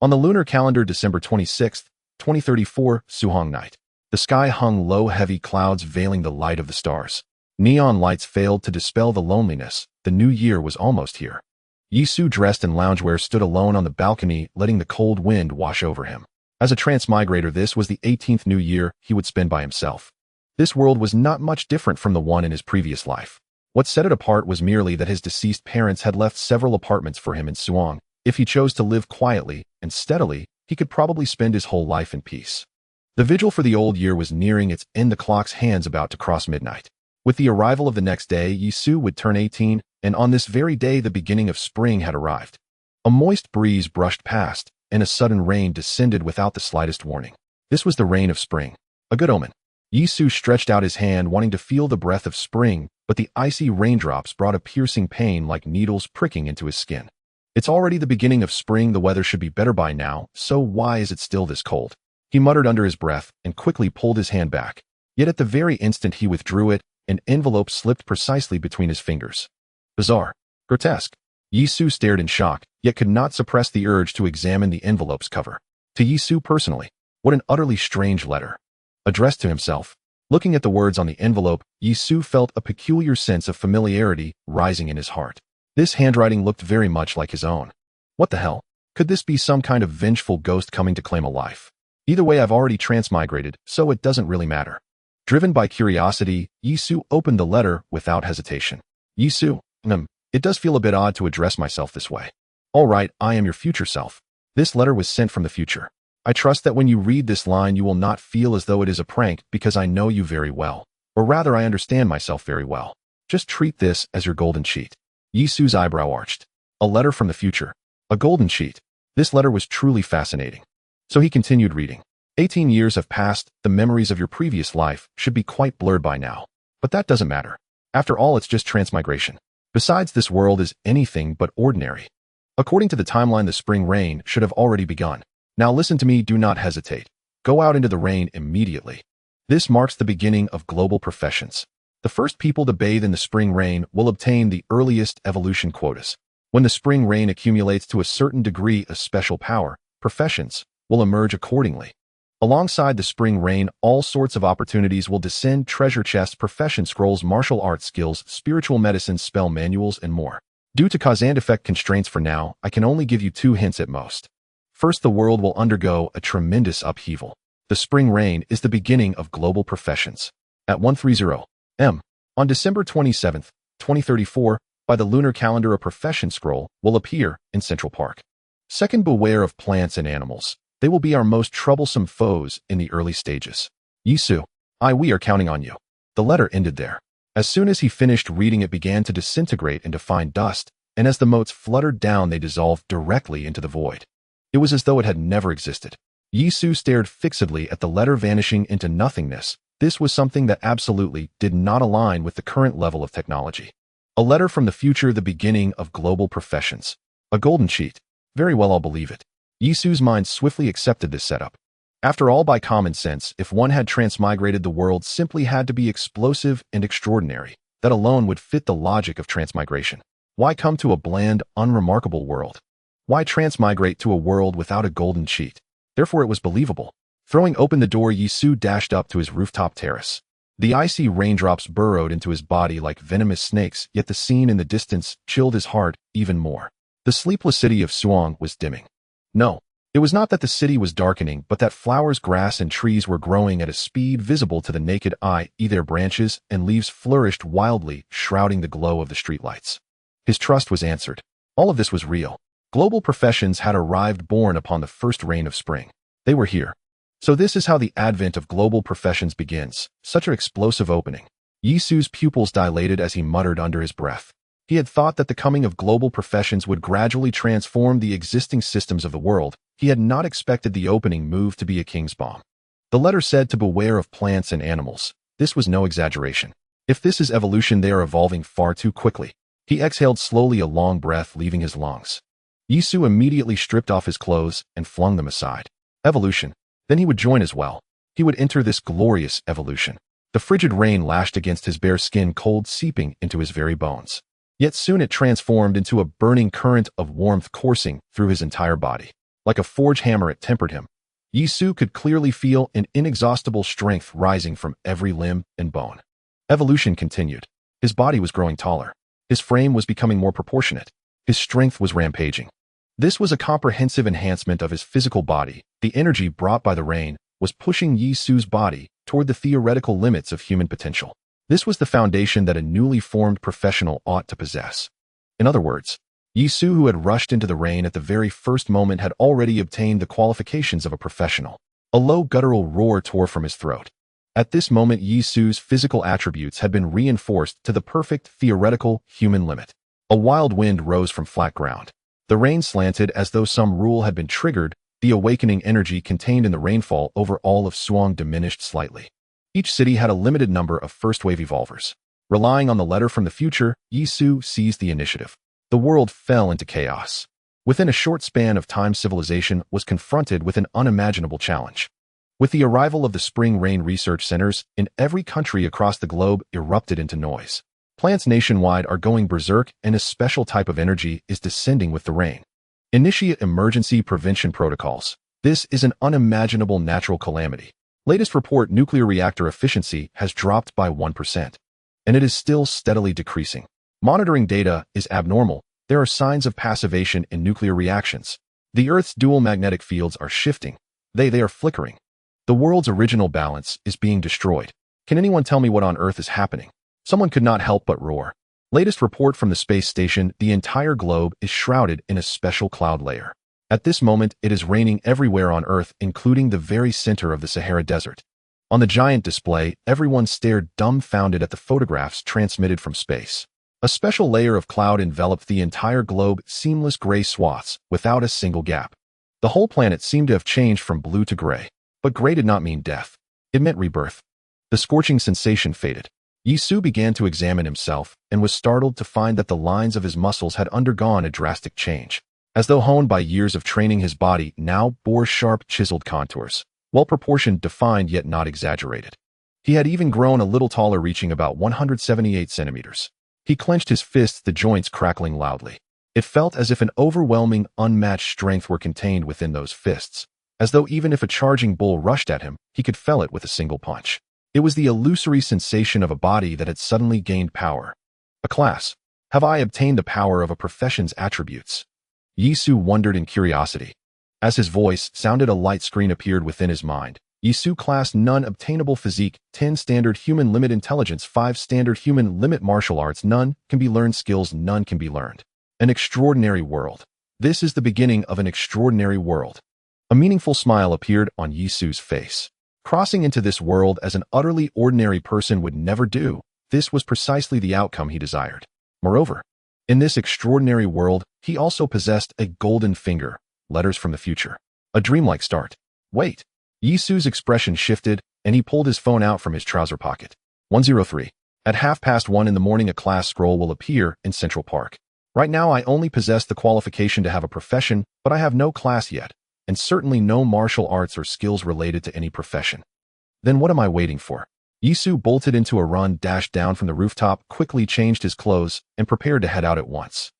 On the lunar calendar, December 26th, 2034, Suhong night. The sky hung low, heavy clouds veiling the light of the stars. Neon lights failed to dispel the loneliness. The new year was almost here. Yisu, dressed in loungewear, stood alone on the balcony, letting the cold wind wash over him. As a transmigrator, this was the 18th new year he would spend by himself. This world was not much different from the one in his previous life. What set it apart was merely that his deceased parents had left several apartments for him in Suong. If he chose to live quietly and steadily, he could probably spend his whole life in peace. The vigil for the old year was nearing its end, the clock's hands about to cross midnight. With the arrival of the next day, Yisu would turn 18, and on this very day the beginning of spring had arrived. A moist breeze brushed past, and a sudden rain descended without the slightest warning. This was the rain of spring. A good omen. Yisu stretched out his hand, wanting to feel the breath of spring, but the icy raindrops brought a piercing pain like needles pricking into his skin. It's already the beginning of spring, the weather should be better by now, so why is it still this cold? He muttered under his breath and quickly pulled his hand back. Yet at the very instant he withdrew it, an envelope slipped precisely between his fingers. Bizarre. Grotesque. Yisu stared in shock, yet could not suppress the urge to examine the envelope's cover. To Yisu personally, what an utterly strange letter. Addressed to himself. Looking at the words on the envelope, Yisu felt a peculiar sense of familiarity rising in his heart. This handwriting looked very much like his own. What the hell? Could this be some kind of vengeful ghost coming to claim a life? Either way, I've already transmigrated, so it doesn't really matter. Driven by curiosity, Yisu opened the letter without hesitation. Yisu, it does feel a bit odd to address myself this way. All right, I am your future self. This letter was sent from the future. I trust that when you read this line, you will not feel as though it is a prank, because I know you very well. Or rather, I understand myself very well. Just treat this as your golden sheet. Yisu's eyebrow arched. A letter from the future. A golden sheet. This letter was truly fascinating. So he continued reading. 18 years have passed. The memories of your previous life should be quite blurred by now. But that doesn't matter. After all, it's just transmigration. Besides, this world is anything but ordinary. According to the timeline, the spring rain should have already begun. Now listen to me, do not hesitate. Go out into the rain immediately. This marks the beginning of global professions. The first people to bathe in the spring rain will obtain the earliest evolution quotas. When the spring rain accumulates to a certain degree of special power, professions will emerge accordingly. Alongside the spring rain, all sorts of opportunities will descend: treasure chests, profession scrolls, martial arts skills, spiritual medicine, spell manuals, and more. Due to cause and effect constraints for now, I can only give you 2 hints at most. First, the world will undergo a tremendous upheaval. The spring rain is the beginning of global professions. At 1:30 m. on December 27th, 2034, by the lunar calendar, a profession scroll will appear in Central Park. Second, beware of plants and animals. They will be our most troublesome foes in the early stages. Yisu, we are counting on you. The letter ended there. As soon as he finished reading, it began to disintegrate into fine dust, and as the motes fluttered down, they dissolved directly into the void. It was as though it had never existed. Yisu stared fixedly at the letter vanishing into nothingness. This was something that absolutely did not align with the current level of technology. A letter from the future, the beginning of global professions. A golden sheet. Very well, I'll believe it. Yisu's mind swiftly accepted this setup. After all, by common sense, if one had transmigrated, the world simply had to be explosive and extraordinary. That alone would fit the logic of transmigration. Why come to a bland, unremarkable world? Why transmigrate to a world without a golden sheet? Therefore, it was believable. Throwing open the door, Yisu dashed up to his rooftop terrace. The icy raindrops burrowed into his body like venomous snakes, yet the scene in the distance chilled his heart even more. The sleepless city of Suong was dimming. No, it was not that the city was darkening, but that flowers, grass, and trees were growing at a speed visible to the naked eye. Their branches and leaves flourished wildly, shrouding the glow of the streetlights. His trust was answered. All of this was real. Global professions had arrived, born upon the first rain of spring. They were here. So this is how the advent of global professions begins. Such an explosive opening. Yisu's pupils dilated as he muttered under his breath. He had thought that the coming of global professions would gradually transform the existing systems of the world. He had not expected the opening move to be a king's bomb. The letter said to beware of plants and animals. This was no exaggeration. If this is evolution, they are evolving far too quickly. He exhaled slowly, a long breath leaving his lungs. Yisu immediately stripped off his clothes and flung them aside. Evolution. Then he would join as well. He would enter this glorious evolution. The frigid rain lashed against his bare skin, cold seeping into his very bones. Yet soon it transformed into a burning current of warmth coursing through his entire body. Like a forge hammer it tempered him. Yisu could clearly feel an inexhaustible strength rising from every limb and bone. Evolution continued. His body was growing taller. His frame was becoming more proportionate. His strength was rampaging. This was a comprehensive enhancement of his physical body. The energy brought by the rain was pushing Yisu's body toward the theoretical limits of human potential. This was the foundation that a newly formed professional ought to possess. In other words, Yisu, who had rushed into the rain at the very first moment, had already obtained the qualifications of a professional. A low guttural roar tore from his throat. At this moment, Yisu's physical attributes had been reinforced to the perfect theoretical human limit. A wild wind rose from flat ground. The rain slanted as though some rule had been triggered. The awakening energy contained in the rainfall over all of Suang diminished slightly. Each city had a limited number of first-wave evolvers. Relying on the letter from the future, Yisu seized the initiative. The world fell into chaos. Within a short span of time, civilization was confronted with an unimaginable challenge. With the arrival of the spring rain research centers in every country across the globe erupted into noise. Plants nationwide are going berserk, and a special type of energy is descending with the rain. Initiate emergency prevention protocols. This is an unimaginable natural calamity. Latest report: nuclear reactor efficiency has dropped by 1%. And it is still steadily decreasing. Monitoring data is abnormal. There are signs of passivation in nuclear reactions. The Earth's dual magnetic fields are shifting. They are flickering. The world's original balance is being destroyed. Can anyone tell me what on earth is happening? Someone could not help but roar. Latest report from the space station: the entire globe is shrouded in a special cloud layer. At this moment, it is raining everywhere on Earth, including the very center of the Sahara Desert. On the giant display, everyone stared dumbfounded at the photographs transmitted from space. A special layer of cloud enveloped the entire globe, seamless gray swaths, without a single gap. The whole planet seemed to have changed from blue to gray. But gray did not mean death. It meant rebirth. The scorching sensation faded. Yisu began to examine himself and was startled to find that the lines of his muscles had undergone a drastic change. As though honed by years of training, his body now bore sharp, chiseled contours, well-proportioned, defined, yet not exaggerated. He had even grown a little taller, reaching about 178 centimeters. He clenched his fists, the joints crackling loudly. It felt as if an overwhelming, unmatched strength were contained within those fists, as though even if a charging bull rushed at him, he could fell it with a single punch. It was the illusory sensation of a body that had suddenly gained power. A class. Have I obtained the power of a profession's attributes? Yisu wondered in curiosity. As his voice sounded, a light screen appeared within his mind. Yisu class: none. Obtainable physique 10, standard human limit intelligence 5, standard human limit martial arts none, can be learned skills none, can be learned. An extraordinary world. This is the beginning of an extraordinary world. A meaningful smile appeared on Yisu's face. Crossing into this world as an utterly ordinary person would never do. This was precisely the outcome he desired. Moreover, in this extraordinary world, he also possessed a golden finger, letters from the future. A dreamlike start. Wait. Yisu's expression shifted, and he pulled his phone out from his trouser pocket. 103. At 1:30 in the morning, a class scroll will appear in Central Park. Right now, I only possess the qualification to have a profession, but I have no class yet, and certainly no martial arts or skills related to any profession. Then what am I waiting for? Yisu bolted into a run, dashed down from the rooftop, quickly changed his clothes, and prepared to head out at once.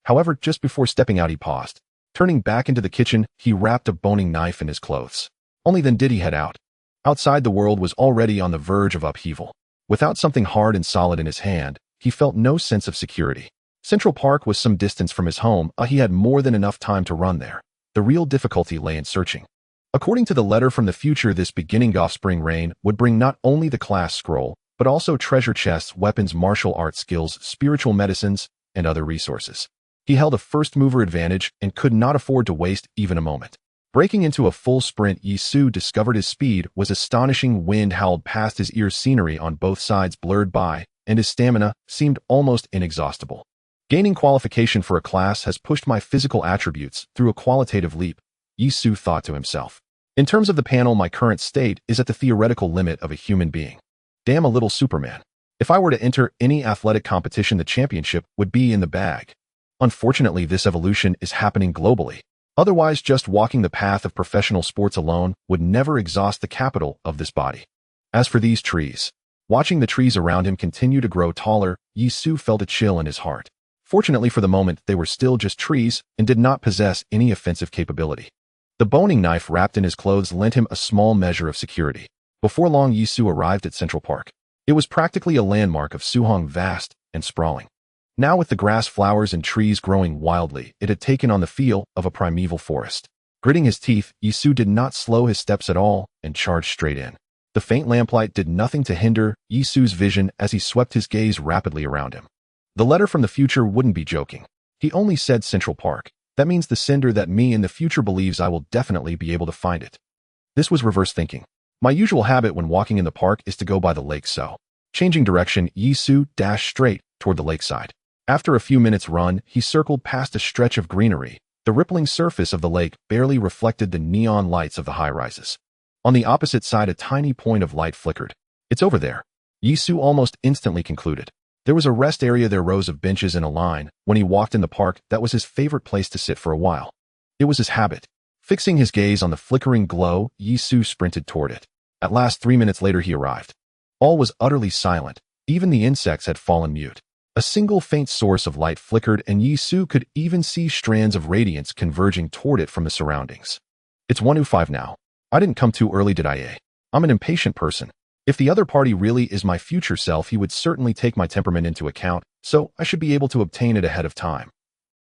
However, just before stepping out, he paused. Turning back into the kitchen, he wrapped a boning knife in his clothes. Only then did he head out. Outside, the world was already on the verge of upheaval. Without something hard and solid in his hand, he felt no sense of security. Central Park was some distance from his home. He had more than enough time to run there. The real difficulty lay in searching. According to the letter from the future, this beginning of spring rain would bring not only the class scroll, but also treasure chests, weapons, martial arts skills, spiritual medicines, and other resources. He held a first-mover advantage and could not afford to waste even a moment. Breaking into a full sprint, Yisu discovered his speed was astonishing. Wind howled past his ears, scenery on both sides blurred by, and his stamina seemed almost inexhaustible. Gaining qualification for a class has pushed my physical attributes through a qualitative leap, Yisu thought to himself. In terms of the panel, my current state is at the theoretical limit of a human being. Damn, a little Superman. If I were to enter any athletic competition, the championship would be in the bag. Unfortunately, this evolution is happening globally. Otherwise, just walking the path of professional sports alone would never exhaust the capital of this body. As for these trees, watching the trees around him continue to grow taller, Yisu felt a chill in his heart. Fortunately for the moment, they were still just trees and did not possess any offensive capability. The boning knife wrapped in his clothes lent him a small measure of security. Before long, Yisu arrived at Central Park. It was practically a landmark of Suhong, vast and sprawling. Now with the grass, flowers, and trees growing wildly, it had taken on the feel of a primeval forest. Gritting his teeth, Yisu did not slow his steps at all and charged straight in. The faint lamplight did nothing to hinder Yisu's vision as he swept his gaze rapidly around him. The letter from the future wouldn't be joking. He only said Central Park. That means the cinder that me in the future believes I will definitely be able to find it. This was reverse thinking. My usual habit when walking in the park is to go by the lake, so. Changing direction, Yisu dashed straight toward the lakeside. After a few minutes' run, he circled past a stretch of greenery. The rippling surface of the lake barely reflected the neon lights of the high-rises. On the opposite side, a tiny point of light flickered. It's over there, Yisu almost instantly concluded. There was a rest area there, rows of benches in a line. When he walked in the park, that was his favorite place to sit for a while. It was his habit. Fixing his gaze on the flickering glow, Yisu sprinted toward it. At last, 3 minutes later, he arrived. All was utterly silent. Even the insects had fallen mute. A single faint source of light flickered, and Yisu could even see strands of radiance converging toward it from the surroundings. It's 1:05 now. I didn't come too early, did I? I'm an impatient person. If the other party really is my future self, he would certainly take my temperament into account, so I should be able to obtain it ahead of time.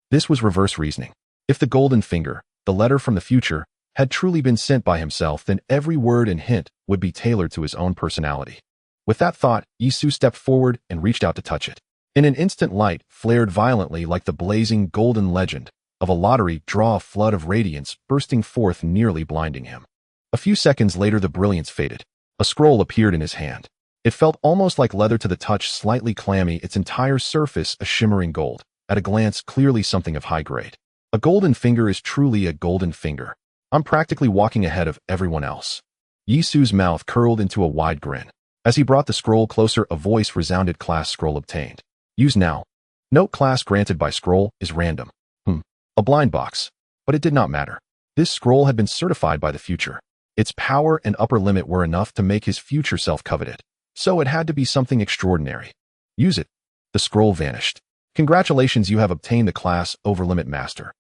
This was reverse reasoning. If the golden finger, the letter from the future, had truly been sent by himself, then every word and hint would be tailored to his own personality. With that thought, Yisu stepped forward and reached out to touch it. In an instant, light flared violently like the blazing golden legend of a lottery draw, a flood of radiance bursting forth, nearly blinding him. A few seconds later, the brilliance faded. A scroll appeared in his hand. It felt almost like leather to the touch, slightly clammy, its entire surface a shimmering gold. At a glance, clearly something of high grade. A golden finger is truly a golden finger. I'm practically walking ahead of everyone else. Yisu's mouth curled into a wide grin. As he brought the scroll closer, a voice resounded. Class scroll obtained. Use now. Note: class granted by scroll is random. A blind box. But it did not matter. This scroll had been certified by the future. Its power and upper limit were enough to make his future self covet it. So it had to be something extraordinary. Use it. The scroll vanished. Congratulations, you have obtained the class Overlimit Master.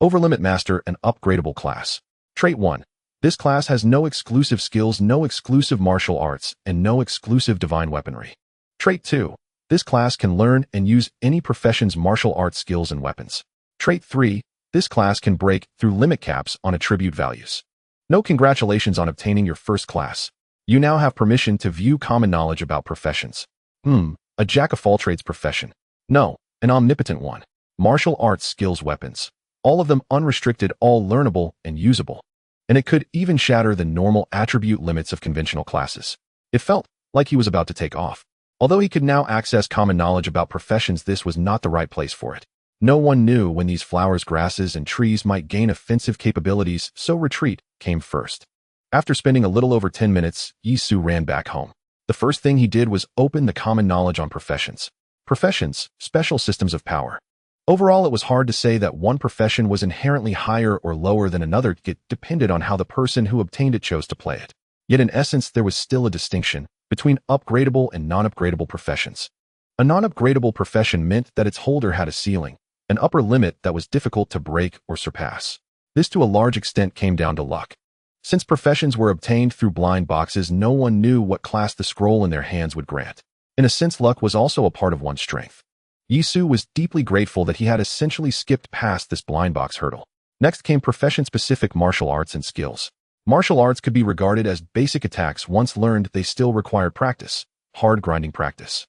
Overlimit Master, an upgradable class. Trait 1. This class has no exclusive skills, no exclusive martial arts, and no exclusive divine weaponry. Trait 2. This class can learn and use any profession's martial arts skills and weapons. Trait 3. This class can break through limit caps on attribute values. No, congratulations on obtaining your first class. You now have permission to view common knowledge about professions. A jack-of-all-trades profession. No, an omnipotent one. Martial arts skills, weapons. All of them unrestricted, all learnable and usable. And it could even shatter the normal attribute limits of conventional classes. It felt like he was about to take off. Although he could now access common knowledge about professions, this was not the right place for it. No one knew when these flowers, grasses, and trees might gain offensive capabilities, so retreat came first. After spending a little over 10 minutes, Yisu ran back home. The first thing he did was open the common knowledge on professions. Professions, special systems of power. Overall, it was hard to say that one profession was inherently higher or lower than another. It depended on how the person who obtained it chose to play it. Yet in essence, there was still a distinction between upgradable and non-upgradable professions. A non-upgradable profession meant that its holder had a ceiling, an upper limit that was difficult to break or surpass. This to a large extent came down to luck. Since professions were obtained through blind boxes, no one knew what class the scroll in their hands would grant. In a sense, luck was also a part of one's strength. Yisu was deeply grateful that he had essentially skipped past this blind box hurdle. Next came profession-specific martial arts and skills. Martial arts could be regarded as basic attacks. Once learned, they still required practice, hard grinding practice.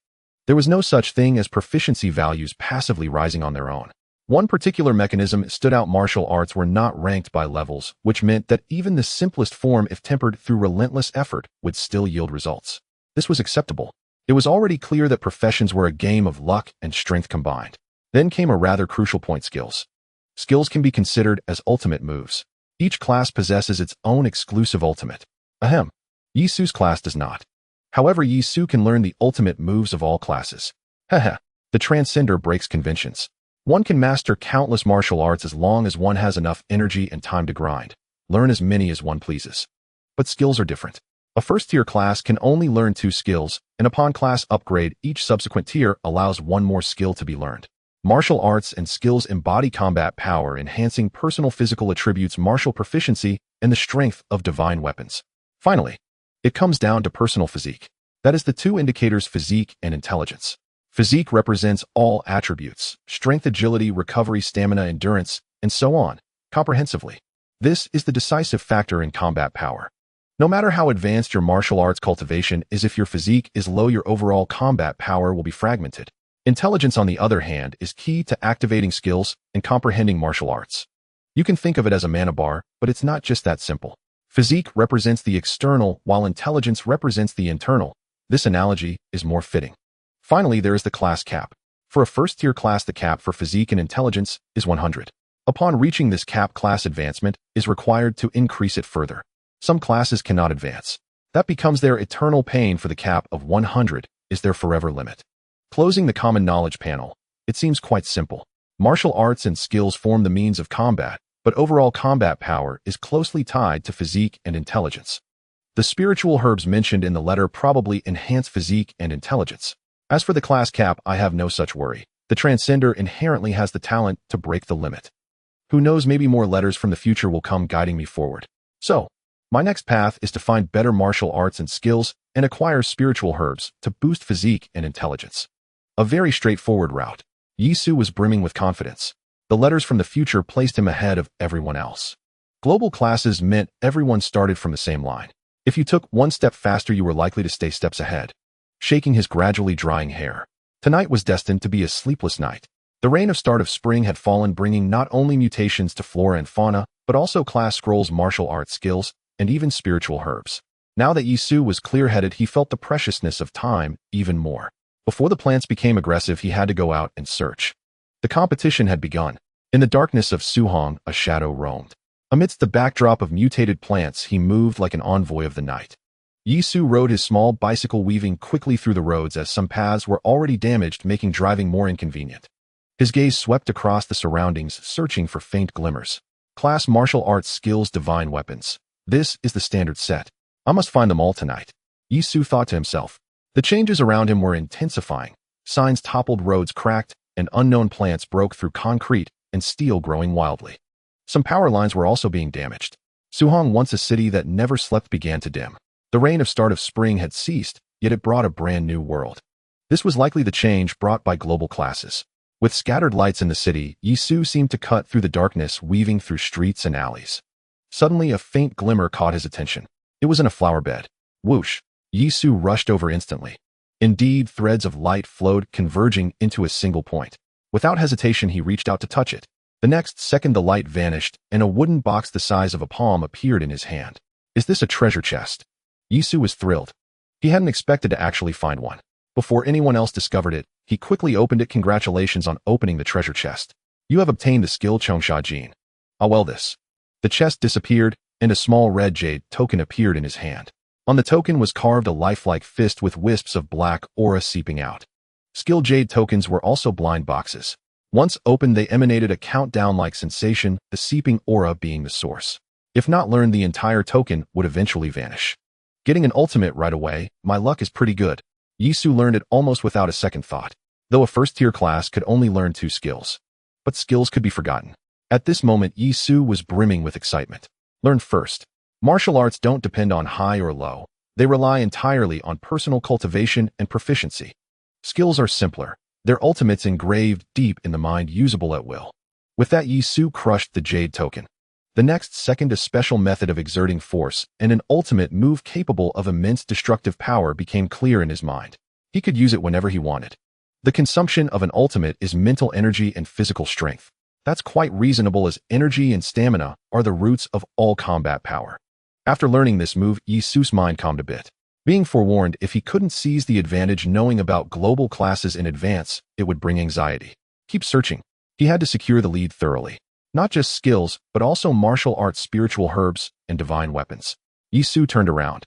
There was no such thing as proficiency values passively rising on their own. One particular mechanism stood out: martial arts were not ranked by levels, which meant that even the simplest form, if tempered through relentless effort, would still yield results. This was acceptable. It was already clear that professions were a game of luck and strength combined. Then came a rather crucial point: skills. Skills can be considered as ultimate moves. Each class possesses its own exclusive ultimate. Yisu's class does not. However, Yisu can learn the ultimate moves of all classes. The Transcender breaks conventions. One can master countless martial arts as long as one has enough energy and time to grind. Learn as many as one pleases. But skills are different. A first-tier class can only learn 2 skills, and upon class upgrade, each subsequent tier allows one more skill to be learned. Martial arts and skills embody combat power, enhancing personal physical attributes, martial proficiency, and the strength of divine weapons. Finally, it comes down to personal physique. That is the two indicators: physique and intelligence. Physique represents all attributes: strength, agility, recovery, stamina, endurance, and so on, comprehensively. This is the decisive factor in combat power. No matter how advanced your martial arts cultivation is, if your physique is low, your overall combat power will be fragmented. Intelligence, on the other hand, is key to activating skills and comprehending martial arts. You can think of it as a mana bar, but it's not just that simple. Physique represents the external, while intelligence represents the internal. This analogy is more fitting. Finally, there is the class cap. For a first-tier class, the cap for physique and intelligence is 100. Upon reaching this cap, class advancement is required to increase it further. Some classes cannot advance. That becomes their eternal pain. For the cap of 100 is their forever limit. Closing the common knowledge panel, it seems quite simple. Martial arts and skills form the means of combat, but overall combat power is closely tied to physique and intelligence. The spiritual herbs mentioned in the letter probably enhance physique and intelligence. As for the class cap, I have no such worry. The transcender inherently has the talent to break the limit. Who knows, maybe more letters from the future will come guiding me forward. So, my next path is to find better martial arts and skills and acquire spiritual herbs to boost physique and intelligence. A very straightforward route. Yisu was brimming with confidence. The letters from the future placed him ahead of everyone else. Global classes meant everyone started from the same line. If you took one step faster, you were likely to stay steps ahead. Shaking his gradually drying hair. Tonight was destined to be a sleepless night. The rain of start of spring had fallen, bringing not only mutations to flora and fauna, but also class scrolls, martial arts skills, and even spiritual herbs. Now that Yisu was clear-headed, he felt the preciousness of time even more. Before the plants became aggressive, he had to go out and search. The competition had begun. In the darkness of Suhong, a shadow roamed. Amidst the backdrop of mutated plants, he moved like an envoy of the night. Yisu rode his small bicycle, weaving quickly through the roads as some paths were already damaged, making driving more inconvenient. His gaze swept across the surroundings, searching for faint glimmers. Class martial arts skills, divine weapons. This is the standard set. I must find them all tonight. Yisu thought to himself. The changes around him were intensifying. Signs toppled, roads cracked, and unknown plants broke through concrete and steel, growing wildly. Some power lines were also being damaged. Suhong, once a city that never slept, began to dim. The rain of start of spring had ceased, yet it brought a brand new world. This was likely the change brought by global classes. With scattered lights in the city, Yisu seemed to cut through the darkness, weaving through streets and alleys. Suddenly, a faint glimmer caught his attention. It was in a flower bed. Whoosh! Yisu rushed over instantly. Indeed, threads of light flowed, converging into a single point. Without hesitation, he reached out to touch it. The next second, the light vanished, and a wooden box the size of a palm appeared in his hand. Is this a treasure chest? Yisu was thrilled. He hadn't expected to actually find one. Before anyone else discovered it, he quickly opened it. Congratulations on opening the treasure chest. You have obtained the skill Chongsha Jin. Ah well, this. The chest disappeared, and a small red jade token appeared in his hand. On the token was carved a lifelike fist with wisps of black aura seeping out. Skill jade tokens were also blind boxes. Once opened, they emanated a countdown-like sensation, the seeping aura being the source. If not learned, the entire token would eventually vanish. Getting an ultimate right away, my luck is pretty good. Yisu learned it almost without a second thought, though a first-tier class could only learn 2 skills. But skills could be forgotten. At this moment, Yisu was brimming with excitement. Learn first. Martial arts don't depend on high or low. They rely entirely on personal cultivation and proficiency. Skills are simpler. Their ultimates engraved deep in the mind, usable at will. With that, Yisu crushed the jade token. The next second, a special method of exerting force and an ultimate move capable of immense destructive power became clear in his mind. He could use it whenever he wanted. The consumption of an ultimate is mental energy and physical strength. That's quite reasonable, as energy and stamina are the roots of all combat power. After learning this move, Yisu's mind calmed a bit. Being forewarned, if he couldn't seize the advantage knowing about global classes in advance, it would bring anxiety. Keep searching. He had to secure the lead thoroughly. Not just skills, but also martial arts, spiritual herbs, and divine weapons. Yisu turned around.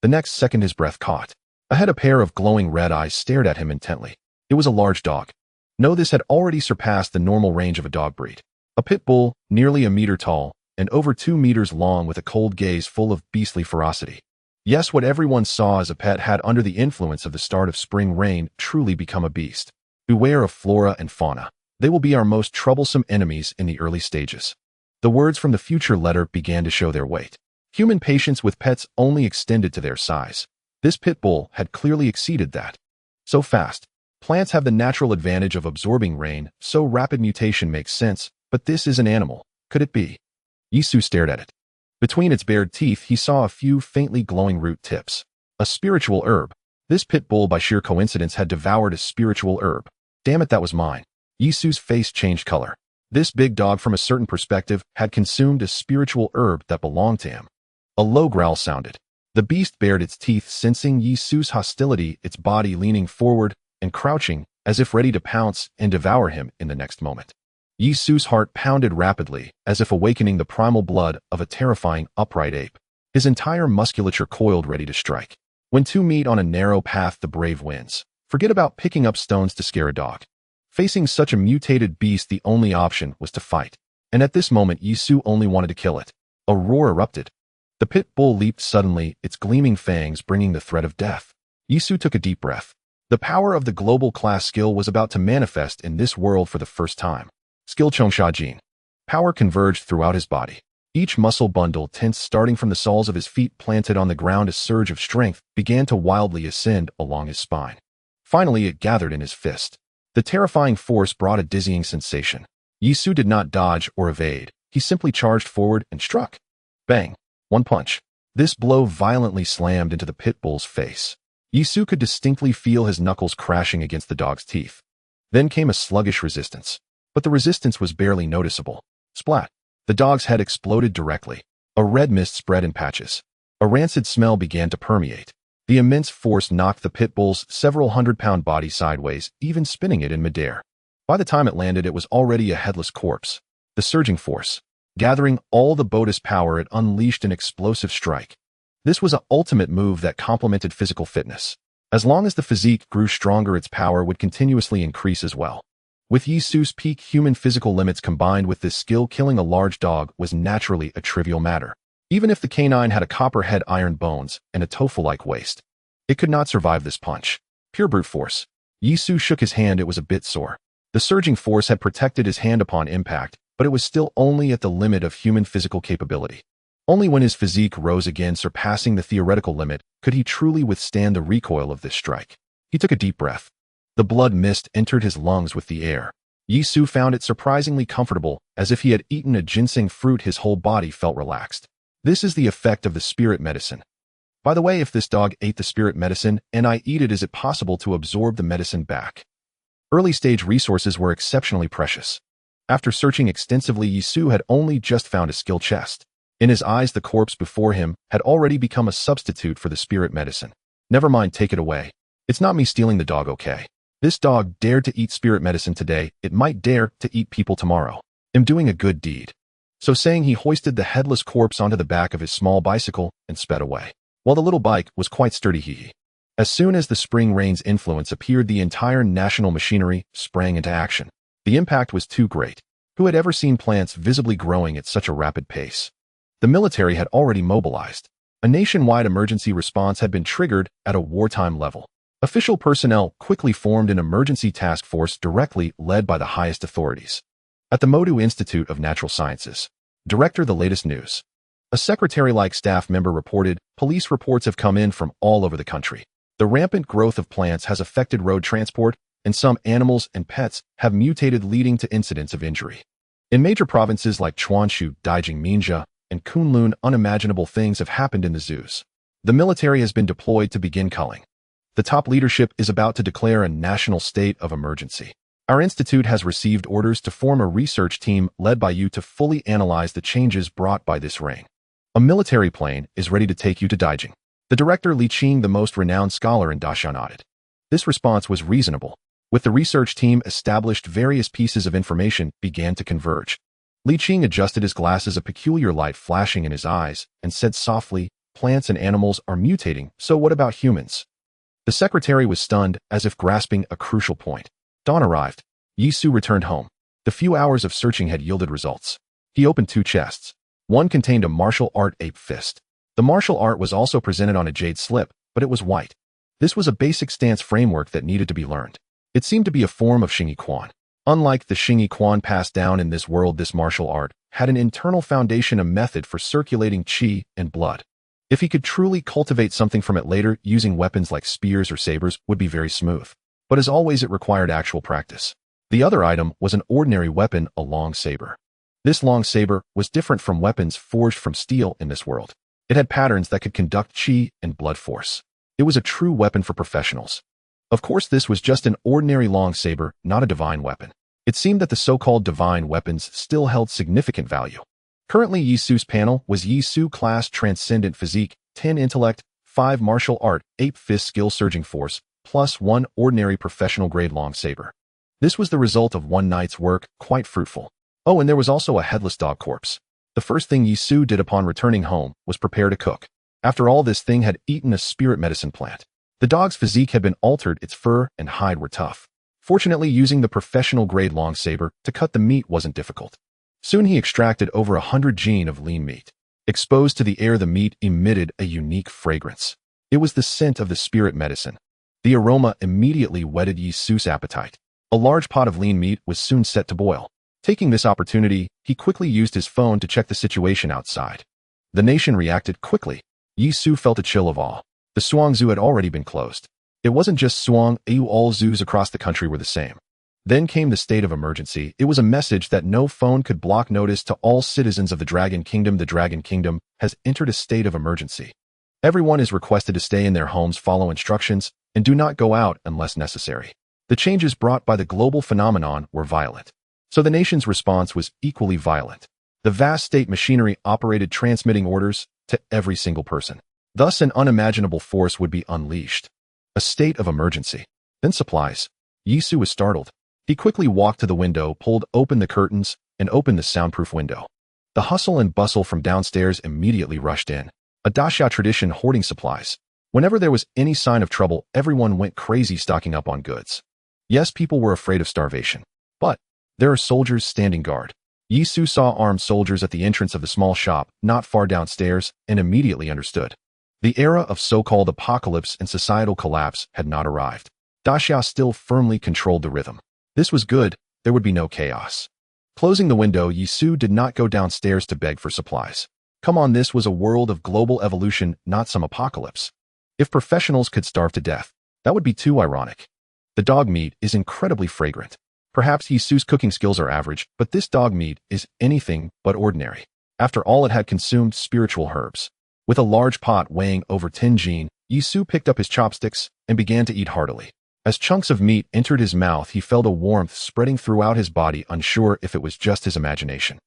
The next second, his breath caught. Ahead, a pair of glowing red eyes stared at him intently. It was a large dog. No, this had already surpassed the normal range of a dog breed. A pit bull, nearly a meter tall, and over 2 meters long, with a cold gaze full of beastly ferocity. Yes, what everyone saw as a pet had, under the influence of the start of spring rain, truly become a beast. Beware of flora and fauna. They will be our most troublesome enemies in the early stages. The words from the future letter began to show their weight. Human patience with pets only extended to their size. This pit bull had clearly exceeded that. So fast. Plants have the natural advantage of absorbing rain, so rapid mutation makes sense, but this is an animal. Could it be? Yisu stared at it. Between its bared teeth, he saw a few faintly glowing root tips. A spiritual herb. This pit bull by sheer coincidence had devoured a spiritual herb. Damn it, that was mine. Yisu's face changed color. This big dog, from a certain perspective, had consumed a spiritual herb that belonged to him. A low growl sounded. The beast bared its teeth, sensing Yisu's hostility, its body leaning forward and crouching, as if ready to pounce and devour him in the next moment. Yisu's heart pounded rapidly, as if awakening the primal blood of a terrifying, upright ape. His entire musculature coiled, ready to strike. When two meet on a narrow path, the brave wins. Forget about picking up stones to scare a dog. Facing such a mutated beast, the only option was to fight. And at this moment, Yisu only wanted to kill it. A roar erupted. The pit bull leaped suddenly, its gleaming fangs bringing the threat of death. Yisu took a deep breath. The power of the global class skill was about to manifest in this world for the first time. Skill Chongsha Jin. Power converged throughout his body. Each muscle bundle tense, starting from the soles of his feet planted on the ground. A surge of strength began to wildly ascend along his spine. Finally, it gathered in his fist. The terrifying force brought a dizzying sensation. Yisu did not dodge or evade. He simply charged forward and struck. Bang! One punch. This blow violently slammed into the pit bull's face. Yisu could distinctly feel his knuckles crashing against the dog's teeth. Then came a sluggish resistance. But the resistance was barely noticeable. Splat. The dog's head exploded directly. A red mist spread in patches. A rancid smell began to permeate. The immense force knocked the pit bull's several hundred-pound body sideways, even spinning it in midair. By the time it landed, it was already a headless corpse. The surging force. Gathering all the Bodhi's power, it unleashed an explosive strike. This was an ultimate move that complemented physical fitness. As long as the physique grew stronger, its power would continuously increase as well. With Yisu's peak human physical limits combined with this skill, killing a large dog was naturally a trivial matter. Even if the canine had a copperhead, iron bones, and a tofu-like waist, it could not survive this punch. Pure brute force. Yisu shook his hand. It was a bit sore. The surging force had protected his hand upon impact, but it was still only at the limit of human physical capability. Only when his physique rose again, surpassing the theoretical limit, could he truly withstand the recoil of this strike. He took a deep breath. The blood mist entered his lungs with the air. Yisu found it surprisingly comfortable, as if he had eaten a ginseng fruit. His whole body felt relaxed. This is the effect of the spirit medicine. By the way, if this dog ate the spirit medicine and I eat it, is it possible to absorb the medicine back? Early-stage resources were exceptionally precious. After searching extensively, Yisu had only just found a skill chest. In his eyes, the corpse before him had already become a substitute for the spirit medicine. Never mind, take it away. It's not me stealing the dog, okay? This dog dared to eat spirit medicine today. It might dare to eat people tomorrow. I'm doing a good deed. So saying, he hoisted the headless corpse onto the back of his small bicycle and sped away. While the little bike was quite sturdy, as soon as the spring rain's influence appeared, the entire national machinery sprang into action. The impact was too great. Who had ever seen plants visibly growing at such a rapid pace? The military had already mobilized. A nationwide emergency response had been triggered at a wartime level. Official personnel quickly formed an emergency task force directly led by the highest authorities. At the Modu Institute of Natural Sciences, Director, the latest news. A secretary-like staff member reported, police reports have come in from all over the country. The rampant growth of plants has affected road transport, and some animals and pets have mutated, leading to incidents of injury. In major provinces like Chuanshu, Daijing-Minjia, and Kunlun, unimaginable things have happened in the zoos. The military has been deployed to begin culling. The top leadership is about to declare a national state of emergency. Our institute has received orders to form a research team led by you to fully analyze the changes brought by this rain. A military plane is ready to take you to Daijing. The director, Li Qing, the most renowned scholar in Dashan, nodded. This response was reasonable. With the research team established, various pieces of information began to converge. Li Qing adjusted his glasses, a peculiar light flashing in his eyes, and said softly, plants and animals are mutating, so what about humans? The secretary was stunned, as if grasping a crucial point. Dawn arrived. Yisu returned home. The few hours of searching had yielded results. He opened two chests. One contained a martial art ape fist. The martial art was also presented on a jade slip, but it was white. This was a basic stance framework that needed to be learned. It seemed to be a form of Xingyi Quan. Unlike the Xingyi Quan passed down in this world, this martial art had an internal foundation, a method for circulating qi and blood. If he could truly cultivate something from it later, using weapons like spears or sabers would be very smooth. But as always, it required actual practice. The other item was an ordinary weapon, a long saber. This long saber was different from weapons forged from steel in this world. It had patterns that could conduct qi and blood force. It was a true weapon for professionals. Of course, this was just an ordinary long saber, not a divine weapon. It seemed that the so-called divine weapons still held significant value. Currently, Yi Su's panel was Yi Su class Transcendent Physique, 10 Intellect, 5 Martial Art, 8 Fist Skill Surging Force, plus 1 Ordinary Professional Grade Long Saber. This was the result of one night's work, quite fruitful. Oh, and there was also a headless dog corpse. The first thing Yi Su did upon returning home was prepare to cook. After all, this thing had eaten a spirit medicine plant. The dog's physique had been altered, its fur and hide were tough. Fortunately, using the professional grade long saber to cut the meat wasn't difficult. Soon he extracted over 100 gene of lean meat. Exposed to the air, the meat emitted a unique fragrance. It was the scent of the spirit medicine. The aroma immediately whetted Yi Su's appetite. A large pot of lean meat was soon set to boil. Taking this opportunity, he quickly used his phone to check the situation outside. The nation reacted quickly. Yi Su felt a chill of awe. The Suang Zoo had already been closed. It wasn't just Suang, all zoos across the country were the same. Then came the state of emergency. It was a message that no phone could block. Notice to all citizens of the Dragon Kingdom. The Dragon Kingdom has entered a state of emergency. Everyone is requested to stay in their homes, follow instructions, and do not go out unless necessary. The changes brought by the global phenomenon were violent. So the nation's response was equally violent. The vast state machinery operated, transmitting orders to every single person. Thus, an unimaginable force would be unleashed. A state of emergency. Then supplies. Yi Su was startled. He quickly walked to the window, pulled open the curtains, and opened the soundproof window. The hustle and bustle from downstairs immediately rushed in. A Daxia tradition, hoarding supplies. Whenever there was any sign of trouble, everyone went crazy, stocking up on goods. Yes, people were afraid of starvation. But there are soldiers standing guard. Yi Su saw armed soldiers at the entrance of the small shop, not far downstairs, and immediately understood. The era of so-called apocalypse and societal collapse had not arrived. Daxia still firmly controlled the rhythm. This was good, there would be no chaos. Closing the window, Yi Su did not go downstairs to beg for supplies. Come on, this was a world of global evolution, not some apocalypse. If professionals could starve to death, that would be too ironic. The dog meat is incredibly fragrant. Perhaps Yi Su's cooking skills are average, but this dog meat is anything but ordinary. After all, it had consumed spiritual herbs. With a large pot weighing over 10 gene, Yi Su picked up his chopsticks and began to eat heartily. As chunks of meat entered his mouth, he felt a warmth spreading throughout his body, unsure if it was just his imagination.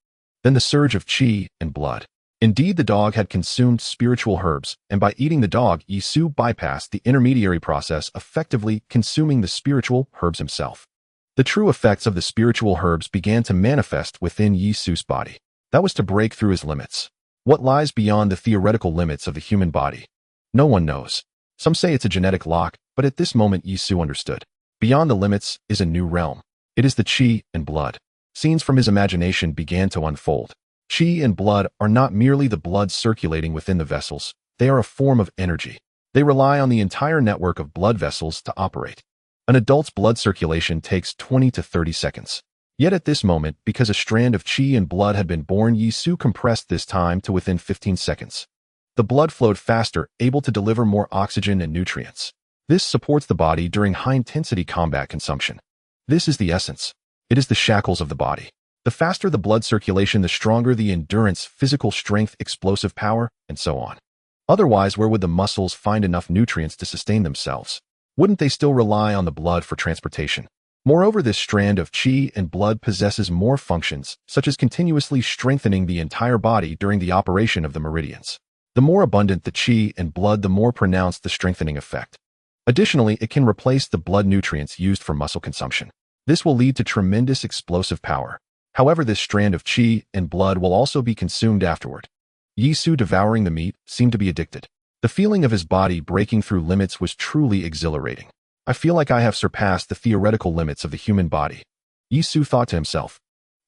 Then the surge of qi and blood. Indeed, the dog had consumed spiritual herbs, and by eating the dog, Yi Su bypassed the intermediary process, effectively consuming the spiritual herbs himself. The true effects of the spiritual herbs began to manifest within Yi Su's body. That was to break through his limits. What lies beyond the theoretical limits of the human body? No one knows. Some say it's a genetic lock, but at this moment Yi Su understood. Beyond the limits is a new realm. It is the qi and blood. Scenes from his imagination began to unfold. Qi and blood are not merely the blood circulating within the vessels, they are a form of energy. They rely on the entire network of blood vessels to operate. An adult's blood circulation takes 20 to 30 seconds. Yet at this moment, because a strand of qi and blood had been born, Yi Su compressed this time to within 15 seconds. The blood flowed faster, able to deliver more oxygen and nutrients. This supports the body during high-intensity combat consumption. This is the essence. It is the shackles of the body. The faster the blood circulation, the stronger the endurance, physical strength, explosive power, and so on. Otherwise, where would the muscles find enough nutrients to sustain themselves? Wouldn't they still rely on the blood for transportation? Moreover, this strand of qi and blood possesses more functions, such as continuously strengthening the entire body during the operation of the meridians. The more abundant the qi and blood, the more pronounced the strengthening effect. Additionally, it can replace the blood nutrients used for muscle consumption. This will lead to tremendous explosive power. However, this strand of qi and blood will also be consumed afterward. Yi Su, devouring the meat, seemed to be addicted. The feeling of his body breaking through limits was truly exhilarating. I feel like I have surpassed the theoretical limits of the human body, Yi Su thought to himself.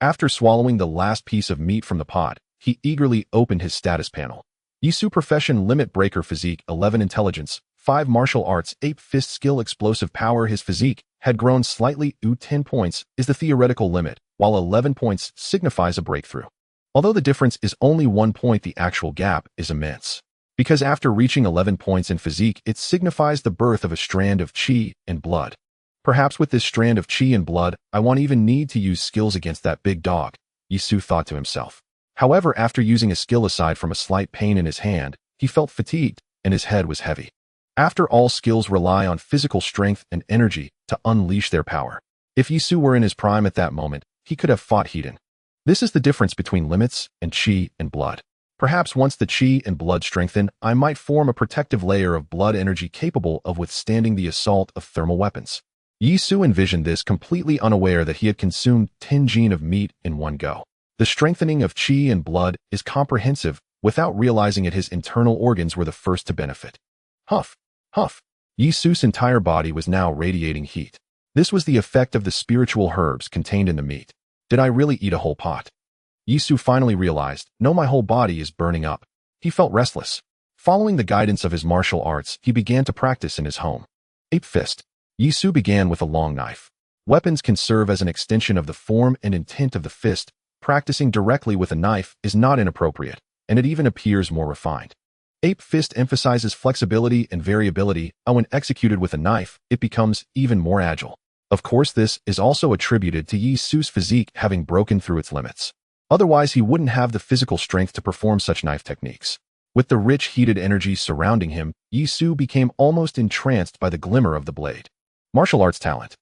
After swallowing the last piece of meat from the pot, he eagerly opened his status panel. Yi Su profession: limit breaker, physique 11, intelligence 5, martial arts 8, fist skill, explosive power. His physique had grown slightly. 10 points is the theoretical limit, while 11 points signifies a breakthrough. Although the difference is only 1 point, the actual gap is immense. Because after reaching 11 points in physique, it signifies the birth of a strand of chi and blood. Perhaps with this strand of chi and blood, I won't even need to use skills against that big dog, Yisu thought to himself. However, after using a skill aside from a slight pain in his hand, he felt fatigued and his head was heavy. After all, skills rely on physical strength and energy to unleash their power. If Yisu were in his prime at that moment, he could have fought Hiden. This is the difference between limits and chi and blood. Perhaps once the chi and blood strengthen, I might form a protective layer of blood energy capable of withstanding the assault of thermal weapons. Yisu envisioned this, completely unaware that he had consumed 10 jin of meat in one go. The strengthening of chi and blood is comprehensive. Without realizing it, his internal organs were the first to benefit. Huff, huff. Yisu's entire body was now radiating heat. This was the effect of the spiritual herbs contained in the meat. Did I really eat a whole pot? Yisu finally realized, no, my whole body is burning up. He felt restless. Following the guidance of his martial arts, he began to practice in his home. Ape fist. Yisu began with a long knife. Weapons can serve as an extension of the form and intent of the fist. Practicing directly with a knife is not inappropriate, and it even appears more refined. Ape fist emphasizes flexibility and variability, and when executed with a knife, it becomes even more agile. Of course, this is also attributed to Yisu's physique having broken through its limits. Otherwise, he wouldn't have the physical strength to perform such knife techniques. With the rich heated energy surrounding him, Yisu became almost entranced by the glimmer of the blade. Martial arts talent.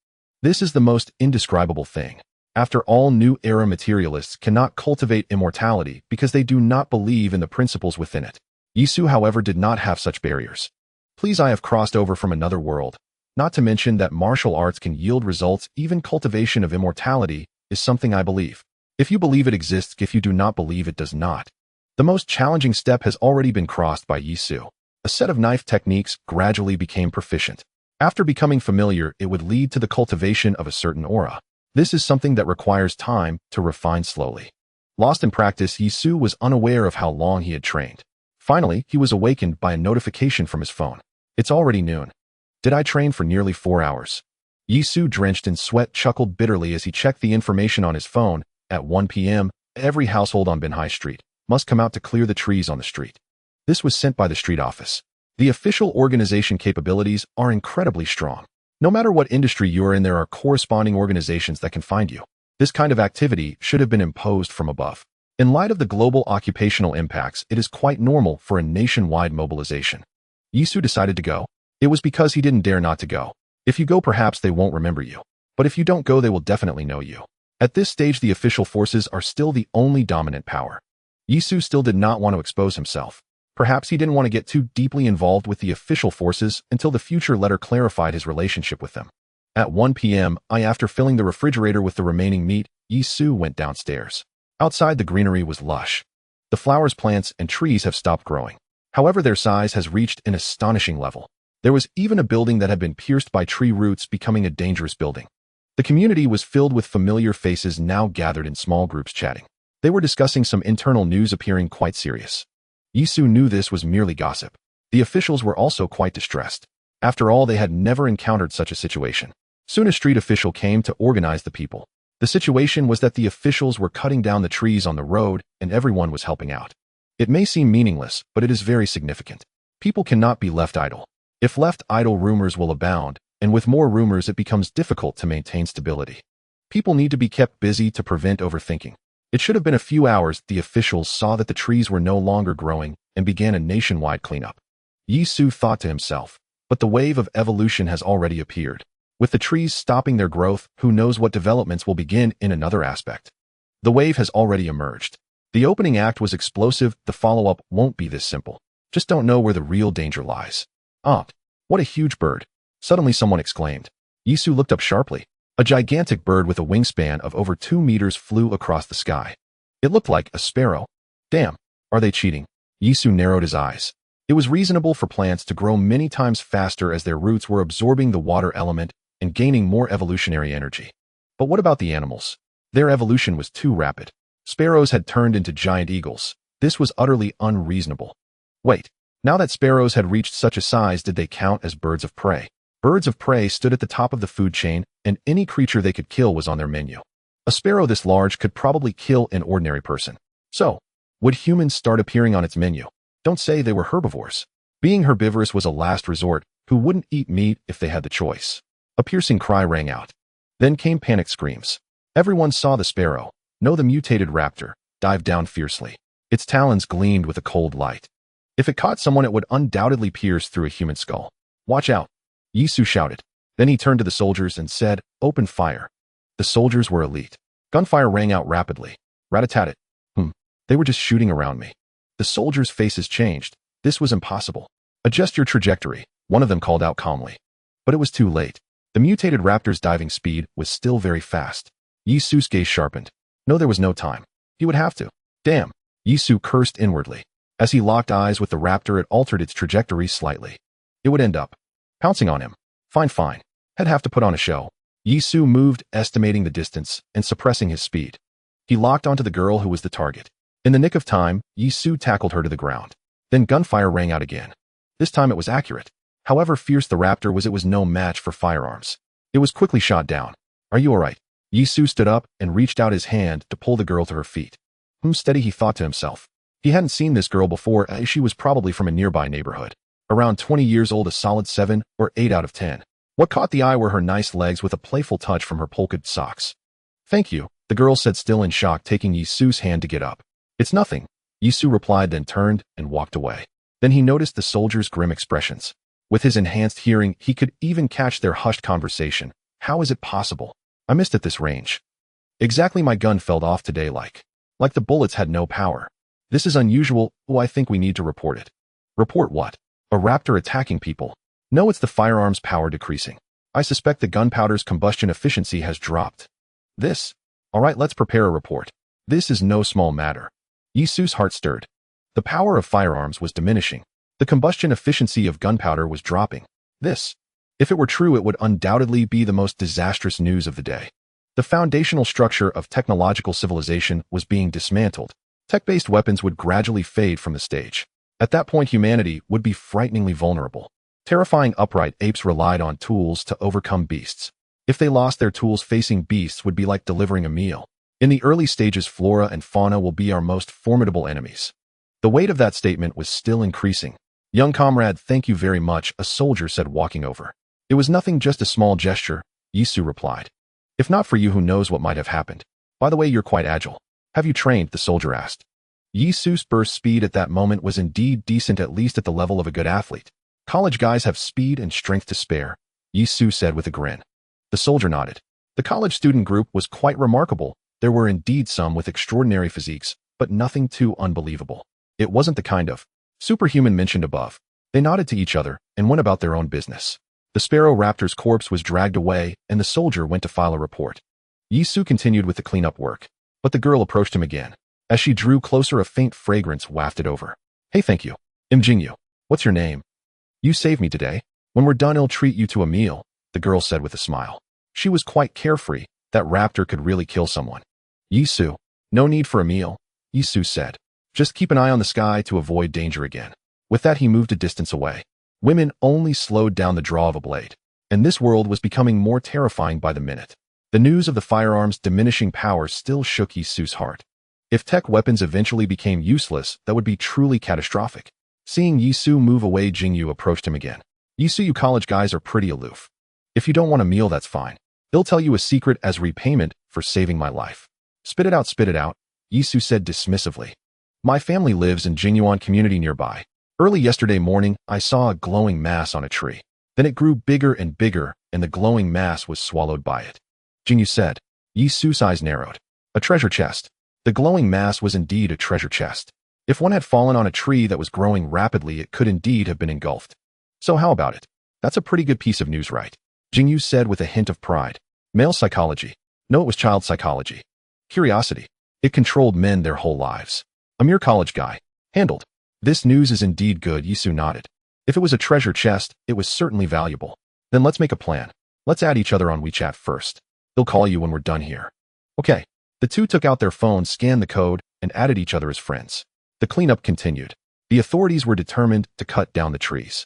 This is the most indescribable thing. After all, new era materialists cannot cultivate immortality because they do not believe in the principles within it. Yisu, however, did not have such barriers. Please, I have crossed over from another world. Not to mention that martial arts can yield results. Even cultivation of immortality is something I believe. If you believe it exists, if you do not believe, it does not. The most challenging step has already been crossed by Yisu. A set of knife techniques gradually became proficient. After becoming familiar, it would lead to the cultivation of a certain aura. This is something that requires time to refine slowly. Lost in practice, Yisu was unaware of how long he had trained. Finally, he was awakened by a notification from his phone. It's already noon. Did I train for nearly 4 hours? Yisu, drenched in sweat, chuckled bitterly as he checked the information on his phone. At 1 p.m., every household on Benhai Street must come out to clear the trees on the street. This was sent by the street office. The official organization capabilities are incredibly strong. No matter what industry you are in, there are corresponding organizations that can find you. This kind of activity should have been imposed from above. In light of the global occupational impacts, it is quite normal for a nationwide mobilization. Yisu decided to go. It was because he didn't dare not to go. If you go, perhaps they won't remember you. But if you don't go, they will definitely know you. At this stage, the official forces are still the only dominant power. Yisu still did not want to expose himself. Perhaps he didn't want to get too deeply involved with the official forces until the future letter clarified his relationship with them. At 1 p.m., after filling the refrigerator with the remaining meat, Yisu went downstairs. Outside, the greenery was lush. The flowers, plants, and trees have stopped growing. However, their size has reached an astonishing level. There was even a building that had been pierced by tree roots, becoming a dangerous building. The community was filled with familiar faces now gathered in small groups chatting. They were discussing some internal news, appearing quite serious. Yisu knew this was merely gossip. The officials were also quite distressed. After all, they had never encountered such a situation. Soon a street official came to organize the people. The situation was that the officials were cutting down the trees on the road and everyone was helping out. It may seem meaningless, but it is very significant. People cannot be left idle. If left idle, rumors will abound, and with more rumors, it becomes difficult to maintain stability. People need to be kept busy to prevent overthinking. It should have been a few hours. The officials saw that the trees were no longer growing and began a nationwide cleanup. Yisu thought to himself, but the wave of evolution has already appeared. With the trees stopping their growth, who knows what developments will begin in another aspect. The wave has already emerged. The opening act was explosive. The follow-up won't be this simple. Just don't know where the real danger lies. What a huge bird. Suddenly someone exclaimed. Yisu looked up sharply. A gigantic bird with a wingspan of over 2 meters flew across the sky. It looked like a sparrow. Damn, are they cheating? Yisu narrowed his eyes. It was reasonable for plants to grow many times faster as their roots were absorbing the water element and gaining more evolutionary energy. But what about the animals? Their evolution was too rapid. Sparrows had turned into giant eagles. This was utterly unreasonable. Wait, now that sparrows had reached such a size, did they count as birds of prey? Birds of prey stood at the top of the food chain, and any creature they could kill was on their menu. A sparrow this large could probably kill an ordinary person. So, would humans start appearing on its menu? Don't say they were herbivores. Being herbivorous was a last resort. Who wouldn't eat meat if they had the choice? A piercing cry rang out. Then came panicked screams. Everyone saw the sparrow, no the mutated raptor, dive down fiercely. Its talons gleamed with a cold light. If it caught someone, it would undoubtedly pierce through a human skull. Watch out, Yisu shouted. Then he turned to the soldiers and said, "Open fire." The soldiers were elite. Gunfire rang out rapidly. Rat-a-tat-tat. They were just shooting around me. The soldiers' faces changed. This was impossible. Adjust your trajectory, one of them called out calmly. But it was too late. The mutated raptor's diving speed was still very fast. Yisu's gaze sharpened. No, there was no time. He would have to. Damn. Yisu cursed inwardly. As he locked eyes with the raptor, it altered its trajectory slightly. It would end up pouncing on him. Fine. I'd have to put on a show. Yisu moved, estimating the distance and suppressing his speed. He locked onto the girl who was the target. In the nick of time, Yisu tackled her to the ground. Then gunfire rang out again. This time it was accurate. However fierce the raptor was, it was no match for firearms. It was quickly shot down. Are you alright? Yisu stood up and reached out his hand to pull the girl to her feet. Steady, he thought to himself. He hadn't seen this girl before, as she was probably from a nearby neighborhood. Around 20 years old, a solid 7 or 8 out of 10. What caught the eye were her nice legs with a playful touch from her polka socks. Thank you, the girl said, still in shock, taking Yisu's hand to get up. It's nothing, Yisu replied, then turned and walked away. Then he noticed the soldiers' grim expressions. With his enhanced hearing, he could even catch their hushed conversation. How is it possible? I missed at this range. Exactly, my gun fell off today like the bullets had no power. This is unusual. I think we need to report it. Report what? A raptor attacking people? No, it's the firearm's power decreasing. I suspect the gunpowder's combustion efficiency has dropped. This? Alright, let's prepare a report. This is no small matter. Yisu's heart stirred. The power of firearms was diminishing. The combustion efficiency of gunpowder was dropping. This, if it were true, it would undoubtedly be the most disastrous news of the day. The foundational structure of technological civilization was being dismantled. Tech-based weapons would gradually fade from the stage. At that point, humanity would be frighteningly vulnerable. Terrifying upright apes relied on tools to overcome beasts. If they lost their tools, facing beasts would be like delivering a meal. In the early stages, flora and fauna will be our most formidable enemies. The weight of that statement was still increasing. Young comrade, thank you very much, a soldier said, walking over. It was nothing, just a small gesture, Yisu replied. If not for you, who knows what might have happened. By the way, you're quite agile. Have you trained? The soldier asked. Yisu's burst speed at that moment was indeed decent, at least at the level of a good athlete. College guys have speed and strength to spare, Yisu said with a grin. The soldier nodded. The college student group was quite remarkable. There were indeed some with extraordinary physiques, but nothing too unbelievable. It wasn't the kind of superhuman mentioned above. They nodded to each other and went about their own business. The sparrow raptor's corpse was dragged away, and the soldier went to file a report. Yisu continued with the cleanup work, but the girl approached him again. As she drew closer, a faint fragrance wafted over. Hey, thank you. Jinyu. What's your name? You saved me today. When we're done, I'll treat you to a meal, the girl said with a smile. She was quite carefree. That raptor could really kill someone. Yisu. No need for a meal, Yisu said. Just keep an eye on the sky to avoid danger again. With that, he moved a distance away. Women only slowed down the draw of a blade, and this world was becoming more terrifying by the minute. The news of the firearm's diminishing power still shook Yisu's heart. If tech weapons eventually became useless, that would be truly catastrophic. Seeing Yisu move away, Jinyu approached him again. Yisu, you college guys are pretty aloof. If you don't want a meal, that's fine. They'll tell you a secret as repayment for saving my life. Spit it out, Yisu said dismissively. My family lives in Jinyuan community nearby. Early yesterday morning, I saw a glowing mass on a tree. Then it grew bigger and bigger, and the glowing mass was swallowed by it. Jinyu said. Yisu's eyes narrowed. A treasure chest. The glowing mass was indeed a treasure chest. If one had fallen on a tree that was growing rapidly, it could indeed have been engulfed. So how about it? That's a pretty good piece of news, right? Jinyu said with a hint of pride. Male psychology. No, it was child psychology. Curiosity. It controlled men their whole lives. A mere college guy. Handled. This news is indeed good, Yisu nodded. If it was a treasure chest, it was certainly valuable. Then let's make a plan. Let's add each other on WeChat first. They'll call you when we're done here. Okay. The two took out their phones, scanned the code, and added each other as friends. The cleanup continued. The authorities were determined to cut down the trees.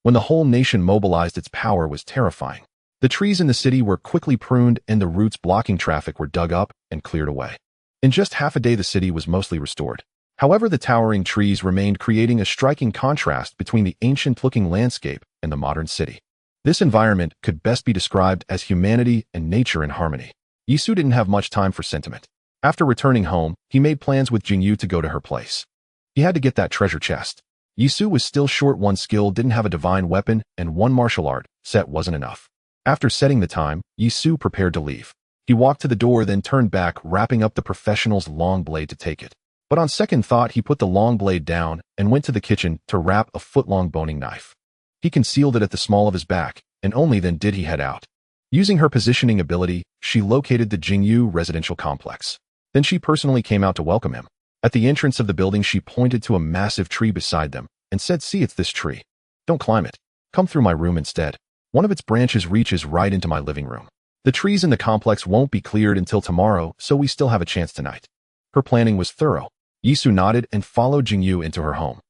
When the whole nation mobilized its power was terrifying. The trees in the city were quickly pruned and the roots blocking traffic were dug up and cleared away. In just half a day the city was mostly restored. However, the towering trees remained, creating a striking contrast between the ancient-looking landscape and the modern city. This environment could best be described as humanity and nature in harmony. Yisu didn't have much time for sentiment. After returning home, he made plans with Jingyu to go to her place. He had to get that treasure chest. Yisu was still short one skill, didn't have a divine weapon, and one martial art set wasn't enough. After setting the time, Yisu prepared to leave. He walked to the door, then turned back, wrapping up the professional's long blade to take it. But on second thought, he put the long blade down and went to the kitchen to wrap a foot-long boning knife. He concealed it at the small of his back, and only then did he head out. Using her positioning ability, she located the Jingyu residential complex. Then she personally came out to welcome him. At the entrance of the building, she pointed to a massive tree beside them and said, "See, it's this tree. Don't climb it. Come through my room instead. One of its branches reaches right into my living room. The trees in the complex won't be cleared until tomorrow, so we still have a chance tonight." Her planning was thorough. Yisu nodded and followed Jingyu into her home.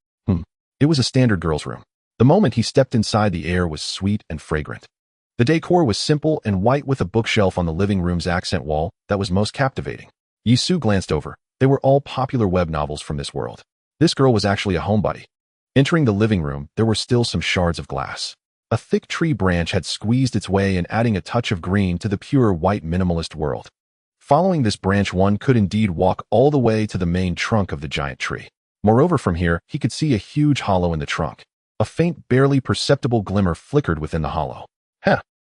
It was a standard girl's room. The moment he stepped inside, the air was sweet and fragrant. The decor was simple and white, with a bookshelf on the living room's accent wall that was most captivating. Yisu glanced over. They were all popular web novels from this world. This girl was actually a homebody. Entering the living room, there were still some shards of glass. A thick tree branch had squeezed its way in, adding a touch of green to the pure white minimalist world. Following this branch, one could indeed walk all the way to the main trunk of the giant tree. Moreover, from here, he could see a huge hollow in the trunk. A faint, barely perceptible glimmer flickered within the hollow.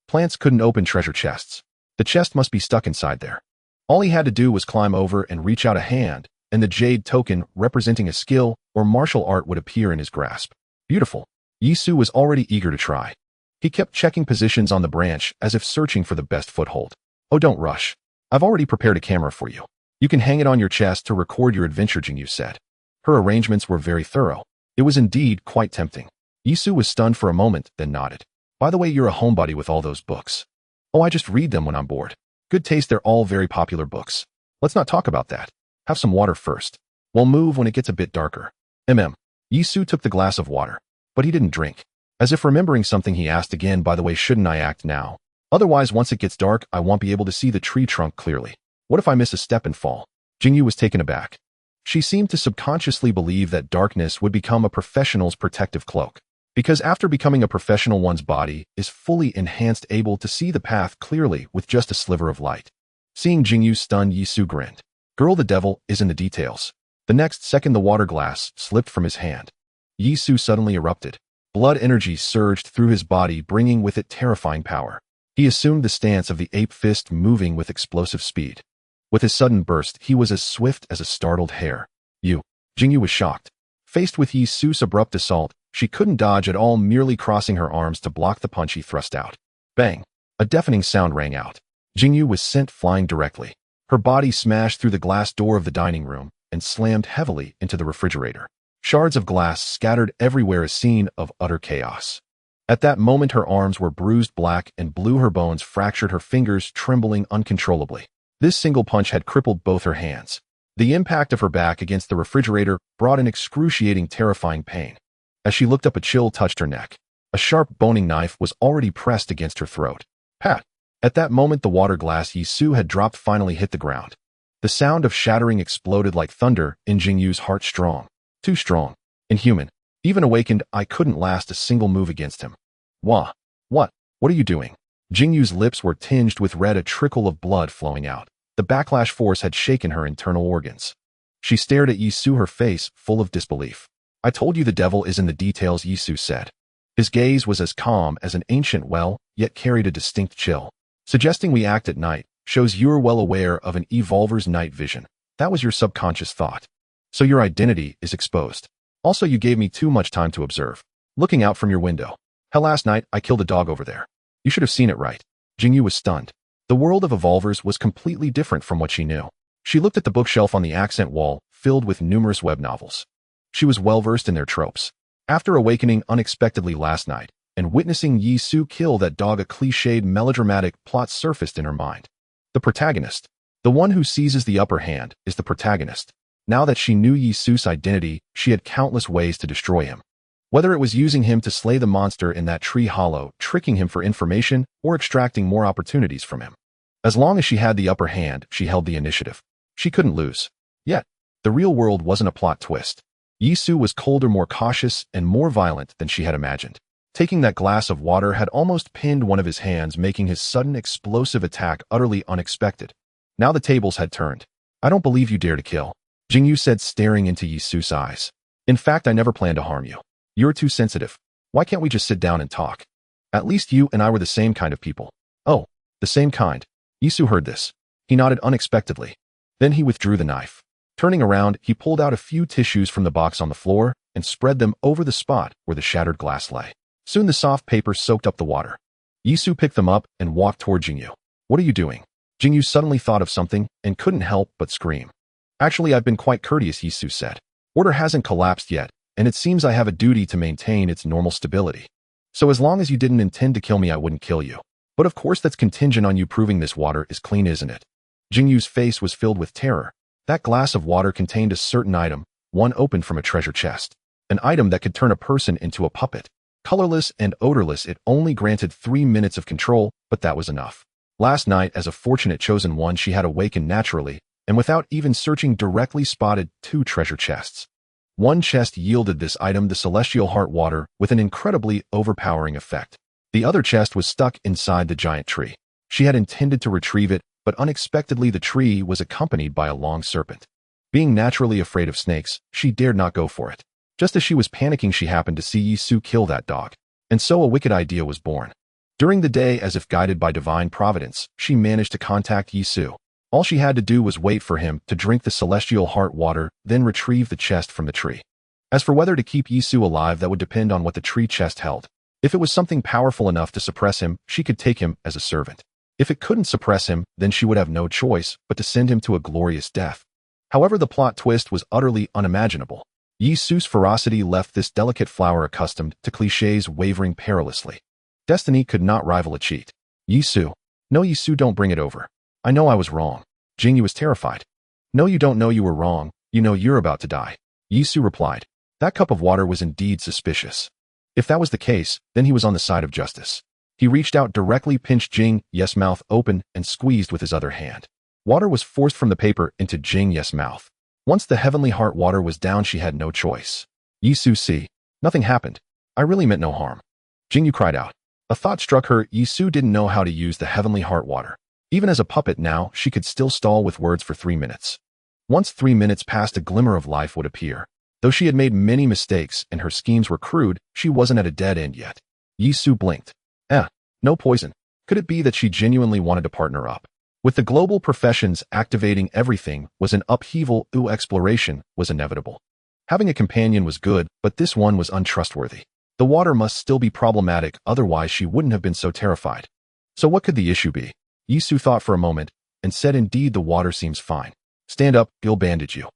Plants couldn't open treasure chests. The chest must be stuck inside there. All he had to do was climb over and reach out a hand, and the jade token representing a skill or martial art would appear in his grasp. Beautiful. Yisu was already eager to try. He kept checking positions on the branch as if searching for the best foothold. "Oh, don't rush. I've already prepared a camera for you. You can hang it on your chest to record your adventure," Jingyu said. Her arrangements were very thorough. It was indeed quite tempting. Yisu was stunned for a moment, then nodded. "By the way, you're a homebody with all those books." "Oh, I just read them when I'm bored." "Good taste, they're all very popular books. Let's not talk about that. Have some water first. We'll move when it gets a bit darker." Yisu took the glass of water, but he didn't drink. As if remembering something, he asked again, "By the way, shouldn't I act now? Otherwise, once it gets dark, I won't be able to see the tree trunk clearly. What if I miss a step and fall?" Jingyu was taken aback. She seemed to subconsciously believe that darkness would become a professional's protective cloak. Because after becoming a professional, one's body is fully enhanced, able to see the path clearly with just a sliver of light. Seeing Jingyu stunned, Yisu grinned. "Girl, the devil is in the details." The next second, the water glass slipped from his hand. Yisu suddenly erupted. Blood energy surged through his body, bringing with it terrifying power. He assumed the stance of the ape, fist moving with explosive speed. With his sudden burst, he was as swift as a startled hare. Jingyu was shocked. Faced with Yisu's abrupt assault, she couldn't dodge at all, merely crossing her arms to block the punch he thrust out. Bang! A deafening sound rang out. Jingyu was sent flying directly. Her body smashed through the glass door of the dining room and slammed heavily into the refrigerator. Shards of glass scattered everywhere, a scene of utter chaos. At that moment, her arms were bruised black and blue, her bones fractured, her fingers trembling uncontrollably. This single punch had crippled both her hands. The impact of her back against the refrigerator brought an excruciating, terrifying pain. As she looked up, a chill touched her neck. A sharp boning knife was already pressed against her throat. Pat! At that moment, the water glass Yisu had dropped finally hit the ground. The sound of shattering exploded like thunder in Jingyu's heart. Strong. Too strong. Inhuman. Even awakened, I couldn't last a single move against him. Wah! What are you doing? Jingyu's lips were tinged with red, a trickle of blood flowing out. The backlash force had shaken her internal organs. She stared at Yisu, her face full of disbelief. "I told you the devil is in the details," Yisu said. His gaze was as calm as an ancient well, yet carried a distinct chill. "Suggesting we act at night shows you're well aware of an evolver's night vision. That was your subconscious thought. So your identity is exposed. Also, you gave me too much time to observe. Looking out from your window. Hell, last night I killed a dog over there. You should have seen it, right?" Jingyu was stunned. The world of evolvers was completely different from what she knew. She looked at the bookshelf on the accent wall, filled with numerous web novels. She was well versed in their tropes. After awakening unexpectedly last night and witnessing Yisu kill that dog, a cliched melodramatic plot surfaced in her mind. The protagonist, the one who seizes the upper hand, is the protagonist. Now that she knew Yisu's identity, she had countless ways to destroy him. Whether it was using him to slay the monster in that tree hollow, tricking him for information, or extracting more opportunities from him. As long as she had the upper hand, she held the initiative. She couldn't lose. Yet, the real world wasn't a plot twist. Yisu was colder, more cautious, and more violent than she had imagined. Taking that glass of water had almost pinned one of his hands, making his sudden explosive attack utterly unexpected. Now the tables had turned. I don't believe you dare to kill, Jingyu said, staring into Yisu's eyes. In fact, I never planned to harm you. You're too sensitive. Why can't we just sit down and talk? At least you and I were the same kind of people. Oh, the same kind. Yisu heard this. He nodded unexpectedly. Then he withdrew the knife. Turning around, he pulled out a few tissues from the box on the floor and spread them over the spot where the shattered glass lay. Soon the soft paper soaked up the water. Yisu picked them up and walked toward Jingyu. What are you doing? Jingyu suddenly thought of something and couldn't help but scream. Actually, I've been quite courteous, Yisu said. Order hasn't collapsed yet, and it seems I have a duty to maintain its normal stability. So as long as you didn't intend to kill me, I wouldn't kill you. But of course that's contingent on you proving this water is clean, isn't it? Jingyu's face was filled with terror. That glass of water contained a certain item, one opened from a treasure chest. An item that could turn a person into a puppet. Colorless and odorless, it only granted 3 minutes of control, but that was enough. Last night, as a fortunate chosen one, she had awakened naturally, and without even searching directly spotted 2 treasure chests. One chest yielded this item, the celestial heart water, with an incredibly overpowering effect. The other chest was stuck inside the giant tree. She had intended to retrieve it, but unexpectedly the tree was accompanied by a long serpent. Being naturally afraid of snakes, she dared not go for it. Just as she was panicking, she happened to see Yisu kill that dog. And so a wicked idea was born. During the day, as if guided by divine providence, she managed to contact Yisu. All she had to do was wait for him to drink the celestial heart water, then retrieve the chest from the tree. As for whether to keep Yisu alive, that would depend on what the tree chest held. If it was something powerful enough to suppress him, she could take him as a servant. If it couldn't suppress him, then she would have no choice but to send him to a glorious death. However, the plot twist was utterly unimaginable. Yisu's ferocity left this delicate flower accustomed to clichés wavering perilously. Destiny could not rival a cheat. Yisu. No, Yisu, don't bring it over. I know I was wrong. Jingyu was terrified. No, you don't know you were wrong. You know you're about to die. Yisu replied. That cup of water was indeed suspicious. If that was the case, then he was on the side of justice. He reached out directly, pinched Jing-Ye's mouth open, and squeezed with his other hand. Water was forced from the paper into Jing-Ye's mouth. Once the heavenly heart water was down, she had no choice. Yisu, see, nothing happened. I really meant no harm. Jingyu cried out. A thought struck her. Yisu didn't know how to use the heavenly heart water. Even as a puppet now, she could still stall with words for 3 minutes. Once 3 minutes passed, a glimmer of life would appear. Though she had made many mistakes and her schemes were crude, she wasn't at a dead end yet. Yisu blinked. No poison. Could it be that she genuinely wanted to partner up? With the global professions activating, everything was an upheaval. Exploration was inevitable. Having a companion was good, but this one was untrustworthy. The water must still be problematic, otherwise she wouldn't have been so terrified. So what could the issue be? Yisu thought for a moment and said, indeed, the water seems fine. Stand up, I'll bandage you.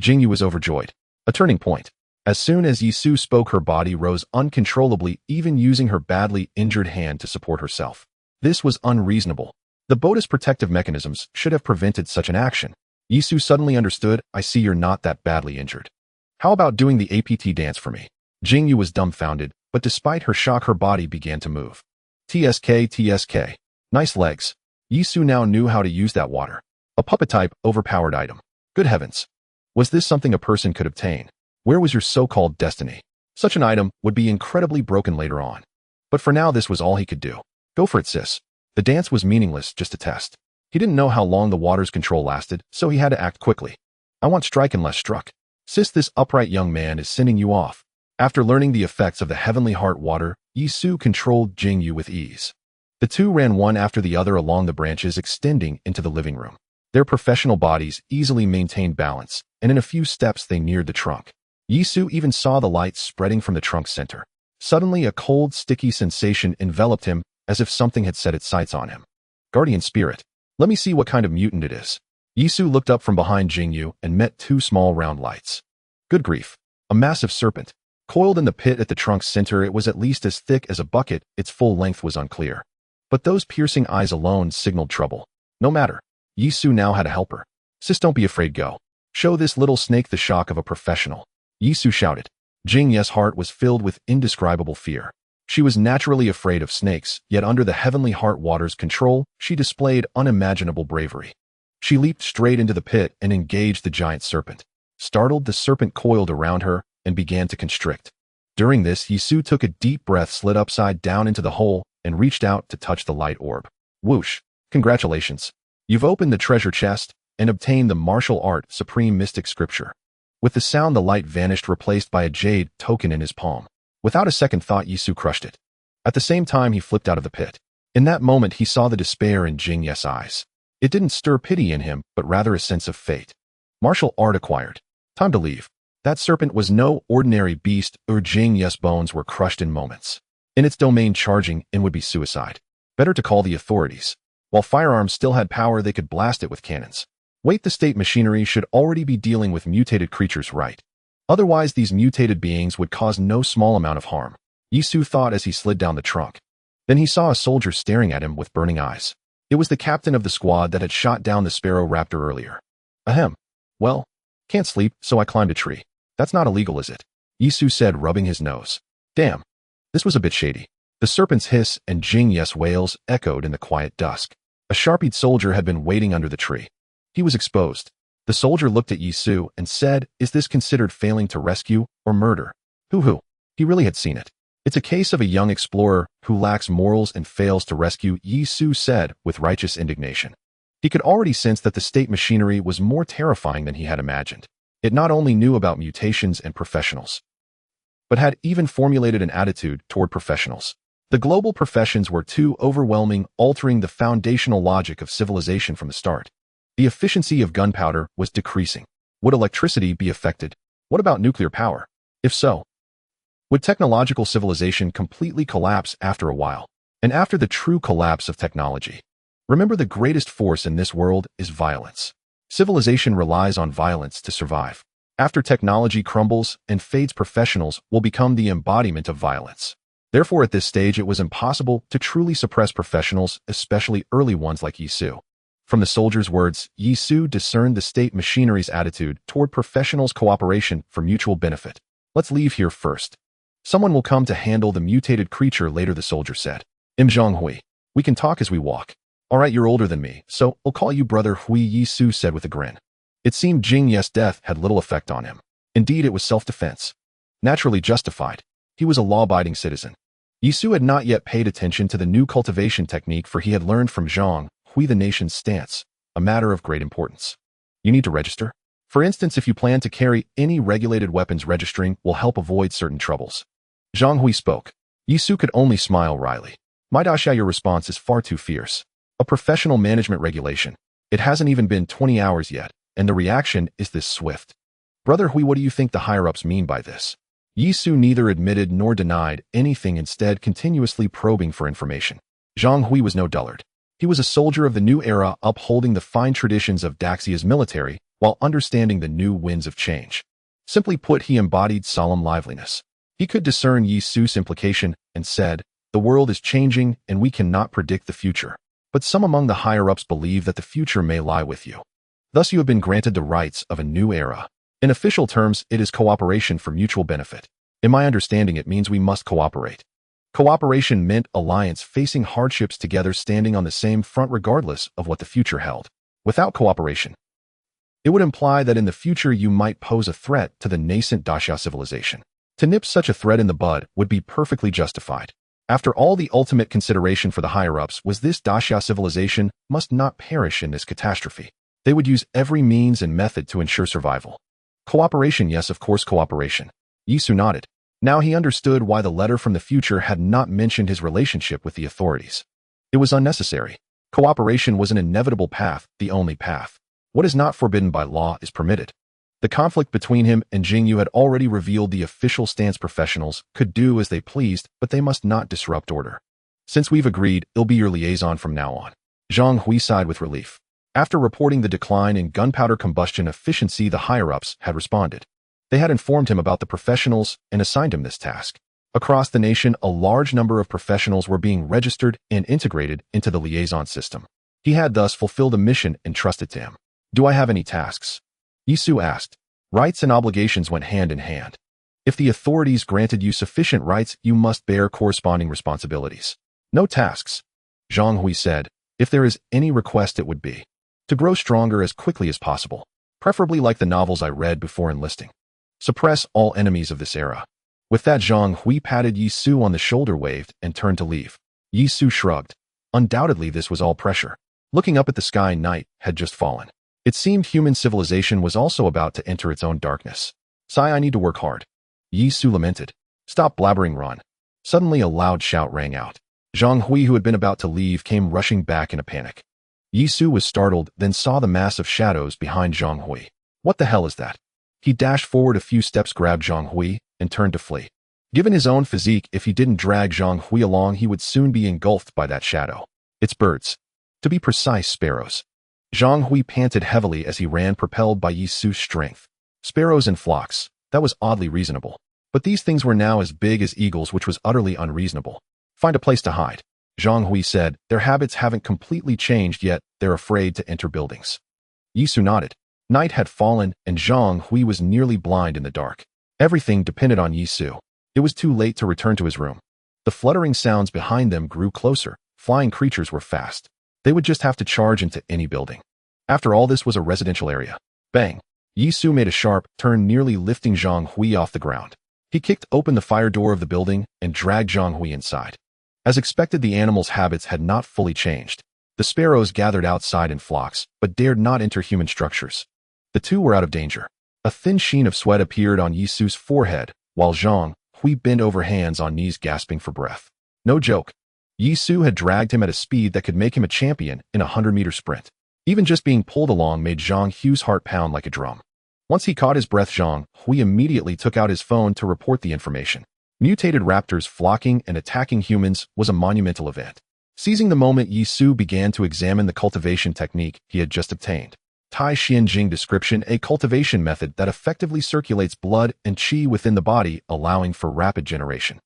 Jingyu was overjoyed. A turning point. As soon as Yisu spoke, her body rose uncontrollably, even using her badly injured hand to support herself. This was unreasonable. The boat's protective mechanisms should have prevented such an action. Yisu suddenly understood. I see you're not that badly injured. How about doing the APT dance for me? Jingyu was dumbfounded, but despite her shock, her body began to move. TSK. Nice legs. Yisu now knew how to use that water. A puppet-type, overpowered item. Good heavens. Was this something a person could obtain? Where was your so-called destiny? Such an item would be incredibly broken later on. But for now, this was all he could do. Go for it, sis. The dance was meaningless, just a test. He didn't know how long the water's control lasted, so he had to act quickly. I want strike and less struck. Sis, this upright young man is sending you off. After learning the effects of the heavenly heart water, Yisu controlled Jingyu with ease. The two ran one after the other along the branches extending into the living room. Their professional bodies easily maintained balance, and in a few steps they neared the trunk. Yisu even saw the light spreading from the trunk's center. Suddenly, a cold, sticky sensation enveloped him, as if something had set its sights on him. Guardian spirit. Let me see what kind of mutant it is. Yisu looked up from behind Jingyu and met 2 small round lights. Good grief. A massive serpent. Coiled in the pit at the trunk's center, it was at least as thick as a bucket. Its full length was unclear. But those piercing eyes alone signaled trouble. No matter. Yisu now had a helper. Sis, don't be afraid, go. Show this little snake the shock of a professional. Yisu shouted. Jing heart was filled with indescribable fear. She was naturally afraid of snakes, yet under the heavenly heart water's control, she displayed unimaginable bravery. She leaped straight into the pit and engaged the giant serpent. Startled, the serpent coiled around her and began to constrict. During this, Yisu took a deep breath, slid upside down into the hole, and reached out to touch the light orb. Whoosh! Congratulations! You've opened the treasure chest and obtained the martial art supreme mystic scripture. With the sound, the light vanished, replaced by a jade token in his palm. Without a second thought, Yisu crushed it. At the same time, he flipped out of the pit. In that moment, he saw the despair in Jingye's eyes. It didn't stir pity in him, but rather a sense of fate. Martial art acquired. Time to leave. That serpent was no ordinary beast, or Jingye's bones were crushed in moments. In its domain, charging in would be suicide. Better to call the authorities. While firearms still had power, they could blast it with cannons. Wait, the state machinery should already be dealing with mutated creatures, right? Otherwise, these mutated beings would cause no small amount of harm. Yisu thought as he slid down the trunk. Then he saw a soldier staring at him with burning eyes. It was the captain of the squad that had shot down the sparrow raptor earlier. Ahem. Well, can't sleep, so I climbed a tree. That's not illegal, is it? Yisu said, rubbing his nose. Damn. This was a bit shady. The serpent's hiss and Jingye's wails echoed in the quiet dusk. A sharp-eyed soldier had been waiting under the tree. He was exposed. The soldier looked at Yisu and said, is this considered failing to rescue or murder? Hoo-hoo. He really had seen it. It's a case of a young explorer who lacks morals and fails to rescue, Yisu said with righteous indignation. He could already sense that the state machinery was more terrifying than he had imagined. It not only knew about mutations and professionals, but had even formulated an attitude toward professionals. The global professions were too overwhelming, altering the foundational logic of civilization from the start. The efficiency of gunpowder was decreasing. Would electricity be affected? What about nuclear power? If so, would technological civilization completely collapse after a while? And after the true collapse of technology? Remember, the greatest force in this world is violence. Civilization relies on violence to survive. After technology crumbles and fades, professionals will become the embodiment of violence. Therefore, at this stage, it was impossible to truly suppress professionals, especially early ones like Yisu. From the soldier's words, Yisu discerned the state machinery's attitude toward professionals' cooperation for mutual benefit. Let's leave here first. Someone will come to handle the mutated creature later, the soldier said. Zhonghui, we can talk as we walk. All right, you're older than me, so I'll call you Brother Hui, Yisu said with a grin. It seemed Jingye's death had little effect on him. Indeed, it was self-defense. Naturally justified. He was a law-abiding citizen. Yisu had not yet paid attention to the new cultivation technique, for he had learned from Zhang Hui the nation's stance, a matter of great importance. You need to register. For instance, if you plan to carry any regulated weapons, registering will help avoid certain troubles. Zhang Hui spoke. Yisu could only smile wryly. My Dasha, your response is far too fierce. A professional management regulation. It hasn't even been 20 hours yet, and the reaction is this swift. Brother Hui, what do you think the higher-ups mean by this? Yisu neither admitted nor denied anything, instead continuously probing for information. Zhang Hui was no dullard. He was a soldier of the new era, upholding the fine traditions of Daxia's military while understanding the new winds of change. Simply put, he embodied solemn liveliness. He could discern Yisu's implication and said, the world is changing and we cannot predict the future. But some among the higher-ups believe that the future may lie with you. Thus you have been granted the rights of a new era. In official terms, it is cooperation for mutual benefit. In my understanding, it means we must cooperate. Cooperation meant alliance, facing hardships together, standing on the same front regardless of what the future held. Without cooperation, it would imply that in the future you might pose a threat to the nascent Daxia civilization. To nip such a threat in the bud would be perfectly justified. After all, the ultimate consideration for the higher-ups was this: Daxia civilization must not perish in this catastrophe. They would use every means and method to ensure survival. Cooperation, yes, of course, cooperation. Yisu nodded. Now he understood why the letter from the future had not mentioned his relationship with the authorities. It was unnecessary. Cooperation was an inevitable path, the only path. What is not forbidden by law is permitted. The conflict between him and Jingyu had already revealed the official stance: professionals could do as they pleased, but they must not disrupt order. Since we've agreed, I'll be your liaison from now on. Zhang Hui sighed with relief. After reporting the decline in gunpowder combustion efficiency, the higher-ups had responded. They had informed him about the professionals and assigned him this task. Across the nation, a large number of professionals were being registered and integrated into the liaison system. He had thus fulfilled a mission entrusted to him. Do I have any tasks? Yisu asked. Rights and obligations went hand in hand. If the authorities granted you sufficient rights, you must bear corresponding responsibilities. No tasks. Zhang Hui said, if there is any request it would be to grow stronger as quickly as possible, preferably like the novels I read before enlisting. Suppress all enemies of this era. With that, Zhang Hui patted Yi Su on the shoulder, waved, and turned to leave. Yi Su shrugged. Undoubtedly this was all pressure. Looking up at the sky, night had just fallen. It seemed human civilization was also about to enter its own darkness. Sigh, I need to work hard. Yi Su lamented. Stop blabbering, run. Suddenly a loud shout rang out. Zhang Hui, who had been about to leave, came rushing back in a panic. Yi Su was startled, then saw the mass of shadows behind Zhang Hui. What the hell is that? He dashed forward a few steps, grabbed Zhang Hui, and turned to flee. Given his own physique, if he didn't drag Zhang Hui along, he would soon be engulfed by that shadow. It's birds. To be precise, sparrows. Zhang Hui panted heavily as he ran, propelled by Yi Su's strength. Sparrows in flocks. That was oddly reasonable. But these things were now as big as eagles, which was utterly unreasonable. Find a place to hide. Zhang Hui said, their habits haven't completely changed yet, they're afraid to enter buildings. Yi Su nodded. Night had fallen, and Zhang Hui was nearly blind in the dark. Everything depended on Yi Su. It was too late to return to his room. The fluttering sounds behind them grew closer. Flying creatures were fast. They would just have to charge into any building. After all, this was a residential area. Bang! Yi Su made a sharp turn, nearly lifting Zhang Hui off the ground. He kicked open the fire door of the building and dragged Zhang Hui inside. As expected, the animal's habits had not fully changed. The sparrows gathered outside in flocks, but dared not enter human structures. The two were out of danger. A thin sheen of sweat appeared on Yi Su's forehead, while Zhang Hui bent over, hands on knees, gasping for breath. No joke. Yi Su had dragged him at a speed that could make him a champion in a 100-meter sprint. Even just being pulled along made Zhang Hui's heart pound like a drum. Once he caught his breath, Zhang Hui immediately took out his phone to report the information. Mutated raptors flocking and attacking humans was a monumental event. Seizing the moment, Yi Su began to examine the cultivation technique he had just obtained. Tai Xian Jing description, a cultivation method that effectively circulates blood and qi within the body, allowing for rapid generation.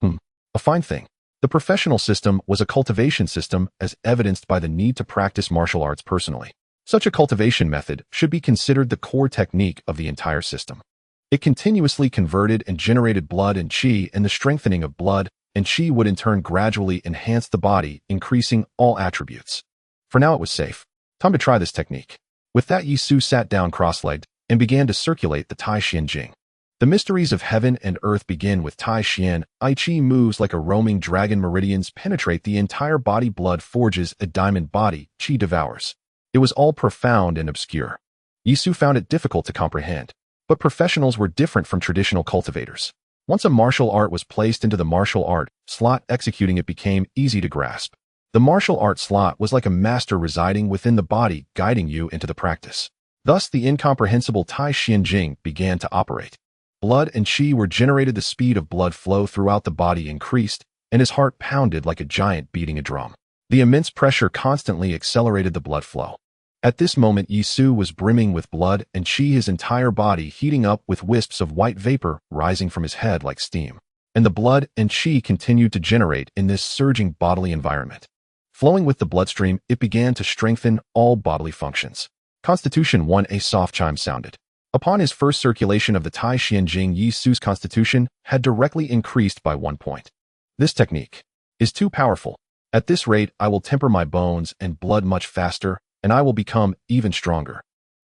A fine thing. The professional system was a cultivation system, as evidenced by the need to practice martial arts personally. Such a cultivation method should be considered the core technique of the entire system. It continuously converted and generated blood and qi, and the strengthening of blood and qi would in turn gradually enhance the body, increasing all attributes. For now it was safe. Time to try this technique. With that, Yi Su sat down cross-legged and began to circulate the Tai Xian Jing. The mysteries of heaven and earth begin with Tai Xian. I Chi moves like a roaming dragon. Meridians penetrate the entire body. Blood forges a diamond body. Qi devours. It was all profound and obscure. Yi Su found it difficult to comprehend. But professionals were different from traditional cultivators. Once a martial art was placed into the martial art slot, executing it became easy to grasp. The martial art slot was like a master residing within the body, guiding you into the practice. Thus, the incomprehensible Tai Xian Jing began to operate. Blood and qi were generated. The speed of blood flow throughout the body increased, and his heart pounded like a giant beating a drum. The immense pressure constantly accelerated the blood flow. At this moment, Yi Su was brimming with blood and qi, his entire body heating up with wisps of white vapor rising from his head like steam. And the blood and qi continued to generate in this surging bodily environment. Flowing with the bloodstream, it began to strengthen all bodily functions. Constitution 1. A soft chime sounded. Upon his first circulation of the Tai Xian Jing, Yi Su's constitution had directly increased by 1 point. This technique is too powerful. At this rate, I will temper my bones and blood much faster, and I will become even stronger.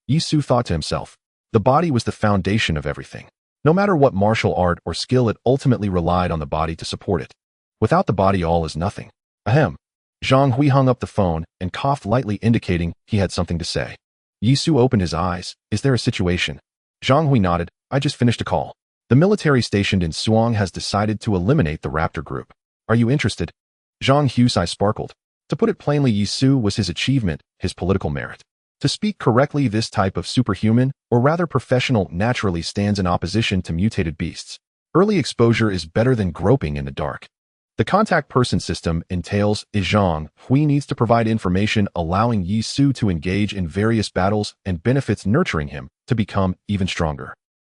Yi Su thought to himself. The body was the foundation of everything. No matter what martial art or skill, it ultimately relied on the body to support it. Without the body, all is nothing. Ahem. Zhang Hui hung up the phone and coughed lightly, indicating he had something to say. Yi Su opened his eyes. Is there a situation? Zhang Hui nodded. I just finished a call. The military stationed in Suong has decided to eliminate the raptor group. Are you interested? Zhang Hui's eyes sparkled. To put it plainly, Yi Su was his achievement, his political merit. To speak correctly, this type of superhuman, or rather professional, naturally stands in opposition to mutated beasts. Early exposure is better than groping in the dark. The contact person system entails Zhang Hui needs to provide information allowing Yi Su to engage in various battles and benefits nurturing him to become even stronger.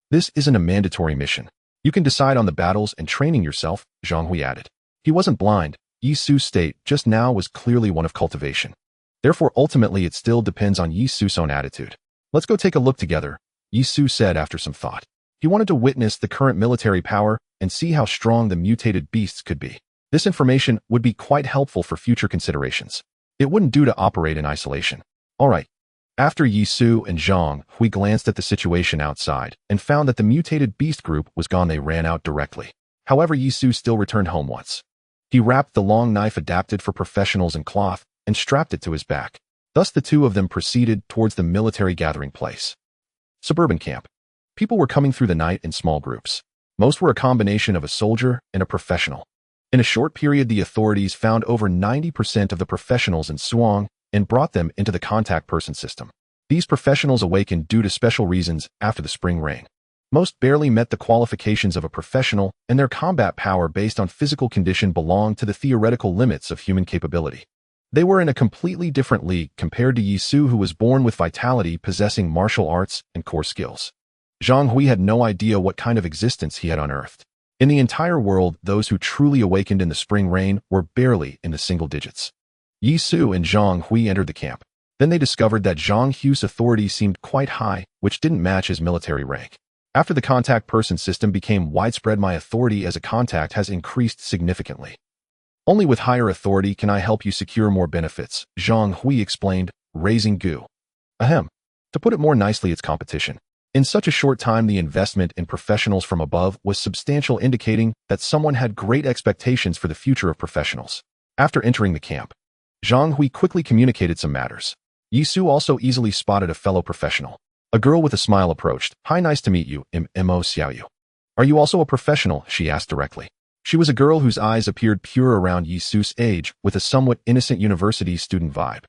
This isn't a mandatory mission. You can decide on the battles and training yourself, Zhang Hui added. He wasn't blind. Yi Su's state just now was clearly one of cultivation. Therefore, ultimately, it still depends on Yi Su's own attitude. Let's go take a look together, Yi Su said after some thought. He wanted to witness the current military power and see how strong the mutated beasts could be. This information would be quite helpful for future considerations. It wouldn't do to operate in isolation. All right. After Yisu and Zhang Hui glanced at the situation outside and found that the mutated beast group was gone, they ran out directly. However, Yisu still returned home once. He wrapped the long knife adapted for professionals in cloth and strapped it to his back. Thus the two of them proceeded towards the military gathering place. Suburban camp. People were coming through the night in small groups. Most were a combination of a soldier and a professional. In a short period, the authorities found over 90% of the professionals in Suang and brought them into the contact person system. These professionals awakened due to special reasons after the spring rain. Most barely met the qualifications of a professional, and their combat power based on physical condition belonged to the theoretical limits of human capability. They were in a completely different league compared to Yisu, who was born with vitality, possessing martial arts and core skills. Zhang Hui had no idea what kind of existence he had unearthed. In the entire world, those who truly awakened in the spring rain were barely in the single digits. Yisu and Zhang Hui entered the camp. Then they discovered that Zhang Hui's authority seemed quite high, which didn't match his military rank. After the contact person system became widespread, my authority as a contact has increased significantly. Only with higher authority can I help you secure more benefits, Zhang Hui explained, raising Gu. Ahem. To put it more nicely, it's competition. In such a short time, the investment in professionals from above was substantial, indicating that someone had great expectations for the future of professionals. After entering the camp, Zhang Hui quickly communicated some matters. Yisu also easily spotted a fellow professional. A girl with a smile approached. Hi, nice to meet you, Mo Xiaoyu. Are you also a professional? She asked directly. She was a girl whose eyes appeared pure around Yisu's age, with a somewhat innocent university student vibe.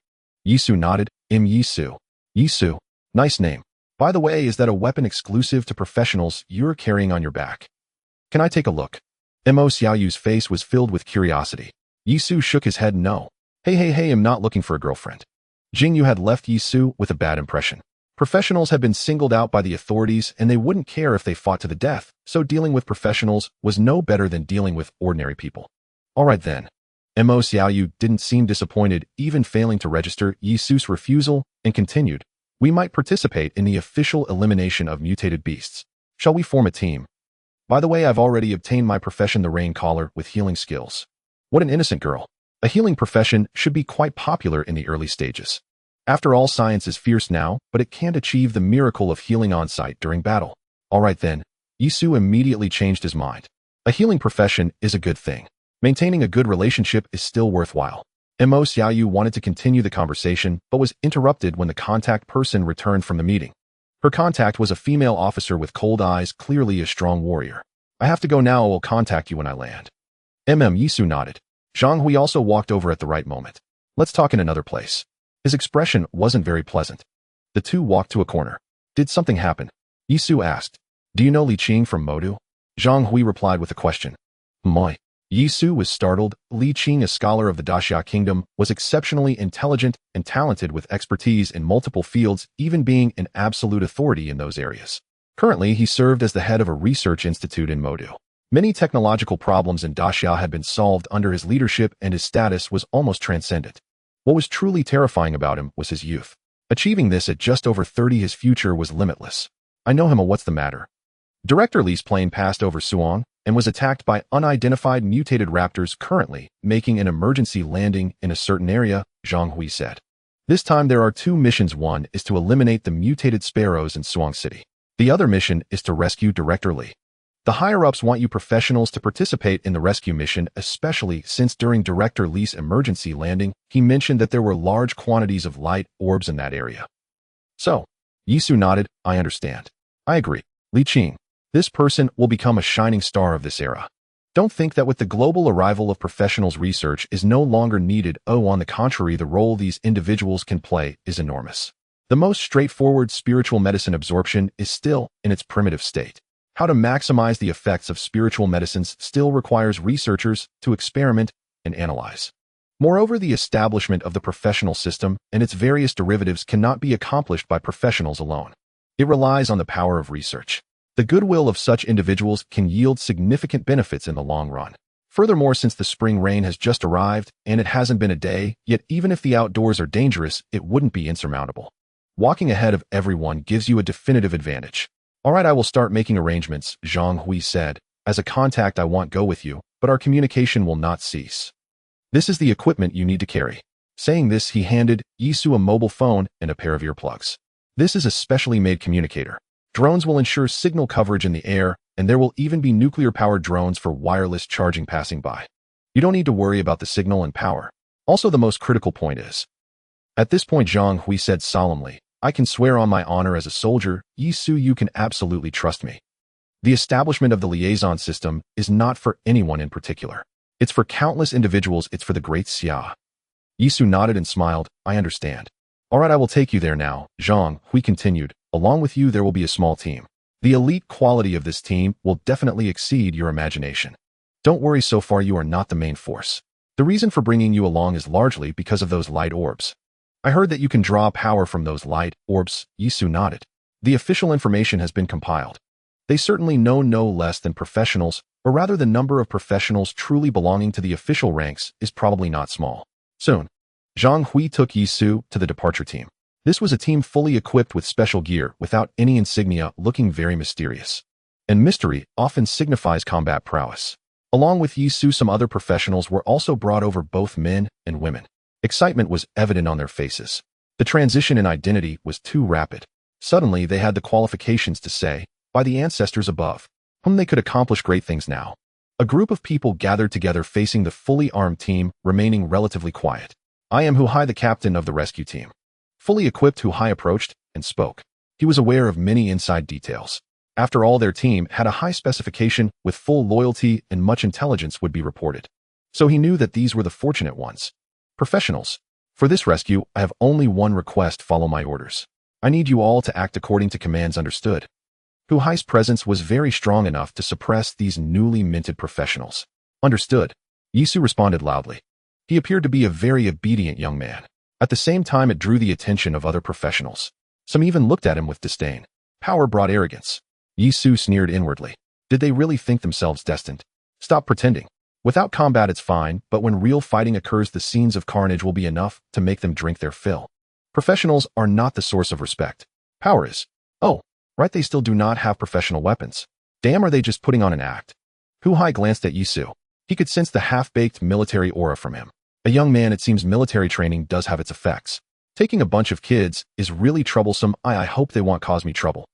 Yisu nodded. Yisu. Yisu. Nice name. By the way, is that a weapon exclusive to professionals you're carrying on your back? Can I take a look? Mo Xiaoyu's face was filled with curiosity. Yisu shook his head no. Hey, I'm not looking for a girlfriend. Jingyu had left Yisu with a bad impression. Professionals had been singled out by the authorities and they wouldn't care if they fought to the death, so dealing with professionals was no better than dealing with ordinary people. Alright then. Mo Xiaoyu didn't seem disappointed, even failing to register Yisu's refusal, and continued. We might participate in the official elimination of mutated beasts. Shall we form a team? By the way, I've already obtained my profession, the Rain Caller, with healing skills. What an innocent girl. A healing profession should be quite popular in the early stages. After all, science is fierce now, but it can't achieve the miracle of healing on site during battle. Alright then. Yisu immediately changed his mind. A healing profession is a good thing. Maintaining a good relationship is still worthwhile. Mo Xiaoyu wanted to continue the conversation, but was interrupted when the contact person returned from the meeting. Her contact was a female officer with cold eyes, clearly a strong warrior. I have to go now. I will contact you when I land. Yisu nodded. Zhang Hui also walked over at the right moment. Let's talk in another place. His expression wasn't very pleasant. The two walked to a corner. Did something happen? Yisu asked. Do you know Li Qing from Modu? Zhang Hui replied with a question. Moi. Yisu was startled. Li Qing, a scholar of the Daxia Kingdom, was exceptionally intelligent and talented with expertise in multiple fields, even being an absolute authority in those areas. Currently, he served as the head of a research institute in Modu. Many technological problems in Daxia had been solved under his leadership, and his status was almost transcendent. What was truly terrifying about him was his youth. Achieving this at just over 30, his future was limitless. I know him. What's the matter? Director Li's plane passed over Suang and was attacked by unidentified mutated raptors, currently making an emergency landing in a certain area, Zhang Hui said. This time there are two missions. One is to eliminate the mutated sparrows in Suang City. The other mission is to rescue Director Li. The higher-ups want you professionals to participate in the rescue mission, especially since during Director Li's emergency landing, he mentioned that there were large quantities of light orbs in that area. So, Yisu nodded. I understand. I agree. Li Qing. This person will become a shining star of this era. Don't think that with the global arrival of professionals, research is no longer needed. Oh, on the contrary, the role these individuals can play is enormous. The most straightforward spiritual medicine absorption is still in its primitive state. How to maximize the effects of spiritual medicines still requires researchers to experiment and analyze. Moreover, the establishment of the professional system and its various derivatives cannot be accomplished by professionals alone. It relies on the power of research. The goodwill of such individuals can yield significant benefits in the long run. Furthermore, since the spring rain has just arrived and it hasn't been a day, yet even if the outdoors are dangerous, it wouldn't be insurmountable. Walking ahead of everyone gives you a definitive advantage. All right, I will start making arrangements, Zhang Hui said. As a contact, I want go with you, but our communication will not cease. This is the equipment you need to carry. Saying this, he handed Yisu a mobile phone and a pair of earplugs. This is a specially made communicator. Drones will ensure signal coverage in the air, and there will even be nuclear-powered drones for wireless charging passing by. You don't need to worry about the signal and power. Also, the most critical point is. At this point, Zhang Hui said solemnly, I can swear on my honor as a soldier, Yisu, you can absolutely trust me. The establishment of the liaison system is not for anyone in particular. It's for countless individuals, it's for the great Xia. Yisu nodded and smiled, I understand. All right, I will take you there now, Zhang Hui continued. Along with you there will be a small team. The elite quality of this team will definitely exceed your imagination. Don't worry, so far you are not the main force. The reason for bringing you along is largely because of those light orbs. I heard that you can draw power from those light orbs, Yisu nodded. The official information has been compiled. They certainly know no less than professionals, or rather the number of professionals truly belonging to the official ranks is probably not small. Soon, Zhang Hui took Yisu to the departure team. This was a team fully equipped with special gear, without any insignia, looking very mysterious. And mystery often signifies combat prowess. Along with Yisu, some other professionals were also brought over, both men and women. Excitement was evident on their faces. The transition in identity was too rapid. Suddenly, they had the qualifications to say, by the ancestors above, whom they could accomplish great things now. A group of people gathered together facing the fully armed team, remaining relatively quiet. I am Hu Hai, the captain of the rescue team. Fully equipped, Hu Hai approached and spoke. He was aware of many inside details. After all, their team had a high specification with full loyalty and much intelligence would be reported. So he knew that these were the fortunate ones. Professionals. For this rescue, I have only one request, follow my orders. I need you all to act according to commands, understood? Hu Hai's presence was very strong enough to suppress these newly minted professionals. Understood. Yisu responded loudly. He appeared to be a very obedient young man. At the same time, it drew the attention of other professionals. Some even looked at him with disdain. Power brought arrogance. Yisu sneered inwardly. Did they really think themselves destined? Stop pretending. Without combat it's fine, but when real fighting occurs, the scenes of carnage will be enough to make them drink their fill. Professionals are not the source of respect. Power is. Oh, right, they still do not have professional weapons. Damn, are they just putting on an act? Hu Hai glanced at Yisu. He could sense the half-baked military aura from him. A young man, it seems military training does have its effects. Taking a bunch of kids is really troublesome. I hope they won't cause me trouble.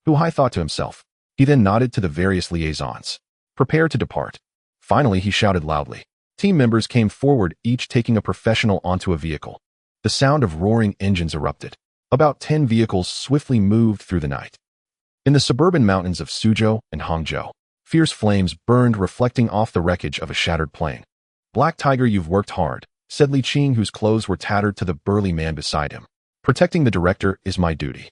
Hu Hai thought to himself. He then nodded to the various liaisons. Prepare to depart. Finally, he shouted loudly. Team members came forward, each taking a professional onto a vehicle. The sound of roaring engines erupted. About 10 vehicles swiftly moved through the night. In the suburban mountains of Suzhou and Hangzhou, fierce flames burned, reflecting off the wreckage of a shattered plane. Black Tiger, you've worked hard, said Li Qing, whose clothes were tattered, to the burly man beside him. Protecting the director is my duty.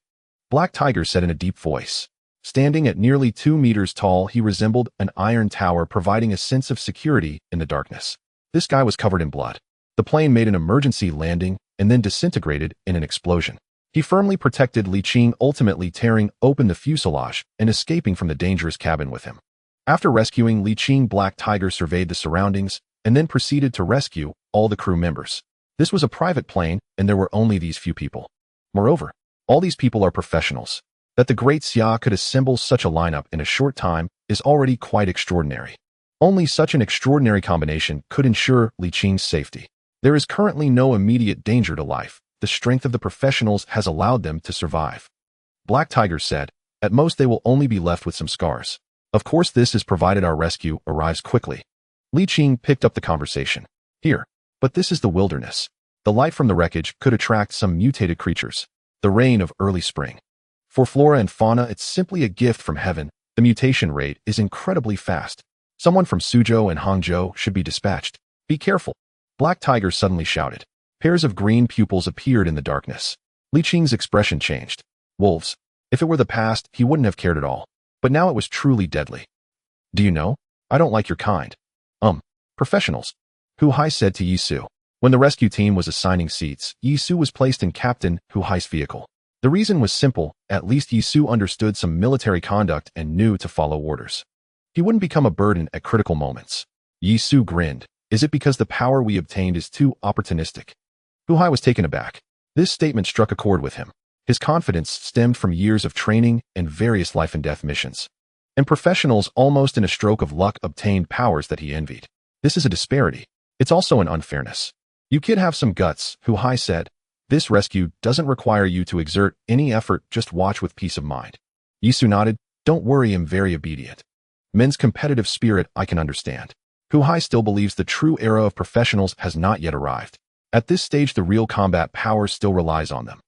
Black Tiger said in a deep voice. Standing at nearly 2 meters tall, he resembled an iron tower, providing a sense of security in the darkness. This guy was covered in blood. The plane made an emergency landing and then disintegrated in an explosion. He firmly protected Li Qing, ultimately tearing open the fuselage and escaping from the dangerous cabin with him. After rescuing Li Qing, Black Tiger surveyed the surroundings and then proceeded to rescue all the crew members. This was a private plane, and there were only these few people. Moreover, all these people are professionals. That the great Xia could assemble such a lineup in a short time is already quite extraordinary. Only such an extraordinary combination could ensure Li Qing's safety. There is currently no immediate danger to life. The strength of the professionals has allowed them to survive. Black Tiger said, at most they will only be left with some scars. Of course, this is provided our rescue arrives quickly. Li Qing picked up the conversation. Here. But this is the wilderness. The light from the wreckage could attract some mutated creatures. The rain of early spring. For flora and fauna, it's simply a gift from heaven. The mutation rate is incredibly fast. Someone from Suzhou and Hangzhou should be dispatched. Be careful. Black Tiger suddenly shouted. Pairs of green pupils appeared in the darkness. Li Qing's expression changed. Wolves. If it were the past, he wouldn't have cared at all. But now it was truly deadly. Do you know? I don't like your kind. Professionals. Hu Hai said to Yisu. When the rescue team was assigning seats, Yisu was placed in Captain Hu Hai's vehicle. The reason was simple. At least Yisu understood some military conduct and knew to follow orders. He wouldn't become a burden at critical moments. Yisu grinned. Is it because the power we obtained is too opportunistic? Hu Hai was taken aback. This statement struck a chord with him. His confidence stemmed from years of training and various life-and-death missions. And professionals, almost in a stroke of luck, obtained powers that he envied. This is a disparity. It's also an unfairness. You kid have some guts, Hu-Hai said. This rescue doesn't require you to exert any effort, just watch with peace of mind. Yisu nodded. Don't worry, I'm very obedient. Men's competitive spirit I can understand. Hu-Hai still believes the true era of professionals has not yet arrived. At this stage, the real combat power still relies on them.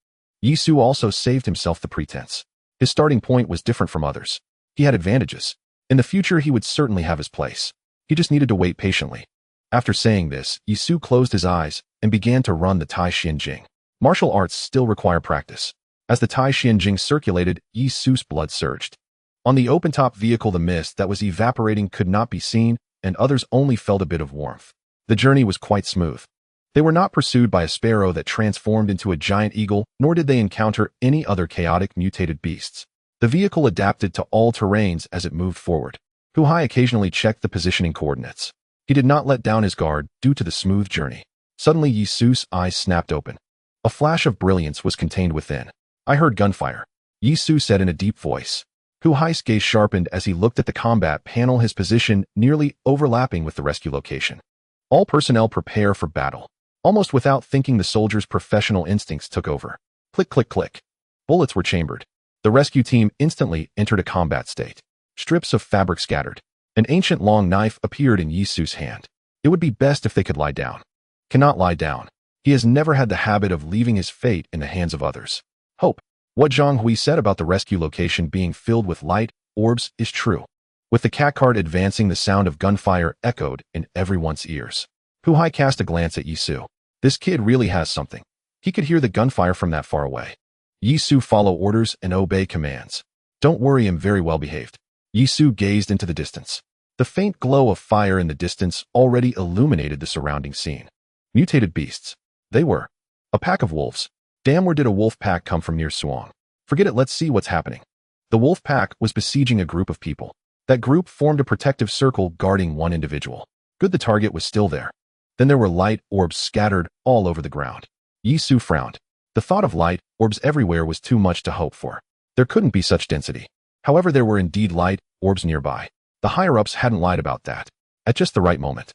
Yisu also saved himself the pretense. His starting point was different from others. He had advantages. In the future, he would certainly have his place. He just needed to wait patiently. After saying this, Yisu closed his eyes and began to run the Tai Xian Jing. Martial arts still require practice. As the Tai Xian Jing circulated, Yisu's blood surged. On the open-top vehicle, the mist that was evaporating could not be seen, and others only felt a bit of warmth. The journey was quite smooth. They were not pursued by a sparrow that transformed into a giant eagle, nor did they encounter any other chaotic mutated beasts. The vehicle adapted to all terrains as it moved forward. Hu-Hai occasionally checked the positioning coordinates. He did not let down his guard due to the smooth journey. Suddenly, Yisu's eyes snapped open. A flash of brilliance was contained within. I heard gunfire, Yisu said in a deep voice. Hu-Hai's gaze sharpened as he looked at the combat panel, his position nearly overlapping with the rescue location. All personnel prepare for battle. Almost without thinking, the soldiers' professional instincts took over. Click, click, click. Bullets were chambered. The rescue team instantly entered a combat state. Strips of fabric scattered. An ancient long knife appeared in Yisu's hand. It would be best if they could lie down. Cannot lie down. He has never had the habit of leaving his fate in the hands of others. Hope. What Zhang Hui said about the rescue location being filled with light orbs is true. With the cat cart advancing, the sound of gunfire echoed in everyone's ears. Hu-Hai cast a glance at Yisu. This kid really has something. He could hear the gunfire from that far away. Yisu, follow orders and obey commands. Don't worry, I'm very well behaved. Yisu gazed into the distance. The faint glow of fire in the distance already illuminated the surrounding scene. Mutated beasts. They were. A pack of wolves. Damn, where did a wolf pack come from near Suong? Forget it, let's see what's happening. The wolf pack was besieging a group of people. That group formed a protective circle guarding one individual. Good, the target was still there. Then there were light orbs scattered all over the ground. Yisu frowned. The thought of light orbs everywhere was too much to hope for. There couldn't be such density. However, there were indeed light orbs nearby. The higher-ups hadn't lied about that. At just the right moment,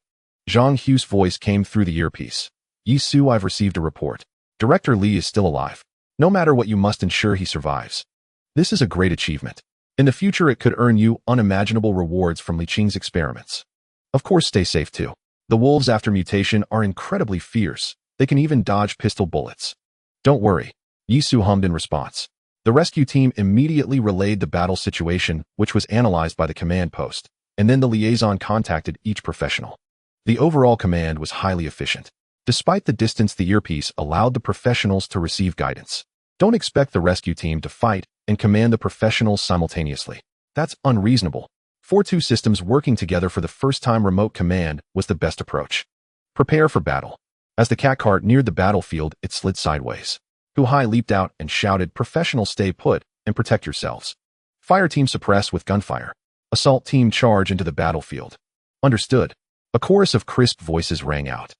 Zhang Hu's voice came through the earpiece. Yisu, I've received a report. Director Li is still alive. No matter what, you must ensure he survives. This is a great achievement. In the future, it could earn you unimaginable rewards from Li Qing's experiments. Of course, stay safe too. The wolves after mutation are incredibly fierce. They can even dodge pistol bullets. Don't worry, Yisu hummed in response. The rescue team immediately relayed the battle situation, which was analyzed by the command post, and then the liaison contacted each professional. The overall command was highly efficient. Despite the distance, the earpiece allowed the professionals to receive guidance. Don't expect the rescue team to fight and command the professionals simultaneously. That's unreasonable. 4-2 systems working together for the first time, remote command was the best approach. Prepare for battle. As the cat cart neared the battlefield, it slid sideways. Hu-Hai leaped out and shouted, professionals, stay put and protect yourselves. Fire team suppress with gunfire. Assault team charge into the battlefield. Understood. A chorus of crisp voices rang out.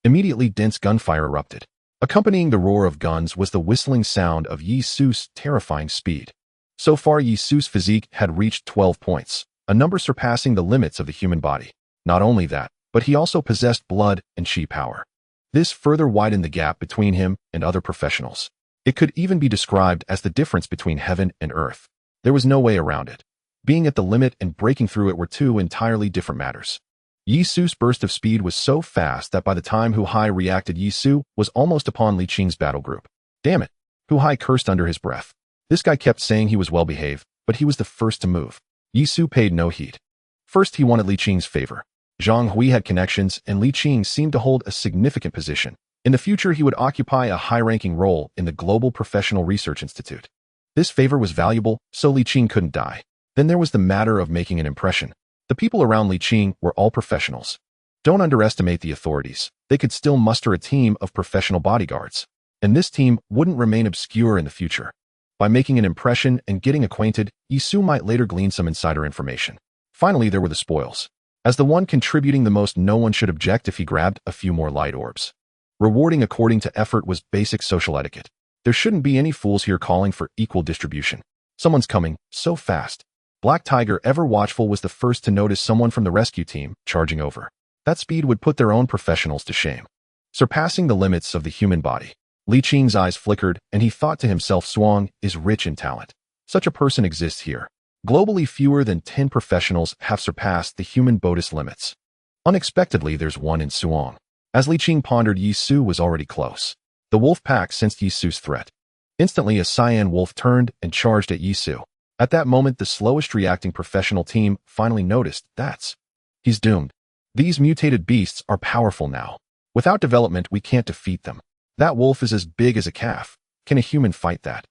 Immediately, dense gunfire erupted. Accompanying the roar of guns was the whistling sound of Yisu's terrifying speed. So far, Yisu's physique had reached 12 points, a number surpassing the limits of the human body. Not only that, but he also possessed blood and chi power. This further widened the gap between him and other professionals. It could even be described as the difference between heaven and earth. There was no way around it. Being at the limit and breaking through it were two entirely different matters. Yisu's burst of speed was so fast that by the time Hu-Hai reacted, Yisu was almost upon Li Qing's battle group. Damn it! Hu-Hai cursed under his breath. This guy kept saying he was well behaved, but he was the first to move. Yisu paid no heed. First, he wanted Li Qing's favor. Zhang Hui had connections, and Li Qing seemed to hold a significant position. In the future, he would occupy a high-ranking role in the Global Professional Research Institute. This favor was valuable, so Li Qing couldn't die. Then there was the matter of making an impression. The people around Li Qing were all professionals. Don't underestimate the authorities. They could still muster a team of professional bodyguards. And this team wouldn't remain obscure in the future. By making an impression and getting acquainted, Yisu might later glean some insider information. Finally, there were the spoils. As the one contributing the most, no one should object if he grabbed a few more light orbs. Rewarding according to effort was basic social etiquette. There shouldn't be any fools here calling for equal distribution. Someone's coming, so fast. Black Tiger, ever watchful, was the first to notice someone from the rescue team charging over. That speed would put their own professionals to shame, surpassing the limits of the human body. Li Qing's eyes flickered, and he thought to himself, Suang is rich in talent. Such a person exists here. Globally, fewer than 10 professionals have surpassed the human bodis limits. Unexpectedly, there's one in Suang. As Li Qing pondered, Yi Su was already close. The wolf pack sensed Yi Su's threat. Instantly, a cyan wolf turned and charged at Yi Su. At that moment, the slowest reacting professional team finally noticed, he's doomed. These mutated beasts are powerful now. Without development, we can't defeat them. That wolf is as big as a calf. Can a human fight that?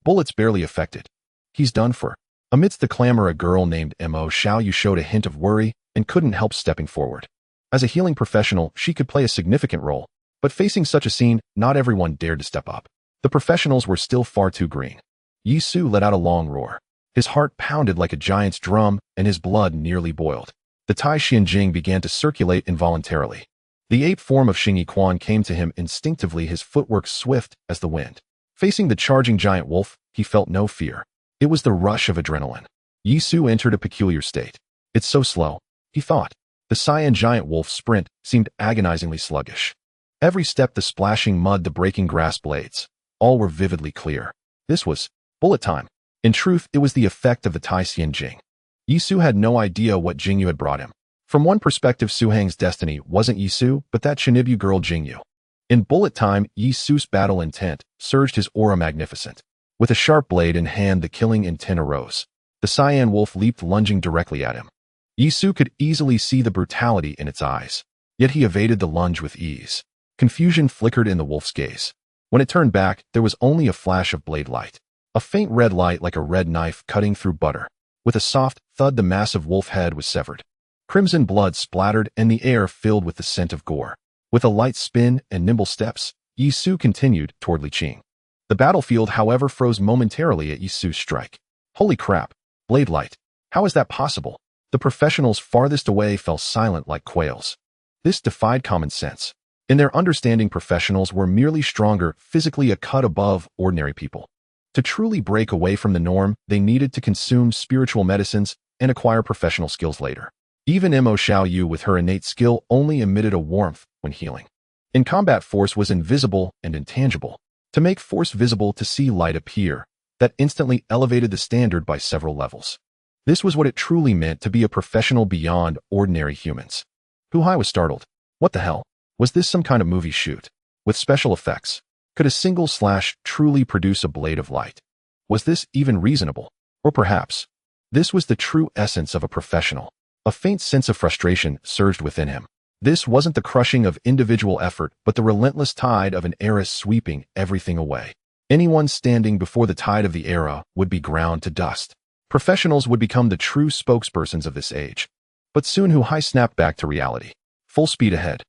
Bullets barely affected. He's done for. Amidst the clamor, a girl named Mo Xiaoyu showed a hint of worry and couldn't help stepping forward. As a healing professional, she could play a significant role, but facing such a scene, not everyone dared to step up. The professionals were still far too green. Yi Su let out a long roar. His heart pounded like a giant's drum, and his blood nearly boiled. The Tai Xianjing began to circulate involuntarily. The ape form of Xing Yiquan came to him instinctively, his footwork swift as the wind. Facing the charging giant wolf, he felt no fear. It was the rush of adrenaline. Yi Su entered a peculiar state. It's so slow, he thought. The cyan giant wolf's sprint seemed agonizingly sluggish. Every step, the splashing mud, the breaking grass blades, all were vividly clear. This was bullet time. In truth, it was the effect of the Tai Xianjing. Yi Su had no idea what Jingyu had brought him. From one perspective, Su Hang's destiny wasn't Yi Su, but that Chinibyu girl Jingyu. In bullet time, Yi Su's battle intent surged, his aura magnificent. With a sharp blade in hand, the killing intent arose. The cyan wolf leaped, lunging directly at him. Yi Su could easily see the brutality in its eyes, yet he evaded the lunge with ease. Confusion flickered in the wolf's gaze. When it turned back, there was only a flash of blade light. A faint red light like a red knife cutting through butter. With a soft thud, the massive wolf head was severed. Crimson blood splattered, and the air filled with the scent of gore. With a light spin and nimble steps, Yi Su continued toward Li Qing. The battlefield, however, froze momentarily at Yi Su's strike. Holy crap! Blade light. How is that possible? The professionals farthest away fell silent like quails. This defied common sense. In their understanding, professionals were merely stronger, physically a cut above ordinary people. To truly break away from the norm, they needed to consume spiritual medicines and acquire professional skills later. Even Mo Xiaoyu, with her innate skill, only emitted a warmth when healing. In combat, force was invisible and intangible. To make force visible, to see light appear, that instantly elevated the standard by several levels. This was what it truly meant to be a professional beyond ordinary humans. Hu Hai was startled. What the hell? Was this some kind of movie shoot? With special effects? Could a single slash truly produce a blade of light? Was this even reasonable? Or perhaps, this was the true essence of a professional. A faint sense of frustration surged within him. This wasn't the crushing of individual effort, but the relentless tide of an era sweeping everything away. Anyone standing before the tide of the era would be ground to dust. Professionals would become the true spokespersons of this age. But soon Hu Hai snapped back to reality. Full speed ahead.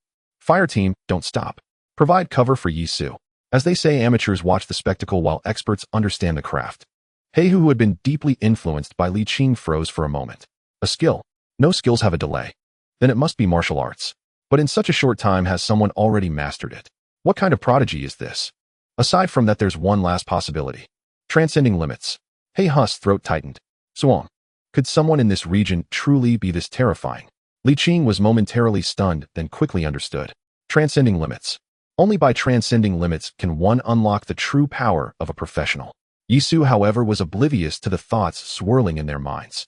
Fire team, don't stop. Provide cover for Yi Su. As they say, amateurs watch the spectacle while experts understand the craft. He who had been deeply influenced by Li Qing froze for a moment. A skill. No skills have a delay. Then it must be martial arts. But in such a short time has someone already mastered it? What kind of prodigy is this? Aside from that, there's one last possibility. Transcending limits. He Hu's throat tightened. Suang. Could someone in this region truly be this terrifying? Li Qing was momentarily stunned, then quickly understood. Transcending limits. Only by transcending limits can one unlock the true power of a professional. Yi Su, however, was oblivious to the thoughts swirling in their minds.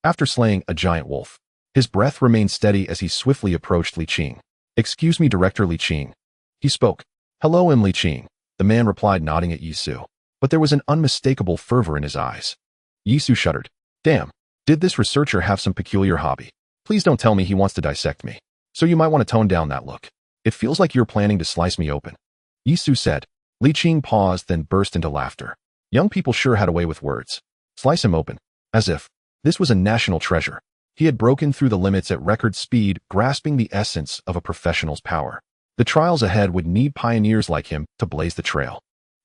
After slaying a giant wolf, his breath remained steady as he swiftly approached Li Qing. Excuse me, Director Li Qing. He spoke. Hello, Li Qing. The man replied, nodding at Yi Su. But there was an unmistakable fervor in his eyes. Yi Su shuddered. Damn. Did this researcher have some peculiar hobby? Please don't tell me he wants to dissect me. So you might want to tone down that look. It feels like you're planning to slice me open. Yi Su said. Li Qing paused, then burst into laughter. Young people sure had a way with words. Slice him open. As if this was a national treasure. He had broken through the limits at record speed, grasping the essence of a professional's power. The trials ahead would need pioneers like him to blaze the trail.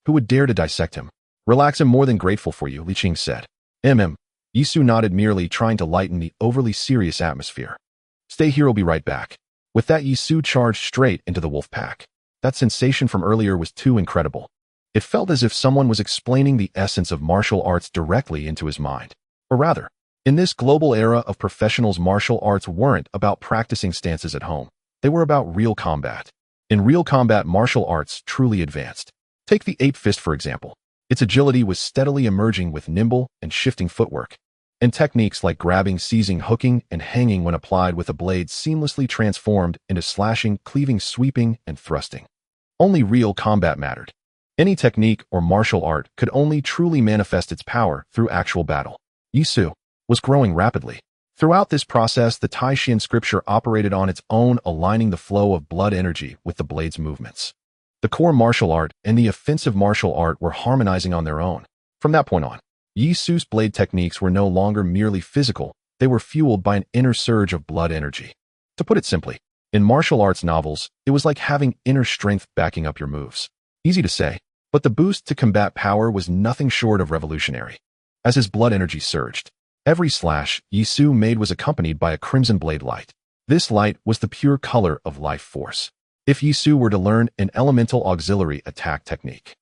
Who would dare to dissect him? Relax, I'm more than grateful for you, Li Qing said. Yi Su nodded, merely trying to lighten the overly serious atmosphere. Stay here, I'll be right back. With that, Yi Su charged straight into the wolf pack. That sensation from earlier was too incredible. It felt as if someone was explaining the essence of martial arts directly into his mind. Or rather, in this global era of professionals, martial arts weren't about practicing stances at home. They were about real combat. In real combat, martial arts truly advanced. Take the ape fist, for example. Its agility was steadily emerging with nimble and shifting footwork. And techniques like grabbing, seizing, hooking, and hanging when applied with a blade seamlessly transformed into slashing, cleaving, sweeping, and thrusting. Only real combat mattered. Any technique or martial art could only truly manifest its power through actual battle. Yisu was growing rapidly. Throughout this process, the Taishan scripture operated on its own, aligning the flow of blood energy with the blade's movements. The core martial art and the offensive martial art were harmonizing on their own. From that point on, Yisu's blade techniques were no longer merely physical, they were fueled by an inner surge of blood energy. To put it simply, in martial arts novels, it was like having inner strength backing up your moves. Easy to say, but the boost to combat power was nothing short of revolutionary. As his blood energy surged, every slash Yisu made was accompanied by a crimson blade light. This light was the pure color of life force. If Yisu were to learn an elemental auxiliary attack technique,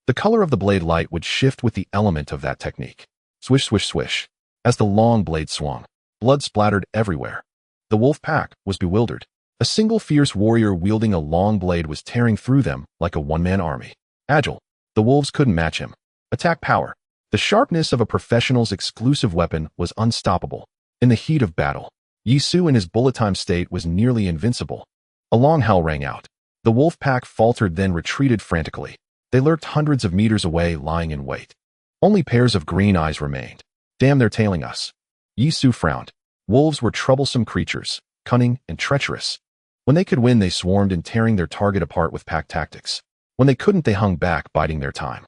the color of the blade light would shift with the element of that technique. Swish, swish, swish. As the long blade swung, blood splattered everywhere. The wolf pack was bewildered. A single fierce warrior wielding a long blade was tearing through them like a one-man army. Agile, the wolves couldn't match him. Attack power. The sharpness of a professional's exclusive weapon was unstoppable. In the heat of battle, Yisu in his bullet-time state was nearly invincible. A long howl rang out. The wolf pack faltered, then retreated frantically. They lurked hundreds of meters away, lying in wait. Only pairs of green eyes remained. Damn, they're tailing us. Yisu frowned. Wolves were troublesome creatures, cunning and treacherous. When they could win, they swarmed in, tearing their target apart with pack tactics. When they couldn't, they hung back, biding their time.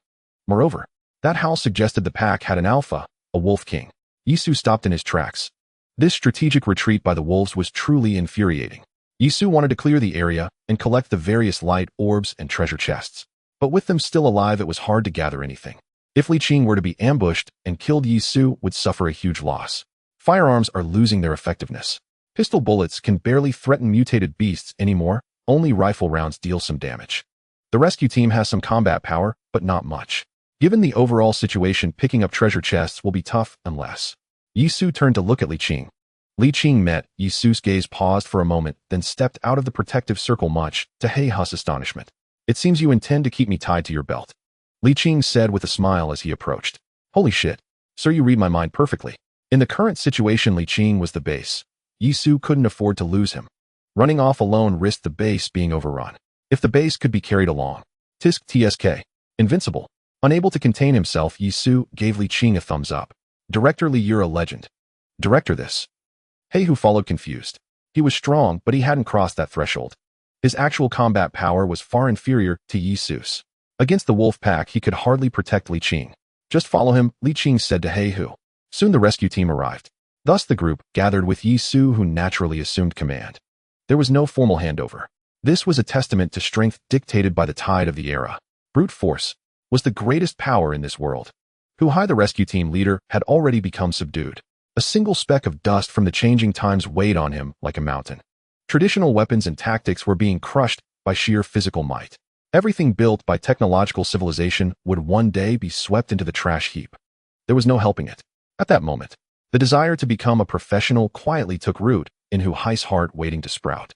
Moreover, that howl suggested the pack had an alpha, a wolf king. Yisu stopped in his tracks. This strategic retreat by the wolves was truly infuriating. Yisu wanted to clear the area and collect the various light orbs and treasure chests. But with them still alive, it was hard to gather anything. If Li Qing were to be ambushed and killed, Yisu would suffer a huge loss. Firearms are losing their effectiveness. Pistol bullets can barely threaten mutated beasts anymore. Only rifle rounds deal some damage. The rescue team has some combat power, but not much. Given the overall situation, picking up treasure chests will be tough unless... Yisu turned to look at Li Qing. Li Qing met Yisu's gaze, paused for a moment, then stepped out of the protective circle, much to Heiha's astonishment. It seems you intend to keep me tied to your belt, Li Qing said with a smile as he approached. Holy shit. Sir, you read my mind perfectly. In the current situation, Li Qing was the base. Yisu couldn't afford to lose him. Running off alone risked the base being overrun. If the base could be carried along. Tisk TSK. Invincible. Unable to contain himself, Yisu gave Li Qing a thumbs up. Director Li, you're a legend. Director this. Heihu followed, confused. He was strong, but he hadn't crossed that threshold. His actual combat power was far inferior to Yisu's. Against the wolf pack, he could hardly protect Li Qing. Just follow him, Li Qing said to Heihu. Soon the rescue team arrived. Thus the group gathered with Yisu, who naturally assumed command. There was no formal handover. This was a testament to strength dictated by the tide of the era. Brute force was the greatest power in this world. Huhai, the rescue team leader, had already become subdued. A single speck of dust from the changing times weighed on him like a mountain. Traditional weapons and tactics were being crushed by sheer physical might. Everything built by technological civilization would one day be swept into the trash heap. There was no helping it. At that moment, the desire to become a professional quietly took root in Huhai's heart, waiting to sprout.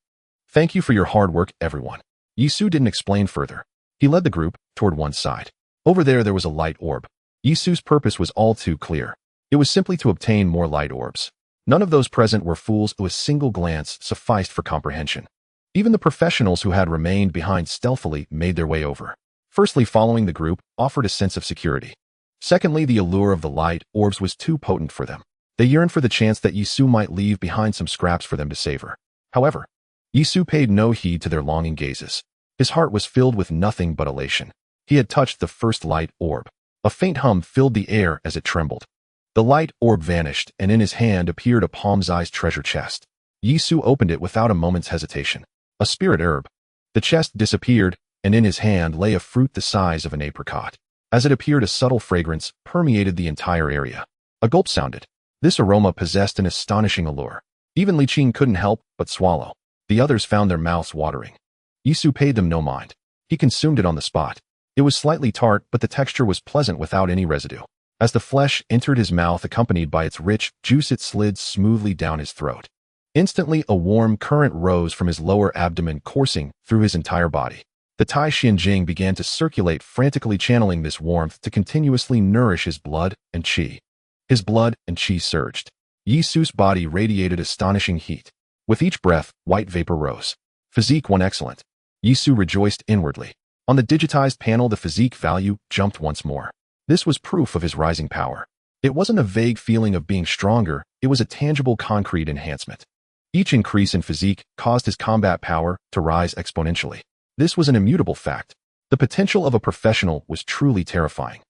Thank you for your hard work, everyone. Yisu didn't explain further. He led the group toward one side. Over there was a light orb. Yisu's purpose was all too clear. It was simply to obtain more light orbs. None of those present were fools. A single glance sufficed for comprehension. Even the professionals who had remained behind stealthily made their way over. Firstly, following the group offered a sense of security. Secondly, the allure of the light orbs was too potent for them. They yearned for the chance that Yisu might leave behind some scraps for them to savor. However, Yisu paid no heed to their longing gazes. His heart was filled with nothing but elation. He had touched the first light orb. A faint hum filled the air as it trembled. The light orb vanished, and in his hand appeared a palm-sized treasure chest. Yisu opened it without a moment's hesitation. A spirit herb. The chest disappeared, and in his hand lay a fruit the size of an apricot. As it appeared, a subtle fragrance permeated the entire area. A gulp sounded. This aroma possessed an astonishing allure. Even Li Qing couldn't help but swallow. The others found their mouths watering. Yisu paid them no mind. He consumed it on the spot. It was slightly tart, but the texture was pleasant without any residue. As the flesh entered his mouth accompanied by its rich juice, it slid smoothly down his throat. Instantly, a warm current rose from his lower abdomen, coursing through his entire body. The Tai Xianjing began to circulate, frantically channeling this warmth to continuously nourish his blood and qi. His blood and qi surged. Yi Su's body radiated astonishing heat. With each breath, white vapor rose. Physique 1 excellent. Yi Su rejoiced inwardly. On the digitized panel, the physique value jumped once more. This was proof of his rising power. It wasn't a vague feeling of being stronger, it was a tangible, concrete enhancement. Each increase in physique caused his combat power to rise exponentially. This was an immutable fact. The potential of a professional was truly terrifying.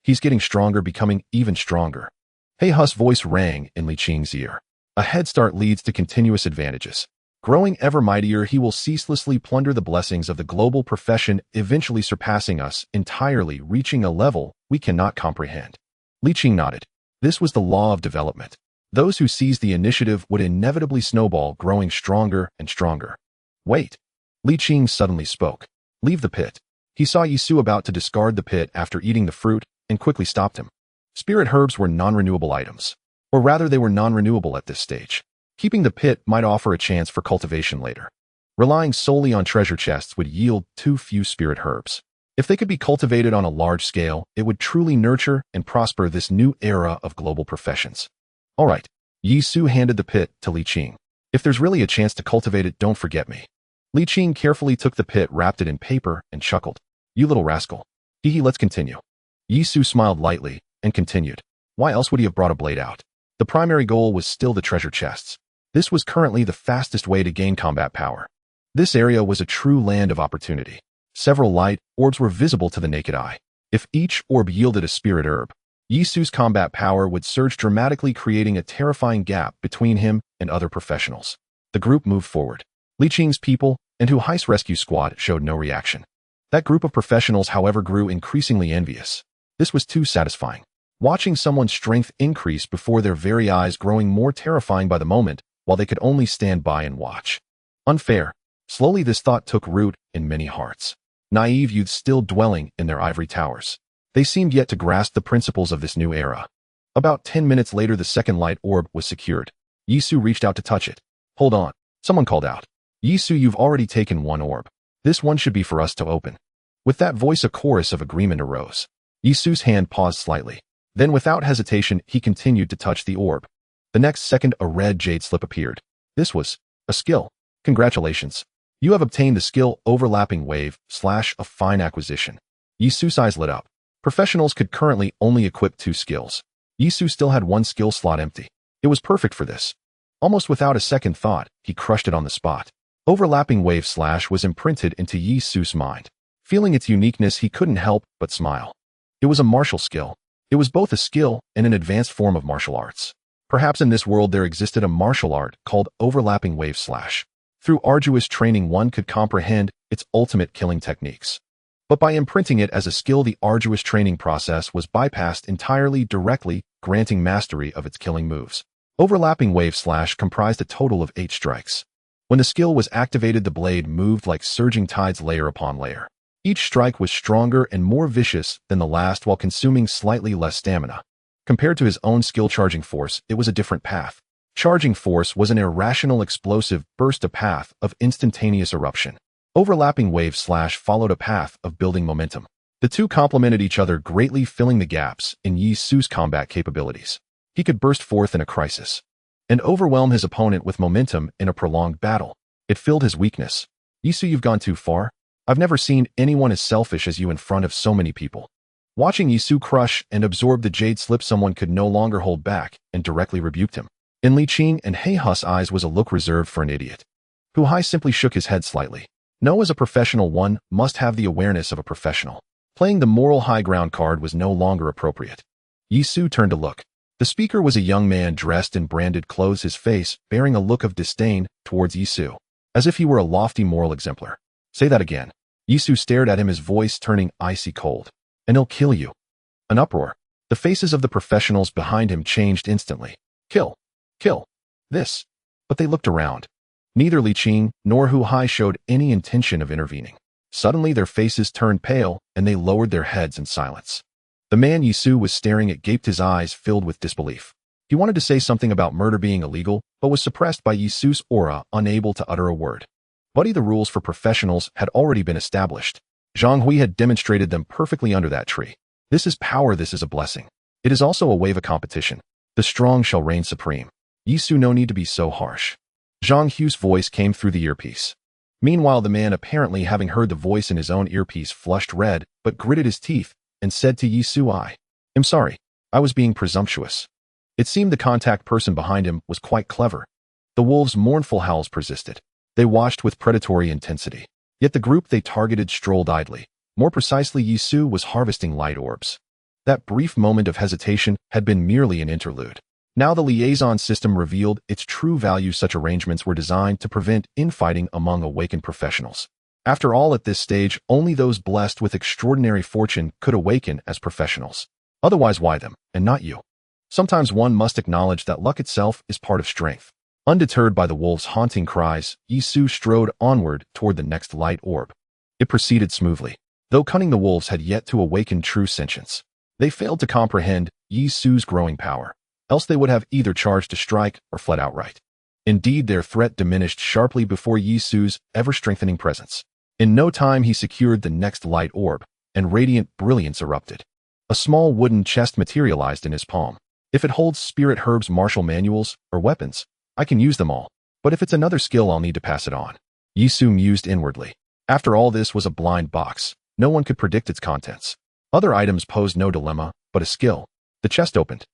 He's getting stronger, becoming even stronger. Hey Hu's voice rang in Li Qing's ear. A head start leads to continuous advantages. Growing ever mightier, he will ceaselessly plunder the blessings of the global profession, eventually surpassing us entirely, reaching a level we cannot comprehend. Li Qing nodded. This was the law of development. Those who seized the initiative would inevitably snowball, growing stronger and stronger. Wait. Li Qing suddenly spoke. Leave the pit. He saw Yi Su about to discard the pit after eating the fruit and quickly stopped him. Spirit herbs were non-renewable items. Or rather, they were non-renewable at this stage. Keeping the pit might offer a chance for cultivation later. Relying solely on treasure chests would yield too few spirit herbs. If they could be cultivated on a large scale, it would truly nurture and prosper this new era of global professions. All right. Yi Su handed the pit to Li Qing. If there's really a chance to cultivate it, don't forget me. Li Qing carefully took the pit, wrapped it in paper, and chuckled. You little rascal. Hee, let's continue. Yi Su smiled lightly and continued. Why else would he have brought a blade out? The primary goal was still the treasure chests. This was currently the fastest way to gain combat power. This area was a true land of opportunity. Several light orbs were visible to the naked eye. If each orb yielded a spirit herb, Yi Su's combat power would surge dramatically, creating a terrifying gap between him and other professionals. The group moved forward. Li Qing's people and Hu Hai's rescue squad showed no reaction. That group of professionals, however, grew increasingly envious. This was too satisfying. Watching someone's strength increase before their very eyes, growing more terrifying by the moment, while they could only stand by and watch. Unfair. Slowly this thought took root in many hearts. Naive youths still dwelling in their ivory towers. They seemed yet to grasp the principles of this new era. About 10 minutes later, the second light orb was secured. Yi Su reached out to touch it. Hold on. Someone called out. Yi Su, you've already taken one orb. This one should be for us to open. With that voice, a chorus of agreement arose. Yi Su's hand paused slightly. Then without hesitation, he continued to touch the orb. The next second, a red jade slip appeared. This was a skill. Congratulations. You have obtained the skill Overlapping Wave / a fine acquisition. Yi Su's eyes lit up. Professionals could currently only equip 2 skills. Yi Su still had 1 skill slot empty. It was perfect for this. Almost without a second thought, he crushed it on the spot. Overlapping Wave / was imprinted into Yi Su's mind. Feeling its uniqueness, he couldn't help but smile. It was a martial skill. It was both a skill and an advanced form of martial arts. Perhaps in this world there existed a martial art called Overlapping Wave / Through arduous training, one could comprehend its ultimate killing techniques. But by imprinting it as a skill, the arduous training process was bypassed entirely, directly granting mastery of its killing moves. Overlapping Wave / comprised a total of 8 strikes. When the skill was activated, the blade moved like surging tides, layer upon layer. Each strike was stronger and more vicious than the last, while consuming slightly less stamina. Compared to his own skill Charging Force, it was a different path. Charging Force was an irrational explosive burst, a path of instantaneous eruption. Overlapping Wave / followed a path of building momentum. The two complemented each other, greatly filling the gaps in Yi Su's combat capabilities. He could burst forth in a crisis and overwhelm his opponent with momentum in a prolonged battle. It filled his weakness. Yi Su, you've gone too far. I've never seen anyone as selfish as you in front of so many people. Watching Yi Su crush and absorb the jade slip, someone could no longer hold back and directly rebuked him. In Li Qing and He Hu's eyes was a look reserved for an idiot. Hu Hai simply shook his head slightly. No, as a professional, one must have the awareness of a professional. Playing the moral high ground card was no longer appropriate. Yi Su turned to look. The speaker was a young man dressed in branded clothes, his face bearing a look of disdain towards Yi Su, as if he were a lofty moral exemplar. Say that again. Yi Su stared at him, his voice turning icy cold. And he'll kill you. An uproar. The faces of the professionals behind him changed instantly. Kill. Kill. This. But they looked around. Neither Li Qing nor Hu Hai showed any intention of intervening. Suddenly their faces turned pale, and they lowered their heads in silence. The man Yisu was staring at gaped, his eyes filled with disbelief. He wanted to say something about murder being illegal, but was suppressed by Yisu's aura, unable to utter a word. Buddy, the rules for professionals had already been established. Zhang Hui had demonstrated them perfectly under that tree. This is power, this is a blessing. It is also a wave of competition. The strong shall reign supreme. Yisu, no need to be so harsh. Zhang Hui's voice came through the earpiece. Meanwhile, the man, apparently having heard the voice in his own earpiece, flushed red, but gritted his teeth, and said to Yisu, I am sorry. I was being presumptuous. It seemed the contact person behind him was quite clever. The wolves' mournful howls persisted. They watched with predatory intensity. Yet the group they targeted strolled idly. More precisely, Yisu was harvesting light orbs. That brief moment of hesitation had been merely an interlude. Now the liaison system revealed its true value. Such arrangements were designed to prevent infighting among awakened professionals. After all, at this stage, only those blessed with extraordinary fortune could awaken as professionals. Otherwise, why them, and not you? Sometimes one must acknowledge that luck itself is part of strength. Undeterred by the wolves' haunting cries, Yisu strode onward toward the next light orb. It proceeded smoothly. Though cunning, the wolves had yet to awaken true sentience. They failed to comprehend Yisu's growing power. Else they would have either charged to strike or fled outright. Indeed, their threat diminished sharply before Yisu's ever-strengthening presence. In no time he secured the next light orb, and radiant brilliance erupted. A small wooden chest materialized in his palm. If it holds spirit herbs, martial manuals, or weapons, I can use them all. But if it's another skill, I'll need to pass it on. Yisu mused inwardly. After all, this was a blind box. No one could predict its contents. Other items posed no dilemma, but a skill. The chest opened.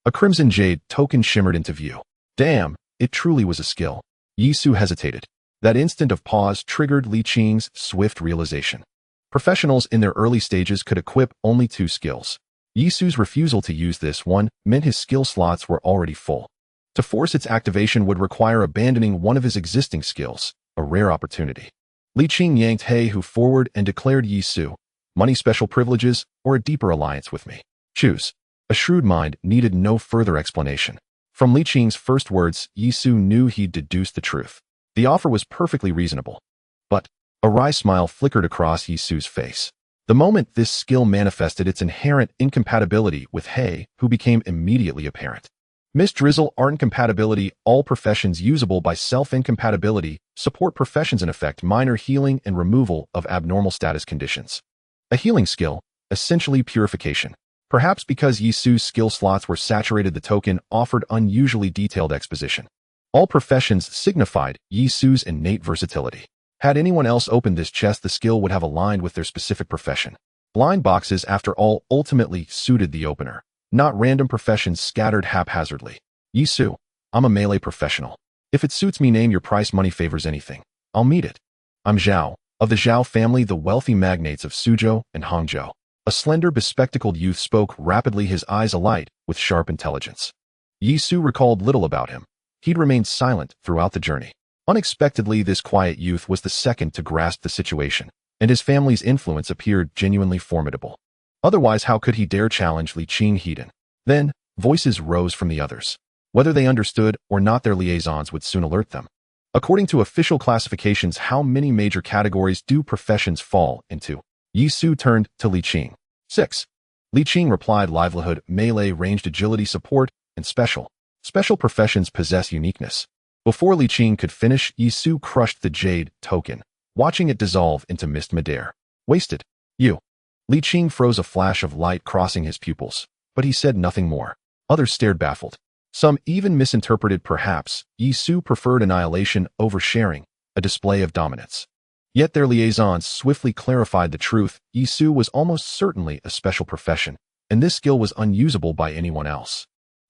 A crimson jade token shimmered into view. Damn, it truly was a skill. Yisu hesitated. That instant of pause triggered Li Qing's swift realization. Professionals in their early stages could equip only 2 skills. Yisu's refusal to use this one meant his skill slots were already full. To force its activation would require abandoning one of his existing skills, a rare opportunity. Li Qing yanked He Hu forward and declared, Yisu, money, special privileges, or a deeper alliance with me. Choose. A shrewd mind needed no further explanation. From Li Qing's first words, Yisu knew he'd deduced the truth. The offer was perfectly reasonable. But a wry smile flickered across Yisu's face. The moment this skill manifested its inherent incompatibility with He Hu became immediately apparent. Misdrizzle art incompatibility, all professions usable by self-incompatibility, support professions in effect, minor healing and removal of abnormal status conditions. A healing skill, essentially purification. Perhaps because Yisu's skill slots were saturated, the token offered unusually detailed exposition. All professions signified Yisu's innate versatility. Had anyone else opened this chest, the skill would have aligned with their specific profession. Blind boxes, after all, ultimately suited the opener, not random professions scattered haphazardly. Yisu, I'm a melee professional. If it suits me, name your price. Money favors anything. I'll meet it. I'm Zhao, of the Zhao family, the wealthy magnates of Suzhou and Hangzhou. A slender, bespectacled youth spoke rapidly, his eyes alight with sharp intelligence. Yisu recalled little about him. He'd remained silent throughout the journey. Unexpectedly, this quiet youth was the second to grasp the situation, and his family's influence appeared genuinely formidable. Otherwise, how could he dare challenge Li Qing Heiden? Then, voices rose from the others. Whether they understood or not, their liaisons would soon alert them. According to official classifications, how many major categories do professions fall into? Yisu turned to Li Qing. 6. Li Qing replied, livelihood, melee, ranged agility, support, and special. Special professions possess uniqueness. Before Li Qing could finish, Yisu crushed the jade token, watching it dissolve into mist midair. Wasted. You. Li Qing froze, a flash of light crossing his pupils, but he said nothing more. Others stared baffled. Some even misinterpreted. Perhaps Yisu preferred annihilation over sharing, a display of dominance. Yet their liaisons swiftly clarified the truth. Yisu was almost certainly a special profession, and this skill was unusable by anyone else.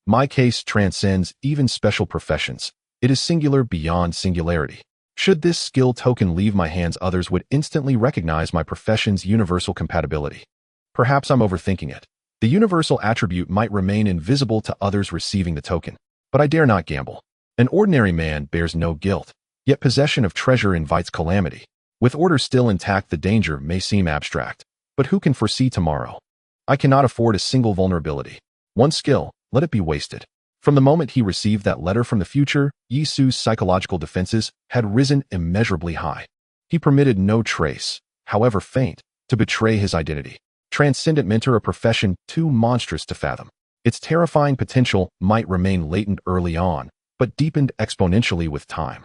My case transcends even special professions. It is singular beyond singularity. Should this skill token leave my hands, others would instantly recognize my profession's universal compatibility. Perhaps I'm overthinking it. The universal attribute might remain invisible to others receiving the token, but I dare not gamble. An ordinary man bears no guilt, yet possession of treasure invites calamity. With order still intact, the danger may seem abstract, but who can foresee tomorrow? I cannot afford a single vulnerability. One skill, let it be wasted. From the moment he received that letter from the future, Yisu's psychological defenses had risen immeasurably high. He permitted no trace, however faint, to betray his identity. Transcendent mentor, a profession too monstrous to fathom. Its terrifying potential might remain latent early on, but deepened exponentially with time.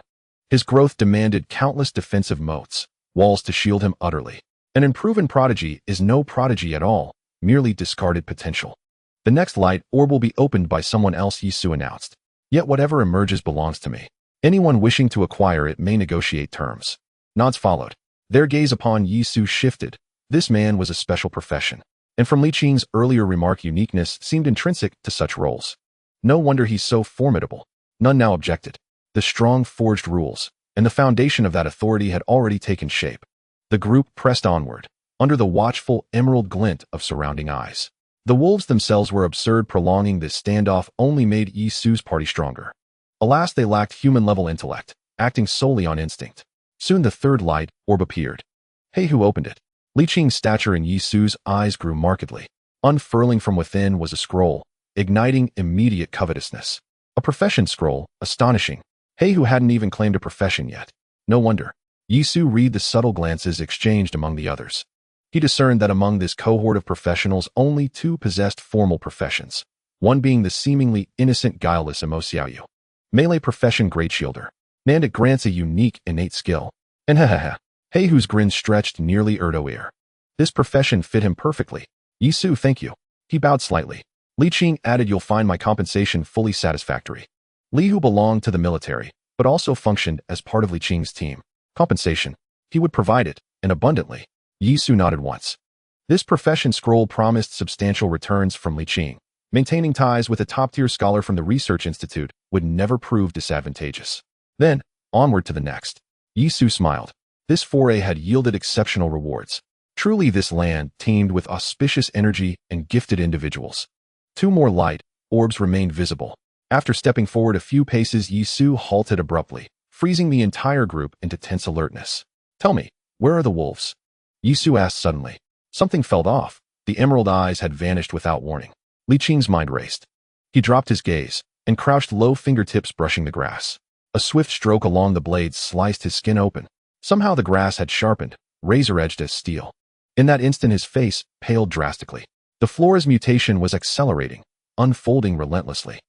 His growth demanded countless defensive moats, walls to shield him utterly. An unproven prodigy is no prodigy at all, merely discarded potential. The next light orb will be opened by someone else, Yisu announced. Yet whatever emerges belongs to me. Anyone wishing to acquire it may negotiate terms. Nods followed. Their gaze upon Yisu shifted. This man was a special profession, and from Li Qing's earlier remark, uniqueness seemed intrinsic to such roles. No wonder he's so formidable. None now objected. The strong forged rules, and the foundation of that authority had already taken shape. The group pressed onward, under the watchful emerald glint of surrounding eyes. The wolves themselves were absurd. Prolonging this standoff only made Yisu's party stronger. Alas, they lacked human-level intellect, acting solely on instinct. Soon the third light orb appeared. Hey, who opened it? Li Qing's stature in Yisu's eyes grew markedly. Unfurling from within was a scroll, igniting immediate covetousness. A profession scroll, astonishing. Hey, who hadn't even claimed a profession yet. No wonder. Yisu read the subtle glances exchanged among the others. He discerned that among this cohort of professionals only two possessed formal professions, one being the seemingly innocent, guileless Emo Xiaoyu. Melee profession Great Shielder. And it grants a unique, innate skill. And Hey, whose grin stretched nearly Erdo ear. This profession fit him perfectly. Yisu, thank you. He bowed slightly. Li Qing added, you'll find my compensation fully satisfactory. Li, who belonged to the military, but also functioned as part of Li Qing's team. Compensation. He would provide it, and abundantly. Yisu nodded once. This profession scroll promised substantial returns from Li Qing. Maintaining ties with a top-tier scholar from the Research Institute would never prove disadvantageous. Then, onward to the next. Yisu smiled. This foray had yielded exceptional rewards. Truly, this land teemed with auspicious energy and gifted individuals. Two more light orbs remained visible. After stepping forward a few paces, Yisu halted abruptly, freezing the entire group into tense alertness. Tell me, where are the wolves? Yisu asked suddenly. Something felt off. The emerald eyes had vanished without warning. Li Qing's mind raced. He dropped his gaze and crouched low, fingertips brushing the grass. A swift stroke along the blades sliced his skin open. Somehow the grass had sharpened, razor-edged as steel. In that instant his face paled drastically. The flora's mutation was accelerating, unfolding relentlessly.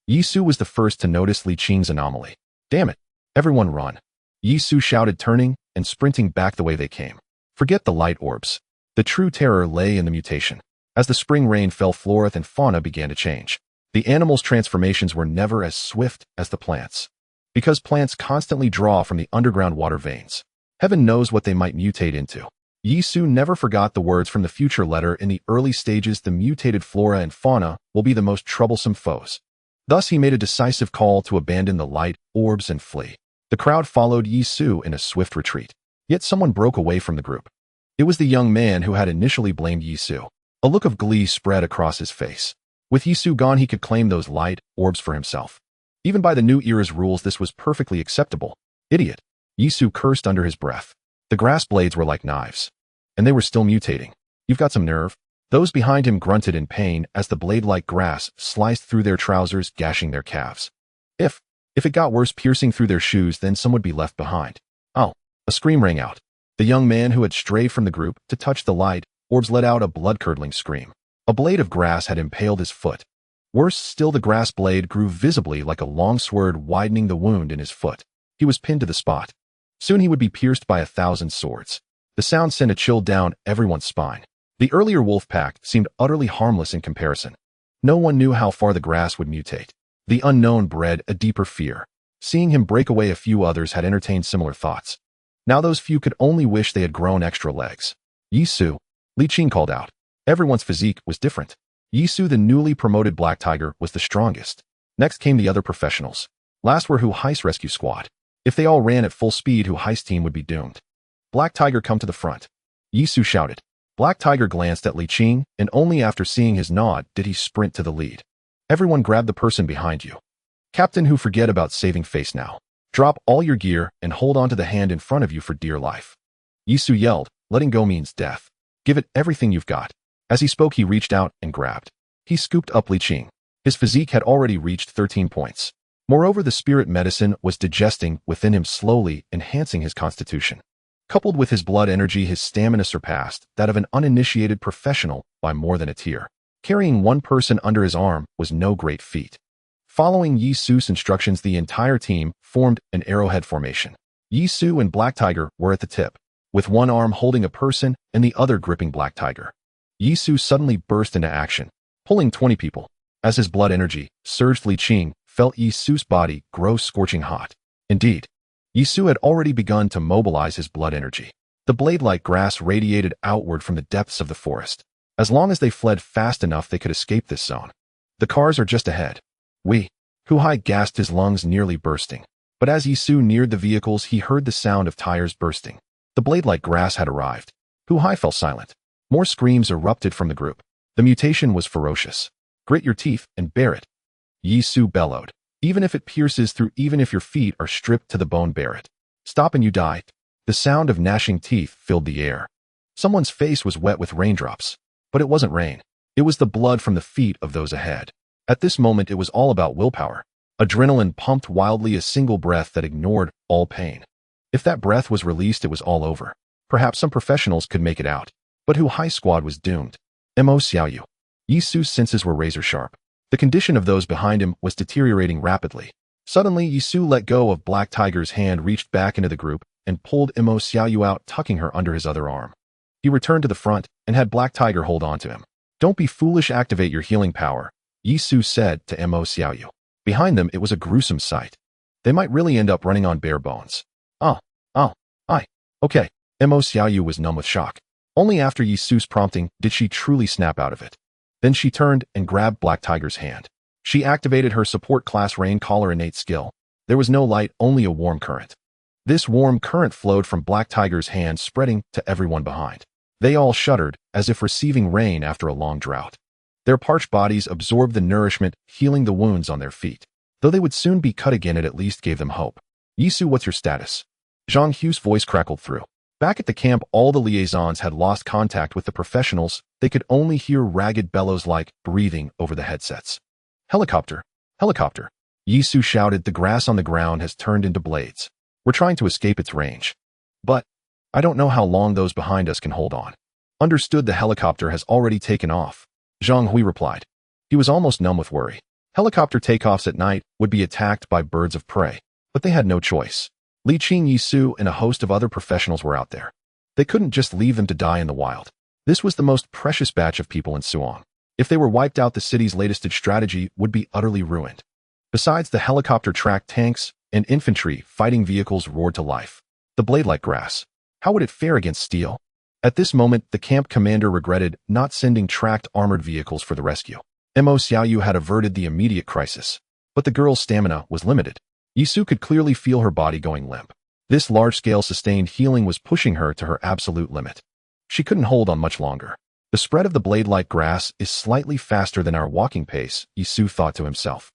Yisu was the first to notice Li Qing's anomaly. Damn it! Everyone run! Yisu shouted, turning and sprinting back the way they came. Forget the light orbs. The true terror lay in the mutation. As the spring rain fell, flora and fauna began to change. The animals' transformations were never as swift as the plants. Because plants constantly draw from the underground water veins. Heaven knows what they might mutate into. Yisu never forgot the words from the future letter. In the early stages, the mutated flora and fauna will be the most troublesome foes. Thus he made a decisive call to abandon the light orbs and flee. The crowd followed Yisu in a swift retreat. Yet someone broke away from the group. It was the young man who had initially blamed Yisu. A look of glee spread across his face. With Yisu gone, he could claim those light orbs for himself. Even by the new era's rules, this was perfectly acceptable. Idiot. Yisu cursed under his breath. The grass blades were like knives. And they were still mutating. You've got some nerve. Those behind him grunted in pain as the blade-like grass sliced through their trousers, gashing their calves. If it got worse, piercing through their shoes, then some would be left behind. Oh, a scream rang out. The young man who had strayed from the group to touch the light orbs let out a blood-curdling scream. A blade of grass had impaled his foot. Worse still, the grass blade grew visibly like a long sword, widening the wound in his foot. He was pinned to the spot. Soon he would be pierced by 1,000 swords. The sound sent a chill down everyone's spine. The earlier wolf pack seemed utterly harmless in comparison. No one knew how far the grass would mutate. The unknown bred a deeper fear. Seeing him break away, a few others had entertained similar thoughts. Now those few could only wish they had grown extra legs. Yisu, Li Qing called out. Everyone's physique was different. Yisu, the newly promoted Black Tiger, was the strongest. Next came the other professionals. Last were Hu Hai's rescue squad. If they all ran at full speed, Hu Hai's team would be doomed. Black Tiger, come to the front. Yisu shouted. Black Tiger glanced at Li Qing, and only after seeing his nod did he sprint to the lead. Everyone grab the person behind you. Captain Hu, forget about saving face now. Drop all your gear and hold on to the hand in front of you for dear life. Yisu yelled, letting go means death. Give it everything you've got. As he spoke, he reached out and grabbed. He scooped up Li Qing. His physique had already reached 13 points. Moreover, the spirit medicine was digesting within him slowly, enhancing his constitution. Coupled with his blood energy, his stamina surpassed that of an uninitiated professional by more than a tier. Carrying one person under his arm was no great feat. Following Yi Su's instructions, the entire team formed an arrowhead formation. Yi Su and Black Tiger were at the tip, with one arm holding a person and the other gripping Black Tiger. Yi Su suddenly burst into action, pulling 20 people. As his blood energy surged, Li Qing felt Yi Su's body grow scorching hot. Indeed, Yi Su had already begun to mobilize his blood energy. The blade-like grass radiated outward from the depths of the forest. As long as they fled fast enough, they could escape this zone. The cars are just ahead. Hu Hai gasped, his lungs nearly bursting. But as Yi Su neared the vehicles, he heard the sound of tires bursting. The blade-like grass had arrived. Hu Hai fell silent. More screams erupted from the group. The mutation was ferocious. Grit your teeth and bear it. Yi Su bellowed. Even if it pierces through, even if your feet are stripped to the bone, bear it. Stop and you die. The sound of gnashing teeth filled the air. Someone's face was wet with raindrops. But it wasn't rain. It was the blood from the feet of those ahead. At this moment, it was all about willpower. Adrenaline pumped wildly, a single breath that ignored all pain. If that breath was released, it was all over. Perhaps some professionals could make it out. But Hu Hai squad was doomed. Mo Xiaoyu. Yi Su's senses were razor sharp. The condition of those behind him was deteriorating rapidly. Suddenly, Yi Su let go of Black Tiger's hand, reached back into the group, and pulled Mo Xiaoyu out, tucking her under his other arm. He returned to the front and had Black Tiger hold on to him. Don't be foolish, activate your healing power, Yi Su said to Mo Xiaoyu. Behind them, it was a gruesome sight. They might really end up running on bare bones. Okay. Mo Xiaoyu was numb with shock. Only after Yi Su's prompting did she truly snap out of it. Then she turned and grabbed Black Tiger's hand. She activated her support class rain caller innate skill. There was no light, only a warm current. This warm current flowed from Black Tiger's hand, spreading to everyone behind. They all shuddered, as if receiving rain after a long drought. Their parched bodies absorbed the nourishment, healing the wounds on their feet. Though they would soon be cut again, it at least gave them hope. Yi Su, what's your status? Zhang Hu's voice crackled through. Back at the camp, all the liaisons had lost contact with the professionals. They could only hear ragged bellows like breathing over the headsets. Helicopter! Helicopter! Yi Su shouted. The grass on the ground has turned into blades. We're trying to escape its range. But I don't know how long those behind us can hold on. Understood, the helicopter has already taken off, Zhang Hui replied. He was almost numb with worry. Helicopter takeoffs at night would be attacked by birds of prey, but they had no choice. Li Qing, Yi Su, and a host of other professionals were out there. They couldn't just leave them to die in the wild. This was the most precious batch of people in Suong. If they were wiped out, the city's latest strategy would be utterly ruined. Besides, the helicopter tracked tanks and infantry fighting vehicles roared to life. The blade-like grass. How would it fare against steel? At this moment, the camp commander regretted not sending tracked armored vehicles for the rescue. Mo Xiaoyu had averted the immediate crisis, but the girl's stamina was limited. Yi Su could clearly feel her body going limp. This large-scale sustained healing was pushing her to her absolute limit. She couldn't hold on much longer. The spread of the blade-like grass is slightly faster than our walking pace, Yi Su thought to himself.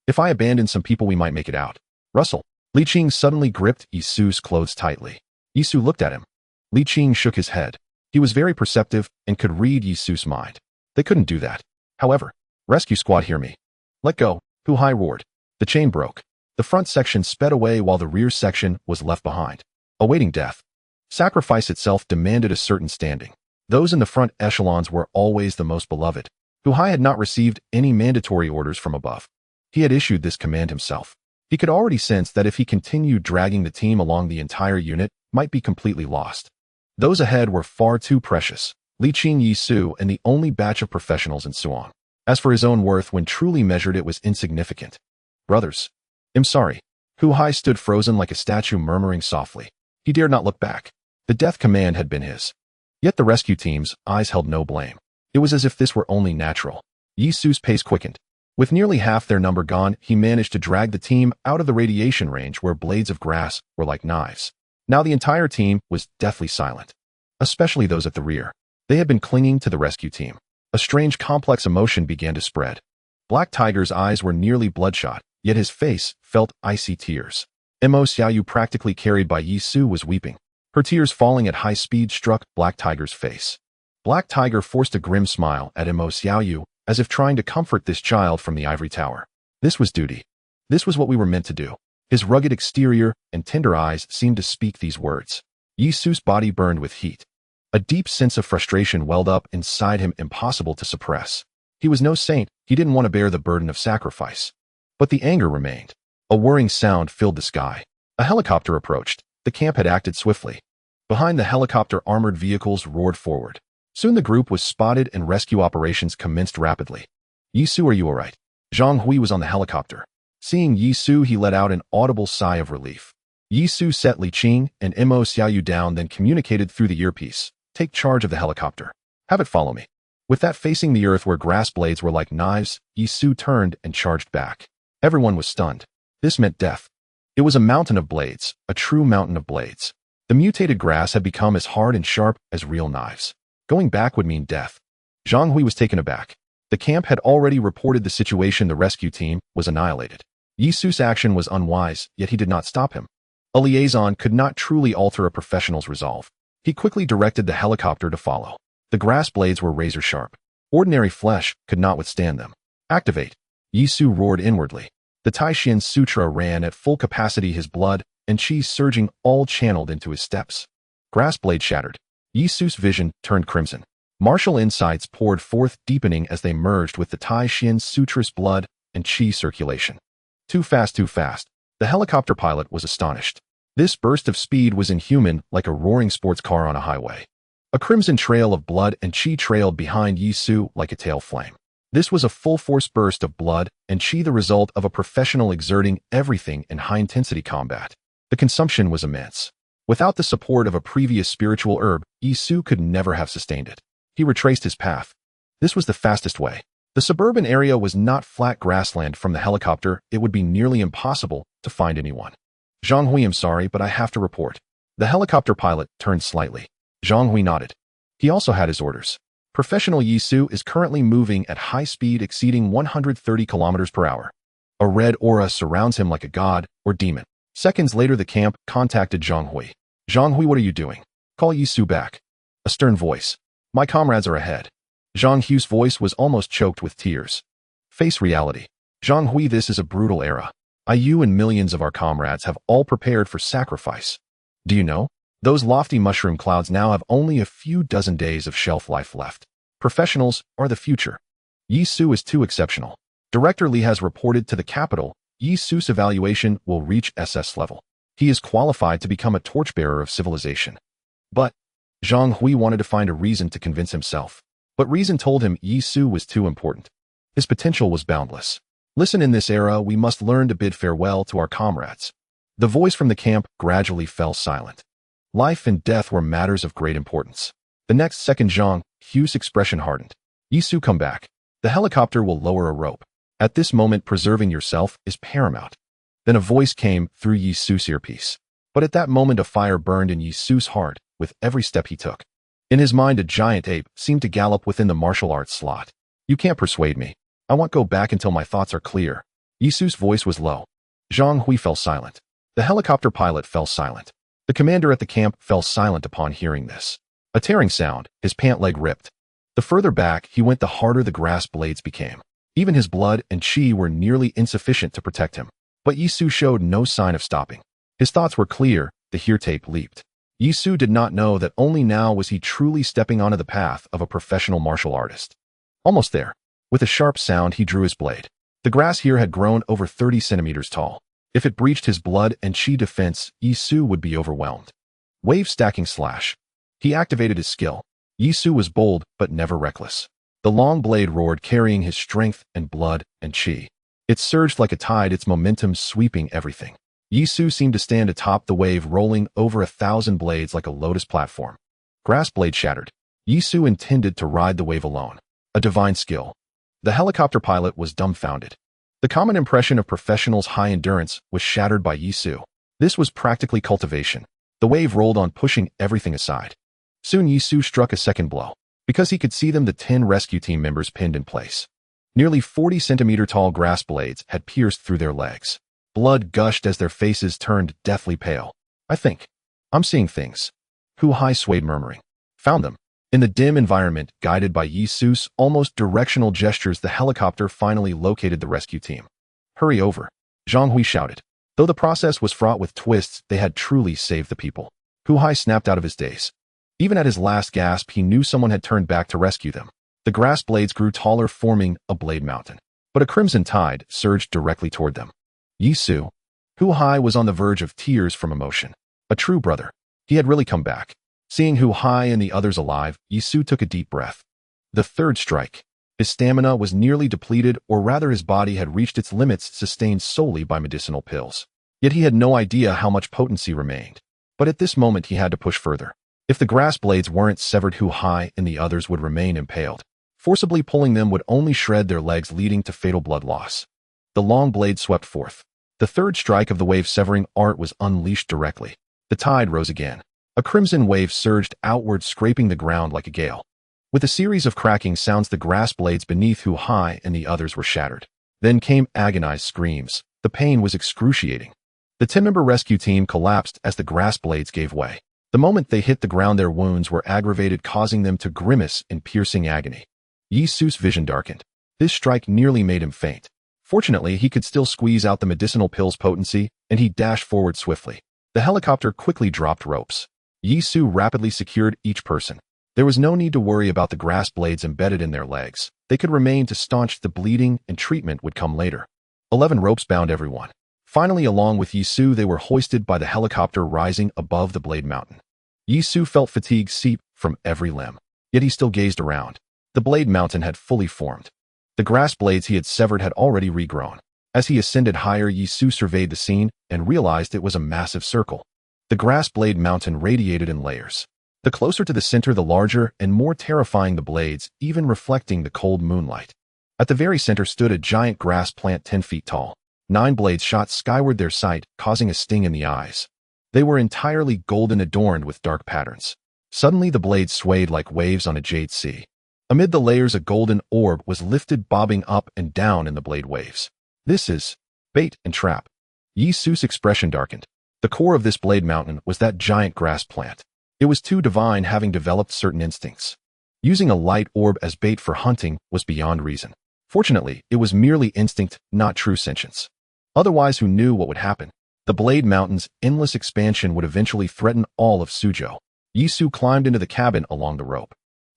If I abandon some people, we might make it out. Russell. Li Qing suddenly gripped Yi Su's clothes tightly. Yi Su looked at him. Li Qing shook his head. He was very perceptive and could read Yi Su's mind. They couldn't do that. However, rescue squad, hear me. Let go, Hu Hai roared. The chain broke. The front section sped away while the rear section was left behind, awaiting death. Sacrifice itself demanded a certain standing. Those in the front echelons were always the most beloved. Hu Hai had not received any mandatory orders from above. He had issued this command himself. He could already sense that if he continued dragging the team along, the entire unit might be completely lost. Those ahead were far too precious, Li Qing, Yi Su, and the only batch of professionals in Suong. As for his own worth, when truly measured, it was insignificant. Brothers. I'm sorry. Hu Hai stood frozen like a statue, murmuring softly. He dared not look back. The death command had been his. Yet the rescue team's eyes held no blame. It was as if this were only natural. Yi Su's pace quickened. With nearly half their number gone, he managed to drag the team out of the radiation range where blades of grass were like knives. Now the entire team was deathly silent. Especially those at the rear. They had been clinging to the rescue team. A strange, complex emotion began to spread. Black Tiger's eyes were nearly bloodshot, yet his face felt icy tears. Mo Xiaoyu, practically carried by Yi Su, was weeping. Her tears falling at high speed struck Black Tiger's face. Black Tiger forced a grim smile at Mo Xiaoyu, as if trying to comfort this child from the ivory tower. This was duty. This was what we were meant to do. His rugged exterior and tender eyes seemed to speak these words. Yisu's body burned with heat. A deep sense of frustration welled up inside him, impossible to suppress. He was no saint, he didn't want to bear the burden of sacrifice. But the anger remained. A whirring sound filled the sky. A helicopter approached. The camp had acted swiftly. Behind the helicopter, armored vehicles roared forward. Soon the group was spotted and rescue operations commenced rapidly. "Yisu, are you all right?" Zhang Hui was on the helicopter. Seeing Yisu, he let out an audible sigh of relief. Yisu set Li Qing and Mo Xiaoyu down, then communicated through the earpiece. "Take charge of the helicopter. Have it follow me." With that facing the earth where grass blades were like knives, Yisu turned and charged back. Everyone was stunned. This meant death. It was a mountain of blades, a true mountain of blades. The mutated grass had become as hard and sharp as real knives. Going back would mean death. Zhang Hui was taken aback. The camp had already reported the situation. The rescue team was annihilated. Yisu's action was unwise, yet he did not stop him. A liaison could not truly alter a professional's resolve. He quickly directed the helicopter to follow. The grass blades were razor sharp. Ordinary flesh could not withstand them. "Activate!" Yisu roared inwardly. The Taishin Sutra ran at full capacity, his blood and chi surging, all channeled into his steps. Grass blade shattered. Yisu's vision turned crimson. Martial insights poured forth, deepening as they merged with the Taishin Sutra's blood and chi circulation. Too fast, too fast. The helicopter pilot was astonished. This burst of speed was inhuman, like a roaring sports car on a highway. A crimson trail of blood and chi trailed behind Yisu like a tail flame. This was a full-force burst of blood and chi, the result of a professional exerting everything in high-intensity combat. The consumption was immense. Without the support of a previous spiritual herb, Yisu could never have sustained it. He retraced his path. This was the fastest way. The suburban area was not flat grassland. From the helicopter, it would be nearly impossible to find anyone. "Zhang Hui, I'm sorry, but I have to report." The helicopter pilot turned slightly. Zhang Hui nodded. He also had his orders. Professional Yisu is currently moving at high speed exceeding 130 kilometers per hour. A red aura surrounds him like a god or demon. Seconds later, the camp contacted Zhang Hui. "Zhang Hui, what are you doing? Call Yisu back." A stern voice. "My comrades are ahead." Zhang Hui's voice was almost choked with tears. "Face reality. Zhang Hui, this is a brutal era. You and millions of our comrades have all prepared for sacrifice. Do you know? Those lofty mushroom clouds now have only a few dozen days of shelf life left. Professionals are the future. Yisu is too exceptional. Director Li has reported to the capital. Yisu's evaluation will reach SS level. He is qualified to become a torchbearer of civilization." But Zhang Hui wanted to find a reason to convince himself. But reason told him Yisu was too important. His potential was boundless. "Listen, in this era, we must learn to bid farewell to our comrades." The voice from the camp gradually fell silent. Life and death were matters of great importance. The next second, Zhang Hui's expression hardened. "Yisu, come back. The helicopter will lower a rope. At this moment, preserving yourself is paramount." Then a voice came through Yisu's earpiece. But at that moment, a fire burned in Yisu's heart with every step he took. In his mind, a giant ape seemed to gallop within the martial arts slot. "You can't persuade me. I won't go back until my thoughts are clear." Yisu's voice was low. Zhang Hui fell silent. The helicopter pilot fell silent. The commander at the camp fell silent upon hearing this. A tearing sound, his pant leg ripped. The further back he went, the harder the grass blades became. Even his blood and chi were nearly insufficient to protect him. But Yisu showed no sign of stopping. His thoughts were clear, the hear tape leaped. Yisu did not know that only now was he truly stepping onto the path of a professional martial artist. Almost there. With a sharp sound, he drew his blade. The grass here had grown over 30 centimeters tall. If it breached his blood and chi defense, Yisu would be overwhelmed. Wave stacking slash. He activated his skill. Yisu was bold, but never reckless. The long blade roared, carrying his strength and blood and chi. It surged like a tide, its momentum sweeping everything. Yisu seemed to stand atop the wave, rolling over 1,000 blades like a lotus platform. Grass blade shattered. Yisu intended to ride the wave alone. A divine skill. The helicopter pilot was dumbfounded. The common impression of professionals' high endurance was shattered by Yisu. This was practically cultivation. The wave rolled on, pushing everything aside. Soon Yisu struck a second blow. Because he could see them, the 10 rescue team members pinned in place. Nearly 40-centimeter tall grass blades had pierced through their legs. Blood gushed as their faces turned deathly pale. I'm seeing things." Hu Hai swayed, murmuring. "Found them." In the dim environment, guided by Yisu's almost directional gestures, the helicopter finally located the rescue team. "Hurry over," Zhang Hui shouted. Though the process was fraught with twists, they had truly saved the people. Hu Hai snapped out of his daze. Even at his last gasp, he knew someone had turned back to rescue them. The grass blades grew taller, forming a blade mountain. But a crimson tide surged directly toward them. Yi Su. Hu Hai was on the verge of tears from emotion. A true brother. He had really come back. Seeing Hu Hai and the others alive, Yi Su took a deep breath. The third strike. His stamina was nearly depleted, or rather his body had reached its limits, sustained solely by medicinal pills. Yet he had no idea how much potency remained. But at this moment he had to push further. If the grass blades weren't severed, Hu Hai and the others would remain impaled. Forcibly pulling them would only shred their legs, leading to fatal blood loss. The long blade swept forth. The third strike of the wave-severing art was unleashed directly. The tide rose again. A crimson wave surged outward, scraping the ground like a gale. With a series of cracking sounds, the grass blades beneath Hu Hai and the others were shattered. Then came agonized screams. The pain was excruciating. The 10-member rescue team collapsed as the grass blades gave way. The moment they hit the ground, their wounds were aggravated, causing them to grimace in piercing agony. Yi Su's vision darkened. This strike nearly made him faint. Fortunately, he could still squeeze out the medicinal pill's potency, and he dashed forward swiftly. The helicopter quickly dropped ropes. Yi Su rapidly secured each person. There was no need to worry about the grass blades embedded in their legs. They could remain to staunch the bleeding, and treatment would come later. 11 ropes bound everyone. Finally, along with Yi Su, they were hoisted by the helicopter rising above the blade mountain. Yi Su felt fatigue seep from every limb. Yet he still gazed around. The blade mountain had fully formed. The grass blades he had severed had already regrown. As he ascended higher, Yi Su surveyed the scene and realized it was a massive circle. The grass blade mountain radiated in layers. The closer to the center, the larger and more terrifying the blades, even reflecting the cold moonlight. At the very center stood a giant grass plant 10 feet tall. 9 blades shot skyward, their sight causing a sting in the eyes. They were entirely golden, adorned with dark patterns. Suddenly the blades swayed like waves on a jade sea. Amid the layers, a golden orb was lifted, bobbing up and down in the blade waves. This is bait and trap. Yi Su's expression darkened. The core of this blade mountain was that giant grass plant. It was too divine, having developed certain instincts. Using a light orb as bait for hunting was beyond reason. Fortunately, it was merely instinct, not true sentience. Otherwise, who knew what would happen? The blade mountain's endless expansion would eventually threaten all of Suzhou. Yi Su climbed into the cabin along the rope.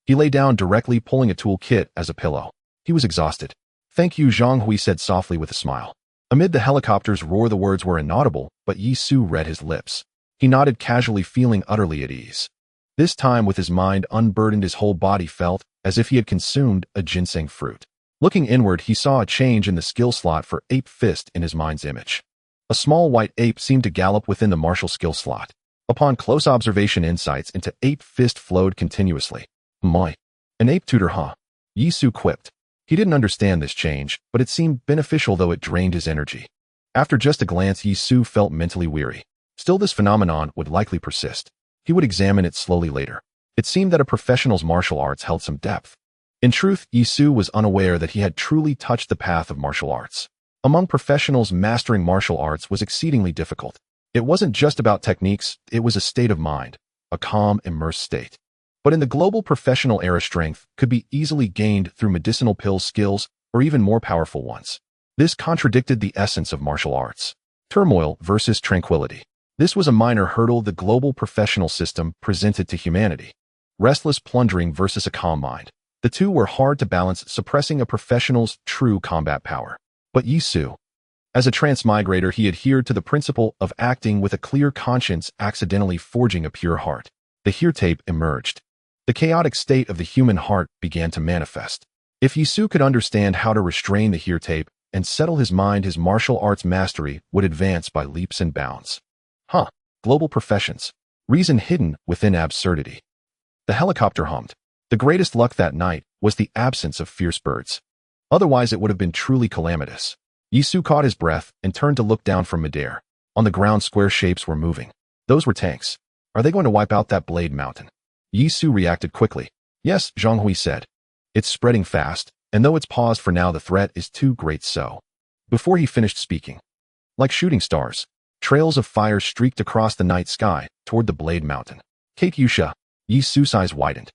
He lay down directly, pulling a tool kit as a pillow. He was exhausted. "Thank you," Zhang Hui said softly with a smile. Amid the helicopter's roar, the words were inaudible, but Yi Su read his lips. He nodded casually, feeling utterly at ease. This time, with his mind unburdened, his whole body felt as if he had consumed a ginseng fruit. Looking inward, he saw a change in the skill slot for Ape Fist in his mind's image. A small white ape seemed to gallop within the martial skill slot. Upon close observation, insights into Ape Fist flowed continuously. "My, an ape tutor, huh?" Yi Su quipped. He didn't understand this change, but it seemed beneficial, though it drained his energy. After just a glance, Yi Su felt mentally weary. Still, this phenomenon would likely persist. He would examine it slowly later. It seemed that a professional's martial arts held some depth. In truth, Yi Su was unaware that he had truly touched the path of martial arts. Among professionals, mastering martial arts was exceedingly difficult. It wasn't just about techniques, it was a state of mind, a calm, immersed state. But in the global professional era, strength could be easily gained through medicinal pill skills or even more powerful ones. This contradicted the essence of martial arts. Turmoil versus tranquility. This was a minor hurdle the global professional system presented to humanity. Restless plunging versus a calm mind. The two were hard to balance, suppressing a professional's true combat power. But Yi Su, as a transmigrator, he adhered to the principle of acting with a clear conscience, accidentally forging a pure heart. The here tape emerged. The chaotic state of the human heart began to manifest. If Yi Su could understand how to restrain the here tape and settle his mind, his martial arts mastery would advance by leaps and bounds. Global professions. Reason hidden within absurdity. The helicopter hummed. The greatest luck that night was the absence of fierce birds. Otherwise, it would have been truly calamitous. Yi Su caught his breath and turned to look down from midair. On the ground, square shapes were moving. Those were tanks. Are they going to wipe out that blade mountain? Yi Su reacted quickly. "Yes," Zhang Hui said. "It's spreading fast, and though it's paused for now, the threat is too great." So, before he finished speaking, like shooting stars, trails of fire streaked across the night sky toward the blade mountain. "Kate Yusha." Yi Su's eyes widened.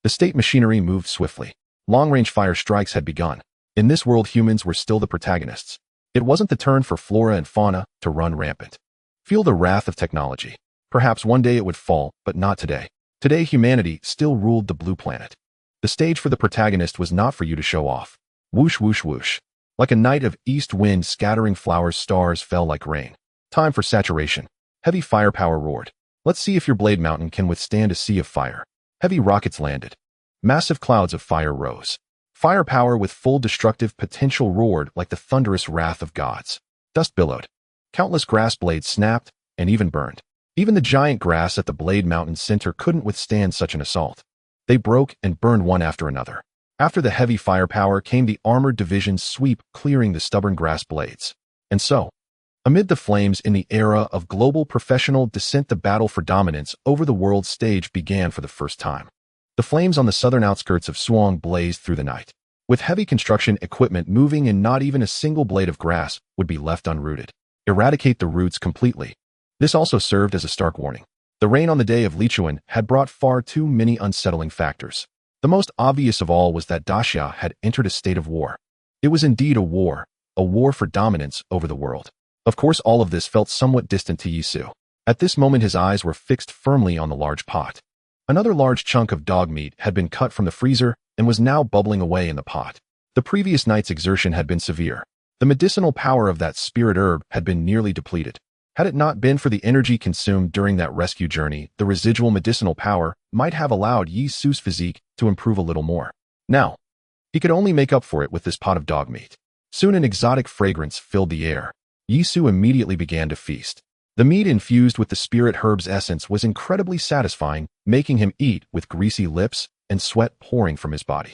The state machinery moved swiftly. Long-range fire strikes had begun. In this world, humans were still the protagonists. It wasn't the turn for flora and fauna to run rampant. Feel the wrath of technology. Perhaps one day it would fall, but not today. Today humanity still ruled the blue planet. The stage for the protagonist was not for you to show off. Whoosh whoosh whoosh. Like a night of east wind scattering flowers, stars fell like rain. Time for saturation. Heavy firepower roared. Let's see if your blade mountain can withstand a sea of fire. Heavy rockets landed. Massive clouds of fire rose. Firepower with full destructive potential roared like the thunderous wrath of gods. Dust billowed. Countless grass blades snapped and even burned. Even the giant grass at the blade mountain center couldn't withstand such an assault. They broke and burned one after another. After the heavy firepower came the armored division's sweep, clearing the stubborn grass blades. And so, amid the flames in the era of global professional descent, the battle for dominance over the world stage began for the first time. The flames on the southern outskirts of Suong blazed through the night. With heavy construction equipment moving and not even a single blade of grass would be left unrooted. Eradicate the roots completely. This also served as a stark warning. The rain on the day of Lichuan had brought far too many unsettling factors. The most obvious of all was that Daxia had entered a state of war. It was indeed a war for dominance over the world. Of course, all of this felt somewhat distant to Yisu. At this moment his eyes were fixed firmly on the large pot. Another large chunk of dog meat had been cut from the freezer and was now bubbling away in the pot. The previous night's exertion had been severe. The medicinal power of that spirit herb had been nearly depleted. Had it not been for the energy consumed during that rescue journey, the residual medicinal power might have allowed Yi Su's physique to improve a little more. Now, he could only make up for it with this pot of dog meat. Soon an exotic fragrance filled the air. Yi Su immediately began to feast. The meat infused with the spirit herb's essence was incredibly satisfying, making him eat with greasy lips and sweat pouring from his body.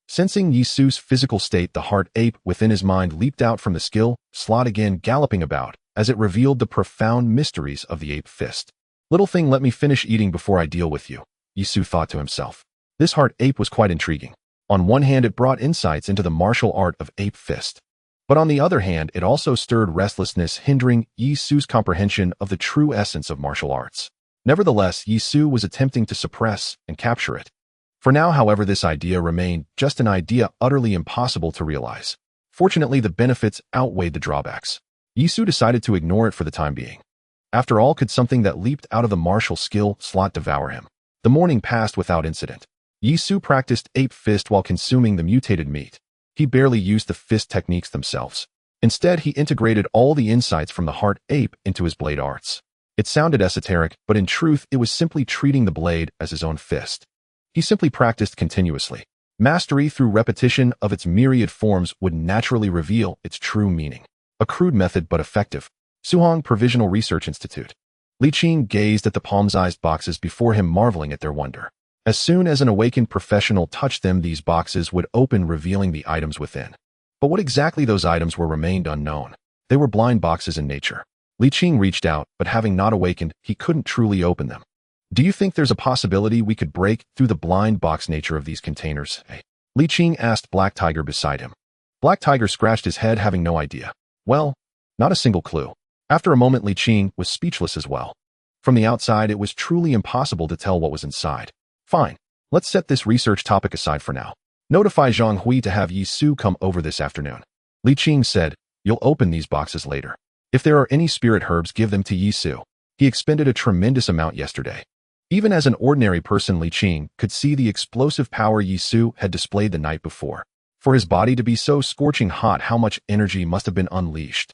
Sensing Yi Su's physical state, the heart ape within his mind leaped out from the skill slot again, galloping about, as it revealed the profound mysteries of the ape fist. Little thing, let me finish eating before I deal with you, Yi Su thought to himself. This heart ape was quite intriguing. On one hand, it brought insights into the martial art of ape fist. But on the other hand, it also stirred restlessness, hindering Yi Su's comprehension of the true essence of martial arts. Nevertheless, Yi Su was attempting to suppress and capture it. For now, however, this idea remained just an idea, utterly impossible to realize. Fortunately, the benefits outweighed the drawbacks. Yi Su decided to ignore it for the time being. After all, could something that leaped out of the martial skill slot devour him? The morning passed without incident. Yi Su practiced ape fist while consuming the mutated meat. He barely used the fist techniques themselves. Instead, he integrated all the insights from the heart ape into his blade arts. It sounded esoteric, but in truth, it was simply treating the blade as his own fist. He simply practiced continuously. Mastery through repetition of its myriad forms would naturally reveal its true meaning. A crude method but effective. Suhong Provisional Research Institute. Li Qing gazed at the palm-sized boxes before him, marveling at their wonder. As soon as an awakened professional touched them, these boxes would open, revealing the items within. But what exactly those items were remained unknown. They were blind boxes in nature. Li Qing reached out, but having not awakened, he couldn't truly open them. Do you think there's a possibility we could break through the blind box nature of these containers? Li Qing asked Black Tiger beside him. Black Tiger scratched his head, having no idea. Well, not a single clue. After a moment, Li Qing was speechless as well. From the outside, it was truly impossible to tell what was inside. Fine, let's set this research topic aside for now. Notify Zhang Hui to have Yi Su come over this afternoon. Li Qing said, you'll open these boxes later. If there are any spirit herbs, give them to Yi Su. He expended a tremendous amount yesterday. Even as an ordinary person, Li Qing could see the explosive power Yi Su had displayed the night before. For his body to be so scorching hot, how much energy must have been unleashed.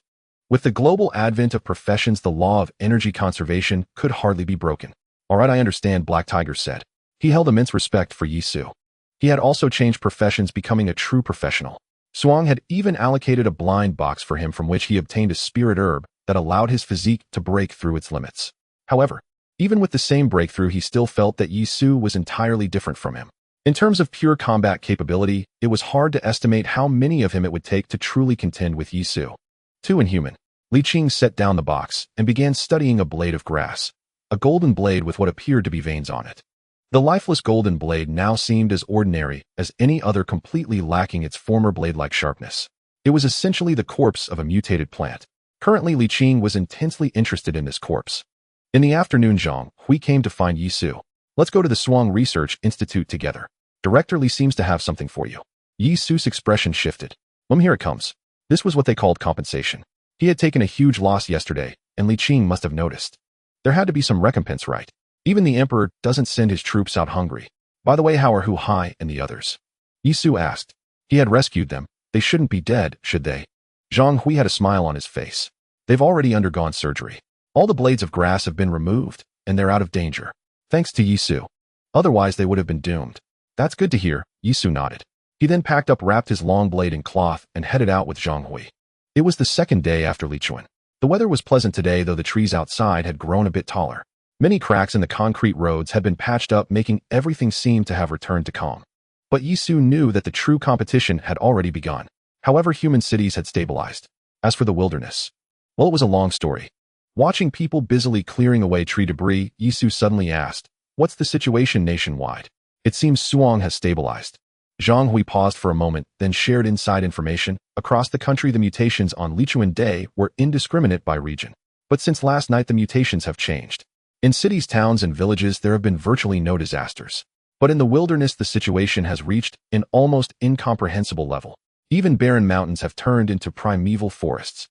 With the global advent of professions, the law of energy conservation could hardly be broken. All right, I understand, Black Tiger said. He held immense respect for Yi Su. He had also changed professions, becoming a true professional. Suong had even allocated a blind box for him from which he obtained a spirit herb that allowed his physique to break through its limits. However, even with the same breakthrough, he still felt that Yi Su was entirely different from him. In terms of pure combat capability, it was hard to estimate how many of him it would take to truly contend with Yi Su. Too inhuman. Li Qing set down the box and began studying a blade of grass, a golden blade with what appeared to be veins on it. The lifeless golden blade now seemed as ordinary as any other, completely lacking its former blade-like sharpness. It was essentially the corpse of a mutated plant. Currently, Li Qing was intensely interested in this corpse. In the afternoon, Zhang Hui came to find Yi Su. Let's go to the Suong Research Institute together. Director Li seems to have something for you. Yi Su's expression shifted. Here it comes. This was what they called compensation. He had taken a huge loss yesterday, and Li Qing must have noticed. There had to be some recompense, right? Even the emperor doesn't send his troops out hungry. By the way, how are Hu Hai and the others? Yisu asked. He had rescued them. They shouldn't be dead, should they? Zhang Hui had a smile on his face. They've already undergone surgery. All the blades of grass have been removed, and they're out of danger. Thanks to Yisu. Otherwise, they would have been doomed. That's good to hear, Yisu nodded. He then packed up, wrapped his long blade in cloth, and headed out with Zhang Hui. It was the second day after Lichuan. The weather was pleasant today, though the trees outside had grown a bit taller. Many cracks in the concrete roads had been patched up, making everything seem to have returned to calm. But Yisu knew that the true competition had already begun. However, human cities had stabilized. As for the wilderness, well, it was a long story. Watching people busily clearing away tree debris, Yisu suddenly asked, "What's the situation nationwide? It seems Suang has stabilized." Zhang Hui paused for a moment, then shared inside information. Across the country, the mutations on Lichuan Day were indiscriminate by region. But since last night, the mutations have changed. In cities, towns, and villages, there have been virtually no disasters. But in the wilderness, the situation has reached an almost incomprehensible level. Even barren mountains have turned into primeval forests.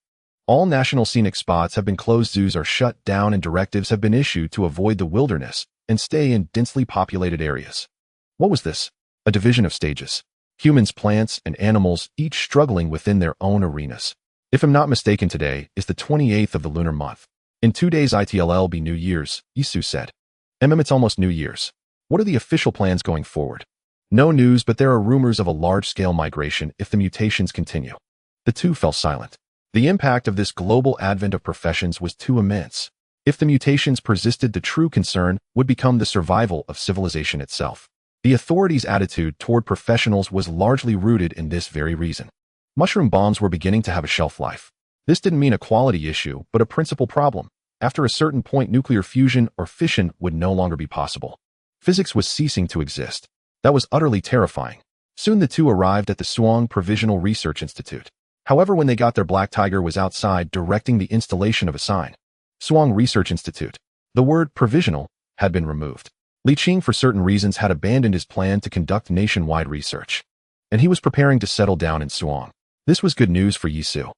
All national scenic spots have been closed, zoos are shut down, and directives have been issued to avoid the wilderness and stay in densely populated areas. What was this? A division of stages. Humans, plants, and animals, each struggling within their own arenas. If I'm not mistaken, today is the 28th of the lunar month. In 2 days it'll be New Year's, Yisu said. It's almost New Year's. What are the official plans going forward? No news, but there are rumors of a large-scale migration if the mutations continue. The two fell silent. The impact of this global advent of professions was too immense. If the mutations persisted, the true concern would become the survival of civilization itself. The authorities' attitude toward professionals was largely rooted in this very reason. Mushroom bombs were beginning to have a shelf life. This didn't mean a quality issue, but a principal problem. After a certain point, nuclear fusion or fission would no longer be possible. Physics was ceasing to exist. That was utterly terrifying. Soon the two arrived at the Suang Provisional Research Institute. However, when they got there, Black Tiger was outside directing the installation of a sign. Suang Research Institute. The word provisional had been removed. Li Qing, for certain reasons, had abandoned his plan to conduct nationwide research, and he was preparing to settle down in Suang. This was good news for Yisu.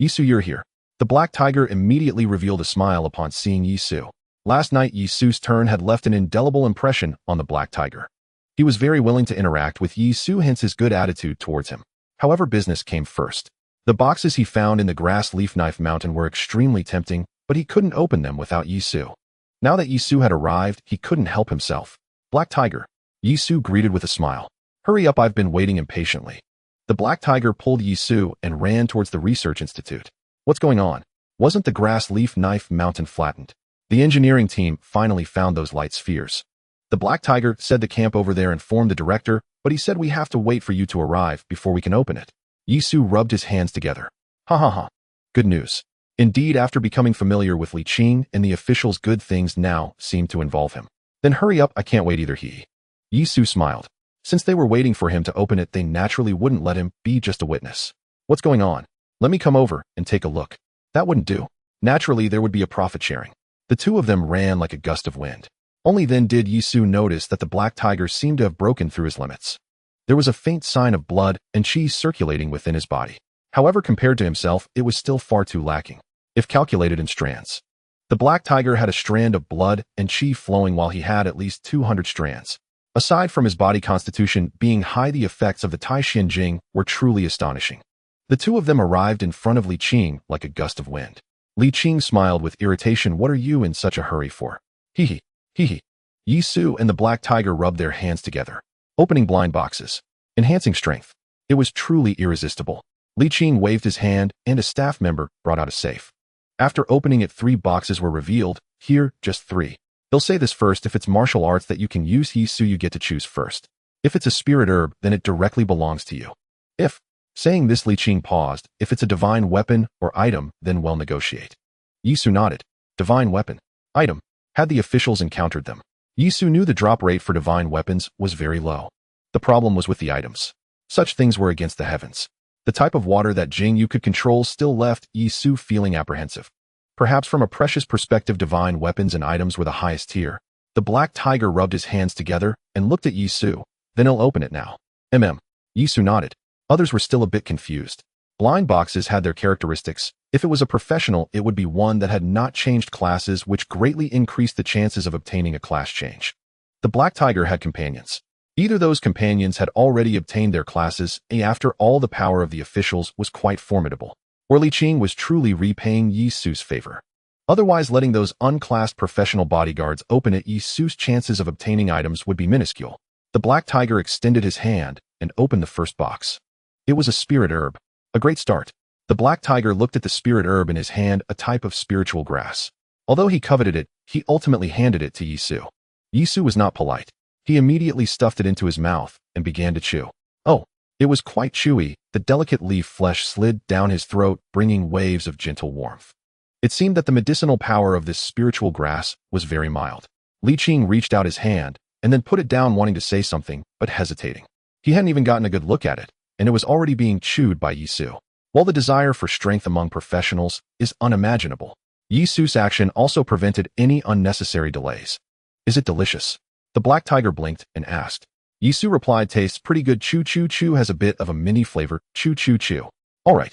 Yisu, you're here. The Black Tiger immediately revealed a smile upon seeing Yisu. Last night, Yisu's turn had left an indelible impression on the Black Tiger. He was very willing to interact with Yisu, hence his good attitude towards him. However, business came first. The boxes he found in the grass leaf knife mountain were extremely tempting, but he couldn't open them without Yisu. Now that Yisu had arrived, he couldn't help himself. Black Tiger. Yisu greeted with a smile. Hurry up, I've been waiting impatiently. The Black Tiger pulled Yisu and ran towards the research institute. What's going on? Wasn't the grass leaf knife mountain flattened? The engineering team finally found those light spheres. The Black Tiger said the camp over there informed the director, but he said we have to wait for you to arrive before we can open it. Yisu rubbed his hands together. Ha ha ha. Good news. Indeed, after becoming familiar with Li Qing and the officials, good things now seemed to involve him. Then hurry up, I can't wait either, Yisu smiled. Since they were waiting for him to open it, they naturally wouldn't let him be just a witness. What's going on? Let me come over and take a look. That wouldn't do. Naturally, there would be a profit sharing. The two of them ran like a gust of wind. Only then did Yisu notice that the Black Tiger seemed to have broken through his limits. There was a faint sign of blood and chi circulating within his body. However, compared to himself, it was still far too lacking, if calculated in strands. The Black Tiger had a strand of blood and chi flowing, while he had at least 200 strands. Aside from his body constitution being high, the effects of the Tai Xian Jing were truly astonishing. The two of them arrived in front of Li Qing like a gust of wind. Li Qing smiled with irritation. What are you in such a hurry for? Hee hee. Yisu and the Black Tiger rubbed their hands together, opening blind boxes, enhancing strength. It was truly irresistible. Li Qing waved his hand, and a staff member brought out a safe. After opening it, 3 boxes were revealed. Here, just 3. They'll say this first: if it's martial arts that you can use, Yisu, you get to choose first. If it's a spirit herb, then it directly belongs to you. If, saying this, Li Qing paused, if it's a divine weapon or item, then we'll negotiate. Yisu nodded. Divine weapon. Item. Had the officials encountered them? Yisu knew the drop rate for divine weapons was very low. The problem was with the items. Such things were against the heavens. The type of water that Jing Yu could control still left Yisu feeling apprehensive. Perhaps from a precious perspective, divine weapons and items were the highest tier. The Black Tiger rubbed his hands together and looked at Yisu. Then he'll open it now. Yisu nodded. Others were still a bit confused. Blind boxes had their characteristics. If it was a professional, it would be one that had not changed classes, which greatly increased the chances of obtaining a class change. The Black Tiger had companions. Either those companions had already obtained their classes, and after all the power of the officials was quite formidable, or Li Qing was truly repaying Yi Su's favor. Otherwise, letting those unclassed professional bodyguards open it, Yi Su's chances of obtaining items would be minuscule. The Black Tiger extended his hand and opened the first box. It was a spirit herb. A great start. The Black Tiger looked at the spirit herb in his hand, a type of spiritual grass. Although he coveted it, he ultimately handed it to Yi Su. Yi Su was not polite. He immediately stuffed it into his mouth and began to chew. Oh, it was quite chewy. The delicate leaf flesh slid down his throat, bringing waves of gentle warmth. It seemed that the medicinal power of this spiritual grass was very mild. Li Qing reached out his hand and then put it down, wanting to say something, but hesitating. He hadn't even gotten a good look at it, and it was already being chewed by Yi Su. While the desire for strength among professionals is unimaginable, Yi Su's action also prevented any unnecessary delays. Is it delicious? The Black Tiger blinked and asked. Yi Su replied, tastes pretty good. Chew chew chew, has a bit of a mini flavor. Chew chew chew. All right.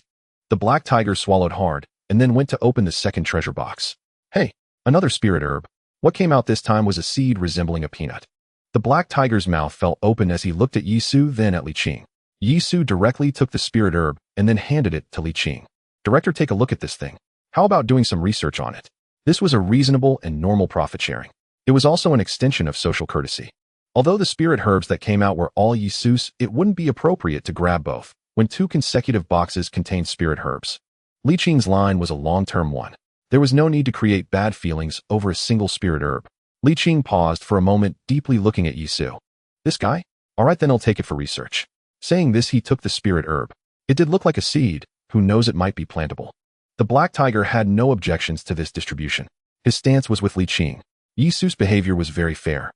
The Black Tiger swallowed hard and then went to open the second treasure box. Hey, another spirit herb. What came out this time was a seed resembling a peanut. The Black Tiger's mouth fell open as he looked at Yi Su, then at Li Qing. Yi Su directly took the spirit herb and then handed it to Li Qing. Director, take a look at this thing. How about doing some research on it? This was a reasonable and normal profit sharing. It was also an extension of social courtesy. Although the spirit herbs that came out were all Yi Su's, it wouldn't be appropriate to grab both when two consecutive boxes contained spirit herbs. Li Qing's line was a long-term one. There was no need to create bad feelings over a single spirit herb. Li Qing paused for a moment, deeply looking at Yi Su. This guy? All right, then I'll take it for research. Saying this, he took the spirit herb. It did look like a seed. Who knows, it might be plantable. The Black Tiger had no objections to this distribution. His stance was with Li Qing. Yi Su's behavior was very fair.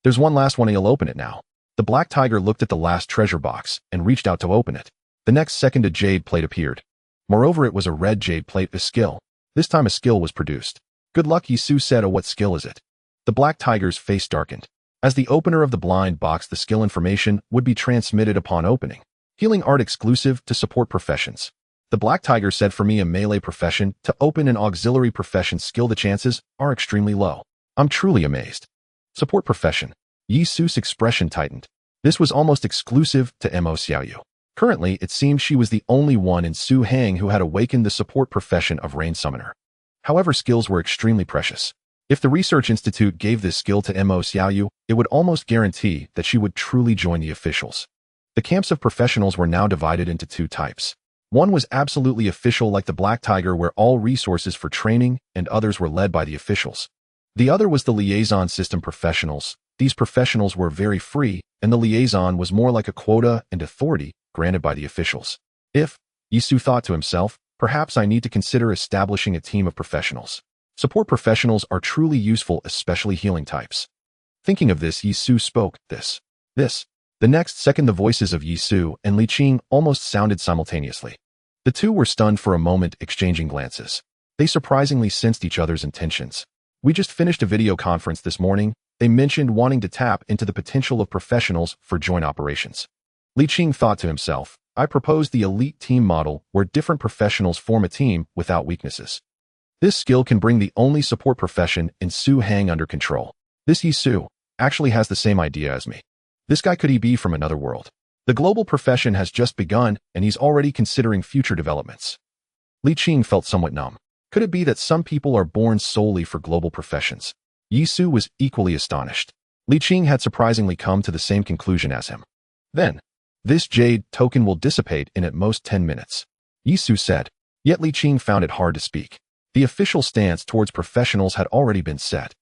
There's one last one, he'll open it now. The Black Tiger looked at the last treasure box and reached out to open it. The next second, a jade plate appeared. Moreover, it was a red jade plate, a skill. This time a skill was produced. Good luck, Yi Su said. Oh, what skill is it? The Black Tiger's face darkened. As the opener of the blind box, the skill information would be transmitted upon opening. Healing art exclusive to support professions. The Black Tiger said, for me, a melee profession, to open an auxiliary profession skill, the chances are extremely low. I'm truly amazed. Support profession. Yi Su's expression tightened. This was almost exclusive to Mo Xiaoyu. Currently, it seemed she was the only one in Su Hang who had awakened the support profession of Rain Summoner. However, skills were extremely precious. If the Research Institute gave this skill to Mo Xiaoyu, it would almost guarantee that she would truly join the officials. The camps of professionals were now divided into two types. One was absolutely official, like the Black Tiger, where all resources for training and others were led by the officials. The other was the liaison system professionals. These professionals were very free, and the liaison was more like a quota and authority granted by the officials. If, Yi Su thought to himself, perhaps I need to consider establishing a team of professionals. Support professionals are truly useful, especially healing types. Thinking of this, Yi Su spoke, this. The next second, the voices of Yi Su and Li Qing almost sounded simultaneously. The two were stunned for a moment, exchanging glances. They surprisingly sensed each other's intentions. We just finished a video conference this morning. They mentioned wanting to tap into the potential of professionals for joint operations. Li Qing thought to himself, I proposed the elite team model where different professionals form a team without weaknesses. This skill can bring the only support profession in Su Hang under control. This Yi Su actually has the same idea as me. This guy, could he be from another world? The global profession has just begun, and he's already considering future developments. Li Qing felt somewhat numb. Could it be that some people are born solely for global professions? Yi Su was equally astonished. Li Qing had surprisingly come to the same conclusion as him. Then, this jade token will dissipate in at most 10 minutes. Yi Su said. Yet Li Qing found it hard to speak. The official stance towards professionals had already been set.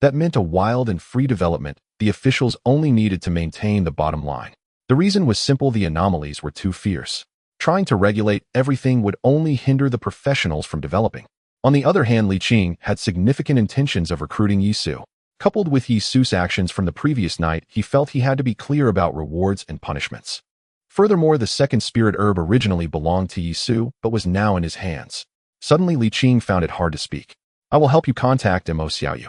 That meant a wild and free development. The officials only needed to maintain the bottom line. The reason was simple: the anomalies were too fierce. Trying to regulate everything would only hinder the professionals from developing. On the other hand, Li Qing had significant intentions of recruiting Yi Su. Coupled with Yi Su's actions from the previous night, he felt he had to be clear about rewards and punishments. Furthermore, the second spirit herb originally belonged to Yi Su, but was now in his hands. Suddenly, Li Qing found it hard to speak. I will help you contact Mo Xiaoyu.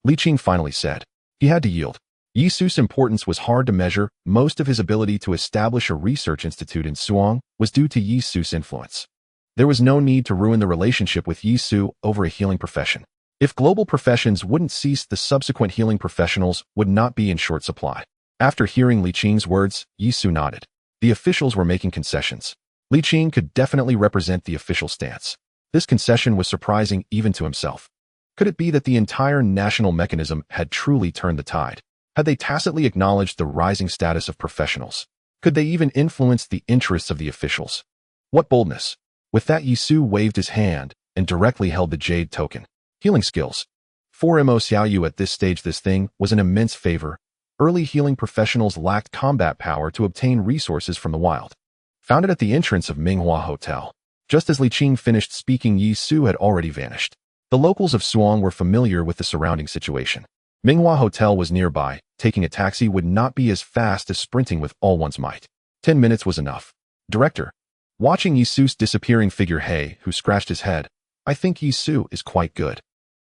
Li Qing finally said. He had to yield. Yi Su's importance was hard to measure. Most of his ability to establish a research institute in Suong was due to Yi Su's influence. There was no need to ruin the relationship with Yi Su over a healing profession. If global professions wouldn't cease, the subsequent healing professionals would not be in short supply. After hearing Li Qing's words, Yi Su nodded. The officials were making concessions. Li Qing could definitely represent the official stance. This concession was surprising even to himself. Could it be that the entire national mechanism had truly turned the tide? Had they tacitly acknowledged the rising status of professionals? Could they even influence the interests of the officials? What boldness! With that, Yi Su waved his hand and directly held the jade token. Healing skills. For Mo Xiaoyu at this stage, this thing was an immense favor. Early healing professionals lacked combat power to obtain resources from the wild. Found it at the entrance of Minghua Hotel. Just as Li Qing finished speaking, Yi Su had already vanished. The locals of Suong were familiar with the surrounding situation. Minghua Hotel was nearby. Taking a taxi would not be as fast as sprinting with all one's might. 10 minutes was enough. Director. Watching Yi Su's disappearing figure, He, who scratched his head. I think Yi Su is quite good.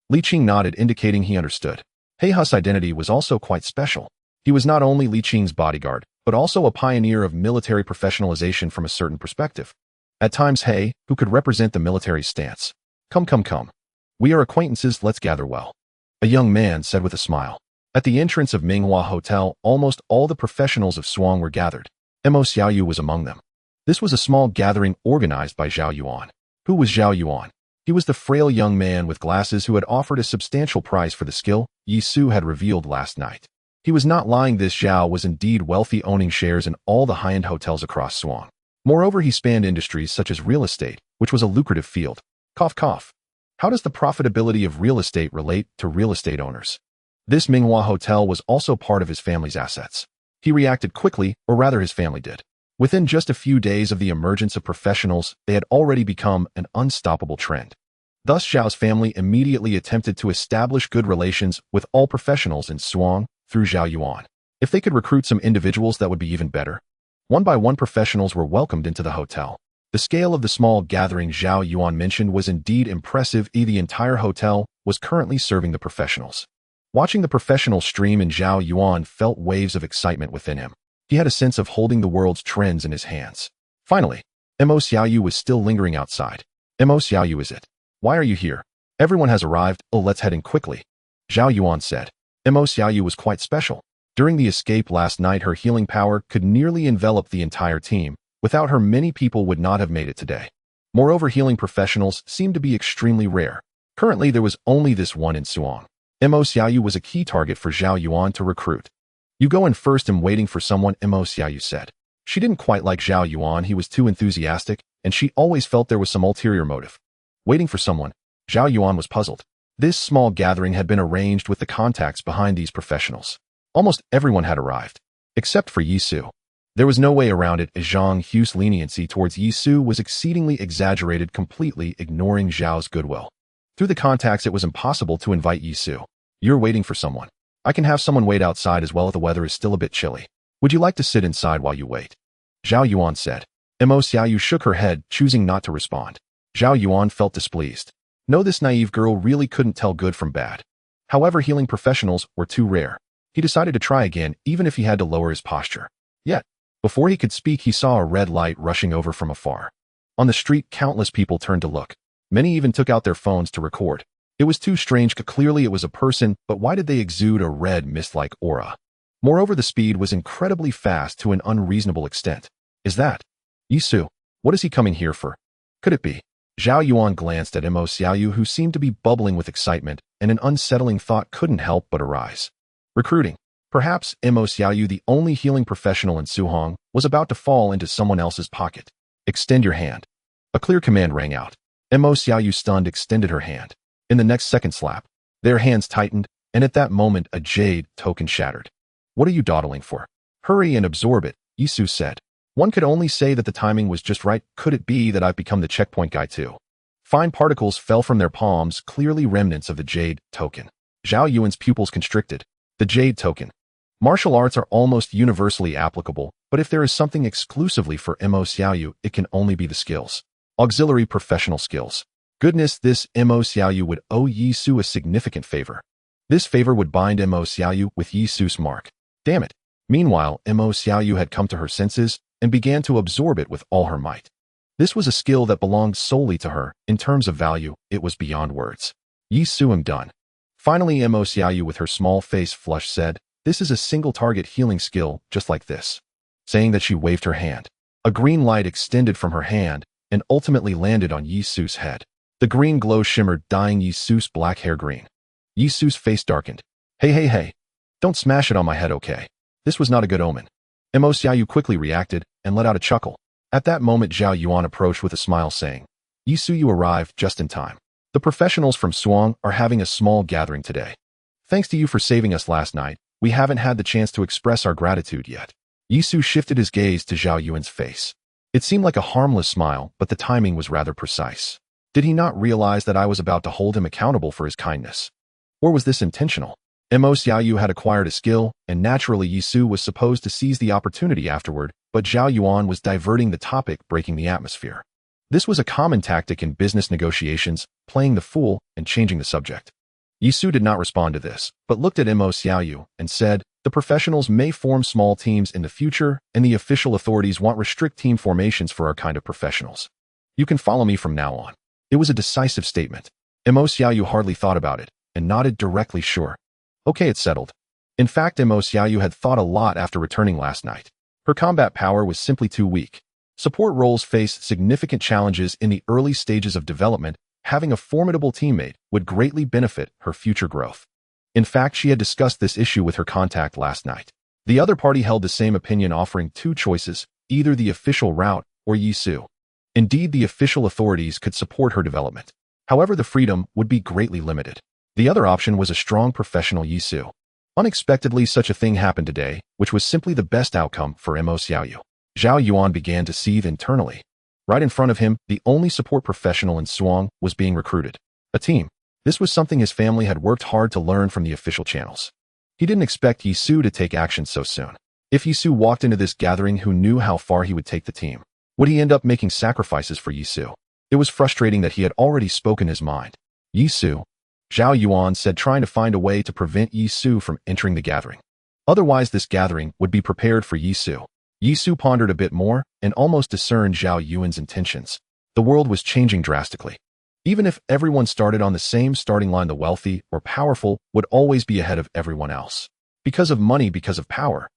Li Qing nodded, indicating he understood. Hei's identity was also quite special. He was not only Li Qing's bodyguard, but also a pioneer of military professionalization from a certain perspective. At times, He, who could represent the military stance. Come. We are acquaintances, let's gather well. A young man said with a smile. At the entrance of Minghua Hotel, almost all the professionals of Suong were gathered. Mo Xiaoyu was among them. This was a small gathering organized by Zhao Yuan. Who was Zhao Yuan? He was the frail young man with glasses who had offered a substantial price for the skill Yi Su had revealed last night. He was not lying. This Zhao was indeed wealthy, owning shares in all the high-end hotels across Suong. Moreover, he spanned industries such as real estate, which was a lucrative field. Cough. How does the profitability of real estate relate to real estate owners? This Minghua Hotel was also part of his family's assets. He reacted quickly, or rather his family did. Within just a few days of the emergence of professionals, they had already become an unstoppable trend. Thus, Zhao's family immediately attempted to establish good relations with all professionals in Suong through Zhao Yuan. If they could recruit some individuals, that would be even better. One by one, professionals were welcomed into the hotel. The scale of the small gathering Zhao Yuan mentioned was indeed impressive. The entire hotel was currently serving the professionals. Watching the professionals stream in, Zhao Yuan felt waves of excitement within him. He had a sense of holding the world's trends in his hands. Finally, Mo Xiaoyu was still lingering outside. Mo Xiaoyu, is it? Why are you here? Everyone has arrived. Oh, let's head in quickly. Zhao Yuan said. Mo Xiaoyu was quite special. During the escape last night, her healing power could nearly envelop the entire team. Without her, many people would not have made it today. Moreover, healing professionals seemed to be extremely rare. Currently, there was only this one in Suong. Mo Xiaoyu was a key target for Zhao Yuan to recruit. You go in first. I'm waiting for someone, Mo Xiaoyu said. She didn't quite like Zhao Yuan. He was too enthusiastic, and she always felt there was some ulterior motive. Waiting for someone. Zhao Yuan was puzzled. This small gathering had been arranged with the contacts behind these professionals. Almost everyone had arrived, except for Yi Su. There was no way around it, as Zhang Hu's leniency towards Yi Su was exceedingly exaggerated, completely ignoring Zhao's goodwill. Through the contacts, it was impossible to invite Yi Su. You're waiting for someone. I can have someone wait outside as well if the weather is still a bit chilly. Would you like to sit inside while you wait? Zhao Yuan said. Mo Xiaoyu shook her head, choosing not to respond. Zhao Yuan felt displeased. No, this naive girl really couldn't tell good from bad. However, healing professionals were too rare. He decided to try again, even if he had to lower his posture. Yet, before he could speak, he saw a red light rushing over from afar. On the street, countless people turned to look. Many even took out their phones to record. It was too strange. Clearly it was a person, but why did they exude a red mist-like aura? Moreover, the speed was incredibly fast to an unreasonable extent. Is that Yi Su? What is he coming here for? Could it be? Zhao Yuan glanced at Mo Xiaoyu, who seemed to be bubbling with excitement, and an unsettling thought couldn't help but arise. Recruiting. Perhaps Mo Xiaoyu, the only healing professional in Suhong, was about to fall into someone else's pocket. Extend your hand. A clear command rang out. Mo Xiaoyu, stunned, extended her hand. In the next second slap, their hands tightened, and at that moment a jade token shattered. What are you dawdling for? Hurry and absorb it, Yi Su said. One could only say that the timing was just right. Could it be that I've become the checkpoint guy too? Fine particles fell from their palms, clearly remnants of the jade token. Zhao Yuan's pupils constricted. The jade token. Martial arts are almost universally applicable, but if there is something exclusively for Mo Xiaoyu, it can only be the skills. Auxiliary professional skills. Goodness, this Mo Xiaoyu would owe Yi Su a significant favor. This favor would bind Mo Xiaoyu with Yi Su's mark. Damn it. Meanwhile, Mo Xiaoyu had come to her senses and began to absorb it with all her might. This was a skill that belonged solely to her. In terms of value, it was beyond words. Yi Su, I'm done. Finally, Mo Xiaoyu with her small face flushed said, this is a single target healing skill, just like this. Saying that, she waved her hand. A green light extended from her hand and ultimately landed on Yi Su's head. The green glow shimmered, dyeing Yi Su's black hair green. Yi Su's face darkened. Hey. Don't smash it on my head, okay? This was not a good omen. Mo Xiaoyu quickly reacted and let out a chuckle. At that moment, Zhao Yuan approached with a smile saying, Yi Su, you arrived just in time. The professionals from Suang are having a small gathering today. Thanks to you for saving us last night, we haven't had the chance to express our gratitude yet. Yi Su shifted his gaze to Zhao Yuan's face. It seemed like a harmless smile, but the timing was rather precise. Did he not realize that I was about to hold him accountable for his kindness? Or was this intentional? Mo Xiaoyu had acquired a skill, and naturally Yi Su was supposed to seize the opportunity afterward, but Zhao Yuan was diverting the topic, breaking the atmosphere. This was a common tactic in business negotiations, playing the fool and changing the subject. Yi Su did not respond to this, but looked at Mo Xiaoyu and said, the professionals may form small teams in the future, and the official authorities want restrict team formations for our kind of professionals. You can follow me from now on. It was a decisive statement. Mo Xiaoyu hardly thought about it, and nodded directly sure. Okay, it's settled. In fact, Mo Xiaoyu had thought a lot after returning last night. Her combat power was simply too weak. Support roles faced significant challenges in the early stages of development. Having a formidable teammate would greatly benefit her future growth. In fact, she had discussed this issue with her contact last night. The other party held the same opinion, offering two choices, either the official route or Yi Su. Indeed, the official authorities could support her development. However, the freedom would be greatly limited. The other option was a strong professional Yi Su. Unexpectedly, such a thing happened today, which was simply the best outcome for Mo Xiaoyu. Zhao Yuan began to seethe internally. Right in front of him, the only support professional in Suang was being recruited. A team. This was something his family had worked hard to learn from the official channels. He didn't expect Yi Su to take action so soon. If Yi Su walked into this gathering, who knew how far he would take the team? Would he end up making sacrifices for Yi Su? It was frustrating that he had already spoken his mind. Yi Su, Zhao Yuan said, trying to find a way to prevent Yi Su from entering the gathering. Otherwise, this gathering would be prepared for Yi Su. Yi Su pondered a bit more and almost discerned Zhao Yuan's intentions. The world was changing drastically. Even if everyone started on the same starting line, the wealthy or powerful would always be ahead of everyone else. Because of money, because of power.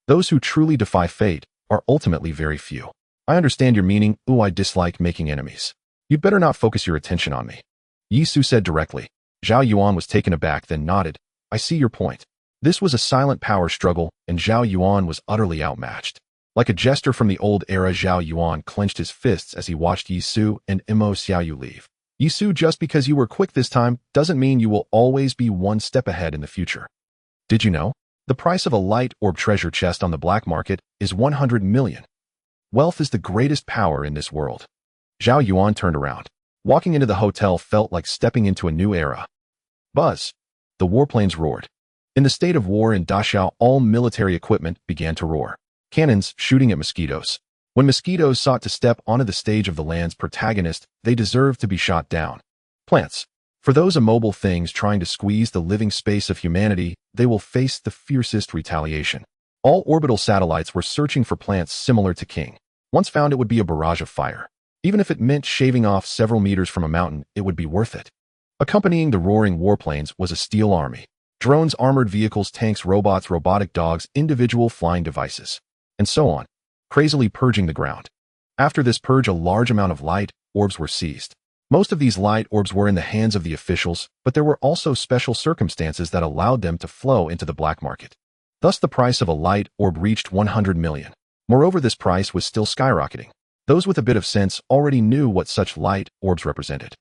Those who truly defy fate are ultimately very few. I understand your meaning. Ooh, I dislike making enemies. You'd better not focus your attention on me. Yi Su said directly. Zhao Yuan was taken aback, then nodded. I see your point. This was a silent power struggle, and Zhao Yuan was utterly outmatched. Like a jester from the old era, Zhao Yuan clenched his fists as he watched Yi Su and Mo Xiaoyu leave. Yi Su, just because you were quick this time doesn't mean you will always be one step ahead in the future. Did you know? The price of a light orb treasure chest on the black market is 100 million. Wealth is the greatest power in this world. Zhao Yuan turned around. Walking into the hotel felt like stepping into a new era. Buzz. The warplanes roared. In the state of war in Dachau, all military equipment began to roar. Cannons shooting at mosquitoes. When mosquitoes sought to step onto the stage of the land's protagonist, they deserved to be shot down. Plants. For those immobile things trying to squeeze the living space of humanity, they will face the fiercest retaliation. All orbital satellites were searching for plants similar to King. Once found, it would be a barrage of fire. Even if it meant shaving off several meters from a mountain, it would be worth it. Accompanying the roaring warplanes was a steel army. Drones, armored vehicles, tanks, robots, robotic dogs, individual flying devices, and so on, crazily purging the ground. After this purge, a large amount of light orbs were seized. Most of these light orbs were in the hands of the officials, but there were also special circumstances that allowed them to flow into the black market. Thus, the price of a light orb reached 100 million. Moreover, this price was still skyrocketing. Those with a bit of sense already knew what such light orbs represented.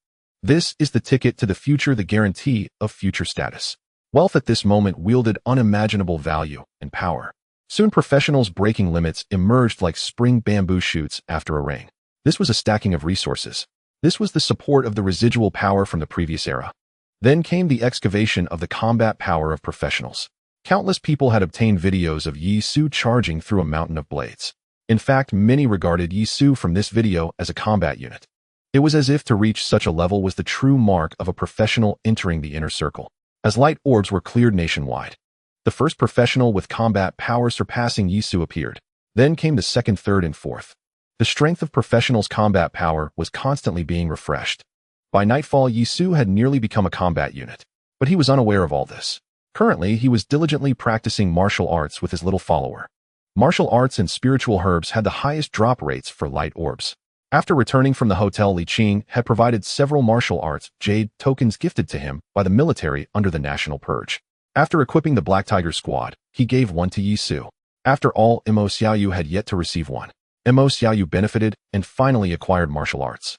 This is the ticket to the future, the guarantee of future status. Wealth at this moment wielded unimaginable value and power. Soon, professionals breaking limits emerged like spring bamboo shoots after a rain. This was a stacking of resources. This was the support of the residual power from the previous era. Then came the excavation of the combat power of professionals. Countless people had obtained videos of Yi Su charging through a mountain of blades. In fact, many regarded Yi Su from this video as a combat unit. It was as if to reach such a level was the true mark of a professional entering the inner circle. As light orbs were cleared nationwide, the first professional with combat power surpassing Yi Su appeared. Then came the second, third, and fourth. The strength of professionals' combat power was constantly being refreshed. By nightfall, Yisu had nearly become a combat unit. But he was unaware of all this. Currently, he was diligently practicing martial arts with his little follower. Martial arts and spiritual herbs had the highest drop rates for light orbs. After returning from the hotel, Li Qing had provided several martial arts jade tokens gifted to him by the military under the National Purge. After equipping the Black Tiger squad, he gave one to Yisu. After all, Mo Xiaoyu had yet to receive one. Mo Xiaoyu benefited and finally acquired martial arts.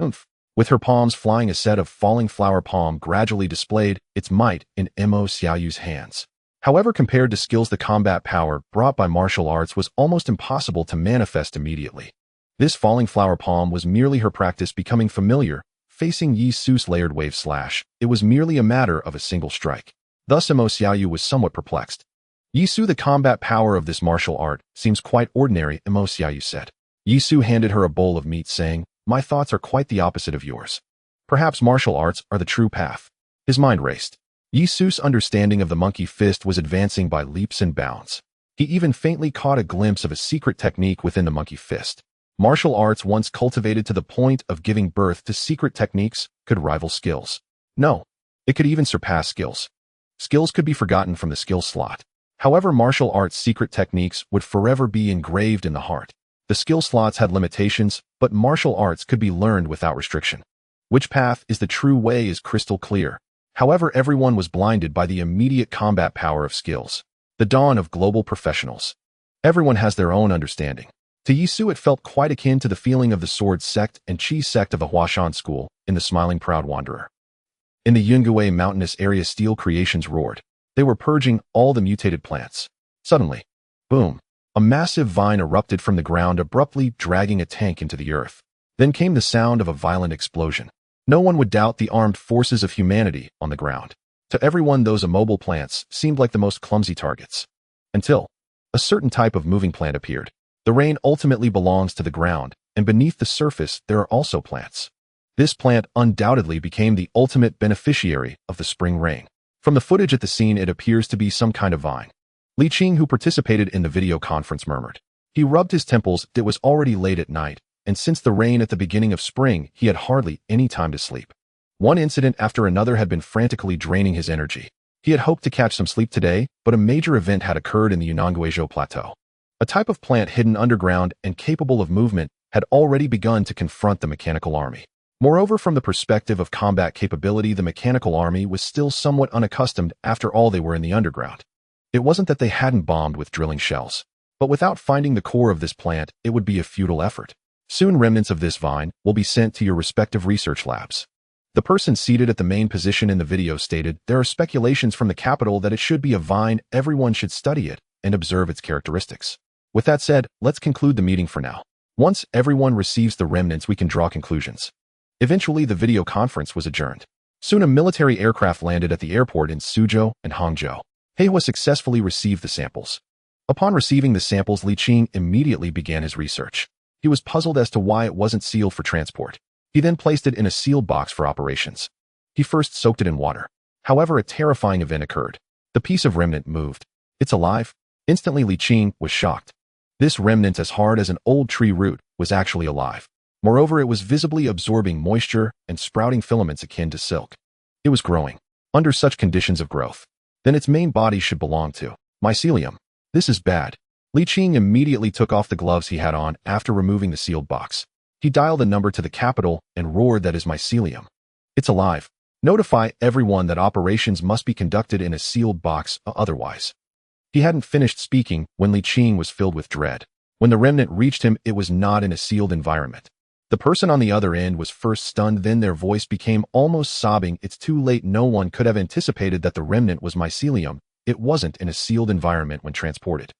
Oomph. With her palms flying, a set of falling flower palm gradually displayed its might in Mo Xiaoyu's hands. However, compared to skills, the combat power brought by martial arts was almost impossible to manifest immediately. This falling flower palm was merely her practice becoming familiar. Facing Yisu's layered wave slash, it was merely a matter of a single strike. Thus, Mo Xiaoyu was somewhat perplexed. Yisu, the combat power of this martial art seems quite ordinary, Mo Xiaoyu said. Yisu handed her a bowl of meat, saying, "My thoughts are quite the opposite of yours. Perhaps martial arts are the true path." His mind raced. Yisu's understanding of the monkey fist was advancing by leaps and bounds. He even faintly caught a glimpse of a secret technique within the monkey fist. Martial arts, once cultivated to the point of giving birth to secret techniques, could rival skills. No, it could even surpass skills. Skills could be forgotten from the skill slot. However, martial arts secret techniques would forever be engraved in the heart. The skill slots had limitations, but martial arts could be learned without restriction. Which path is the true way is crystal clear. However, everyone was blinded by the immediate combat power of skills. The dawn of global professionals. Everyone has their own understanding. To Yisu, it felt quite akin to the feeling of the sword sect and chi sect of the Huashan school in the Smiling Proud Wanderer. In the Yungue mountainous area, steel creations roared. They were purging all the mutated plants. Suddenly, boom, a massive vine erupted from the ground, abruptly dragging a tank into the earth. Then came the sound of a violent explosion. No one would doubt the armed forces of humanity on the ground. To everyone, those immobile plants seemed like the most clumsy targets. Until a certain type of moving plant appeared. The rain ultimately belongs to the ground, and beneath the surface there are also plants. This plant undoubtedly became the ultimate beneficiary of the spring rain. From the footage at the scene, it appears to be some kind of vine. Li Qing, who participated in the video conference, murmured. He rubbed his temples. It was already late at night, and since the rain at the beginning of spring, he had hardly any time to sleep. One incident after another had been frantically draining his energy. He had hoped to catch some sleep today, but a major event had occurred in the Yunanguizhou Plateau. A type of plant hidden underground and capable of movement had already begun to confront the mechanical army. Moreover, from the perspective of combat capability, the mechanical army was still somewhat unaccustomed. After all, they were in the underground. It wasn't that they hadn't bombed with drilling shells, but without finding the core of this plant, it would be a futile effort. Soon, remnants of this vine will be sent to your respective research labs. The person seated at the main position in the video stated, "There are speculations from the capital that it should be a vine. Everyone should study it and observe its characteristics." With that said, let's conclude the meeting for now. Once everyone receives the remnants, we can draw conclusions. Eventually, the video conference was adjourned. Soon, a military aircraft landed at the airport in Suzhou and Hangzhou. Heihua successfully received the samples. Upon receiving the samples, Li Qing immediately began his research. He was puzzled as to why it wasn't sealed for transport. He then placed it in a sealed box for operations. He first soaked it in water. However, a terrifying event occurred. The piece of remnant moved. "It's alive?" Instantly, Li Qing was shocked. This remnant, as hard as an old tree root, was actually alive. Moreover, it was visibly absorbing moisture and sprouting filaments akin to silk. It was growing. Under such conditions of growth, then its main body should belong to mycelium. This is bad. Li Qing immediately took off the gloves he had on after removing the sealed box. He dialed a number to the capital and roared, "That is mycelium. It's alive. Notify everyone that operations must be conducted in a sealed box, otherwise." He hadn't finished speaking when Li Qing was filled with dread. When the remnant reached him, it was not in a sealed environment. The person on the other end was first stunned, then their voice became almost sobbing. "It's too late. No one could have anticipated that the remnant was mycelium. It wasn't in a sealed environment when transported.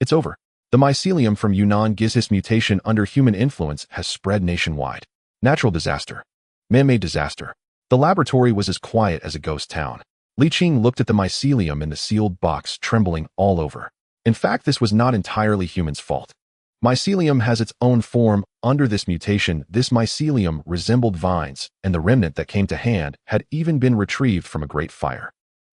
It's over. The mycelium from Yunnan Gizhis mutation under human influence has spread nationwide. Natural disaster. Man-made disaster." The laboratory was as quiet as a ghost town. Li Qing looked at the mycelium in the sealed box, trembling all over. In fact, this was not entirely human's fault. Mycelium has its own form. Under this mutation, this mycelium resembled vines, and the remnant that came to hand had even been retrieved from a great fire.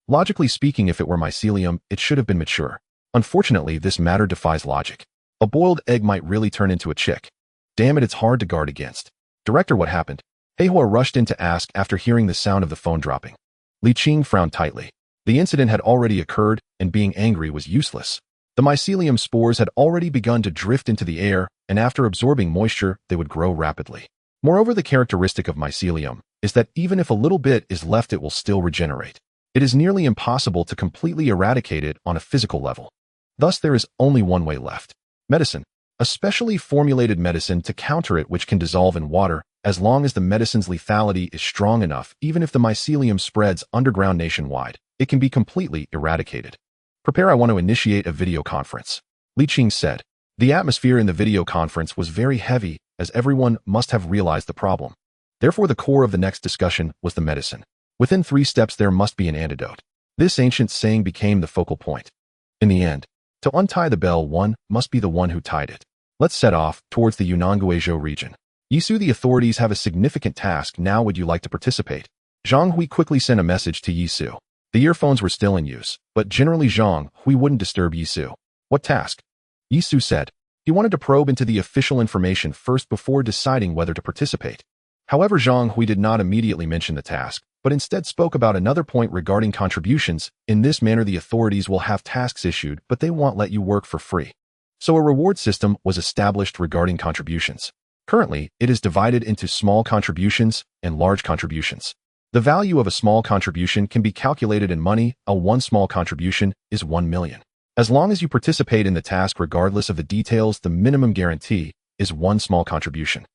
Logically speaking, if it were mycelium, it should have been mature. Unfortunately, this matter defies logic. A boiled egg might really turn into a chick. Damn it, it's hard to guard against. Director, what happened? Heihua rushed in to ask after hearing the sound of the phone dropping. Li Qing frowned tightly. The incident had already occurred, and being angry was useless. The mycelium spores had already begun to drift into the air, and after absorbing moisture, they would grow rapidly. Moreover, the characteristic of mycelium is that even if a little bit is left, it will still regenerate. It is nearly impossible to completely eradicate it on a physical level. Thus, there is only one way left. Medicine. A specially formulated medicine to counter it which can dissolve in water, as long as the medicine's lethality is strong enough, even if the mycelium spreads underground nationwide, it can be completely eradicated. Prepare, I want to initiate a video conference. Li Qing said. The atmosphere in the video conference was very heavy, as everyone must have realized the problem. Therefore, the core of the next discussion was the medicine. Within 3 steps there must be an antidote. This ancient saying became the focal point. In the end, to untie the bell, one must be the one who tied it. Let's set off towards the Yunnan-Guizhou region. Yisu, the authorities have a significant task now. Would you like to participate? Zhang Hui quickly sent a message to Yisu. The earphones were still in use, but generally Zhang Hui wouldn't disturb Yisu. What task? Yisu said. He wanted to probe into the official information first before deciding whether to participate. However, Zhang Hui did not immediately mention the task, but instead spoke about another point regarding contributions. In this manner, the authorities will have tasks issued, but they won't let you work for free. So a reward system was established regarding contributions. Currently, it is divided into small contributions and large contributions. The value of a small contribution can be calculated in money. One small contribution is 1 million. As long as you participate in the task regardless of the details, the minimum guarantee is 1 small contribution.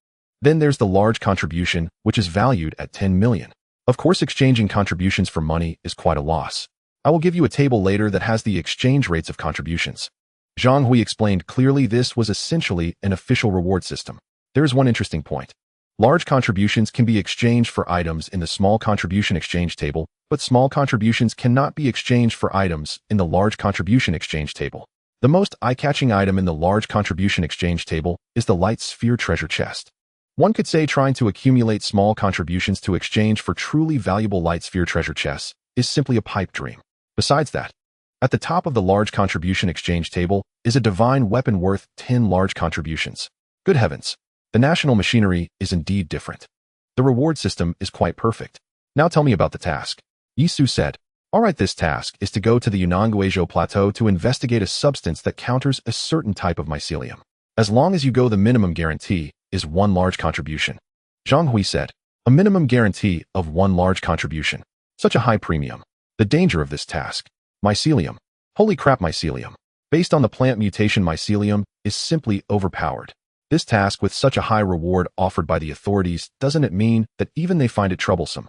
Then there's the large contribution, which is valued at 10 million. Of course, exchanging contributions for money is quite a loss. I will give you a table later that has the exchange rates of contributions. Zhang Hui explained clearly this was essentially an official reward system. There is one interesting point. Large contributions can be exchanged for items in the small contribution exchange table, but small contributions cannot be exchanged for items in the large contribution exchange table. The most eye-catching item in the large contribution exchange table is the light sphere treasure chest. One could say trying to accumulate small contributions to exchange for truly valuable light sphere treasure chests is simply a pipe dream. Besides that, at the top of the large contribution exchange table is a divine weapon worth 10 large contributions. Good heavens, the national machinery is indeed different. The reward system is quite perfect. Now tell me about the task. Yisu said. Alright, this task is to go to the Yunnan-Guizhou plateau to investigate a substance that counters a certain type of mycelium. As long as you go, the minimum guarantee is 1 large contribution. Zhang Hui said. A minimum guarantee of 1 large contribution. Such a high premium. The danger of this task. Mycelium. Holy crap, mycelium. Based on the plant mutation, mycelium is simply overpowered. This task with such a high reward offered by the authorities, doesn't it mean that even they find it troublesome?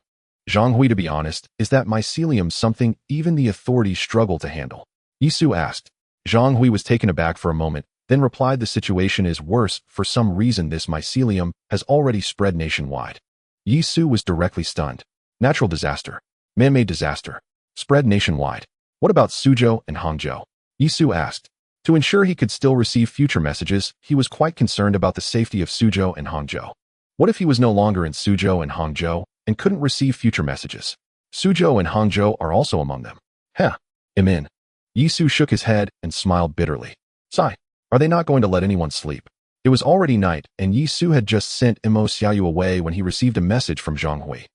Zhang Hui, to be honest, is that mycelium something even the authorities struggle to handle? Yisu asked. Zhang Hui was taken aback for a moment, then replied the situation is worse. For some reason this mycelium has already spread nationwide. Yisu was directly stunned. Natural disaster. Man-made disaster. Spread nationwide. What about Suzhou and Hangzhou? Yisu asked. To ensure he could still receive future messages, he was quite concerned about the safety of Suzhou and Hangzhou. What if he was no longer in Suzhou and Hangzhou and couldn't receive future messages? Suzhou and Hangzhou are also among them. I'm in. Yisu shook his head and smiled bitterly. Sigh. Are they not going to let anyone sleep? It was already night, and Yisu had just sent Mo Xiaoyu away when he received a message from Zhang Hui.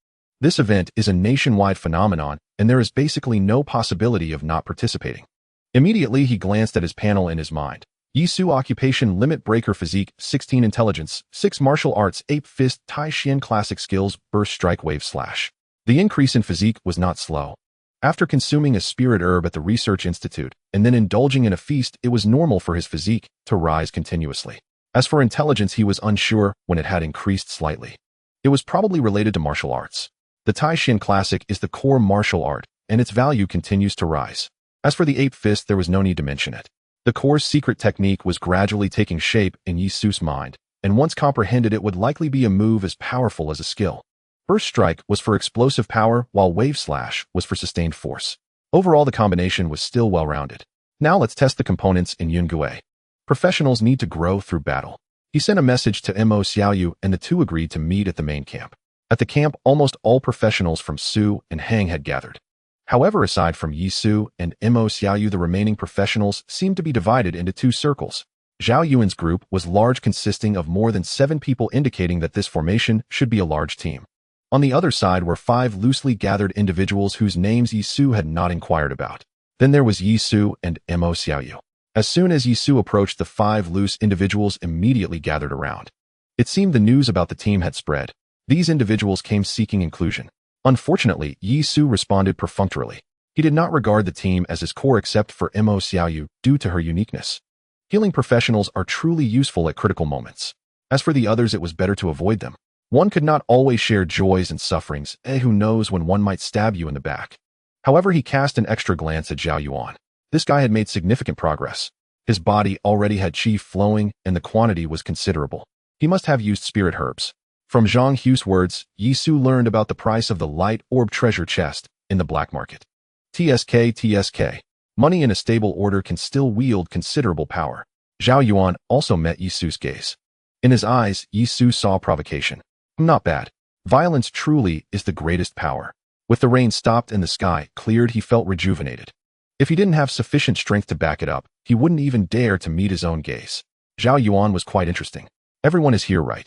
This event is a nationwide phenomenon, and there is basically no possibility of not participating. Immediately he glanced at his panel in his mind. Yisu occupation limit breaker physique 16 intelligence 6 martial arts ape fist Tai Xian classic skills burst strike wave slash. The increase in physique was not slow. After consuming a spirit herb at the research institute and then indulging in a feast, it was normal for his physique to rise continuously. As for intelligence, he was unsure when it had increased slightly. It was probably related to martial arts. The Tai Xian classic is the core martial art, and its value continues to rise. As for the ape fist, there was no need to mention it. The core's secret technique was gradually taking shape in Yisu's mind, and once comprehended it would likely be a move as powerful as a skill. Burst strike was for explosive power, while wave slash was for sustained force. Overall, the combination was still well-rounded. Now let's test the components in Yungue. Professionals need to grow through battle. He sent a message to Mo Xiaoyu, and the two agreed to meet at the main camp. At the camp, almost all professionals from Su and Hang had gathered. However, aside from Yisu and Mo Xiaoyu, the remaining professionals seemed to be divided into 2 circles. Zhao Yuan's group was large, consisting of more than 7 people, indicating that this formation should be a large team. On the other side were 5 loosely gathered individuals whose names Yi Su had not inquired about. Then there was Yi Su and Mo Xiaoyu. As soon as Yi Su approached, the 5 loose individuals immediately gathered around. It seemed the news about the team had spread. These individuals came seeking inclusion. Unfortunately, Yi Su responded perfunctorily. He did not regard the team as his core except for Mo Xiaoyu due to her uniqueness. Healing professionals are truly useful at critical moments. As for the others, it was better to avoid them. One could not always share joys and sufferings, who knows when one might stab you in the back. However, he cast an extra glance at Zhao Yuan. This guy had made significant progress. His body already had qi flowing, and the quantity was considerable. He must have used spirit herbs. From Zhang Hu's words, Yi Su learned about the price of the light orb treasure chest in the black market. TSK. Money in a stable order can still wield considerable power. Zhao Yuan also met Yi Su's gaze. In his eyes, Yi Su saw provocation. Not bad. Violence truly is the greatest power. With the rain stopped and the sky cleared, he felt rejuvenated. If he didn't have sufficient strength to back it up, he wouldn't even dare to meet his own gaze. Zhao Yuan was quite interesting. Everyone is here, right?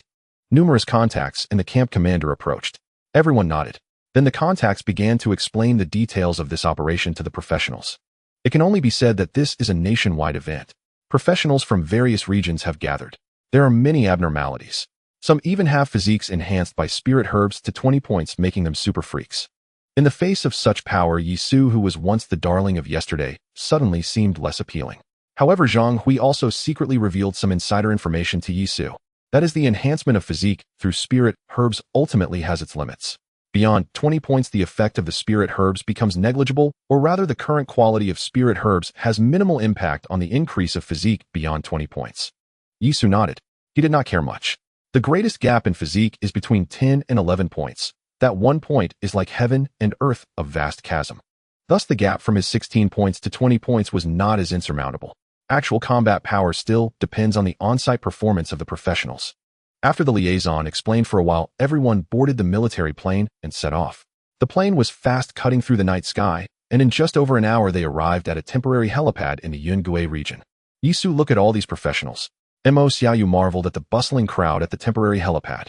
Numerous contacts and the camp commander approached. Everyone nodded. Then the contacts began to explain the details of this operation to the professionals. It can only be said that this is a nationwide event. Professionals from various regions have gathered. There are many abnormalities. Some even have physiques enhanced by spirit herbs to 20 points, making them super freaks. In the face of such power, Yi Su, who was once the darling of yesterday, suddenly seemed less appealing. However, Zhang Hui also secretly revealed some insider information to Yi Su. That is, the enhancement of physique through spirit herbs ultimately has its limits. Beyond 20 points, the effect of the spirit herbs becomes negligible, or rather the current quality of spirit herbs has minimal impact on the increase of physique beyond 20 points. Yi Su nodded. He did not care much. The greatest gap in physique is between 10 and 11 points. That 1 point is like heaven and earth, a vast chasm. Thus the gap from his 16 points to 20 points was not as insurmountable. Actual combat power still depends on the on-site performance of the professionals. After the liaison explained for a while, everyone boarded the military plane and set off. The plane was fast, cutting through the night sky, and in just over an hour they arrived at a temporary helipad in the Yungue region. Yi Su looked at all these professionals. Mo Xiaoyu marveled at the bustling crowd at the temporary helipad.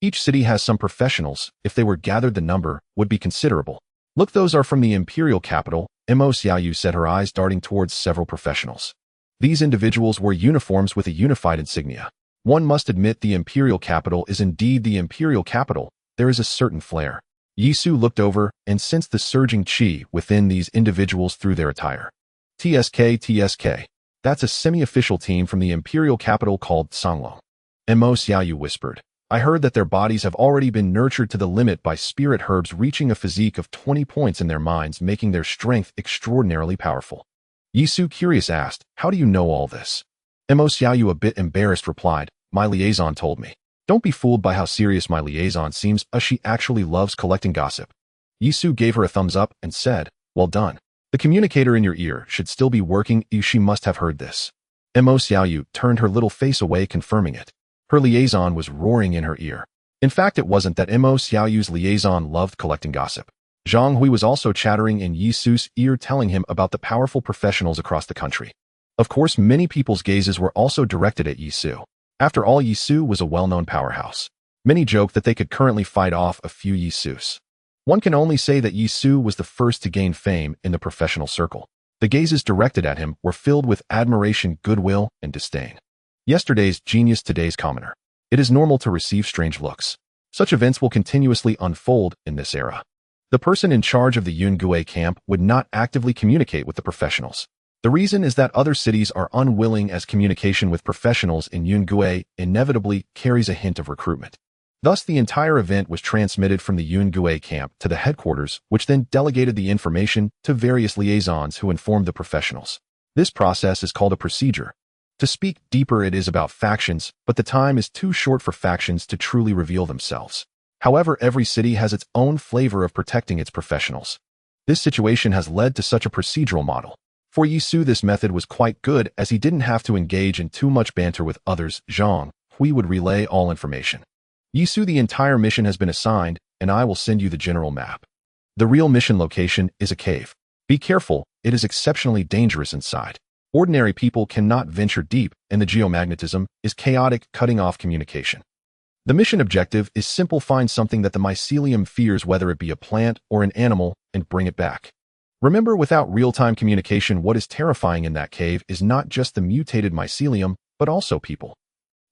Each city has some professionals. If they were gathered, the number would be considerable. Look, those are from the imperial capital, Mo Xiaoyu said, her eyes darting towards several professionals. These individuals wore uniforms with a unified insignia. One must admit the imperial capital is indeed the imperial capital. There is a certain flair. Yi Su looked over and sensed the surging qi within these individuals through their attire. TSK. That's a semi-official team from the imperial capital called Songlong. Mo Xiaoyu whispered. I heard that their bodies have already been nurtured to the limit by spirit herbs, reaching a physique of 20 points in their minds, making their strength extraordinarily powerful. Yi Su, curious, asked, how do you know all this? Mo Xiaoyu, a bit embarrassed, replied, my liaison told me. Don't be fooled by how serious my liaison seems, she actually loves collecting gossip. Yi Su gave her a thumbs up and said, well done. The communicator in your ear should still be working. She must have heard this. Mo Xiaoyu turned her little face away, confirming it. Her liaison was roaring in her ear. In fact, it wasn't that Mo Xiaoyu's liaison loved collecting gossip. Zhang Hui was also chattering in Yi Su's ear, telling him about the powerful professionals across the country. Of course, many people's gazes were also directed at Yi Su. After all, Yi Su was a well-known powerhouse. Many joked that they could currently fight off a few Yi Sus. One can only say that Yi Su was the first to gain fame in the professional circle. The gazes directed at him were filled with admiration, goodwill, and disdain. Yesterday's genius, today's commoner. It is normal to receive strange looks. Such events will continuously unfold in this era. The person in charge of the Yungue camp would not actively communicate with the professionals. The reason is that other cities are unwilling, as communication with professionals in Yungue inevitably carries a hint of recruitment. Thus, the entire event was transmitted from the Yungue camp to the headquarters, which then delegated the information to various liaisons who informed the professionals. This process is called a procedure. To speak deeper, it is about factions, but the time is too short for factions to truly reveal themselves. However, every city has its own flavor of protecting its professionals. This situation has led to such a procedural model. For Yi Su, this method was quite good, as he didn't have to engage in too much banter with others. Zhang Hui would relay all information. Yi Su, the entire mission has been assigned, and I will send you the general map. The real mission location is a cave. Be careful, it is exceptionally dangerous inside. Ordinary people cannot venture deep, and the geomagnetism is chaotic, cutting off communication. The mission objective is simple: find something that the mycelium fears, whether it be a plant or an animal, and bring it back. Remember, without real-time communication, what is terrifying in that cave is not just the mutated mycelium, but also people.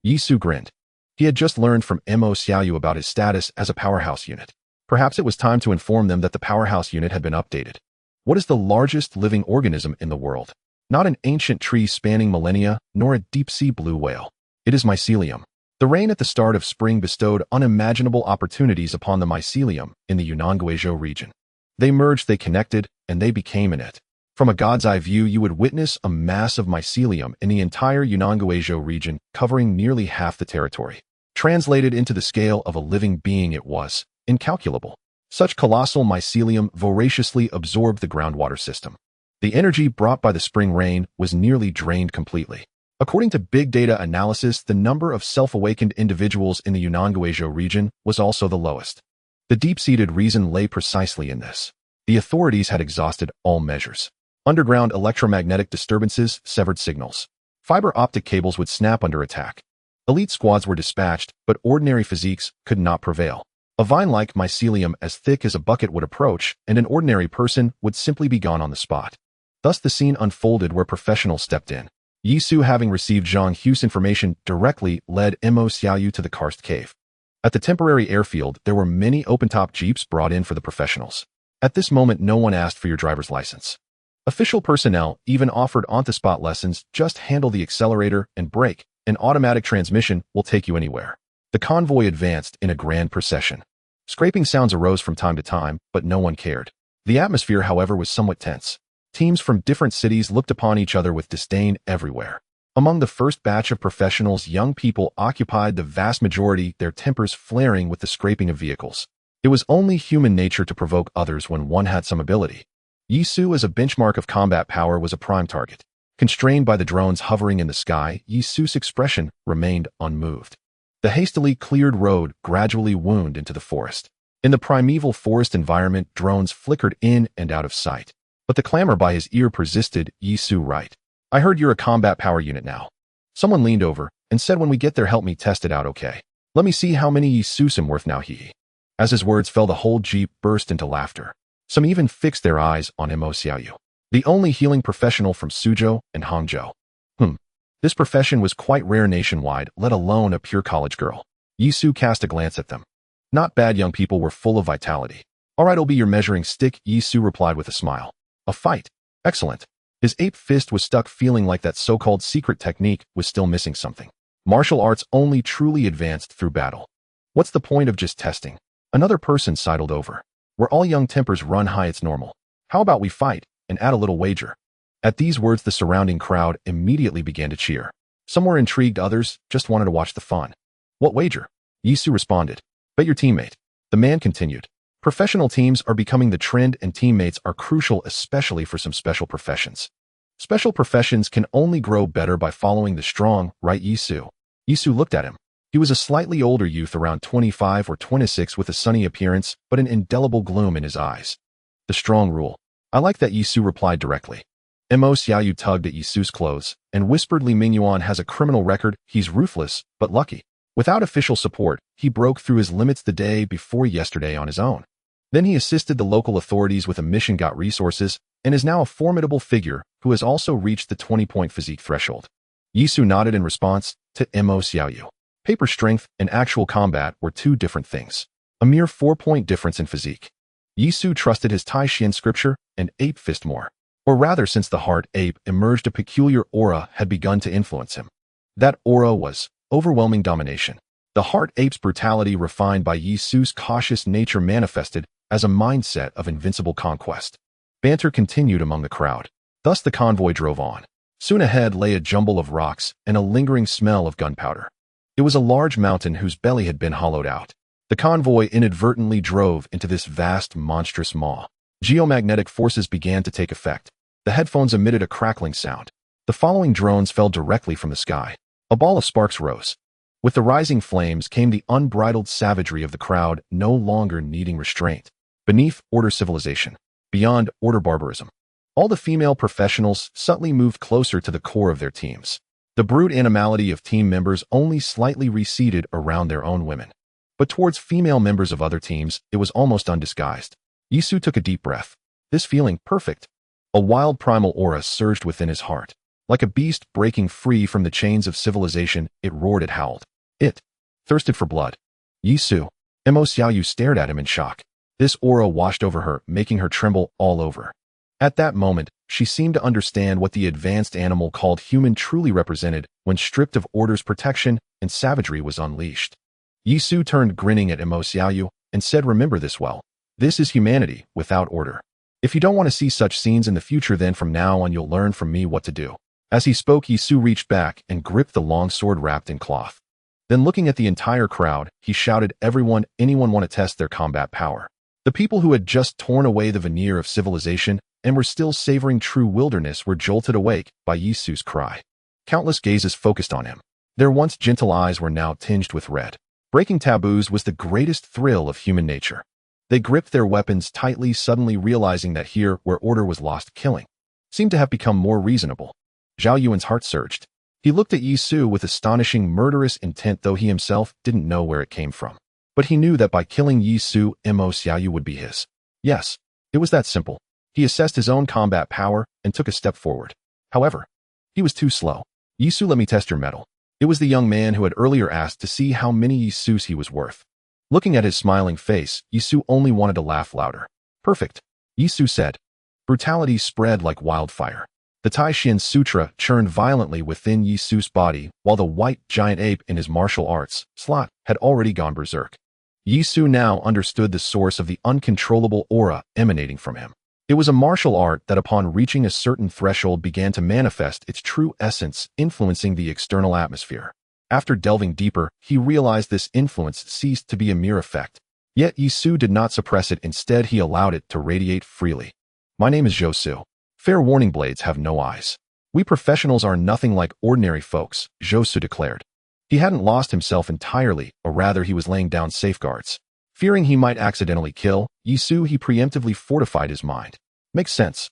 Yisu grinned. He had just learned from Mo Xiaoyu about his status as a powerhouse unit. Perhaps it was time to inform them that the powerhouse unit had been updated. What is the largest living organism in the world? Not an ancient tree spanning millennia, nor a deep-sea blue whale. It is mycelium. The rain at the start of spring bestowed unimaginable opportunities upon the mycelium in the Yunnan-Guizhou region. They merged, they connected, and they became in it. From a god's eye view, you would witness a mass of mycelium in the entire Yunnan-Guizhou region, covering nearly half the territory. Translated into the scale of a living being, it was incalculable. Such colossal mycelium voraciously absorbed the groundwater system. The energy brought by the spring rain was nearly drained completely. According to big data analysis, the number of self-awakened individuals in the Yunnan-Guizhou region was also the lowest. The deep-seated reason lay precisely in this. The authorities had exhausted all measures. Underground electromagnetic disturbances severed signals. Fiber optic cables would snap under attack. Elite squads were dispatched, but ordinary physiques could not prevail. A vine-like mycelium as thick as a bucket would approach, and an ordinary person would simply be gone on the spot. Thus the scene unfolded where professionals stepped in. Yisu, having received Zhang Hu's information directly, led Mo Xiaoyu to the karst cave. At the temporary airfield, there were many open-top jeeps brought in for the professionals. At this moment, no one asked for your driver's license. Official personnel even offered on-the-spot lessons. Just handle the accelerator and brake. An automatic transmission will take you anywhere. The convoy advanced in a grand procession. Scraping sounds arose from time to time, but no one cared. The atmosphere, however, was somewhat tense. Teams from different cities looked upon each other with disdain everywhere. Among the first batch of professionals, young people occupied the vast majority, their tempers flaring with the scraping of vehicles. It was only human nature to provoke others when one had some ability. Yisu, as a benchmark of combat power, was a prime target. Constrained by the drones hovering in the sky, Yisu's expression remained unmoved. The hastily cleared road gradually wound into the forest. In the primeval forest environment, drones flickered in and out of sight. But the clamor by his ear persisted. Yisu, right. I heard you're a combat power unit now. Someone leaned over and said, when we get there, help me test it out, okay? Let me see how many Yisus I'm worth now, he. As his words fell, the whole jeep burst into laughter. Some even fixed their eyes on Mo Xiaoyu, the only healing professional from Suzhou and Hangzhou. This profession was quite rare nationwide, let alone a pure college girl. Yisu cast a glance at them. Not bad, young people were full of vitality. All right, I'll be your measuring stick, Yisu replied with a smile. A fight. Excellent. His ape fist was stuck, feeling like that so-called secret technique was still missing something. Martial arts only truly advanced through battle. What's the point of just testing? Another person sidled over. Where all young tempers run high, it's normal. How about we fight and add a little wager? At these words, the surrounding crowd immediately began to cheer. Some were intrigued, others just wanted to watch the fun. What wager? Yisu responded. Bet your teammate. The man continued. Professional teams are becoming the trend, and teammates are crucial, especially for some special professions. Special professions can only grow better by following the strong, right, Yisu? Yisu looked at him. He was a slightly older youth, around 25 or 26, with a sunny appearance, but an indelible gloom in his eyes. The strong rule. I like that, Yisu replied directly. Mo Xiaoyu tugged at Yisu's clothes and whispered, Li Mingyuan has a criminal record. He's ruthless, but lucky. Without official support, he broke through his limits the day before yesterday on his own. Then he assisted the local authorities with a mission, got resources, and is now a formidable figure who has also reached the 20-point physique threshold. Yisu nodded in response to Mo Xiaoyu. Paper strength and actual combat were two different things. A mere 4-point difference in physique. Yisu trusted his Tai Xian scripture and ape fist more. Or rather, since the heart ape emerged, a peculiar aura had begun to influence him. That aura was overwhelming domination. The heart ape's brutality, refined by Yisu's cautious nature, manifested as a mindset of invincible conquest. Banter continued among the crowd. Thus the convoy drove on. Soon ahead lay a jumble of rocks and a lingering smell of gunpowder. It was a large mountain whose belly had been hollowed out. The convoy inadvertently drove into this vast, monstrous maw. Geomagnetic forces began to take effect. The headphones emitted a crackling sound. The following drones fell directly from the sky. A ball of sparks rose. With the rising flames came the unbridled savagery of the crowd, no longer needing restraint. Beneath, order civilization. Beyond, order barbarism. All the female professionals subtly moved closer to the core of their teams. The brute animality of team members only slightly receded around their own women. But towards female members of other teams, it was almost undisguised. Yisu took a deep breath. This feeling, perfect. A wild primal aura surged within his heart. Like a beast breaking free from the chains of civilization, it roared, it howled. It thirsted for blood. Yisu. Mo Xiaoyu stared at him in shock. This aura washed over her, making her tremble all over. At that moment, she seemed to understand what the advanced animal called human truly represented when stripped of order's protection and savagery was unleashed. Yisu turned grinning at Mo Xiaoyu and said, "Remember this well. This is humanity without order. If you don't want to see such scenes in the future, then from now on you'll learn from me what to do." As he spoke, Yisu reached back and gripped the long sword wrapped in cloth. Then looking at the entire crowd, he shouted, anyone want to test their combat power?" The people who had just torn away the veneer of civilization and were still savoring true wilderness were jolted awake by Yisu's cry. Countless gazes focused on him. Their once gentle eyes were now tinged with red. Breaking taboos was the greatest thrill of human nature. They gripped their weapons tightly, suddenly realizing that here, where order was lost, killing seemed to have become more reasonable. Zhao Yuan's heart surged. He looked at Yisu with astonishing murderous intent, though he himself didn't know where it came from. But he knew that by killing Yisu, Mo Xiaoyu would be his. Yes, it was that simple. He assessed his own combat power and took a step forward. However, he was too slow. "Yisu, let me test your mettle." It was the young man who had earlier asked to see how many Yisus he was worth. Looking at his smiling face, Yisu only wanted to laugh louder. "Perfect," Yisu said. Brutality spread like wildfire. The Tai-Shin Sutra churned violently within Yisu's body, while the white giant ape in his martial arts slot had already gone berserk. Yisu now understood the source of the uncontrollable aura emanating from him. It was a martial art that upon reaching a certain threshold began to manifest its true essence, influencing the external atmosphere. After delving deeper, he realized this influence ceased to be a mere effect. Yet Yisu did not suppress it, instead he allowed it to radiate freely. "My name is Zhou. Fair warning, blades have no eyes. We professionals are nothing like ordinary folks," Zhou declared. He hadn't lost himself entirely, or rather he was laying down safeguards. Fearing he might accidentally kill Yisu, he preemptively fortified his mind. "Makes sense."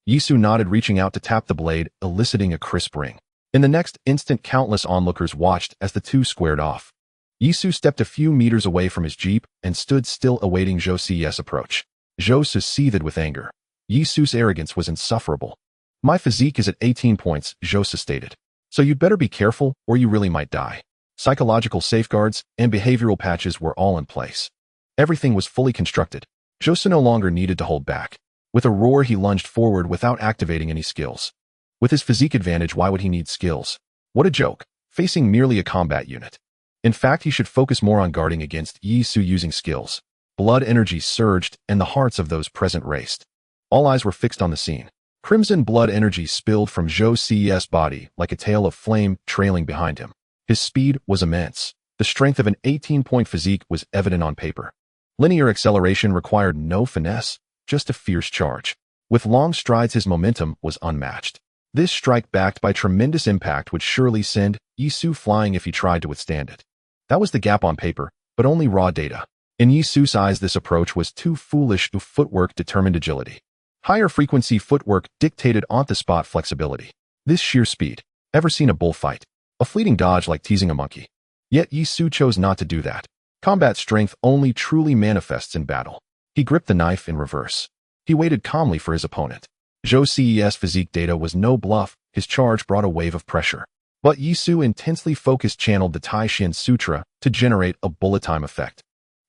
Yisu nodded, reaching out to tap the blade, eliciting a crisp ring. In the next instant, countless onlookers watched as the two squared off. Yisu stepped a few meters away from his jeep and stood still, awaiting Zhou's approach. Zhou seethed with anger. Yisu's arrogance was insufferable. "My physique is at 18 points, Zhou stated. "So you'd better be careful or you really might die." Psychological safeguards and behavioral patches were all in place. Everything was fully constructed. Zhou no longer needed to hold back. With a roar, he lunged forward without activating any skills. With his physique advantage, why would he need skills? What a joke, facing merely a combat unit. In fact, he should focus more on guarding against Yisu using skills. Blood energy surged, and the hearts of those present raced. All eyes were fixed on the scene. Crimson blood energy spilled from Zhou's body like a tail of flame trailing behind him. His speed was immense. The strength of an 18-point physique was evident on paper. Linear acceleration required no finesse, just a fierce charge. With long strides, his momentum was unmatched. This strike, backed by tremendous impact, would surely send Yisu flying if he tried to withstand it. That was the gap on paper, but only raw data. In Yisu's eyes, this approach was too foolish. Footwork determined agility. Higher frequency footwork dictated on-the-spot flexibility. This sheer speed. Ever seen a bullfight? A fleeting dodge like teasing a monkey. Yet Yisu chose not to do that. Combat strength only truly manifests in battle. He gripped the knife in reverse. He waited calmly for his opponent. Zhou's physique data was no bluff. His charge brought a wave of pressure. But Yisu intensely focused channeled the Tai-Shin Sutra to generate a bullet-time effect.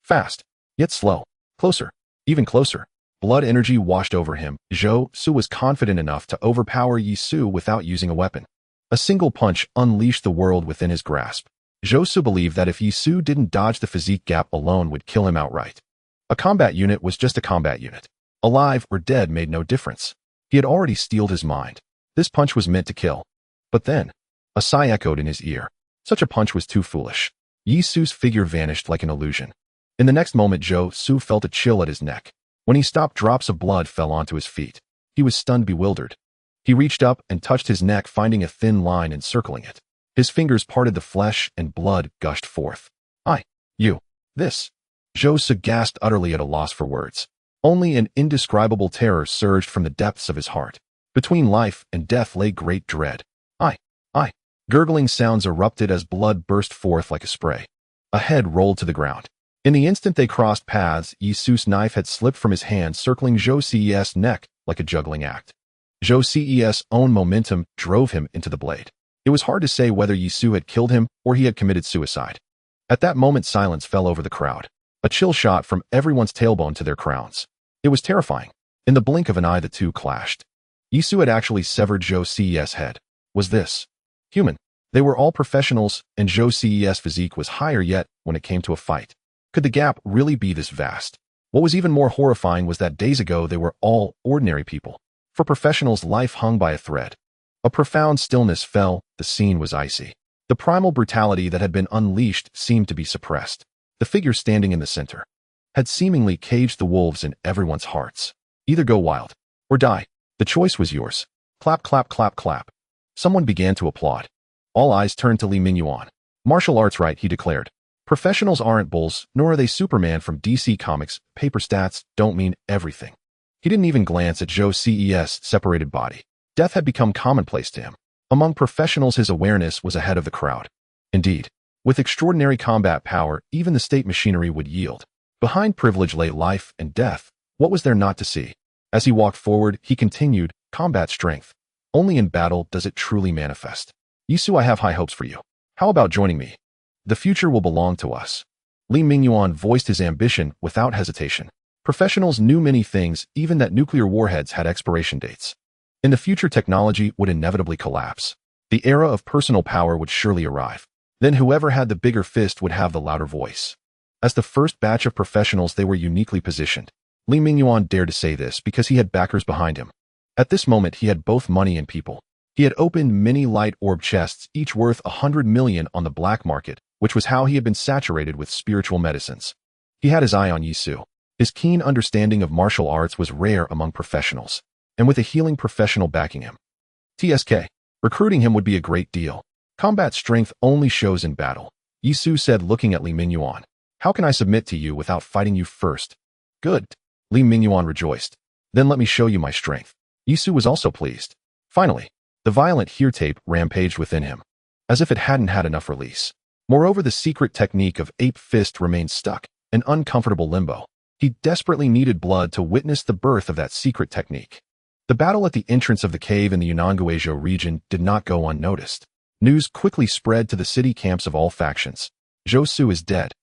Fast, yet slow. Closer, even closer. Blood energy washed over him. Zhou was confident enough to overpower Yisu without using a weapon. A single punch unleashed the world within his grasp. Zhou believed that if Yisu didn't dodge, the physique gap alone would kill him outright. A combat unit was just a combat unit. Alive or dead made no difference. He had already steeled his mind. This punch was meant to kill. But then, a sigh echoed in his ear. Such a punch was too foolish. Yisu's figure vanished like an illusion. In the next moment, Zhou felt a chill at his neck. When he stopped, drops of blood fell onto his feet. He was stunned, bewildered. He reached up and touched his neck, finding a thin line encircling it. His fingers parted the flesh and blood gushed forth. "You. This." Zhou gasped, utterly at a loss for words. Only an indescribable terror surged from the depths of his heart. Between life and death lay great dread. I. Gurgling sounds erupted as blood burst forth like a spray. A head rolled to the ground. In the instant they crossed paths, Yisu's knife had slipped from his hand, circling Zhou Ce's neck like a juggling act. Zhou Ce's own momentum drove him into the blade. It was hard to say whether Yisu had killed him or he had committed suicide. At that moment, silence fell over the crowd. A chill shot from everyone's tailbone to their crowns. It was terrifying. In the blink of an eye, the two clashed. Yisu had actually severed Zhou Ce's head. Was this human? They were all professionals, and Zhou Ce's physique was higher yet when it came to a fight. Could the gap really be this vast? What was even more horrifying was that days ago they were all ordinary people. For professionals, life hung by a thread. A profound stillness fell, the scene was icy. The primal brutality that had been unleashed seemed to be suppressed. The figure standing in the center had seemingly caged the wolves in everyone's hearts. Either go wild or die. The choice was yours. Clap, clap, clap, clap. Someone began to applaud. All eyes turned to Li Mingyuan. Martial arts, right, he declared. Professionals aren't bulls, nor are they Superman from DC Comics. Paper stats don't mean everything. He didn't even glance at Zhou Ce's separated body. Death had become commonplace to him. Among professionals, his awareness was ahead of the crowd. Indeed, with extraordinary combat power, even the state machinery would yield. Behind privilege lay life and death. What was there not to see? As he walked forward, he continued, combat strength. Only in battle does it truly manifest. Yisu, I have high hopes for you. How about joining me? The future will belong to us. Li Mingyuan voiced his ambition without hesitation. Professionals knew many things, even that nuclear warheads had expiration dates. In the future, technology would inevitably collapse. The era of personal power would surely arrive. Then whoever had the bigger fist would have the louder voice. As the first batch of professionals, they were uniquely positioned. Li Mingyuan dared to say this because he had backers behind him. At this moment, he had both money and people. He had opened many light orb chests, each worth 100 million on the black market, which was how he had been saturated with spiritual medicines. He had his eye on Yisu. His keen understanding of martial arts was rare among professionals, and with a healing professional backing him. TSK. Recruiting him would be a great deal. Combat strength only shows in battle. Yisu said, looking at Li Mingyuan. How can I submit to you without fighting you first? Good. Li Mingyuan rejoiced. Then let me show you my strength. Yisu was also pleased. Finally, the violent here tape rampaged within him, as if it hadn't had enough release. Moreover, the secret technique of ape fist remained stuck, an uncomfortable limbo. He desperately needed blood to witness the birth of that secret technique. The battle at the entrance of the cave in the Yunnan-Guizhou region did not go unnoticed. News quickly spread to the city camps of all factions. Zhou Su is dead.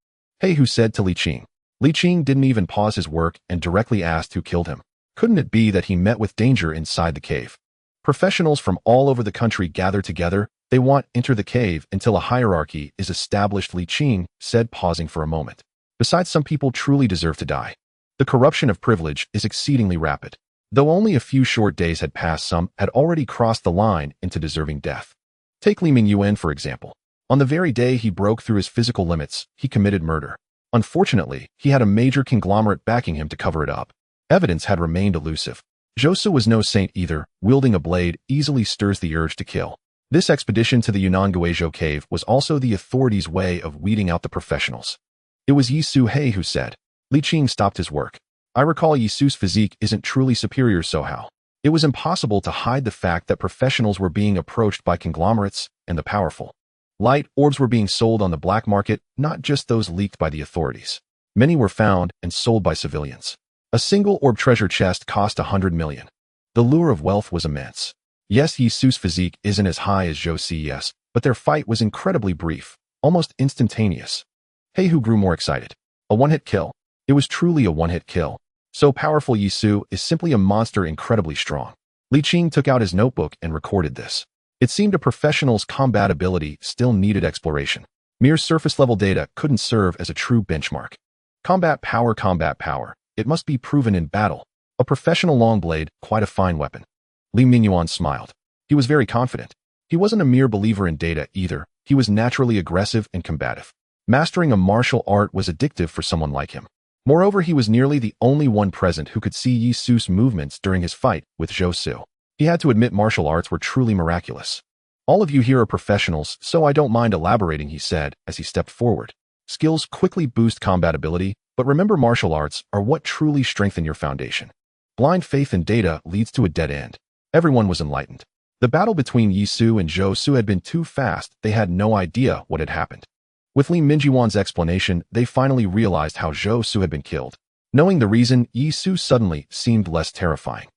He Hu said to Li Qing. Li Qing didn't even pause his work and directly asked who killed him. Couldn't it be that he met with danger inside the cave? Professionals from all over the country gather together. They want enter the cave until a hierarchy is established, Li Qing said, pausing for a moment. Besides, some people truly deserve to die. The corruption of privilege is exceedingly rapid. Though only a few short days had passed, some had already crossed the line into deserving death. Take Li Mingyuan, for example. On the very day he broke through his physical limits, he committed murder. Unfortunately, he had a major conglomerate backing him to cover it up. Evidence had remained elusive. Zhou Su was no saint either. Wielding a blade easily stirs the urge to kill. This expedition to the Yunnan-Guizhou cave was also the authorities' way of weeding out the professionals. It was Yisu He who said. Li Qing stopped his work. I recall Yisu's physique isn't truly superior, so how? It was impossible to hide the fact that professionals were being approached by conglomerates and the powerful. Light orbs were being sold on the black market, not just those leaked by the authorities. Many were found and sold by civilians. A single orb treasure chest cost 100 million. The lure of wealth was immense. Yes, Yisu's physique isn't as high as Zhou Ce's, but their fight was incredibly brief, almost instantaneous. He Hu grew more excited. A one-hit kill. It was truly a one-hit kill. So powerful, Yisu is simply a monster, incredibly strong. Li Qing took out his notebook and recorded this. It seemed a professional's combat ability still needed exploration. Mere surface-level data couldn't serve as a true benchmark. Combat power. It must be proven in battle. A professional long blade, quite a fine weapon. Li Mingyuan smiled. He was very confident. He wasn't a mere believer in data either. He was naturally aggressive and combative. Mastering a martial art was addictive for someone like him. Moreover, he was nearly the only one present who could see Yisu's movements during his fight with Zhou Su. He had to admit martial arts were truly miraculous. All of you here are professionals, so I don't mind elaborating, he said as he stepped forward. Skills quickly boost combatability, but remember martial arts are what truly strengthen your foundation. Blind faith in data leads to a dead end. Everyone was enlightened. The battle between Yi Su and Zhou Su had been too fast, they had no idea what had happened. With Li Mingjuan's explanation, they finally realized how Zhou Su had been killed. Knowing the reason, Yi Su suddenly seemed less terrifying.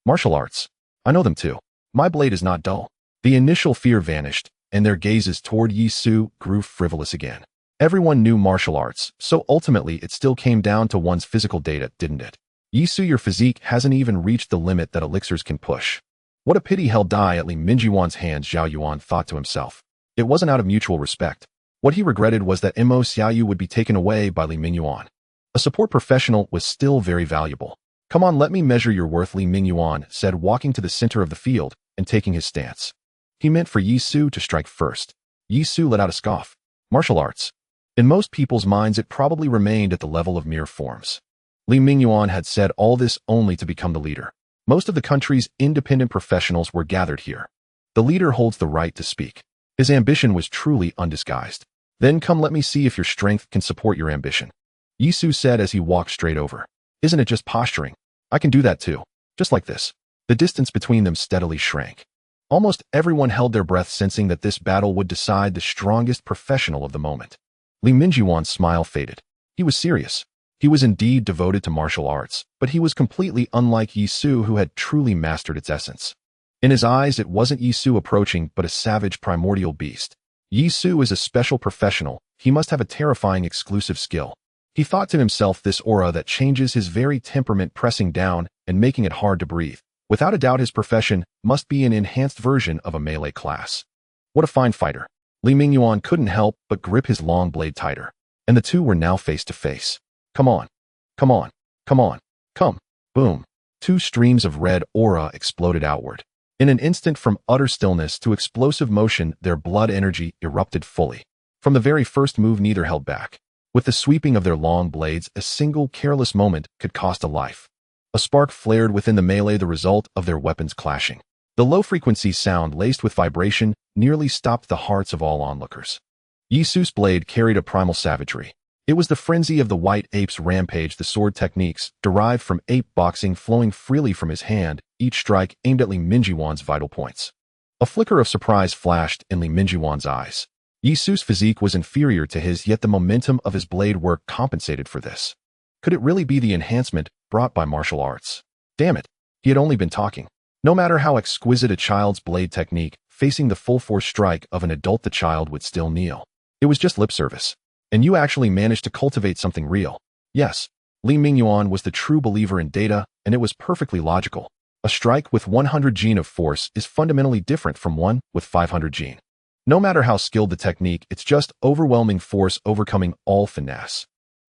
Martial arts. I know them too. My blade is not dull. The initial fear vanished, and their gazes toward Yi Su grew frivolous again. Everyone knew martial arts, so ultimately it still came down to one's physical data, didn't it? Yi Su, your physique hasn't even reached the limit that elixirs can push. What a pity he'll die at Li Mingjuan's hands, Zhao Yuan thought to himself. It wasn't out of mutual respect. What he regretted was that Mo Xiaoyu would be taken away by Li Mingyuan. A support professional was still very valuable. Come on, let me measure your worth, Li Mingyuan said, walking to the center of the field and taking his stance. He meant for Yi Su to strike first. Yi Su let out a scoff. Martial arts. In most people's minds, it probably remained at the level of mere forms. Li Mingyuan had said all this only to become the leader. Most of the country's independent professionals were gathered here. The leader holds the right to speak. His ambition was truly undisguised. Then come, let me see if your strength can support your ambition. Yi Su said as he walked straight over. Isn't it just posturing? I can do that too. Just like this. The distance between them steadily shrank. Almost everyone held their breath, sensing that this battle would decide the strongest professional of the moment. Li Mingjuan's smile faded. He was serious. He was indeed devoted to martial arts, but he was completely unlike Yi Su, who had truly mastered its essence. In his eyes, it wasn't Yi Su approaching, but a savage primordial beast. Yi Su is a special professional. He must have a terrifying exclusive skill. He thought to himself, this aura that changes his very temperament, pressing down and making it hard to breathe. Without a doubt, his profession must be an enhanced version of a melee class. What a fine fighter. Li Mingyuan couldn't help but grip his long blade tighter, and the two were now face to face. Come on. Come on. Come on. Come. Boom. Two streams of red aura exploded outward. In an instant, from utter stillness to explosive motion, their blood energy erupted fully. From the very first move, neither held back. With the sweeping of their long blades, a single careless moment could cost a life. A spark flared within the melee, the result of their weapons clashing. The low-frequency sound, laced with vibration, nearly stopped the hearts of all onlookers. Yi Su's blade carried a primal savagery. It was the frenzy of the white ape's rampage, the sword techniques, derived from ape boxing, flowing freely from his hand, each strike aimed at Li Mingjuan's vital points. A flicker of surprise flashed in Li Mingjuan's eyes. Yi Su's physique was inferior to his, yet the momentum of his blade work compensated for this. Could it really be the enhancement brought by martial arts? Damn it, he had only been talking. No matter how exquisite a child's blade technique, facing the full-force strike of an adult, the child would still kneel. It was just lip service. And you actually managed to cultivate something real. Yes, Li Mingyuan was the true believer in data, and it was perfectly logical. A strike with 100 gene of force is fundamentally different from one with 500 gene. No matter how skilled the technique, it's just overwhelming force overcoming all finesse.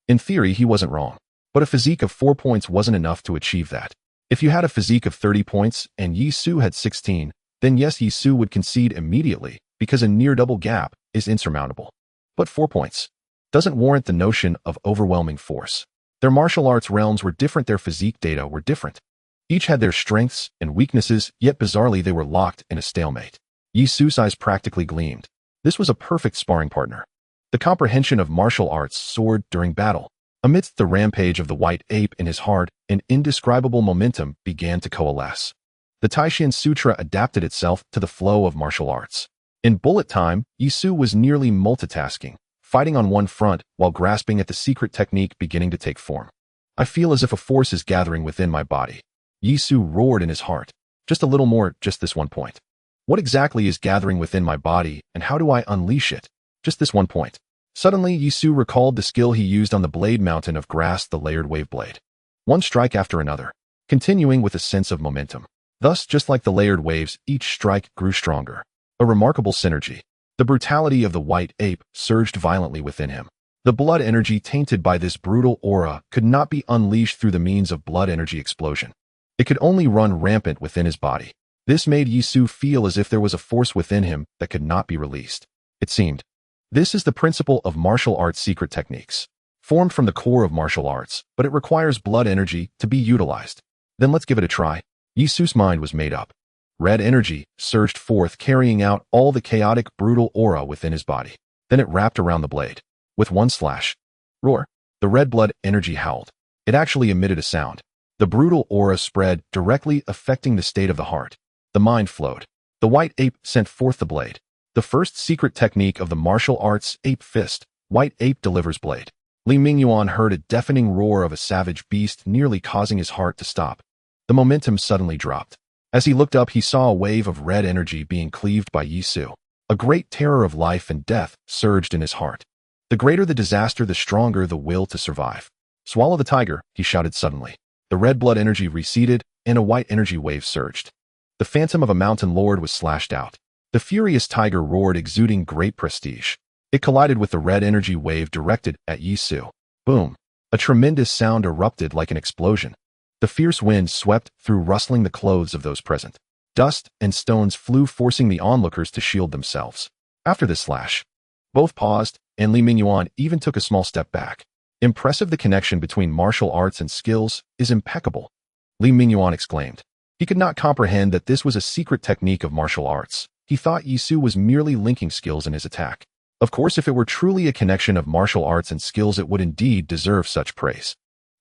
In theory, he wasn't wrong. But a physique of 4 points wasn't enough to achieve that. If you had a physique of 30 points and Yi Su had 16, then yes, Yi Su would concede immediately, because a near double gap is insurmountable. But 4 points doesn't warrant the notion of overwhelming force. Their martial arts realms were different, their physique data were different. Each had their strengths and weaknesses, yet bizarrely they were locked in a stalemate. Yi Su's eyes practically gleamed. This was a perfect sparring partner. The comprehension of martial arts soared during battle. Amidst the rampage of the white ape in his heart, an indescribable momentum began to coalesce. The Taishan Sutra adapted itself to the flow of martial arts. In bullet time, Yi Su was nearly multitasking, fighting on one front while grasping at the secret technique beginning to take form. I feel as if a force is gathering within my body. Yi Su roared in his heart. Just a little more, just this one point. What exactly is gathering within my body, and how do I unleash it? Just this one point. Suddenly, Yi Su recalled the skill he used on the blade mountain of grass, the layered wave blade. One strike after another, continuing with a sense of momentum. Thus, just like the layered waves, each strike grew stronger. A remarkable synergy. The brutality of the white ape surged violently within him. The blood energy tainted by this brutal aura could not be unleashed through the means of blood energy explosion. It could only run rampant within his body. This made Yi Su feel as if there was a force within him that could not be released. It seemed. This is the principle of martial arts secret techniques, formed from the core of martial arts, but it requires blood energy to be utilized. Then let's give it a try. Yi Su's mind was made up. Red energy surged forth, carrying out all the chaotic, brutal aura within his body. Then it wrapped around the blade. With one slash. Roar. The red blood energy howled. It actually emitted a sound. The brutal aura spread, directly affecting the state of the heart. The mind flowed. The white ape sent forth the blade. The first secret technique of the martial arts, ape fist. White ape delivers blade. Li Mingyuan heard a deafening roar of a savage beast, nearly causing his heart to stop. The momentum suddenly dropped. As he looked up, he saw a wave of red energy being cleaved by Yi Su. A great terror of life and death surged in his heart. The greater the disaster, the stronger the will to survive. Swallow the tiger, he shouted suddenly. The red blood energy receded, and a white energy wave surged. The phantom of a mountain lord was slashed out. The furious tiger roared, exuding great prestige. It collided with the red energy wave directed at Yi Su. Boom! A tremendous sound erupted like an explosion. The fierce wind swept through, rustling the clothes of those present. Dust and stones flew, forcing the onlookers to shield themselves. After this slash, both paused, and Li Mingyuan even took a small step back. Impressive. The connection between martial arts and skills is impeccable, Li Mingyuan exclaimed. He could not comprehend that this was a secret technique of martial arts. He thought Yi Su was merely linking skills in his attack. Of course, if it were truly a connection of martial arts and skills, it would indeed deserve such praise.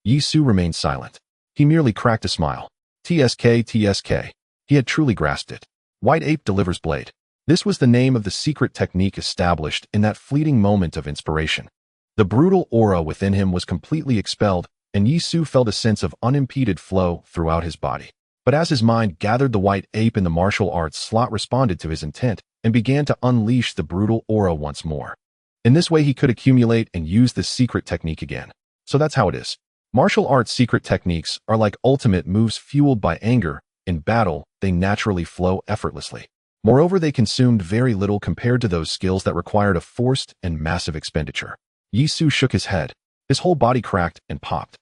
Yi Su remained silent. He merely cracked a smile. TSK. He had truly grasped it. White ape delivers blade. This was the name of the secret technique established in that fleeting moment of inspiration. The brutal aura within him was completely expelled, and Yi Su felt a sense of unimpeded flow throughout his body. But as his mind gathered, the white ape in the martial arts slot responded to his intent and began to unleash the brutal aura once more. In this way, he could accumulate and use this secret technique again. So that's how it is. Martial arts secret techniques are like ultimate moves fueled by anger. In battle, they naturally flow effortlessly. Moreover, they consumed very little compared to those skills that required a forced and massive expenditure. Yi Su shook his head. His whole body cracked and popped.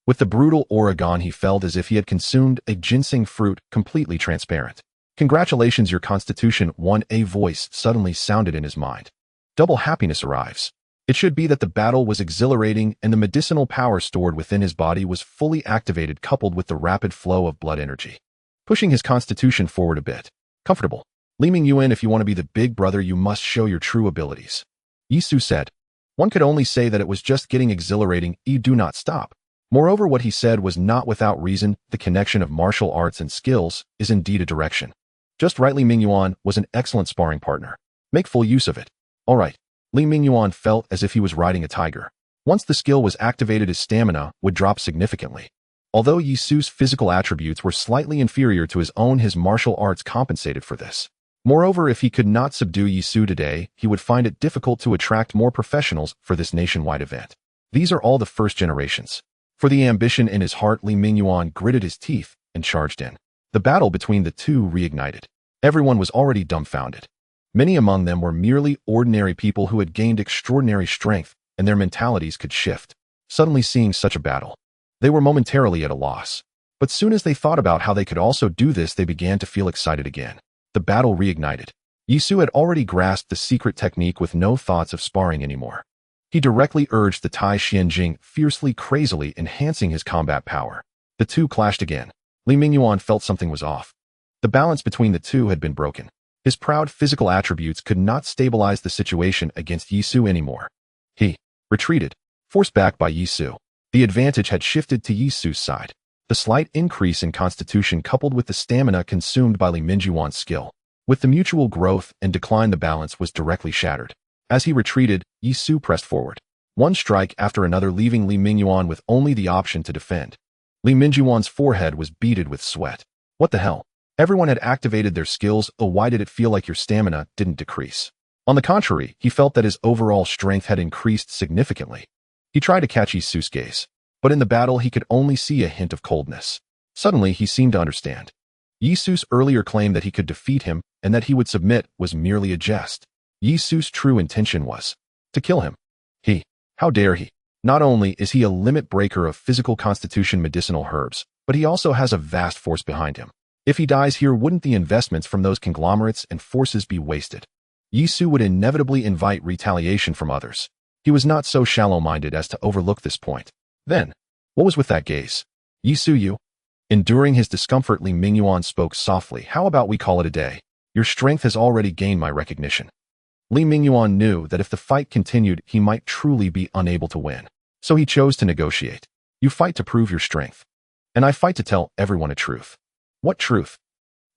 With the brutal aura gone, he felt as if he had consumed a ginseng fruit, completely transparent. Congratulations, your constitution won. A voice suddenly sounded in his mind. Double happiness arrives. It should be that the battle was exhilarating and the medicinal power stored within his body was fully activated, coupled with the rapid flow of blood energy, pushing his constitution forward a bit. Comfortable. Li Mingyuan, if you want to be the big brother, you must show your true abilities, Yi Su said. One could only say that it was just getting exhilarating. Do not stop. Moreover, what he said was not without reason. The connection of martial arts and skills is indeed a direction. Just right. Li Mingyuan was an excellent sparring partner. Make full use of it. All right. Li Mingyuan felt as if he was riding a tiger. Once the skill was activated, his stamina would drop significantly. Although Yi Su's physical attributes were slightly inferior to his own, his martial arts compensated for this. Moreover, if he could not subdue Yi Su today, he would find it difficult to attract more professionals for this nationwide event. These are all the first generations. For the ambition in his heart, Li Mingyuan gritted his teeth and charged in. The battle between the two reignited. Everyone was already dumbfounded. Many among them were merely ordinary people who had gained extraordinary strength, and their mentalities could shift. Suddenly seeing such a battle, they were momentarily at a loss. But soon as they thought about how they could also do this, they began to feel excited again. The battle reignited. Yi Su had already grasped the secret technique with no thoughts of sparring anymore. He directly urged the Tai Xianjing, fiercely, crazily enhancing his combat power. The two clashed again. Li Mingyuan felt something was off. The balance between the two had been broken. His proud physical attributes could not stabilize the situation against Yi Su anymore. He retreated, forced back by Yi Su. The advantage had shifted to Yi Su's side. The slight increase in constitution coupled with the stamina consumed by Li Mingyuan's skill. With the mutual growth and decline, the balance was directly shattered. As he retreated, Yi Su pressed forward. One strike after another, leaving Li Mingyuan with only the option to defend. Li Mingyuan's forehead was beaded with sweat. What the hell? Everyone had activated their skills. Oh, why did it feel like your stamina didn't decrease? On the contrary, he felt that his overall strength had increased significantly. He tried to catch Yi Su's gaze, but in the battle he could only see a hint of coldness. Suddenly he seemed to understand. Yi Su's earlier claim that he could defeat him and that he would submit was merely a jest. Yi Su's true intention was to kill him. How dare he? Not only is he a limit breaker of physical constitution medicinal herbs, but he also has a vast force behind him. If he dies here, wouldn't the investments from those conglomerates and forces be wasted? Yi Su would inevitably invite retaliation from others. He was not so shallow-minded as to overlook this point. Then, what was with that gaze? Yi Su, you? Enduring his discomfort, Li Mingyuan spoke softly. How about we call it a day? Your strength has already gained my recognition. Li Mingyuan knew that if the fight continued, he might truly be unable to win. So he chose to negotiate. You fight to prove your strength. And I fight to tell everyone a truth. What truth?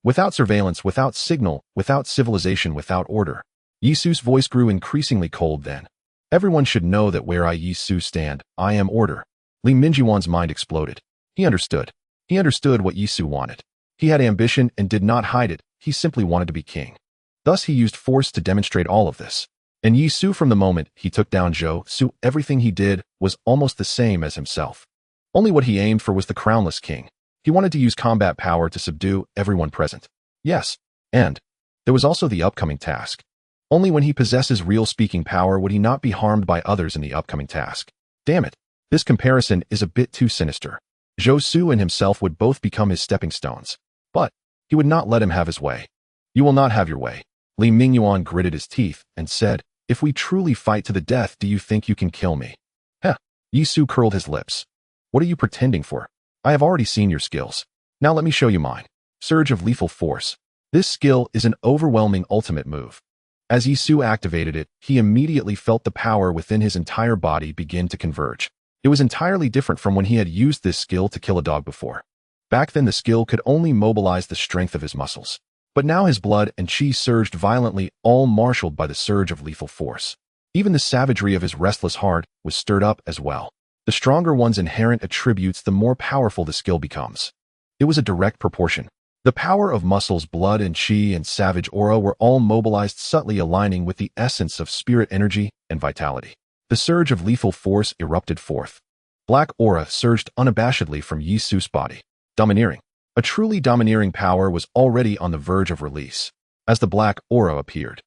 Without surveillance, without signal, without civilization, without order. Yisu's voice grew increasingly cold then. Everyone should know that where I Yisu stand, I am order. Li Mingyuan's mind exploded. He understood. He understood what Yisu wanted. He had ambition and did not hide it. He simply wanted to be king. Thus he used force to demonstrate all of this. And Yisu, from the moment he took down Zhou Su, everything he did was almost the same as himself. Only what he aimed for was the crownless king. He wanted to use combat power to subdue everyone present. Yes, and there was also the upcoming task. Only when he possesses real speaking power would he not be harmed by others in the upcoming task. Damn it, this comparison is a bit too sinister. Zhou Su and himself would both become his stepping stones. But he would not let him have his way. You will not have your way. Li Mingyuan gritted his teeth and said, if we truly fight to the death, do you think you can kill me? Heh. Yisu curled his lips. What are you pretending for? I have already seen your skills. Now let me show you mine. Surge of lethal force. This skill is an overwhelming ultimate move. As Yisu activated it, he immediately felt the power within his entire body begin to converge. It was entirely different from when he had used this skill to kill a dog before. Back then the skill could only mobilize the strength of his muscles. But now his blood and chi surged violently, all marshaled by the surge of lethal force. Even the savagery of his restless heart was stirred up as well. The stronger one's inherent attributes, the more powerful the skill becomes. It was a direct proportion. The power of muscles, blood, and chi and savage aura were all mobilized, subtly aligning with the essence of spirit energy and vitality. The surge of lethal force erupted forth. Black aura surged unabashedly from Yisu's body. Domineering. A truly domineering power was already on the verge of release. As the black aura appeared,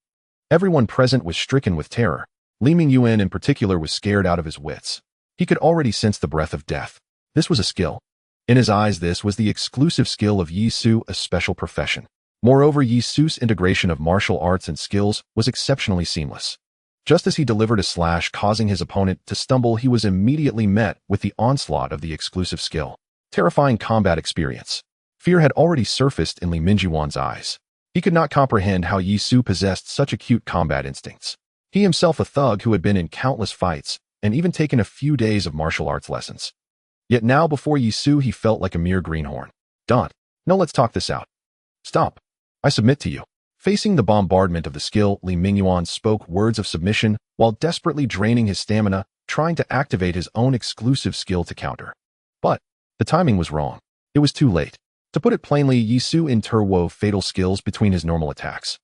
everyone present was stricken with terror. Li Mingyuan in particular was scared out of his wits. He could already sense the breath of death. This was a skill. In his eyes, this was the exclusive skill of Yisu, a special profession. Moreover, Yisu's integration of martial arts and skills was exceptionally seamless. Just as he delivered a slash causing his opponent to stumble, he was immediately met with the onslaught of the exclusive skill. Terrifying combat experience. Fear had already surfaced in Li Mingyuan's eyes. He could not comprehend how Yisu possessed such acute combat instincts. He himself a thug who had been in countless fights and even taken a few days of martial arts lessons. Yet now before Yisu he felt like a mere greenhorn. Don't. No, let's talk this out. Stop. I submit to you. Facing the bombardment of the skill, Li Mingyuan spoke words of submission while desperately draining his stamina, trying to activate his own exclusive skill to counter. But the timing was wrong. It was too late. To put it plainly, Yisu interwove fatal skills between his normal attacks.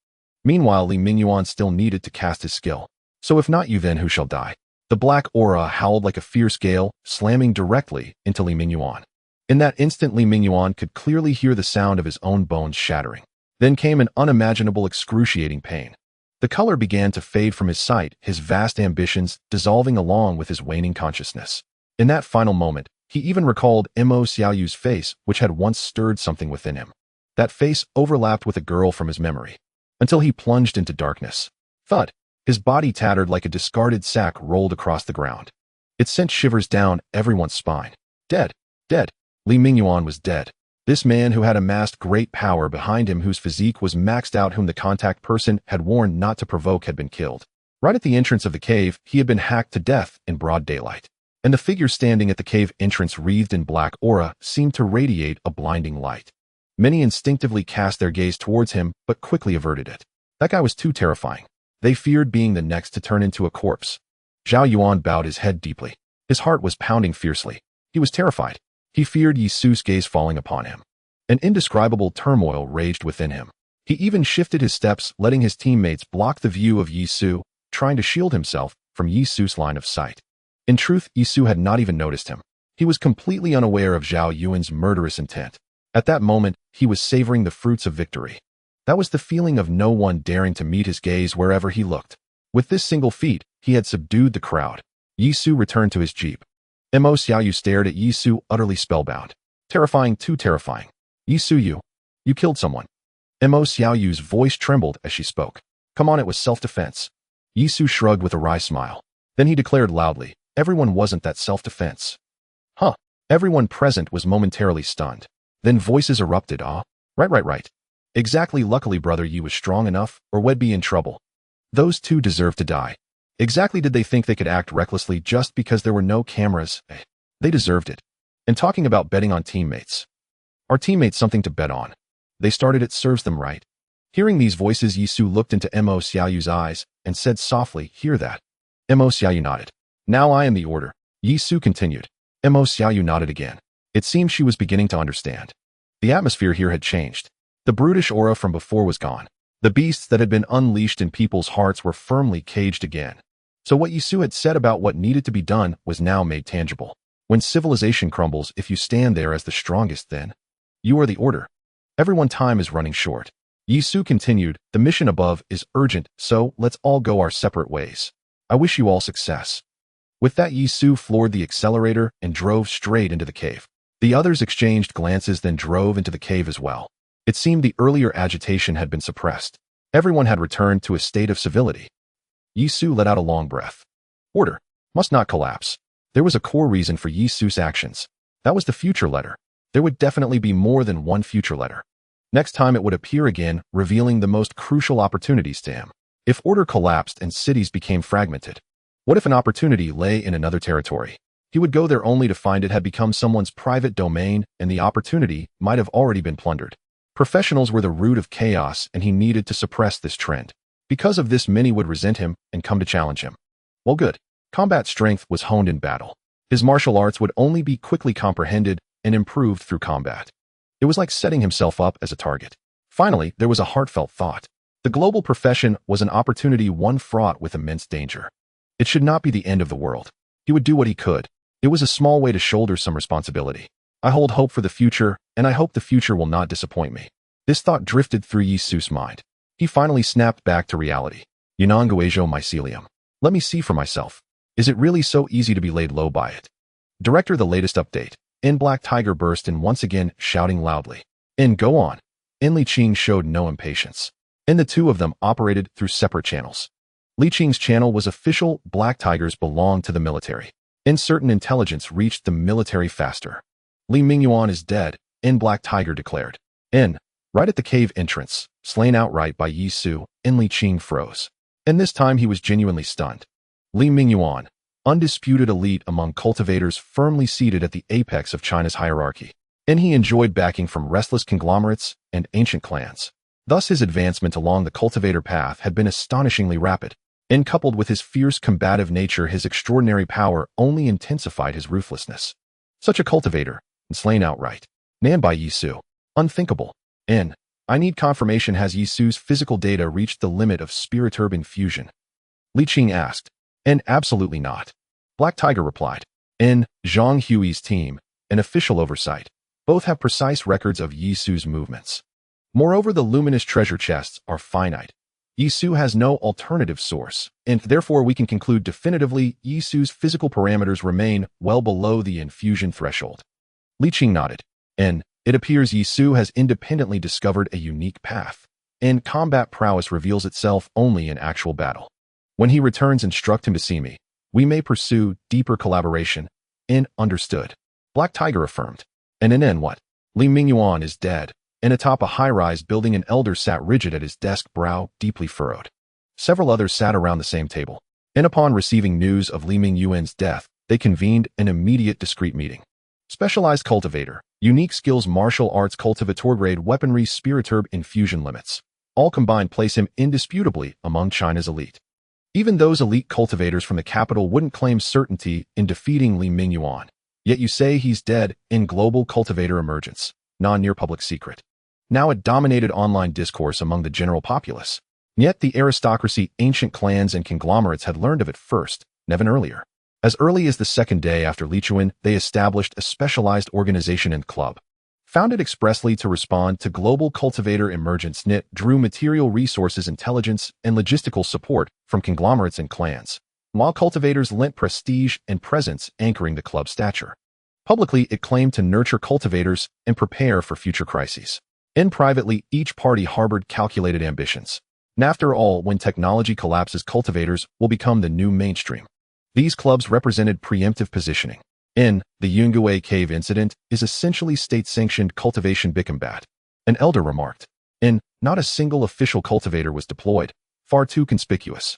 Meanwhile, Li Mingyuan still needed to cast his skill. So if not you, then who shall die? The black aura howled like a fierce gale, slamming directly into Li Mingyuan. In that instant, Li Mingyuan could clearly hear the sound of his own bones shattering. Then came an unimaginable, excruciating pain. The color began to fade from his sight, his vast ambitions dissolving along with his waning consciousness. In that final moment, he even recalled Mo Xiaoyu's face, which had once stirred something within him. That face overlapped with a girl from his memory, until he plunged into darkness. Thud! His body, tattered like a discarded sack, rolled across the ground. It sent shivers down everyone's spine. Dead. Dead. Li Mingyuan was dead. This man who had amassed great power behind him, whose physique was maxed out, whom the contact person had warned not to provoke, had been killed. Right at the entrance of the cave, he had been hacked to death in broad daylight. And the figure standing at the cave entrance, wreathed in black aura, seemed to radiate a blinding light. Many instinctively cast their gaze towards him, but quickly averted it. That guy was too terrifying. They feared being the next to turn into a corpse. Zhao Yuan bowed his head deeply. His heart was pounding fiercely. He was terrified. He feared Yisu's gaze falling upon him. An indescribable turmoil raged within him. He even shifted his steps, letting his teammates block the view of Yisu, trying to shield himself from Yisu's line of sight. In truth, Yisu had not even noticed him. He was completely unaware of Zhao Yuan's murderous intent. At that moment, he was savoring the fruits of victory. That was the feeling of no one daring to meet his gaze wherever he looked. With this single feat, he had subdued the crowd. Yisu returned to his jeep. Mo Xiaoyu stared at Yisu, utterly spellbound. Terrifying, too terrifying. Yisu, you killed someone. Mo Xiaoyu's voice trembled as she spoke. Come on, it was self-defense. Yisu shrugged with a wry smile. Then he declared loudly, everyone wasn't that self-defense. Huh. Everyone present was momentarily stunned. Then voices erupted. Right. Exactly. Luckily, brother, you was strong enough, or we'd be in trouble. Those two deserve to die. Exactly did they think they could act recklessly just because there were no cameras? They deserved it. And talking about betting on teammates. Are teammates something to bet on? They started it serves them right. Hearing these voices, Yisu looked into Mo Xiaoyu's eyes and said softly, hear that? Mo Xiaoyu nodded. Now I am the order. Yisu continued. Mo Xiaoyu nodded again. It seemed she was beginning to understand. The atmosphere here had changed. The brutish aura from before was gone. The beasts that had been unleashed in people's hearts were firmly caged again. So what Yisu had said about what needed to be done was now made tangible. When civilization crumbles, if you stand there as the strongest, then you are the order. Everyone, time is running short. Yisu continued, the mission above is urgent, so let's all go our separate ways. I wish you all success. With that, Yisu floored the accelerator and drove straight into the cave. The others exchanged glances, then drove into the cave as well. It seemed the earlier agitation had been suppressed. Everyone had returned to a state of civility. Yisu let out a long breath. Order must not collapse. There was a core reason for Yisu's actions. That was the future letter. There would definitely be more than one future letter. Next time it would appear again, revealing the most crucial opportunities to him. If order collapsed and cities became fragmented, what if an opportunity lay in another territory? He would go there only to find it had become someone's private domain and the opportunity might have already been plundered. Professionals were the root of chaos and he needed to suppress this trend. Because of this, many would resent him and come to challenge him. Well, good. Combat strength was honed in battle. His martial arts would only be quickly comprehended and improved through combat. It was like setting himself up as a target. Finally, there was a heartfelt thought. The global profession was an opportunity, one fraught with immense danger. It should not be the end of the world. He would do what he could. It was a small way to shoulder some responsibility. I hold hope for the future, and I hope the future will not disappoint me. This thought drifted through Yisu's mind. He finally snapped back to reality. Yunanguejo mycelium. Let me see for myself. Is it really so easy to be laid low by it? Director, the latest update. Black Tiger burst in once again, shouting loudly. Go on. Li Qing showed no impatience. The two of them operated through separate channels. Li Qing's channel was official. Black Tigers belonged to the military. Certain intelligence reached the military faster. Li Mingyuan is dead, Black Tiger declared. Right at the cave entrance, slain outright by Yisu, Li Qing froze. This time he was genuinely stunned. Li Mingyuan, undisputed elite among cultivators, firmly seated at the apex of China's hierarchy. He enjoyed backing from restless conglomerates and ancient clans. Thus his advancement along the cultivator path had been astonishingly rapid. Coupled with his fierce combative nature, his extraordinary power only intensified his ruthlessness. Such a cultivator, and slain outright. Nan by Yisu. Unthinkable. I need confirmation. Has Yisu's physical data reached the limit of spiriturb infusion? Li Qing asked. Absolutely not. Black Tiger replied. Zhang Hui's team, an official oversight. Both have precise records of Yisu's movements. Moreover, the luminous treasure chests are finite. Yisu has no alternative source, and therefore we can conclude definitively Yisu's physical parameters remain well below the infusion threshold. Li Qing nodded. It appears Yisu has independently discovered a unique path. Combat prowess reveals itself only in actual battle. When he returns, instruct him to see me. We may pursue deeper collaboration. Understood. Black Tiger affirmed. What? Li Mingyuan is dead. Atop a high-rise building, an elder sat rigid at his desk, brow deeply furrowed. Several others sat around the same table. Upon receiving news of Li Mingyuan's death, they convened an immediate discreet meeting. Specialized cultivator, unique skills, martial arts, cultivator grade weaponry, spiriturb infusion limits. All combined place him indisputably among China's elite. Even those elite cultivators from the capital wouldn't claim certainty in defeating Li Mingyuan. Yet you say he's dead in global cultivator emergence, non-near public secret. Now it dominated online discourse among the general populace. Yet the aristocracy, ancient clans, and conglomerates had learned of it first, never earlier. As early as the second day after Lichuan, they established a specialized organization and club. Founded expressly to respond to global cultivator emergence, NIT drew material resources, intelligence, and logistical support from conglomerates and clans, while cultivators lent prestige and presence, anchoring the club's stature. Publicly, it claimed to nurture cultivators and prepare for future crises. Privately, each party harbored calculated ambitions. After all, when technology collapses, cultivators will become the new mainstream. These clubs represented preemptive positioning. The Yungue cave incident is essentially state-sanctioned cultivation bicombat. An elder remarked. Not a single official cultivator was deployed. far too conspicuous.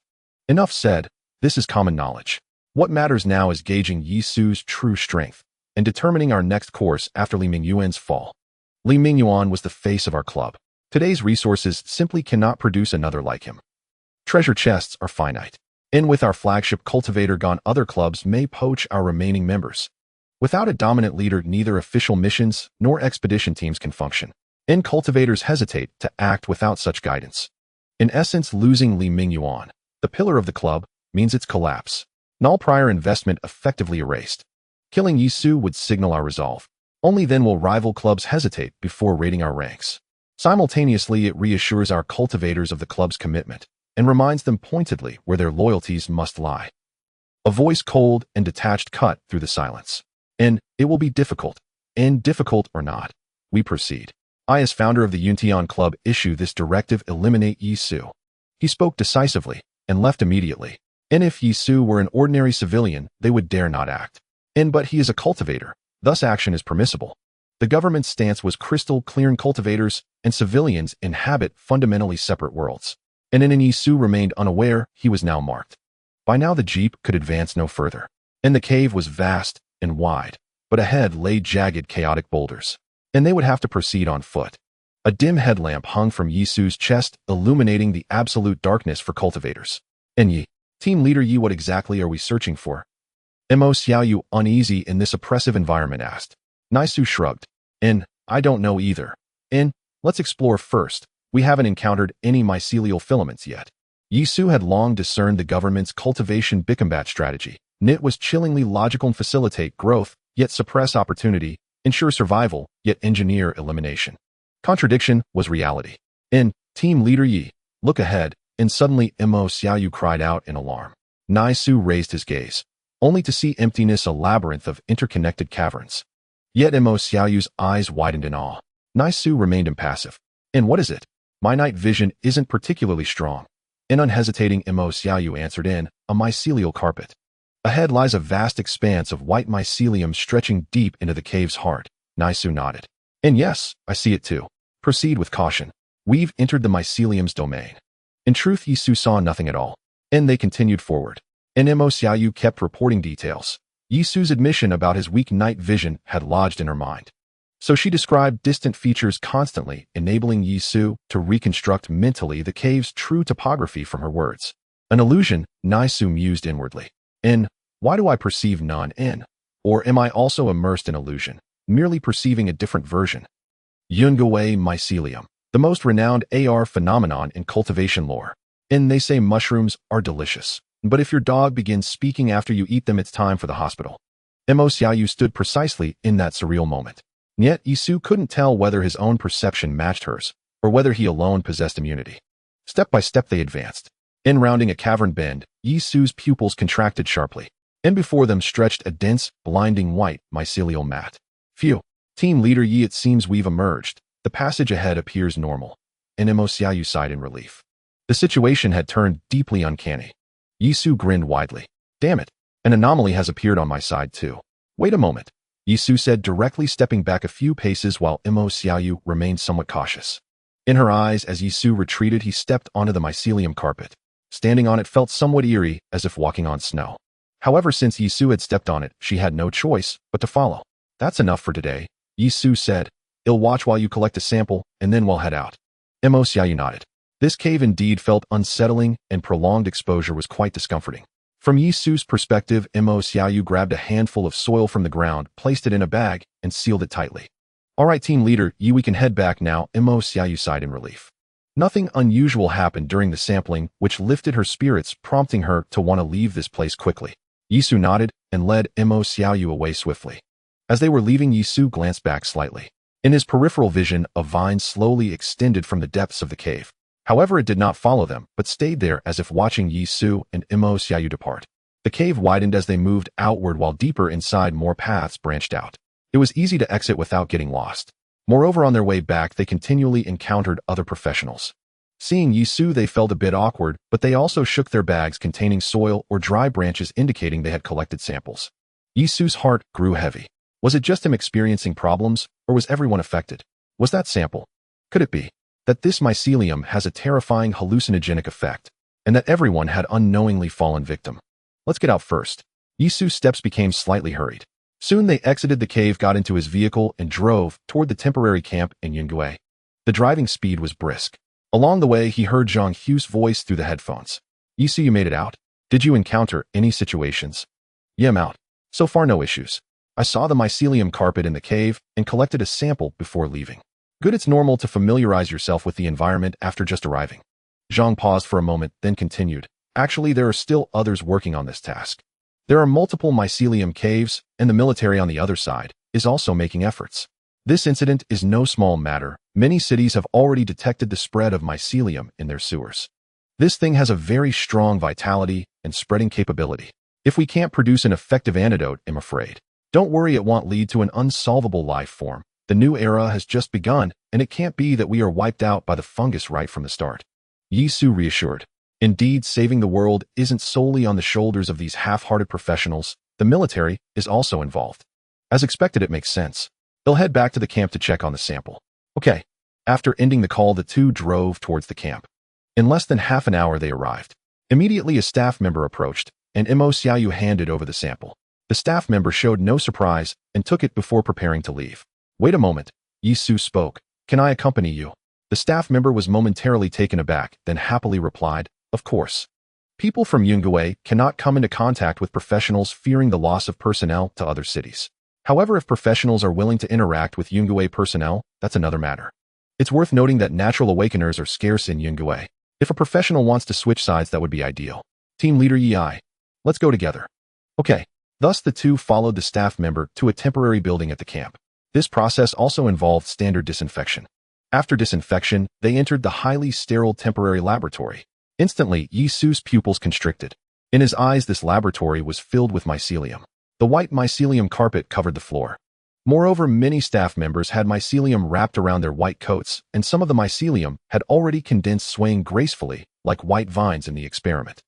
Enough said, this is common knowledge. What matters now is gauging Yisu's true strength and determining our next course after Li Mingyuan's fall. Li Mingyuan was the face of our club. Today's resources simply cannot produce another like him. Treasure chests are finite. And with our flagship cultivator gone, other clubs may poach our remaining members. Without a dominant leader, neither official missions nor expedition teams can function. And cultivators hesitate to act without such guidance. In essence, losing Li Mingyuan, the pillar of the club, means its collapse. All prior investment effectively erased. Killing Yisu would signal our resolve. Only then will rival clubs hesitate before raiding our ranks. Simultaneously, it reassures our cultivators of the club's commitment and reminds them pointedly where their loyalties must lie. A voice cold and detached cut through the silence. And it will be difficult. And difficult or not, we proceed. I, as founder of the Yuntian Club, issue this directive: eliminate Yisu. He spoke decisively and left immediately. And if Yisu were an ordinary civilian, they would dare not act. But he is a cultivator, thus action is permissible. The government's stance was crystal clear, and cultivators and civilians inhabit fundamentally separate worlds. And Yisu remained unaware he was now marked. By now the jeep could advance no further. And the cave was vast and wide, but ahead lay jagged, chaotic boulders. And they would have to proceed on foot. A dim headlamp hung from Yisu's chest, illuminating the absolute darkness for cultivators. And Yi, team leader Yi, what exactly are we searching for? Mo Xiaoyu, uneasy in this oppressive environment, asked. Nisu shrugged. I don't know either. Let's explore first. We haven't encountered any mycelial filaments yet. Yisu had long discerned the government's cultivation bicombat strategy. It was chillingly logical and facilitate growth, yet suppress opportunity, ensure survival, yet engineer elimination. Contradiction was reality. Team leader Yi, look ahead, and suddenly Mo Xiaoyu cried out in alarm. Nisu raised his gaze, only to see emptiness, a labyrinth of interconnected caverns. Yet Mo Xiaoyu's eyes widened in awe. Nisu remained impassive. What is it? My night vision isn't particularly strong. Unhesitating, Mo Xiaoyu answered, a mycelial carpet. Ahead lies a vast expanse of white mycelium stretching deep into the cave's heart. Nisu nodded. Yes, I see it too. Proceed with caution. We've entered the mycelium's domain. In truth, Yisu saw nothing at all. They continued forward. Mo Xiaoyu kept reporting details. Yisu's admission about his weak night vision had lodged in her mind. So she described distant features constantly, enabling Yisu to reconstruct mentally the cave's true topography from her words. An illusion, Nisu mused inwardly. Why do I perceive none? Or am I also immersed in illusion, merely perceiving a different version? Yungue mycelium, the most renowned AR phenomenon in cultivation lore. They say mushrooms are delicious. But if your dog begins speaking after you eat them, it's time for the hospital. Mo Xiaoyu stood precisely in that surreal moment. Yet Yisu couldn't tell whether his own perception matched hers, or whether he alone possessed immunity. Step by step they advanced. Rounding a cavern bend, Yisu's pupils contracted sharply. Before them stretched a dense, blinding white mycelial mat. Phew. Team leader Yi, it seems we've emerged. The passage ahead appears normal. Mo Xiaoyu sighed in relief. The situation had turned deeply uncanny. Yisu grinned widely. Damn it. An anomaly has appeared on my side too. Wait a moment, Yisu said, directly stepping back a few paces while Mo Xiaoyu remained somewhat cautious. In her eyes, as Yisu retreated, he stepped onto the mycelium carpet. Standing on it felt somewhat eerie, as if walking on snow. However, since Yisu had stepped on it, she had no choice but to follow. That's enough for today, Yisu said. I'll watch while you collect a sample, and then we'll head out. Mo Xiaoyu nodded. This cave indeed felt unsettling, and prolonged exposure was quite discomforting. From Yisu's perspective, Mo Xiaoyu grabbed a handful of soil from the ground, placed it in a bag, and sealed it tightly. All right, team leader Yi, we can head back now, Mo Xiaoyu sighed in relief. Nothing unusual happened during the sampling, which lifted her spirits, prompting her to want to leave this place quickly. Yisu nodded and led Mo Xiaoyu away swiftly. As they were leaving, Yisu glanced back slightly. In his peripheral vision, a vine slowly extended from the depths of the cave. However, it did not follow them, but stayed there as if watching Yisu and Mo Xiaoyu depart. The cave widened as they moved outward, while deeper inside more paths branched out. It was easy to exit without getting lost. Moreover, on their way back, they continually encountered other professionals. Seeing Yisu, they felt a bit awkward, but they also shook their bags containing soil or dry branches, indicating they had collected samples. Yisu's heart grew heavy. Was it just him experiencing problems, or was everyone affected? Was that sample? Could it be that this mycelium has a terrifying hallucinogenic effect? and that everyone had unknowingly fallen victim. Let's get out first. Yisu's steps became slightly hurried. Soon they exited the cave, got into his vehicle, and drove toward the temporary camp in Yungue. The driving speed was brisk. Along the way, he heard Zhang Hu's voice through the headphones. Yisu, you made it out? Did you encounter any situations? Yeah, I'm out. So far, no issues. I saw the mycelium carpet in the cave and collected a sample before leaving. Good, it's normal to familiarize yourself with the environment after just arriving. Zhang paused for a moment, then continued. Actually, there are still others working on this task. There are multiple mycelium caves, and the military on the other side is also making efforts. This incident is no small matter. Many cities have already detected the spread of mycelium in their sewers. This thing has a very strong vitality and spreading capability. If we can't produce an effective antidote, I'm afraid. Don't worry, it won't lead to an unsolvable life form. The new era has just begun, and it can't be that we are wiped out by the fungus right from the start. Yisu reassured. Indeed, saving the world isn't solely on the shoulders of these half-hearted professionals. The military is also involved. As expected, it makes sense. They'll head back to the camp to check on the sample. Okay. After ending the call, the two drove towards the camp. In less than half an hour, they arrived. Immediately, a staff member approached, and Mo Xiaoyu handed over the sample. The staff member showed no surprise and took it before preparing to leave. Wait a moment, Yisu spoke. Can I accompany you? The staff member was momentarily taken aback, then happily replied, of course. People from Yungue cannot come into contact with professionals fearing the loss of personnel to other cities. However, if professionals are willing to interact with Yungue personnel, that's another matter. It's worth noting that natural awakeners are scarce in Yungue. If a professional wants to switch sides, that would be ideal. Team leader Yi. Let's go together. Okay. Thus, the two followed the staff member to a temporary building at the camp. This process also involved standard disinfection. After disinfection, they entered the highly sterile temporary laboratory. Instantly, Yisu's pupils constricted. In his eyes, this laboratory was filled with mycelium. The white mycelium carpet covered the floor. Moreover, many staff members had mycelium wrapped around their white coats, and some of the mycelium had already condensed, swaying gracefully like white vines in the experiment.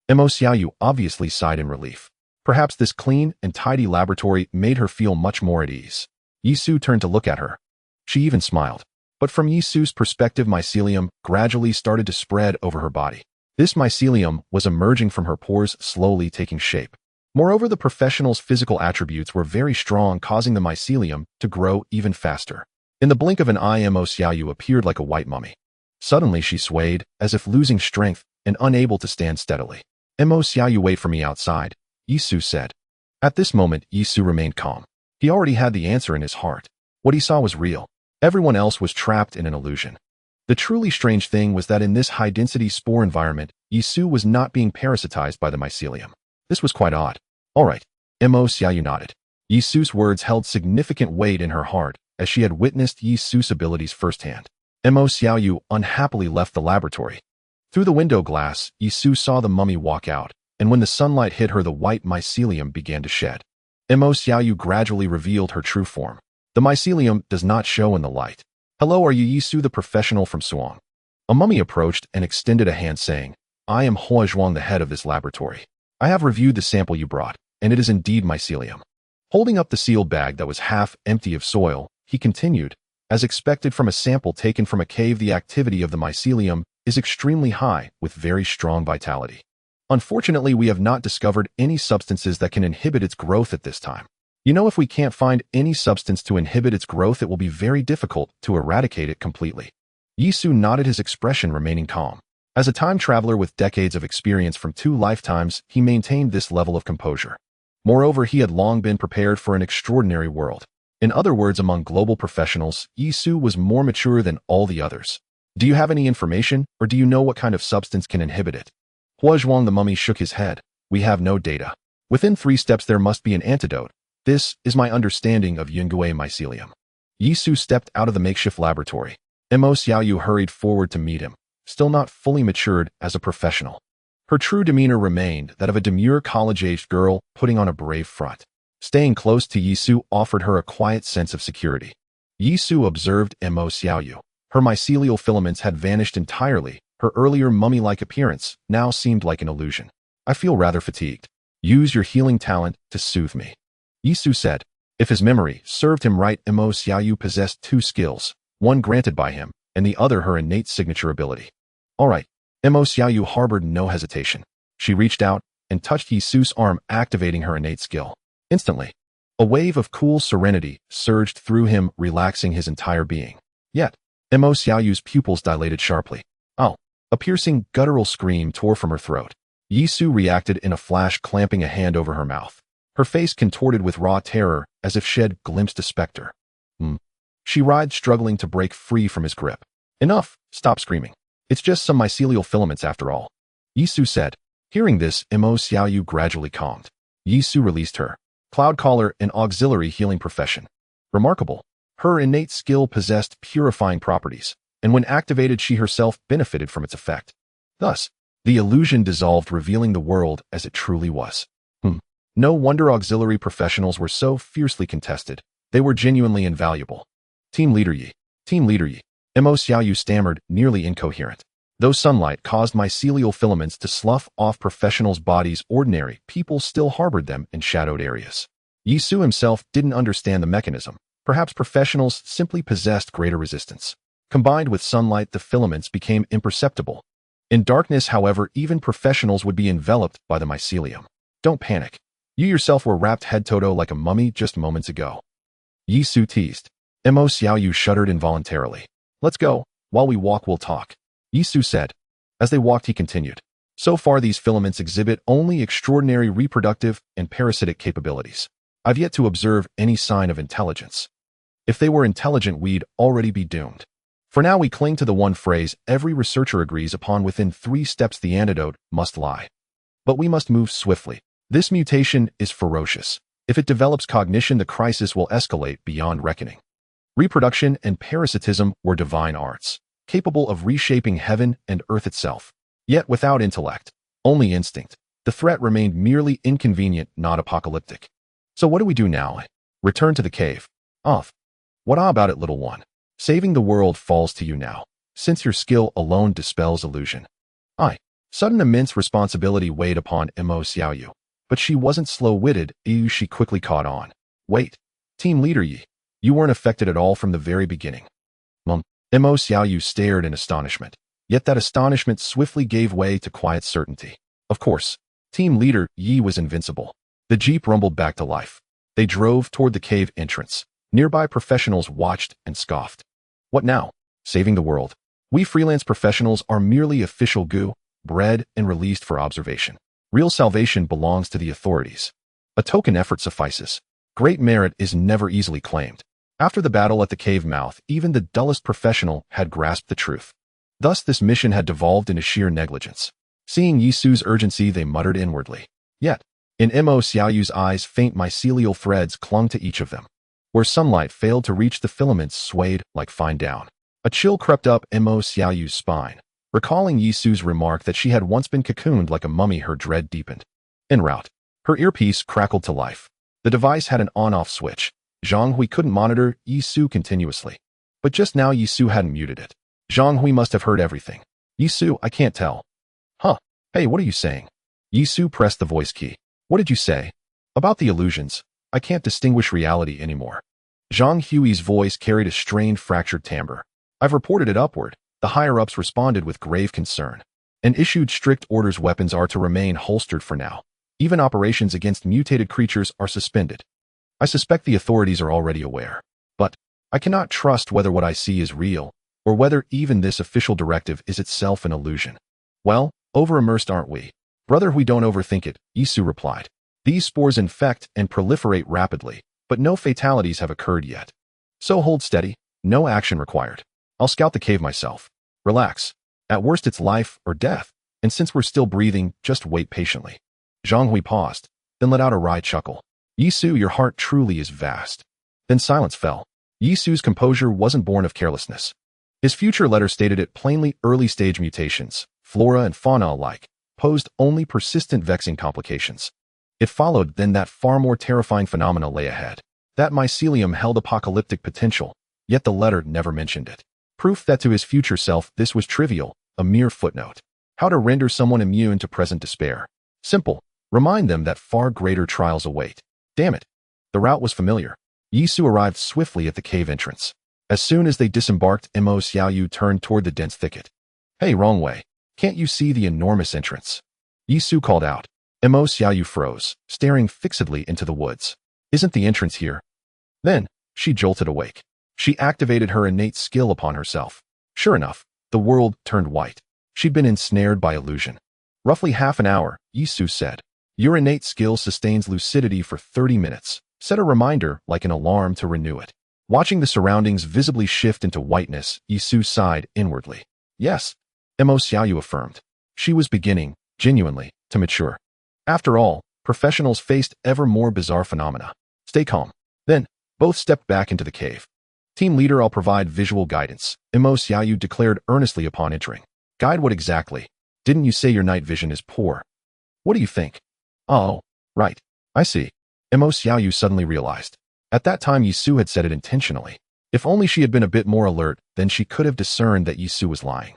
Mo Xiaoyu obviously sighed in relief. Perhaps this clean and tidy laboratory made her feel much more at ease. Yisu turned to look at her. She even smiled. But from Yisu's perspective, mycelium gradually started to spread over her body. This mycelium was emerging from her pores, slowly taking shape. Moreover, the professional's physical attributes were very strong, causing the mycelium to grow even faster. In the blink of an eye, Mo Xiaoyu appeared like a white mummy. Suddenly, she swayed, as if losing strength and unable to stand steadily. Mo Xiaoyu, wait for me outside, Yisu said. At this moment, Yisu remained calm. He already had the answer in his heart. What he saw was real. Everyone else was trapped in an illusion. The truly strange thing was that in this high-density spore environment, Yisu was not being parasitized by the mycelium. This was quite odd. All right, Mo Xiaoyu nodded. Yisu's words held significant weight in her heart, as she had witnessed Yisu's abilities firsthand. Mo Xiaoyu unhappily left the laboratory. Through the window glass, Yisu saw the mummy walk out, and when the sunlight hit her, the white mycelium began to shed. Mo Xiaoyu gradually revealed her true form. The mycelium does not show in the light. Hello, are you Yisu, the professional from Suong? A mummy approached and extended a hand, saying, I am Hua Zhuang, the head of this laboratory. I have reviewed the sample you brought, and it is indeed mycelium. Holding up the sealed bag that was half empty of soil, he continued, as expected from a sample taken from a cave, the activity of the mycelium is extremely high, with very strong vitality. Unfortunately, we have not discovered any substances that can inhibit its growth at this time. You know, if we can't find any substance to inhibit its growth, it will be very difficult to eradicate it completely. Yisu nodded, his expression remaining calm. As a time traveler with decades of experience from 2 lifetimes, he maintained this level of composure. Moreover, he had long been prepared for an extraordinary world. In other words, among global professionals, Yisu was more mature than all the others. Do you have any information, or do you know what kind of substance can inhibit it? Hua Zhuang, the mummy, shook his head. We have no data. Within 3 steps there must be an antidote. This is my understanding of Yungue mycelium. Yisu stepped out of the makeshift laboratory. Mo Xiaoyu hurried forward to meet him, still not fully matured as a professional. Her true demeanor remained that of a demure college-aged girl putting on a brave front. Staying close to Yisu offered her a quiet sense of security. Yisu observed Mo Xiaoyu. Her mycelial filaments had vanished entirely. Her earlier mummy-like appearance now seemed like an illusion. I feel rather fatigued. Use your healing talent to soothe me, Yisu said. If his memory served him right, Mo Xiaoyu possessed 2 skills, one granted by him, and the other her innate signature ability. All right, Mo Xiaoyu harbored no hesitation. She reached out and touched Yisu's arm, activating her innate skill. Instantly, a wave of cool serenity surged through him, relaxing his entire being. Yet, Mo Xiaoyu's pupils dilated sharply. Oh! A piercing, guttural scream tore from her throat. Yisu reacted in a flash, clamping a hand over her mouth. Her face contorted with raw terror, as if she had glimpsed a specter. She writhed, struggling to break free from his grip. Enough! Stop screaming. It's just some mycelial filaments after all, Yisu said. Hearing this, Mo Xiaoyu gradually calmed. Yisu released her. Cloud Caller, an auxiliary healing profession. Remarkable. Her innate skill possessed purifying properties, and when activated she herself benefited from its effect. Thus, the illusion dissolved, revealing the world as it truly was. No wonder auxiliary professionals were so fiercely contested. They were genuinely invaluable. Team Leader Yi. Team Leader Yi. Mo Xiaoyu stammered, nearly incoherent. Though sunlight caused mycelial filaments to slough off professionals' bodies, ordinary people still harbored them in shadowed areas. Yisu himself didn't understand the mechanism. Perhaps professionals simply possessed greater resistance. Combined with sunlight, the filaments became imperceptible. In darkness, however, even professionals would be enveloped by the mycelium. Don't panic. You yourself were wrapped head-to-toe like a mummy just moments ago. Yisu teased. Mo Xiaoyu shuddered involuntarily. Let's go. While we walk, we'll talk, Yisu said. As they walked, he continued. So far, these filaments exhibit only extraordinary reproductive and parasitic capabilities. I've yet to observe any sign of intelligence. If they were intelligent, we'd already be doomed. For now, we cling to the one phrase every researcher agrees upon: within 3 steps the antidote must lie. But we must move swiftly. This mutation is ferocious. If it develops cognition, the crisis will escalate beyond reckoning. Reproduction and parasitism were divine arts, capable of reshaping heaven and earth itself. Yet without intellect, only instinct, the threat remained merely inconvenient, not apocalyptic. So what do we do now? Return to the cave. Off. What about it, little one? Saving the world falls to you now, since your skill alone dispels illusion. Sudden immense responsibility weighed upon Mo Xiaoyu, but she wasn't slow-witted. She quickly caught on. Wait, Team Leader Yi, you weren't affected at all from the very beginning. Mo Xiaoyu stared in astonishment, yet that astonishment swiftly gave way to quiet certainty. Of course, Team Leader Yi was invincible. The jeep rumbled back to life. They drove toward the cave entrance. Nearby professionals watched and scoffed. What now? Saving the world? We freelance professionals are merely official goo, bred and released for observation. Real salvation belongs to the authorities. A token effort suffices. Great merit is never easily claimed. After the battle at the cave mouth, even the dullest professional had grasped the truth. Thus this mission had devolved into sheer negligence. Seeing Yisu's urgency, they muttered inwardly. Yet, in Mo Xiaoyu's eyes, faint mycelial threads clung to each of them. Where sunlight failed to reach, the filaments swayed like fine down. A chill crept up Mo Xiaoyu's spine. Recalling Yisu's remark that she had once been cocooned like a mummy, her dread deepened. En route, her earpiece crackled to life. The device had an on-off switch. Zhang Hui couldn't monitor Yisu continuously. But just now Yisu hadn't muted it. Zhang Hui must have heard everything. Yisu, I can't tell. Huh? Hey, what are you saying? Yisu pressed the voice key. What did you say? About the illusions. I can't distinguish reality anymore. Zhang Hui's voice carried a strained, fractured timbre. I've reported it upward. The higher-ups responded with grave concern and issued strict orders. Weapons are to remain holstered for now. Even operations against mutated creatures are suspended. I suspect the authorities are already aware. But I cannot trust whether what I see is real, or whether even this official directive is itself an illusion. Well, over-immersed aren't we? Brother, we don't overthink it, Yisu replied. These spores infect and proliferate rapidly, but no fatalities have occurred yet. So hold steady, no action required. I'll scout the cave myself. Relax. At worst it's life or death, and since we're still breathing, just wait patiently. Zhang Hui paused, then let out a wry chuckle. Yisu, your heart truly is vast. Then silence fell. Yisu's composure wasn't born of carelessness. His future letter stated it plainly: early-stage mutations, flora and fauna alike, posed only persistent vexing complications. It followed then that far more terrifying phenomena lay ahead. That mycelium held apocalyptic potential, yet the letter never mentioned it. Proof that to his future self this was trivial, a mere footnote. How to render someone immune to present despair. Simple. Remind them that far greater trials await. Damn it. The route was familiar. Yisu arrived swiftly at the cave entrance. As soon as they disembarked, Mo Xiaoyu turned toward the dense thicket. Hey, wrong way. Can't you see the enormous entrance? Yisu called out. Mo Xiaoyu froze, staring fixedly into the woods. Isn't the entrance here? Then, she jolted awake. She activated her innate skill upon herself. Sure enough, the world turned white. She'd been ensnared by illusion. Roughly half an hour, Yisu said. Your innate skill sustains lucidity for 30 minutes. Set a reminder, like an alarm, to renew it. Watching the surroundings visibly shift into whiteness, Yisu sighed inwardly. Yes, Mo Xiaoyu affirmed. She was beginning, genuinely, to mature. After all, professionals faced ever more bizarre phenomena. Stay calm. Then, both stepped back into the cave. Team leader, I'll provide visual guidance, Mo Xiaoyu declared earnestly upon entering. Guide what exactly? Didn't you say your night vision is poor? What do you think? Oh, right. I see. Mo Xiaoyu suddenly realized. At that time Yisu had said it intentionally. If only she had been a bit more alert, then she could have discerned that Yisu was lying.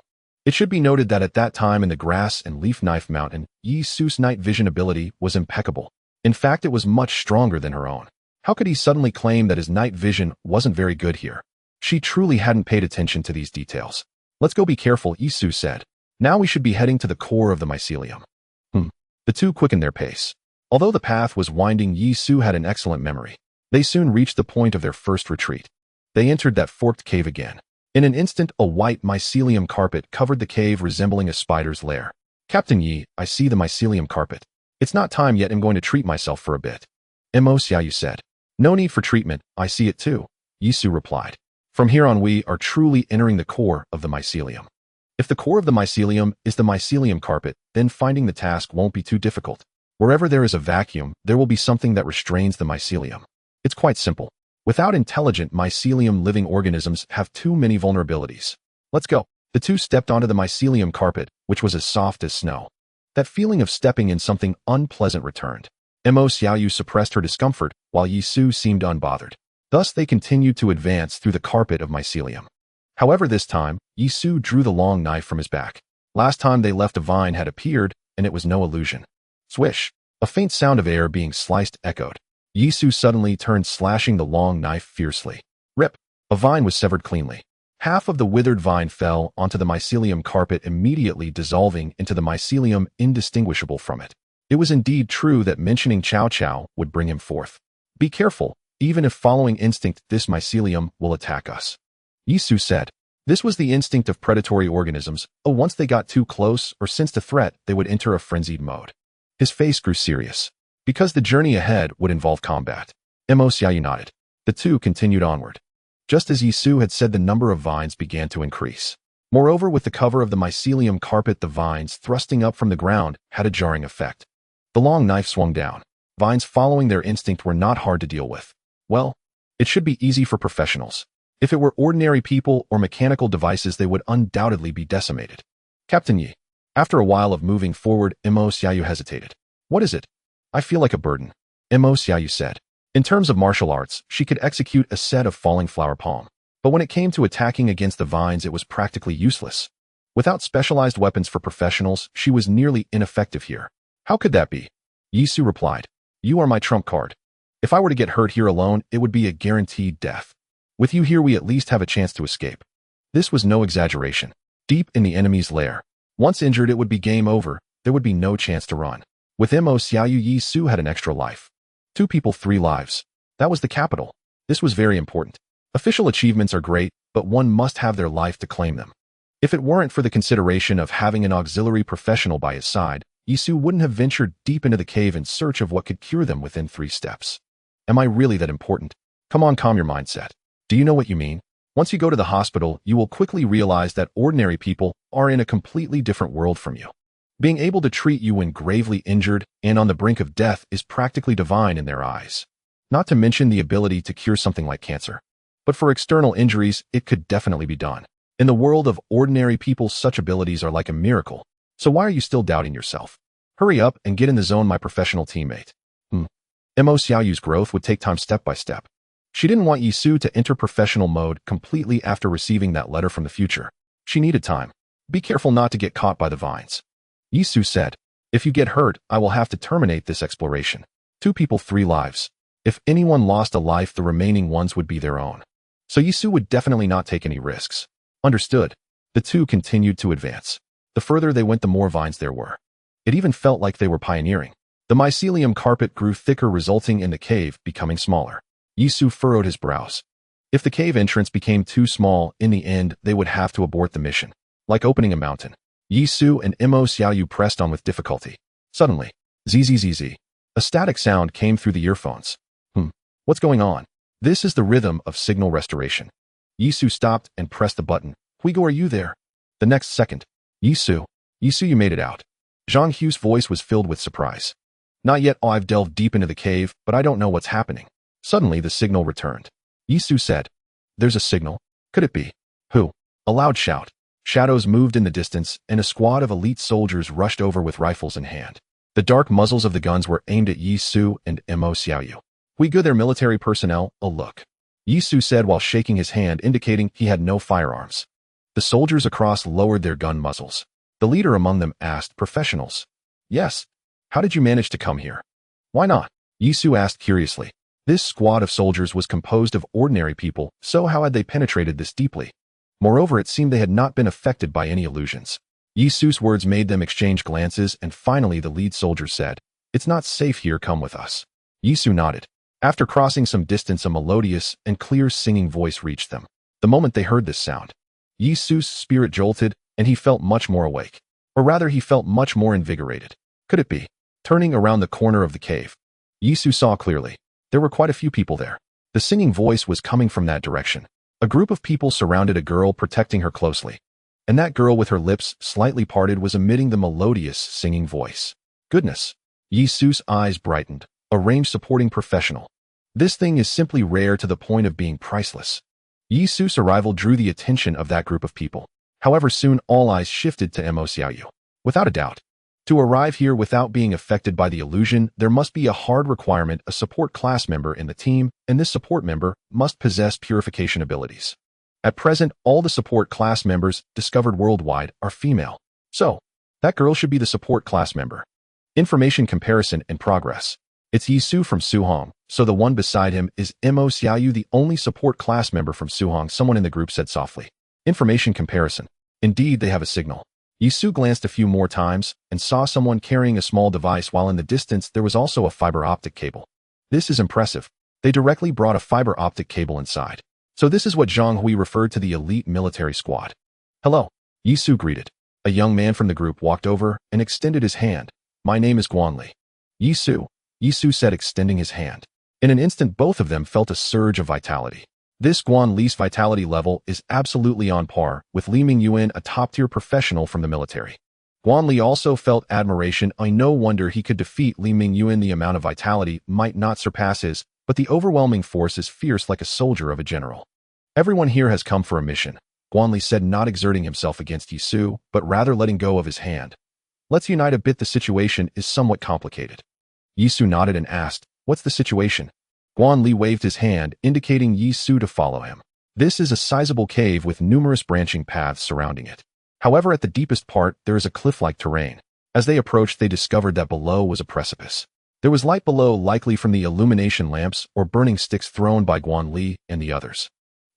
It should be noted that at that time in the grass and leaf knife mountain, Yisu's night vision ability was impeccable. In fact, it was much stronger than her own. How could he suddenly claim that his night vision wasn't very good here? She truly hadn't paid attention to these details. Let's go be careful, Yisu said. Now we should be heading to the core of the mycelium. The two quickened their pace. Although the path was winding, Yisu had an excellent memory. They soon reached the point of their first retreat. They entered that forked cave again. In an instant, a white mycelium carpet covered the cave, resembling a spider's lair. Captain Yi, I see the mycelium carpet. It's not time yet. I'm going to treat myself for a bit. Mo Xiaoyu said. No need for treatment. I see it too. Yisu replied. From here on, we are truly entering the core of the mycelium. If the core of the mycelium is the mycelium carpet, then finding the task won't be too difficult. Wherever there is a vacuum, there will be something that restrains the mycelium. It's quite simple. Without intelligent mycelium, living organisms have too many vulnerabilities. Let's go. The two stepped onto the mycelium carpet, which was as soft as snow. That feeling of stepping in something unpleasant returned. Mo Xiaoyu suppressed her discomfort, while Yisu seemed unbothered. Thus they continued to advance through the carpet of mycelium. However, this time, Yisu drew the long knife from his back. Last time they left, a vine had appeared, and it was no illusion. Swish! A faint sound of air being sliced echoed. Yisu suddenly turned, slashing the long knife fiercely. Rip! A vine was severed cleanly. Half of the withered vine fell onto the mycelium carpet, immediately dissolving into the mycelium indistinguishable from it. It was indeed true that mentioning Chow Chow would bring him forth. Be careful, even if following instinct, this mycelium will attack us. Yisu said. This was the instinct of predatory organisms. Once they got too close or sensed a threat, they would enter a frenzied mode. His face grew serious. Because the journey ahead would involve combat. Mo Xiaoyu nodded. The two continued onward. Just as Yisu had said, the number of vines began to increase. Moreover, with the cover of the mycelium carpet, the vines thrusting up from the ground had a jarring effect. The long knife swung down. Vines, following their instinct, were not hard to deal with. Well, it should be easy for professionals. If it were ordinary people or mechanical devices, they would undoubtedly be decimated. Captain Yi. After a while of moving forward, Mo Xiaoyu hesitated. What is it? I feel like a burden. Mo Xiaoyu said. In terms of martial arts, she could execute a set of falling flower palm. But when it came to attacking against the vines, it was practically useless. Without specialized weapons for professionals, she was nearly ineffective here. How could that be? Yisu replied. You are my trump card. If I were to get hurt here alone, it would be a guaranteed death. With you here, we at least have a chance to escape. This was no exaggeration. Deep in the enemy's lair. Once injured, it would be game over. There would be no chance to run. With Mo Xiaoyu, Yisu had an extra life. 2 people, 3 lives. That was the capital. This was very important. Official achievements are great, but one must have their life to claim them. If it weren't for the consideration of having an auxiliary professional by his side, Yisu wouldn't have ventured deep into the cave in search of what could cure them within 3 steps. Am I really that important? Come on, calm your mindset. Do you know what you mean? Once you go to the hospital, you will quickly realize that ordinary people are in a completely different world from you. Being able to treat you when gravely injured and on the brink of death is practically divine in their eyes. Not to mention the ability to cure something like cancer. But for external injuries, it could definitely be done. In the world of ordinary people, such abilities are like a miracle. So why are you still doubting yourself? Hurry up and get in the zone, my professional teammate. Mo Xiaoyu's growth would take time, step by step. She didn't want Yisu to enter professional mode completely after receiving that letter from the future. She needed time. Be careful not to get caught by the vines. Yisu said, if you get hurt, I will have to terminate this exploration. 2 people, 3 lives. If anyone lost a life, the remaining ones would be their own. So Yisu would definitely not take any risks. Understood. The two continued to advance. The further they went, the more vines there were. It even felt like they were pioneering. The mycelium carpet grew thicker, resulting in the cave becoming smaller. Yisu furrowed his brows. If the cave entrance became too small, in the end, they would have to abort the mission. Like opening a mountain. Yisu and Mo Xiaoyu pressed on with difficulty. Suddenly, zzz. A static sound came through the earphones. What's going on? This is the rhythm of signal restoration. Yisu stopped and pressed the button. Huigo, are you there? The next second. Yisu, you made it out. Zhang Hu's voice was filled with surprise. Not yet. I've delved deep into the cave, but I don't know what's happening. Suddenly, the signal returned. Yisu said, There's a signal. Could it be? Who? A loud shout. Shadows moved in the distance, and a squad of elite soldiers rushed over with rifles in hand. The dark muzzles of the guns were aimed at Yisu and Mo Xiaoyu. Huigo, they're military personnel. A look. Yisu said while shaking his hand, indicating he had no firearms. The soldiers across lowered their gun muzzles. The leader among them asked, Professionals? Yes. How did you manage to come here? Why not? Yisu asked curiously. This squad of soldiers was composed of ordinary people, so how had they penetrated this deeply? Moreover, it seemed they had not been affected by any illusions. Yisu's words made them exchange glances, and finally the lead soldier said, It's not safe here, come with us. Yisu nodded. After crossing some distance, a melodious and clear singing voice reached them. The moment they heard this sound, Yisu's spirit jolted, and he felt much more awake. Or rather, he felt much more invigorated. Could it be? Turning around the corner of the cave, Yisu saw clearly. There were quite a few people there. The singing voice was coming from that direction. A group of people surrounded a girl, protecting her closely. And that girl, with her lips slightly parted, was emitting the melodious singing voice. Goodness! Yisu's eyes brightened. A range supporting professional. This thing is simply rare to the point of being priceless. Yisu's arrival drew the attention of that group of people. However, soon all eyes shifted to Mo Xiaoyu. Without a doubt, to arrive here without being affected by the illusion, there must be a hard requirement, a support class member in the team, and this support member must possess purification abilities. At present, all the support class members discovered worldwide are female. So, that girl should be the support class member. Information comparison in progress. It's Yisu from Suhong, so the one beside him is Mo Xiaoyu, the only support class member from Suhong, someone in the group said softly. Information comparison. Indeed, they have a signal. Yisu glanced a few more times and saw someone carrying a small device, while in the distance there was also a fiber optic cable. This is impressive. They directly brought a fiber optic cable inside. So this is what Zhang Hui referred to the elite military squad. Hello. Yisu greeted. A young man from the group walked over and extended his hand. My name is Guanli. Yisu said, extending his hand. In an instant, both of them felt a surge of vitality. This Guanli's vitality level is absolutely on par with Li Mingyuan, a top-tier professional from the military. Guanli also felt admiration. No wonder he could defeat Li Mingyuan. The amount of vitality might not surpass his, but the overwhelming force is fierce, like a soldier of a general. Everyone here has come for a mission, Guanli said, not exerting himself against Yisu, but rather letting go of his hand. Let's unite a bit. The situation is somewhat complicated. Yisu nodded and asked, What's the situation? Guanli waved his hand, indicating Yisu to follow him. This is a sizable cave with numerous branching paths surrounding it. However, at the deepest part, there is a cliff-like terrain. As they approached, they discovered that below was a precipice. There was light below, likely from the illumination lamps or burning sticks thrown by Guanli and the others.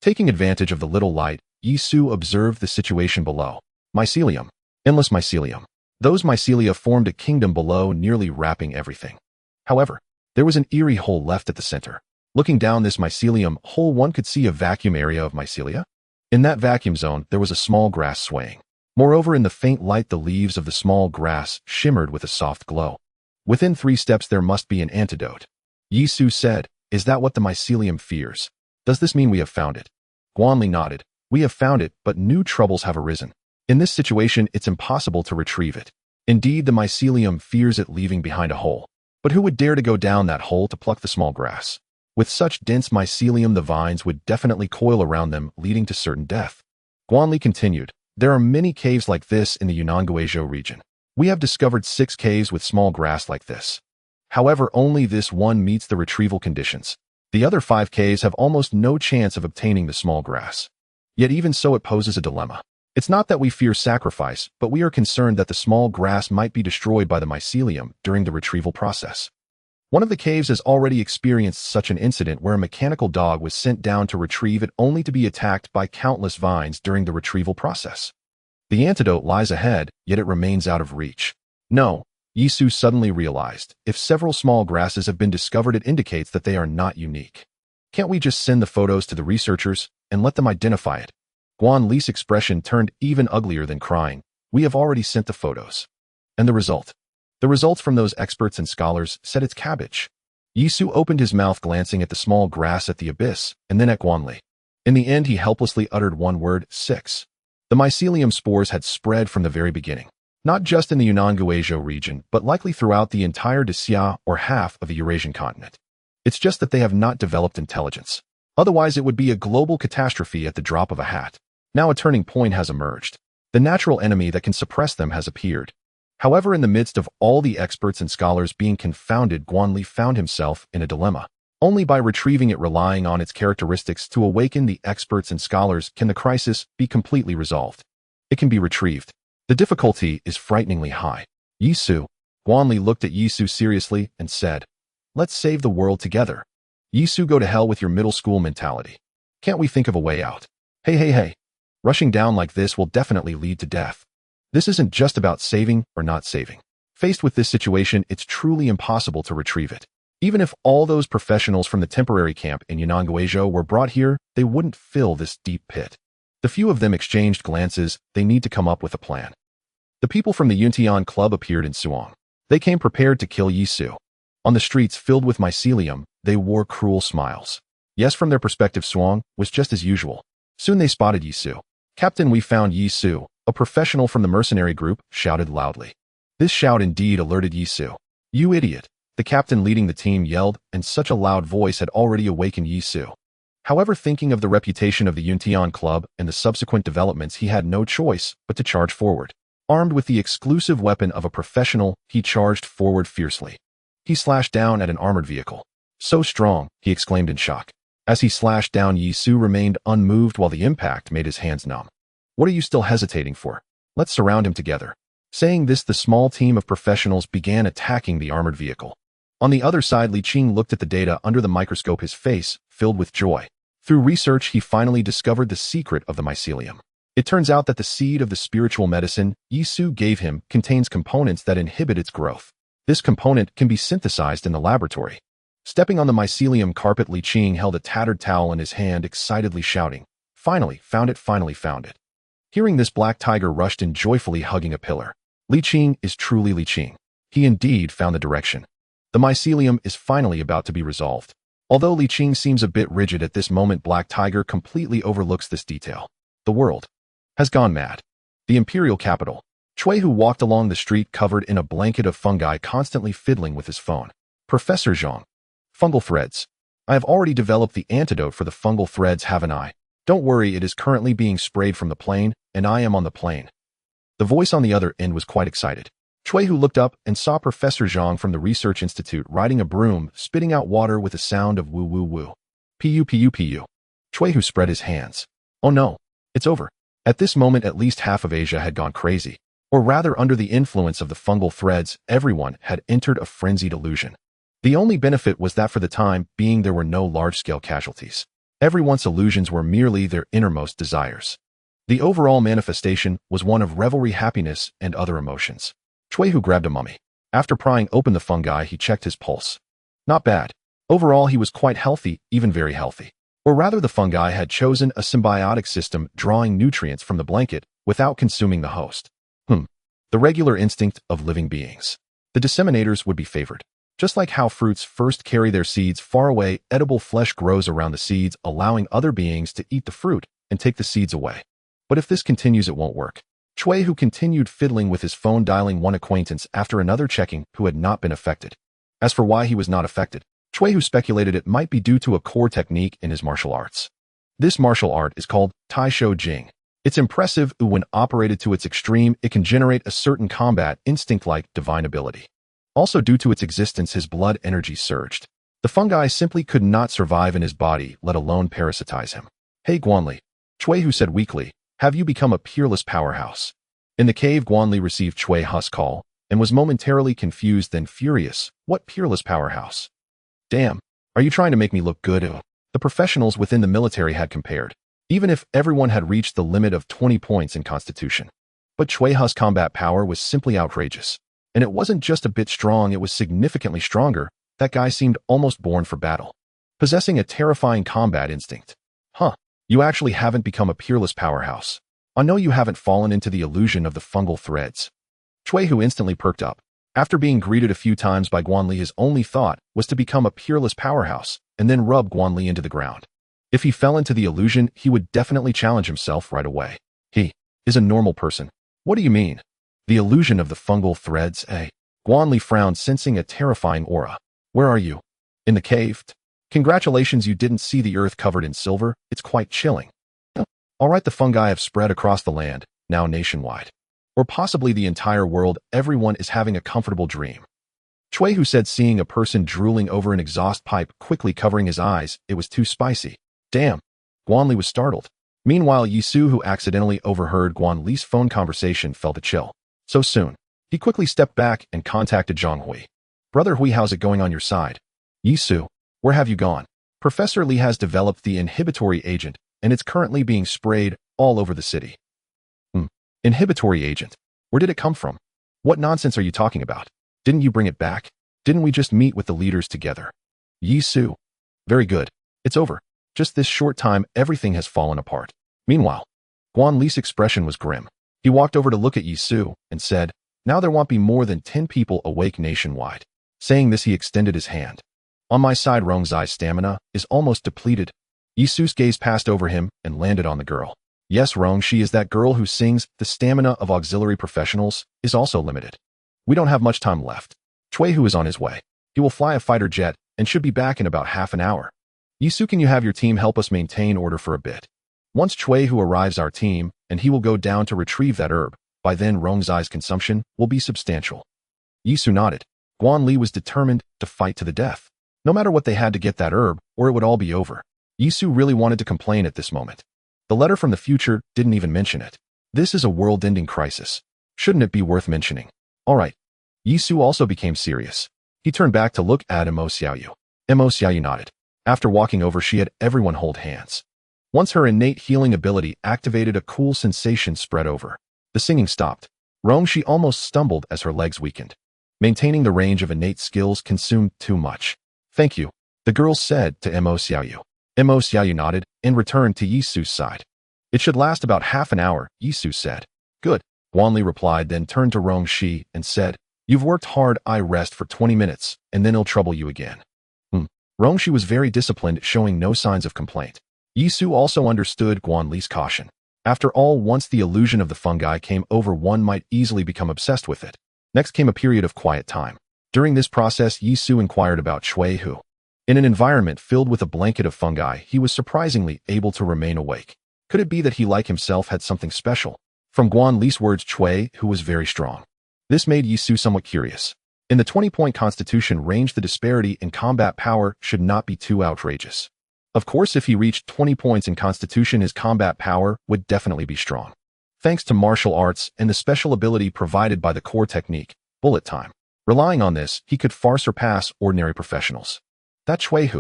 Taking advantage of the little light, Yisu observed the situation below. Mycelium. Endless mycelium. Those mycelia formed a kingdom below, nearly wrapping everything. However, there was an eerie hole left at the center. Looking down this mycelium hole, one could see a vacuum area of mycelia. In that vacuum zone, there was a small grass swaying. Moreover, in the faint light, the leaves of the small grass shimmered with a soft glow. Within 3 steps, there must be an antidote. Yisu said, Is that what the mycelium fears? Does this mean we have found it? Guanli nodded. We have found it, but new troubles have arisen. In this situation, it's impossible to retrieve it. Indeed, the mycelium fears it leaving behind a hole. But who would dare to go down that hole to pluck the small grass? With such dense mycelium, the vines would definitely coil around them, leading to certain death. Guanli continued, There are many caves like this in the Yunnan Guizhou region. We have discovered 6 caves with small grass like this. However, only this one meets the retrieval conditions. The other 5 caves have almost no chance of obtaining the small grass. Yet even so, it poses a dilemma. It's not that we fear sacrifice, but we are concerned that the small grass might be destroyed by the mycelium during the retrieval process. One of the caves has already experienced such an incident, where a mechanical dog was sent down to retrieve it, only to be attacked by countless vines during the retrieval process. The antidote lies ahead, yet it remains out of reach. No, Yisu suddenly realized, if several small grasses have been discovered, it indicates that they are not unique. Can't we just send the photos to the researchers and let them identify it? Guan Li's expression turned even uglier than crying. We have already sent the photos. And the result? The results from those experts and scholars said it's cabbage. Yisu opened his mouth, glancing at the small grass at the abyss, and then at Guan Li. In the end, he helplessly uttered one word: 6. The mycelium spores had spread from the very beginning, not just in the Yunnan-Guizhou region, but likely throughout the entire Xia, or half of the Eurasian continent. It's just that they have not developed intelligence. Otherwise, it would be a global catastrophe at the drop of a hat. Now a turning point has emerged. The natural enemy that can suppress them has appeared. However, in the midst of all the experts and scholars being confounded, Guan Li found himself in a dilemma. Only by retrieving it, relying on its characteristics to awaken the experts and scholars, can the crisis be completely resolved. It can be retrieved. The difficulty is frighteningly high. Yisu. Guan Li looked at Yisu seriously and said, "Let's save the world together." Yisu, go to hell with your middle school mentality. Can't we think of a way out? Hey. Rushing down like this will definitely lead to death. This isn't just about saving or not saving. Faced with this situation, it's truly impossible to retrieve it. Even if all those professionals from the temporary camp in Yunnan-Guizhou were brought here, they wouldn't fill this deep pit. The few of them exchanged glances. They need to come up with a plan. The people from the Yuntian Club appeared in Suong. They came prepared to kill Yisu. On the streets filled with mycelium, they wore cruel smiles. Yes, from their perspective, Suong was just as usual. Soon they spotted Yisu. "Captain, we found Yisu," a professional from the mercenary group shouted loudly. This shout indeed alerted Yisu. "You idiot," the captain leading the team yelled, and such a loud voice had already awakened Yisu. However, thinking of the reputation of the Yuntian Club and the subsequent developments, he had no choice but to charge forward. Armed with the exclusive weapon of a professional, he charged forward fiercely. He slashed down at an armored vehicle. "So strong," he exclaimed in shock. As he slashed down, Yisu remained unmoved while the impact made his hands numb. "What are you still hesitating for? Let's surround him together." Saying this, the small team of professionals began attacking the armored vehicle. On the other side, Li Qing looked at the data under the microscope, his face filled with joy. Through research, he finally discovered the secret of the mycelium. It turns out that the seed of the spiritual medicine Yisu gave him contains components that inhibit its growth. This component can be synthesized in the laboratory. Stepping on the mycelium carpet, Li Qing held a tattered towel in his hand, excitedly shouting, "Finally found it, finally found it." Hearing this, Black Tiger rushed in joyfully, hugging a pillar. Li Qing is truly Li Qing. He indeed found the direction. The mycelium is finally about to be resolved. Although Li Qing seems a bit rigid at this moment, Black Tiger completely overlooks this detail. The world has gone mad. The imperial capital. Chui, who walked along the street covered in a blanket of fungi, constantly fiddling with his phone. "Professor Zhang. Fungal threads. I have already developed the antidote for the fungal threads, haven't I? Don't worry, it is currently being sprayed from the plane, and I am on the plane." The voice on the other end was quite excited. Chui, who looked up and saw Professor Zhang from the Research Institute riding a broom, spitting out water with a sound of woo woo woo. "Pu pu pu." Chui, who spread his hands. "Oh no, it's over." At this moment, at least half of Asia had gone crazy. Or rather, under the influence of the fungal threads, everyone had entered a frenzied illusion. The only benefit was that for the time being there were no large-scale casualties. Everyone's illusions were merely their innermost desires. The overall manifestation was one of revelry, happiness, and other emotions. Chui, who grabbed a mummy. After prying open the fungi, he checked his pulse. Not bad. Overall, he was quite healthy, even very healthy. Or rather, the fungi had chosen a symbiotic system, drawing nutrients from the blanket without consuming the host. The regular instinct of living beings. The disseminators would be favored. Just like how fruits first carry their seeds far away, edible flesh grows around the seeds, allowing other beings to eat the fruit and take the seeds away. But if this continues, it won't work. Chui, who continued fiddling with his phone, dialing one acquaintance after another, checking who had not been affected. As for why he was not affected, Chui, who speculated it might be due to a core technique in his martial arts. This martial art is called Tai Shou Jing. It's impressive, when operated to its extreme, it can generate a certain combat instinct-like divine ability. Also, due to its existence, his blood energy surged. The fungi simply could not survive in his body, let alone parasitize him. "Hey Guanli," Chui, who said weakly, "have you become a peerless powerhouse?" In the cave, Guanli received Chui Hu's call and was momentarily confused, then furious. What peerless powerhouse? Damn, are you trying to make me look good? The professionals within the military had compared. Even if everyone had reached the limit of 20 points in constitution, But Chui's combat power was simply outrageous. And it wasn't just a bit strong, it was significantly stronger. That guy seemed almost born for battle, possessing a terrifying combat instinct. Huh, you actually haven't become a peerless powerhouse. I know you haven't fallen into the illusion of the fungal threads. Chui instantly perked up. After being greeted a few times by Guanli, his only thought was to become a peerless powerhouse and then rub Guanli into the ground. If he fell into the illusion, he would definitely challenge himself right away. He is a normal person. What do you mean? The illusion of the fungal threads, eh? Guanli frowned, sensing a terrifying aura. Where are you? In the cave? Congratulations, you didn't see the earth covered in silver. It's quite chilling. All right, the fungi have spread across the land, now nationwide. Or possibly the entire world. Everyone is having a comfortable dream. Chui said, seeing a person drooling over an exhaust pipe, quickly covering his eyes. It was too spicy. Damn. Guanli was startled. Meanwhile, Yisu, who accidentally overheard Guanli's phone conversation, felt a chill. So soon. He quickly stepped back and contacted Zhang Hui. Brother Hui, how's it going on your side? Yisu, where have you gone? Professor Li has developed the inhibitory agent, and it's currently being sprayed all over the city. Inhibitory agent? Where did it come from? What nonsense are you talking about? Didn't you bring it back? Didn't we just meet with the leaders together? Yisu. Very good. It's over. Just this short time, everything has fallen apart. Meanwhile, Guanli's expression was grim. He walked over to look at Yisu and said, now there won't be more than 10 people awake nationwide. Saying this, he extended his hand. On my side, Rongzai's stamina is almost depleted. Yisu's gaze passed over him and landed on the girl. Yes, Rong, she is that girl who sings. The stamina of auxiliary professionals is also limited. We don't have much time left. Chui is on his way. He will fly a fighter jet and should be back in about half an hour. Yisu, can you have your team help us maintain order for a bit? Once Chui arrives, our team, and he will go down to retrieve that herb. By then, Rongzai's consumption will be substantial. Yisu nodded. Guanli was determined to fight to the death. No matter what, they had to get that herb, or it would all be over. Yisu really wanted to complain at this moment. The letter from the future didn't even mention it. This is a world-ending crisis. Shouldn't it be worth mentioning? All right. Yisu also became serious. He turned back to look at Mo Xiaoyu. Mo Xiaoyu nodded. After walking over, she had everyone hold hands. Once her innate healing ability activated, a cool sensation spread over. The singing stopped. She almost stumbled as her legs weakened. Maintaining the range of innate skills consumed too much. Thank you, the girl said to Mo Xiaoyu. Mo Xiaoyu nodded and returned to Yisu's side. It should last about half an hour, Yisu said. Good, Guanli replied, then turned to Rongshi and said, you've worked hard, I rest for 20 minutes, and then I'll trouble you again. Rongshi was very disciplined, showing no signs of complaint. Yisu also understood Guanli's caution. After all, once the illusion of the fungi came over, one might easily become obsessed with it. Next came a period of quiet time. During this process, Yisu inquired about Chui. In an environment filled with a blanket of fungi, he was surprisingly able to remain awake. Could it be that he, like himself, had something special? From Guanli's words, Chui was very strong. This made Yisu somewhat curious. In the 20-point constitution range, the disparity in combat power should not be too outrageous. Of course, if he reached 20 points in constitution, his combat power would definitely be strong. Thanks to martial arts and the special ability provided by the core technique, bullet time. Relying on this, he could far surpass ordinary professionals. That Chui.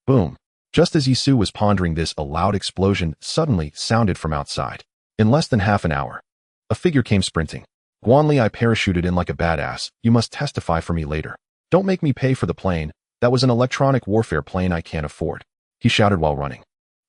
Boom. Just as Yisu was pondering this, a loud explosion suddenly sounded from outside. In less than half an hour, a figure came sprinting. Guanli, I parachuted in like a badass. You must testify for me later. Don't make me pay for the plane. That was an electronic warfare plane I can't afford. He shouted while running.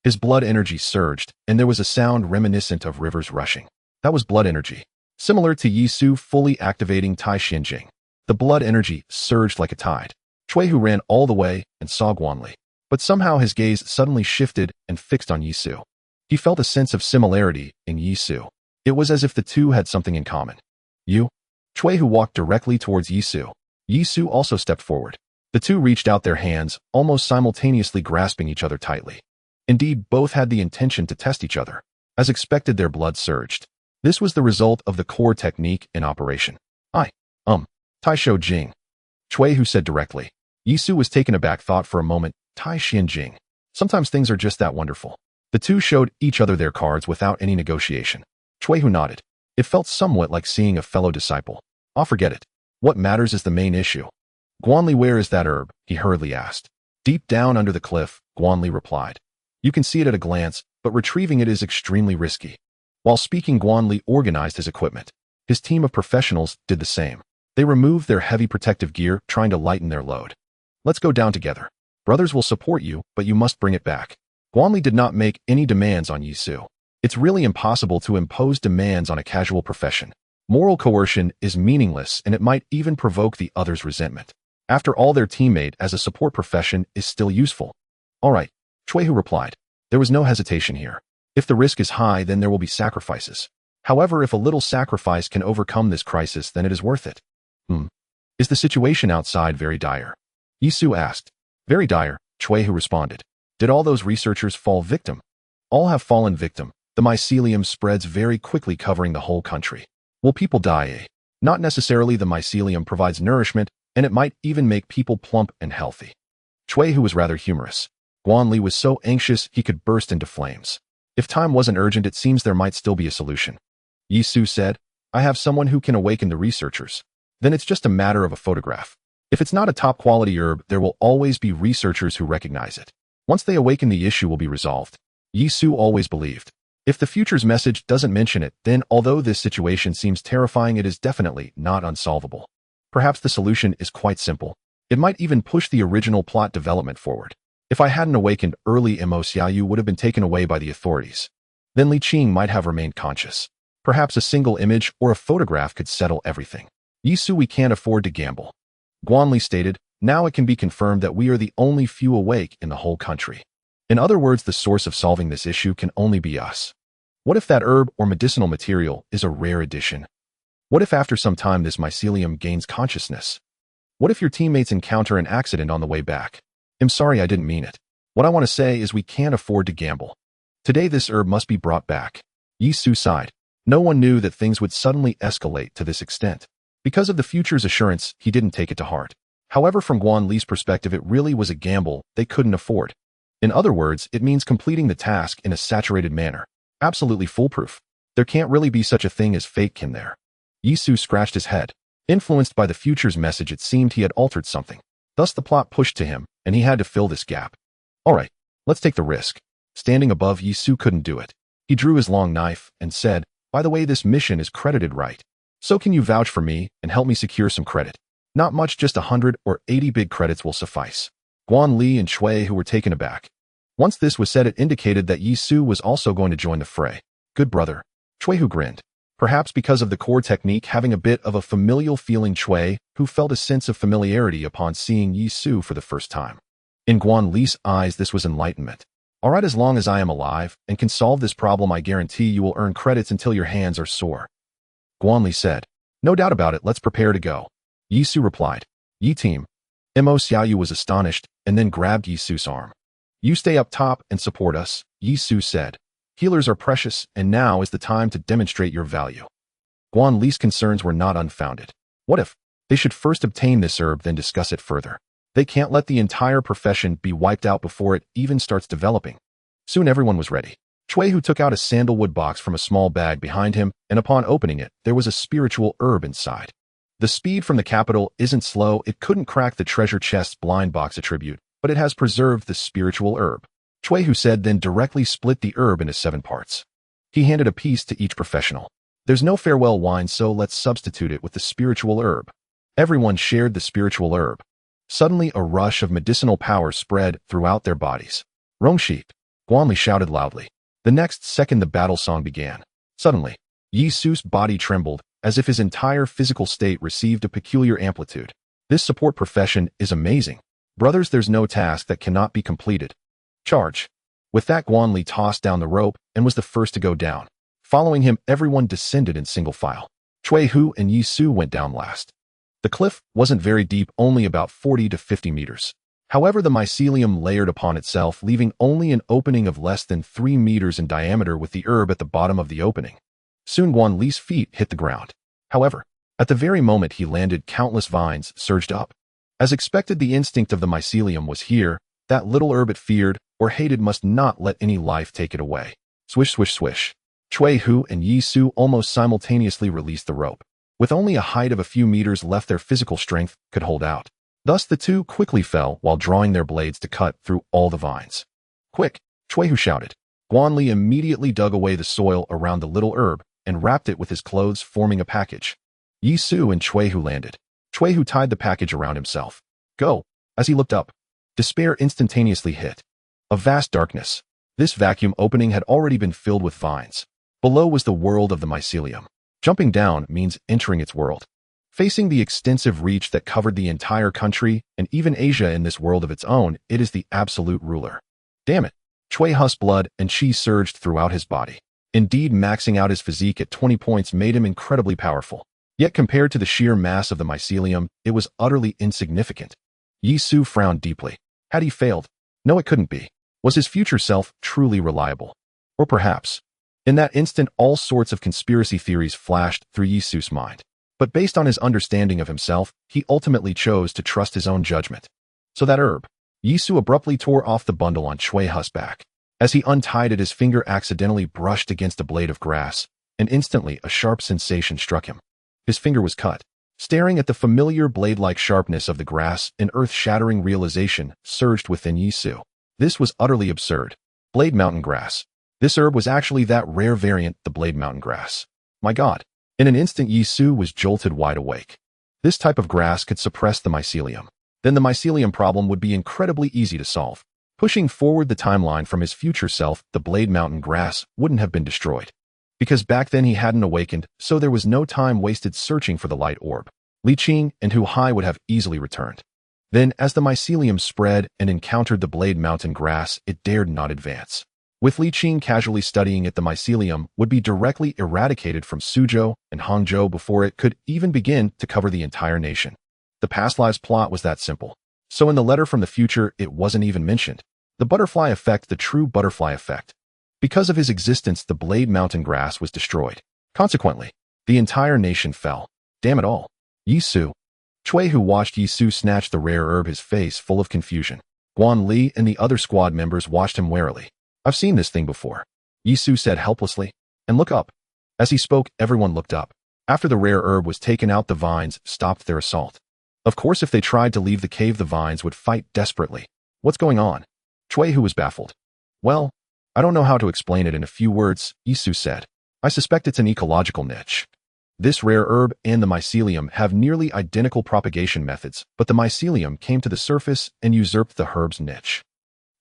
His blood energy surged, and there was a sound reminiscent of rivers rushing. That was blood energy. Similar to Yisu fully activating Tai Xianjing. The blood energy surged like a tide. Chui ran all the way and saw Guanli. But somehow his gaze suddenly shifted and fixed on Yisu. He felt a sense of similarity in Yisu. It was as if the two had something in common. You? Chui walked directly towards Yisu. Yisu also stepped forward. The two reached out their hands, almost simultaneously grasping each other tightly. Indeed, both had the intention to test each other. As expected, their blood surged. This was the result of the core technique in operation. Tai Xianjing. Chui said directly. Yisu was taken aback, thought for a moment. Tai Xianjing. Sometimes things are just that wonderful. The two showed each other their cards without any negotiation. Chui nodded. It felt somewhat like seeing a fellow disciple. I'll forget it. What matters is the main issue. Guanli, where is that herb? He hurriedly asked. Deep down under the cliff, Guanli replied. You can see it at a glance, but retrieving it is extremely risky. While speaking, Guanli organized his equipment. His team of professionals did the same. They removed their heavy protective gear, trying to lighten their load. Let's go down together. Brothers will support you, but you must bring it back. Guanli did not make any demands on Yisu. It's really impossible to impose demands on a casual profession. Moral coercion is meaningless, and it might even provoke the other's resentment. After all, their teammate as a support profession is still useful. All right, Chuehu replied. There was no hesitation here. If the risk is high, then there will be sacrifices. However, if a little sacrifice can overcome this crisis, then it is worth it. Is the situation outside very dire? Yisu asked. Very dire, Chuehu responded. Did all those researchers fall victim? All have fallen victim. The mycelium spreads very quickly, covering the whole country. Will people die? Not necessarily. The mycelium provides nourishment, and it might even make people plump and healthy. Chuehu was rather humorous. Guanli was so anxious he could burst into flames. If time wasn't urgent, it seems there might still be a solution. Yisu said, I have someone who can awaken the researchers. Then it's just a matter of a photograph. If it's not a top-quality herb, there will always be researchers who recognize it. Once they awaken, the issue will be resolved. Yisu always believed. If the future's message doesn't mention it, then although this situation seems terrifying, it is definitely not unsolvable. Perhaps the solution is quite simple. It might even push the original plot development forward. If I hadn't awakened early, Mo Xiaoyu would have been taken away by the authorities. Then Li Qing might have remained conscious. Perhaps a single image or a photograph could settle everything. Yisu, we can't afford to gamble. Guanli stated, now it can be confirmed that we are the only few awake in the whole country. In other words, the source of solving this issue can only be us. What if that herb or medicinal material is a rare addition? What if after some time this mycelium gains consciousness? What if your teammates encounter an accident on the way back? I'm sorry, I didn't mean it. What I want to say is we can't afford to gamble. Today this herb must be brought back. Yisu sighed. No one knew that things would suddenly escalate to this extent. Because of the future's assurance, he didn't take it to heart. However, from Guanli's perspective, it really was a gamble they couldn't afford. In other words, it means completing the task in a saturated manner. Absolutely foolproof. There can't really be such a thing as fake, can there? Yisu scratched his head. Influenced by the future's message, it seemed he had altered something. Thus the plot pushed to him, and he had to fill this gap. All right, let's take the risk. Standing above, Yisu couldn't do it. He drew his long knife and said, by the way, this mission is credited, right? So can you vouch for me and help me secure some credit? Not much, just 100 or 80 big credits will suffice. Guanli and Shui, who were taken aback. Once this was said, it indicated that Yisu was also going to join the fray. Good brother. Shui, who grinned. Perhaps because of the core technique having a bit of a familial feeling, Shui, who felt a sense of familiarity upon seeing Yisu for the first time. In Guanli's eyes, this was enlightenment. All right, as long as I am alive and can solve this problem, I guarantee you will earn credits until your hands are sore. Guanli said, no doubt about it, let's prepare to go. Yisu replied, Yi team. Mo Xiaoyu was astonished and then grabbed Yisu's arm. You stay up top and support us, Yisu said. Healers are precious, and now is the time to demonstrate your value. Guanli's concerns were not unfounded. What if? They should first obtain this herb, then discuss it further. They can't let the entire profession be wiped out before it even starts developing. Soon everyone was ready. Shui, who took out a sandalwood box from a small bag behind him, and upon opening it, there was a spiritual herb inside. The speed from the capital isn't slow. It couldn't crack the treasure chest's blind box attribute, but it has preserved the spiritual herb. Shui, who said, then directly split the herb into 7 parts. He handed a piece to each professional. There's no farewell wine, so let's substitute it with the spiritual herb. Everyone shared the spiritual herb. Suddenly, a rush of medicinal power spread throughout their bodies. Rongshi! Guanli shouted loudly. The next second, the battle song began. Suddenly, Yisu's body trembled, as if his entire physical state received a peculiar amplitude. This support profession is amazing. Brothers, there's no task that cannot be completed. Charge! With that, Guanli tossed down the rope and was the first to go down. Following him, everyone descended in single file. Cui Hu and Yisu went down last. The cliff wasn't very deep, only about 40 to 50 meters. However, the mycelium layered upon itself, leaving only an opening of less than 3 meters in diameter with the herb at the bottom of the opening. Soon Guanli's feet hit the ground. However, at the very moment he landed, countless vines surged up. As expected, the instinct of the mycelium was here. That little herb it feared or hated must not let any life take it away. Swish, swish, swish. Cui Hu and Yisu almost simultaneously released the rope. With only a height of a few meters left, their physical strength could hold out. Thus the two quickly fell while drawing their blades to cut through all the vines. Quick! Cui Hu shouted. Guanli immediately dug away the soil around the little herb, and wrapped it with his clothes, forming a package. Yi Su and Cui Hu landed. Cui Hu tied the package around himself. Go! As he looked up, despair instantaneously hit. A vast darkness. This vacuum opening had already been filled with vines. Below was the world of the mycelium. Jumping down means entering its world. Facing the extensive reach that covered the entire country and even Asia in this world of its own, it is the absolute ruler. Damn it. Cui Hu's blood and chi surged throughout his body. Indeed, maxing out his physique at 20 points made him incredibly powerful. Yet compared to the sheer mass of the mycelium, it was utterly insignificant. Yi Su frowned deeply. Had he failed? No, it couldn't be. Was his future self truly reliable? Or perhaps, in that instant, all sorts of conspiracy theories flashed through Yi Su's mind. But based on his understanding of himself, he ultimately chose to trust his own judgment. So that herb. Yi Su abruptly tore off the bundle on Cui Hu's back. As he untied it, his finger accidentally brushed against a blade of grass, and instantly a sharp sensation struck him. His finger was cut. Staring at the familiar blade-like sharpness of the grass, an earth-shattering realization surged within Yi Su. This was utterly absurd. Blade mountain grass. This herb was actually that rare variant, the blade mountain grass. My God. In an instant, Yi Su was jolted wide awake. This type of grass could suppress the mycelium. Then the mycelium problem would be incredibly easy to solve. Pushing forward the timeline from his future self, the blade mountain grass wouldn't have been destroyed. Because back then he hadn't awakened, so there was no time wasted searching for the light orb. Li Qing and Hu Hai would have easily returned. Then, as the mycelium spread and encountered the blade mountain grass, it dared not advance. With Li Qing casually studying it, the mycelium would be directly eradicated from Suzhou and Hangzhou before it could even begin to cover the entire nation. The past lives plot was that simple. So in the letter from the future, it wasn't even mentioned. The butterfly effect, the true butterfly effect. Because of his existence, the blade mountain grass was destroyed. Consequently, the entire nation fell. Damn it all. Yi Su. Cui Hu watched Yi Su snatch the rare herb, his face full of confusion. Guan Li and the other squad members watched him warily. I've seen this thing before, Yi Su said helplessly. And look up. As he spoke, everyone looked up. After the rare herb was taken out, the vines stopped their assault. Of course, if they tried to leave the cave, the vines would fight desperately. What's going on? Cui Hu was baffled. Well, I don't know how to explain it in a few words, Yi Su said. I suspect it's an ecological niche. This rare herb and the mycelium have nearly identical propagation methods, but the mycelium came to the surface and usurped the herb's niche.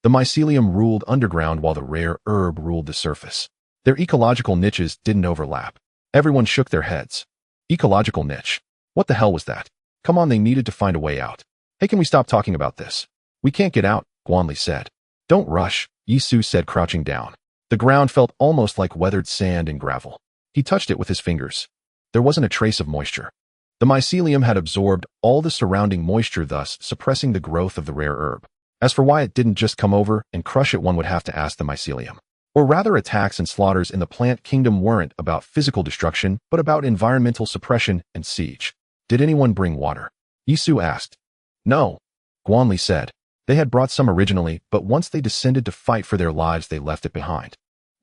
The mycelium ruled underground while the rare herb ruled the surface. Their ecological niches didn't overlap. Everyone shook their heads. Ecological niche. What the hell was that? Come on, they needed to find a way out. Hey, can we stop talking about this? We can't get out, Guanli said. Don't rush, Yi Su said, crouching down. The ground felt almost like weathered sand and gravel. He touched it with his fingers. There wasn't a trace of moisture. The mycelium had absorbed all the surrounding moisture, thus suppressing the growth of the rare herb. As for why it didn't just come over and crush it, one would have to ask the mycelium. Or rather, attacks and slaughters in the plant kingdom weren't about physical destruction, but about environmental suppression and siege. Did anyone bring water? Yi Su asked. No, Guanli said. They had brought some originally, but once they descended to fight for their lives, they left it behind.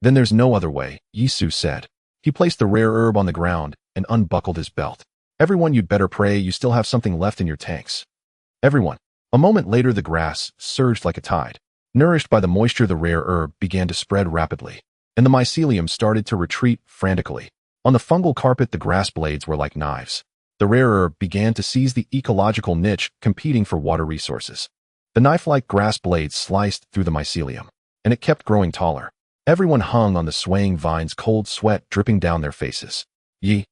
Then there's no other way, Yi Su said. He placed the rare herb on the ground and unbuckled his belt. Everyone, you'd better pray you still have something left in your tanks. Everyone. A moment later, the grass surged like a tide. Nourished by the moisture, the rare herb began to spread rapidly, and the mycelium started to retreat frantically. On the fungal carpet, the grass blades were like knives. The rare herb began to seize the ecological niche, competing for water resources. The knife-like grass blades sliced through the mycelium, and it kept growing taller. Everyone hung on the swaying vines, cold sweat dripping down their faces. Yi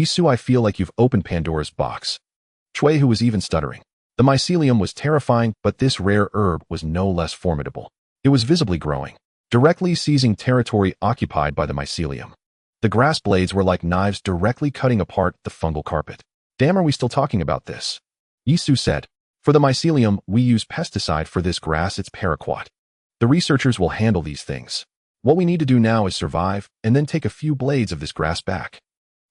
Su, I feel like you've opened Pandora's box. Cui Hu was even stuttering. The mycelium was terrifying, but this rare herb was no less formidable. It was visibly growing, directly seizing territory occupied by the mycelium. The grass blades were like knives, directly cutting apart the fungal carpet. Damn, are we still talking about this? Yi Su said. For the mycelium, we use pesticide. For this grass, it's paraquat. The researchers will handle these things. What we need to do now is survive, and then take a few blades of this grass back.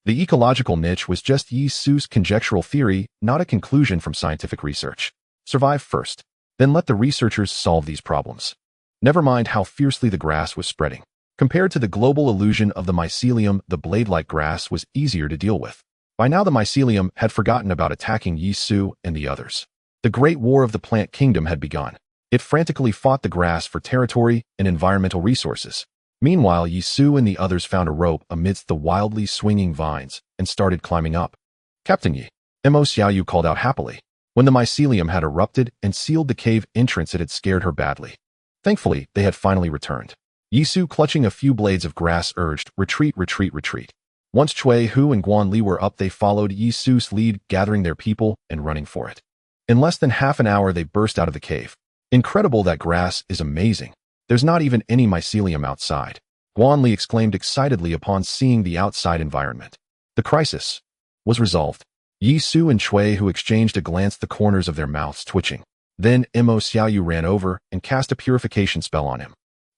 The ecological niche was just Yi Su's conjectural theory, not a conclusion from scientific research. Survive first, then let the researchers solve these problems. Never mind how fiercely the grass was spreading. Compared to the global illusion of the mycelium, the blade-like grass was easier to deal with. By now, the mycelium had forgotten about attacking Yi Su and the others. The Great War of the Plant Kingdom had begun. It frantically fought the grass for territory and environmental resources. Meanwhile, Yisu and the others found a rope amidst the wildly swinging vines and started climbing up. Captain Yi, Mo Xiaoyu called out happily. When the mycelium had erupted and sealed the cave entrance, it had scared her badly. Thankfully, they had finally returned. Yisu, clutching a few blades of grass, urged, "Retreat, retreat, retreat." Once Cui Hu and Guan Li were up, they followed Yisu's lead, gathering their people and running for it. In less than half an hour, they burst out of the cave. "Incredible, that grass is amazing. There's not even any mycelium outside," Guan Li exclaimed excitedly upon seeing the outside environment. The crisis was resolved. Yisu and Cui Hu exchanged a glance, the corners of their mouths twitching. Then Mo Xiaoyu ran over and cast a purification spell on him.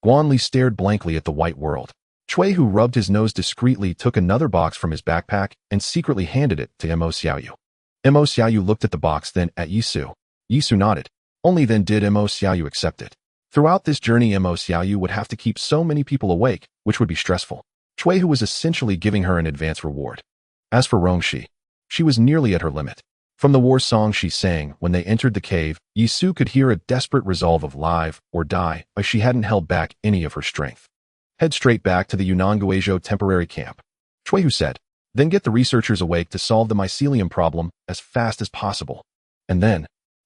Guan Li stared blankly at the white world. Cui Hu rubbed his nose discreetly, took another box from his backpack, and secretly handed it to Mo Xiaoyu. Mo Xiaoyu looked at the box, then at Yisu. Yisu nodded. Only then did Mo Xiaoyu accept it. Throughout this journey, Mo Xiaoyu would have to keep so many people awake, which would be stressful. Cui Hu was essentially giving her an advance reward. As for Rongxi, she was nearly at her limit. From the war song she sang when they entered the cave, Yisu could hear a desperate resolve of live or die, but she hadn't held back any of her strength. "Head straight back to the Yunnan temporary camp," Cui Hu said. "Then get the researchers awake to solve the mycelium problem as fast as possible." And then,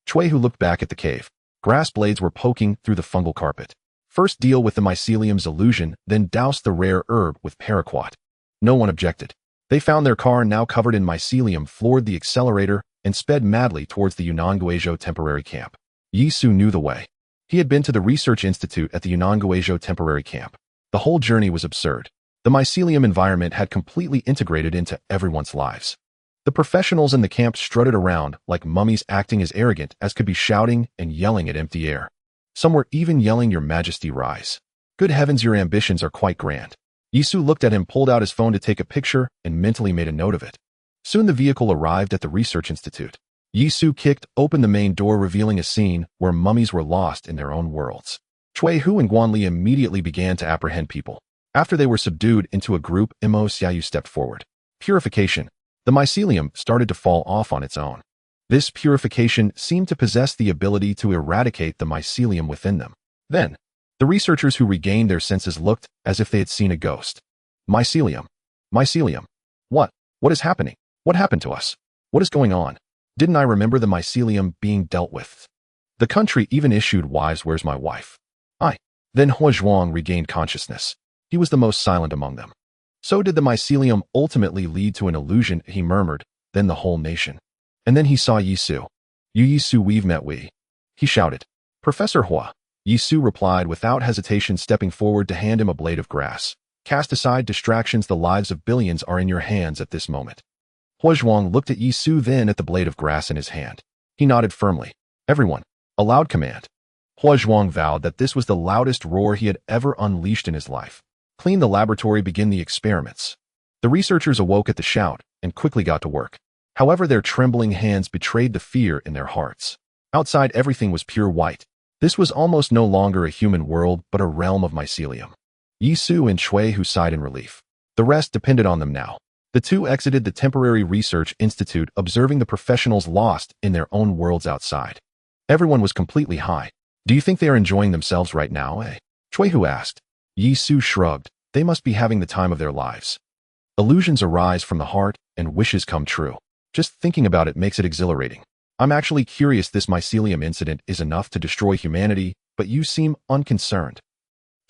Cui Hu looked back at the cave. Grass blades were poking through the fungal carpet. First deal with the mycelium's illusion, then douse the rare herb with paraquat. No one objected. They found their car, now covered in mycelium, floored the accelerator, and sped madly towards the Yunnan temporary camp. Yisu knew the way. He had been to the research institute at the Yunnan temporary camp. The whole journey was absurd. The mycelium environment had completely integrated into everyone's lives. The professionals in the camp strutted around like mummies, acting as arrogant as could be, shouting and yelling at empty air. Some were even yelling, "Your Majesty, rise. Good heavens, your ambitions are quite grand." Yisu looked at him, pulled out his phone to take a picture, and mentally made a note of it. Soon the vehicle arrived at the research institute. Yisu kicked open the main door, revealing a scene where mummies were lost in their own worlds. Cui Hu and Guan Li immediately began to apprehend people. After they were subdued into a group, Mo Xiaoyu stepped forward. Purification. The mycelium started to fall off on its own. This purification seemed to possess the ability to eradicate the mycelium within them. Then, the researchers who regained their senses looked as if they had seen a ghost. Mycelium. Mycelium. What is happening? What happened to us? What is going on? Didn't I remember the mycelium being dealt with? The country even issued wives. Where's my wife? Then Hua Zhuang regained consciousness. He was the most silent among them. So did the mycelium ultimately lead to an illusion, he murmured, then the whole nation. And then he saw Yisu. Yisu, we've met, we. He shouted. Professor Hua. Yisu replied without hesitation, stepping forward to hand him a blade of grass. Cast aside distractions, the lives of billions are in your hands at this moment. Hua Zhuang looked at Yisu, then at the blade of grass in his hand. He nodded firmly. Everyone. A loud command. Hua Zhuang vowed that this was the loudest roar he had ever unleashed in his life. Clean the laboratory, begin the experiments. The researchers awoke at the shout and quickly got to work. However, their trembling hands betrayed the fear in their hearts. Outside, everything was pure white. This was almost no longer a human world, but a realm of mycelium. Yisu and Cui Hu sighed in relief. The rest depended on them now. The two exited the temporary research institute, observing the professionals lost in their own worlds outside. Everyone was completely high. Do you think they are enjoying themselves right now, eh? Cui Hu asked. Yisu shrugged. They must be having the time of their lives. Illusions arise from the heart, and wishes come true. Just thinking about it makes it exhilarating. I'm actually curious, this mycelium incident is enough to destroy humanity, but you seem unconcerned.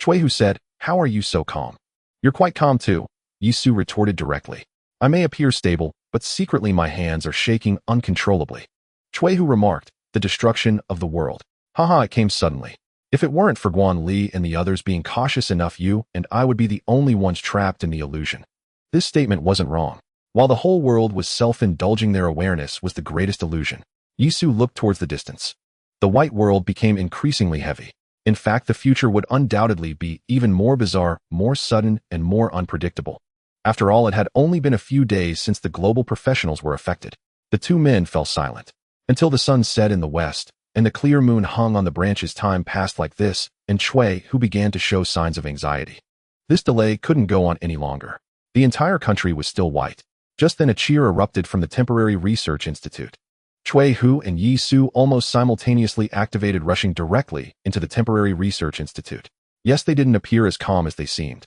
Cui Hu said, how are you so calm? You're quite calm too, Yisu retorted directly. I may appear stable, but secretly my hands are shaking uncontrollably. Cui Hu remarked, the destruction of the world. Haha, it came suddenly. If it weren't for Guan Li and the others being cautious enough, you and I would be the only ones trapped in the illusion. This statement wasn't wrong. While the whole world was self-indulging, their awareness was the greatest illusion. Yisu looked towards the distance. The white world became increasingly heavy. In fact, the future would undoubtedly be even more bizarre, more sudden, and more unpredictable. After all, it had only been a few days since the global professionals were affected. The two men fell silent. Until the sun set in the west, and the clear moon hung on the branches. Time passed like this, and Cui Hu began to show signs of anxiety. This delay couldn't go on any longer. The entire country was still white. Just then a cheer erupted from the temporary research institute. Cui Hu and Yisu almost simultaneously activated, rushing directly into the temporary research institute. Yes, they didn't appear as calm as they seemed.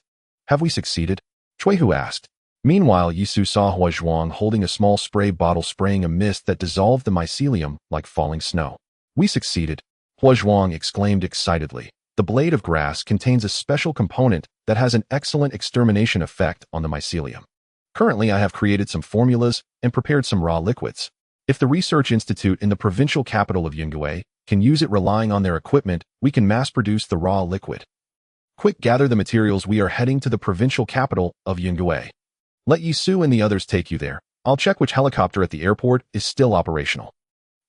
Have we succeeded? Chuihu asked. Meanwhile, Yisu saw Hua Zhuang holding a small spray bottle spraying a mist that dissolved the mycelium like falling snow. We succeeded, Hua Zhuang exclaimed excitedly. The blade of grass contains a special component that has an excellent extermination effect on the mycelium. Currently, I have created some formulas and prepared some raw liquids. If the research institute in the provincial capital of Yingui can use it relying on their equipment, we can mass-produce the raw liquid. Quick, gather the materials. We are heading to the provincial capital of Yingui. Let Yisu and the others take you there. I'll check which helicopter at the airport is still operational.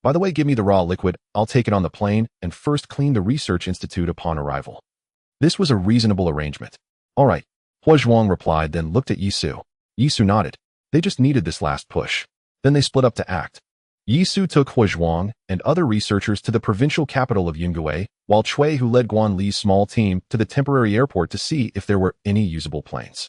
By the way, give me the raw liquid. I'll take it on the plane and first clean the research institute upon arrival. This was a reasonable arrangement. All right, Hua Zhuang replied, then looked at Yisu. Yisu nodded. They just needed this last push. Then they split up to act. Yisu took Hua Zhuang and other researchers to the provincial capital of Yingui, while Chuihu led Guan Li's small team to the temporary airport to see if there were any usable planes.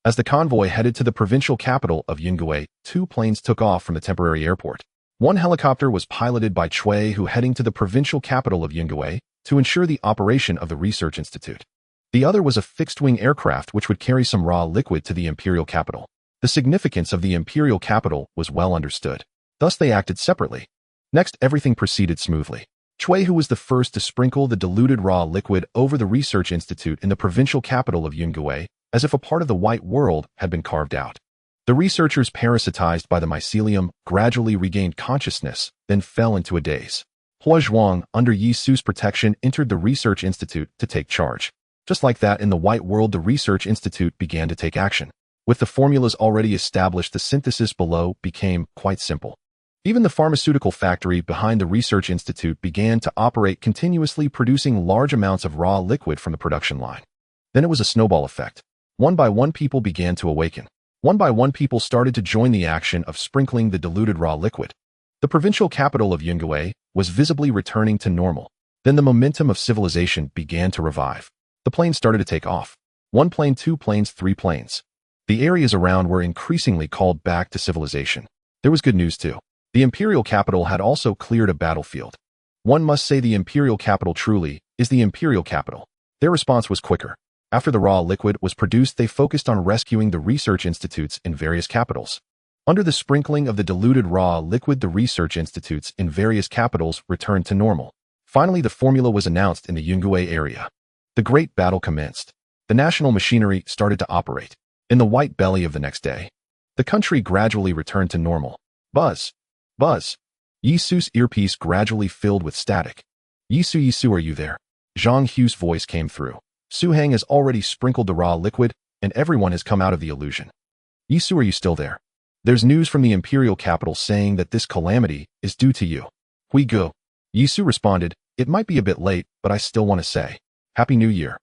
As the convoy headed to the provincial capital of Yingui, 2 planes took off from the temporary airport. One helicopter was piloted by Chuihu heading to the provincial capital of Yingui to ensure the operation of the research institute. The other was a fixed-wing aircraft which would carry some raw liquid to the imperial capital. The significance of the imperial capital was well understood. Thus they acted separately. Next, everything proceeded smoothly. Chuihu was the first to sprinkle the diluted raw liquid over the research institute in the provincial capital of Yingui, as if a part of the white world had been carved out. The researchers, parasitized by the mycelium, gradually regained consciousness, then fell into a daze. Hua Zhuang, under Yisu's protection, entered the research institute to take charge. Just like that, in the white world, the research institute began to take action. With the formulas already established, the synthesis below became quite simple. Even the pharmaceutical factory behind the research institute began to operate continuously, producing large amounts of raw liquid from the production line. Then it was a snowball effect. One by one, people began to awaken. One by one, people started to join the action of sprinkling the diluted raw liquid. The provincial capital of Yingui was visibly returning to normal. Then the momentum of civilization began to revive. The planes started to take off. 1 plane, 2 planes, 3 planes. The areas around were increasingly called back to civilization. There was good news too. The imperial capital had also cleared a battlefield. One must say the imperial capital truly is the imperial capital. Their response was quicker. After the raw liquid was produced, they focused on rescuing the research institutes in various capitals. Under the sprinkling of the diluted raw liquid, the research institutes in various capitals returned to normal. Finally, the formula was announced in the Yingui area. The great battle commenced. The national machinery started to operate. In the white belly of the next day, the country gradually returned to normal. Buzz. Buzz. Yisu's earpiece gradually filled with static. Yisu, are you there? Zhang Hu's voice came through. Su Hang has already sprinkled the raw liquid, and everyone has come out of the illusion. Yisu, are you still there? There's news from the imperial capital saying that this calamity is due to you. Hui Gu. Yisu responded, it might be a bit late, but I still want to say, Happy New Year.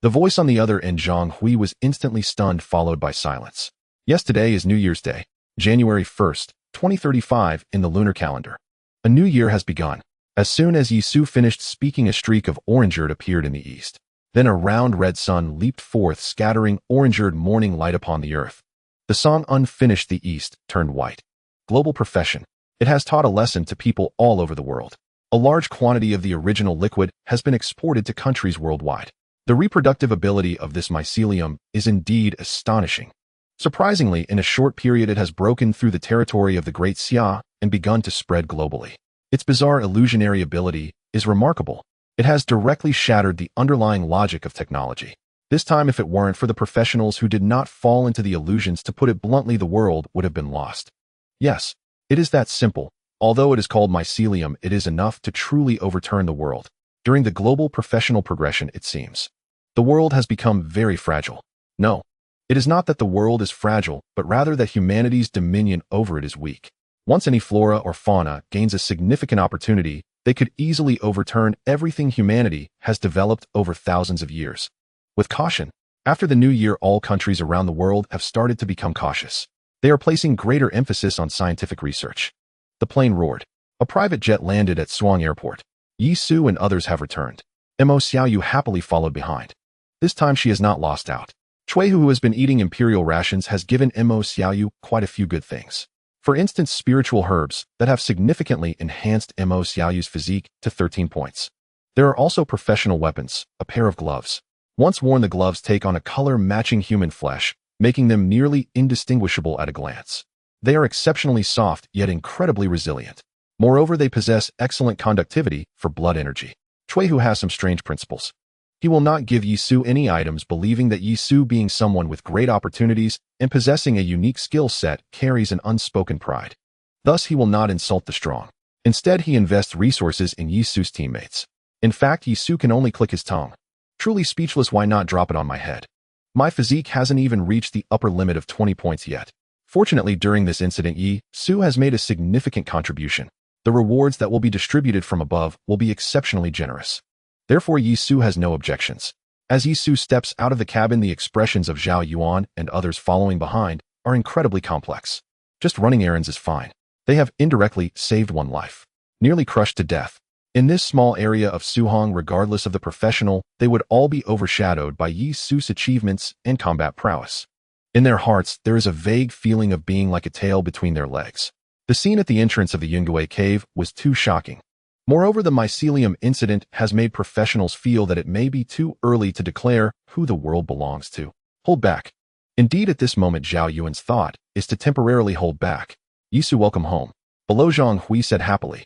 The voice on the other end, Zhang Hui, was instantly stunned, followed by silence. Yes, today is New Year's Day, January 1st, 2035 in the lunar calendar. A new year has begun. As soon as Yisu finished speaking, a streak of orangerd appeared in the east. Then a round red sun leaped forth, scattering orangerd morning light upon the earth. The song unfinished, the east turned white. Global profession. It has taught a lesson to people all over the world. A large quantity of the original liquid has been exported to countries worldwide. The reproductive ability of this mycelium is indeed astonishing. Surprisingly, in a short period it has broken through the territory of the Great Xia and begun to spread globally. Its bizarre illusionary ability is remarkable. It has directly shattered the underlying logic of technology. This time, if it weren't for the professionals who did not fall into the illusions, to put it bluntly, the world would have been lost. Yes, it is that simple. Although it is called mycelium, it is enough to truly overturn the world. During the global professional progression, it seems, the world has become very fragile. No, it is not that the world is fragile, but rather that humanity's dominion over it is weak. Once any flora or fauna gains a significant opportunity, they could easily overturn everything humanity has developed over thousands of years. With caution, after the new year, all countries around the world have started to become cautious. They are placing greater emphasis on scientific research. The plane roared. A private jet landed at Suwang Airport. Yisu and others have returned. Mo Xiaoyu happily followed behind. This time she has not lost out. Chuihu, who has been eating imperial rations, has given Mo Xiaoyu quite a few good things. For instance, spiritual herbs that have significantly enhanced Mo Xiaoyu's physique to 13 points. There are also professional weapons, a pair of gloves. Once worn, the gloves take on a color matching human flesh, making them nearly indistinguishable at a glance. They are exceptionally soft, yet incredibly resilient. Moreover, they possess excellent conductivity for blood energy. Chuehu has some strange principles. He will not give Yisu any items, believing that Yisu, being someone with great opportunities and possessing a unique skill set, carries an unspoken pride. Thus, he will not insult the strong. Instead, he invests resources in Yisu's teammates. In fact, Yisu can only click his tongue. Truly speechless, why not drop it on my head? My physique hasn't even reached the upper limit of 20 points yet. Fortunately, during this incident, Yisu has made a significant contribution. The rewards that will be distributed from above will be exceptionally generous. Therefore, Yisu has no objections. As Yisu steps out of the cabin, the expressions of Zhao Yuan and others following behind are incredibly complex. Just running errands is fine. They have indirectly saved one life. Nearly crushed to death. In this small area of Suhong, regardless of the professional, they would all be overshadowed by Yisu's achievements and combat prowess. In their hearts, there is a vague feeling of being like a tail between their legs. The scene at the entrance of the Yungue cave was too shocking. Moreover, the mycelium incident has made professionals feel that it may be too early to declare who the world belongs to. Hold back. Indeed, at this moment, Zhao Yuan's thought is to temporarily hold back. Yisu, welcome home. Below, Zhang Hui said happily.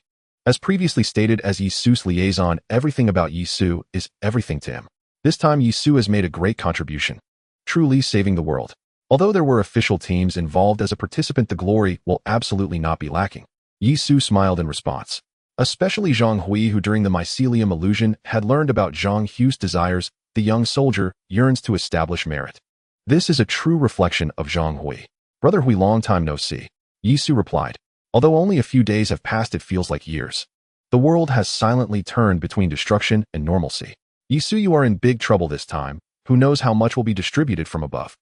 As previously stated, as Yisu's liaison, everything about Yisu is everything to him. This time, Yisu has made a great contribution, truly saving the world. Although there were official teams involved as a participant, the glory will absolutely not be lacking. Yisu smiled in response. Especially Zhang Hui, who during the mycelium illusion had learned about Zhang Hu's desires, the young soldier yearns to establish merit. This is a true reflection of Zhang Hui. Brother Hui, long time no see. Yisu replied. Although only a few days have passed, it feels like years. The world has silently turned between destruction and normalcy. Yisu, you are in big trouble this time. Who knows how much will be distributed from above?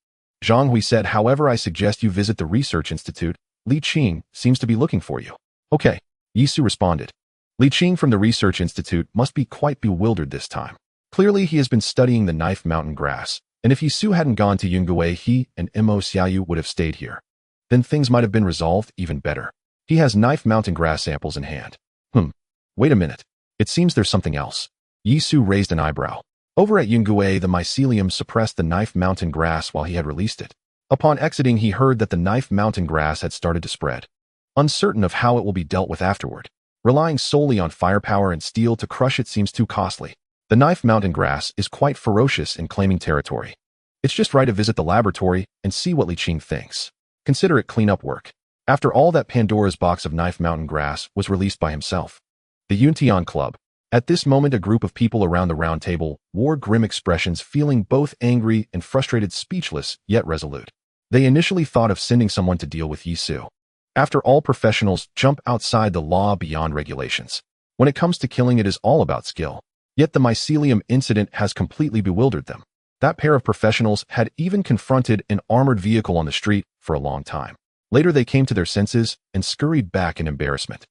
Zhang Hui said, however, I suggest you visit the research institute. Li Qing seems to be looking for you. Okay, Yisu responded. Li Qing from the research institute must be quite bewildered this time. Clearly, he has been studying the knife mountain grass, and if Yisu hadn't gone to Yungue, he and Mo Xiaoyu would have stayed here. Then things might have been resolved even better. He has knife mountain grass samples in hand. Wait a minute. It seems there's something else. Yisu raised an eyebrow. Over at Yungue, the mycelium suppressed the knife mountain grass while he had released it. Upon exiting, he heard that the knife mountain grass had started to spread. Uncertain of how it will be dealt with afterward. Relying solely on firepower and steel to crush it seems too costly. The knife mountain grass is quite ferocious in claiming territory. It's just right to visit the laboratory and see what Li Qing thinks. Consider it cleanup work. After all, that Pandora's box of knife mountain grass was released by himself. The Yuntian Club. At this moment, a group of people around the round table wore grim expressions, feeling both angry and frustrated, speechless, yet resolute. They initially thought of sending someone to deal with Yisu. After all, professionals jump outside the law beyond regulations. When it comes to killing, it is all about skill. Yet the mycelium incident has completely bewildered them. That pair of professionals had even confronted an armored vehicle on the street for a long time. Later, they came to their senses and scurried back in embarrassment.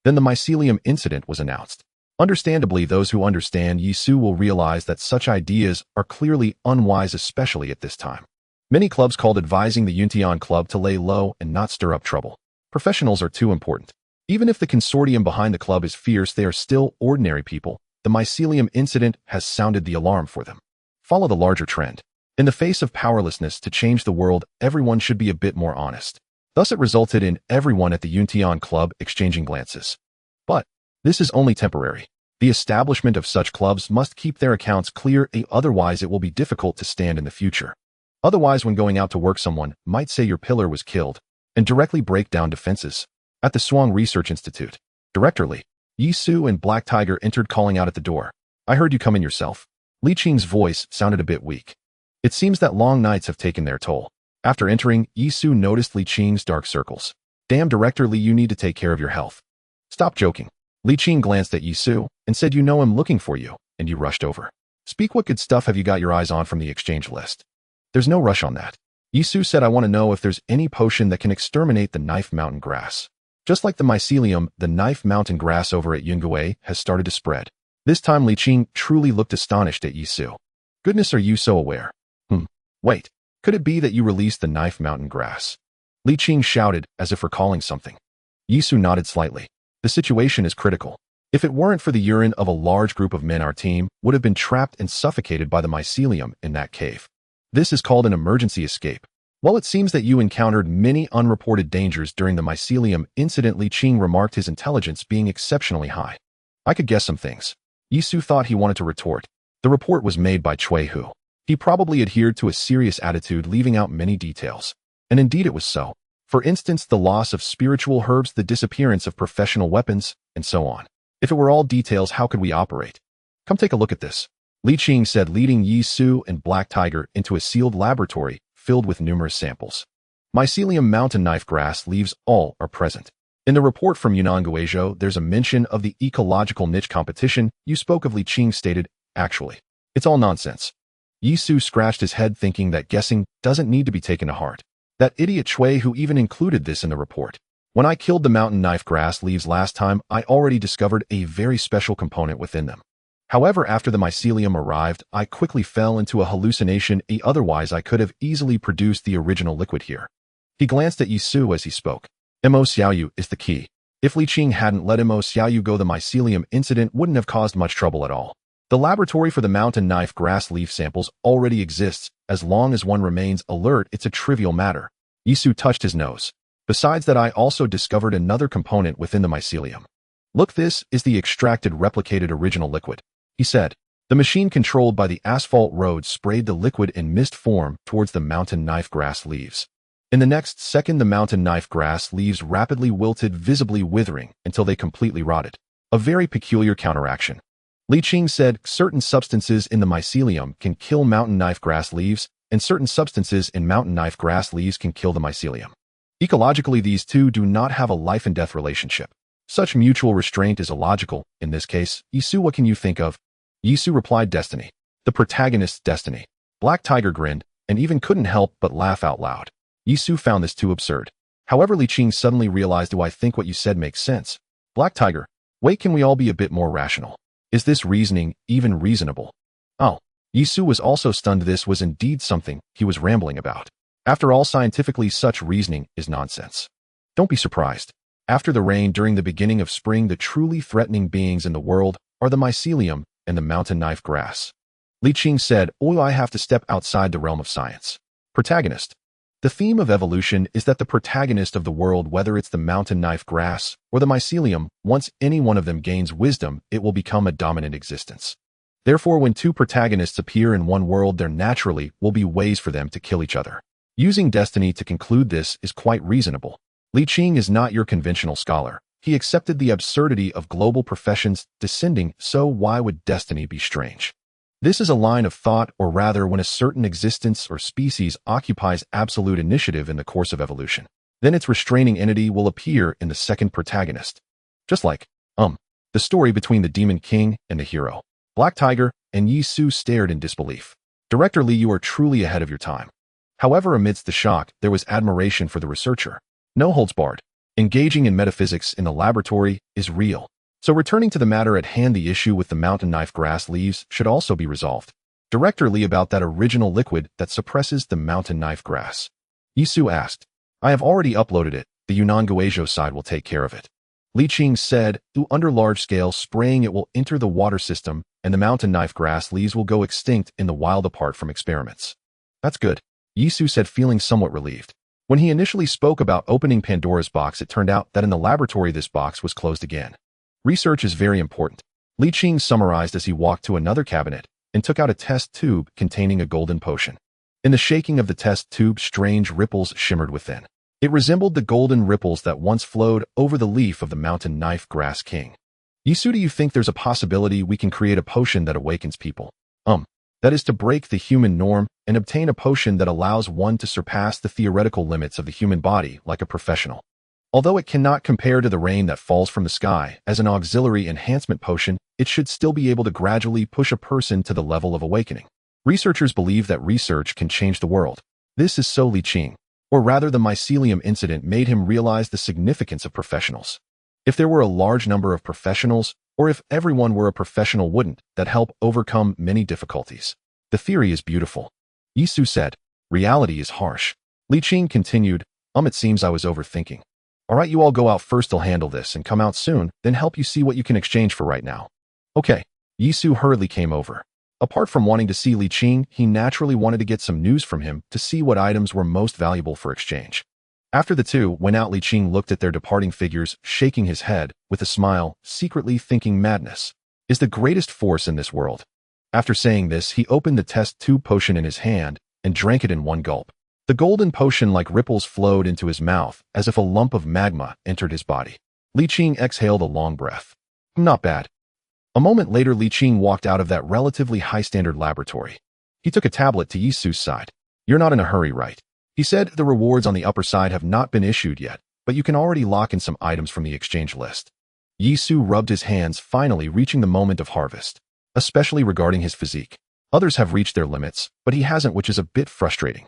Then the mycelium incident was announced. Understandably, those who understand Yisu will realize that such ideas are clearly unwise, especially at this time. Many clubs called advising the Yuntian Club to lay low and not stir up trouble. Professionals are too important. Even if the consortium behind the club is fierce, they are still ordinary people. The mycelium incident has sounded the alarm for them. Follow the larger trend. In the face of powerlessness to change the world, everyone should be a bit more honest. Thus, it resulted in everyone at the Yuntian Club exchanging glances. But this is only temporary. The establishment of such clubs must keep their accounts clear, otherwise it will be difficult to stand in the future. Otherwise, when going out to work, someone might say your pillar was killed and directly break down defenses. At the Swang Research Institute, Director Li, Yisu and Black Tiger entered, calling out at the door. I heard you come in yourself. Li Qing's voice sounded a bit weak. It seems that long nights have taken their toll. After entering, Yisu noticed Li Qing's dark circles. Damn, Director Li, you need to take care of your health. Stop joking. Li Qing glanced at Yisu and said, you know I'm looking for you, and you rushed over. Speak, what good stuff have you got your eyes on from the exchange list? There's no rush on that. Yisu said, I want to know if there's any potion that can exterminate the knife mountain grass. Just like the mycelium, the knife mountain grass over at Yungue has started to spread. This time Li Qing truly looked astonished at Yisu. Goodness, are you so aware? Wait, could it be that you released the knife mountain grass? Li Qing shouted as if recalling something. Yisu nodded slightly. The situation is critical. If it weren't for the urine of a large group of men, our team would have been trapped and suffocated by the mycelium in that cave. This is called an emergency escape. While it seems that you encountered many unreported dangers during the mycelium incident, Li Qing remarked, his intelligence being exceptionally high. I could guess some things. Yisu thought he wanted to retort. The report was made by Cui Hu. He probably adhered to a serious attitude, leaving out many details. And indeed it was so. For instance, the loss of spiritual herbs, the disappearance of professional weapons, and so on. If it were all details, how could we operate? Come take a look at this. Li Qing said, leading Yisu and Black Tiger into a sealed laboratory filled with numerous samples. Mycelium, mountain knife grass leaves, all are present. In the report from Yunnan Guizhou, there's a mention of the ecological niche competition you spoke of. Li Qing stated, actually, it's all nonsense. Yisu scratched his head, thinking that guessing doesn't need to be taken to heart. That idiot Cui Hu even included this in the report. When I killed the mountain knife grass leaves last time, I already discovered a very special component within them. However, after the mycelium arrived, I quickly fell into a hallucination. Otherwise, I could have easily produced the original liquid here. He glanced at Yisu as he spoke. Mo Xiaoyu is the key. If Li Qing hadn't let Mo Xiaoyu go, the mycelium incident wouldn't have caused much trouble at all. The laboratory for the mountain knife grass leaf samples already exists. As long as one remains alert, it's a trivial matter. Yisu touched his nose. Besides that, I also discovered another component within the mycelium. Look, this is the extracted replicated original liquid, he said. The machine controlled by the asphalt road sprayed the liquid in mist form towards the mountain knife grass leaves. In the next second, the mountain knife grass leaves rapidly wilted, visibly withering until they completely rotted. A very peculiar counteraction. Li Qing said, certain substances in the mycelium can kill mountain knife grass leaves, and certain substances in mountain knife grass leaves can kill the mycelium. Ecologically, these two do not have a life and death relationship. Such mutual restraint is illogical. In this case, Yisu, what can you think of? Yisu replied, destiny. The protagonist's destiny. Black Tiger grinned, and even couldn't help but laugh out loud. Yisu found this too absurd. However, Li Qing suddenly realized, do I think what you said makes sense? Black Tiger, wait, can we all be a bit more rational? Is this reasoning even reasonable? Oh. Yisu was also stunned. This was indeed something he was rambling about. After all, scientifically, such reasoning is nonsense. Don't be surprised. After the rain during the beginning of spring, the truly threatening beings in the world are the mycelium and the mountain knife grass. Li Qing said, oh, I have to step outside the realm of science. Protagonist. The theme of evolution is that the protagonist of the world, whether it's the mountain knife grass or the mycelium, once any one of them gains wisdom, it will become a dominant existence. Therefore, when two protagonists appear in one world, there naturally will be ways for them to kill each other. Using destiny to conclude this is quite reasonable. Li Qing is not your conventional scholar. He accepted the absurdity of global professions descending, so why would destiny be strange? This is a line of thought, or rather, when a certain existence or species occupies absolute initiative in the course of evolution, then its restraining entity will appear in the second protagonist. Just like, the story between the Demon King and the hero. Black Tiger and Yisu stared in disbelief. Director Li, you are truly ahead of your time. However, amidst the shock, there was admiration for the researcher. No holds barred. Engaging in metaphysics in the laboratory is real. So returning to the matter at hand, the issue with the mountain knife grass leaves should also be resolved. Director Li, about that original liquid that suppresses the mountain knife grass. Yisu asked. I have already uploaded it. The Yunnan Guizhou side will take care of it. Li Qing said, under large-scale spraying it will enter the water system, and the mountain knife grass leaves will go extinct in the wild apart from experiments. That's good. Yisu said, feeling somewhat relieved. When he initially spoke about opening Pandora's box, it turned out that in the laboratory this box was closed again. Research is very important. Li Qing summarized as he walked to another cabinet and took out a test tube containing a golden potion. In the shaking of the test tube, strange ripples shimmered within. It resembled the golden ripples that once flowed over the leaf of the mountain knife grass king. Yisu, do you think there's a possibility we can create a potion that awakens people? That is to break the human norm and obtain a potion that allows one to surpass the theoretical limits of the human body like a professional. Although it cannot compare to the rain that falls from the sky as an auxiliary enhancement potion, it should still be able to gradually push a person to the level of awakening. Researchers believe that research can change the world. This is so Li Qing. Or rather, the mycelium incident made him realize the significance of professionals. If there were a large number of professionals, or if everyone were a professional, wouldn't that help overcome many difficulties? The theory is beautiful. Yisu said, reality is harsh. Li Qing continued, it seems I was overthinking. Alright, you all go out first, I'll handle this, and come out soon, then help you see what you can exchange for right now. Okay. Yisu hurriedly came over. Apart from wanting to see Li Qing, he naturally wanted to get some news from him to see what items were most valuable for exchange. After the two went out, Li Qing looked at their departing figures, shaking his head, with a smile, secretly thinking madness is the greatest force in this world. After saying this, he opened the test tube potion in his hand and drank it in one gulp. The golden potion like ripples flowed into his mouth as if a lump of magma entered his body. Li Qing exhaled a long breath. Not bad. A moment later, Li Qing walked out of that relatively high-standard laboratory. He took a tablet to Yisu's side. You're not in a hurry, right? He said the rewards on the upper side have not been issued yet, but you can already lock in some items from the exchange list. Yisu rubbed his hands, finally reaching the moment of harvest, especially regarding his physique. Others have reached their limits, but he hasn't, which is a bit frustrating.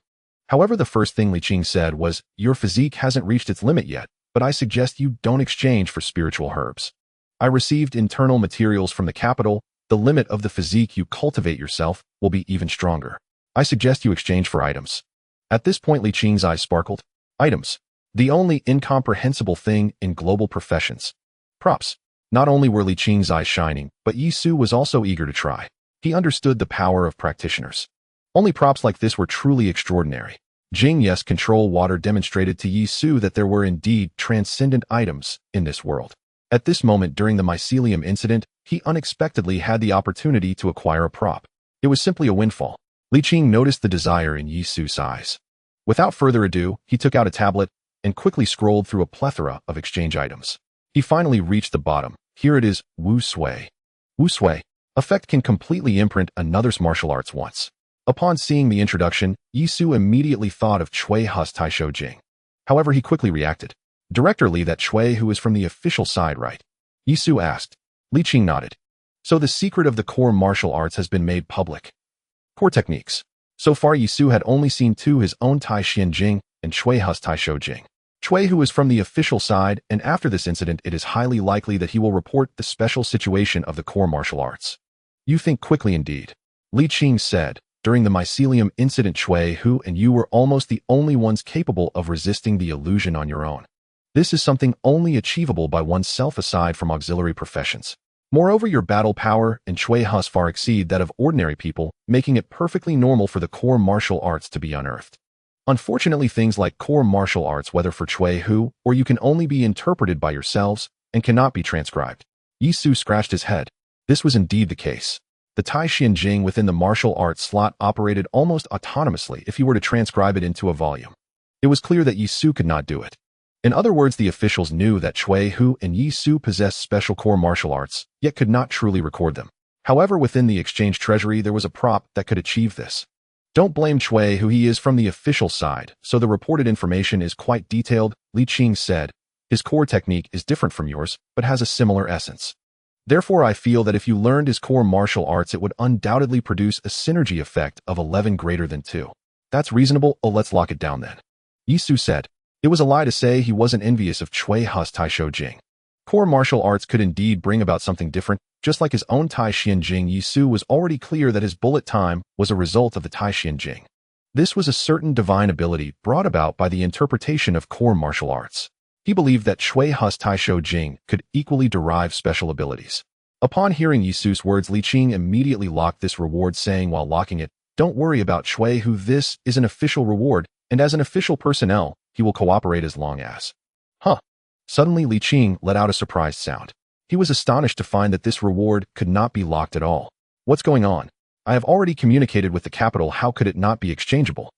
However, the first thing Li Qing said was, your physique hasn't reached its limit yet, but I suggest you don't exchange for spiritual herbs. I received internal materials from the capital. The limit of the physique you cultivate yourself will be even stronger. I suggest you exchange for items. At this point, Li Qing's eyes sparkled. Items. The only incomprehensible thing in global professions. Props. Not only were Li Qing's eyes shining, but Yisu was also eager to try. He understood the power of practitioners. Only props like this were truly extraordinary. Jing Yes Control Water demonstrated to Yisu that there were indeed transcendent items in this world. At this moment during the mycelium incident, he unexpectedly had the opportunity to acquire a prop. It was simply a windfall. Li Qing noticed the desire in Yisu's eyes. Without further ado, he took out a tablet and quickly scrolled through a plethora of exchange items. He finally reached the bottom. Here it is, Wu Sui. Wu Sui. Effect can completely imprint another's martial arts once. Upon seeing the introduction, Yisu immediately thought of Chui Hus Taisho Jing. However, he quickly reacted. Director Li, that Chui who is from the official side, right? Yisu asked. Li Qing nodded. So the secret of the core martial arts has been made public. Core techniques. So far, Yisu had only seen two, his own Tai Xian Jing and Chui Hus Taisho Jing. Chui who is from the official side, and after this incident, it is highly likely that he will report the special situation of the core martial arts. You think quickly indeed. Li Qing said. During the mycelium incident, Chui Hu and you were almost the only ones capable of resisting the illusion on your own. This is something only achievable by oneself aside from auxiliary professions. Moreover, your battle power and Chui Hus far exceed that of ordinary people, making it perfectly normal for the core martial arts to be unearthed. Unfortunately, things like core martial arts, whether for Chui Hu or you, can only be interpreted by yourselves and cannot be transcribed. Yisu scratched his head. This was indeed the case. The Tai Xian Jing within the martial arts slot operated almost autonomously if you were to transcribe it into a volume. It was clear that Yisu could not do it. In other words, the officials knew that Chui Hu and Yisu possessed special core martial arts, yet could not truly record them. However, within the exchange treasury, there was a prop that could achieve this. Don't blame Chui Hu, he is from the official side, so the reported information is quite detailed, Li Qing said. His core technique is different from yours, but has a similar essence. Therefore, I feel that if you learned his core martial arts, it would undoubtedly produce a synergy effect of 11 greater than 2. That's reasonable. Oh, let's lock it down then. Yisu said. It was a lie to say he wasn't envious of Chui Hus Taisho Jing. Core martial arts could indeed bring about something different. Just like his own Tai Xian Jing, Yisu was already clear that his bullet time was a result of the Tai Xian Jing. This was a certain divine ability brought about by the interpretation of core martial arts. He believed that Chui Hus Taisho Jing could equally derive special abilities. Upon hearing Yisu's words, Li Qing immediately locked this reward, saying while locking it, "Don't worry about Chui Hu, this is an official reward, and as an official personnel, he will cooperate as long as." Huh. Suddenly, Li Qing let out a surprised sound. He was astonished to find that this reward could not be locked at all. What's going on? I have already communicated with the capital, how could it not be exchangeable?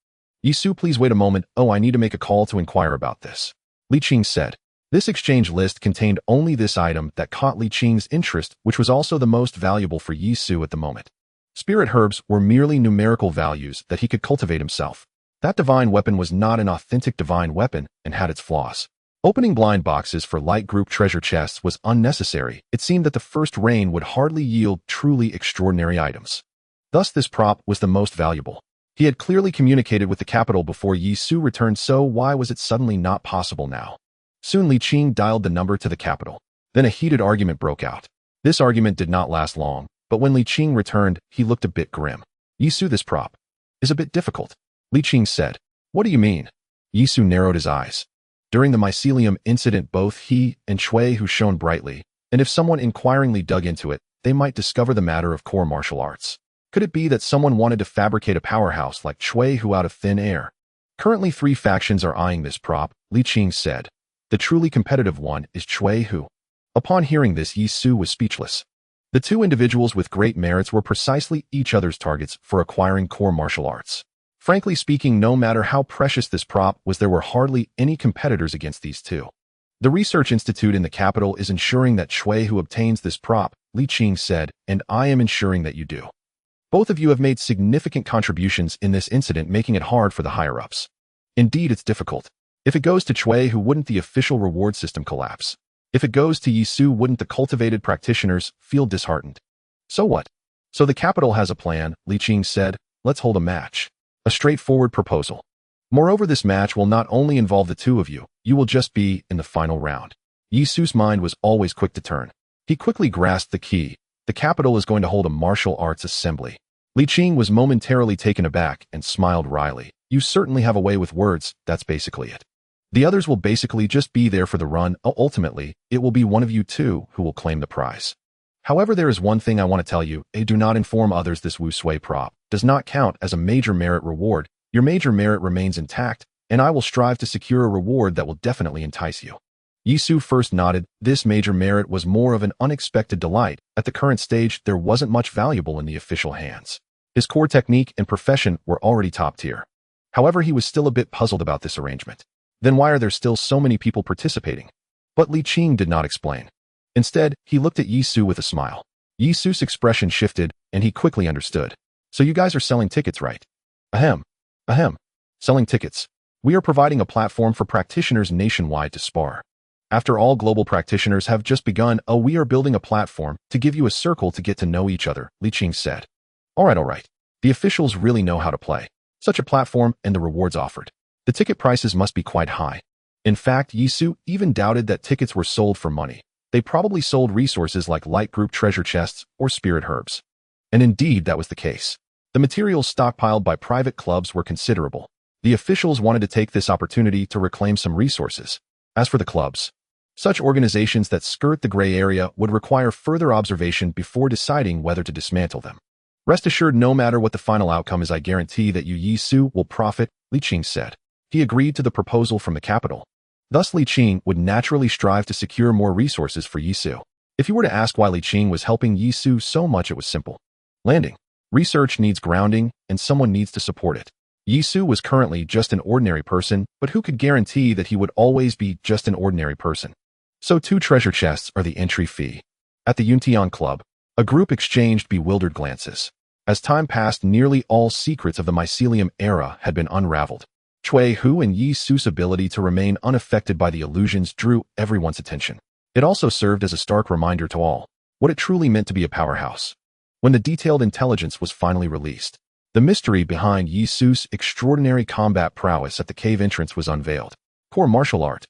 Yisu, please wait a moment. Oh, I need to make a call to inquire about this. Li Qing said. This exchange list contained only this item that caught Li Qing's interest, which was also the most valuable for Yisu at the moment. Spirit herbs were merely numerical values that he could cultivate himself. That divine weapon was not an authentic divine weapon and had its flaws. Opening blind boxes for light group treasure chests was unnecessary. It seemed that the first rain would hardly yield truly extraordinary items. Thus, this prop was the most valuable. He had clearly communicated with the capital before Yisu returned, so why was it suddenly not possible now? Soon Li Qing dialed the number to the capital. Then a heated argument broke out. This argument did not last long, but when Li Qing returned, he looked a bit grim. Yisu, this prop is a bit difficult. Li Qing said. What do you mean? Yisu narrowed his eyes. During the mycelium incident, both he and Chui Hu shone brightly, and if someone inquiringly dug into it, they might discover the matter of core martial arts. Could it be that someone wanted to fabricate a powerhouse like Chui Hu out of thin air? Currently 3 factions are eyeing this prop, Li Qing said. The truly competitive one is Chui Hu. Upon hearing this, Yi Su was speechless. The 2 individuals with great merits were precisely each other's targets for acquiring core martial arts. Frankly speaking, no matter how precious this prop was, there were hardly any competitors against these 2. The research institute in the capital is ensuring that Chui Hu obtains this prop, Li Qing said, and I am ensuring that you do. Both of you have made significant contributions in this incident, making it hard for the higher-ups. Indeed, it's difficult. If it goes to Chui Hu, wouldn't the official reward system collapse? If it goes to Yi Su, wouldn't the cultivated practitioners feel disheartened? So what? So the capital has a plan, Li Qing said. Let's hold a match. A straightforward proposal. Moreover, this match will not only involve the 2 of you, you will just be in the final round. Yi Su's mind was always quick to turn. He quickly grasped the key. The capital is going to hold a martial arts assembly. Li Qing was momentarily taken aback and smiled wryly. You certainly have a way with words, that's basically it. The others will basically just be there for the run. Ultimately, it will be one of you 2 who will claim the prize. However, there is one thing I want to tell you. Do not inform others this Wu Sui prop does not count as a major merit reward. Your major merit remains intact, and I will strive to secure a reward that will definitely entice you. Yi Su first nodded. This major merit was more of an unexpected delight. At the current stage, there wasn't much valuable in the official hands. His core technique and profession were already top tier. However, he was still a bit puzzled about this arrangement. Then why are there still so many people participating? But Li Qing did not explain. Instead, he looked at Yi Su with a smile. Yi Su's expression shifted, and he quickly understood. So you guys are selling tickets, right? Ahem. Ahem. Selling tickets. We are providing a platform for practitioners nationwide to spar. After all, global practitioners have just begun. We are building a platform to give you a circle to get to know each other, Li Qing said. All right. The officials really know how to play such a platform and the rewards offered. The ticket prices must be quite high. In fact, Yi Su even doubted that tickets were sold for money. They probably sold resources like light group treasure chests or spirit herbs. And indeed, that was the case. The materials stockpiled by private clubs were considerable. The officials wanted to take this opportunity to reclaim some resources. As for the clubs, such organizations that skirt the gray area would require further observation before deciding whether to dismantle them. Rest assured, no matter what the final outcome is, I guarantee that you Yi Su will profit, Li Qing said. He agreed to the proposal from the capital. Thus, Li Qing would naturally strive to secure more resources for Yi Su. If you were to ask why Li Qing was helping Yi Su so much, it was simple. Landing. Research needs grounding, and someone needs to support it. Yi Su was currently just an ordinary person, but who could guarantee that he would always be just an ordinary person? So 2 treasure chests are the entry fee. At the Yuntian Club, a group exchanged bewildered glances. As time passed, nearly all secrets of the mycelium era had been unraveled. Chui Hu and Yi Su's ability to remain unaffected by the illusions drew everyone's attention. It also served as a stark reminder to all what it truly meant to be a powerhouse. When the detailed intelligence was finally released, the mystery behind Yi Su's extraordinary combat prowess at the cave entrance was unveiled. Core martial art.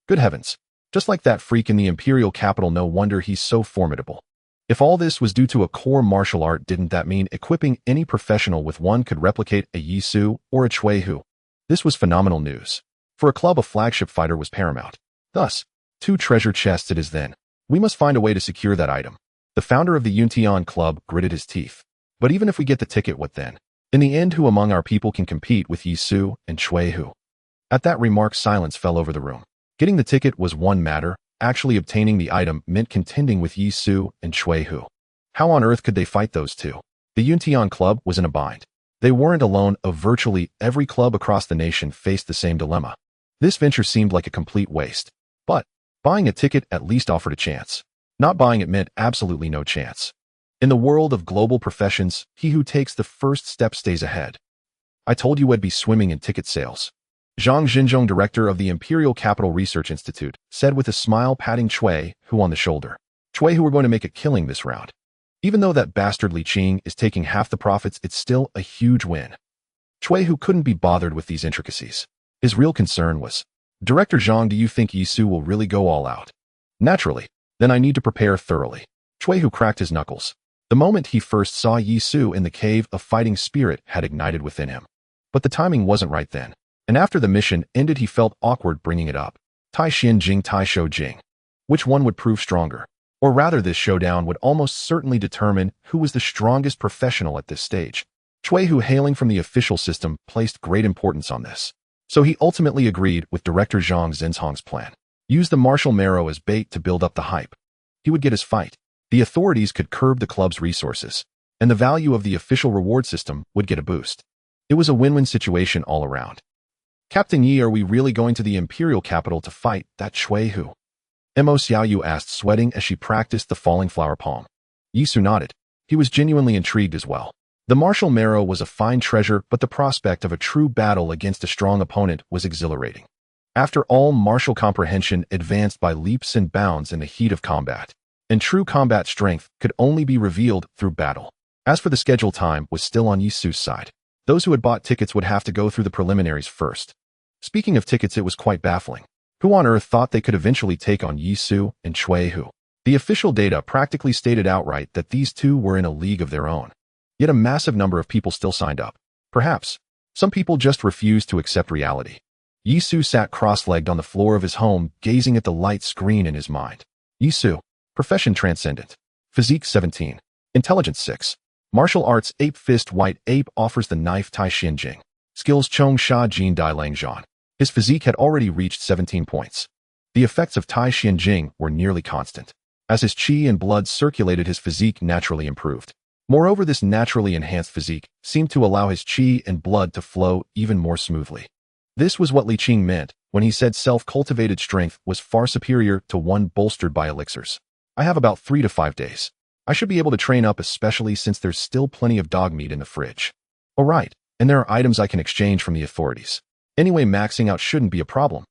Good heavens. Just like that freak in the imperial capital, no wonder he's so formidable. If all this was due to a core martial art, didn't that mean equipping any professional with one could replicate a Yi Su or a Chui Hu? This was phenomenal news. For a club, a flagship fighter was paramount. Thus, 2 treasure chests it is then. We must find a way to secure that item. The founder of the Yuntian Club gritted his teeth. But even if we get the ticket, what then? In the end, who among our people can compete with Yi Su and Chui Hu? At that remark, silence fell over the room. Getting the ticket was one matter. Actually obtaining the item meant contending with Yi Su and Chui Hu. How on earth could they fight those 2? The Yuntian Club was in a bind. They weren't alone. Virtually every club across the nation faced the same dilemma. This venture seemed like a complete waste. But buying a ticket at least offered a chance. Not buying it meant absolutely no chance. In the world of global professions, he who takes the first step stays ahead. I told you I'd be swimming in ticket sales. Zhang Xinzhong, director of the Imperial Capital Research Institute, said with a smile, patting Chui Hu on the shoulder. Chui Hu, we're going to make a killing this round. Even though that bastard Li Qing is taking half the profits, it's still a huge win. Chui Hu couldn't be bothered with these intricacies. His real concern was, Director Zhang, do you think Yi Su will really go all out? Naturally. Then I need to prepare thoroughly. Chui Hu cracked his knuckles. The moment he first saw Yi Su in the cave, a fighting spirit had ignited within him. But the timing wasn't right then. And after the mission ended, he felt awkward bringing it up. Taishin Taishou Jing. Which one would prove stronger? Or rather, this showdown would almost certainly determine who was the strongest professional at this stage. Chui, who hailing from the official system, placed great importance on this. So he ultimately agreed with Director Zhang Zhenzhong's plan. Use the martial marrow as bait to build up the hype. He would get his fight. The authorities could curb the club's resources, and the value of the official reward system would get a boost. It was a win-win situation all around. Captain Yi, are we really going to the imperial capital to fight that Chui who? Mo Xiaoyu asked, sweating as she practiced the falling flower palm. Yisu nodded. He was genuinely intrigued as well. The martial marrow was a fine treasure, but the prospect of a true battle against a strong opponent was exhilarating. After all, martial comprehension advanced by leaps and bounds in the heat of combat, and true combat strength could only be revealed through battle. As for the schedule, time was still on Yisu's side. Those who had bought tickets would have to go through the preliminaries first. Speaking of tickets, it was quite baffling. Who on earth thought they could eventually take on Yisu and Chui Hu? The official data practically stated outright that these two were in a league of their own. Yet a massive number of people still signed up. Perhaps some people just refused to accept reality. Yisu sat cross-legged on the floor of his home, gazing at the light screen in his mind. Yisu. Profession transcendent. Physique 17. Intelligence 6. Martial arts ape fist white ape offers the knife Tai Xian Jing. Skills Chong Sha Jin Dai Lang Zhan. His physique had already reached 17 points. The effects of Tai Xian Jing were nearly constant. As his qi and blood circulated, his physique naturally improved. Moreover, this naturally enhanced physique seemed to allow his qi and blood to flow even more smoothly. This was what Li Qing meant when he said self-cultivated strength was far superior to one bolstered by elixirs. I have about 3 to 5 days. I should be able to train up, especially since there's still plenty of dog meat in the fridge. Oh right, and there are items I can exchange from the authorities. Anyway, maxing out shouldn't be a problem.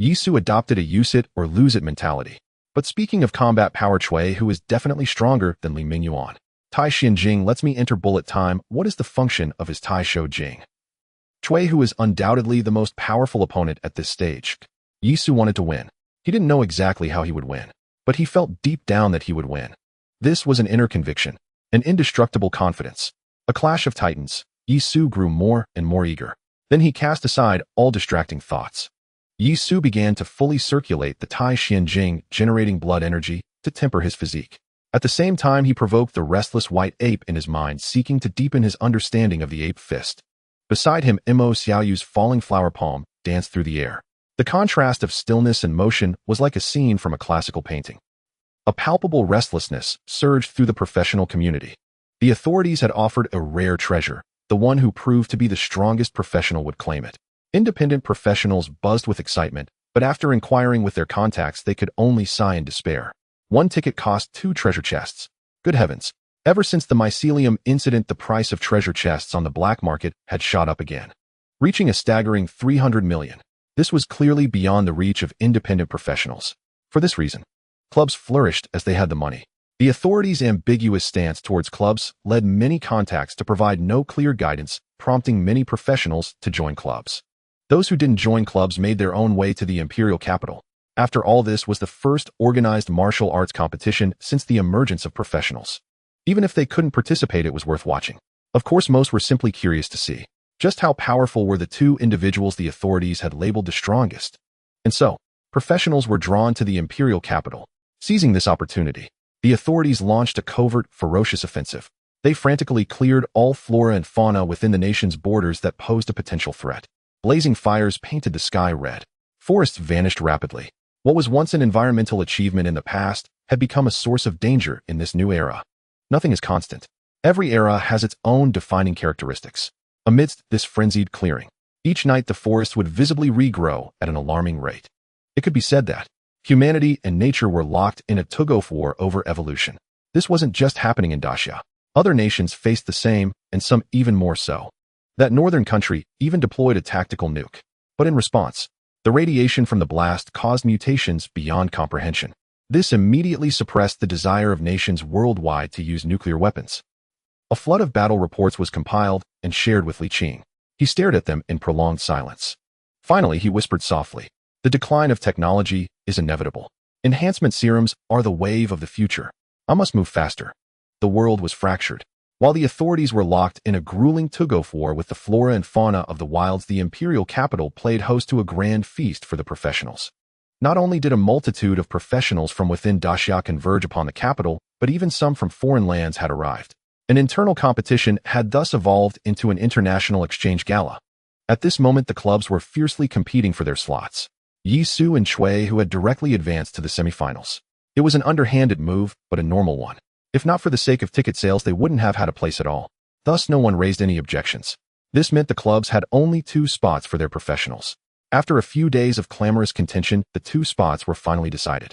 Yisu adopted a use it or lose it mentality. But speaking of combat power, Chui, who is definitely stronger than Li Mingyuan. Tai Xian Jing lets me enter bullet time. What is the function of his Tai Shou Jing? Chui, who is undoubtedly the most powerful opponent at this stage. Yisu wanted to win. He didn't know exactly how he would win, but he felt deep down that he would win. This was an inner conviction, an indestructible confidence. A clash of titans. Yisu grew more and more eager. Then he cast aside all distracting thoughts. Yisu began to fully circulate the Tai Xian Jing, generating blood energy to temper his physique. At the same time, he provoked the restless white ape in his mind, seeking to deepen his understanding of the ape fist. Beside him, Mo Xiaoyu's falling flower palm danced through the air. The contrast of stillness and motion was like a scene from a classical painting. A palpable restlessness surged through the professional community. The authorities had offered a rare treasure. The one who proved to be the strongest professional would claim it. Independent professionals buzzed with excitement, but after inquiring with their contacts, they could only sigh in despair. One ticket cost 2 treasure chests. Good heavens. Ever since the mycelium incident, the price of treasure chests on the black market had shot up again, reaching a staggering 300 million. This was clearly beyond the reach of independent professionals. For this reason, clubs flourished as they had the money. The authorities' ambiguous stance towards clubs led many contacts to provide no clear guidance, prompting many professionals to join clubs. Those who didn't join clubs made their own way to the imperial capital. After all, this was the first organized martial arts competition since the emergence of professionals. Even if they couldn't participate, it was worth watching. Of course, most were simply curious to see just how powerful were the two individuals the authorities had labeled the strongest. And so, professionals were drawn to the imperial capital. Seizing this opportunity, the authorities launched a covert, ferocious offensive. They frantically cleared all flora and fauna within the nation's borders that posed a potential threat. Blazing fires painted the sky red. Forests vanished rapidly. What was once an environmental achievement in the past had become a source of danger in this new era. Nothing is constant. Every era has its own defining characteristics. Amidst this frenzied clearing, each night the forest would visibly regrow at an alarming rate. It could be said that humanity and nature were locked in a tug-of-war over evolution. This wasn't just happening in Daxia. Other nations faced the same, and some even more so. That northern country even deployed a tactical nuke. But in response, the radiation from the blast caused mutations beyond comprehension. This immediately suppressed the desire of nations worldwide to use nuclear weapons. A flood of battle reports was compiled and shared with Li Qing. He stared at them in prolonged silence. Finally, he whispered softly, "The decline of technology is inevitable. Enhancement serums are the wave of the future. I must move faster." The world was fractured. While the authorities were locked in a grueling tug-of-war with the flora and fauna of the wilds, the imperial capital played host to a grand feast for the professionals. Not only did a multitude of professionals from within Daxia converge upon the capital, but even some from foreign lands had arrived. An internal competition had thus evolved into an international exchange gala. At this moment, the clubs were fiercely competing for their slots. Yi Su and Chui, who had directly advanced to the semifinals. It was an underhanded move, but a normal one. If not for the sake of ticket sales, they wouldn't have had a place at all. Thus, no one raised any objections. This meant the clubs had only 2 spots for their professionals. After a few days of clamorous contention, the 2 spots were finally decided.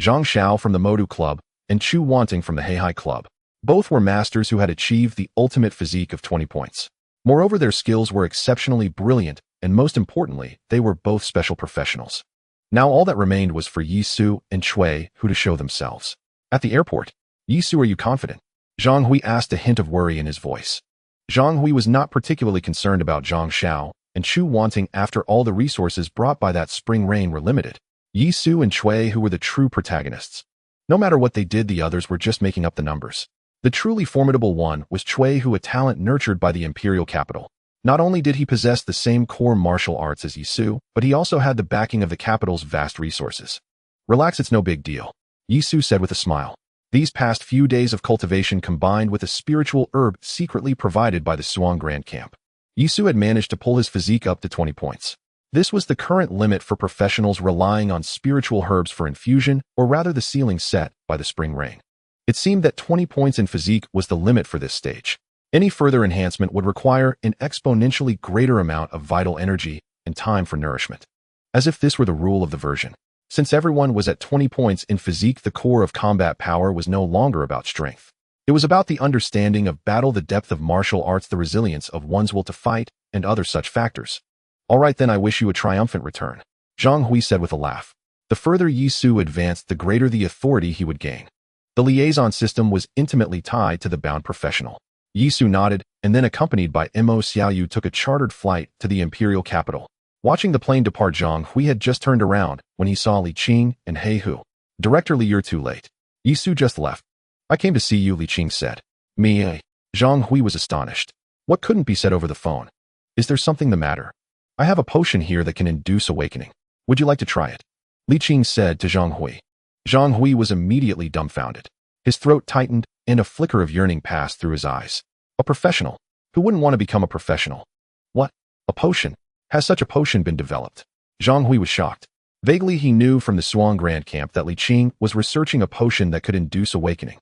Zhang Xiao from the Modu Club and Chu Wanting from the Heihai Club. Both were masters who had achieved the ultimate physique of 20 points. Moreover, their skills were exceptionally brilliant, and most importantly, they were both special professionals. Now all that remained was for Yi Su and Chui who to show themselves. At the airport, Yi Su, are you confident? Zhang Hui asked, a hint of worry in his voice. Zhang Hui was not particularly concerned about Zhang Xiao and Chu Wanting after all the resources brought by that spring rain were limited. Yi Su and Chui who were the true protagonists. No matter what they did, the others were just making up the numbers. The truly formidable one was Chui, who a talent nurtured by the imperial capital. Not only did he possess the same core martial arts as Yi Su, but he also had the backing of the capital's vast resources. Relax, it's no big deal, Yi Su said with a smile. These past few days of cultivation combined with a spiritual herb secretly provided by the Suang Grand Camp. Yi Su had managed to pull his physique up to 20 points. This was the current limit for professionals relying on spiritual herbs for infusion, or rather the ceiling set by the spring rain. It seemed that 20 points in physique was the limit for this stage. Any further enhancement would require an exponentially greater amount of vital energy and time for nourishment. As if this were the rule of the version. Since everyone was at 20 points in physique, the core of combat power was no longer about strength. It was about the understanding of battle, the depth of martial arts, the resilience of one's will to fight, and other such factors. All right then, I wish you a triumphant return, Zhang Hui said with a laugh. The further Yi Su advanced, the greater the authority he would gain. The liaison system was intimately tied to the bound professional. Yi Su nodded, and then accompanied by Mo Xiaoyu took a chartered flight to the imperial capital. Watching the plane depart, Zhang Hui had just turned around when he saw Li Qing and He Hu. Director Li, you're too late. Yi Su just left. I came to see you, Li Qing said. Me? Zhang Hui was astonished. What couldn't be said over the phone? Is there something the matter? I have a potion here that can induce awakening. Would you like to try it? Li Qing said to Zhang Hui. Zhang Hui was immediately dumbfounded. His throat tightened, and a flicker of yearning passed through his eyes. A professional? Who wouldn't want to become a professional? What? A potion? Has such a potion been developed? Zhang Hui was shocked. Vaguely he knew from the Suang Grand Camp that Li Qing was researching a potion that could induce awakening.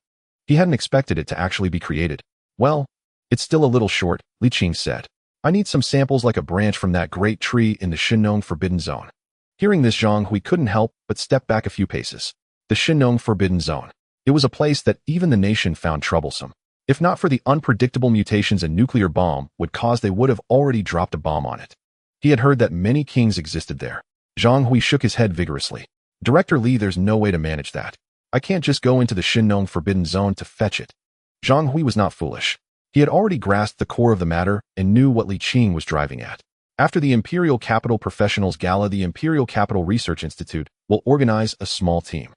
He hadn't expected it to actually be created. Well, it's still a little short, Li Qing said. I need some samples like a branch from that great tree in the Shinnong Forbidden Zone. Hearing this, Zhang Hui couldn't help but step back a few paces. The Shinnong Forbidden Zone. It was a place that even the nation found troublesome. If not for the unpredictable mutations a nuclear bomb would cause, they would have already dropped a bomb on it. He had heard that many kings existed there. Zhang Hui shook his head vigorously. Director Li, there's no way to manage that. I can't just go into the Shinnong Forbidden Zone to fetch it. Zhang Hui was not foolish. He had already grasped the core of the matter and knew what Li Qing was driving at. After the Imperial Capital Professionals Gala, the Imperial Capital Research Institute will organize a small team.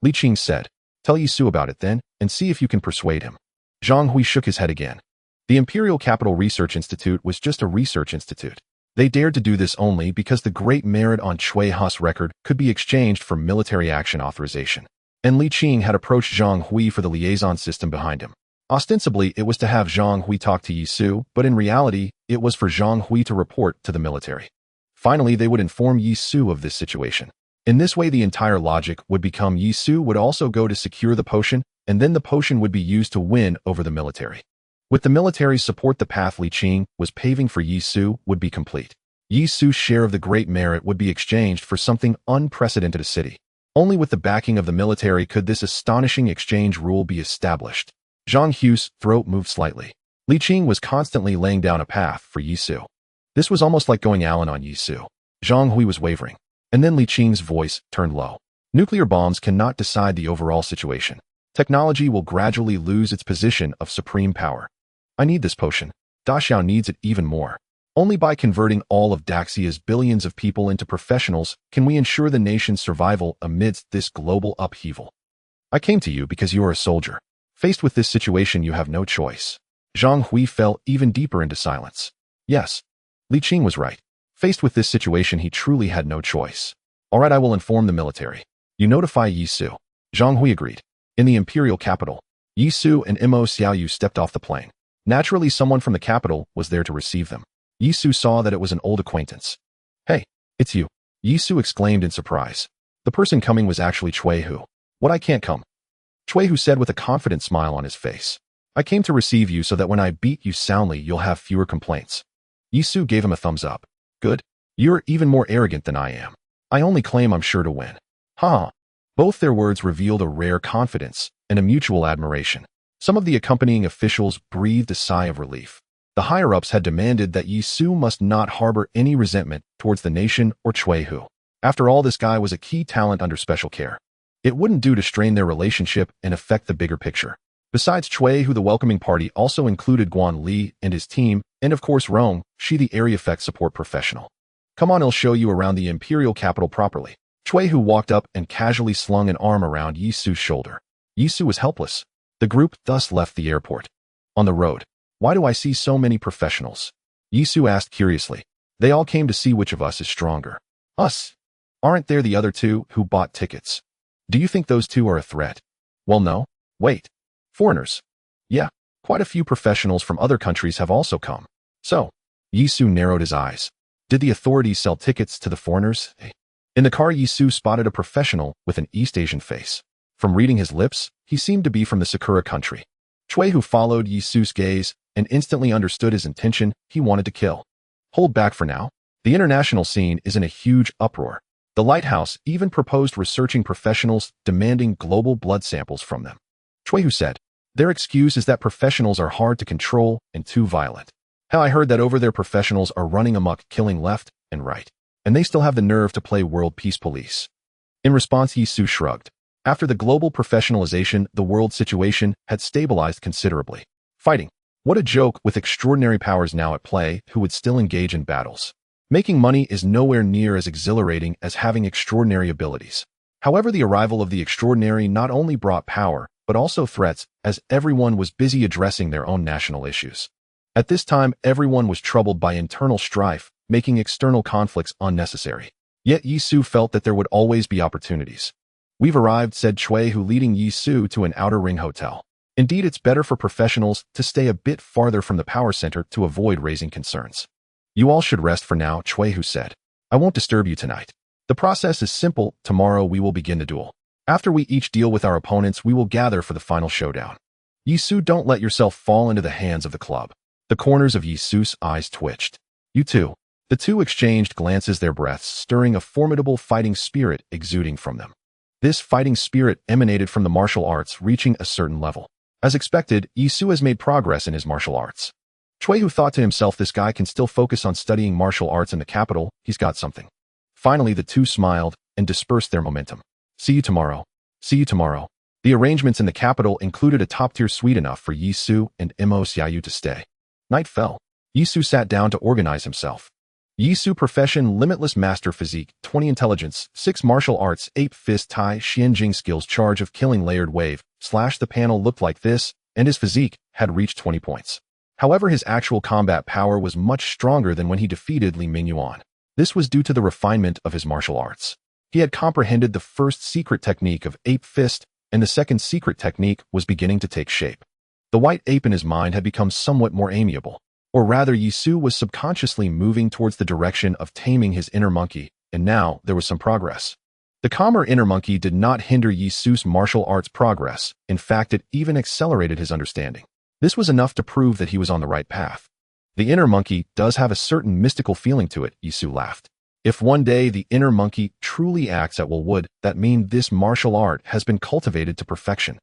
Li Qing said, tell Yi Su about it then, and see if you can persuade him. Zhang Hui shook his head again. The Imperial Capital Research Institute was just a research institute. They dared to do this only because the great merit on Chui Hu's record could be exchanged for military action authorization. And Li Qing had approached Zhang Hui for the liaison system behind him. Ostensibly, it was to have Zhang Hui talk to Yi Su, but in reality, it was for Zhang Hui to report to the military. Finally, they would inform Yi Su of this situation. In this way, the entire logic would become Yi Su would also go to secure the potion, and then the potion would be used to win over the military. With the military's support, the path Li Qing was paving for Yi Su would be complete. Yi Su's share of the great merit would be exchanged for something unprecedented, a city. Only with the backing of the military could this astonishing exchange rule be established. Zhang Hu's throat moved slightly. Li Qing was constantly laying down a path for Yi Su. This was almost like going Allen on Yi Su. Zhang Hui was wavering. And then Li Qing's voice turned low. Nuclear bombs cannot decide the overall situation. Technology will gradually lose its position of supreme power. I need this potion. Daxiao needs it even more. Only by converting all of Daxia's billions of people into professionals can we ensure the nation's survival amidst this global upheaval. I came to you because you are a soldier. Faced with this situation, you have no choice. Zhang Hui fell even deeper into silence. Yes, Li Qing was right. Faced with this situation, he truly had no choice. All right, I will inform the military. You notify Yi Su. Zhang Hui agreed. In the imperial capital, Yi Su and Mo Xiaoyu stepped off the plane. Naturally, someone from the capital was there to receive them. Yi Su saw that it was an old acquaintance. Hey, it's you. Yi Su exclaimed in surprise. The person coming was actually Chui Hu. What, I can't come? Chui Hu said with a confident smile on his face. I came to receive you so that when I beat you soundly, you'll have fewer complaints. Yi Su gave him a thumbs up. Good. You're even more arrogant than I am. I only claim I'm sure to win. Ha! Both their words revealed a rare confidence and a mutual admiration. Some of the accompanying officials breathed a sigh of relief. The higher-ups had demanded that Yi Su must not harbor any resentment towards the nation or Chui Hu. After all, this guy was a key talent under special care. It wouldn't do to strain their relationship and affect the bigger picture. Besides Chui Hu, the welcoming party also included Guan Li and his team, and of course Rong, she the area effect support professional. Come on, I'll show you around the imperial capital properly. Chui Hu walked up and casually slung an arm around Yi Su's shoulder. Yi Su was helpless. The group thus left the airport. On the road, why do I see so many professionals? Yi Su asked curiously. They all came to see which of us is stronger. Us. Aren't there the other two who bought tickets? Do you think those two are a threat? Well, no. Wait. Foreigners. Yeah, quite a few professionals from other countries have also come. So, Yi Su narrowed his eyes. Did the authorities sell tickets to the foreigners? In the car, Yi Su spotted a professional with an East Asian face. From reading his lips, he seemed to be from the Sakura country. Chui Hu followed Yi Su's gaze and instantly understood his intention. He wanted to kill. Hold back for now. The international scene is in a huge uproar. The lighthouse even proposed researching professionals, demanding global blood samples from them. Chui Hu said, their excuse is that professionals are hard to control and too violent. Hell, I heard that over there professionals are running amok, killing left and right. And they still have the nerve to play world peace police. In response, Yi Su shrugged. After the global professionalization, the world situation had stabilized considerably. Fighting. What a joke, with extraordinary powers now at play, who would still engage in battles. Making money is nowhere near as exhilarating as having extraordinary abilities. However, the arrival of the extraordinary not only brought power, but also threats, as everyone was busy addressing their own national issues. At this time, everyone was troubled by internal strife, making external conflicts unnecessary. Yet Yi Su felt that there would always be opportunities. We've arrived, said Chui Hu, leading Yi Su to an outer ring hotel. Indeed, it's better for professionals to stay a bit farther from the power center to avoid raising concerns. You all should rest for now, Chui Hu said. I won't disturb you tonight. The process is simple. Tomorrow we will begin the duel. After we each deal with our opponents, we will gather for the final showdown. Yi Su, don't let yourself fall into the hands of the club. The corners of Yi Su's eyes twitched. You too. The two exchanged glances, their breaths stirring, a formidable fighting spirit exuding from them. This fighting spirit emanated from the martial arts, reaching a certain level. As expected, Yi Su has made progress in his martial arts. Chui Hu thought to himself, this guy can still focus on studying martial arts in the capital, he's got something. Finally, the two smiled and dispersed their momentum. See you tomorrow. See you tomorrow. The arrangements in the capital included a top-tier suite enough for Yi Su and Mo Xiaoyu to stay. Night fell. Yi Su sat down to organize himself. Yi Su profession: limitless master physique, 20 intelligence, 6 martial arts, 8 fist tai xianjing skills, charge of killing, layered wave, slash. The panel looked like this, and his physique had reached 20 points. However, his actual combat power was much stronger than when he defeated Li Mingyuan. This was due to the refinement of his martial arts. He had comprehended the first secret technique of ape fist, and the second secret technique was beginning to take shape. The white ape in his mind had become somewhat more amiable. Or rather, Yi Su was subconsciously moving towards the direction of taming his inner monkey, and now there was some progress. The calmer inner monkey did not hinder Yi Su's martial arts progress. In fact, it even accelerated his understanding. This was enough to prove that he was on the right path. The inner monkey does have a certain mystical feeling to it, Yi Su laughed. If one day the inner monkey truly acts at will, would that mean this martial art has been cultivated to perfection?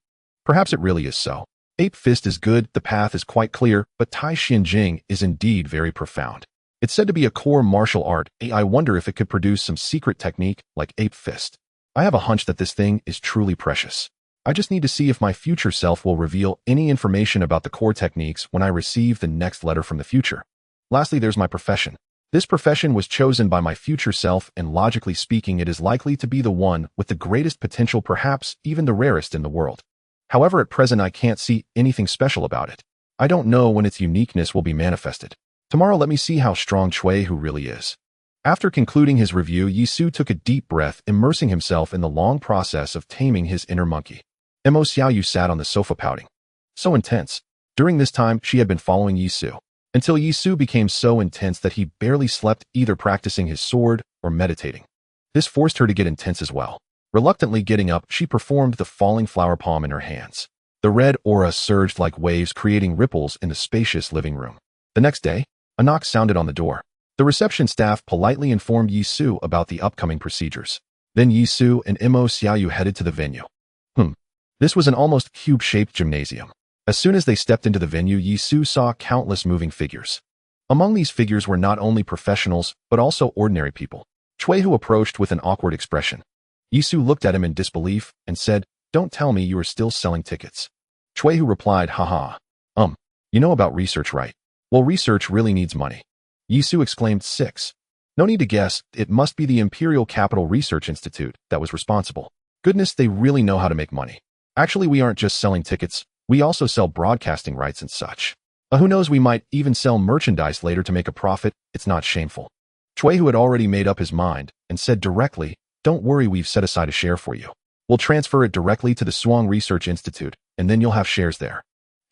Perhaps it really is so. Ape fist is good, the path is quite clear, but Tai Xianjing is indeed very profound. It's said to be a core martial art. I wonder if it could produce some secret technique like ape fist. I have a hunch that this thing is truly precious. I just need to see if my future self will reveal any information about the core techniques when I receive the next letter from the future. Lastly, there's my profession. This profession was chosen by my future self, and logically speaking, it is likely to be the one with the greatest potential, perhaps even the rarest in the world. However, at present I can't see anything special about it. I don't know when its uniqueness will be manifested. Tomorrow let me see how strong Chui Hu really is. After concluding his review, Yisu took a deep breath, immersing himself in the long process of taming his inner monkey. Mo Xiaoyu sat on the sofa pouting. So intense. During this time, she had been following Yisu, until Yisu became so intense that he barely slept, either practicing his sword or meditating. This forced her to get intense as well. Reluctantly getting up, she performed the falling flower palm in her hands. The red aura surged like waves, creating ripples in the spacious living room. The next day, a knock sounded on the door. The reception staff politely informed Yisu about the upcoming procedures. Then Yisu and Mo Xiaoyu headed to the venue. This was an almost cube-shaped gymnasium. As soon as they stepped into the venue, Yisu saw countless moving figures. Among these figures were not only professionals, but also ordinary people. Chuehu approached with an awkward expression. Yisu looked at him in disbelief and said, "Don't tell me you are still selling tickets." Chuehu replied, "Haha. You know about research, right? Well, research really needs money." Yisu exclaimed, "6. No need to guess, it must be the Imperial Capital Research Institute that was responsible. Goodness, they really know how to make money. Actually, we aren't just selling tickets, we also sell broadcasting rights and such. Who knows, we might even sell merchandise later to make a profit. It's not shameful." Chuehu had already made up his mind and said directly, "Don't worry, we've set aside a share for you. We'll transfer it directly to the Suang Research Institute, and then you'll have shares there."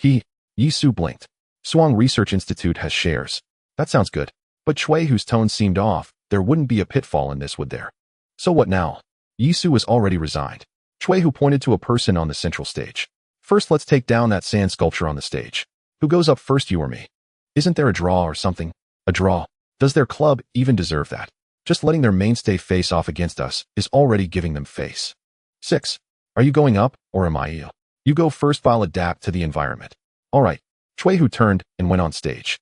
Yisu blinked. Suang Research Institute has shares. That sounds good. But Chuehu's tone seemed off. There wouldn't be a pitfall in this, would there? So what now? Yisu was already resigned. Chuehu pointed to a person on the central stage. "First, let's take down that sand sculpture on the stage. Who goes up first, you or me? Isn't there a draw or something? A draw? Does their club even deserve that? Just letting their mainstay face off against us is already giving them face." 6. Are you going up, or am I? You go first, I'll adapt to the environment. All right. Chuehu turned and went on stage.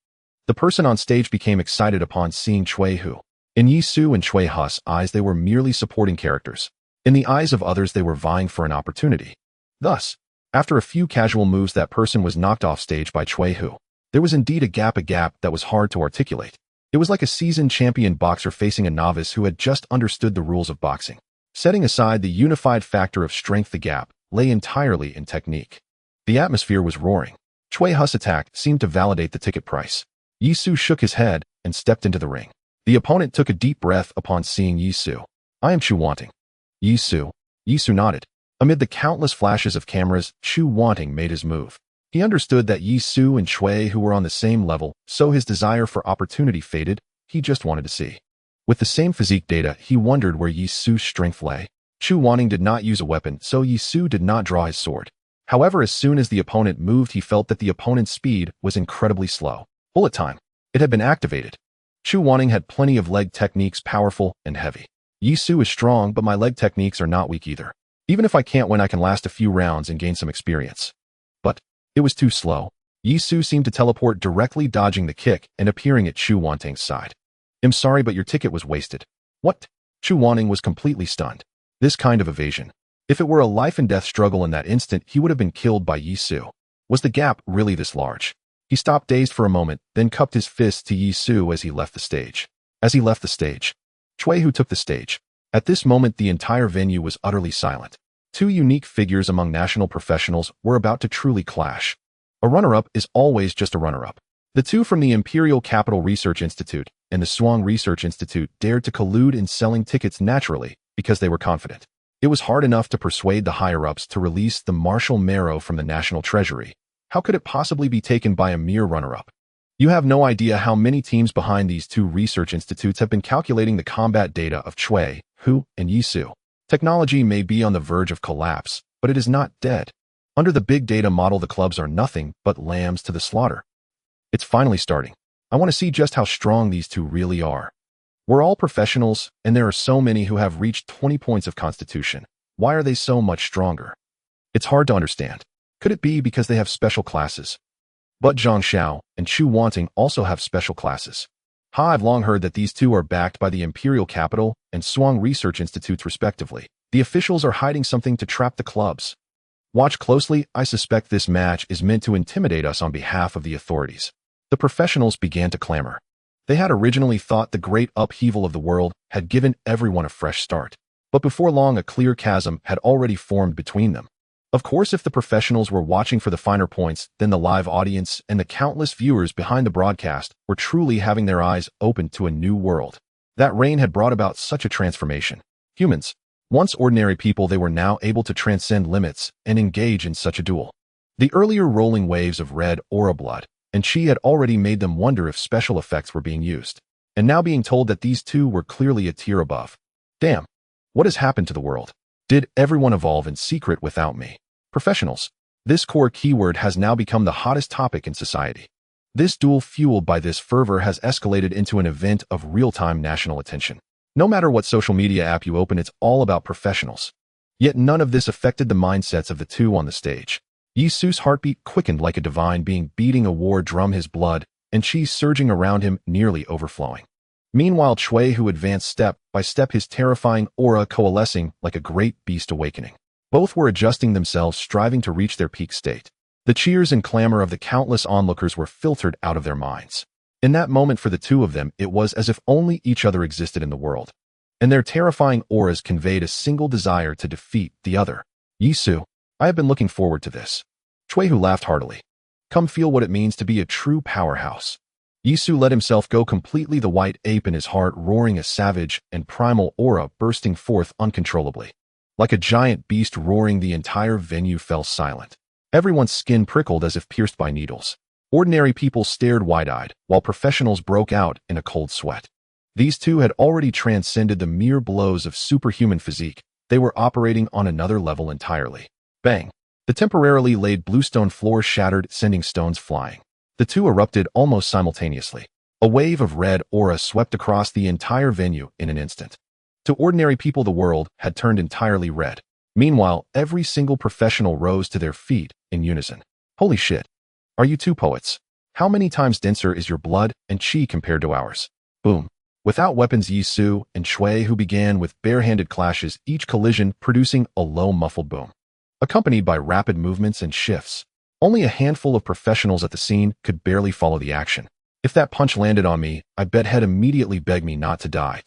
The person on stage became excited upon seeing Chuehu. In Yisu and Chuehu's eyes, they were merely supporting characters. In the eyes of others, they were vying for an opportunity. Thus, after a few casual moves, that person was knocked off stage by Chuehu. There was indeed a gap that was hard to articulate. It was like a seasoned champion boxer facing a novice who had just understood the rules of boxing. Setting aside the unified factor of strength, the gap lay entirely in technique. The atmosphere was roaring. Chuehu's attack seemed to validate the ticket price. Yisu shook his head and stepped into the ring. The opponent took a deep breath upon seeing Yisu. "I am Chu Wanting." Yisu nodded. Amid the countless flashes of cameras, Chu Wanting made his move. He understood that Yisu and Chuehu were on the same level, so his desire for opportunity faded. He just wanted to see. With the same physique data, he wondered where Yisu's strength lay. Chu Wanting did not use a weapon, so Yisu did not draw his sword. However, as soon as the opponent moved, he felt that the opponent's speed was incredibly slow. Bullet time. It had been activated. Chu Wanting had plenty of leg techniques, powerful and heavy. Yisu is strong, but my leg techniques are not weak either. Even if I can't win, I can last a few rounds and gain some experience. But it was too slow. Yisu seemed to teleport directly, dodging the kick and appearing at Chu Wanting's side. "I'm sorry, but your ticket was wasted." "What?" Chu Wanting was completely stunned. This kind of evasion. If it were a life and death struggle in that instant, he would have been killed by Yisu. Was the gap really this large? He stopped dazed for a moment, then cupped his fists to Yisu as he left the stage. Chuehu took the stage. At this moment, the entire venue was utterly silent. Two unique figures among national professionals were about to truly clash. A runner-up is always just a runner-up. The two from the Imperial Capital Research Institute and the Suang Research Institute dared to collude in selling tickets naturally because they were confident. It was hard enough to persuade the higher-ups to release the Marshal Marrow from the National Treasury. How could it possibly be taken by a mere runner-up? You have no idea how many teams behind these two research institutes have been calculating the combat data of Chuehu and Yisu. Technology may be on the verge of collapse, but it is not dead. Under the big data model, the clubs are nothing but lambs to the slaughter. It's finally starting. I want to see just how strong these two really are. We're all professionals, and there are so many who have reached 20 points of constitution. Why are they so much stronger? It's hard to understand. Could it be because they have special classes? But Zhang Xiao and Chu Wanting also have special classes. I've long heard that these two are backed by the Imperial Capital and Suang Research Institutes respectively. The officials are hiding something to trap the clubs. Watch closely. I suspect this match is meant to intimidate us on behalf of the authorities. The professionals began to clamor. They had originally thought the great upheaval of the world had given everyone a fresh start. But before long, a clear chasm had already formed between them. Of course, if the professionals were watching for the finer points, then the live audience and the countless viewers behind the broadcast were truly having their eyes opened to a new world. That rain had brought about such a transformation. Humans, once ordinary people, they were now able to transcend limits and engage in such a duel. The earlier rolling waves of red aura blood and chi had already made them wonder if special effects were being used. And now being told that these two were clearly a tier above. Damn, what has happened to the world? Did everyone evolve in secret without me? Professionals. This core keyword has now become the hottest topic in society. This duel fueled by this fervor has escalated into an event of real-time national attention. No matter what social media app you open, it's all about professionals. Yet none of this affected the mindsets of the two on the stage. Yisu's heartbeat quickened like a divine being beating a war drum, his blood and chi surging around him, nearly overflowing. Meanwhile, Chui, who advanced step by step, his terrifying aura coalescing like a great beast awakening. Both were adjusting themselves, striving to reach their peak state. The cheers and clamor of the countless onlookers were filtered out of their minds. In that moment, for the two of them, it was as if only each other existed in the world. And their terrifying auras conveyed a single desire to defeat the other. Yisu, I have been looking forward to this. Chui, who laughed heartily. Come feel what it means to be a true powerhouse. Yisu let himself go completely, the white ape in his heart roaring, a savage and primal aura bursting forth uncontrollably. Like a giant beast roaring, the entire venue fell silent. Everyone's skin prickled as if pierced by needles. Ordinary people stared wide-eyed, while professionals broke out in a cold sweat. These two had already transcended the mere blows of superhuman physique. They were operating on another level entirely. Bang! The temporarily laid bluestone floor shattered, sending stones flying. The two erupted almost simultaneously. A wave of red aura swept across the entire venue in an instant. To ordinary people, the world had turned entirely red. Meanwhile, every single professional rose to their feet in unison. Holy shit! Are you two poets? How many times denser is your blood and chi compared to ours? Boom! Without weapons, Yisu and Chui, who began with barehanded clashes, each collision producing a low muffled boom, accompanied by rapid movements and shifts. Only a handful of professionals at the scene could barely follow the action. If that punch landed on me, I bet he'd immediately beg me not to die.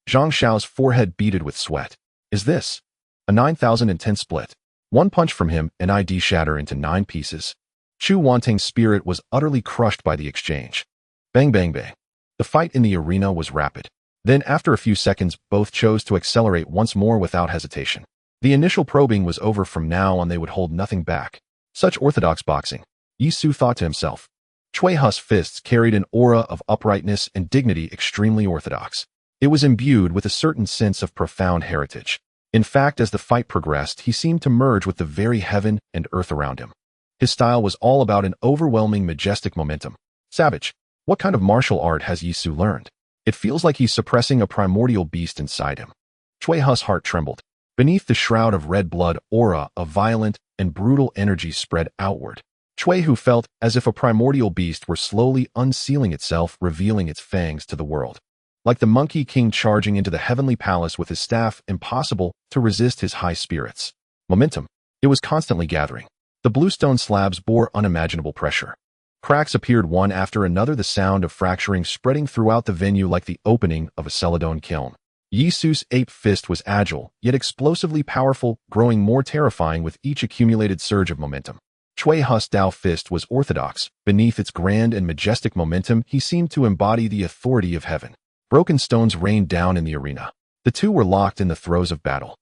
Zhang Xiao's forehead beaded with sweat. Is this a 9010 split? One punch from him and I'd shatter into 9 pieces. Chu Wantang's spirit was utterly crushed by the exchange. Bang bang bang. The fight in the arena was rapid. Then after a few seconds, both chose to accelerate once more without hesitation. The initial probing was over. From now on, they would hold nothing back. Such orthodox boxing. Yisu thought to himself. Chui Hu's fists carried an aura of uprightness and dignity extremely orthodox. It was imbued with a certain sense of profound heritage. In fact, as the fight progressed, he seemed to merge with the very heaven and earth around him. His style was all about an overwhelming, majestic momentum. Savage. What kind of martial art has Yisu learned? It feels like he's suppressing a primordial beast inside him. Chui Hu's heart trembled. Beneath the shroud of red blood aura, a violent and brutal energy spread outward. Chui Hu felt as if a primordial beast were slowly unsealing itself, revealing its fangs to the world. Like the Monkey King charging into the heavenly palace with his staff, impossible to resist his high spirits. Momentum. It was constantly gathering. The bluestone slabs bore unimaginable pressure. Cracks appeared one after another, the sound of fracturing spreading throughout the venue like the opening of a celadone kiln. Yisu's ape fist was agile, yet explosively powerful, growing more terrifying with each accumulated surge of momentum. Chui Hu's Dao fist was orthodox. Beneath its grand and majestic momentum, he seemed to embody the authority of heaven. Broken stones rained down in the arena. The two were locked in the throes of battle.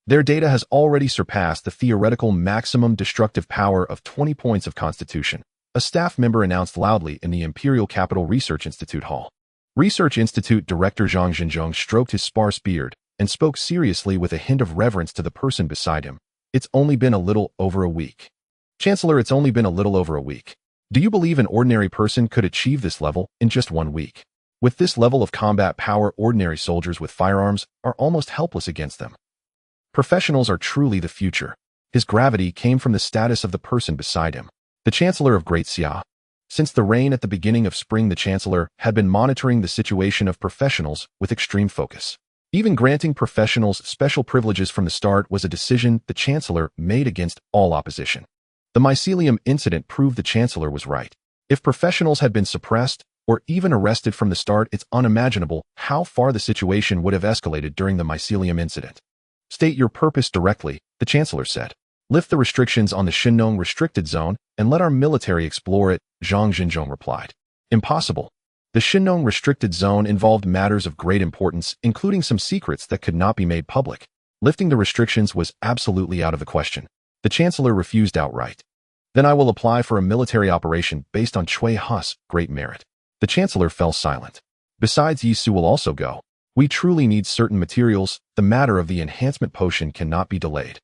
Their data has already surpassed the theoretical maximum destructive power of 20 points of constitution, a staff member announced loudly in the Imperial Capital Research Institute Hall. Research Institute Director Zhang Zhenzhong stroked his sparse beard and spoke seriously with a hint of reverence to the person beside him. It's only been a little over a week. Chancellor, it's only been a little over a week. Do you believe an ordinary person could achieve this level in just 1 week? With this level of combat power, ordinary soldiers with firearms are almost helpless against them. Professionals are truly the future. His gravity came from the status of the person beside him. The Chancellor of Great Xia. Since the reign at the beginning of spring, the Chancellor had been monitoring the situation of professionals with extreme focus. Even granting professionals special privileges from the start was a decision the Chancellor made against all opposition. The mycelium incident proved the Chancellor was right. If professionals had been suppressed or even arrested from the start, it's unimaginable how far the situation would have escalated during the mycelium incident. State your purpose directly, the Chancellor said. Lift the restrictions on the Shinnong restricted zone and let our military explore it, Zhang Zhenzhong replied. Impossible. The Shinnong restricted zone involved matters of great importance, including some secrets that could not be made public. Lifting the restrictions was absolutely out of the question. The Chancellor refused outright. Then I will apply for a military operation based on Cui Hu's great merit. The Chancellor fell silent. Besides, Yisu will also go. We truly need certain materials. The matter of the enhancement potion cannot be delayed.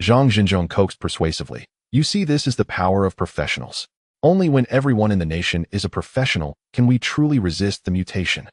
Zhang Xinzhong coaxed persuasively. You see, this is the power of professionals. Only when everyone in the nation is a professional can we truly resist the mutation.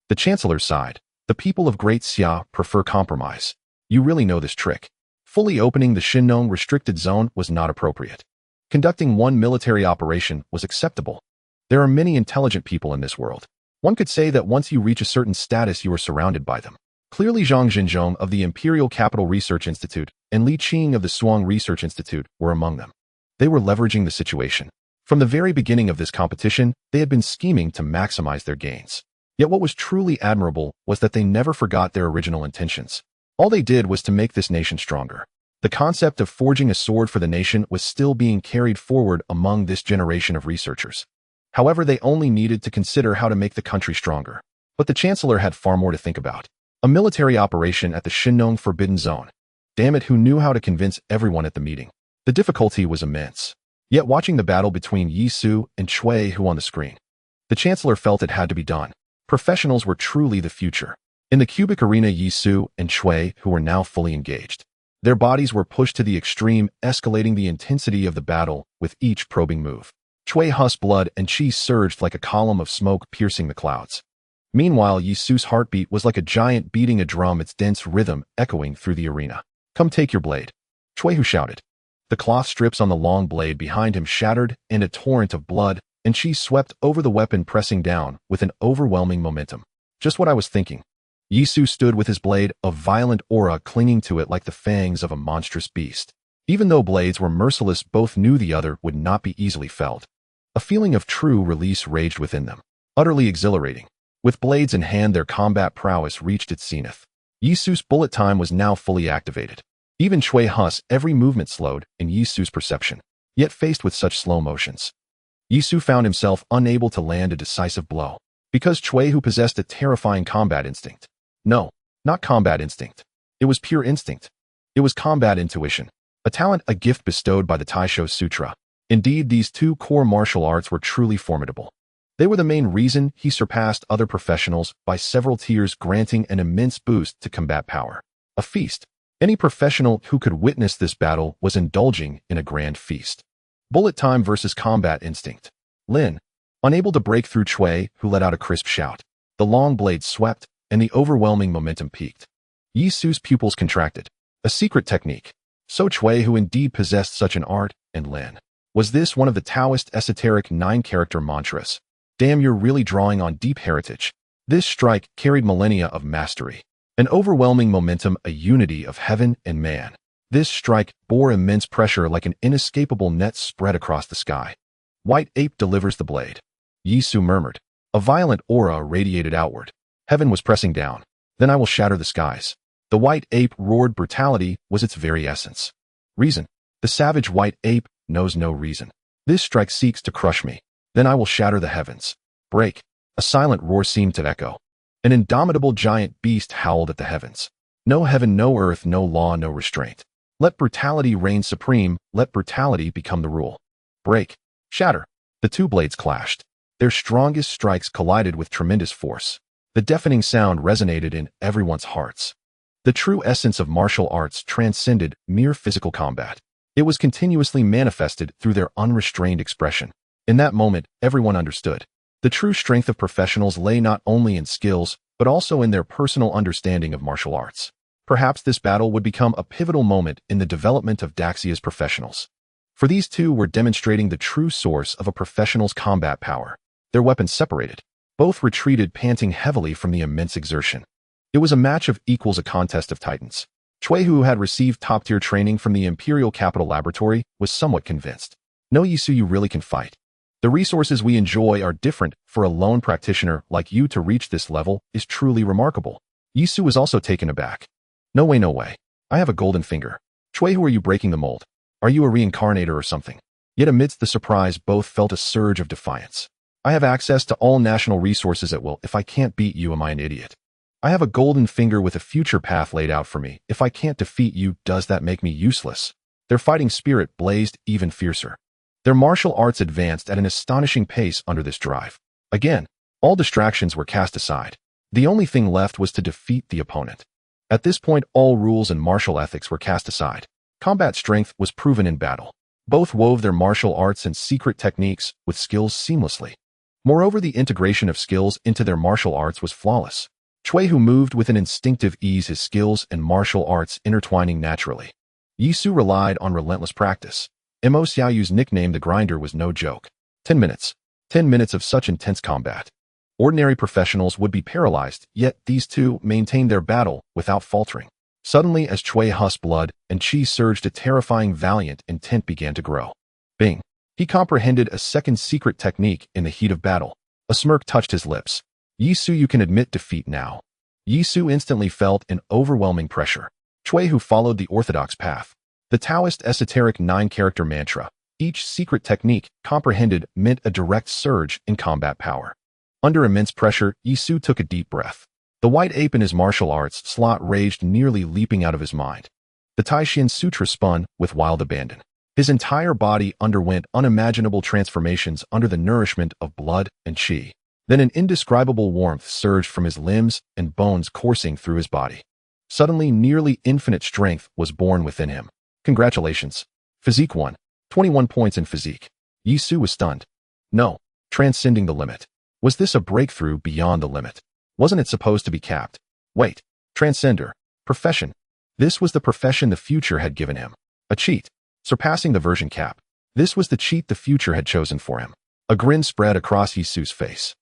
The Chancellor sighed. The people of Great Xia prefer compromise. You really know this trick. Fully opening the Shinnong restricted zone was not appropriate. Conducting one military operation was acceptable. There are many intelligent people in this world. One could say that once you reach a certain status, you are surrounded by them. Clearly, Zhang Xinzhong of the Imperial Capital Research Institute and Li Qing of the Suang Research Institute were among them. They were leveraging the situation. From the very beginning of this competition, they had been scheming to maximize their gains. Yet what was truly admirable was that they never forgot their original intentions. All they did was to make this nation stronger. The concept of forging a sword for the nation was still being carried forward among this generation of researchers. However, they only needed to consider how to make the country stronger. But the Chancellor had far more to think about. A military operation at the Shinnong Forbidden Zone. Damn it, who knew how to convince everyone at the meeting? The difficulty was immense. Yet watching the battle between Yisu and Cui Hu on the screen, the Chancellor felt it had to be done. Professionals were truly the future. In the cubic arena, Yisu and Cui Hu were now fully engaged. Their bodies were pushed to the extreme, escalating the intensity of the battle with each probing move. Cui Hu's blood and chi surged like a column of smoke piercing the clouds. Meanwhile, Yisu's heartbeat was like a giant beating a drum, its dense rhythm echoing through the arena. Come take your blade, Cui Hu shouted. The cloth strips on the long blade behind him shattered, and a torrent of blood and chi swept over the weapon, pressing down with an overwhelming momentum. Just what I was thinking. Yisu stood with his blade, a violent aura clinging to it like the fangs of a monstrous beast. Even though blades were merciless, both knew the other would not be easily felled. A feeling of true release raged within them, utterly exhilarating. With blades in hand, their combat prowess reached its zenith. Yisu's bullet time was now fully activated. Even Cui Hu's every movement slowed in Yisu's perception. Yet faced with such slow motions, Yisu found himself unable to land a decisive blow. Because Cui Hu possessed a terrifying combat instinct. No, not combat instinct. It was pure instinct. It was combat intuition. A talent, a gift bestowed by the Taisho Sutra. Indeed, these two core martial arts were truly formidable. They were the main reason he surpassed other professionals by several tiers, granting an immense boost to combat power. A feast. Any professional who could witness this battle was indulging in a grand feast. Bullet time versus combat instinct. Lin, unable to break through, Cui Hu let out a crisp shout. The long blade swept, and the overwhelming momentum peaked. Yisu's pupils contracted. A secret technique. So Cui Hu indeed possessed such an art, and Lin. Was this one of the Taoist esoteric 9-character mantras? Damn, you're really drawing on deep heritage. This strike carried millennia of mastery. An overwhelming momentum, a unity of heaven and man. This strike bore immense pressure like an inescapable net spread across the sky. White ape delivers the blade. Yisu murmured. A violent aura radiated outward. Heaven was pressing down. Then I will shatter the skies. The white ape roared. Brutality was its very essence. Reason. The savage white ape knows no reason. This strike seeks to crush me. Then I will shatter the heavens. Break. A silent roar seemed to echo. An indomitable giant beast howled at the heavens. No heaven, no earth, no law, no restraint. Let brutality reign supreme. Let brutality become the rule. Break. Shatter. The two blades clashed. Their strongest strikes collided with tremendous force. The deafening sound resonated in everyone's hearts. The true essence of martial arts transcended mere physical combat. It was continuously manifested through their unrestrained expression. In that moment, everyone understood. The true strength of professionals lay not only in skills, but also in their personal understanding of martial arts. Perhaps this battle would become a pivotal moment in the development of Daxia's professionals. For these two were demonstrating the true source of a professional's combat power. Their weapons separated. Both retreated, panting heavily from the immense exertion. It was a match of equals, a contest of titans. Cui Hu, who had received top-tier training from the Imperial Capital Laboratory, was somewhat convinced. No, Yisu, you really can fight. The resources we enjoy are different. For a lone practitioner like you to reach this level is truly remarkable. Yisu was also taken aback. No way, no way. I have a golden finger. Cui Hu, are you breaking the mold? Are you a reincarnator or something? Yet amidst the surprise, both felt a surge of defiance. I have access to all national resources at will. If I can't beat you, am I an idiot? I have a golden finger with a future path laid out for me. If I can't defeat you, does that make me useless? Their fighting spirit blazed even fiercer. Their martial arts advanced at an astonishing pace under this drive. Again, all distractions were cast aside. The only thing left was to defeat the opponent. At this point, all rules and martial ethics were cast aside. Combat strength was proven in battle. Both wove their martial arts and secret techniques with skills seamlessly. Moreover, the integration of skills into their martial arts was flawless. Chui, who moved with an instinctive ease, his skills and martial arts intertwining naturally. Yi Su relied on relentless practice. Mo Xiaoyu's nickname, the Grinder, was no joke. 10 minutes. 10 minutes of such intense combat. Ordinary professionals would be paralyzed, yet these two maintained their battle without faltering. Suddenly, as Chui Hu's blood and chi surged, a terrifying, valiant intent began to grow. Bing! He comprehended a second secret technique in the heat of battle. A smirk touched his lips. Yi Su, you can admit defeat now. Yi Su instantly felt an overwhelming pressure. Chui Hu followed the orthodox path. The Taoist esoteric 9-character mantra, each secret technique comprehended, meant a direct surge in combat power. Under immense pressure, Yi Su took a deep breath. The white ape in his martial arts slot raged, nearly leaping out of his mind. The Taishan Sutra spun with wild abandon. His entire body underwent unimaginable transformations under the nourishment of blood and qi. Then an indescribable warmth surged from his limbs and bones coursing through his body. Suddenly, nearly infinite strength was born within him. Congratulations. Physique 1. 21 points in physique. Yi Su was stunned. No. Transcending the limit. Was this a breakthrough beyond the limit? Wasn't it supposed to be capped? Wait. Transcender. Profession. This was the profession the future had given him. A cheat. Surpassing the version cap. This was the cheat the future had chosen for him. A grin spread across Yi Su's face.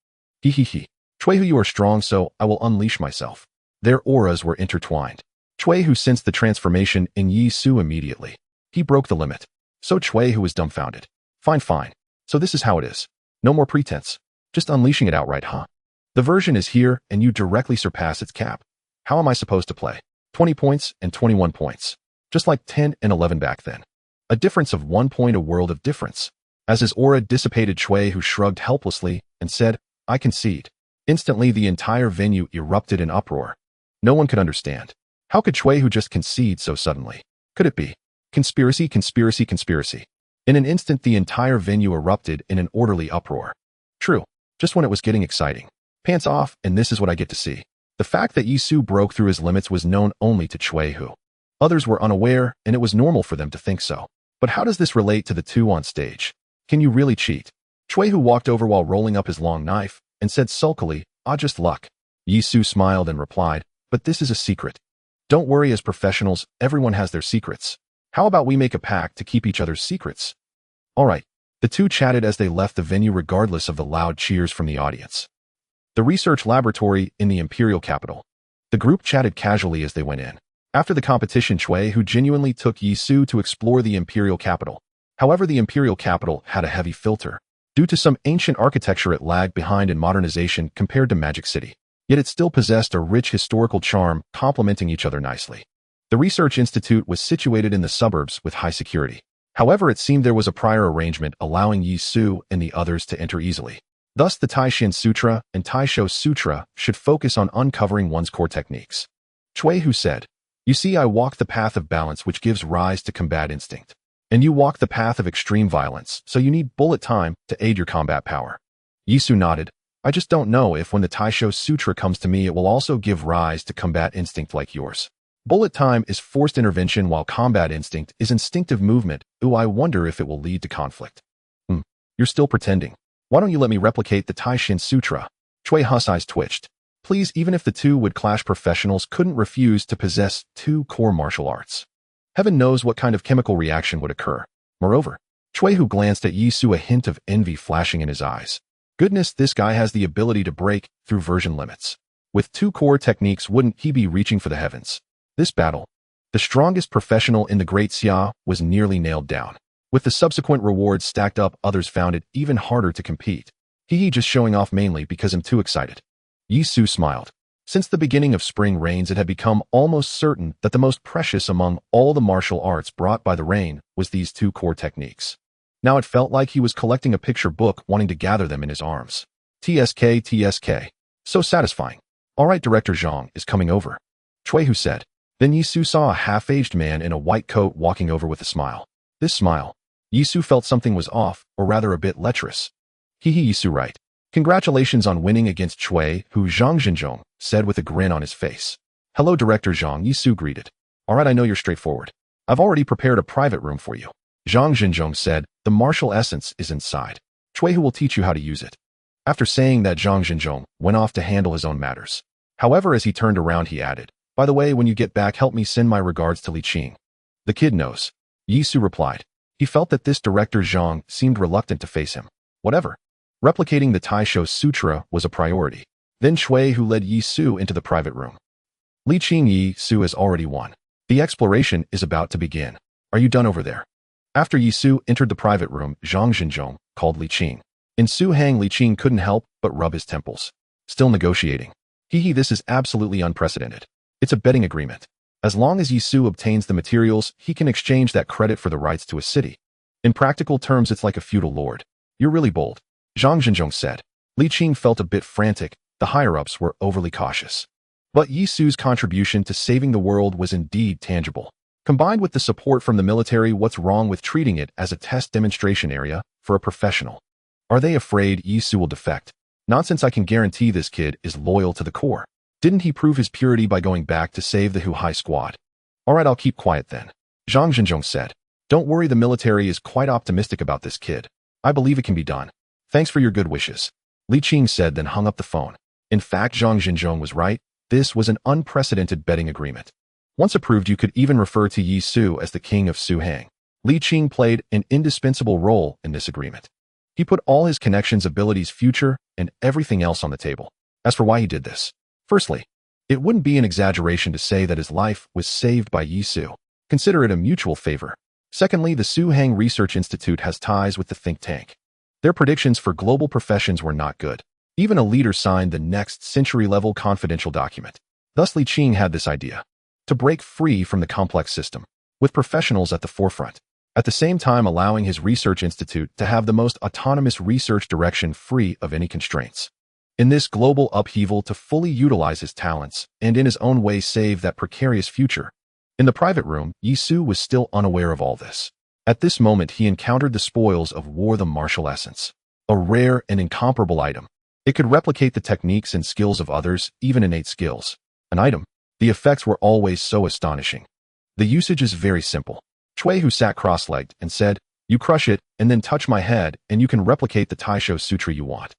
He. Chui Hu, you are strong, so I will unleash myself. Their auras were intertwined. Chui Hu sensed the transformation in Yi Su immediately. He broke the limit. So Chui Hu was dumbfounded. Fine. So this is how it is. No more pretense. Just unleashing it outright, huh? The version is here, and you directly surpass its cap. How am I supposed to play? 20 points and 21 points. Just like 10 and 11 back then. A difference of 1 point, a world of difference. As his aura dissipated, Chui Hu shrugged helplessly and said, I concede. Instantly, the entire venue erupted in uproar. No one could understand. How could Chui Hu just concede so suddenly? Could it be conspiracy? In an instant, the entire venue erupted in an orderly uproar. True, just when it was getting exciting. Pants off, and this is what I get to see. The fact that Yi Su broke through his limits was known only to Chui Hu. Others were unaware, and it was normal for them to think so. But how does this relate to the two on stage? Can you really cheat? Chui Hu walked over while rolling up his long knife and said sulkily, just luck. Yi Su smiled and replied, but this is a secret. Don't worry, as professionals, everyone has their secrets. How about we make a pact to keep each other's secrets? All right. The two chatted as they left the venue regardless of the loud cheers from the audience. The research laboratory in the imperial capital. The group chatted casually as they went in. After the competition, Chui Hu genuinely took Yi Su to explore the imperial capital. However, the imperial capital had a heavy filter. Due to some ancient architecture, it lagged behind in modernization compared to Magic City. Yet it still possessed a rich historical charm, complementing each other nicely. The research institute was situated in the suburbs with high security. However, it seemed there was a prior arrangement allowing Yi Su and the others to enter easily. Thus, the Taishan Sutra and Taisho Sutra should focus on uncovering one's core techniques. Chui Hu said, You see, I walk the path of balance, which gives rise to combat instinct. And you walk the path of extreme violence, so you need bullet time to aid your combat power. Yi Su nodded. I just don't know if when the Taisho Sutra comes to me, it will also give rise to combat instinct like yours. Bullet time is forced intervention, while combat instinct is instinctive movement. Ooh, I wonder if it will lead to conflict. You're still pretending. Why don't you let me replicate the Taishan Sutra? Chui Hu's eyes twitched. Please, even if the two would clash, professionals couldn't refuse to possess two core martial arts. Heaven knows what kind of chemical reaction would occur. Moreover, Chui Hu glanced at Yi Su, a hint of envy flashing in his eyes. Goodness, this guy has the ability to break through version limits. With two core techniques, wouldn't he be reaching for the heavens? This battle, the strongest professional in the Great Xia was nearly nailed down. With the subsequent rewards stacked up, others found it even harder to compete. He just showing off mainly because I'm too excited. Yi Su smiled. Since the beginning of spring rains, it had become almost certain that the most precious among all the martial arts brought by the rain was these two core techniques. Now it felt like he was collecting a picture book, wanting to gather them in his arms. TSK, TSK. So satisfying. All right, Director Zhang is coming over, Chuehu said. Then Yisu saw a half-aged man in a white coat walking over with a smile. This smile. Yisu felt something was off, or rather a bit lecherous. Yisu right. Congratulations on winning against Chui, who Zhang Zhenzhong said with a grin on his face. Hello, Director Zhang, Yisu greeted. All right, I know you're straightforward. I've already prepared a private room for you. Zhang Zhenzhong said, the martial essence is inside. Chuehu will teach you how to use it. After saying that, Zhang Zhenzhong went off to handle his own matters. However, as he turned around, he added, by the way, when you get back, help me send my regards to Li Qing. The kid knows. Yisu replied. He felt that this Director Zhang seemed reluctant to face him. Whatever. Replicating the Taisho Sutra was a priority. Then Chuehu led Yisu into the private room. Li Qing, Yisu has already won. The exploration is about to begin. Are you done over there? After Yisu entered the private room, Zhang Zhenzhong called Li Qing. In Suhang, Li Qing couldn't help but rub his temples. Still negotiating. This is absolutely unprecedented. It's a betting agreement. As long as Yisu obtains the materials, he can exchange that credit for the rights to a city. In practical terms, it's like a feudal lord. You're really bold, Zhang Zhenzhong said. Li Qing felt a bit frantic. The higher-ups were overly cautious. But Yisu's contribution to saving the world was indeed tangible. Combined with the support from the military, what's wrong with treating it as a test demonstration area for a professional? Are they afraid Yisu will defect? Nonsense, I can guarantee this kid is loyal to the core. Didn't he prove his purity by going back to save the Huhai squad? All right, I'll keep quiet then, Zhang Zhenzhong said. Don't worry, the military is quite optimistic about this kid. I believe it can be done. Thanks for your good wishes, Li Qing said, then hung up the phone. In fact, Zhang Zhenzhong was right. This was an unprecedented betting agreement. Once approved, you could even refer to Yisu as the king of Suhang. Li Qing played an indispensable role in this agreement. He put all his connections, abilities, future, and everything else on the table. As for why he did this, firstly, it wouldn't be an exaggeration to say that his life was saved by Yisu. Consider it a mutual favor. Secondly, the Suhang Research Institute has ties with the think tank. Their predictions for global professions were not good. Even a leader signed the next century-level confidential document. Thus, Li Qing had this idea: to break free from the complex system, with professionals at the forefront, at the same time allowing his research institute to have the most autonomous research direction free of any constraints. In this global upheaval, to fully utilize his talents and in his own way save that precarious future. In the private room, Yisu was still unaware of all this. At this moment, he encountered the spoils of war, the martial essence, a rare and incomparable item. It could replicate the techniques and skills of others, even innate skills. An item. The effects were always so astonishing. The usage is very simple. Chuehu sat cross-legged and said, you crush it and then touch my head and you can replicate the Taisho Sutra you want.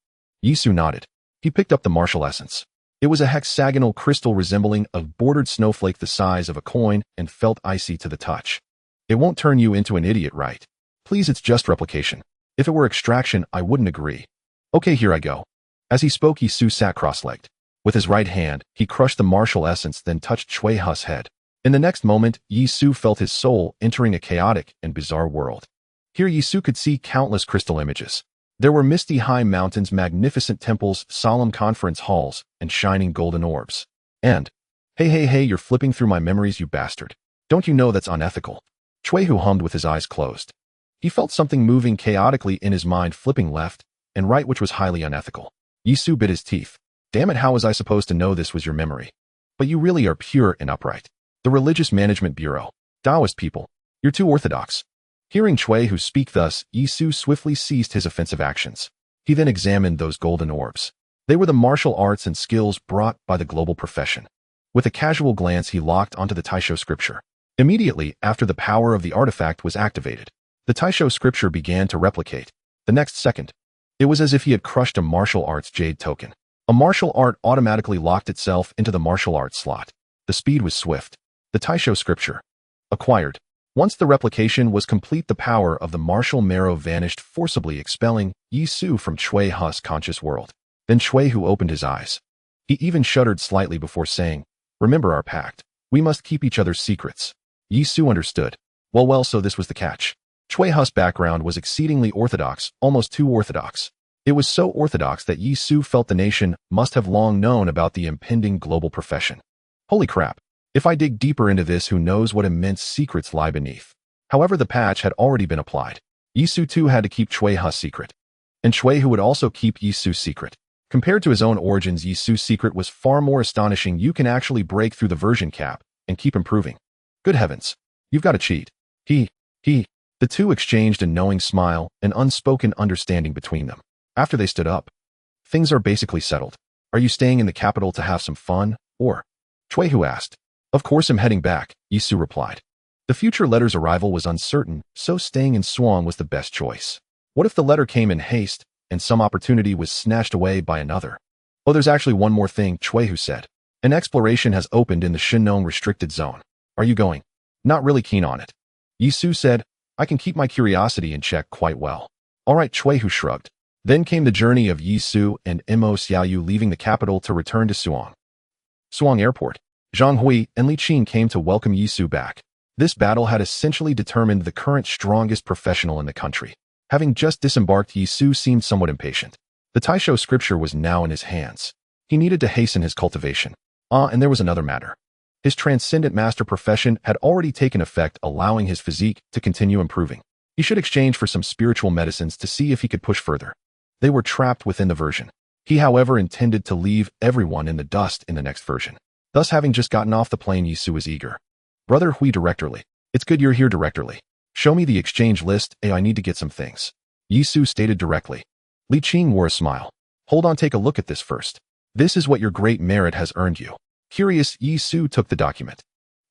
Yisu nodded. He picked up the martial essence. It was a hexagonal crystal resembling a bordered snowflake the size of a coin and felt icy to the touch. It won't turn you into an idiot, right? Please, it's just replication. If it were extraction, I wouldn't agree. Okay, here I go. As he spoke, Yisu sat cross-legged. With his right hand, he crushed the martial essence, then touched Chuehu's head. In the next moment, Yisu felt his soul entering a chaotic and bizarre world. Here Yisu could see countless crystal images. There were misty high mountains, magnificent temples, solemn conference halls, and shining golden orbs. And, hey, you're flipping through my memories, you bastard. Don't you know that's unethical? Chuehu hummed with his eyes closed. He felt something moving chaotically in his mind, flipping left and right, which was highly unethical. Yisu bit his teeth. Damn it, how was I supposed to know this was your memory? But you really are pure and upright. The Religious Management Bureau. Taoist people. You're too orthodox. Hearing Chuehu speak thus, Yisu swiftly ceased his offensive actions. He then examined those golden orbs. They were the martial arts and skills brought by the global profession. With a casual glance, he locked onto the Taisho scripture. Immediately after the power of the artifact was activated, the Taisho scripture began to replicate. The next second, it was as if he had crushed a martial arts jade token. A martial art automatically locked itself into the martial arts slot. The speed was swift. The Taisho scripture. Acquired. Once the replication was complete, the power of the martial marrow vanished, forcibly expelling Yisu from Chuehu's conscious world. Then Chuehu opened his eyes. He even shuddered slightly before saying, remember our pact. We must keep each other's secrets. Yisu understood. Well, so this was the catch. Chuehu's background was exceedingly orthodox, almost too orthodox. It was so orthodox that Yisu felt the nation must have long known about the impending global profession. Holy crap. If I dig deeper into this, who knows what immense secrets lie beneath. However, the patch had already been applied. Yisu too had to keep Chui's secret. And Chui would also keep Yisu's secret. Compared to his own origins, Yisu's secret was far more astonishing. You can actually break through the version cap and keep improving. Good heavens. You've got to cheat. He. The two exchanged a knowing smile, an unspoken understanding between them. After they stood up, things are basically settled. Are you staying in the capital to have some fun, or? Chui asked. Of course I'm heading back, Yisu replied. The future letter's arrival was uncertain, so staying in Suang was the best choice. What if the letter came in haste, and some opportunity was snatched away by another? Oh, there's actually one more thing, Chui said. An exploration has opened in the Shinnong restricted zone. Are you going? Not really keen on it. Yisu said, I can keep my curiosity in check quite well. All right, Chui shrugged. Then came the journey of Yisu and Mo Xiaoyu leaving the capital to return to Suang. Suang Airport. Zhang Hui and Li Qing came to welcome Yisu back. This battle had essentially determined the current strongest professional in the country. Having just disembarked, Yisu seemed somewhat impatient. The Taisho scripture was now in his hands. He needed to hasten his cultivation. And there was another matter. His transcendent master profession had already taken effect, allowing his physique to continue improving. He should exchange for some spiritual medicines to see if he could push further. They were trapped within the version. He, however, intended to leave everyone in the dust in the next version. Thus, having just gotten off the plane, Yisu was eager. Brother Hui directorly. It's good you're here directorly. Show me the exchange list, I need to get some things. Yisu stated directly. Li Qing wore a smile. Hold on, take a look at this first. This is what your great merit has earned you. Curious, Yisu took the document.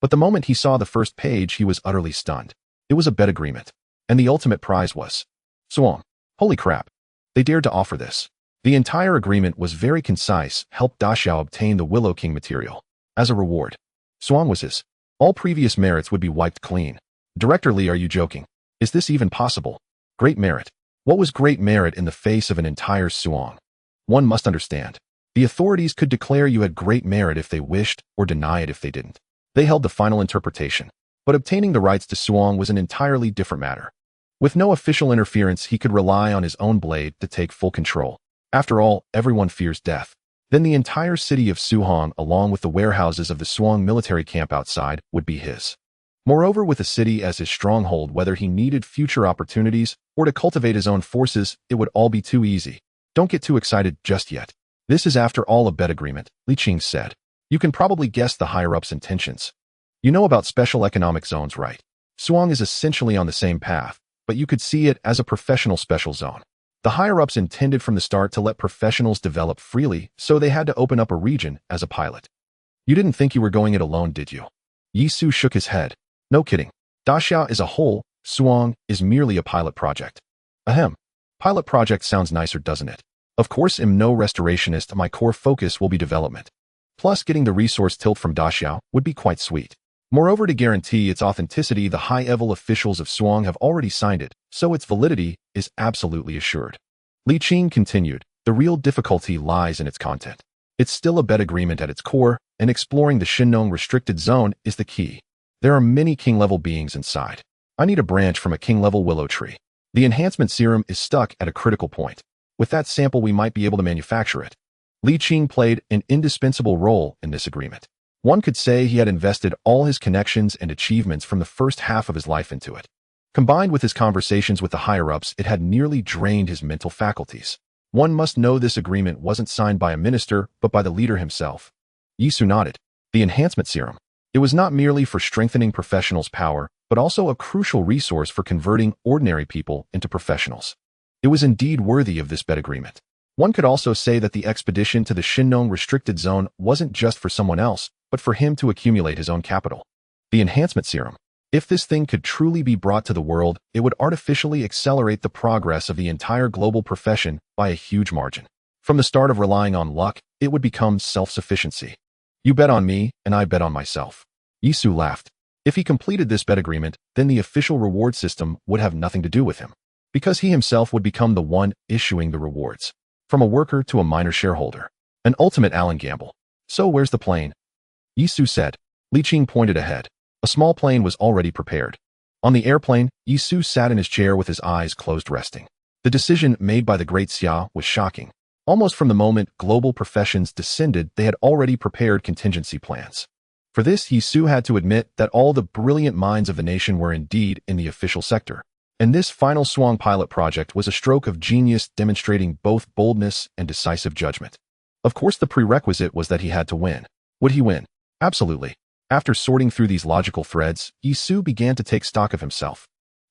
But the moment he saw the first page, he was utterly stunned. It was a bet agreement. And the ultimate prize was Suang. Holy crap. They dared to offer this. The entire agreement was very concise, helped Daxiao obtain the Willow King material. As a reward, Suang was his. All previous merits would be wiped clean. Director Li, are you joking? Is this even possible? Great merit. What was great merit in the face of an entire Suang? One must understand. The authorities could declare you had great merit if they wished, or deny it if they didn't. They held the final interpretation. But obtaining the rights to Suang was an entirely different matter. With no official interference, he could rely on his own blade to take full control. After all, everyone fears death. Then the entire city of Suhong, along with the warehouses of the Suang military camp outside, would be his. Moreover, with the city as his stronghold, whether he needed future opportunities or to cultivate his own forces, it would all be too easy. Don't get too excited just yet. This is after all a bet agreement, Li Qing said. You can probably guess the higher-ups' intentions. You know about special economic zones, right? Suang is essentially on the same path, but you could see it as a professional special zone. The higher-ups intended from the start to let professionals develop freely, so they had to open up a region as a pilot. You didn't think you were going it alone, did you? Yisu shook his head. No kidding. Daxia is a whole, Suang is merely a pilot project. Ahem. Pilot project sounds nicer, doesn't it? Of course, I'm no restorationist, my core focus will be development. Plus, getting the resource tilt from Daxiao would be quite sweet. Moreover, to guarantee its authenticity, the high-level officials of Suang have already signed it, so its validity is absolutely assured. Li Qing continued, the real difficulty lies in its content. It's still a bet agreement at its core, and exploring the Shinnong restricted zone is the key. There are many king-level beings inside. I need a branch from a king-level willow tree. The enhancement serum is stuck at a critical point. With that sample, we might be able to manufacture it. Li Qing played an indispensable role in this agreement. One could say he had invested all his connections and achievements from the first half of his life into it. Combined with his conversations with the higher-ups, it had nearly drained his mental faculties. One must know this agreement wasn't signed by a minister, but by the leader himself. Yisu nodded. The enhancement serum. It was not merely for strengthening professionals' power, but also a crucial resource for converting ordinary people into professionals. It was indeed worthy of this bet agreement. One could also say that the expedition to the Shinnong restricted zone wasn't just for someone else, but for him to accumulate his own capital. The enhancement serum. If this thing could truly be brought to the world, it would artificially accelerate the progress of the entire global profession by a huge margin. From the start of relying on luck, it would become self-sufficiency. You bet on me, and I bet on myself. Yisu laughed. If he completed this bet agreement, then the official reward system would have nothing to do with him, because he himself would become the one issuing the rewards. From a worker to a minor shareholder. An ultimate Allen gamble. So where's the plane? Yisu said. Li Qing pointed ahead. A small plane was already prepared. On the airplane, Yisu sat in his chair with his eyes closed, resting. The decision made by the great Xia was shocking. Almost from the moment global professions descended, they had already prepared contingency plans. For this, Yisu had to admit that all the brilliant minds of the nation were indeed in the official sector. And this final Suang pilot project was a stroke of genius demonstrating both boldness and decisive judgment. Of course, the prerequisite was that he had to win. Would he win? Absolutely. After sorting through these logical threads, Yisu began to take stock of himself.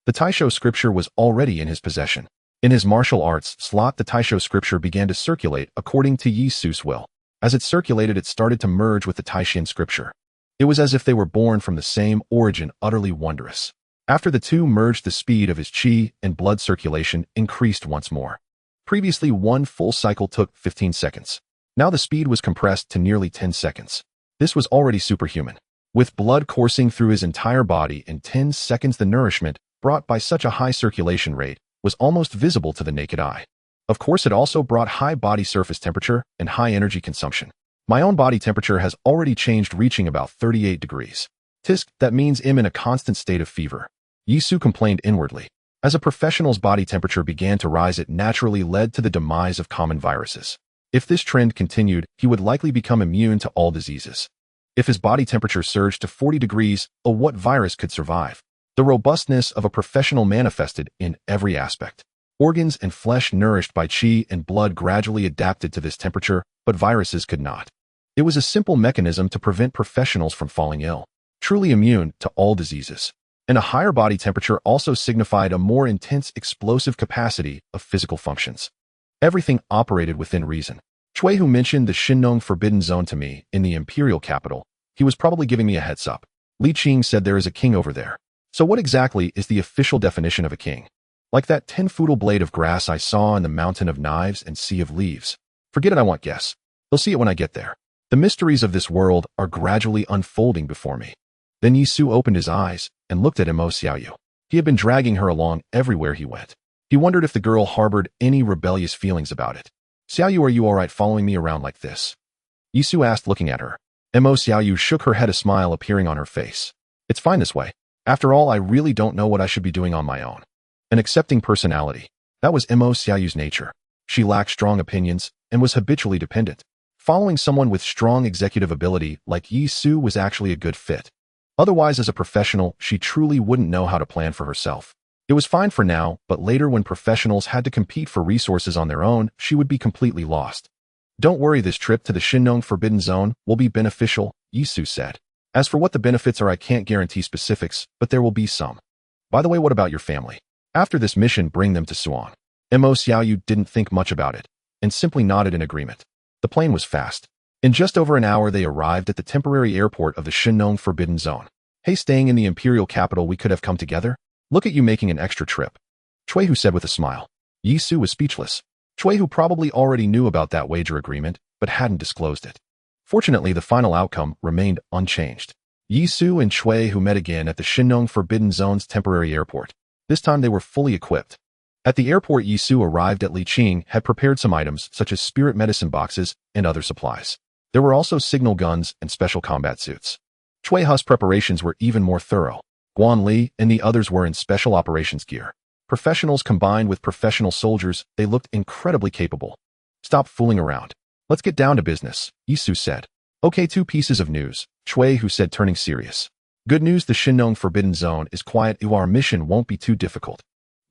The Taisho scripture was already in his possession. In his martial arts slot, the Taisho scripture began to circulate according to Yisu's will. As it circulated, it started to merge with the Taishin scripture. It was as if they were born from the same origin, utterly wondrous. After the two merged, the speed of his qi and blood circulation increased once more. Previously, one full cycle took 15 seconds. Now the speed was compressed to nearly 10 seconds. This was already superhuman. With blood coursing through his entire body in 10 seconds, the nourishment, brought by such a high circulation rate, was almost visible to the naked eye. Of course, it also brought high body surface temperature and high energy consumption. My own body temperature has already changed, reaching about 38 degrees. Tisk, that means I'm in a constant state of fever. Yisu complained inwardly. As a professional's body temperature began to rise, it naturally led to the demise of common viruses. If this trend continued, he would likely become immune to all diseases. If his body temperature surged to 40 degrees, what virus could survive? The robustness of a professional manifested in every aspect. Organs and flesh nourished by qi and blood gradually adapted to this temperature, but viruses could not. It was a simple mechanism to prevent professionals from falling ill, truly immune to all diseases. And a higher body temperature also signified a more intense explosive capacity of physical functions. Everything operated within reason. Chui, who mentioned the Shinnong Forbidden Zone to me in the imperial capital, he was probably giving me a heads up. Li Qing said there is a king over there. So what exactly is the official definition of a king? Like that 10-foot blade of grass I saw in the mountain of knives and sea of leaves. Forget it, I want guess. They'll see it when I get there. The mysteries of this world are gradually unfolding before me. Then Yisu opened his eyes and looked at Mo Xiaoyu. He had been dragging her along everywhere he went. He wondered if the girl harbored any rebellious feelings about it. Xiaoyu, are you alright following me around like this? Yisu asked, looking at her. Mo Xiaoyu shook her head, a smile appearing on her face. It's fine this way. After all, I really don't know what I should be doing on my own. An accepting personality. That was Mo Xiaoyu's nature. She lacked strong opinions and was habitually dependent. Following someone with strong executive ability like Yisu was actually a good fit. Otherwise, as a professional, she truly wouldn't know how to plan for herself. It was fine for now, but later when professionals had to compete for resources on their own, she would be completely lost. Don't worry, this trip to the Shinnong Forbidden Zone will be beneficial, Yisu said. As for what the benefits are, I can't guarantee specifics, but there will be some. By the way, what about your family? After this mission, bring them to Suang. Mo Xiaoyu didn't think much about it, and simply nodded in agreement. The plane was fast. In just over an hour, they arrived at the temporary airport of the Shinnong Forbidden Zone. Hey, staying in the imperial capital, we could have come together? Look at you making an extra trip. Chui, who said with a smile. Yisu was speechless. Chui, who probably already knew about that wager agreement, but hadn't disclosed it. Fortunately, the final outcome remained unchanged. Yisu and Chui, who met again at the Shinnong Forbidden Zone's temporary airport. This time they were fully equipped. At the airport, Yisu arrived at Li Qing, had prepared some items such as spirit medicine boxes and other supplies. There were also signal guns and special combat suits. Chui Hu's preparations were even more thorough. Guan Li and the others were in special operations gear. Professionals combined with professional soldiers, they looked incredibly capable. Stop fooling around. Let's get down to business, Yisu said. Okay, 2 pieces of news, Chui, who said, turning serious. Good news, the Shinnong Forbidden Zone is quiet. Our mission won't be too difficult.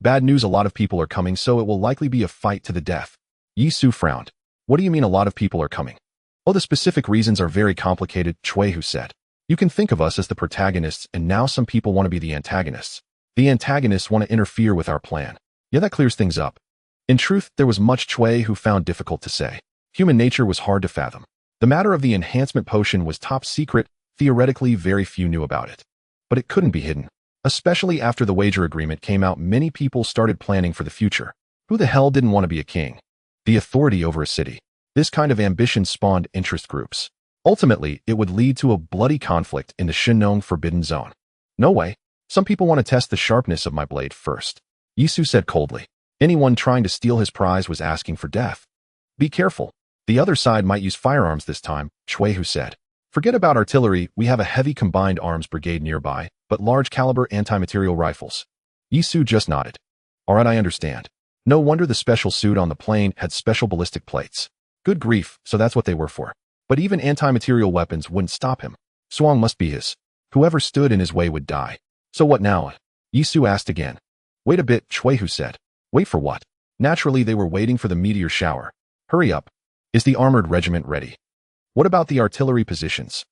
Bad news, a lot of people are coming, so it will likely be a fight to the death. Yisu frowned. What do you mean a lot of people are coming? Oh, the specific reasons are very complicated, Chui, who said. You can think of us as the protagonists, and now some people want to be the antagonists. The antagonists want to interfere with our plan. Yeah, that clears things up. In truth, there was much Chui who found difficult to say. Human nature was hard to fathom. The matter of the enhancement potion was top secret. Theoretically, very few knew about it. But it couldn't be hidden. Especially after the wager agreement came out, many people started planning for the future. Who the hell didn't want to be a king? The authority over a city. This kind of ambition spawned interest groups. Ultimately, it would lead to a bloody conflict in the Shinnong Forbidden Zone. No way. Some people want to test the sharpness of my blade first. Yisu said coldly. Anyone trying to steal his prize was asking for death. Be careful. The other side might use firearms this time, Chui, who said. Forget about artillery, we have a heavy combined arms brigade nearby, but large caliber anti-material rifles. Yisu just nodded. Alright, I understand. No wonder the special suit on the plane had special ballistic plates. Good grief, so that's what they were for. But even anti-material weapons wouldn't stop him. Suang must be his. Whoever stood in his way would die. So what now? Yisu asked again. Wait a bit, Chuehu said. Wait for what? Naturally, they were waiting for the meteor shower. Hurry up. Is the armored regiment ready? What about the artillery positions?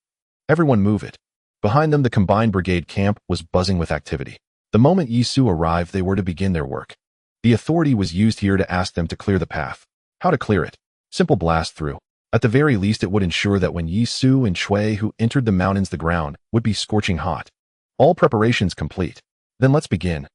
Everyone move it. Behind them, the combined brigade camp was buzzing with activity. The moment Yisu arrived, they were to begin their work. The authority was used here to ask them to clear the path. How to clear it? Simple blast through. At the very least, it would ensure that when Yisu and Chuehu entered the mountains, the ground would be scorching hot. All preparations complete. Then let's begin.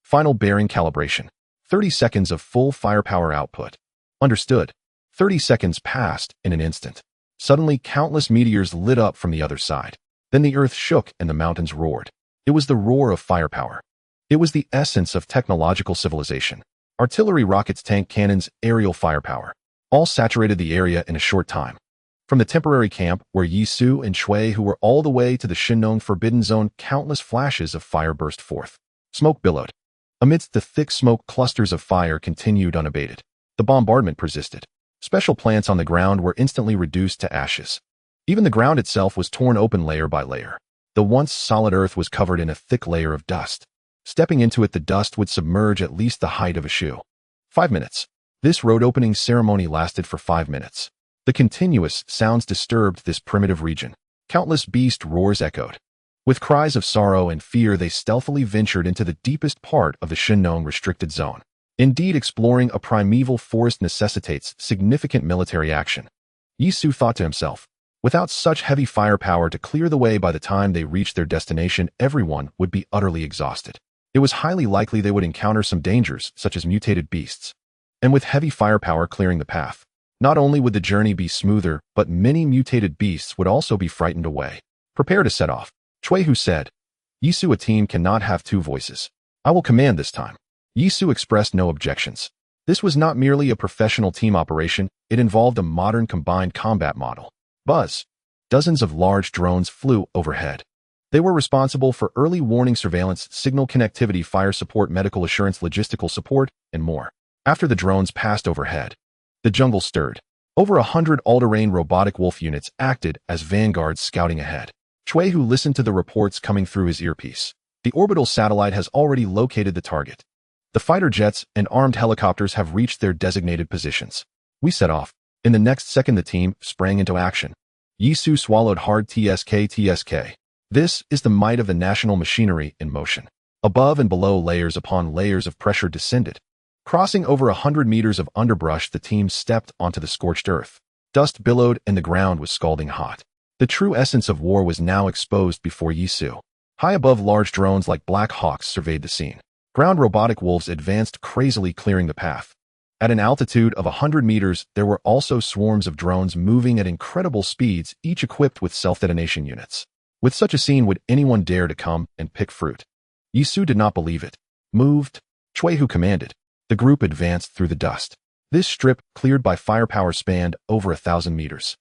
Final bearing calibration. 30 seconds of full firepower output. Understood. 30 seconds passed in an instant. Suddenly, countless meteors lit up from the other side. Then the earth shook and the mountains roared. It was the roar of firepower. It was the essence of technological civilization. Artillery, rockets, tank cannons, aerial firepower. All saturated the area in a short time. From the temporary camp, where Yisu and Chuehu were all the way to the Shinnong Forbidden Zone, countless flashes of fire burst forth. Smoke billowed. Amidst the thick smoke, clusters of fire continued unabated. The bombardment persisted. Special plants on the ground were instantly reduced to ashes. Even the ground itself was torn open layer by layer. The once solid earth was covered in a thick layer of dust. Stepping into it, the dust would submerge at least the height of a shoe. 5 minutes. This road opening ceremony lasted for 5 minutes. The continuous sounds disturbed this primitive region. Countless beast roars echoed. With cries of sorrow and fear, they stealthily ventured into the deepest part of the Shinnong restricted zone. Indeed, exploring a primeval forest necessitates significant military action. Yisu thought to himself, without such heavy firepower to clear the way, by the time they reached their destination, everyone would be utterly exhausted. It was highly likely they would encounter some dangers, such as mutated beasts. And with heavy firepower clearing the path, not only would the journey be smoother, but many mutated beasts would also be frightened away. Prepare to set off. Chuehu said. Yisu, a team cannot have two voices. I will command this time. Yisu expressed no objections. This was not merely a professional team operation, it involved a modern combined combat model. Buzz. Dozens of large drones flew overhead. They were responsible for early warning, surveillance, signal connectivity, fire support, medical assurance, logistical support, and more. After the drones passed overhead, the jungle stirred. Over 100 all-terrain robotic wolf units acted as vanguards scouting ahead. Chuehu listened to the reports coming through his earpiece. The orbital satellite has already located the target. The fighter jets and armed helicopters have reached their designated positions. We set off. In the next second, the team sprang into action. Yisu swallowed hard. TSK. This is the might of the national machinery in motion. Above and below, layers upon layers of pressure descended. Crossing over 100 meters of underbrush, the team stepped onto the scorched earth. Dust billowed and the ground was scalding hot. The true essence of war was now exposed before Yisu. High above, large drones like Black Hawks surveyed the scene. Ground robotic wolves advanced crazily, clearing the path. At an altitude of 100 meters, there were also swarms of drones moving at incredible speeds, each equipped with self-detonation units. With such a scene, would anyone dare to come and pick fruit? Yisu did not believe it. Moved. Chuehu commanded. The group advanced through the dust. This strip, cleared by firepower, spanned over 1,000 meters.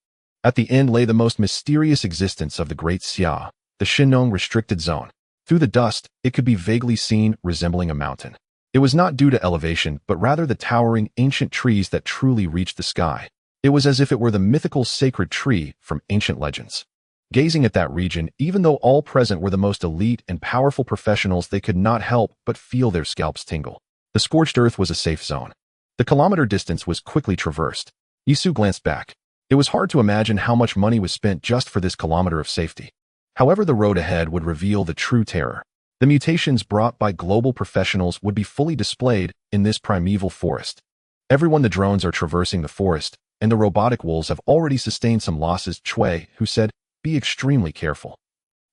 At the end lay the most mysterious existence of the Great Xia, the Shinnong restricted zone. Through the dust, it could be vaguely seen, resembling a mountain. It was not due to elevation, but rather the towering ancient trees that truly reached the sky. It was as if it were the mythical sacred tree from ancient legends. Gazing at that region, even though all present were the most elite and powerful professionals, they could not help but feel their scalps tingle. The scorched earth was a safe zone. The kilometer distance was quickly traversed. Yisu glanced back. It was hard to imagine how much money was spent just for this kilometer of safety. However, the road ahead would reveal the true terror. The mutations brought by global professionals would be fully displayed in this primeval forest. Everyone, the drones are traversing the forest, and the robotic wolves have already sustained some losses. Chuehu said, be extremely careful.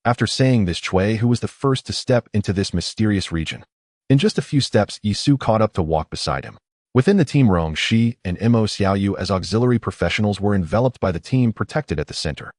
After saying this, Chuehu was the first to step into this mysterious region. In just a few steps, Yisu caught up to walk beside him. Within the team, Rong Shi and Mo Xiaoyu as auxiliary professionals were enveloped by the team protected at the center.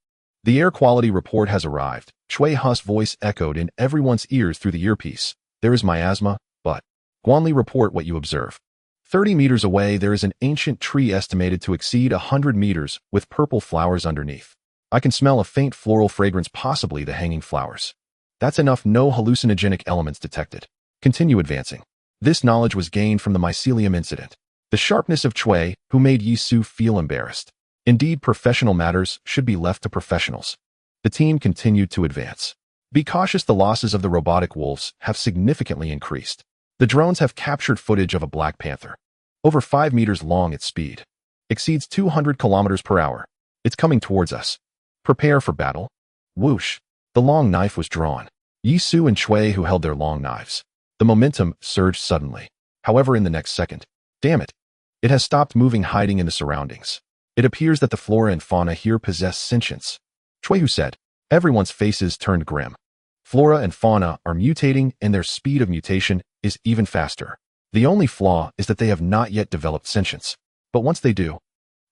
The air quality report has arrived. Chuehu's voice echoed in everyone's ears through the earpiece. There is miasma, but Guanli, report what you observe. 30 meters away, there is an ancient tree estimated to exceed 100 meters with purple flowers underneath. I can smell a faint floral fragrance, possibly the hanging flowers. That's enough. No hallucinogenic elements detected. Continue advancing. This knowledge was gained from the mycelium incident. The sharpness of Chuehu, who made Yisu feel embarrassed. Indeed, professional matters should be left to professionals. The team continued to advance. Be cautious, the losses of the robotic wolves have significantly increased. The drones have captured footage of a black panther. Over 5 meters long its speed. Exceeds 200 kilometers per hour. It's coming towards us. Prepare for battle. Whoosh. The long knife was drawn. Yi Su and Chui who held their long knives. The momentum surged suddenly. However, in the next second, damn it, it has stopped moving, hiding in the surroundings. It appears that the flora and fauna here possess sentience. Chui who said. Everyone's faces turned grim. Flora and fauna are mutating, and their speed of mutation is even faster. The only flaw is that they have not yet developed sentience. But once they do,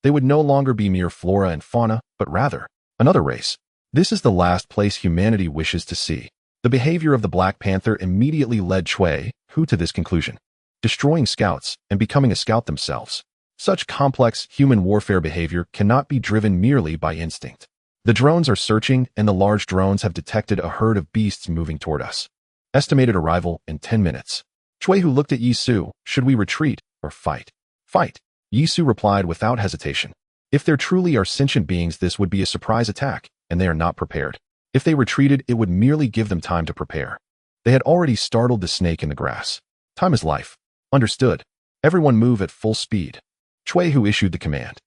they would no longer be mere flora and fauna, but rather another race. This is the last place humanity wishes to see. The behavior of the Black Panther immediately led Chui Hu to this conclusion, destroying scouts and becoming a scout themselves. Such complex human warfare behavior cannot be driven merely by instinct. The drones are searching, and the large drones have detected a herd of beasts moving toward us. Estimated arrival in 10 minutes. Chui Hu looked at Yi Su. Should we retreat or fight? Fight. Yi Su replied without hesitation. If there truly are sentient beings, this would be a surprise attack, and they are not prepared. If they retreated, it would merely give them time to prepare. They had already startled the snake in the grass. Time is life. Understood. Everyone move at full speed. Chui Hu issued the command.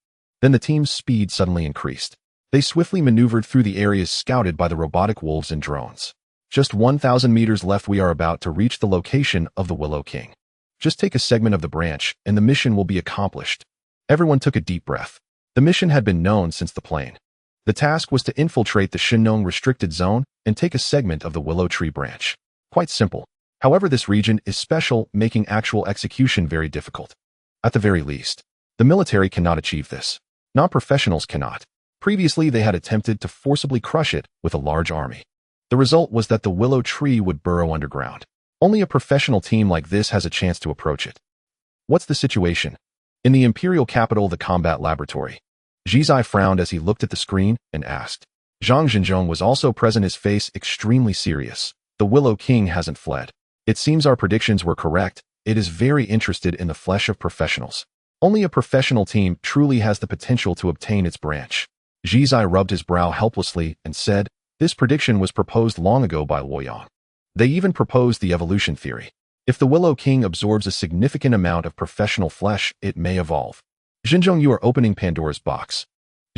Then the team's speed suddenly increased. They swiftly maneuvered through the areas scouted by the robotic wolves and drones. Just 1,000 meters left. We are about to reach the location of the Willow King. Just take a segment of the branch, and the mission will be accomplished. Everyone took a deep breath. The mission had been known since the plane. The task was to infiltrate the Shinnong restricted zone and take a segment of the willow tree branch. Quite simple. However, this region is special, making actual execution very difficult. At the very least, the military cannot achieve this. Non-professionals cannot. Previously, they had attempted to forcibly crush it with a large army. The result was that the willow tree would burrow underground. Only a professional team like this has a chance to approach it. What's the situation? In the imperial capital, the combat laboratory. Jizai frowned as he looked at the screen and asked. Zhang Zhenzhong was also present, his face extremely serious. The Willow King hasn't fled. It seems our predictions were correct. It is very interested in the flesh of professionals. Only a professional team truly has the potential to obtain its branch. Jizai rubbed his brow helplessly and said, this prediction was proposed long ago by Luoyang. They even proposed the evolution theory. If the Willow King absorbs a significant amount of professional flesh, it may evolve. Zhenzhong, you are opening Pandora's box.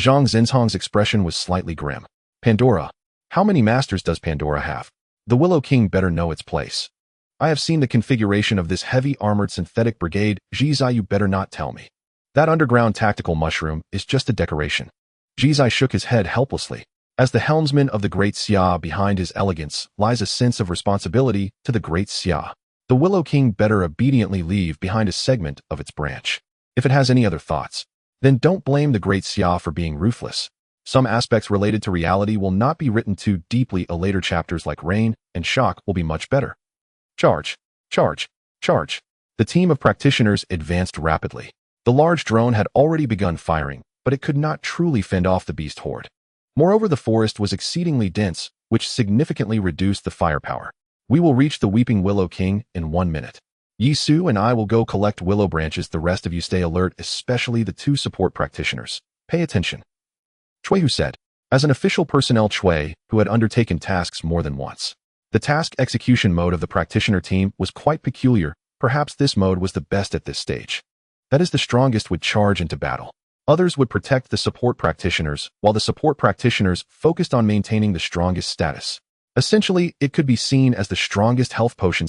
Zhang Zhenhong's expression was slightly grim. Pandora? How many masters does Pandora have? The Willow King better know its place. I have seen the configuration of this heavy armored synthetic brigade. Jizai, you better not tell me. That underground tactical mushroom is just a decoration. Jizai shook his head helplessly. As the helmsman of the Great Xia, behind his elegance lies a sense of responsibility to the Great Xia. The Willow King better obediently leave behind a segment of its branch. If it has any other thoughts, then don't blame the Great Xia for being ruthless. Some aspects related to reality will not be written too deeply. Later chapters like Rain and Shock will be much better. Charge, charge, charge. The team of practitioners advanced rapidly. The large drone had already begun firing, but it could not truly fend off the beast horde. Moreover, the forest was exceedingly dense, which significantly reduced the firepower. We will reach the Weeping Willow King in 1 minute. Yi Su and I will go collect willow branches. The rest of you stay alert, especially the 2 support practitioners. Pay attention. Chui Hu said, as an official personnel Chui, who had undertaken tasks more than once. The task execution mode of the practitioner team was quite peculiar. Perhaps this mode was the best at this stage. That is, the strongest would charge into battle. Others would protect the support practitioners, while the support practitioners focused on maintaining the strongest status. Essentially, it could be seen as the strongest health potion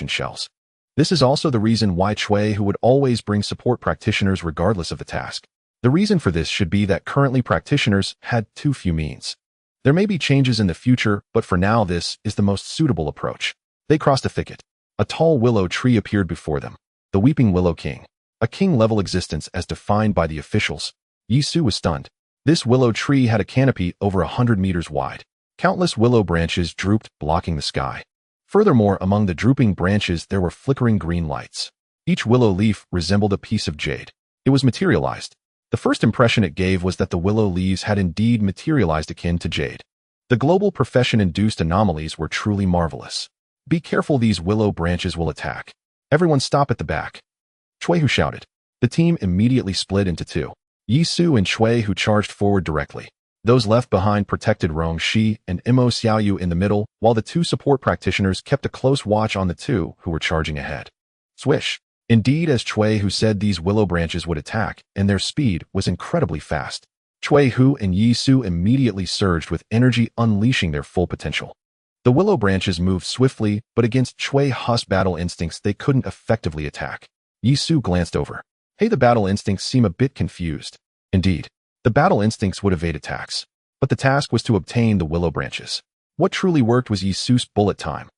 shells. This is also the reason why Chui Hu would always bring support practitioners regardless of the task. The reason for this should be that currently practitioners had too few means. There may be changes in the future, but for now this is the most suitable approach. They crossed a thicket. A tall willow tree appeared before them. The Weeping Willow King. A king-level existence as defined by the officials. Yi Su was stunned. This willow tree had a canopy over 100 meters wide. Countless willow branches drooped, blocking the sky. Furthermore, among the drooping branches there were flickering green lights. Each willow leaf resembled a piece of jade. It was materialized. The first impression it gave was that the willow leaves had indeed materialized akin to jade. The global profession-induced anomalies were truly marvelous. Be careful, these willow branches will attack. Everyone stop at the back. Chui Hu shouted. The team immediately split into 2. Yi Su and Chui Hu charged forward directly. Those left behind protected Rong Shi and Imo Xiaoyu in the middle, while the two support practitioners kept a close watch on the two who were charging ahead. Swish. Indeed, as Cui Hu said, these willow branches would attack, and their speed was incredibly fast. Cui Hu and Yi Su immediately surged with energy, unleashing their full potential. The willow branches moved swiftly, but against Cui Hu's battle instincts they couldn't effectively attack. Yi Su glanced over. Hey, the battle instincts seem a bit confused. Indeed, the battle instincts would evade attacks, but the task was to obtain the willow branches. What truly worked was Yi Su's bullet time.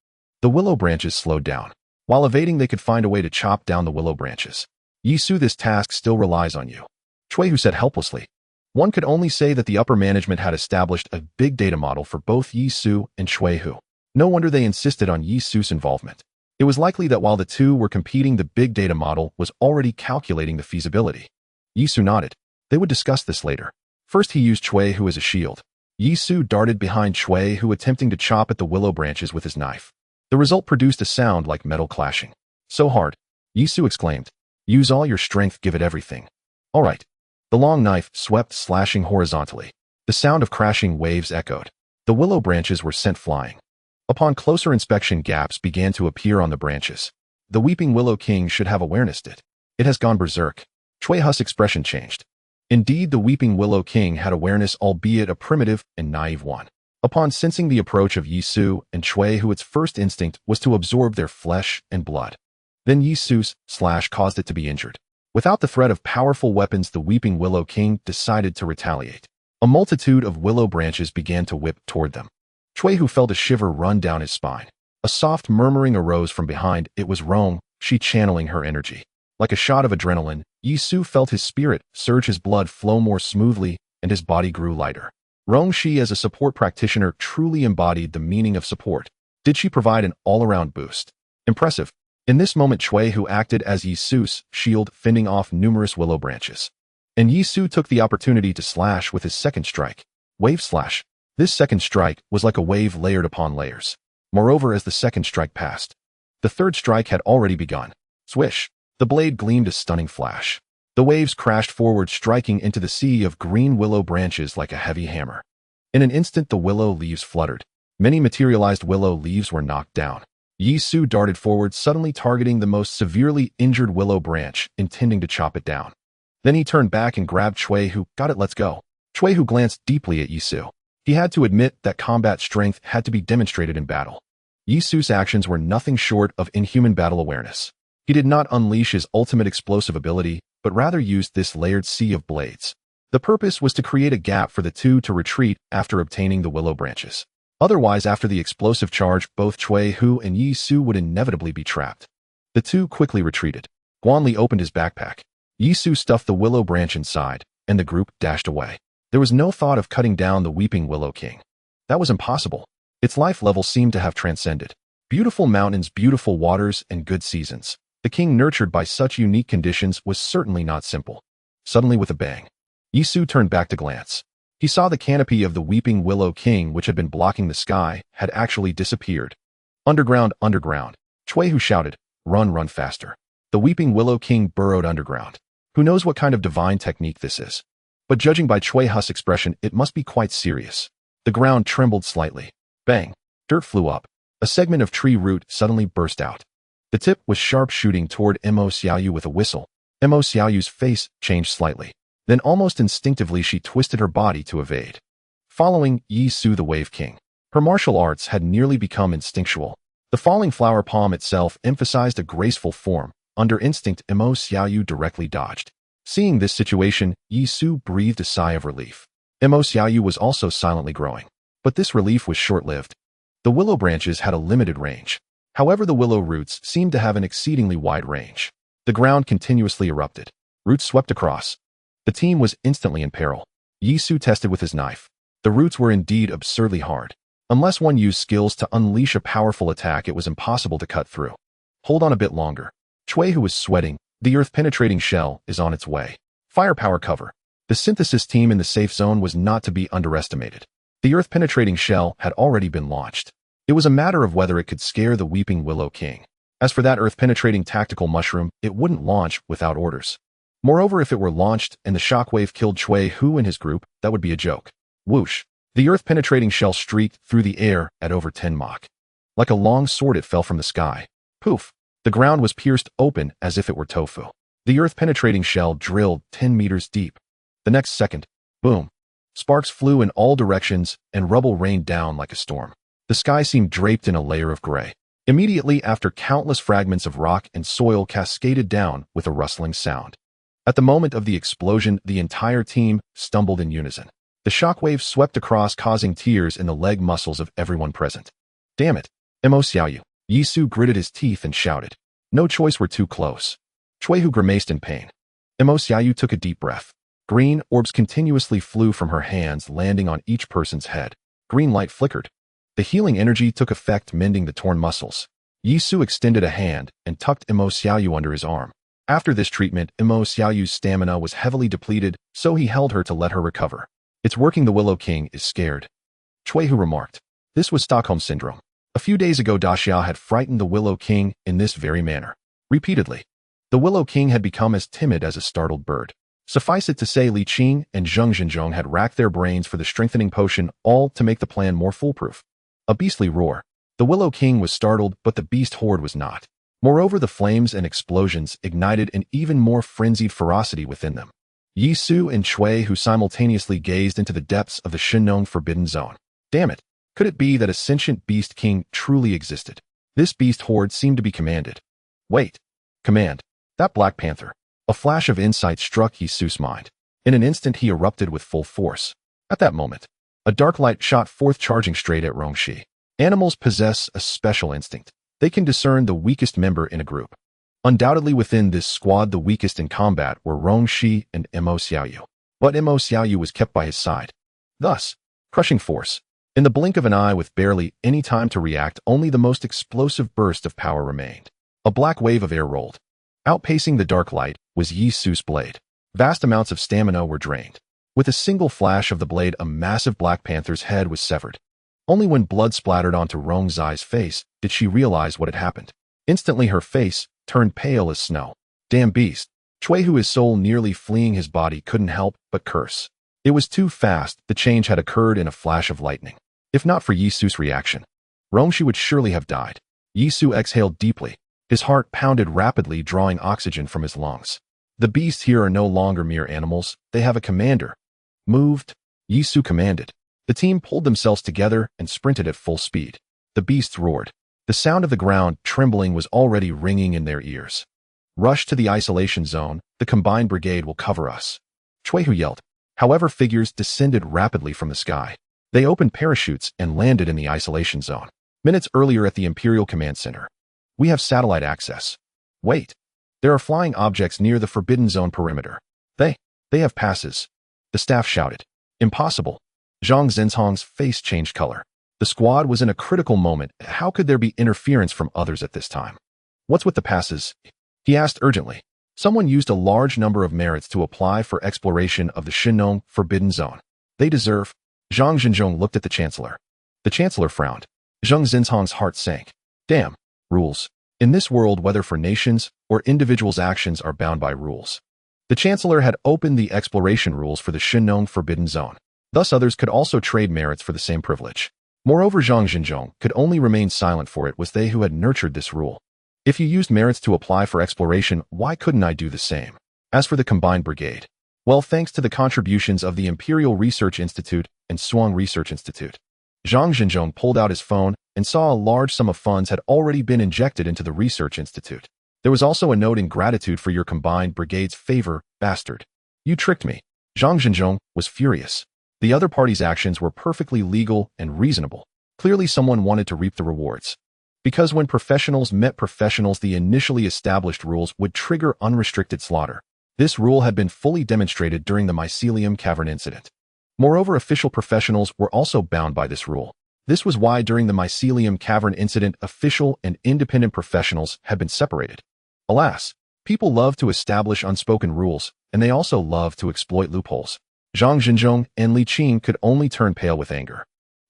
The willow branches slowed down. While evading, they could find a way to chop down the willow branches. Yi Su, this task still relies on you. Cui Hu said helplessly. One could only say that the upper management had established a big data model for both Yi Su and Cui Hu. No wonder they insisted on Yi Su's involvement. It was likely that while the two were competing, the big data model was already calculating the feasibility. Yi Su nodded. They would discuss this later. First, he used Cui Hu as a shield. Yi Su darted behind Cui Hu, attempting to chop at the willow branches with his knife. The result produced a sound like metal clashing. So hard. Yi Su exclaimed. Use all your strength, give it everything. All right. The long knife swept, slashing horizontally. The sound of crashing waves echoed. The willow branches were sent flying. Upon closer inspection, gaps began to appear on the branches. The Weeping Willow King should have awareness it. It has gone berserk. Cui Hu's expression changed. Indeed, the Weeping Willow King had awareness, albeit a primitive and naive one. Upon sensing the approach of Yi Su and Cui Hu, its first instinct was to absorb their flesh and blood. Then Yi Su's slash caused it to be injured. Without the threat of powerful weapons, the Weeping Willow King decided to retaliate. A multitude of willow branches began to whip toward them. Cui Hu felt a shiver run down his spine. A soft murmuring arose from behind. It was Rong, she channeling her energy. Like a shot of adrenaline, Yi Su felt his spirit surge, his blood flow more smoothly, and his body grew lighter. Rong Shi, as a support practitioner, truly embodied the meaning of support. Did she provide an all-around boost? Impressive. In this moment, Cui Hu acted as Yi Su's shield, fending off numerous willow branches. And Yi Su took the opportunity to slash with his second strike. Wave slash. This second strike was like a wave layered upon layers. Moreover, as the second strike passed, the third strike had already begun. Swish. The blade gleamed a stunning flash. The waves crashed forward, striking into the sea of green willow branches like a heavy hammer. In an instant, the willow leaves fluttered. Many materialized willow leaves were knocked down. Yi Su darted forward, suddenly targeting the most severely injured willow branch, intending to chop it down. Then he turned back and grabbed Cui Hu. Got it, let's go. Cui Hu glanced deeply at Yi Su. He had to admit that combat strength had to be demonstrated in battle. Yi Su's actions were nothing short of inhuman battle awareness. He did not unleash his ultimate explosive ability, but rather used this layered sea of blades. The purpose was to create a gap for the two to retreat after obtaining the willow branches. Otherwise, after the explosive charge, both Cui Hu and Yi Su would inevitably be trapped. The two quickly retreated. Guanli opened his backpack. Yi Su stuffed the willow branch inside, and the group dashed away. There was no thought of cutting down the Weeping Willow King. That was impossible. Its life level seemed to have transcended. Beautiful mountains, beautiful waters, and good seasons. The king, nurtured by such unique conditions, was certainly not simple. Suddenly, with a bang, Yi Su turned back to glance. He saw the canopy of the Weeping Willow King, which had been blocking the sky, had actually disappeared. Underground, underground. Cui Hu shouted, run, run faster. The Weeping Willow King burrowed underground. Who knows what kind of divine technique this is? But judging by Cui Hu's expression, it must be quite serious. The ground trembled slightly. Bang! Dirt flew up. A segment of tree root suddenly burst out. The tip was sharp, shooting toward Mo Xiaoyu with a whistle. Mo Xiaoyu's face changed slightly. Then almost instinctively she twisted her body to evade. Following Yi Su, the Wave King, her martial arts had nearly become instinctual. The falling flower palm itself emphasized a graceful form. Under instinct, Mo Xiaoyu directly dodged. Seeing this situation, Yi Su breathed a sigh of relief. Mo Xiaoyu was also silently growing. But this relief was short-lived. The willow branches had a limited range. However, the willow roots seemed to have an exceedingly wide range. The ground continuously erupted. Roots swept across. The team was instantly in peril. Yi Su tested with his knife. The roots were indeed absurdly hard. Unless one used skills to unleash a powerful attack, it was impossible to cut through. Hold on a bit longer. Cui Hu was sweating. The earth-penetrating shell is on its way. Firepower cover. The synthesis team in the safe zone was not to be underestimated. The earth-penetrating shell had already been launched. It was a matter of whether it could scare the Weeping Willow King. As for that earth-penetrating tactical mushroom, it wouldn't launch without orders. Moreover, if it were launched and the shockwave killed Cui Hu and his group, that would be a joke. Whoosh! The earth-penetrating shell streaked through the air at over 10 Mach. Like a long sword it fell from the sky. Poof! The ground was pierced open as if it were tofu. The earth-penetrating shell drilled 10 meters deep. The next second, boom! Sparks flew in all directions and rubble rained down like a storm. The sky seemed draped in a layer of gray. Immediately after, countless fragments of rock and soil cascaded down with a rustling sound. At the moment of the explosion, the entire team stumbled in unison. The shockwave swept across, causing tears in the leg muscles of everyone present. Damn it! Mo Xiaoyu. Yisu gritted his teeth and shouted. No choice, we're too close. Chuihu grimaced in pain. Mo Xiaoyu took a deep breath. Green orbs continuously flew from her hands, landing on each person's head. Green light flickered. The healing energy took effect, mending the torn muscles. Yisu extended a hand and tucked Mo Xiaoyu under his arm. After this treatment, Mo Xiaoyu's stamina was heavily depleted, so he held her to let her recover. It's working, the Willow King is scared. Chuihu remarked. This was Stockholm Syndrome. A few days ago, Daxiao had frightened the Willow King in this very manner. Repeatedly. The Willow King had become as timid as a startled bird. Suffice it to say, Li Qing and Zheng Zhenzhong had racked their brains for the strengthening potion, all to make the plan more foolproof. A beastly roar. The Willow King was startled, but the beast horde was not. Moreover, the flames and explosions ignited an even more frenzied ferocity within them. Yisu and Chui, who simultaneously gazed into the depths of the Shinong Forbidden Zone. Damn it! Could it be that a sentient beast king truly existed? This beast horde seemed to be commanded. Wait. Command. That Black Panther. A flash of insight struck Yisu's mind. In an instant he erupted with full force. At that moment, a dark light shot forth, charging straight at Rongshi. Animals possess a special instinct. They can discern the weakest member in a group. Undoubtedly within this squad the weakest in combat were Rongshi and Mo Xiaoyu. But Mo Xiaoyu was kept by his side. Thus, crushing force. In the blink of an eye, with barely any time to react, only the most explosive burst of power remained. A black wave of air rolled. Outpacing the dark light was Yisu's blade. Vast amounts of stamina were drained. With a single flash of the blade, a massive Black Panther's head was severed. Only when blood splattered onto Rong Zai's face did she realize what had happened. Instantly her face turned pale as snow. Damn beast. Chuihu, his soul nearly fleeing his body, couldn't help but curse. It was too fast. The change had occurred in a flash of lightning. If not for Yisu's reaction, Rongshi would surely have died. Yisu exhaled deeply. His heart pounded rapidly, drawing oxygen from his lungs. The beasts here are no longer mere animals. They have a commander. Moved. Yisu commanded. The team pulled themselves together and sprinted at full speed. The beasts roared. The sound of the ground trembling was already ringing in their ears. Rush to the isolation zone. The combined brigade will cover us. Chuihu yelled. However, figures descended rapidly from the sky. They opened parachutes and landed in the isolation zone. Minutes earlier at the Imperial Command Center. We have satellite access. Wait. There are flying objects near the Forbidden Zone perimeter. They have passes. The staff shouted. Impossible. Zhang Zhenhong's face changed color. The squad was in a critical moment. How could there be interference from others at this time? What's with the passes? He asked urgently. Someone used a large number of merits to apply for exploration of the Shinong Forbidden Zone. They deserve. Zhang Zhenzhong looked at the Chancellor. The Chancellor frowned. Zhang Zhenhong's heart sank. Damn. Rules. In this world, whether for nations or individuals' actions are bound by rules. The Chancellor had opened the exploration rules for the Shinong Forbidden Zone. Thus others could also trade merits for the same privilege. Moreover, Zhang Zhenzhong could only remain silent, for it was they who had nurtured this rule. If you used merits to apply for exploration, why couldn't I do the same? As for the combined brigade, well, thanks to the contributions of the Imperial Research Institute and Swan Research Institute, Zhang Zhenzhong pulled out his phone and saw a large sum of funds had already been injected into the Research Institute. There was also a note in gratitude for your combined brigade's favor, bastard. You tricked me. Zhang Zhenzhong was furious. The other party's actions were perfectly legal and reasonable. Clearly someone wanted to reap the rewards. Because when professionals met professionals, the initially established rules would trigger unrestricted slaughter. This rule had been fully demonstrated during the Mycelium Cavern incident. Moreover, official professionals were also bound by this rule. This was why during the Mycelium Cavern incident, official and independent professionals had been separated. Alas, people love to establish unspoken rules, and they also love to exploit loopholes. Zhang Zhenzhong and Li Qing could only turn pale with anger.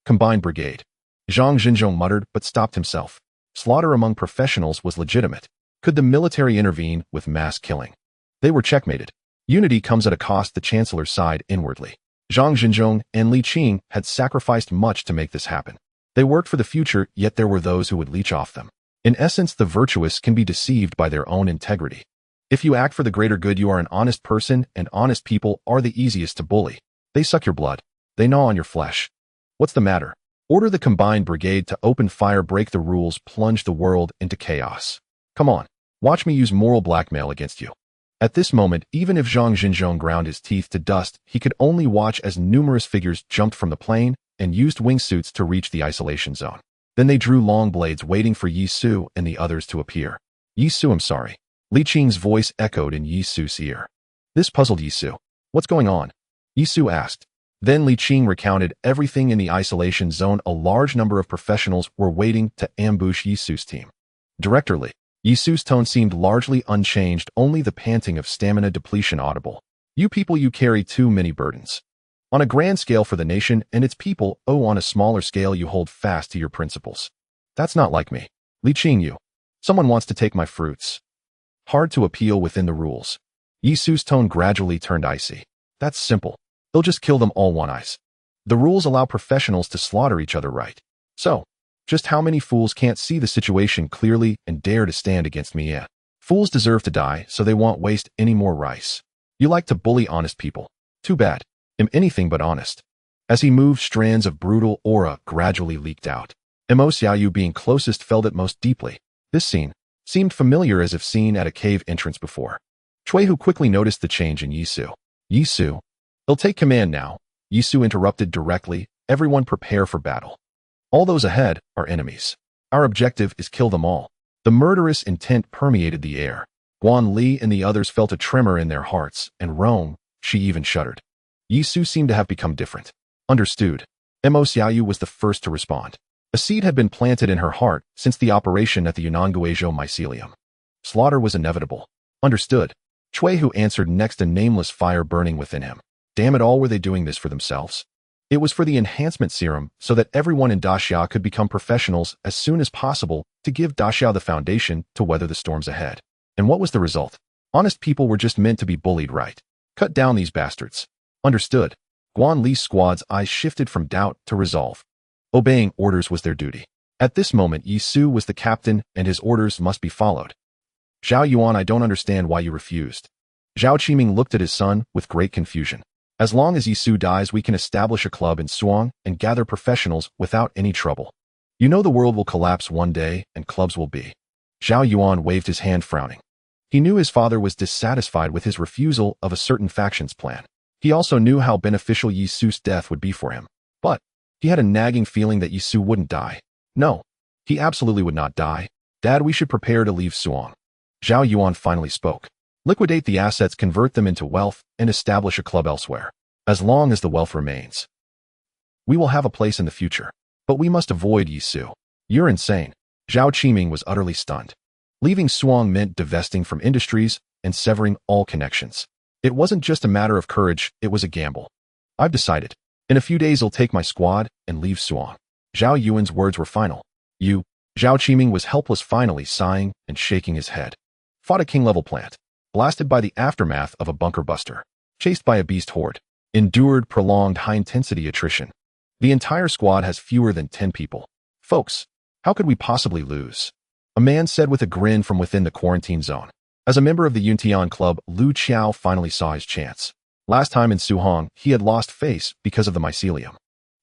Combined brigade. Zhang Zhenzhong muttered but stopped himself. Slaughter among professionals was legitimate. Could the military intervene with mass killing? They were checkmated. Unity comes at a cost, the Chancellor sighed inwardly. Zhang Jinzhong and Li Qing had sacrificed much to make this happen. They worked for the future, yet there were those who would leech off them. In essence, the virtuous can be deceived by their own integrity. If you act for the greater good, you are an honest person, and honest people are the easiest to bully. They suck your blood. They gnaw on your flesh. What's the matter? Order the combined brigade to open fire, break the rules, plunge the world into chaos. Come on, watch me use moral blackmail against you. At this moment, even if Zhang Jinzhong ground his teeth to dust, he could only watch as numerous figures jumped from the plane and used wingsuits to reach the isolation zone. Then they drew long blades, waiting for Yi Su and the others to appear. Yi Su, I'm sorry. Li Qing's voice echoed in Yi Su's ear. This puzzled Yi Su. What's going on? Yi Su asked. Then Li Qing recounted everything in the isolation zone. A large number of professionals were waiting to ambush Yi Su's team. Director Li. Yi Su's tone seemed largely unchanged, only the panting of stamina depletion audible. You people, you carry too many burdens. On a grand scale for the nation and its people, on a smaller scale you hold fast to your principles. That's not like me. Li Qing, you. Someone wants to take my fruits. Hard to appeal within the rules. Yi Su's tone gradually turned icy. That's simple. They'll just kill them all one ice. The rules allow professionals to slaughter each other, right? So, just how many fools can't see the situation clearly and dare to stand against me? Yeah. Fools deserve to die, so they won't waste any more rice. You like to bully honest people. Too bad. I'm anything but honest. As he moved, strands of brutal aura gradually leaked out. Mo Xiaoyu, being closest, felt it most deeply. This scene seemed familiar, as if seen at a cave entrance before. Cui Hu quickly noticed the change in Yi Su. Yi Su. They'll take command now. Yi Su interrupted directly. Everyone prepare for battle. All those ahead are enemies. Our objective is kill them all. The murderous intent permeated the air. Guan Li and the others felt a tremor in their hearts, and Rome, she even shuddered. Yi Su seemed to have become different. Understood. Mo Xiaoyu was the first to respond. A seed had been planted in her heart since the operation at the Yunanguizhou mycelium. Slaughter was inevitable. Understood. Cui Hu answered next, a nameless fire burning within him. Damn it all, were they doing this for themselves? It was for the enhancement serum, so that everyone in Daxia could become professionals as soon as possible, to give Daxia the foundation to weather the storms ahead. And what was the result? Honest people were just meant to be bullied, right? Cut down these bastards. Understood. Guan Li's squad's eyes shifted from doubt to resolve. Obeying orders was their duty. At this moment, Yi Su was the captain, and his orders must be followed. Zhao Yuan, I don't understand why you refused. Zhao Qiming looked at his son with great confusion. As long as Yi Su dies, we can establish a club in Suang and gather professionals without any trouble. You know the world will collapse one day, and clubs will be. Zhao Yuan waved his hand, frowning. He knew his father was dissatisfied with his refusal of a certain faction's plan. He also knew how beneficial Yi Su's death would be for him. But he had a nagging feeling that Yi Su wouldn't die. No, he absolutely would not die. Dad, we should prepare to leave Suang. Zhao Yuan finally spoke. Liquidate the assets, convert them into wealth, and establish a club elsewhere. As long as the wealth remains, we will have a place in the future. But we must avoid Yi Su. You're insane. Zhao Qiming was utterly stunned. Leaving Suang meant divesting from industries and severing all connections. It wasn't just a matter of courage, it was a gamble. I've decided. In a few days I'll take my squad and leave Suang. Zhao Yuan's words were final. You. Zhao Qiming was helpless, finally sighing and shaking his head. Fought a king-level plant. Blasted by the aftermath of a bunker buster. Chased by a beast horde. Endured prolonged high-intensity attrition. The entire squad has fewer than 10 people. Folks, how could we possibly lose? A man said with a grin from within the quarantine zone. As a member of the Yuntian Club, Lu Qiao finally saw his chance. Last time in Suhong, he had lost face because of the mycelium.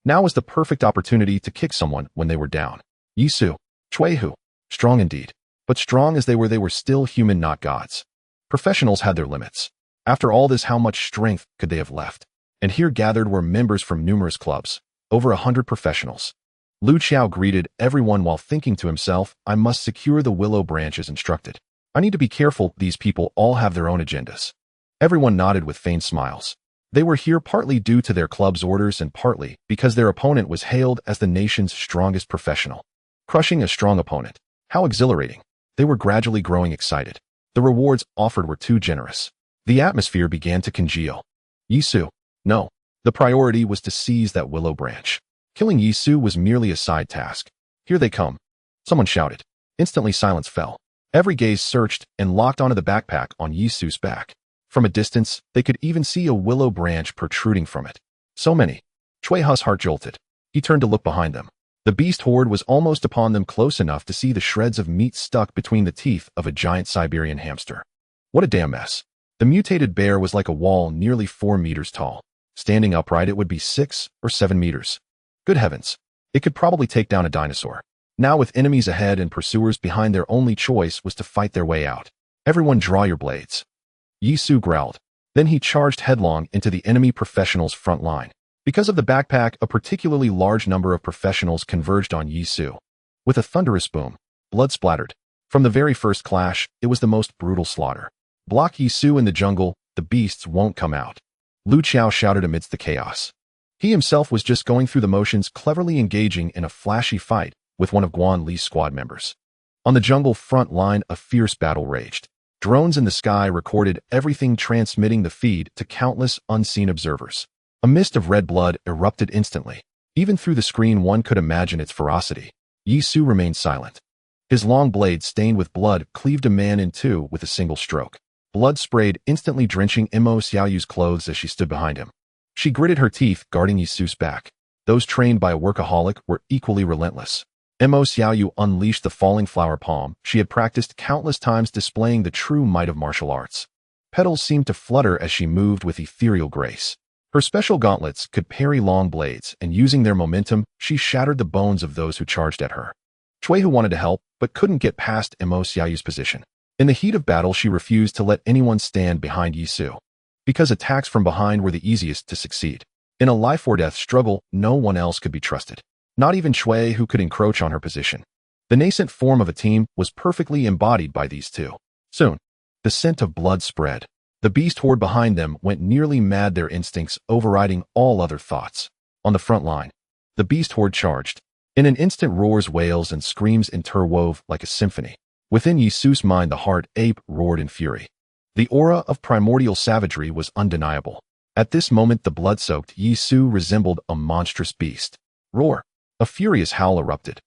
Now was the perfect opportunity to kick someone when they were down. Yi Su, Cui Hu, strong indeed. But strong as they were still human, not gods. Professionals had their limits. After all this, how much strength could they have left? And here gathered were members from numerous clubs. Over 100 professionals. Lu Qiao greeted everyone while thinking to himself, I must secure the willow branches instructed. I need to be careful, these people all have their own agendas. Everyone nodded with feigned smiles. They were here partly due to their club's orders and partly because their opponent was hailed as the nation's strongest professional. Crushing a strong opponent. How exhilarating. They were gradually growing excited. The rewards offered were too generous. The atmosphere began to congeal. Yi Su. No. The priority was to seize that willow branch. Killing Yi Su was merely a side task. Here they come. Someone shouted. Instantly silence fell. Every gaze searched and locked onto the backpack on Yi Su's back. From a distance, they could even see a willow branch protruding from it. So many. Chui Hu's heart jolted. He turned to look behind them. The beast horde was almost upon them, close enough to see the shreds of meat stuck between the teeth of a giant Siberian hamster. What a damn mess. The mutated bear was like a wall nearly 4 meters tall. Standing upright, it would be 6 or 7 meters. Good heavens. It could probably take down a dinosaur. Now, with enemies ahead and pursuers behind, their only choice was to fight their way out. Everyone draw your blades. Yi Su growled. Then he charged headlong into the enemy professionals' front line. Because of the backpack, a particularly large number of professionals converged on Yi Su. With a thunderous boom, blood splattered. From the very first clash, it was the most brutal slaughter. Block Yi Su in the jungle, the beasts won't come out. Lu Qiao shouted amidst the chaos. He himself was just going through the motions, cleverly engaging in a flashy fight with one of Guan Li's squad members. On the jungle front line, a fierce battle raged. Drones in the sky recorded everything, transmitting the feed to countless unseen observers. A mist of red blood erupted instantly. Even through the screen, one could imagine its ferocity. Yi Su remained silent. His long blade, stained with blood, cleaved a man in two with a single stroke. Blood sprayed, instantly drenching Mo Xiaoyu's clothes as she stood behind him. She gritted her teeth, guarding Yi Su's back. Those trained by a workaholic were equally relentless. Mo Xiaoyu unleashed the falling flower palm she had practiced countless times, displaying the true might of martial arts. Petals seemed to flutter as she moved with ethereal grace. Her special gauntlets could parry long blades, and using their momentum, she shattered the bones of those who charged at her. Chui Hu wanted to help, but couldn't get past Mo Xiaoyu's position. In the heat of battle, she refused to let anyone stand behind Yi Su, because attacks from behind were the easiest to succeed. In a life-or-death struggle, no one else could be trusted. Not even Chui, who could encroach on her position. The nascent form of a team was perfectly embodied by these two. Soon, the scent of blood spread. The beast horde behind them went nearly mad, their instincts overriding all other thoughts. On the front line, the beast horde charged. In an instant, roars, wails, and screams interwove like a symphony. Within Yi Su's mind, the heart ape roared in fury. The aura of primordial savagery was undeniable. At this moment, the blood-soaked Yi Su resembled a monstrous beast. Roar! A furious howl erupted.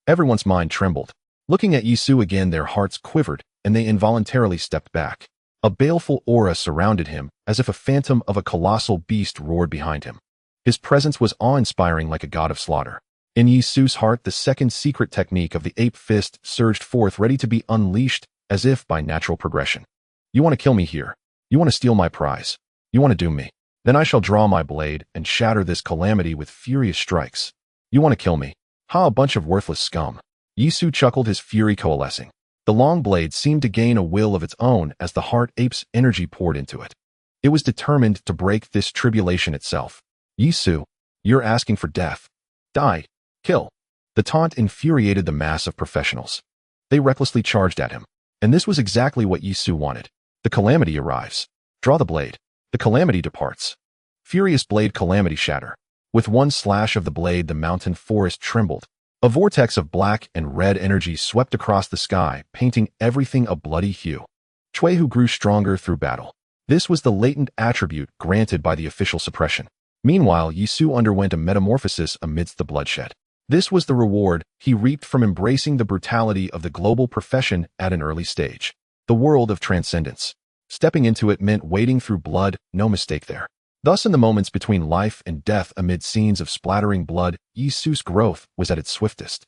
Everyone's mind trembled. Looking at Yi Su again, their hearts quivered, and they involuntarily stepped back. A baleful aura surrounded him, as if a phantom of a colossal beast roared behind him. His presence was awe-inspiring, like a god of slaughter. In Yi Su's heart, the second secret technique of the ape fist surged forth, ready to be unleashed, as if by natural progression. You want to kill me here? You want to steal my prize? You want to doom me? Then I shall draw my blade and shatter this calamity with furious strikes. You want to kill me? Ha, a bunch of worthless scum. Yi Su chuckled, his fury coalescing. The long blade seemed to gain a will of its own as the heart ape's energy poured into it. It was determined to break this tribulation itself. Yi Su, you're asking for death. Die. Kill. The taunt infuriated the mass of professionals. They recklessly charged at him. And this was exactly what Yi Su wanted. The calamity arrives. Draw the blade. The calamity departs. Furious blade, calamity shatter. With one slash of the blade, the mountain forest trembled. A vortex of black and red energy swept across the sky, painting everything a bloody hue. Chui Hu grew stronger through battle. This was the latent attribute granted by the official suppression. Meanwhile, Yi Su underwent a metamorphosis amidst the bloodshed. This was the reward he reaped from embracing the brutality of the global profession at an early stage. The world of transcendence. Stepping into it meant wading through blood, no mistake there. Thus, in the moments between life and death, amid scenes of splattering blood, Yi Su's growth was at its swiftest.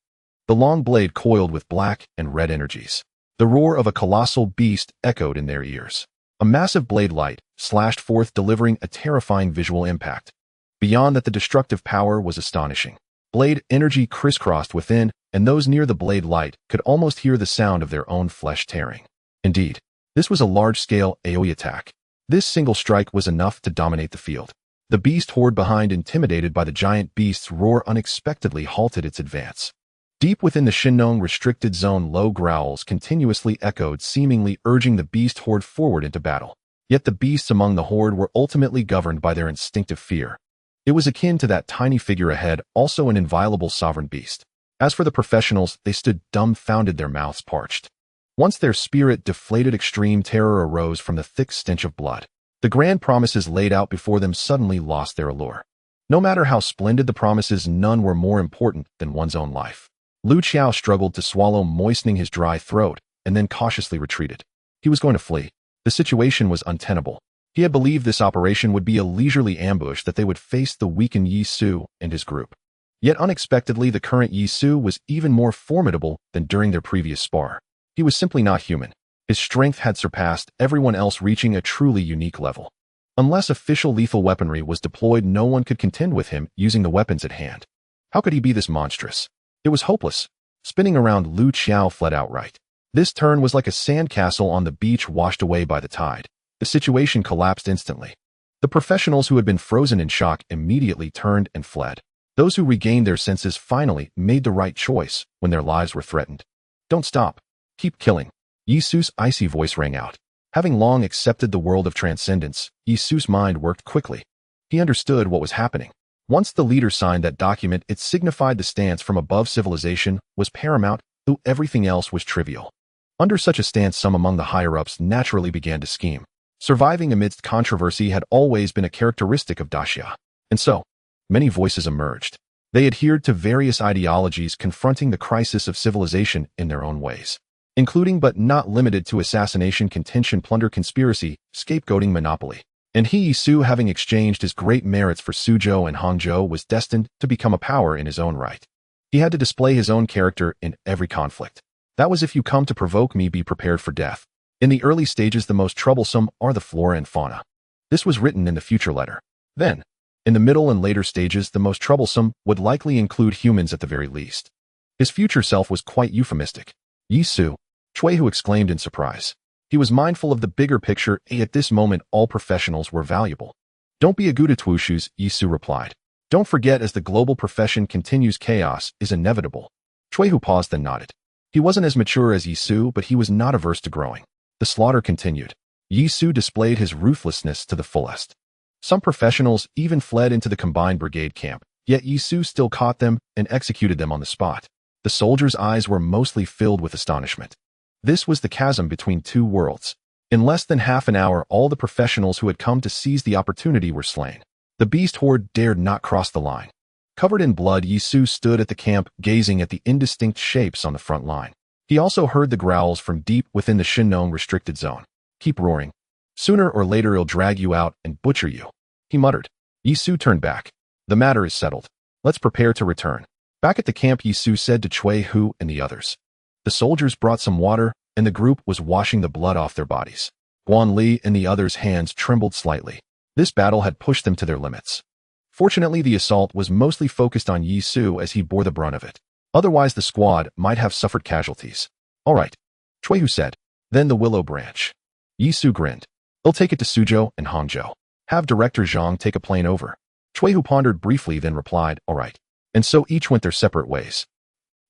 The long blade coiled with black and red energies. The roar of a colossal beast echoed in their ears. A massive blade light slashed forth, delivering a terrifying visual impact. Beyond that, the destructive power was astonishing. Blade energy crisscrossed within, and those near the blade light could almost hear the sound of their own flesh tearing. Indeed, this was a large-scale AoE attack. This single strike was enough to dominate the field. The beast horde behind, intimidated by the giant beast's roar, unexpectedly halted its advance. Deep within the Shinnong restricted zone, low growls continuously echoed, seemingly urging the beast horde forward into battle. Yet the beasts among the horde were ultimately governed by their instinctive fear. It was akin to that tiny figure ahead, also an inviolable sovereign beast. As for the professionals, they stood dumbfounded, their mouths parched. Once their spirit deflated, extreme terror arose from the thick stench of blood. The grand promises laid out before them suddenly lost their allure. No matter how splendid the promises, none were more important than one's own life. Lu Qiao struggled to swallow, moistening his dry throat, and then cautiously retreated. He was going to flee. The situation was untenable. He had believed this operation would be a leisurely ambush that they would face the weakened Yi Su and his group. Yet unexpectedly, the current Yi Su was even more formidable than during their previous spar. He was simply not human. His strength had surpassed everyone else, reaching a truly unique level. Unless official lethal weaponry was deployed, no one could contend with him using the weapons at hand. How could he be this monstrous? It was hopeless. Spinning around, Lu Qiao fled outright. This turn was like a sandcastle on the beach washed away by the tide. The situation collapsed instantly. The professionals who had been frozen in shock immediately turned and fled. Those who regained their senses finally made the right choice when their lives were threatened. Don't stop. Keep killing. Yi Su's icy voice rang out. Having long accepted the world of transcendence, Yi Su's mind worked quickly. He understood what was happening. Once the leader signed that document, it signified the stance from above civilization was paramount, though everything else was trivial. Under such a stance, some among the higher-ups naturally began to scheme. Surviving amidst controversy had always been a characteristic of Daxia. And so, many voices emerged. They adhered to various ideologies confronting the crisis of civilization in their own ways, including but not limited to assassination, contention, plunder, conspiracy, scapegoating, monopoly. And Yi Su, having exchanged his great merits for Suzhou and Hangzhou, was destined to become a power in his own right. He had to display his own character in every conflict. That was, if you come to provoke me, be prepared for death. In the early stages, the most troublesome are the flora and fauna. This was written in the future letter. Then, in the middle and later stages, the most troublesome would likely include humans at the very least. His future self was quite euphemistic. Yi Su, Chuihu exclaimed in surprise. He was mindful of the bigger picture. At this moment, all professionals were valuable. Don't be a Gudatuoshus, Yi Su replied. Don't forget, as the global profession continues, chaos is inevitable. Chuihu paused, then nodded. He wasn't as mature as Yi Su, but he was not averse to growing. The slaughter continued. Yi Su displayed his ruthlessness to the fullest. Some professionals even fled into the combined brigade camp, yet Yi Su still caught them and executed them on the spot. The soldiers' eyes were mostly filled with astonishment. This was the chasm between two worlds. In less than half an hour, all the professionals who had come to seize the opportunity were slain. The beast horde dared not cross the line. Covered in blood, Yi Su stood at the camp, gazing at the indistinct shapes on the front line. He also heard the growls from deep within the Shinnong restricted zone. Keep roaring. Sooner or later he'll drag you out and butcher you, he muttered. Yi Su turned back. The matter is settled. Let's prepare to return. Back at the camp, Yi Su said to Chuihu and the others. The soldiers brought some water, and the group was washing the blood off their bodies. Guan Li and the others' hands trembled slightly. This battle had pushed them to their limits. Fortunately, the assault was mostly focused on Yi Su as he bore the brunt of it. Otherwise, the squad might have suffered casualties. All right, Chuihu said. Then the willow branch. Yi Su grinned. They'll take it to Suzhou and Hangzhou. Have Director Zhang take a plane over. Chuihu pondered briefly, then replied, all right. And so each went their separate ways.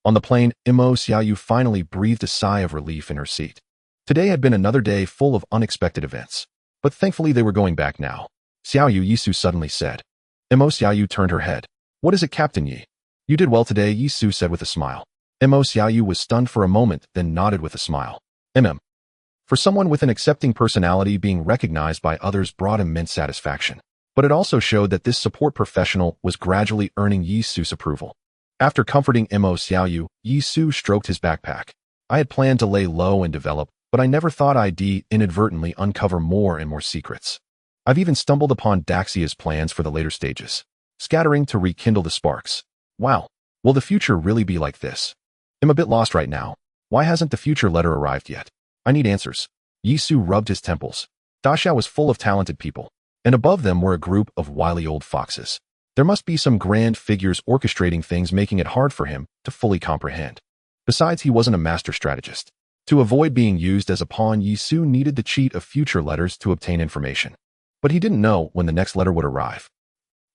On the plane, Imo Xiaoyu finally breathed a sigh of relief in her seat. Today had been another day full of unexpected events. But thankfully they were going back now. Xiaoyu, Yi Su suddenly said. Imo Xiaoyu turned her head. What is it, Captain Yi? You did well today, Yi Su said with a smile. Imo Xiaoyu was stunned for a moment, then nodded with a smile. For someone with an accepting personality, being recognized by others brought immense satisfaction. But it also showed that this support professional was gradually earning Yi Su's approval. After comforting Imo Xiaoyu, Yi Su stroked his backpack. I had planned to lay low and develop, but I never thought I'd inadvertently uncover more and more secrets. I've even stumbled upon Daxia's plans for the later stages, scattering to rekindle the sparks. Wow, will the future really be like this? I'm a bit lost right now. Why hasn't the future letter arrived yet? I need answers. Yi Su rubbed his temples. Daxia was full of talented people, and above them were a group of wily old foxes. There must be some grand figures orchestrating things, making it hard for him to fully comprehend. Besides, he wasn't a master strategist. To avoid being used as a pawn, Yi Su needed the cheat of future letters to obtain information. But he didn't know when the next letter would arrive.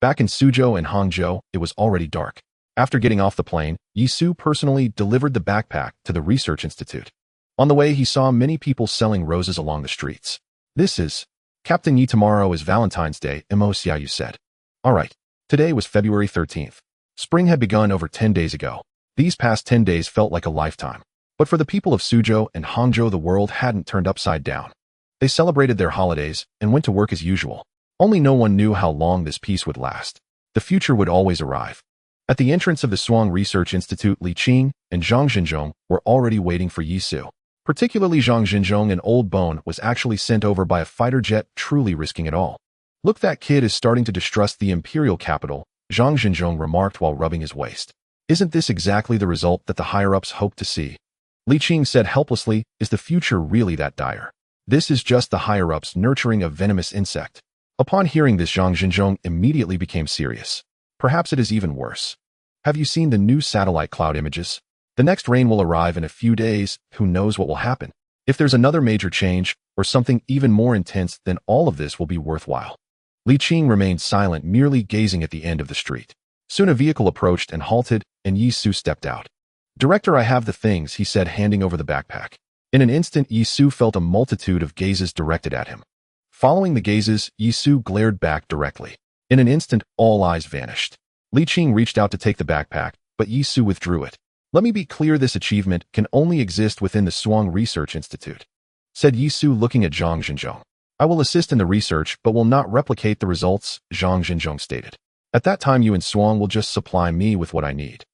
Back in Suzhou and Hangzhou, it was already dark. After getting off the plane, Yi Su personally delivered the backpack to the research institute. On the way, he saw many people selling roses along the streets. This is Captain Yi. Tomorrow is Valentine's Day, Imo Xiaoyu said. All right. Today was February 13th. Spring had begun over 10 days ago. These past 10 days felt like a lifetime. But for the people of Suzhou and Hangzhou, the world hadn't turned upside down. They celebrated their holidays and went to work as usual. Only no one knew how long this peace would last. The future would always arrive. At the entrance of the Shuang Research Institute, Li Qing and Zhang Zhenzhong were already waiting for Yi Su. Particularly Zhang Jinzhong, an old bone, was actually sent over by a fighter jet, truly risking it all. Look, that kid is starting to distrust the imperial capital, Zhang Jinzhong remarked while rubbing his waist. Isn't this exactly the result that the higher-ups hoped to see? Li Qing said helplessly, is the future really that dire? This is just the higher-ups nurturing a venomous insect. Upon hearing this, Zhang Jinzhong immediately became serious. Perhaps it is even worse. Have you seen the new satellite cloud images? The next rain will arrive in a few days. Who knows what will happen? If there's another major change, or something even more intense, then all of this will be worthwhile. Li Qing remained silent, merely gazing at the end of the street. Soon a vehicle approached and halted, and Yi Su stepped out. Director, I have the things, he said, handing over the backpack. In an instant, Yi Su felt a multitude of gazes directed at him. Following the gazes, Yi Su glared back directly. In an instant, all eyes vanished. Li Qing reached out to take the backpack, but Yi Su withdrew it. Let me be clear, this achievement can only exist within the Suang Research Institute, said Yi Su, looking at Zhang Jinzhong. I will assist in the research, but will not replicate the results, Zhang Jinzhong stated. At that time, you and Suang will just supply me with what I need.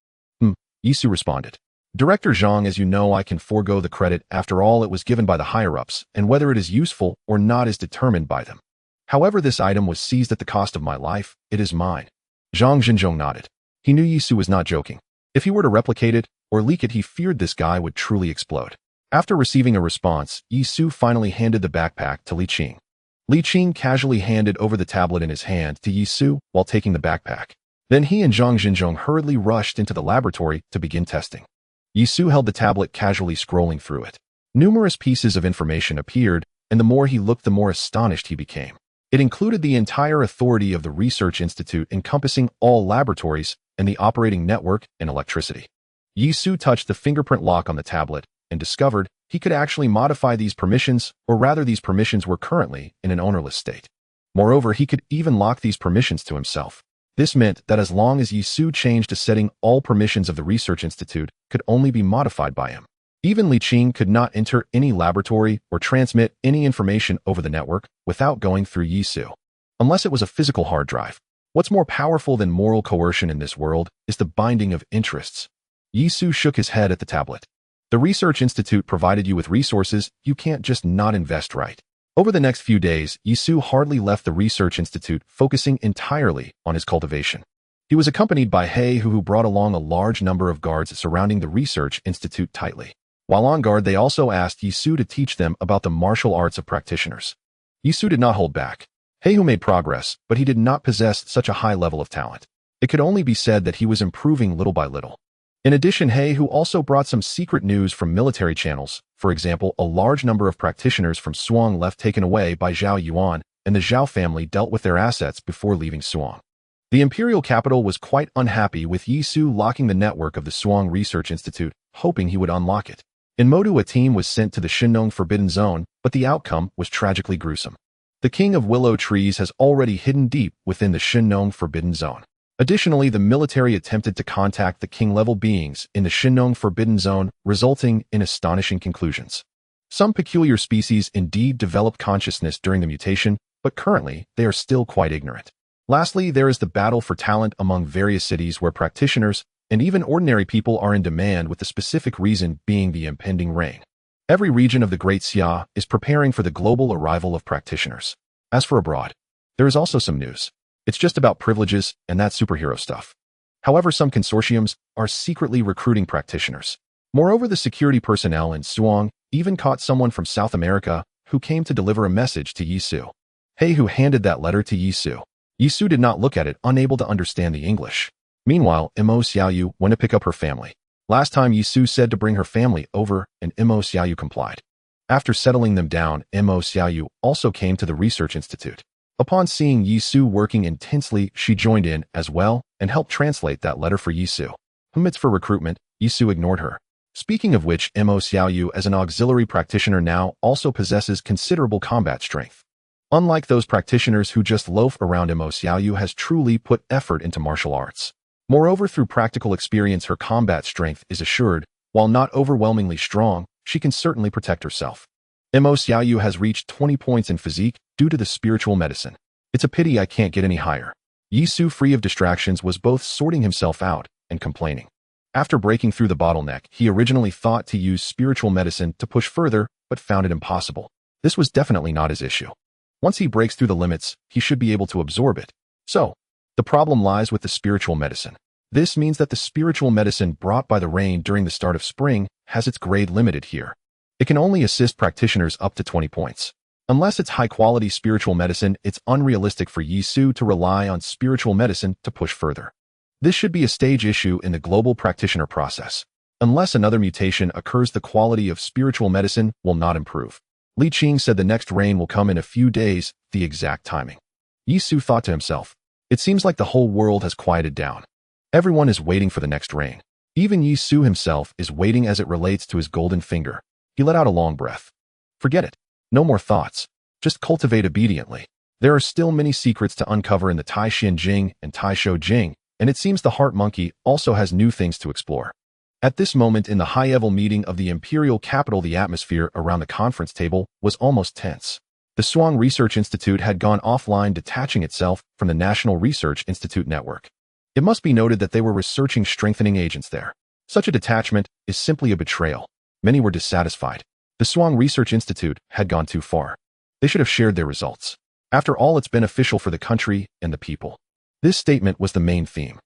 Yi Su responded. Director Zhang, as you know, I can forego the credit. After all, it was given by the higher-ups, and whether it is useful or not is determined by them. However, this item was seized at the cost of my life. It is mine. Zhang Jinzhong nodded. He knew Yi Su was not joking. If he were to replicate it or leak it, he feared this guy would truly explode. After receiving a response, Yi Su finally handed the backpack to Li Qing. Li Qing casually handed over the tablet in his hand to Yi Su while taking the backpack. Then he and Zhang Jinzhong hurriedly rushed into the laboratory to begin testing. Yi Su held the tablet, casually scrolling through it. Numerous pieces of information appeared, and the more he looked, the more astonished he became. It included the entire authority of the Research Institute, encompassing all laboratories and the operating network and electricity. Yi Su touched the fingerprint lock on the tablet and discovered he could actually modify these permissions, or rather these permissions were currently in an ownerless state. Moreover, he could even lock these permissions to himself. This meant that as long as Yi Su changed a setting, all permissions of the Research Institute could only be modified by him. Even Li Qing could not enter any laboratory or transmit any information over the network without going through Yi Su, unless it was a physical hard drive. What's more powerful than moral coercion in this world is the binding of interests. Yi Su shook his head at the tablet. The Research Institute provided you with resources, you can't just not invest, right? Over the next few days, Yi Su hardly left the Research Institute, focusing entirely on his cultivation. He was accompanied by He, who brought along a large number of guards surrounding the Research Institute tightly. While on guard, they also asked Yi Su to teach them about the martial arts of practitioners. Yi Su did not hold back. He who made progress, but he did not possess such a high level of talent. It could only be said that he was improving little by little. In addition, He who also brought some secret news from military channels. For example, a large number of practitioners from Suang left, taken away by Zhao Yuan, and the Zhao family dealt with their assets before leaving Suang. The imperial capital was quite unhappy with Yi Su locking the network of the Suang Research Institute, hoping he would unlock it. In Modu, a team was sent to the Shinnong Forbidden Zone, but the outcome was tragically gruesome. The King of Willow Trees has already hidden deep within the Shinnong Forbidden Zone. Additionally, the military attempted to contact the king-level beings in the Shinnong Forbidden Zone, resulting in astonishing conclusions. Some peculiar species indeed developed consciousness during the mutation, but currently they are still quite ignorant. Lastly, there is the battle for talent among various cities where practitioners and even ordinary people are in demand, with the specific reason being the impending reign. Every region of the Great Xia is preparing for the global arrival of practitioners. As for abroad, there is also some news. It's just about privileges and that superhero stuff. However, some consortiums are secretly recruiting practitioners. Moreover, the security personnel in Suang even caught someone from South America who came to deliver a message to Yi Su. He who handed that letter to Yi Su. Yi Su did not look at it, unable to understand the English. Meanwhile, Mo Xiaoyu went to pick up her family. Last time, Yi Su said to bring her family over, and Mo Xiaoyu complied. After settling them down, Mo Xiaoyu also came to the Research Institute. Upon seeing Yi Su working intensely, she joined in as well and helped translate that letter for Yi Su. It's for recruitment. Yi Su ignored her. Speaking of which, Mo Xiaoyu, as an auxiliary practitioner now, also possesses considerable combat strength. Unlike those practitioners who just loaf around, Mo Xiaoyu has truly put effort into martial arts. Moreover, through practical experience, her combat strength is assured. While not overwhelmingly strong, she can certainly protect herself. Mo Xiaoyu has reached 20 points in physique due to the spiritual medicine. It's a pity I can't get any higher. Yi Su, free of distractions, was both sorting himself out and complaining. After breaking through the bottleneck, he originally thought to use spiritual medicine to push further, but found it impossible. This was definitely not his issue. Once he breaks through the limits, he should be able to absorb it. So, the problem lies with the spiritual medicine. This means that the spiritual medicine brought by the rain during the start of spring has its grade limited here. It can only assist practitioners up to 20 points. Unless it's high-quality spiritual medicine, it's unrealistic for Yisu to rely on spiritual medicine to push further. This should be a stage issue in the global practitioner process. Unless another mutation occurs, the quality of spiritual medicine will not improve. Li Qing said the next rain will come in a few days, the exact timing. Yisu thought to himself, it seems like the whole world has quieted down. Everyone is waiting for the next rain. Even Yisu himself is waiting as it relates to his golden finger. He let out a long breath. Forget it. No more thoughts. Just cultivate obediently. There are still many secrets to uncover in the Tai Xin Jing and Tai Shou Jing, and it seems the heart monkey also has new things to explore. At this moment in the high-level meeting of the imperial capital, the atmosphere around the conference table was almost tense. The Suang Research Institute had gone offline, detaching itself from the National Research Institute network. It must be noted that they were researching strengthening agents there. Such a detachment is simply a betrayal. Many were dissatisfied. The Suang Research Institute had gone too far. They should have shared their results. After all, it's beneficial for the country and the people. This statement was the main theme.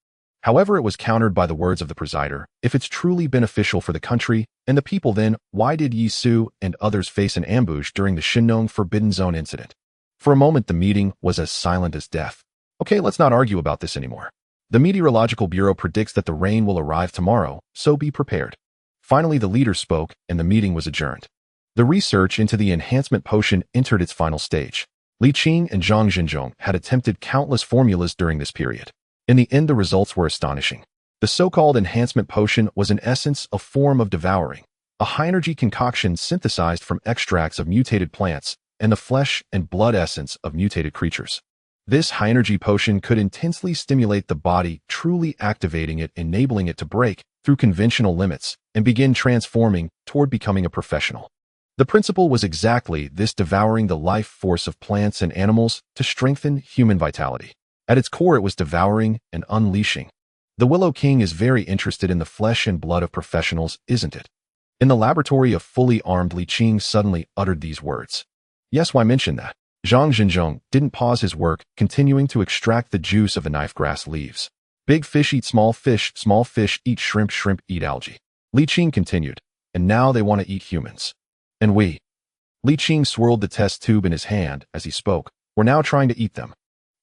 However, it was countered by the words of the presider. If it's truly beneficial for the country and the people, then why did Yisu and others face an ambush during the Shinnong Forbidden Zone incident? For a moment, the meeting was as silent as death. Okay, let's not argue about this anymore. The Meteorological Bureau predicts that the rain will arrive tomorrow, so be prepared. Finally, the leader spoke, and the meeting was adjourned. The research into the enhancement potion entered its final stage. Li Qing and Zhang Xinzhong had attempted countless formulas during this period. In the end, the results were astonishing. The so-called enhancement potion was in essence a form of devouring, a high-energy concoction synthesized from extracts of mutated plants and the flesh and blood essence of mutated creatures. This high-energy potion could intensely stimulate the body, truly activating it, enabling it to break through conventional limits and begin transforming toward becoming a professional. The principle was exactly this: devouring the life force of plants and animals to strengthen human vitality. At its core, it was devouring and unleashing. The Willow King is very interested in the flesh and blood of professionals, isn't it? In the laboratory of fully armed, Li Qing suddenly uttered these words. Yes, why mention that? Zhang Xinzhong didn't pause his work, continuing to extract the juice of the knife grass leaves. Big fish eat small fish eat shrimp, shrimp eat algae. Li Qing continued, and now they want to eat humans. And we. Li Qing swirled the test tube in his hand as he spoke. We're now trying to eat them.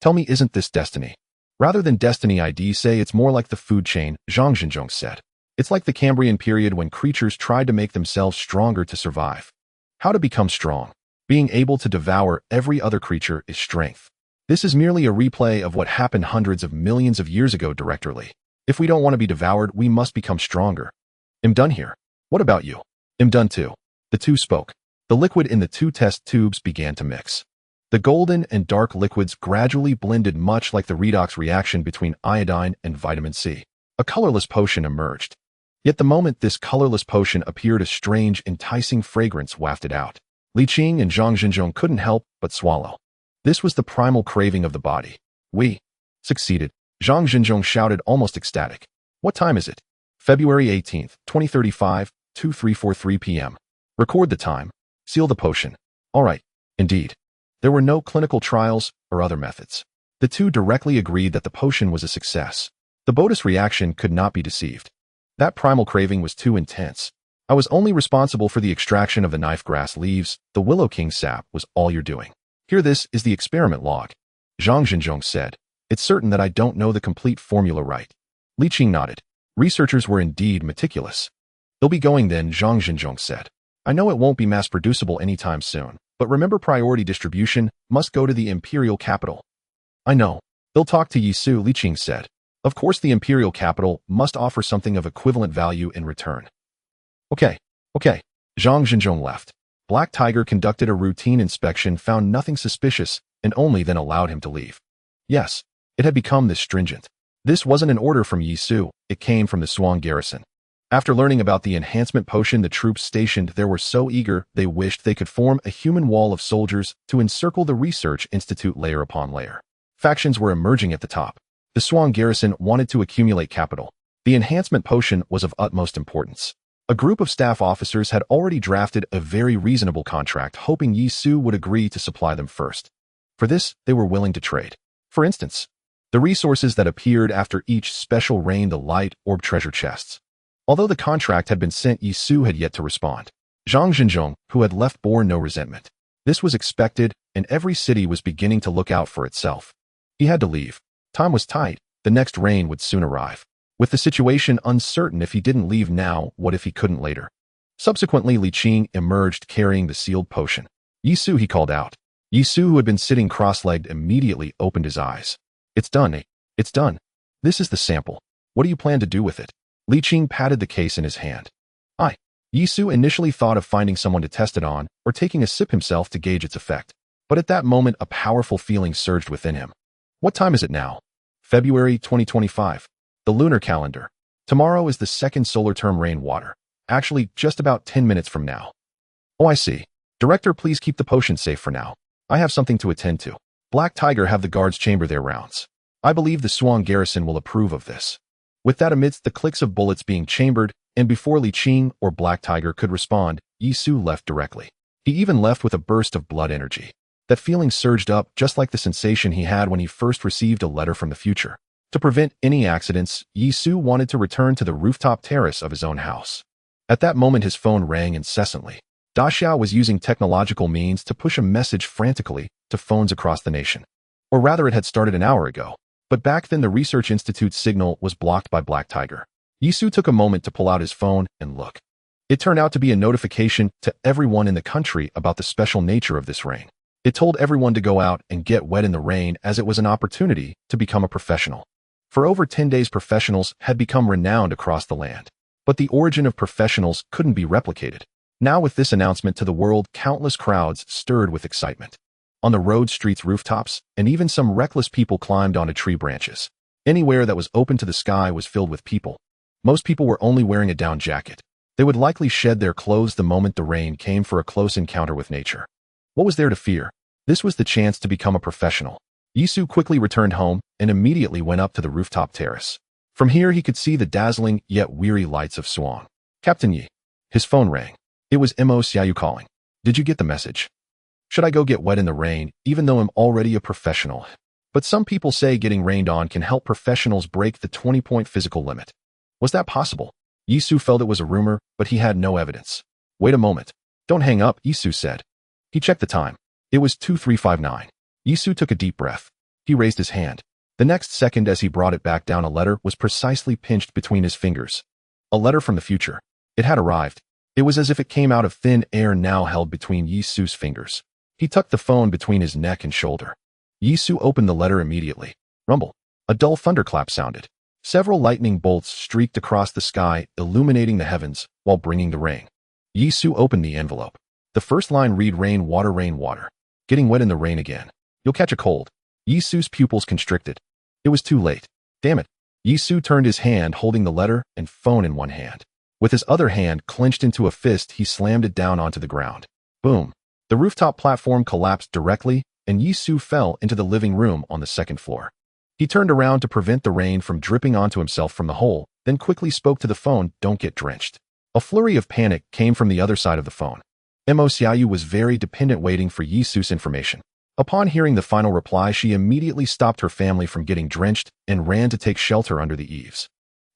Tell me, isn't this destiny? Rather than destiny, I'd say it's more like the food chain, Zhang Xinzhong said. It's like the Cambrian period when creatures tried to make themselves stronger to survive. How to become strong? Being able to devour every other creature is strength. This is merely a replay of what happened hundreds of millions of years ago directly. If we don't want to be devoured, we must become stronger. I'm done here. What about you? I'm done too. The two spoke. The liquid in the two test tubes began to mix. The golden and dark liquids gradually blended, much like the redox reaction between iodine and vitamin C. A colorless potion emerged. Yet the moment this colorless potion appeared, a strange, enticing fragrance wafted out. Li Qing and Zhang Xinzhong couldn't help but swallow. This was the primal craving of the body. We succeeded, Zhang Xinzhong shouted, almost ecstatic. What time is it? February 18th, 2035, 2343 p.m. Record the time. Seal the potion. All right. Indeed. There were no clinical trials or other methods. The two directly agreed that the potion was a success. The Botus reaction could not be deceived. That primal craving was too intense. I was only responsible for the extraction of the knife grass leaves. The Willow King sap was all you're doing. Here, this is the experiment log. Zhang Xinzhong said. It's certain that I don't know the complete formula right. Li Qing nodded. Researchers were indeed meticulous. They'll be going then, Zhang Xinzhong said. I know it won't be mass-producible anytime soon, but remember, priority distribution must go to the imperial capital. I know. They'll talk to Yisu, Li Qing said. Of course, the imperial capital must offer something of equivalent value in return. Okay. Zhang Xinzhong left. Black Tiger conducted a routine inspection, found nothing suspicious, and only then allowed him to leave. Yes, it had become this stringent. This wasn't an order from Yisu, it came from the Suang garrison. After learning about the enhancement potion, the troops stationed there were so eager they wished they could form a human wall of soldiers to encircle the research institute layer upon layer. Factions were emerging at the top. The Suang garrison wanted to accumulate capital. The enhancement potion was of utmost importance. A group of staff officers had already drafted a very reasonable contract, hoping Yi Su would agree to supply them first. For this, they were willing to trade. For instance, the resources that appeared after each special rain, the light orb treasure chests. Although the contract had been sent, Yi Su had yet to respond. Zhang Zhenzhong, who had left, bore no resentment. This was expected, and every city was beginning to look out for itself. He had to leave. Time was tight. The next rain would soon arrive. With the situation uncertain, if he didn't leave now, what if he couldn't later? Subsequently, Li Qing emerged carrying the sealed potion. Yi Su, he called out. Yi Su, who had been sitting cross-legged, immediately opened his eyes. It's done, eh? It's done. This is the sample. What do you plan to do with it? Li Qing patted the case in his hand. Yi Su initially thought of finding someone to test it on, or taking a sip himself to gauge its effect. But at that moment, a powerful feeling surged within him. What time is it now? February 2025. The lunar calendar. Tomorrow is the second solar term rainwater. Actually, just about 10 minutes from now. Oh, I see. Director, please keep the potion safe for now. I have something to attend to. Black Tiger have the guards chamber their rounds. I believe the Suang garrison will approve of this. With that, amidst the clicks of bullets being chambered, and before Li Qing or Black Tiger could respond, Yi Su left directly. He even left with a burst of blood energy. That feeling surged up just like the sensation he had when he first received a letter from the future. To prevent any accidents, Yi Su wanted to return to the rooftop terrace of his own house. At that moment, his phone rang incessantly. Da Xiao was using technological means to push a message frantically to phones across the nation. Or rather, it had started an hour ago. But back then, the Research Institute's signal was blocked by Black Tiger. Yi Su took a moment to pull out his phone and look. It turned out to be a notification to everyone in the country about the special nature of this rain. It told everyone to go out and get wet in the rain, as it was an opportunity to become a professional. For over 10 days, professionals had become renowned across the land. But the origin of professionals couldn't be replicated. Now, with this announcement to the world, countless crowds stirred with excitement. On the road, streets, rooftops, and even some reckless people climbed onto tree branches. Anywhere that was open to the sky was filled with people. Most people were only wearing a down jacket. They would likely shed their clothes the moment the rain came for a close encounter with nature. What was there to fear? This was the chance to become a professional. Yi Su quickly returned home and immediately went up to the rooftop terrace. From here, he could see the dazzling yet weary lights of Suang. Captain Yi. His phone rang. It was Mo Xiaoyu calling. Did you get the message? Should I go get wet in the rain, even though I'm already a professional? But some people say getting rained on can help professionals break the 20-point physical limit. Was that possible? Yi Su felt it was a rumor, but he had no evidence. Wait a moment. Don't hang up, Yi Su said. He checked the time. It was 2359. Yi Su took a deep breath. He raised his hand. The next second, as he brought it back down, a letter was precisely pinched between his fingers. A letter from the future. It had arrived. It was as if it came out of thin air, now held between Yi Su's fingers. He tucked the phone between his neck and shoulder. Yi Su opened the letter immediately. Rumble. A dull thunderclap sounded. Several lightning bolts streaked across the sky, illuminating the heavens while bringing the rain. Yi Su opened the envelope. The first line read, rain water. Getting wet in the rain again. You'll catch a cold. Yi Su's pupils constricted. It was too late. Damn it. Yi Su turned his hand, holding the letter and phone in one hand. With his other hand clenched into a fist, he slammed it down onto the ground. Boom. The rooftop platform collapsed directly, and Yi Su fell into the living room on the second floor. He turned around to prevent the rain from dripping onto himself from the hole, then quickly spoke to the phone, "Don't get drenched." A flurry of panic came from the other side of the phone. Mo Xiaoyu was very dependent, waiting for Yi Su's information. Upon hearing the final reply, she immediately stopped her family from getting drenched and ran to take shelter under the eaves.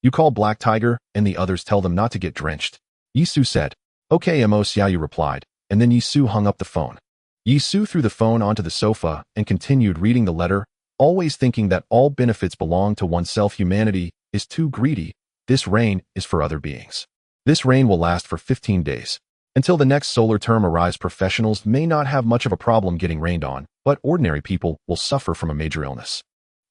You call Black Tiger and the others, tell them not to get drenched. Yi Su said. Okay, Mo Xiaoyu replied, and then Yi Su hung up the phone. Yi Su threw the phone onto the sofa and continued reading the letter, always thinking that all benefits belong to oneself. Humanity is too greedy. This rain is for other beings. This rain will last for 15 days. Until the next solar term arrives, professionals may not have much of a problem getting rained on, but ordinary people will suffer from a major illness.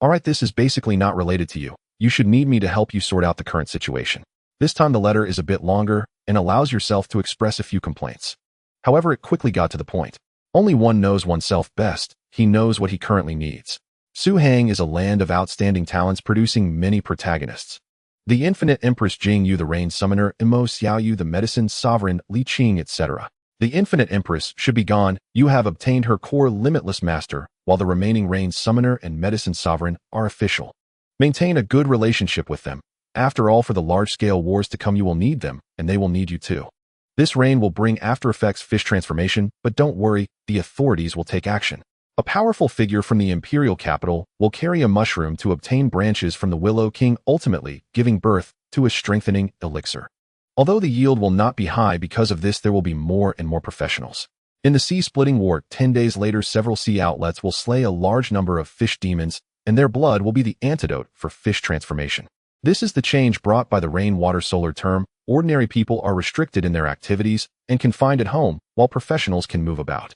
Alright, this is basically not related to you. You should need me to help you sort out the current situation. This time the letter is a bit longer and allows yourself to express a few complaints. However, it quickly got to the point. Only one knows oneself best. He knows what he currently needs. Su Hang is a land of outstanding talents, producing many protagonists. The Infinite Empress Jing Yu, the Rain Summoner, Mo Xiaoyu, the Medicine Sovereign, Li Qing, etc. The Infinite Empress should be gone. You have obtained her core Limitless Master, while the remaining Rain Summoner and Medicine Sovereign are official. Maintain a good relationship with them, After all, for the large-scale wars to come, you will need them, and they will need you too. This rain will bring after-effects fish transformation, but don't worry, the authorities will take action. A powerful figure from the imperial capital will carry a mushroom to obtain branches from the Willow King, ultimately giving birth to a strengthening elixir. Although the yield will not be high because of this, there will be more and more professionals. In the sea-splitting war, 10 days later, several sea outlets will slay a large number of fish demons, and their blood will be the antidote for fish transformation. This is the change brought by the rainwater solar term. Ordinary people are restricted in their activities and confined at home, while professionals can move about.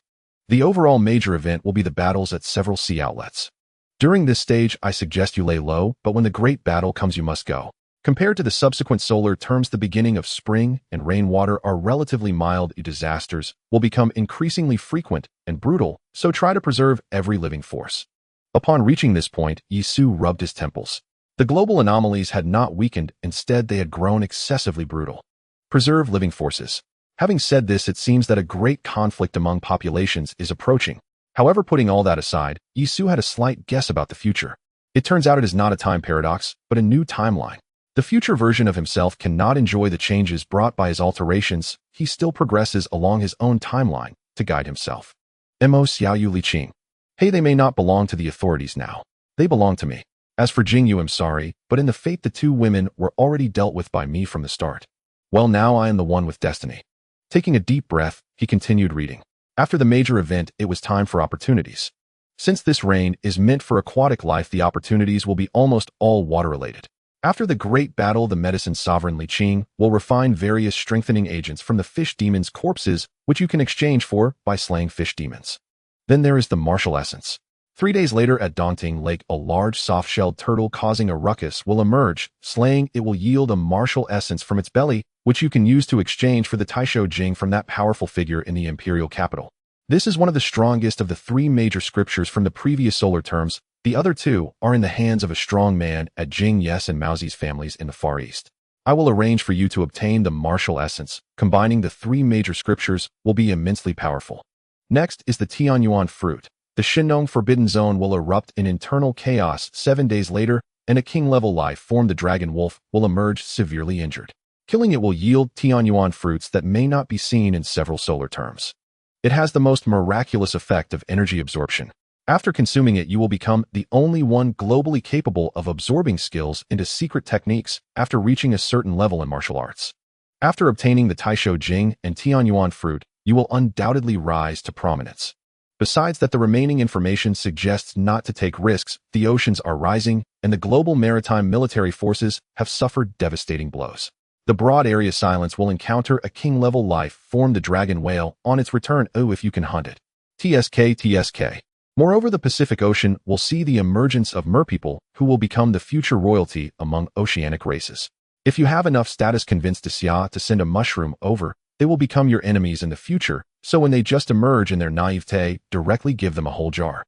The overall major event will be the battles at several sea outlets. During this stage, I suggest you lay low, but when the great battle comes, you must go. Compared to the subsequent solar terms, the beginning of spring and rainwater are relatively mild. Disasters will become increasingly frequent and brutal, so try to preserve every living force. Upon reaching this point, Yisu rubbed his temples. The global anomalies had not weakened, instead they had grown excessively brutal. Preserve living forces. Having said this, it seems that a great conflict among populations is approaching. However, putting all that aside, Yisu had a slight guess about the future. It turns out it is not a time paradox, but a new timeline. The future version of himself cannot enjoy the changes brought by his alterations. He still progresses along his own timeline to guide himself. Mo Xiaoyu Li Qing. Hey, they may not belong to the authorities now. They belong to me. As for Jingyu, I'm sorry, but in the fate the two women were already dealt with by me from the start. Well, now I am the one with destiny. Taking a deep breath, he continued reading. After the major event, it was time for opportunities. Since this rain is meant for aquatic life, the opportunities will be almost all water-related. After the great battle, the medicine sovereign Li Qing will refine various strengthening agents from the fish demons' corpses, which you can exchange for by slaying fish demons. Then there is the martial essence. 3 days later at Daunting Lake, a large soft-shelled turtle causing a ruckus will emerge. Slaying it will yield a martial essence from its belly, which you can use to exchange for the Taisho Jing from that powerful figure in the imperial capital. This is one of the strongest of the 3 major scriptures from the previous solar terms. The other 2 are in the hands of a strong man at Jing Yes and Maozi's families in the Far East. I will arrange for you to obtain the martial essence. Combining the 3 major scriptures will be immensely powerful. Next is the Tianyuan fruit. The Shinong Forbidden Zone will erupt in internal chaos 7 days later, and a king-level life form, the dragon wolf, will emerge severely injured. Killing it will yield Tianyuan fruits that may not be seen in several solar terms. It has the most miraculous effect of energy absorption. After consuming it, you will become the only one globally capable of absorbing skills into secret techniques after reaching a certain level in martial arts. After obtaining the Taisho Jing and Tianyuan fruit, you will undoubtedly rise to prominence. Besides that, the remaining information suggests not to take risks. The oceans are rising, and the global maritime military forces have suffered devastating blows. The broad area silence will encounter a king-level life form, the dragon whale, on its return. Oh, if you can hunt it. TSK. Moreover, the Pacific Ocean will see the emergence of merpeople who will become the future royalty among oceanic races. If you have enough status, convince Xia to send a mushroom over. They will become your enemies in the future, so when they just emerge in their naivete, directly give them a whole jar.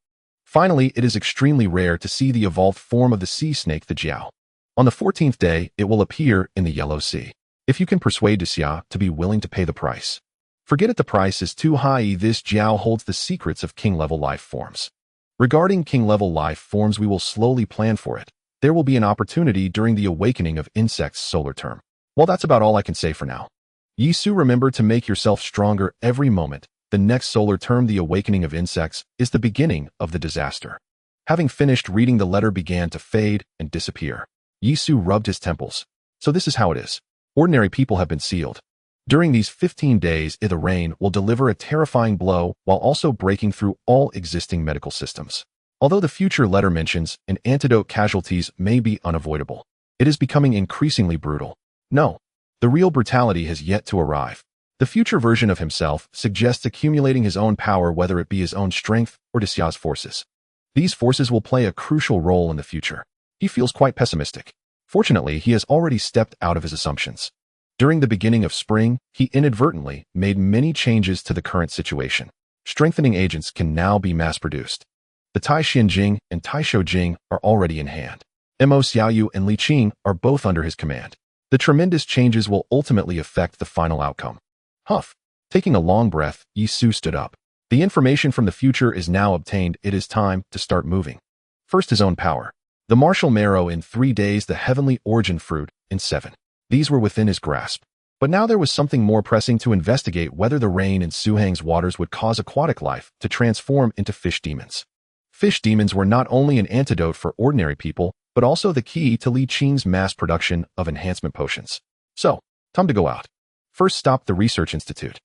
Finally, it is extremely rare to see the evolved form of the sea snake, the Jiao. On the 14th day, it will appear in the Yellow Sea. If you can persuade Xia to be willing to pay the price. Forget it, the price is too high. This Jiao holds the secrets of king-level life forms. Regarding king-level life forms, we will slowly plan for it. There will be an opportunity during the awakening of insects solar term. Well, that's about all I can say for now. Yisu, remember to make yourself stronger every moment. The next solar term, the awakening of insects, is the beginning of the disaster. Having finished reading, the letter began to fade and disappear. Yisu rubbed his temples. So this is how it is. Ordinary people have been sealed. During these 15 days, the rain will deliver a terrifying blow while also breaking through all existing medical systems. Although the future letter mentions an antidote, casualties may be unavoidable. It is becoming increasingly brutal. No, the real brutality has yet to arrive. The future version of himself suggests accumulating his own power, whether it be his own strength or Xia's forces. These forces will play a crucial role in the future. He feels quite pessimistic. Fortunately, he has already stepped out of his assumptions. During the beginning of spring, he inadvertently made many changes to the current situation. Strengthening agents can now be mass-produced. The Taishin Jing and Taisho Jing are already in hand. Mo Xiaoyu and Li Qing are both under his command. The tremendous changes will ultimately affect the final outcome. Huff. Taking a long breath, Yisu stood up. The information from the future is now obtained. It is time to start moving. First, his own power. The martial marrow in 3 days, the heavenly origin fruit in 7. These were within his grasp. But now there was something more pressing: to investigate whether the rain in Suhang's waters would cause aquatic life to transform into fish demons. Fish demons were not only an antidote for ordinary people, but also the key to Li Qing's mass production of enhancement potions. So, time to go out. First stop, the research institute.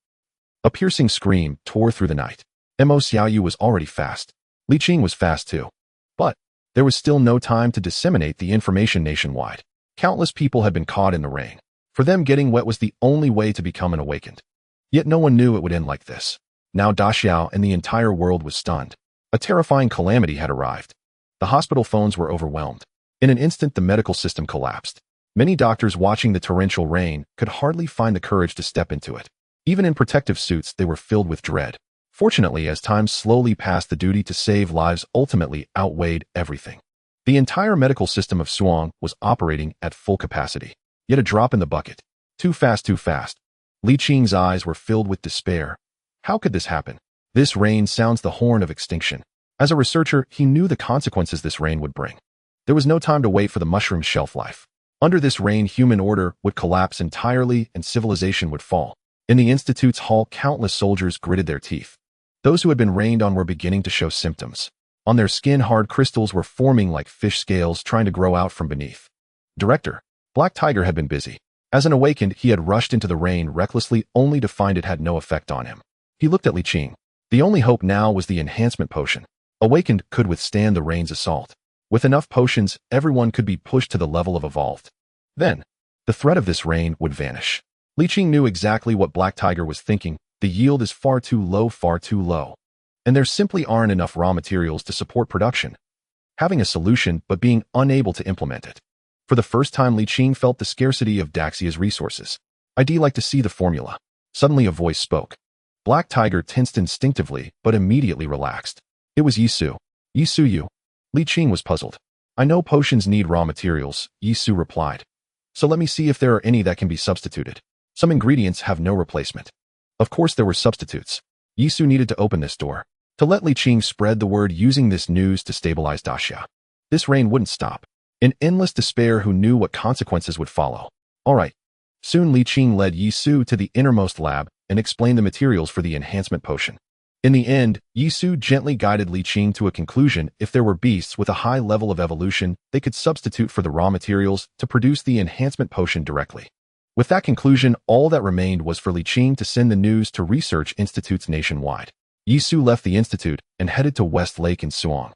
A piercing scream tore through the night. Mo Xiaoyu was already fast. Li Qing was fast too. But there was still no time to disseminate the information nationwide. Countless people had been caught in the rain. For them, getting wet was the only way to become an awakened. Yet no one knew it would end like this. Now Daxiao and the entire world was stunned. A terrifying calamity had arrived. The hospital phones were overwhelmed. In an instant, the medical system collapsed. Many doctors watching the torrential rain could hardly find the courage to step into it. Even in protective suits, they were filled with dread. Fortunately, as time slowly passed, the duty to save lives ultimately outweighed everything. The entire medical system of Suang was operating at full capacity. Yet a drop in the bucket. Too fast, too fast. Li Qing's eyes were filled with despair. How could this happen? This rain sounds the horn of extinction. As a researcher, he knew the consequences this rain would bring. There was no time to wait for the mushroom's shelf life. Under this rain, human order would collapse entirely and civilization would fall. In the Institute's hall, countless soldiers gritted their teeth. Those who had been rained on were beginning to show symptoms. On their skin, hard crystals were forming like fish scales trying to grow out from beneath. Director Black Tiger had been busy. As an awakened, he had rushed into the rain recklessly, only to find it had no effect on him. He looked at Li Qing. The only hope now was the enhancement potion. Awakened could withstand the rain's assault. With enough potions, everyone could be pushed to the level of evolved. Then, the threat of this rain would vanish. Li Qing knew exactly what Black Tiger was thinking. The yield is far too low, far too low. And there simply aren't enough raw materials to support production. Having a solution, but being unable to implement it. For the first time, Li Qing felt the scarcity of Daxia's resources. I'd like to see the formula. Suddenly a voice spoke. Black Tiger tensed instinctively, but immediately relaxed. It was Yisu. Yisu Yu. Li Qing was puzzled. I know potions need raw materials, Yisu replied. So let me see if there are any that can be substituted. Some ingredients have no replacement. Of course there were substitutes. Yisu needed to open this door. To let Li Qing spread the word using this news to stabilize Daxia. This rain wouldn't stop. In endless despair, who knew what consequences would follow. All right. Soon Li Qing led Yisu to the innermost lab and explained the materials for the enhancement potion. In the end, Yisu gently guided Li Qing to a conclusion: if there were beasts with a high level of evolution, they could substitute for the raw materials to produce the enhancement potion directly. With that conclusion, all that remained was for Li Qing to send the news to research institutes nationwide. Yisu left the institute and headed to West Lake in Suang.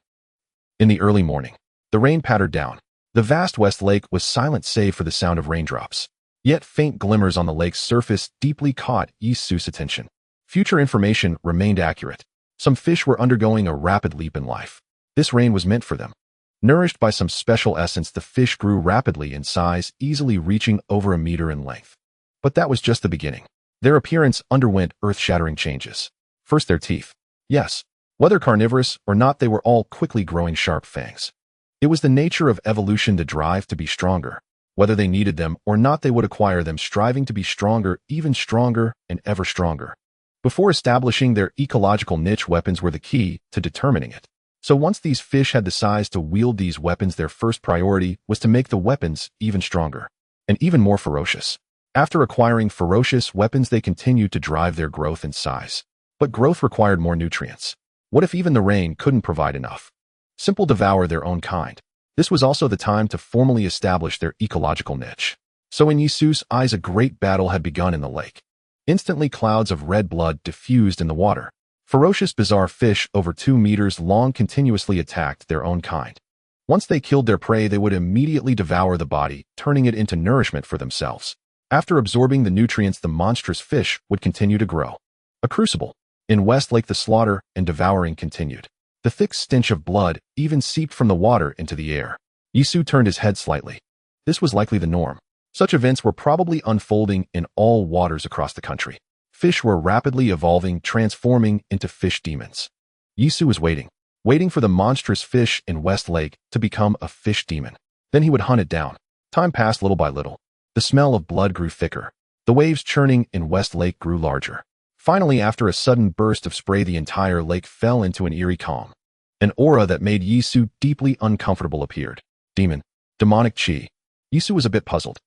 In the early morning, the rain pattered down. The vast West Lake was silent save for the sound of raindrops. Yet faint glimmers on the lake's surface deeply caught Yisu's attention. Future information remained accurate. Some fish were undergoing a rapid leap in life. This rain was meant for them. Nourished by some special essence, the fish grew rapidly in size, easily reaching over a meter in length. But that was just the beginning. Their appearance underwent earth-shattering changes. First, their teeth. Yes, whether carnivorous or not, they were all quickly growing sharp fangs. It was the nature of evolution to drive to be stronger. Whether they needed them or not, they would acquire them, striving to be stronger, even stronger, and ever stronger. Before establishing their ecological niche, weapons were the key to determining it. So once these fish had the size to wield these weapons, their first priority was to make the weapons even stronger and even more ferocious. After acquiring ferocious weapons, they continued to drive their growth in size. But growth required more nutrients. What if even the rain couldn't provide enough? Simple: devour their own kind. This was also the time to formally establish their ecological niche. So in Yisu's eyes, a great battle had begun in the lake. Instantly, clouds of red blood diffused in the water. Ferocious, bizarre fish over 2 meters long continuously attacked their own kind. Once they killed their prey, they would immediately devour the body, turning it into nourishment for themselves. After absorbing the nutrients, the monstrous fish would continue to grow. A crucible. In West Lake, the slaughter and devouring continued. The thick stench of blood even seeped from the water into the air. Yisu turned his head slightly. This was likely the norm. Such events were probably unfolding in all waters across the country. Fish were rapidly evolving, transforming into fish demons. Yisu was waiting for the monstrous fish in West Lake to become a fish demon. Then he would hunt it down. Time passed little by little. The smell of blood grew thicker. The waves churning in West Lake grew larger. Finally, after a sudden burst of spray, the entire lake fell into an eerie calm. An aura that made Yisu deeply uncomfortable appeared. Demon. Demonic chi. Yisu was a bit puzzled.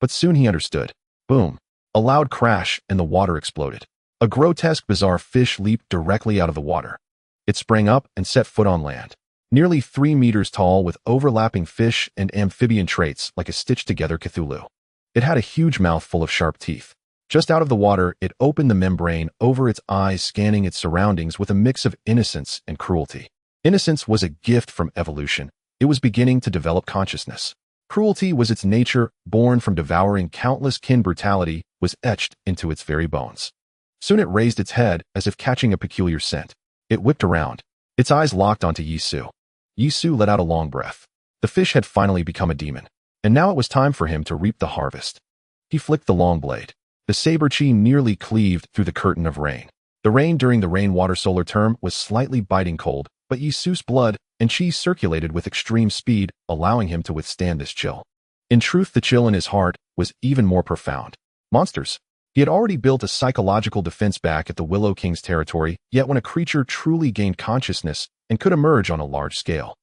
But soon he understood. Boom. A loud crash and the water exploded. A grotesque, bizarre fish leaped directly out of the water. It sprang up and set foot on land. Nearly 3 meters tall with overlapping fish and amphibian traits like a stitched-together Cthulhu. It had a huge mouth full of sharp teeth. Just out of the water, it opened the membrane over its eyes, scanning its surroundings with a mix of innocence and cruelty. Innocence was a gift from evolution. It was beginning to develop consciousness. Cruelty was its nature, born from devouring countless kin. Brutality was etched into its very bones. Soon it raised its head as if catching a peculiar scent. It whipped around. Its eyes locked onto Yisu. Yisu let out a long breath. The fish had finally become a demon, and now it was time for him to reap the harvest. He flicked the long blade. The saber chi nearly cleaved through the curtain of rain. The rain during the rainwater solar term was slightly biting cold, but Yisu's blood and chi circulated with extreme speed, allowing him to withstand this chill. In truth, the chill in his heart was even more profound. Monsters. He had already built a psychological defense back at the Willow King's territory, yet when a creature truly gained consciousness and could emerge on a large scale.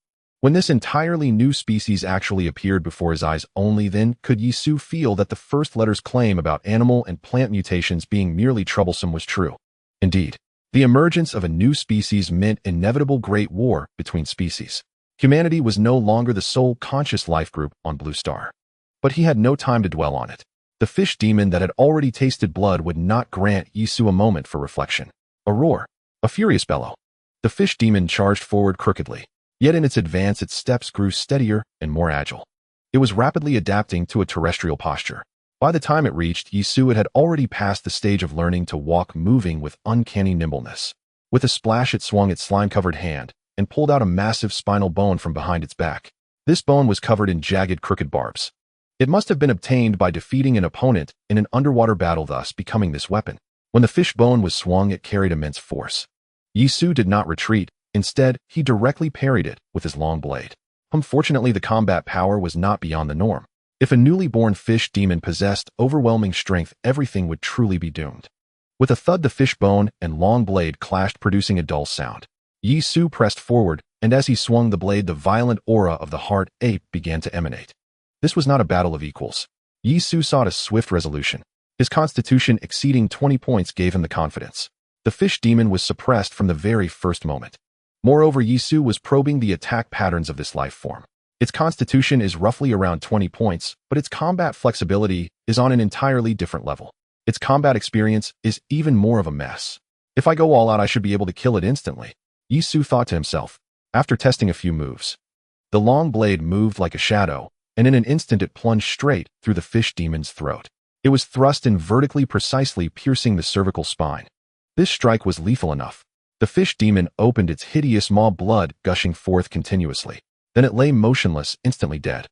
When this entirely new species actually appeared before his eyes, only then could Yisu feel that the first letter's claim about animal and plant mutations being merely troublesome was true. Indeed, the emergence of a new species meant inevitable great war between species. Humanity was no longer the sole conscious life group on Blue Star. But he had no time to dwell on it. The fish demon that had already tasted blood would not grant Yisu a moment for reflection. A roar. A furious bellow. The fish demon charged forward crookedly. Yet in its advance, its steps grew steadier and more agile. It was rapidly adapting to a terrestrial posture. By the time it reached Yisu, it had already passed the stage of learning to walk, moving with uncanny nimbleness. With a splash, it swung its slime-covered hand and pulled out a massive spinal bone from behind its back. This bone was covered in jagged, crooked barbs. It must have been obtained by defeating an opponent in an underwater battle, thus becoming this weapon. When the fish bone was swung, it carried immense force. Yisu did not retreat. Instead, he directly parried it with his long blade. Unfortunately, the combat power was not beyond the norm. If a newly born fish demon possessed overwhelming strength, everything would truly be doomed. With a thud, the fish bone and long blade clashed, producing a dull sound. Yisu pressed forward, and as he swung the blade, the violent aura of the heart ape began to emanate. This was not a battle of equals. Yisu sought a swift resolution. His constitution exceeding 20 points gave him the confidence. The fish demon was suppressed from the very first moment. Moreover, Yisu was probing the attack patterns of this life form. Its constitution is roughly around 20 points, but its combat flexibility is on an entirely different level. Its combat experience is even more of a mess. If I go all out, I should be able to kill it instantly, Yisu thought to himself. After testing a few moves, the long blade moved like a shadow, and in an instant it plunged straight through the fish demon's throat. It was thrust in vertically, precisely piercing the cervical spine. This strike was lethal enough. The fish demon opened its hideous maw, blood gushing forth continuously. Then it lay motionless, instantly dead.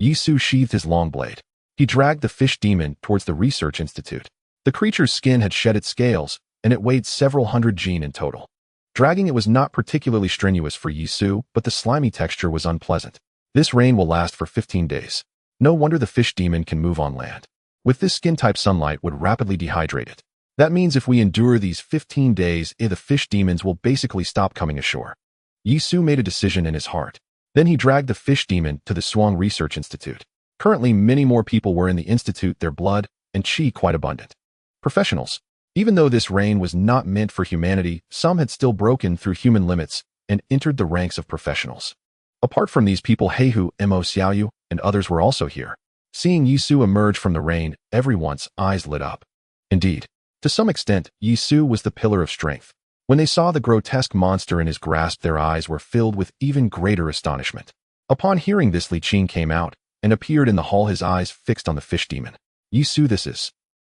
Yisu sheathed his long blade. He dragged the fish demon towards the research institute. The creature's skin had shed its scales, and it weighed several hundred jin in total. Dragging it was not particularly strenuous for Yisu, but the slimy texture was unpleasant. This rain will last for 15 days. No wonder the fish demon can move on land. With this skin type, sunlight would rapidly dehydrate it. That means if we endure these 15 days, the fish demons will basically stop coming ashore. Yisu made a decision in his heart. Then he dragged the fish demon to the Swang Research Institute. Currently, many more people were in the institute, their blood and chi quite abundant. Professionals. Even though this reign was not meant for humanity, some had still broken through human limits and entered the ranks of professionals. Apart from these people, Heihu, Mo Xiaoyu, and others were also here. Seeing Yisu emerge from the rain, everyone's eyes lit up. Indeed, to some extent, Yisu was the pillar of strength. When they saw the grotesque monster in his grasp, their eyes were filled with even greater astonishment. Upon hearing this, Li Qing came out and appeared in the hall, his eyes fixed on the fish demon. Yisu,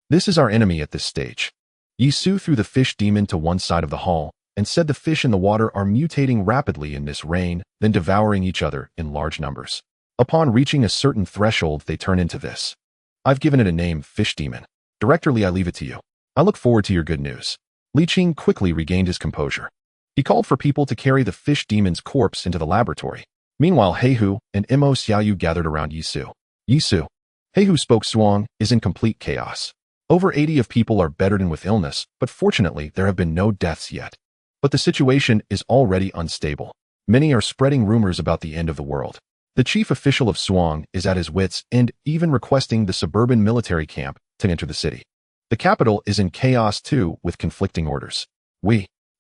this is our enemy at this stage. Yisu threw the fish demon to one side of the hall and said the fish in the water are mutating rapidly in this rain, then devouring each other in large numbers. Upon reaching a certain threshold, they turn into this. I've given it a name, fish demon. Director Li, I leave it to you. I look forward to your good news. Li Qing quickly regained his composure. He called for people to carry the fish demon's corpse into the laboratory. Meanwhile, Heihu and Mo Xiaoyu gathered around Yisu. Yisu, Heihu spoke, Swang is in complete chaos. Over 80 of people are bedridden with illness, but fortunately there have been no deaths yet. But the situation is already unstable. Many are spreading rumors about the end of the world. The chief official of Suang is at his wits' end, even requesting the suburban military camp to enter the city. The capital is in chaos too, with conflicting orders.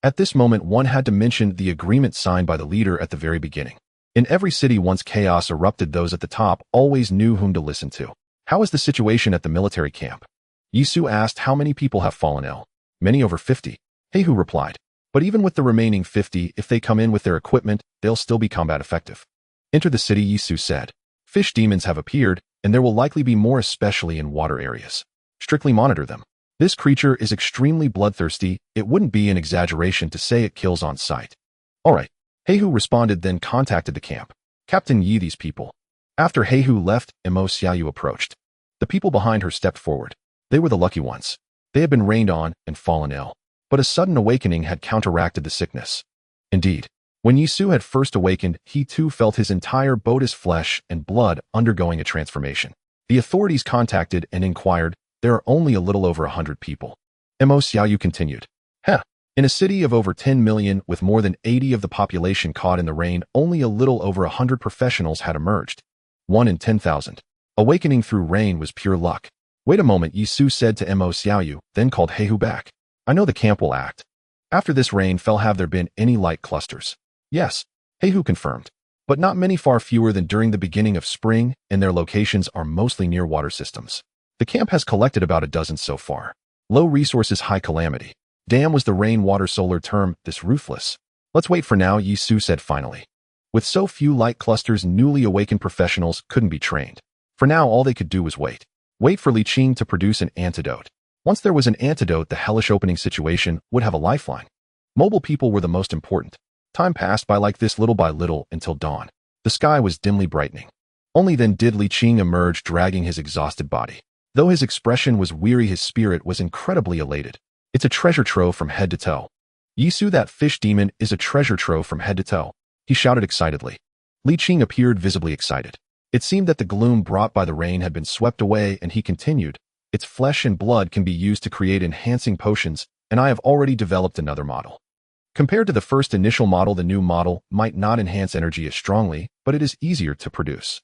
At this moment, one had to mention the agreement signed by the leader at the very beginning. In every city once chaos erupted, those at the top always knew whom to listen to. How is the situation at the military camp? Yisu asked how many people have fallen ill. Many over 50. Heihu replied. But even with the remaining 50, if they come in with their equipment, they'll still be combat effective. Enter the city, Yisu said. Fish demons have appeared, and there will likely be more, especially in water areas. Strictly monitor them. This creature is extremely bloodthirsty. It wouldn't be an exaggeration to say it kills on sight. All right. Heihu responded, then contacted the camp. Captain Yi, these people. After Heihu left, Emo Xiaoyu approached. The people behind her stepped forward. They were the lucky ones. They had been rained on and fallen ill. But a sudden awakening had counteracted the sickness. Indeed, when Yisu had first awakened, he too felt his entire bodice, flesh and blood, undergoing a transformation. The authorities contacted and inquired. There are only a little over 100 people. Mo Xiaoyu continued. In a city of over 10 million with more than 80 of the population caught in the rain, only a little over 100 professionals had emerged. 1 in 10,000. Awakening through rain was pure luck. Wait a moment, Yisu said to Mo Xiaoyu, then called Heihu back. I know the camp will act. After this rain fell, have there been any light clusters? Yes, Heihu confirmed. But not many, far fewer than during the beginning of spring, and their locations are mostly near water systems. The camp has collected about a dozen so far. Low resources, high calamity. Damn was the rainwater solar term, this Ruthless. Let's wait for now, Yisu said finally. With so few light clusters, newly awakened professionals couldn't be trained. For now, all they could do was wait. Wait for Li Qing to produce an antidote. Once there was an antidote, the hellish opening situation would have a lifeline. Mobile people were the most important. Time passed by like this, little by little, until dawn. The sky was dimly brightening. Only then did Li Qing emerge, dragging his exhausted body. Though his expression was weary, his spirit was incredibly elated. It's a treasure trove from head to toe. Yisu, that fish demon is a treasure trove from head to toe, he shouted excitedly. Li Qing appeared visibly excited. It seemed that the gloom brought by the rain had been swept away, and he continued, its flesh and blood can be used to create enhancing potions, and I have already developed another model. Compared to the first initial model, the new model might not enhance energy as strongly, but it is easier to produce.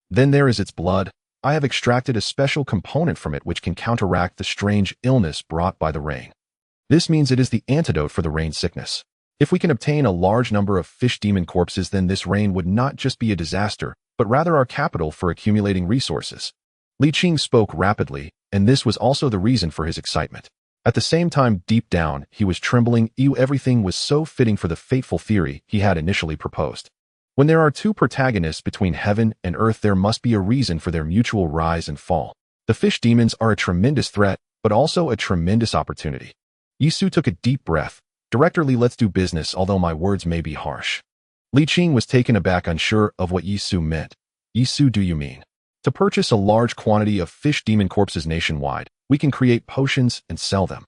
Then there is its blood. I have extracted a special component from it which can counteract the strange illness brought by the rain. This means it is the antidote for the rain sickness. If we can obtain a large number of fish demon corpses, then this rain would not just be a disaster, but rather our capital for accumulating resources. Li Qing spoke rapidly, and this was also the reason for his excitement. At the same time, deep down, he was trembling. Everything was so fitting for the fateful theory he had initially proposed. When there are two protagonists between heaven and earth, there must be a reason for their mutual rise and fall. The fish demons are a tremendous threat, but also a tremendous opportunity. Yisu took a deep breath. Director Li, let's do business, although my words may be harsh. Li Qing was taken aback, unsure of what Yisu meant. Yisu, do you mean? To purchase a large quantity of fish demon corpses nationwide, we can create potions and sell them.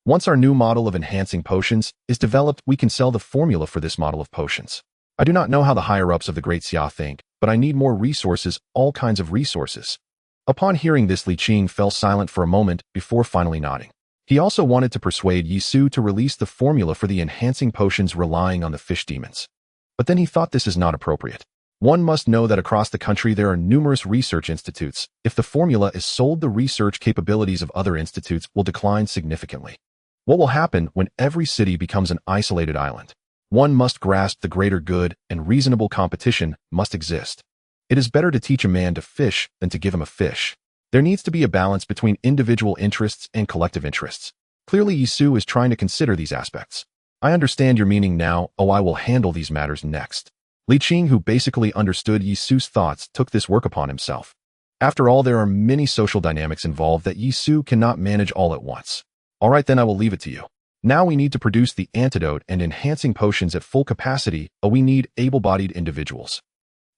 Once our new model of enhancing potions is developed, we can sell the formula for this model of potions. I do not know how the higher-ups of the Great Xia think, but I need more resources, all kinds of resources. Upon hearing this, Li Qing fell silent for a moment before finally nodding. He also wanted to persuade Yisu to release the formula for the enhancing potions relying on the fish demons. But then he thought this is not appropriate. One must know that across the country there are numerous research institutes. If the formula is sold, the research capabilities of other institutes will decline significantly. What will happen when every city becomes an isolated island? One must grasp the greater good, and reasonable competition must exist. It is better to teach a man to fish than to give him a fish. There needs to be a balance between individual interests and collective interests. Clearly, Yisu is trying to consider these aspects. I understand your meaning now. I will handle these matters next. Li Qing, who basically understood Yisu's thoughts, took this work upon himself. After all, there are many social dynamics involved that Yisu cannot manage all at once. All right, then I will leave it to you. Now we need to produce the antidote and enhancing potions at full capacity. We need able-bodied individuals.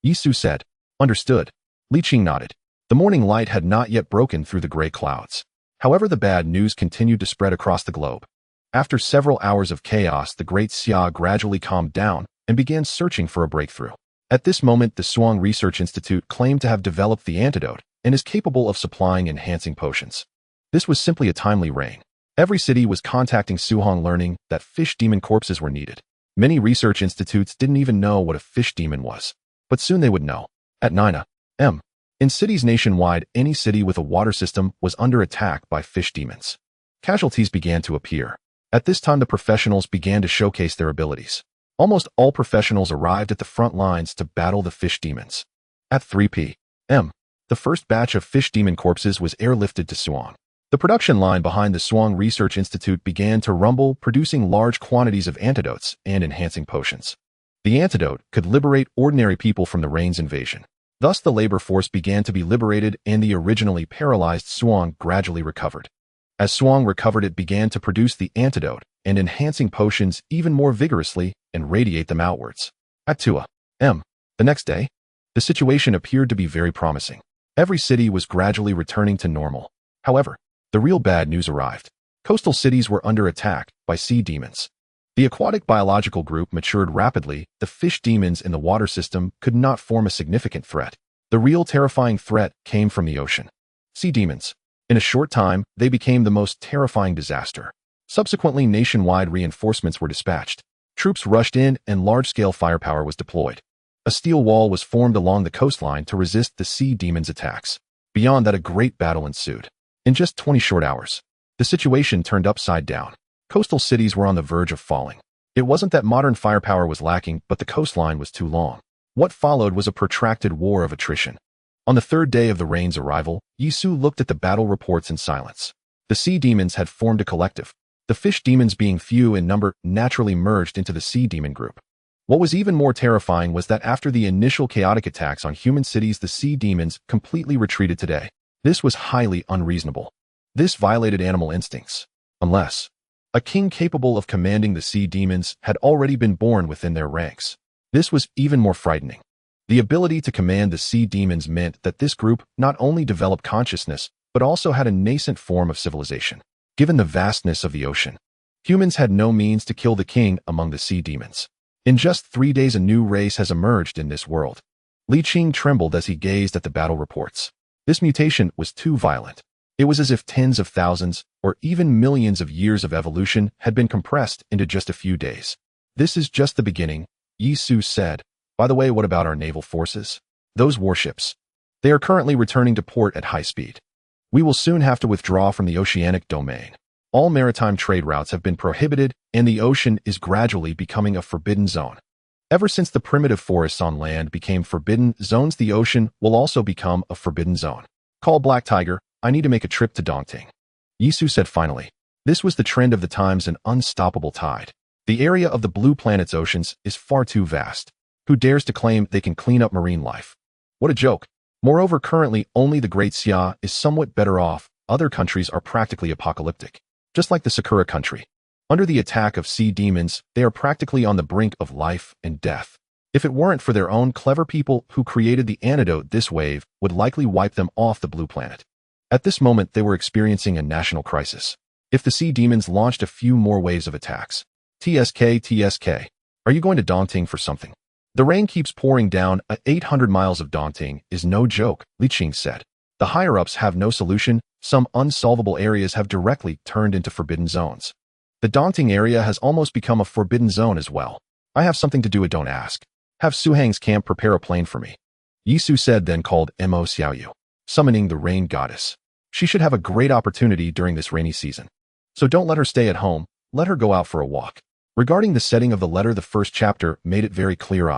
Yisu said. Understood. Li Qing nodded. The morning light had not yet broken through the gray clouds. However, the bad news continued to spread across the globe. After several hours of chaos, the Great Xia gradually calmed down and began searching for a breakthrough. At this moment, the Suang Research Institute claimed to have developed the antidote and is capable of supplying enhancing potions. This was simply a timely reign. Every city was contacting Suhong, learning that fish demon corpses were needed. Many research institutes didn't even know what a fish demon was. But soon they would know. At 9 a.m. in cities nationwide, any city with a water system was under attack by fish demons. Casualties began to appear. At this time, the professionals began to showcase their abilities. Almost all professionals arrived at the front lines to battle the fish demons. At 3 p.m., the first batch of fish demon corpses was airlifted to Suang. The production line behind the Suang Research Institute began to rumble, producing large quantities of antidotes and enhancing potions. The antidote could liberate ordinary people from the rain's invasion. Thus, the labor force began to be liberated and the originally paralyzed Suang gradually recovered. As Suang recovered, it began to produce the antidote and enhancing potions even more vigorously and radiate them outwards. At 2 a.m. the next day, the situation appeared to be very promising. Every city was gradually returning to normal. However, the real bad news arrived. Coastal cities were under attack by sea demons. The aquatic biological group matured rapidly. The fish demons in the water system could not form a significant threat. The real terrifying threat came from the ocean. Sea demons. In a short time, they became the most terrifying disaster. Subsequently, nationwide reinforcements were dispatched. Troops rushed in and large-scale firepower was deployed. A steel wall was formed along the coastline to resist the sea demons' attacks. Beyond that, a great battle ensued. In just 20 short hours, the situation turned upside down. Coastal cities were on the verge of falling. It wasn't that modern firepower was lacking, but the coastline was too long. What followed was a protracted war of attrition. On the third day of the rain's arrival, Yisu looked at the battle reports in silence. The sea demons had formed a collective. The fish demons, being few in number, naturally merged into the sea demon group. What was even more terrifying was that after the initial chaotic attacks on human cities, the sea demons completely retreated today. This was highly unreasonable. This violated animal instincts. Unless a king capable of commanding the sea demons had already been born within their ranks. This was even more frightening. The ability to command the sea demons meant that this group not only developed consciousness, but also had a nascent form of civilization. Given the vastness of the ocean, humans had no means to kill the king among the sea demons. In just 3 days, a new race has emerged in this world. Li Qing trembled as he gazed at the battle reports. This mutation was too violent. It was as if tens of thousands, or even millions of years of evolution had been compressed into just a few days. This is just the beginning, Yisu said. By the way, what about our naval forces? Those warships. They are currently returning to port at high speed. We will soon have to withdraw from the oceanic domain. All maritime trade routes have been prohibited, and the ocean is gradually becoming a forbidden zone. Ever since the primitive forests on land became forbidden zones, the ocean will also become a forbidden zone. Call Black Tiger, I need to make a trip to Dongting. Yisu said finally. This was the trend of the times, an unstoppable tide. The area of the blue planet's oceans is far too vast. Who dares to claim they can clean up marine life? What a joke. Moreover, currently only the Great Xia is somewhat better off. Other countries are practically apocalyptic. Just like the Sakura country. Under the attack of sea demons, they are practically on the brink of life and death. If it weren't for their own clever people who created the antidote, this wave would likely wipe them off the blue planet. At this moment, they were experiencing a national crisis. If the sea demons launched a few more waves of attacks. TSK. Are you going to Dongting for something? The rain keeps pouring down. 800 miles of Dongting is no joke, Li Qing said. The higher-ups have no solution. Some unsolvable areas have directly turned into forbidden zones. The Dongting area has almost become a forbidden zone as well. I have something to do, don't ask. Have Suhang's camp prepare a plane for me. Yisu said, then called Mo Xiaoyu, summoning the rain goddess. She should have a great opportunity during this rainy season. So don't let her stay at home, let her go out for a walk. Regarding the setting of the letter, the first chapter made it very clear.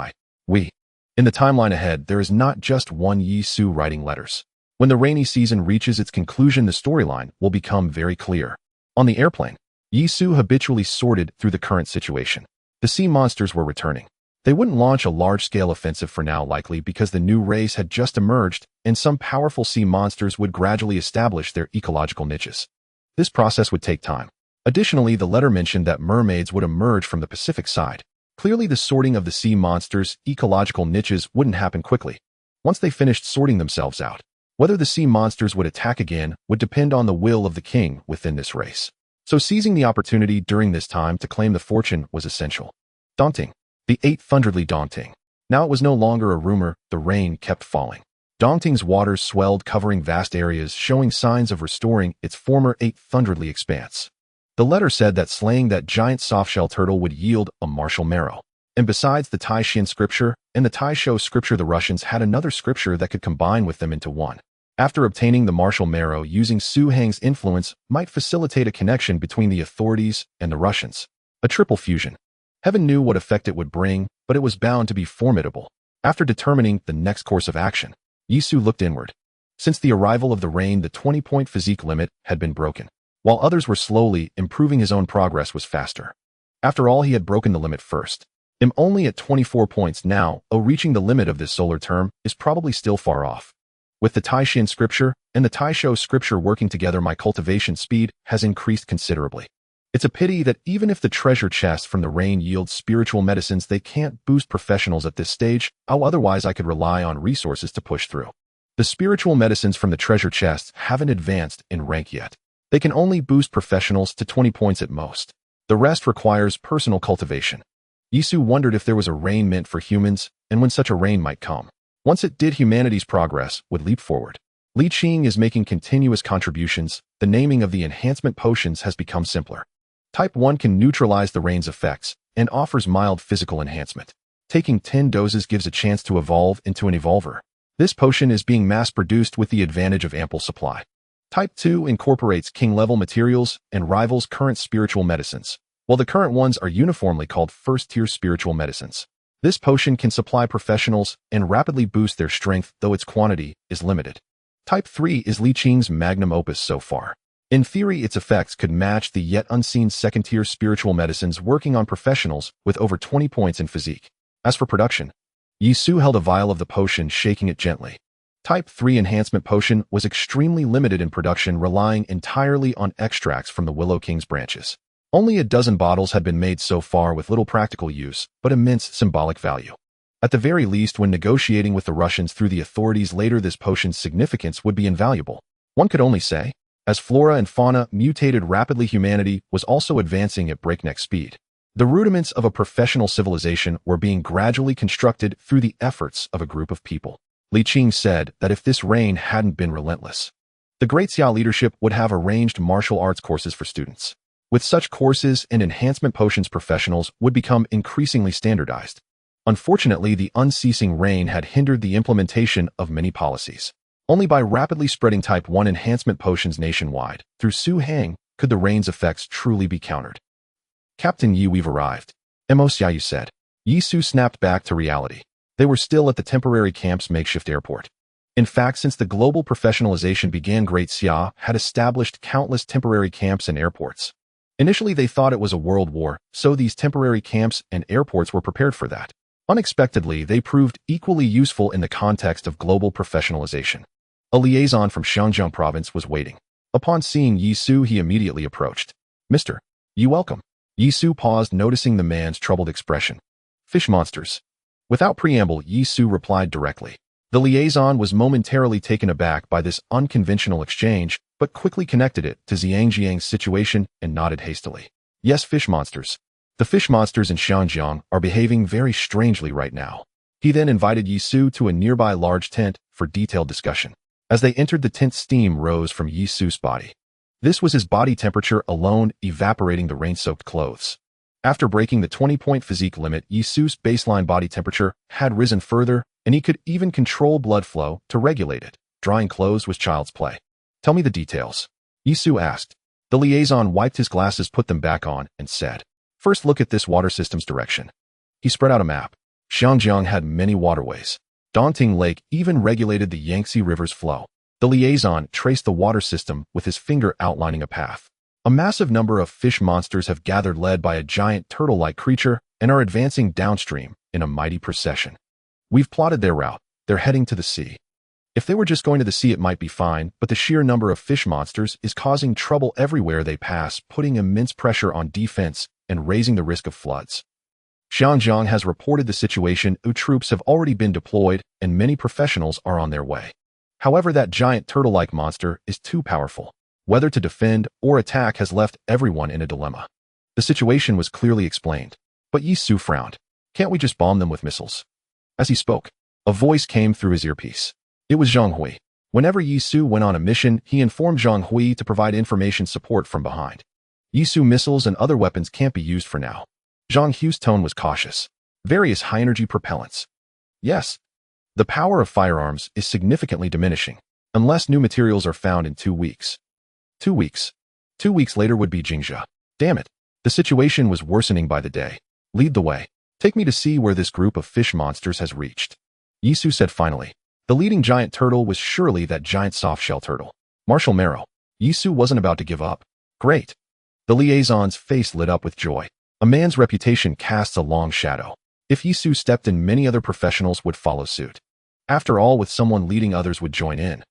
In the timeline ahead, there is not just one Yisu writing letters. When the rainy season reaches its conclusion, the storyline will become very clear. On the airplane, Yisu habitually sorted through the current situation. The sea monsters were returning. They wouldn't launch a large-scale offensive for now, likely because the new race had just emerged, and some powerful sea monsters would gradually establish their ecological niches. This process would take time. Additionally, the letter mentioned that mermaids would emerge from the Pacific side. Clearly, the sorting of the sea monsters' ecological niches wouldn't happen quickly. Once they finished sorting themselves out, whether the sea monsters would attack again would depend on the will of the king within this race. So seizing the opportunity during this time to claim the fortune was essential. Dongting. The 800ly Dongting. Now it was no longer a rumor, the rain kept falling. Dongting's waters swelled, covering vast areas, showing signs of restoring its former 800ly expanse. The letter said that slaying that giant softshell turtle would yield a martial marrow. And besides the Taishan scripture and the Taisho scripture, the Russians had another scripture that could combine with them into one. After obtaining the martial marrow, using Su Hang's influence might facilitate a connection between the authorities and the Russians. A triple fusion. Heaven knew what effect it would bring, but it was bound to be formidable. After determining the next course of action, Yisu looked inward. Since the arrival of the rain, the 20-point physique limit had been broken. While others were slowly improving, his own progress was faster. After all, he had broken the limit first. I'm only at 24 points now, reaching the limit of this solar term is probably still far off. With the Taishan scripture and the Taisho scripture working together, my cultivation speed has increased considerably. It's a pity that even if the treasure chests from the rain yield spiritual medicines, they can't boost professionals at this stage. How otherwise I could rely on resources to push through. The spiritual medicines from the treasure chests haven't advanced in rank yet. They can only boost professionals to 20 points at most. The rest requires personal cultivation. Yisu wondered if there was a rain meant for humans, and when such a rain might come. Once it did, humanity's progress would leap forward. Li Qing is making continuous contributions. The naming of the enhancement potions has become simpler. Type 1 can neutralize the rain's effects and offers mild physical enhancement. Taking 10 doses gives a chance to evolve into an evolver. This potion is being mass-produced with the advantage of ample supply. Type 2 incorporates king-level materials and rivals current spiritual medicines, while the current ones are uniformly called first-tier spiritual medicines. This potion can supply professionals and rapidly boost their strength, though its quantity is limited. Type 3 is Li Qing's magnum opus so far. In theory, its effects could match the yet unseen second-tier spiritual medicines working on professionals with over 20 points in physique. As for production, Yisu held a vial of the potion, shaking it gently. Type 3 enhancement potion was extremely limited in production, relying entirely on extracts from the Willow King's branches. Only a dozen bottles had been made so far, with little practical use, but immense symbolic value. At the very least, when negotiating with the Russians through the authorities later, this potion's significance would be invaluable. One could only say. As flora and fauna mutated rapidly, humanity was also advancing at breakneck speed. The rudiments of a professional civilization were being gradually constructed through the efforts of a group of people. Li Qing said that if this rain hadn't been relentless, the Great Xiao leadership would have arranged martial arts courses for students. With such courses and enhancement potions, professionals would become increasingly standardized. Unfortunately, the unceasing rain had hindered the implementation of many policies. Only by rapidly spreading Type 1 enhancement potions nationwide, through Su Hang, could the rain's effects truly be countered. Captain Yi, we've arrived. Mo Xiaoyu said. Yisu snapped back to reality. They were still at the temporary camp's makeshift airport. In fact, since the global professionalization began, Great Xia had established countless temporary camps and airports. Initially, they thought it was a world war, so these temporary camps and airports were prepared for that. Unexpectedly, they proved equally useful in the context of global professionalization. A liaison from Xiangjiang province was waiting. Upon seeing Yisu, he immediately approached. Mr. Yi, welcome. Yisu paused, noticing the man's troubled expression. Fish monsters. Without preamble, Yisu replied directly. The liaison was momentarily taken aback by this unconventional exchange, but quickly connected it to Xiangjiang's situation and nodded hastily. Yes, fish monsters. The fish monsters in Xiangjiang are behaving very strangely right now. He then invited Yisu to a nearby large tent for detailed discussion. As they entered the tent, steam rose from Yisu's body. This was his body temperature alone, evaporating the rain-soaked clothes. After breaking the 20-point physique limit, Yisu's baseline body temperature had risen further, and he could even control blood flow to regulate it. Drying clothes was child's play. Tell me the details, Yisu asked. The liaison wiped his glasses, put them back on, and said, First, look at this water system's direction. He spread out a map. Xiangjiang had many waterways. Daunting Lake even regulated the Yangtze River's flow. The liaison traced the water system with his finger, outlining a path. A massive number of fish monsters have gathered, led by a giant turtle-like creature, and are advancing downstream in a mighty procession. We've plotted their route. They're heading to the sea. If they were just going to the sea, it might be fine, but the sheer number of fish monsters is causing trouble everywhere they pass, putting immense pressure on defense and raising the risk of floods. Xiangjiang has reported the situation. Troops have already been deployed, and many professionals are on their way. However, that giant turtle-like monster is too powerful. Whether to defend or attack has left everyone in a dilemma. The situation was clearly explained, but Yisu frowned. Can't we just bomb them with missiles? As he spoke, a voice came through his earpiece. It was Zhang Hui. Whenever Yisu went on a mission, he informed Zhang Hui to provide information support from behind. Yisu, missiles and other weapons can't be used for now. Zhang Hui's tone was cautious. Various high-energy propellants. Yes, the power of firearms is significantly diminishing, unless new materials are found in 2 weeks. 2 weeks. 2 weeks later would be Jingzha. Damn it. The situation was worsening by the day. Lead the way. Take me to see where this group of fish monsters has reached. Yisu said finally. The leading giant turtle was surely that giant soft-shell turtle. Marshal Marrow. Yisu wasn't about to give up. Great. The liaison's face lit up with joy. A man's reputation casts a long shadow. If Yisu stepped in, many other professionals would follow suit. After all, with someone leading, others would join in.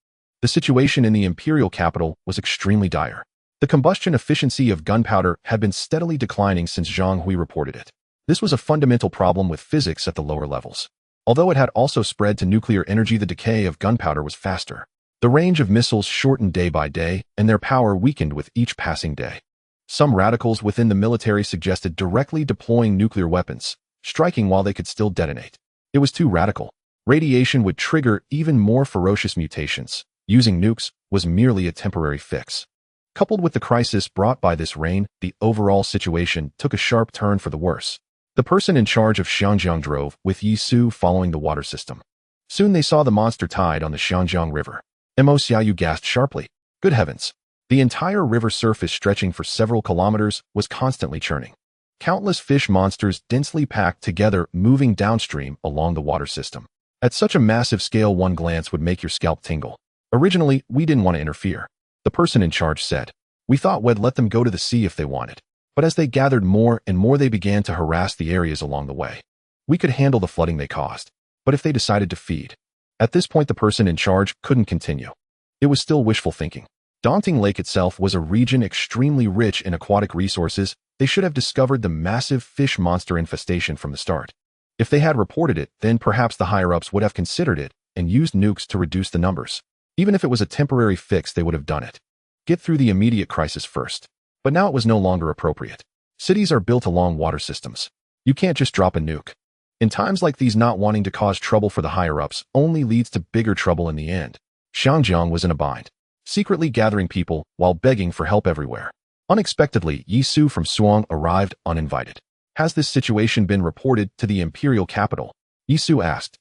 The situation in the imperial capital was extremely dire. The combustion efficiency of gunpowder had been steadily declining since Zhang Hui reported it. This was a fundamental problem with physics at the lower levels. Although it had also spread to nuclear energy, the decay of gunpowder was faster. The range of missiles shortened day by day, and their power weakened with each passing day. Some radicals within the military suggested directly deploying nuclear weapons, striking while they could still detonate. It was too radical. Radiation would trigger even more ferocious mutations. Using nukes was merely a temporary fix. Coupled with the crisis brought by this rain, the overall situation took a sharp turn for the worse. The person in charge of Xiangjiang drove with Yisu following the water system. Soon they saw the monster tide on the Xiangjiang River. Mo Xiaoyu gasped sharply. Good heavens! The entire river surface, stretching for several kilometers, was constantly churning. Countless fish monsters densely packed together, moving downstream along the water system. At such a massive scale, one glance would make your scalp tingle. Originally, we didn't want to interfere. The person in charge said. We thought we'd let them go to the sea if they wanted. But as they gathered more and more, they began to harass the areas along the way. We could handle the flooding they caused. But if they decided to feed. At this point, the person in charge couldn't continue. It was still wishful thinking. Daunting Lake itself was a region extremely rich in aquatic resources. They should have discovered the massive fish monster infestation from the start. If they had reported it, then perhaps the higher-ups would have considered it and used nukes to reduce the numbers. Even if it was a temporary fix, they would have done it. Get through the immediate crisis first. But now it was no longer appropriate. Cities are built along water systems. You can't just drop a nuke. In times like these, not wanting to cause trouble for the higher-ups only leads to bigger trouble in the end. Xiangjiang was in a bind, secretly gathering people while begging for help everywhere. Unexpectedly, Yisu from Suang arrived uninvited. Has this situation been reported to the imperial capital? Yisu asked.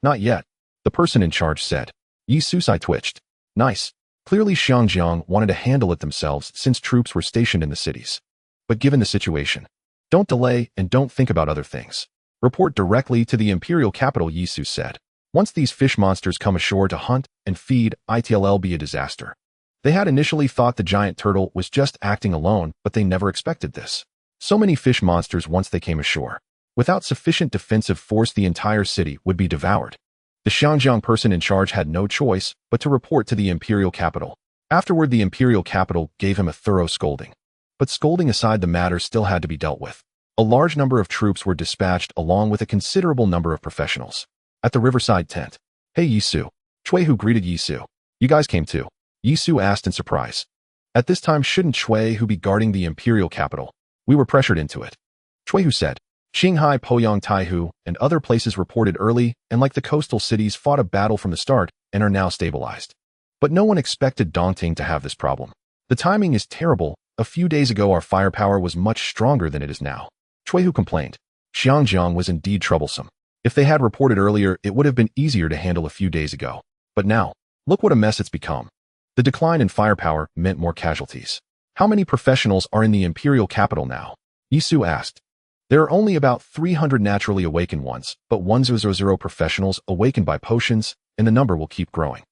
Not yet, the person in charge said. Yisu's eye twitched. Nice. Clearly Xiangjiang wanted to handle it themselves since troops were stationed in the cities. But given the situation, don't delay and don't think about other things. Report directly to the imperial capital, Yisu said. Once these fish monsters come ashore to hunt and feed, it'll be a disaster. They had initially thought the giant turtle was just acting alone, but they never expected this. So many fish monsters once they came ashore. Without sufficient defensive force, the entire city would be devoured. The Xiangjiang person in charge had no choice but to report to the imperial capital. Afterward, the imperial capital gave him a thorough scolding. But scolding aside, the matter still had to be dealt with. A large number of troops were dispatched along with a considerable number of professionals. At the riverside tent. Hey Yisu. Chui Hu greeted Yisu. You guys came too? Yisu asked in surprise. At this time, shouldn't Chui Hu be guarding the imperial capital? We were pressured into it. Chui Hu said. Qinghai, Poyang, Taihu, and other places reported early and like the coastal cities fought a battle from the start and are now stabilized. But no one expected Dongting to have this problem. The timing is terrible. A few days ago our firepower was much stronger than it is now. Chui Hu complained. Xiangjiang was indeed troublesome. If they had reported earlier, it would have been easier to handle a few days ago. But now, look what a mess it's become. The decline in firepower meant more casualties. How many professionals are in the imperial capital now? Yisu asked. There are only about 300 naturally awakened ones, but 100 professionals awakened by potions, and the number will keep growing.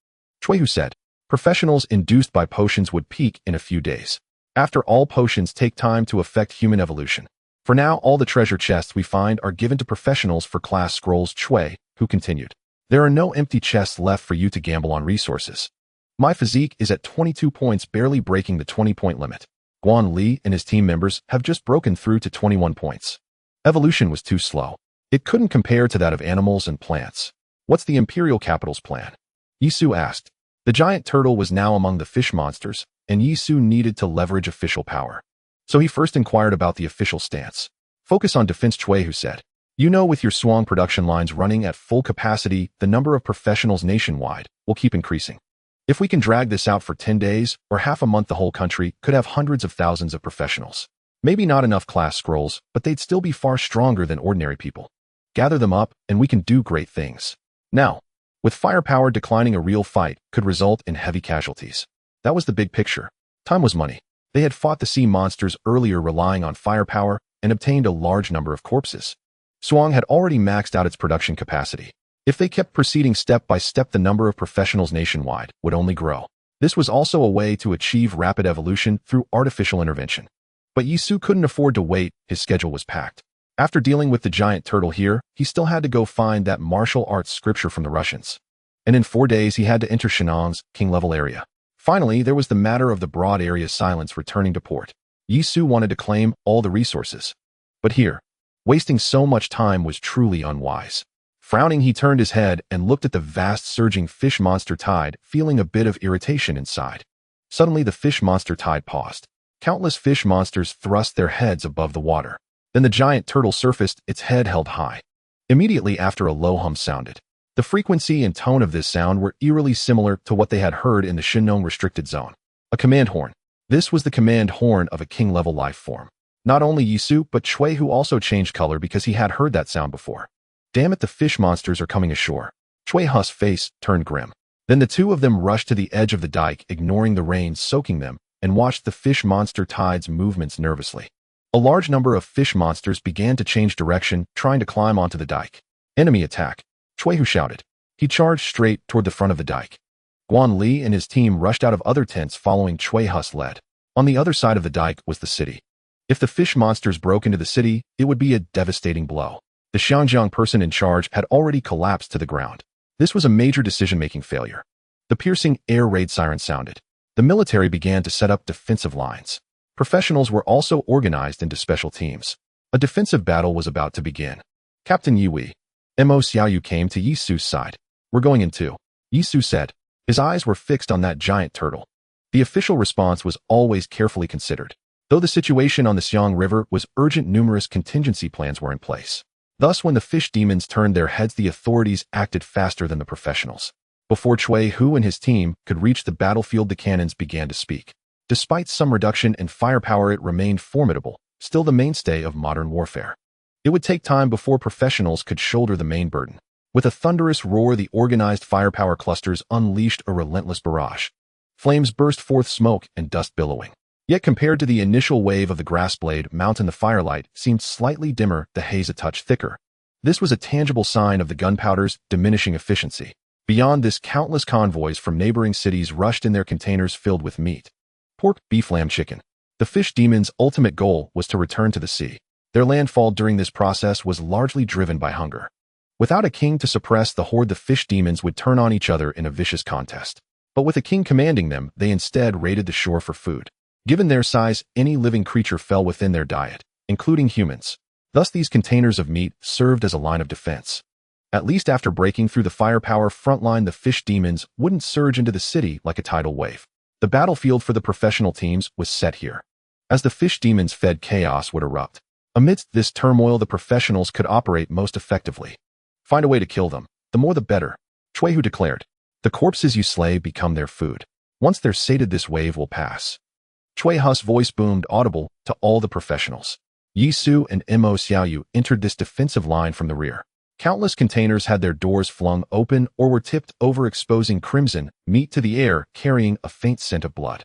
Chui Hu said. Professionals induced by potions would peak in a few days. After all, potions take time to affect human evolution. For now, all the treasure chests we find are given to professionals for class scrolls. Chui Hu continued. There are no empty chests left for you to gamble on resources. My physique is at 22 points, barely breaking the 20-point limit. Guan Li and his team members have just broken through to 21 points. Evolution was too slow. It couldn't compare to that of animals and plants. What's the imperial capital's plan? Yisu asked. The giant turtle was now among the fish monsters, and Yisu needed to leverage official power. So he first inquired about the official stance. Focus on defense, Chui Hu said. You know, with your Suang production lines running at full capacity, the number of professionals nationwide will keep increasing. If we can drag this out for 10 days or half a month, the whole country could have hundreds of thousands of professionals. Maybe not enough class scrolls, but they'd still be far stronger than ordinary people. Gather them up, and we can do great things. Now, with firepower declining, a real fight could result in heavy casualties. That was the big picture. Time was money. They had fought the sea monsters earlier relying on firepower and obtained a large number of corpses. Suang had already maxed out its production capacity. If they kept proceeding step by step, the number of professionals nationwide would only grow. This was also a way to achieve rapid evolution through artificial intervention. But Yisu couldn't afford to wait. His schedule was packed. After dealing with the giant turtle here, he still had to go find that martial arts scripture from the Russians. And in 4 days, he had to enter Shenan's king-level area. Finally, there was the matter of the broad area silence returning to port. Yisu wanted to claim all the resources. But here, wasting so much time was truly unwise. Frowning, he turned his head and looked at the vast surging fish monster tide, feeling a bit of irritation inside. Suddenly, the fish monster tide paused. Countless fish monsters thrust their heads above the water. Then the giant turtle surfaced, its head held high. Immediately after, a low hum sounded. The frequency and tone of this sound were eerily similar to what they had heard in the Shinong restricted zone. A command horn. This was the command horn of a king-level life form. Not only Yisu, but Chui, who also changed color because he had heard that sound before. Damn it, the fish monsters are coming ashore. Chui Hu's face turned grim. Then the two of them rushed to the edge of the dike, ignoring the rain soaking them, and watched the fish monster tide's movements nervously. A large number of fish monsters began to change direction, trying to climb onto the dike. Enemy attack, Chui Hu shouted. He charged straight toward the front of the dike. Guan Li and his team rushed out of other tents following Chui Hu's lead. On the other side of the dike was the city. If the fish monsters broke into the city, it would be a devastating blow. The Xianjiang person in charge had already collapsed to the ground. This was a major decision-making failure. The piercing air raid siren sounded. The military began to set up defensive lines. Professionals were also organized into special teams. A defensive battle was about to begin. Captain Yui, Mo Xiaoyu, came to Yisu's side. We're going in too, Yisu said. His eyes were fixed on that giant turtle. The official response was always carefully considered. Though the situation on the Xiang River was urgent, numerous contingency plans were in place. Thus, when the fish demons turned their heads, the authorities acted faster than the professionals. Before Chui Hu and his team could reach the battlefield, the cannons began to speak. Despite some reduction in firepower, it remained formidable, still the mainstay of modern warfare. It would take time before professionals could shoulder the main burden. With a thunderous roar, the organized firepower clusters unleashed a relentless barrage. Flames burst forth, smoke and dust billowing. Yet compared to the initial wave of the grassblade mountain, the firelight seemed slightly dimmer, the haze a touch thicker. This was a tangible sign of the gunpowder's diminishing efficiency. Beyond this, countless convoys from neighboring cities rushed in their containers filled with meat. Pork, beef, lamb, chicken. The fish demons' ultimate goal was to return to the sea. Their landfall during this process was largely driven by hunger. Without a king to suppress the horde, the fish demons would turn on each other in a vicious contest. But with a king commanding them, they instead raided the shore for food. Given their size, any living creature fell within their diet, including humans. Thus, these containers of meat served as a line of defense. At least after breaking through the firepower front line, the fish demons wouldn't surge into the city like a tidal wave. The battlefield for the professional teams was set here. As the fish demons fed, chaos would erupt. Amidst this turmoil, the professionals could operate most effectively. Find a way to kill them. The more the better, Chui Hu declared. The corpses you slay become their food. Once they're sated, this wave will pass. Chui Hu's voice boomed audible to all the professionals. Yisu and Mo Xiaoyu entered this defensive line from the rear. Countless containers had their doors flung open or were tipped over, exposing crimson meat to the air, carrying a faint scent of blood.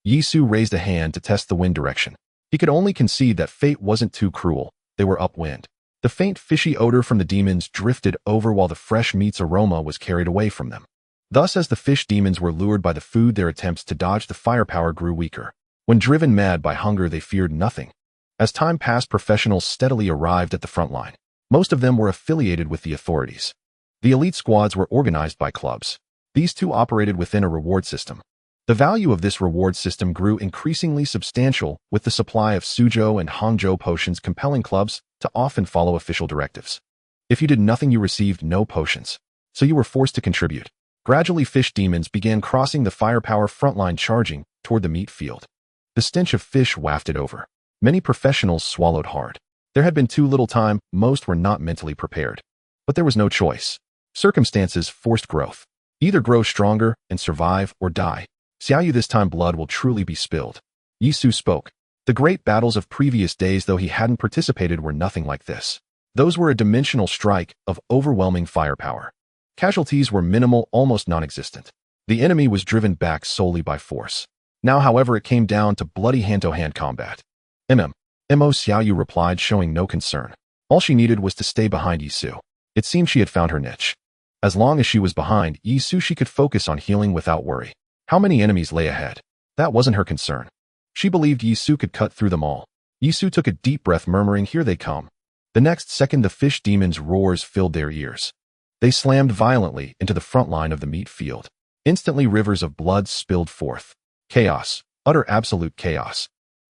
Yisu raised a hand to test the wind direction. He could only concede that fate wasn't too cruel. They were upwind. The faint fishy odor from the demons drifted over while the fresh meat's aroma was carried away from them. Thus, as the fish demons were lured by the food, their attempts to dodge the firepower grew weaker. When driven mad by hunger, they feared nothing. As time passed, professionals steadily arrived at the front line. Most of them were affiliated with the authorities. The elite squads were organized by clubs. These two operated within a reward system. The value of this reward system grew increasingly substantial, with the supply of Suzhou and Hangzhou potions compelling clubs to often follow official directives. If you did nothing, you received no potions, so you were forced to contribute. Gradually, fish demons began crossing the firepower front line, charging toward the meat field. The stench of fish wafted over. Many professionals swallowed hard. There had been too little time, most were not mentally prepared. But there was no choice. Circumstances forced growth. Either grow stronger and survive or die. Xiaoyu, this time blood will truly be spilled. Yisu spoke. The great battles of previous days, though he hadn't participated, were nothing like this. Those were a dimensional strike of overwhelming firepower. Casualties were minimal, almost non-existent. The enemy was driven back solely by force. Now, however, it came down to bloody hand-to-hand combat. Mo Xiaoyu replied, showing no concern. All she needed was to stay behind Yisu. It seemed she had found her niche. As long as she was behind Yisu, she could focus on healing without worry. How many enemies lay ahead? That wasn't her concern. She believed Yisu could cut through them all. Yisu took a deep breath, murmuring, "Here they come." The next second, the fish demons' roars filled their ears. They slammed violently into the front line of the meat field. Instantly, rivers of blood spilled forth. Chaos. Utter absolute chaos.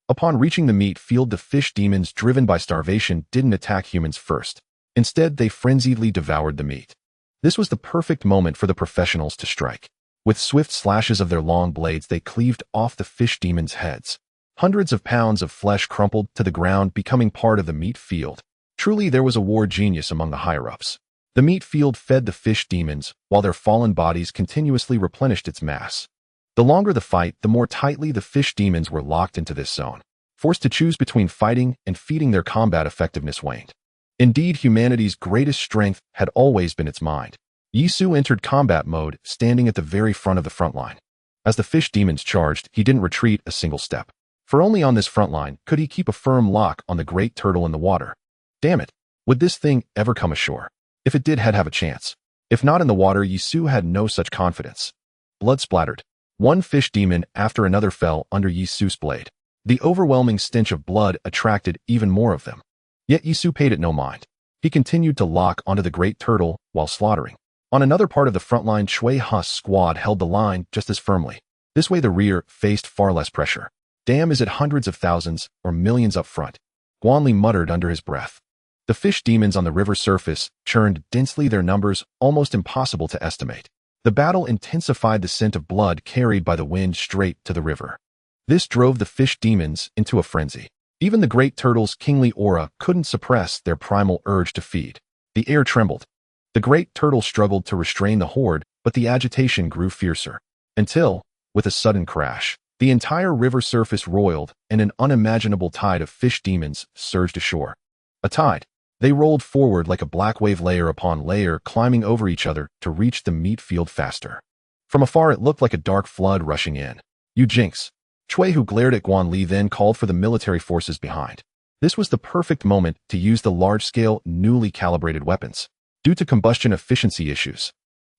Upon reaching the meat field, the fish demons, driven by starvation, didn't attack humans first. Instead, they frenziedly devoured the meat. This was the perfect moment for the professionals to strike. With swift slashes of their long blades, they cleaved off the fish demons' heads. Hundreds of pounds of flesh crumpled to the ground, becoming part of the meat field. Truly, there was a war genius among the higher-ups. The meat field fed the fish demons, while their fallen bodies continuously replenished its mass. The longer the fight, the more tightly the fish demons were locked into this zone. Forced to choose between fighting and feeding, their combat effectiveness waned. Indeed, humanity's greatest strength had always been its mind. Yisu entered combat mode, standing at the very front of the front line. As the fish demons charged, he didn't retreat a single step. For only on this front line could he keep a firm lock on the great turtle in the water. Damn it! Would this thing ever come ashore? If it did, had have a chance. If not in the water, Yisu had no such confidence. Blood splattered. One fish demon after another fell under Yisu's blade. The overwhelming stench of blood attracted even more of them. Yet Yisu paid it no mind. He continued to lock onto the great turtle while slaughtering. On another part of the front line, Chui Hu's squad held the line just as firmly. This way the rear faced far less pressure. Damn, is it hundreds of thousands or millions up front? Guanli muttered under his breath. The fish demons on the river surface churned densely, their numbers almost impossible to estimate. The battle intensified, the scent of blood carried by the wind straight to the river. This drove the fish demons into a frenzy. Even the great turtle's kingly aura couldn't suppress their primal urge to feed. The air trembled. The great turtle struggled to restrain the horde, but the agitation grew fiercer. Until, with a sudden crash, the entire river surface roiled and an unimaginable tide of fish demons surged ashore. A tide. They rolled forward like a black wave, layer upon layer, climbing over each other to reach the meat field faster. From afar, it looked like a dark flood rushing in. "You jinx!" Chui Hu glared at Guanli, then called for the military forces behind. This was the perfect moment to use the large-scale, newly calibrated weapons. Due to combustion efficiency issues,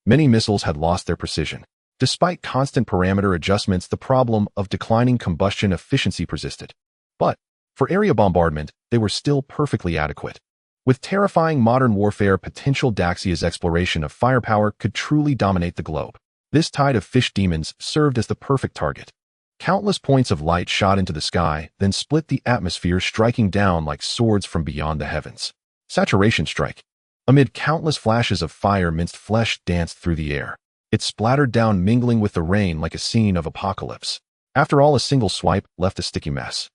many missiles had lost their precision. Despite constant parameter adjustments, the problem of declining combustion efficiency persisted. But, for area bombardment, they were still perfectly adequate. With terrifying modern warfare potential, Daxia's exploration of firepower could truly dominate the globe. This tide of fish demons served as the perfect target. Countless points of light shot into the sky, then split the atmosphere, striking down like swords from beyond the heavens. Saturation strike. Amid countless flashes of fire, minced flesh danced through the air. It splattered down, mingling with the rain like a scene of apocalypse. After all, a single swipe left a sticky mess.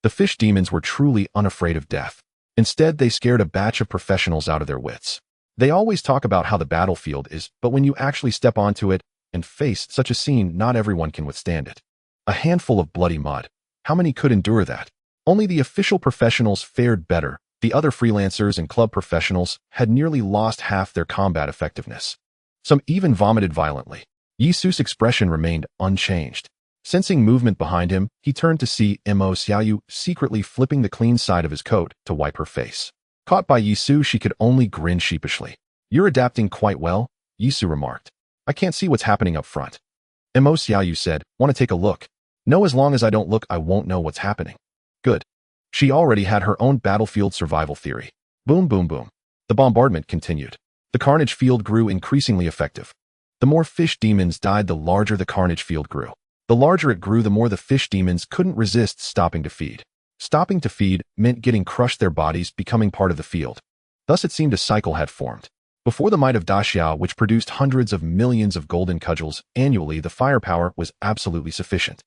The fish demons were truly unafraid of death. Instead, they scared a batch of professionals out of their wits. They always talk about how the battlefield is, but when you actually step onto it and face such a scene, not everyone can withstand it. A handful of bloody mud. How many could endure that? Only the official professionals fared better. The other freelancers and club professionals had nearly lost half their combat effectiveness. Some even vomited violently. Yisu's expression remained unchanged. Sensing movement behind him, he turned to see Mo Xiaoyu secretly flipping the clean side of his coat to wipe her face. Caught by Yisu, she could only grin sheepishly. "You're adapting quite well," Yisu remarked. "I can't see what's happening up front." Mo Xiaoyu said, "Want to take a look?" "No, as long as I don't look, I won't know what's happening." Good. She already had her own battlefield survival theory. Boom, boom, boom. The bombardment continued. The carnage field grew increasingly effective. The more fish demons died, the larger the carnage field grew. The larger it grew, the more the fish demons couldn't resist stopping to feed. Stopping to feed meant getting crushed, their bodies becoming part of the field. Thus it seemed a cycle had formed. Before the might of Daxiao, which produced hundreds of millions of golden cudgels annually, the firepower was absolutely sufficient.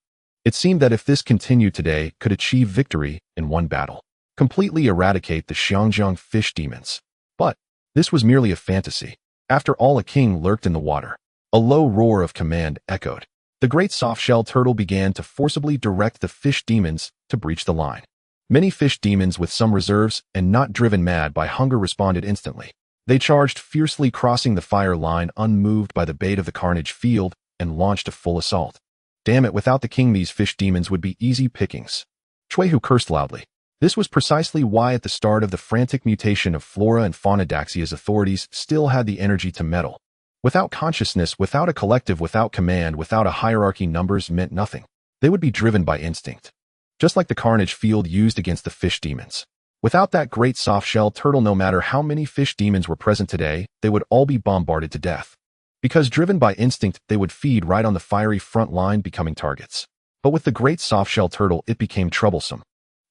It seemed that if this continued today, could achieve victory in one battle. Completely eradicate the Xiangjiang fish demons. But this was merely a fantasy. After all, a king lurked in the water. A low roar of command echoed. The great soft-shell turtle began to forcibly direct the fish demons to breach the line. Many fish demons with some reserves and not driven mad by hunger responded instantly. They charged fiercely, crossing the fire line unmoved by the bait of the carnage field, and launched a full assault. Damn it, without the king these fish demons would be easy pickings. Chuehu cursed loudly. This was precisely why at the start of the frantic mutation of flora and fauna Daxia's authorities still had the energy to meddle. Without consciousness, without a collective, without command, without a hierarchy, numbers meant nothing. They would be driven by instinct. Just like the carnage field used against the fish demons. Without that great soft-shell turtle, no matter how many fish demons were present today, they would all be bombarded to death. Because driven by instinct, they would feed right on the fiery front line, becoming targets. But with the great soft-shell turtle, it became troublesome.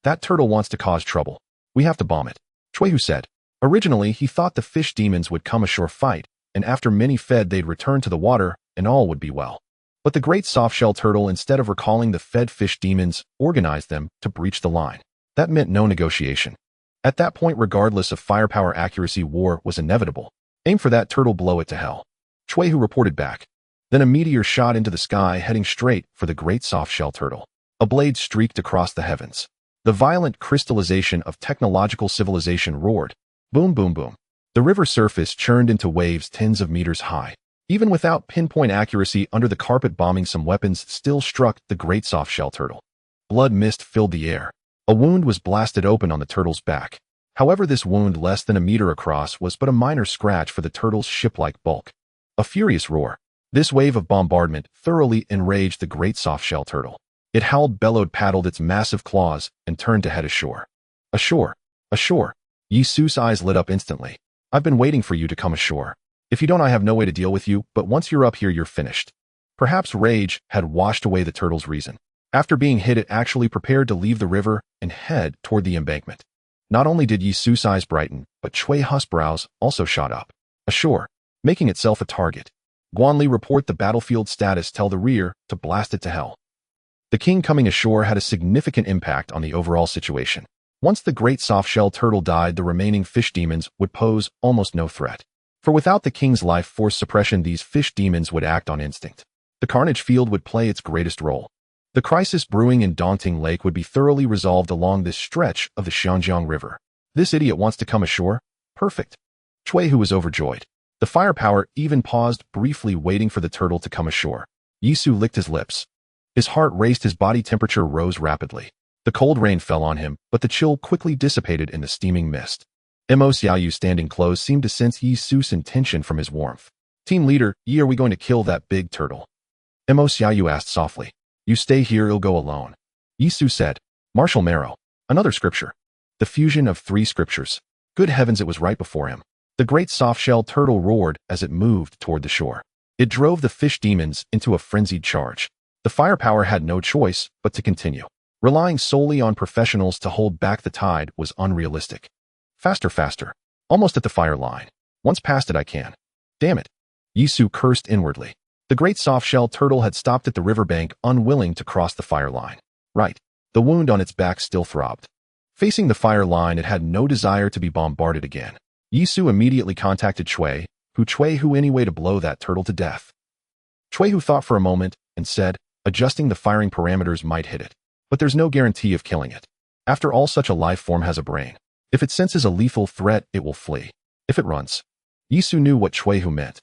That turtle wants to cause trouble. We have to bomb it, Chuehu said. Originally, he thought the fish demons would come ashore fight, and after many fed they'd return to the water, and all would be well. But the great soft-shell turtle, instead of recalling the fed fish demons, organized them to breach the line. That meant no negotiation. At that point, regardless of firepower accuracy, war was inevitable. Aim for that turtle, blow it to hell, Chuehu reported back. Then a meteor shot into the sky, heading straight for the great soft-shell turtle. A blade streaked across the heavens. The violent crystallization of technological civilization roared. Boom, boom, boom. The river surface churned into waves tens of meters high. Even without pinpoint accuracy under the carpet bombing, some weapons still struck the great soft-shell turtle. Blood mist filled the air. A wound was blasted open on the turtle's back. However, this wound, less than a meter across, was but a minor scratch for the turtle's ship-like bulk. A furious roar. This wave of bombardment thoroughly enraged the great soft-shell turtle. It howled, bellowed, paddled its massive claws, and turned to head ashore. Ashore! Ashore! Yi Su's eyes lit up instantly. I've been waiting for you to come ashore. If you don't, I have no way to deal with you, but once you're up here, you're finished. Perhaps rage had washed away the turtle's reason. After being hit, it actually prepared to leave the river and head toward the embankment. Not only did Yi Su's eyes brighten, but Chuehu's brows also shot up. Ashore, making itself a target. Guanli, report the battlefield status, tell the rear to blast it to hell. The king coming ashore had a significant impact on the overall situation. Once the great soft-shell turtle died, the remaining fish demons would pose almost no threat. For without the king's life force suppression, these fish demons would act on instinct. The carnage field would play its greatest role. The crisis brewing in Daunting Lake would be thoroughly resolved along this stretch of the Xiangjiang River. This idiot wants to come ashore? Perfect. Chuehu was overjoyed. The firepower even paused briefly, waiting for the turtle to come ashore. Yi Su licked his lips. His heart raced, his body temperature rose rapidly. The cold rain fell on him, but the chill quickly dissipated in the steaming mist. Mo Xiaoyu, standing close, seemed to sense Yi Su's intention from his warmth. Team leader, Yi, are we going to kill that big turtle? Mo Xiaoyu asked softly. You stay here, he'll go alone. Yi Su said. Martial Marrow. Another scripture. The fusion of 3 scriptures. Good heavens, it was right before him. The great soft-shell turtle roared as it moved toward the shore. It drove the fish demons into a frenzied charge. The firepower had no choice but to continue. Relying solely on professionals to hold back the tide was unrealistic. Faster, faster. Almost at the fire line. Once past it, I can. Damn it. Yi Su cursed inwardly. The great soft-shell turtle had stopped at the riverbank, unwilling to cross the fire line. Right. The wound on its back still throbbed. Facing the fire line, it had no desire to be bombarded again. Yi Su immediately contacted Chuehu anyway to blow that turtle to death. Chuehu thought for a moment and said, adjusting the firing parameters might hit it. But there's no guarantee of killing it. After all, such a life form has a brain. If it senses a lethal threat, it will flee. If it runs. Yi Su knew what Chuehu meant.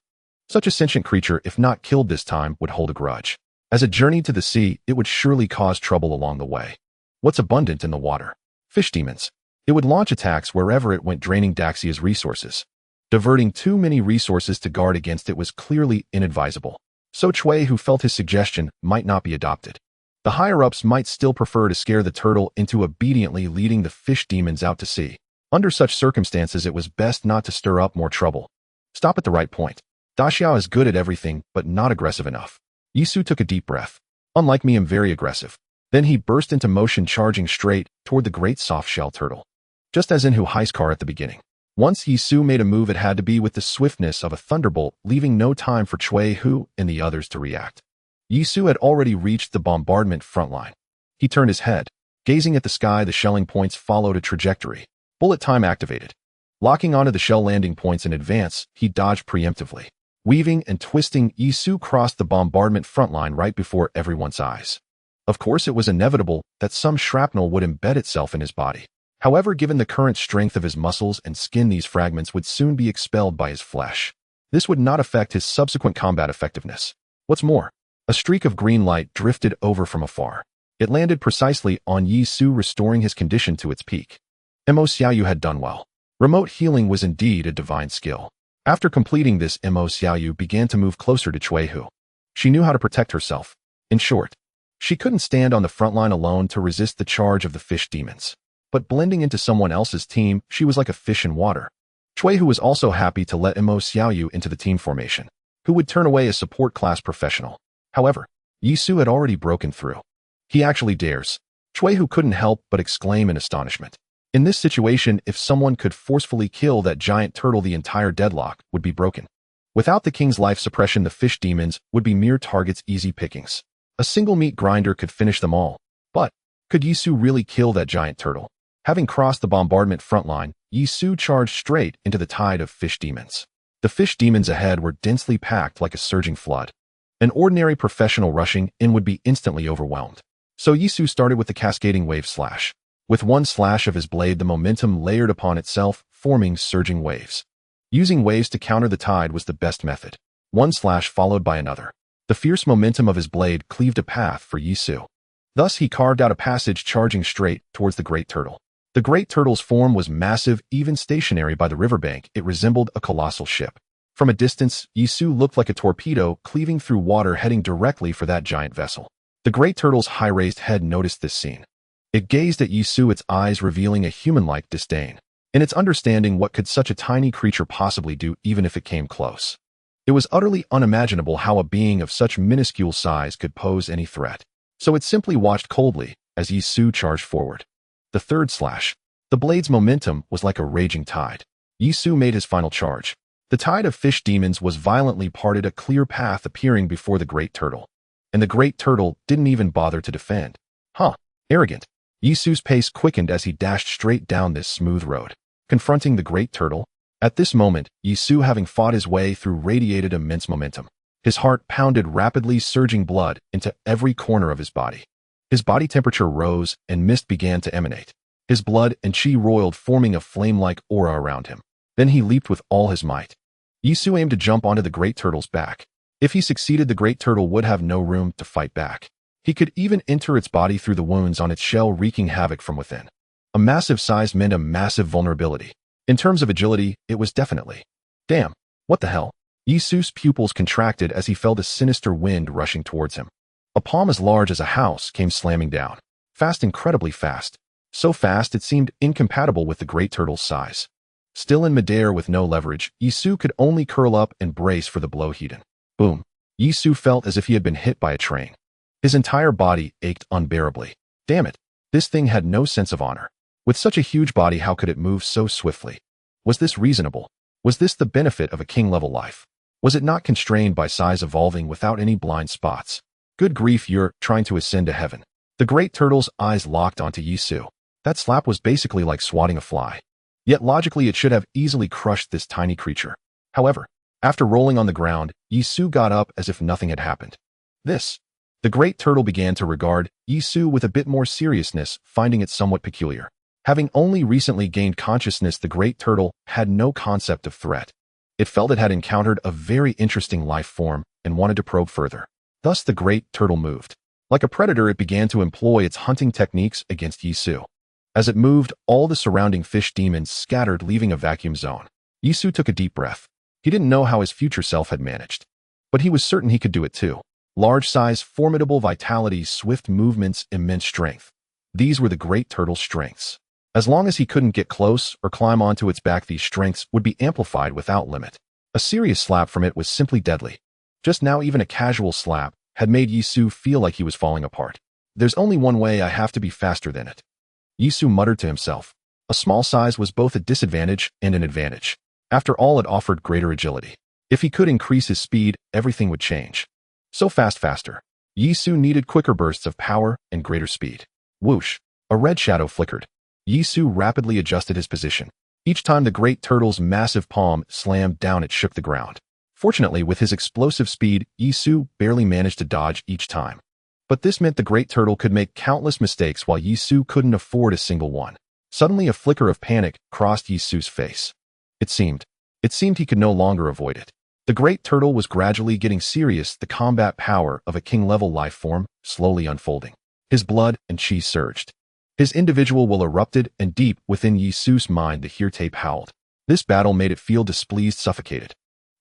Such a sentient creature, if not killed this time, would hold a grudge. As it journeyed to the sea, it would surely cause trouble along the way. What's abundant in the water? Fish demons. It would launch attacks wherever it went, draining Daxia's resources. Diverting too many resources to guard against it was clearly inadvisable. So Chuehu felt his suggestion might not be adopted. The higher-ups might still prefer to scare the turtle into obediently leading the fish demons out to sea. Under such circumstances, it was best not to stir up more trouble. Stop at the right point. Daxiao is good at everything, but not aggressive enough. Yi Su took a deep breath. Unlike me, I'm very aggressive. Then he burst into motion, charging straight toward the great soft-shell turtle. Just as in Huai's car at the beginning. Once Yi Su made a move, it had to be with the swiftness of a thunderbolt, leaving no time for Chuehu and the others to react. Yi Su had already reached the bombardment front line. He turned his head. Gazing at the sky, the shelling points followed a trajectory. Bullet time activated. Locking onto the shell landing points in advance, he dodged preemptively. Weaving and twisting, Yi Su crossed the bombardment front line right before everyone's eyes. Of course, it was inevitable that some shrapnel would embed itself in his body. However, given the current strength of his muscles and skin, these fragments would soon be expelled by his flesh. This would not affect his subsequent combat effectiveness. What's more, a streak of green light drifted over from afar. It landed precisely on Yi Su, restoring his condition to its peak. Mo Xiaoyu had done well. Remote healing was indeed a divine skill. After completing this, Mo Xiaoyu began to move closer to Chuihu. She knew how to protect herself. In short, she couldn't stand on the front line alone to resist the charge of the fish demons. But blending into someone else's team, she was like a fish in water. Chuihu was also happy to let Mo Xiaoyu into the team formation, who would turn away a support class professional. However, Yi Su had already broken through. He actually dares. Chuihu couldn't help but exclaim in astonishment. In this situation, if someone could forcefully kill that giant turtle, the entire deadlock would be broken. Without the king's life suppression, the fish demons would be mere targets, easy pickings. A single meat grinder could finish them all. But could Yi Su really kill that giant turtle? Having crossed the bombardment front line, Yi Su charged straight into the tide of fish demons. The fish demons ahead were densely packed like a surging flood. An ordinary professional rushing in would be instantly overwhelmed. So Yi Su started with the cascading wave slash. With one slash of his blade, the momentum layered upon itself, forming surging waves. Using waves to counter the tide was the best method. One slash followed by another. The fierce momentum of his blade cleaved a path for Yi Su. Thus he carved out a passage, charging straight towards the great turtle. The great turtle's form was massive. Even stationary by the riverbank, it resembled a colossal ship. From a distance, Yi Su looked like a torpedo cleaving through water, heading directly for that giant vessel. The great turtle's high-raised head noticed this scene. It gazed at Yi Su, its eyes revealing a human-like disdain. In its understanding, what could such a tiny creature possibly do even if it came close? It was utterly unimaginable how a being of such minuscule size could pose any threat. So it simply watched coldly as Yi Su charged forward. The third slash. The blade's momentum was like a raging tide. Yi Su made his final charge. The tide of fish demons was violently parted, a clear path appearing before the great turtle. And the great turtle didn't even bother to defend. Arrogant. Yi Su's pace quickened as he dashed straight down this smooth road, confronting the great turtle. At this moment, Yi Su, having fought his way through, radiated immense momentum. His heart pounded rapidly, surging blood into every corner of his body. His body temperature rose, and mist began to emanate. His blood and chi roiled, forming a flame-like aura around him. Then he leaped with all his might. Yi Su aimed to jump onto the great turtle's back. If he succeeded, the great turtle would have no room to fight back. He could even enter its body through the wounds on its shell, wreaking havoc from within. A massive size meant a massive vulnerability. In terms of agility, it was definitely. Damn, what the hell? Yi Su's pupils contracted as he felt a sinister wind rushing towards him. A palm as large as a house came slamming down. Fast, incredibly fast. So fast it seemed incompatible with the great turtle's size. Still in midair with no leverage, Yi Su could only curl up and brace for the blow. Heated. Boom. Yi Su felt as if he had been hit by a train. His entire body ached unbearably. Damn it. This thing had no sense of honor. With such a huge body, how could it move so swiftly? Was this reasonable? Was this the benefit of a king-level life? Was it not constrained by size, evolving without any blind spots? Good grief, you're trying to ascend to heaven. The great turtle's eyes locked onto Yi Su. That slap was basically like swatting a fly. Yet logically it should have easily crushed this tiny creature. However, after rolling on the ground, Yi Su got up as if nothing had happened. The great turtle began to regard Yi Su with a bit more seriousness, finding it somewhat peculiar. Having only recently gained consciousness, the great turtle had no concept of threat. It felt it had encountered a very interesting life form and wanted to probe further. Thus the great turtle moved. Like a predator, it began to employ its hunting techniques against Yi Su. As it moved, all the surrounding fish demons scattered, leaving a vacuum zone. Yi Su took a deep breath. He didn't know how his future self had managed, but he was certain he could do it too. Large size, formidable vitality, swift movements, immense strength. These were the great turtle's strengths. As long as he couldn't get close or climb onto its back, these strengths would be amplified without limit. A serious slap from it was simply deadly. Just now, even a casual slap had made Yi Su feel like he was falling apart. There's only one way: I have to be faster than it. Yi Su muttered to himself. A small size was both a disadvantage and an advantage. After all, it offered greater agility. If he could increase his speed, everything would change. So faster. Yi Su needed quicker bursts of power and greater speed. Whoosh! A red shadow flickered. Yi Su rapidly adjusted his position. Each time the great turtle's massive palm slammed down, it shook the ground. Fortunately, with his explosive speed, Yi Su barely managed to dodge each time. But this meant the great turtle could make countless mistakes while Yisu couldn't afford a single one. Suddenly a flicker of panic crossed Yisu's face. It seemed he could no longer avoid it. The great turtle was gradually getting serious, the combat power of a king-level life form slowly unfolding. His blood and chi surged. His individual will erupted, and deep within Yisu's mind the heartape howled. This battle made it feel displeased, suffocated.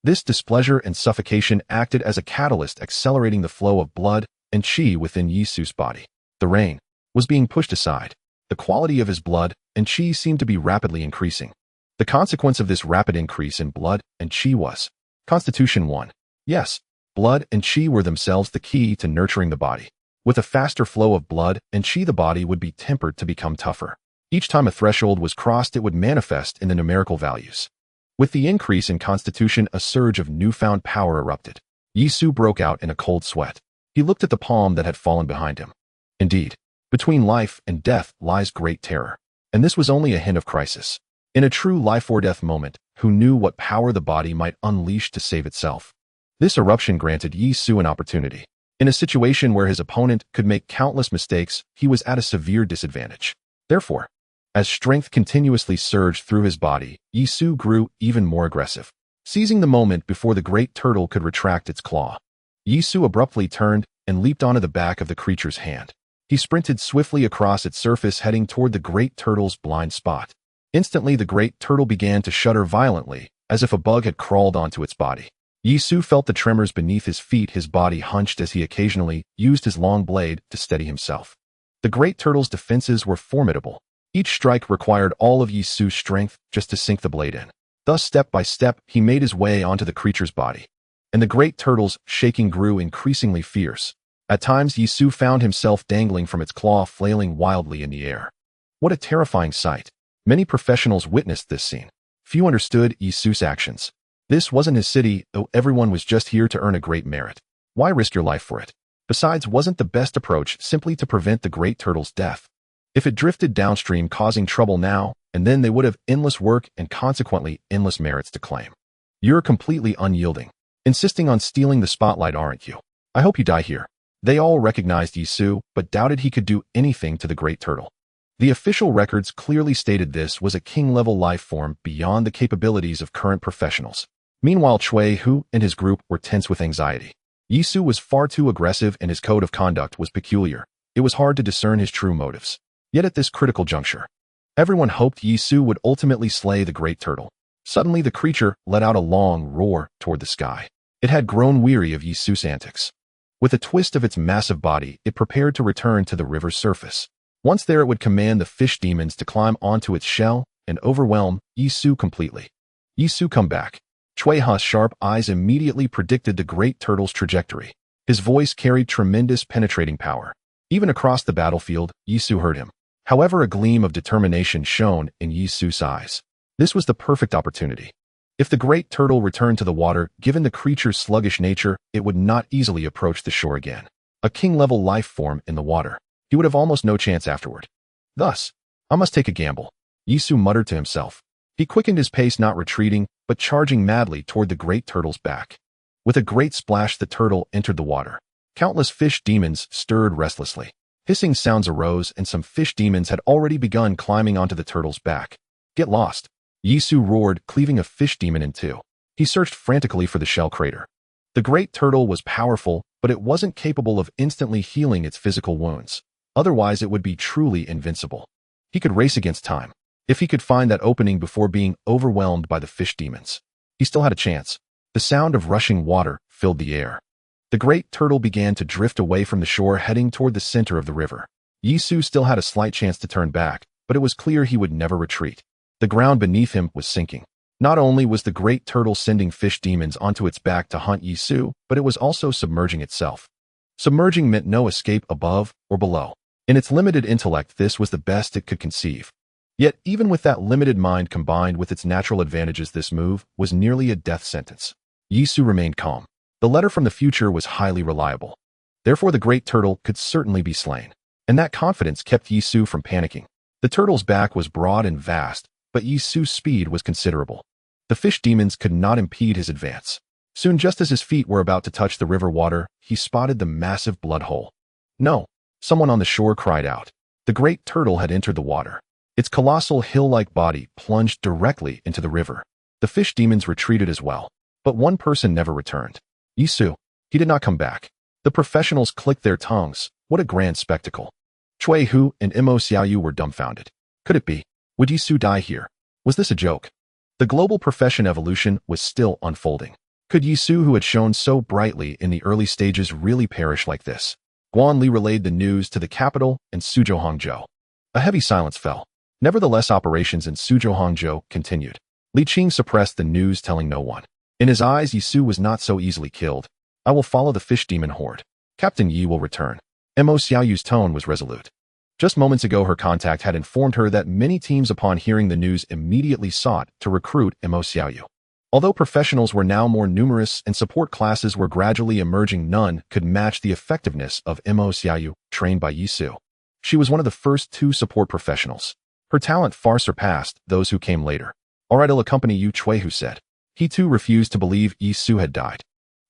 This displeasure and suffocation acted as a catalyst, accelerating the flow of blood and chi within Yisu's body. The rain was being pushed aside. The quality of his blood and chi seemed to be rapidly increasing. The consequence of this rapid increase in blood and chi was Constitution 1. Yes, blood and chi were themselves the key to nurturing the body. With a faster flow of blood and chi, the body would be tempered to become tougher. Each time a threshold was crossed, it would manifest in the numerical values. With the increase in Constitution, a surge of newfound power erupted. Yisu broke out in a cold sweat. He looked at the palm that had fallen behind him. Indeed, between life and death lies great terror. And this was only a hint of crisis. In a true life-or-death moment, who knew what power the body might unleash to save itself? This eruption granted Yisu an opportunity. In a situation where his opponent could make countless mistakes, he was at a severe disadvantage. Therefore, as strength continuously surged through his body, Yisu grew even more aggressive. Seizing the moment before the great turtle could retract its claw, Yisu abruptly turned and leaped onto the back of the creature's hand. He sprinted swiftly across its surface, heading toward the great turtle's blind spot. Instantly, the great turtle began to shudder violently, as if a bug had crawled onto its body. Yisu felt the tremors beneath his feet, his body hunched as he occasionally used his long blade to steady himself. The great turtle's defenses were formidable. Each strike required all of Yisu's strength just to sink the blade in. Thus, step by step, he made his way onto the creature's body. And the great turtle's shaking grew increasingly fierce. At times, Yisu found himself dangling from its claw, flailing wildly in the air. What a terrifying sight. Many professionals witnessed this scene. Few understood Yisu's actions. This wasn't his city, though everyone was just here to earn a great merit. Why risk your life for it? Besides, wasn't the best approach simply to prevent the great turtle's death? If it drifted downstream, causing trouble now, and then they would have endless work and consequently endless merits to claim. You're completely unyielding. Insisting on stealing the spotlight, aren't you? I hope you die here. They all recognized Yisu, but doubted he could do anything to the great turtle. The official records clearly stated this was a king-level life form beyond the capabilities of current professionals. Meanwhile, Chui Hu and his group were tense with anxiety. Yisu was far too aggressive and his code of conduct was peculiar. It was hard to discern his true motives. Yet at this critical juncture, everyone hoped Yisu would ultimately slay the great turtle. Suddenly, the creature let out a long roar toward the sky. It had grown weary of Yisu's antics. With a twist of its massive body, it prepared to return to the river's surface. Once there, it would command the fish demons to climb onto its shell and overwhelm Yisu completely. Yisu, come back. Chui Hu's sharp eyes immediately predicted the great turtle's trajectory. His voice carried tremendous penetrating power. Even across the battlefield, Yisu heard him. However, a gleam of determination shone in Yisu's eyes. This was the perfect opportunity. If the great turtle returned to the water, given the creature's sluggish nature, it would not easily approach the shore again. A king-level life form in the water, he would have almost no chance afterward. Thus, I must take a gamble, Yisu muttered to himself. He quickened his pace, not retreating, but charging madly toward the great turtle's back. With a great splash, the turtle entered the water. Countless fish demons stirred restlessly. Hissing sounds arose, and some fish demons had already begun climbing onto the turtle's back. Get lost, Yisu roared, cleaving a fish demon in two. He searched frantically for the shell crater. The great turtle was powerful, but it wasn't capable of instantly healing its physical wounds. Otherwise, it would be truly invincible. He could race against time. If he could find that opening before being overwhelmed by the fish demons, he still had a chance. The sound of rushing water filled the air. The great turtle began to drift away from the shore, heading toward the center of the river. Yisu still had a slight chance to turn back, but it was clear he would never retreat. The ground beneath him was sinking. Not only was the great turtle sending fish demons onto its back to hunt Yisu, but it was also submerging itself. Submerging meant no escape above or below. In its limited intellect, this was the best it could conceive. Yet, even with that limited mind combined with its natural advantages, this move was nearly a death sentence. Yisu remained calm. The letter from the future was highly reliable. Therefore, the great turtle could certainly be slain. And that confidence kept Yisu from panicking. The turtle's back was broad and vast, but Yisu's speed was considerable. The fish demons could not impede his advance. Soon, just as his feet were about to touch the river water, he spotted the massive blood hole. No, someone on the shore cried out. The great turtle had entered the water. Its colossal hill-like body plunged directly into the river. The fish demons retreated as well. But one person never returned. Yisu. He did not come back. The professionals clicked their tongues. What a grand spectacle. Cui Hu and Mo Xiaoyu were dumbfounded. Could it be? Would Yisu die here? Was this a joke? The global profession evolution was still unfolding. Could Yisu, who had shone so brightly in the early stages, really perish like this? Guan Li relayed the news to the capital and Suzhou Hangzhou. A heavy silence fell. Nevertheless, operations in Suzhou Hangzhou continued. Li Qing suppressed the news, telling no one. In his eyes, Yisu was not so easily killed. I will follow the fish demon horde. Captain Yi will return. Mo Xiaoyu's tone was resolute. Just moments ago, her contact had informed her that many teams, upon hearing the news, immediately sought to recruit Mo Xiaoyu. Although professionals were now more numerous and support classes were gradually emerging, none could match the effectiveness of Mo Xiaoyu, trained by Yisu. She was one of the first 2 support professionals. Her talent far surpassed those who came later. Alright, I'll accompany you, Cui Hu said. He too refused to believe Yisu had died.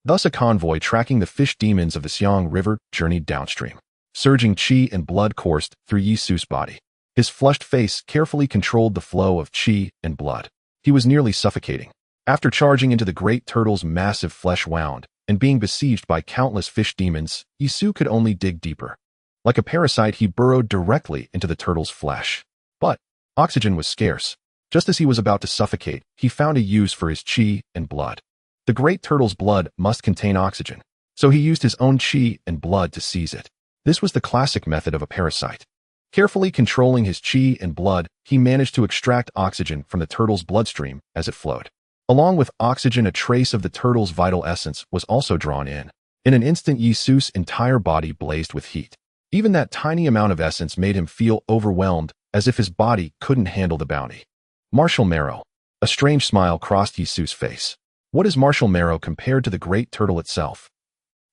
Thus a convoy tracking the fish demons of the Xiang River journeyed downstream. Surging qi and blood coursed through Yisu's body. His flushed face carefully controlled the flow of qi and blood. He was nearly suffocating. After charging into the great turtle's massive flesh wound and being besieged by countless fish demons, Yisu could only dig deeper. Like a parasite, he burrowed directly into the turtle's flesh. But oxygen was scarce. Just as he was about to suffocate, he found a use for his qi and blood. The great turtle's blood must contain oxygen, so he used his own qi and blood to seize it. This was the classic method of a parasite. Carefully controlling his qi and blood, he managed to extract oxygen from the turtle's bloodstream as it flowed. Along with oxygen, a trace of the turtle's vital essence was also drawn in. In an instant, Yisu's entire body blazed with heat. Even that tiny amount of essence made him feel overwhelmed, as if his body couldn't handle the bounty. Martial marrow. A strange smile crossed Yisu's face. What is martial marrow compared to the great turtle itself?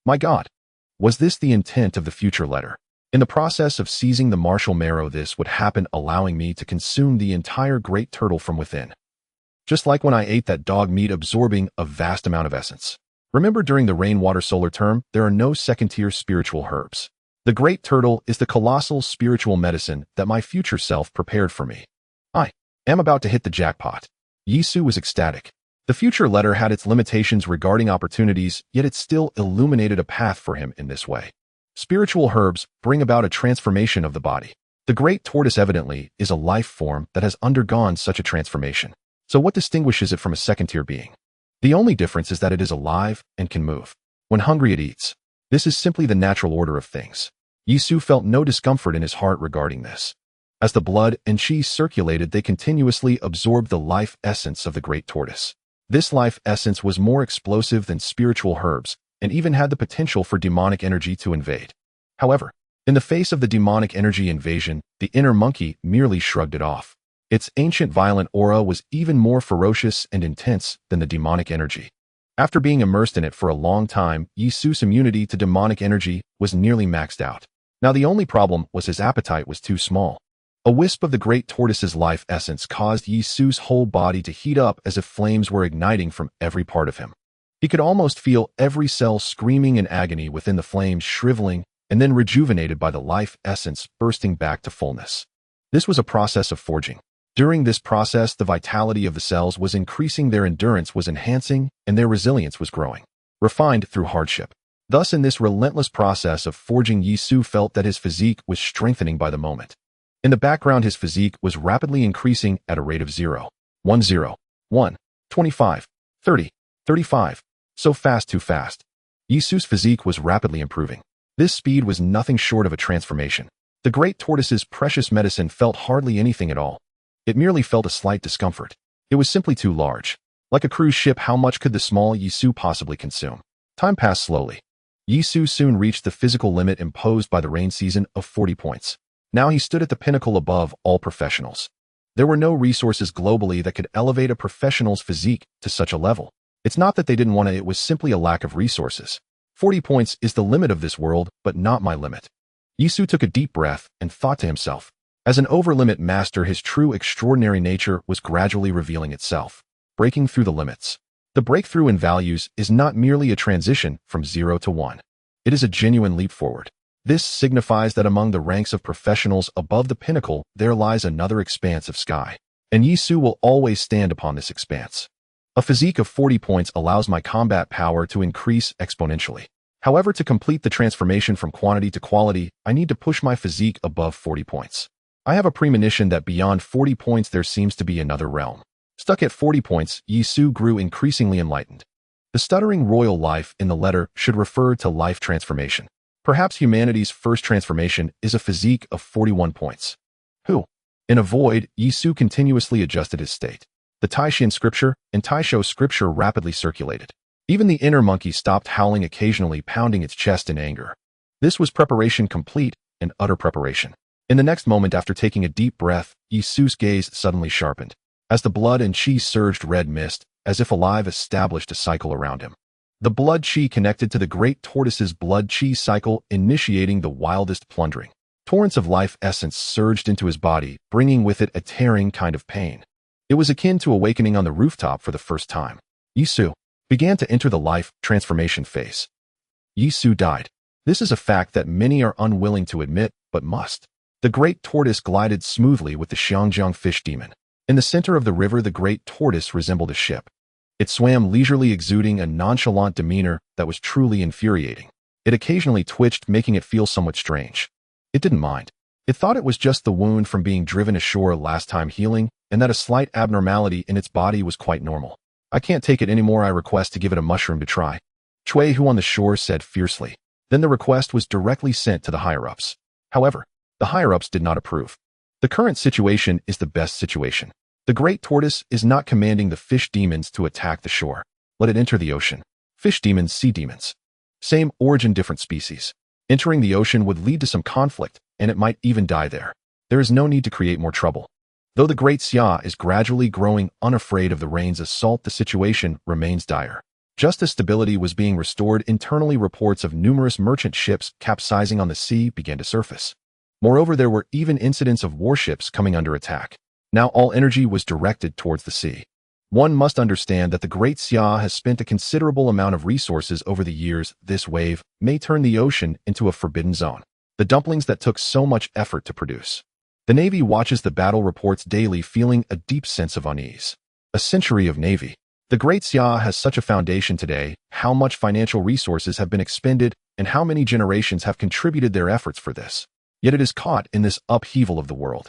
My God! Was this the intent of the future letter? In the process of seizing the martial marrow, this would happen, allowing me to consume the entire great turtle from within. Just like when I ate that dog meat, absorbing a vast amount of essence. Remember, during the rainwater solar term, there are no second-tier spiritual herbs. The great turtle is the colossal spiritual medicine that my future self prepared for me. I am about to hit the jackpot. Yisu was ecstatic. The future letter had its limitations regarding opportunities, yet it still illuminated a path for him in this way. Spiritual herbs bring about a transformation of the body. The great tortoise evidently is a life form that has undergone such a transformation. So what distinguishes it from a second-tier being? The only difference is that it is alive and can move. When hungry, it eats. This is simply the natural order of things. Yisu felt no discomfort in his heart regarding this. As the blood and qi circulated, they continuously absorbed the life essence of the great tortoise. This life essence was more explosive than spiritual herbs, and even had the potential for demonic energy to invade. However, in the face of the demonic energy invasion, the inner monkey merely shrugged it off. Its ancient violent aura was even more ferocious and intense than the demonic energy. After being immersed in it for a long time, Yisu's immunity to demonic energy was nearly maxed out. Now the only problem was his appetite was too small. A wisp of the great tortoise's life essence caused Yisu's whole body to heat up as if flames were igniting from every part of him. He could almost feel every cell screaming in agony within the flames, shriveling and then rejuvenated by the life essence bursting back to fullness. This was a process of forging. During this process, the vitality of the cells was increasing, their endurance was enhancing, and their resilience was growing, refined through hardship. Thus, in this relentless process of forging, Yisu felt that his physique was strengthening by the moment. In the background, his physique was rapidly increasing at a rate of 0, 1, 0, 1, 25, 30, 35. So fast, too fast. Yisu's physique was rapidly improving. This speed was nothing short of a transformation. The great tortoise's precious medicine felt hardly anything at all. It merely felt a slight discomfort. It was simply too large. Like a cruise ship, how much could the small Yisu possibly consume? Time passed slowly. Yisu soon reached the physical limit imposed by the rain season of 40 points. Now he stood at the pinnacle above all professionals. There were no resources globally that could elevate a professional's physique to such a level. It's not that they didn't want it was simply a lack of resources. 40 points is the limit of this world, but not my limit. Yisu took a deep breath and thought to himself. As an overlimit master, his true extraordinary nature was gradually revealing itself, breaking through the limits. The breakthrough in values is not merely a transition from 0 to 1. It is a genuine leap forward. This signifies that among the ranks of professionals above the pinnacle, there lies another expanse of sky. And Yi Su will always stand upon this expanse. A physique of 40 points allows my combat power to increase exponentially. However, to complete the transformation from quantity to quality, I need to push my physique above 40 points. I have a premonition that beyond 40 points there seems to be another realm. Stuck at 40 points, Yi Su grew increasingly enlightened. The stuttering royal life in the letter should refer to life transformation. Perhaps humanity's first transformation is a physique of 41 points. Who? In a void, Yi Su continuously adjusted his state. The Taishan scripture and Taisho scripture rapidly circulated. Even the inner monkey stopped howling, occasionally pounding its chest in anger. This was preparation complete and utter preparation. In the next moment, after taking a deep breath, Yi Su's gaze suddenly sharpened. As the blood and chi surged, red mist, as if alive, established a cycle around him. The blood chi connected to the great tortoise's blood chi cycle, initiating the wildest plundering. Torrents of life essence surged into his body, bringing with it a tearing kind of pain. It was akin to awakening on the rooftop for the first time. Yi Su began to enter the life transformation phase. Yi Su died. This is a fact that many are unwilling to admit, but must. The great tortoise glided smoothly with the Xiangjiang fish demon. In the center of the river, the great tortoise resembled a ship. It swam leisurely, exuding a nonchalant demeanor that was truly infuriating. It occasionally twitched, making it feel somewhat strange. It didn't mind. It thought it was just the wound from being driven ashore last time healing, and that a slight abnormality in its body was quite normal. I can't take it anymore. I request to give it a mushroom to try. Cui, who on the shore, said fiercely. Then the request was directly sent to the higher-ups. However, the higher-ups did not approve. The current situation is the best situation. The great tortoise is not commanding the fish demons to attack the shore. Let it enter the ocean. Fish demons, sea demons. Same origin, different species. Entering the ocean would lead to some conflict, and it might even die there. There is no need to create more trouble. Though the great Xia is gradually growing unafraid of the rain's assault, the situation remains dire. Just as stability was being restored internally, reports of numerous merchant ships capsizing on the sea began to surface. Moreover, there were even incidents of warships coming under attack. Now all energy was directed towards the sea. One must understand that the great Xia has spent a considerable amount of resources over the years. This wave may turn the ocean into a forbidden zone. The dumplings that took so much effort to produce. The Navy watches the battle reports daily, feeling a deep sense of unease. A century of Navy. The great Xia has such a foundation today. How much financial resources have been expended, and how many generations have contributed their efforts for this. Yet it is caught in this upheaval of the world.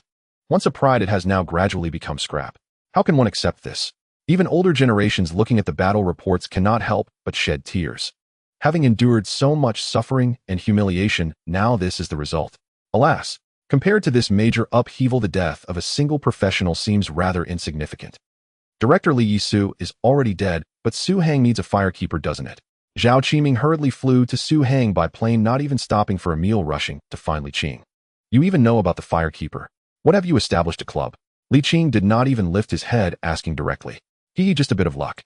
Once a pride, it has now gradually become scrap. How can one accept this? Even older generations looking at the battle reports cannot help but shed tears. Having endured so much suffering and humiliation, now this is the result. Alas, compared to this major upheaval, the death of a single professional seems rather insignificant. Director Li Yisu is already dead, but Su Hang needs a firekeeper, doesn't it? Zhao Qiming hurriedly flew to Su Hang by plane, not even stopping for a meal, rushing to find Li Qing. You even know about the firekeeper. What have you established a club? Li Qing did not even lift his head, asking directly. Just a bit of luck.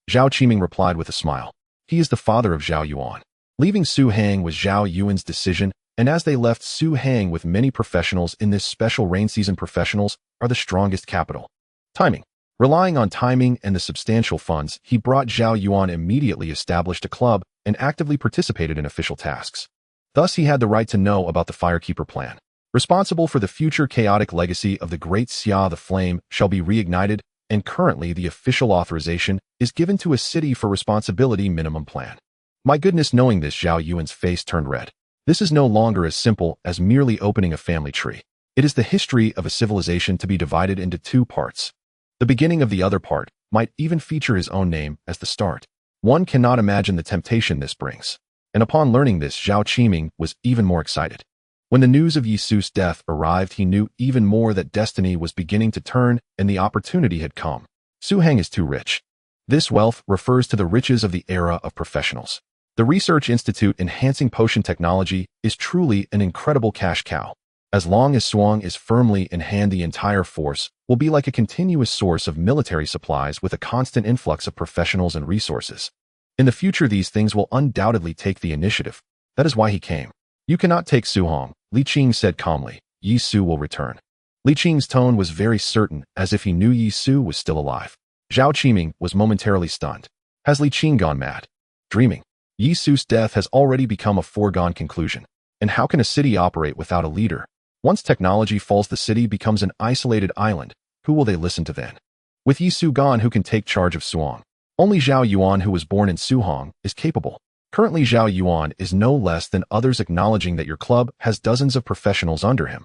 Zhao Qiming replied with a smile. He is the father of Zhao Yuan. Leaving Su Hang was Zhao Yuan's decision, and as they left Su Hang with many professionals in this special rain season, professionals are the strongest capital. Timing. Relying on timing and the substantial funds, he brought Zhao Yuan, immediately established a club, and actively participated in official tasks. Thus he had the right to know about the firekeeper plan. Responsible for the future chaotic legacy of the great Xia, the flame shall be reignited, and currently the official authorization is given to a city for responsibility minimum plan. My goodness, knowing this, Zhao Yuan's face turned red. This is no longer as simple as merely opening a family tree. It is the history of a civilization to be divided into two parts. The beginning of the other part might even feature his own name as the start. One cannot imagine the temptation this brings. And upon learning this, Zhao Qiming was even more excited. When the news of Yi Su's death arrived, he knew even more that destiny was beginning to turn and the opportunity had come. Su Hang is too rich. This wealth refers to the riches of the era of professionals. The Research Institute enhancing potion technology is truly an incredible cash cow. As long as Suang is firmly in hand, the entire force will be like a continuous source of military supplies with a constant influx of professionals and resources. In the future, these things will undoubtedly take the initiative. That is why he came. You cannot take Su Hong, Li Qing said calmly. Yi Su will return. Li Qing's tone was very certain, as if he knew Yi Su was still alive. Zhao Qiming was momentarily stunned. Has Li Qing gone mad? Dreaming. Yi Su's death has already become a foregone conclusion. And how can a city operate without a leader? Once technology falls, the city becomes an isolated island. Who will they listen to then? With Yisu gone, who can take charge of Suhong? Only Zhao Yuan, who was born in Suhong, is capable. Currently, Zhao Yuan is no less than others, acknowledging that your club has dozens of professionals under him.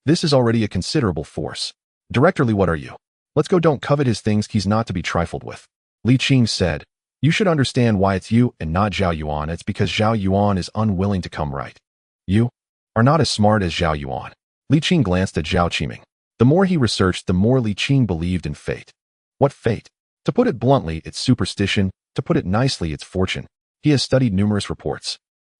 This is already a considerable force. Directorly, what are you? Let's go. Don't covet his things. He's not to be trifled with. Li Qing said, you should understand why it's you and not Zhao Yuan. It's because Zhao Yuan is unwilling to come right. You are not as smart as Zhao Yuan. Li Qing glanced at Zhao Qiming. The more he researched, the more Li Qing believed in fate. What fate? To put it bluntly, it's superstition. To put it nicely, it's fortune. He has studied numerous reports.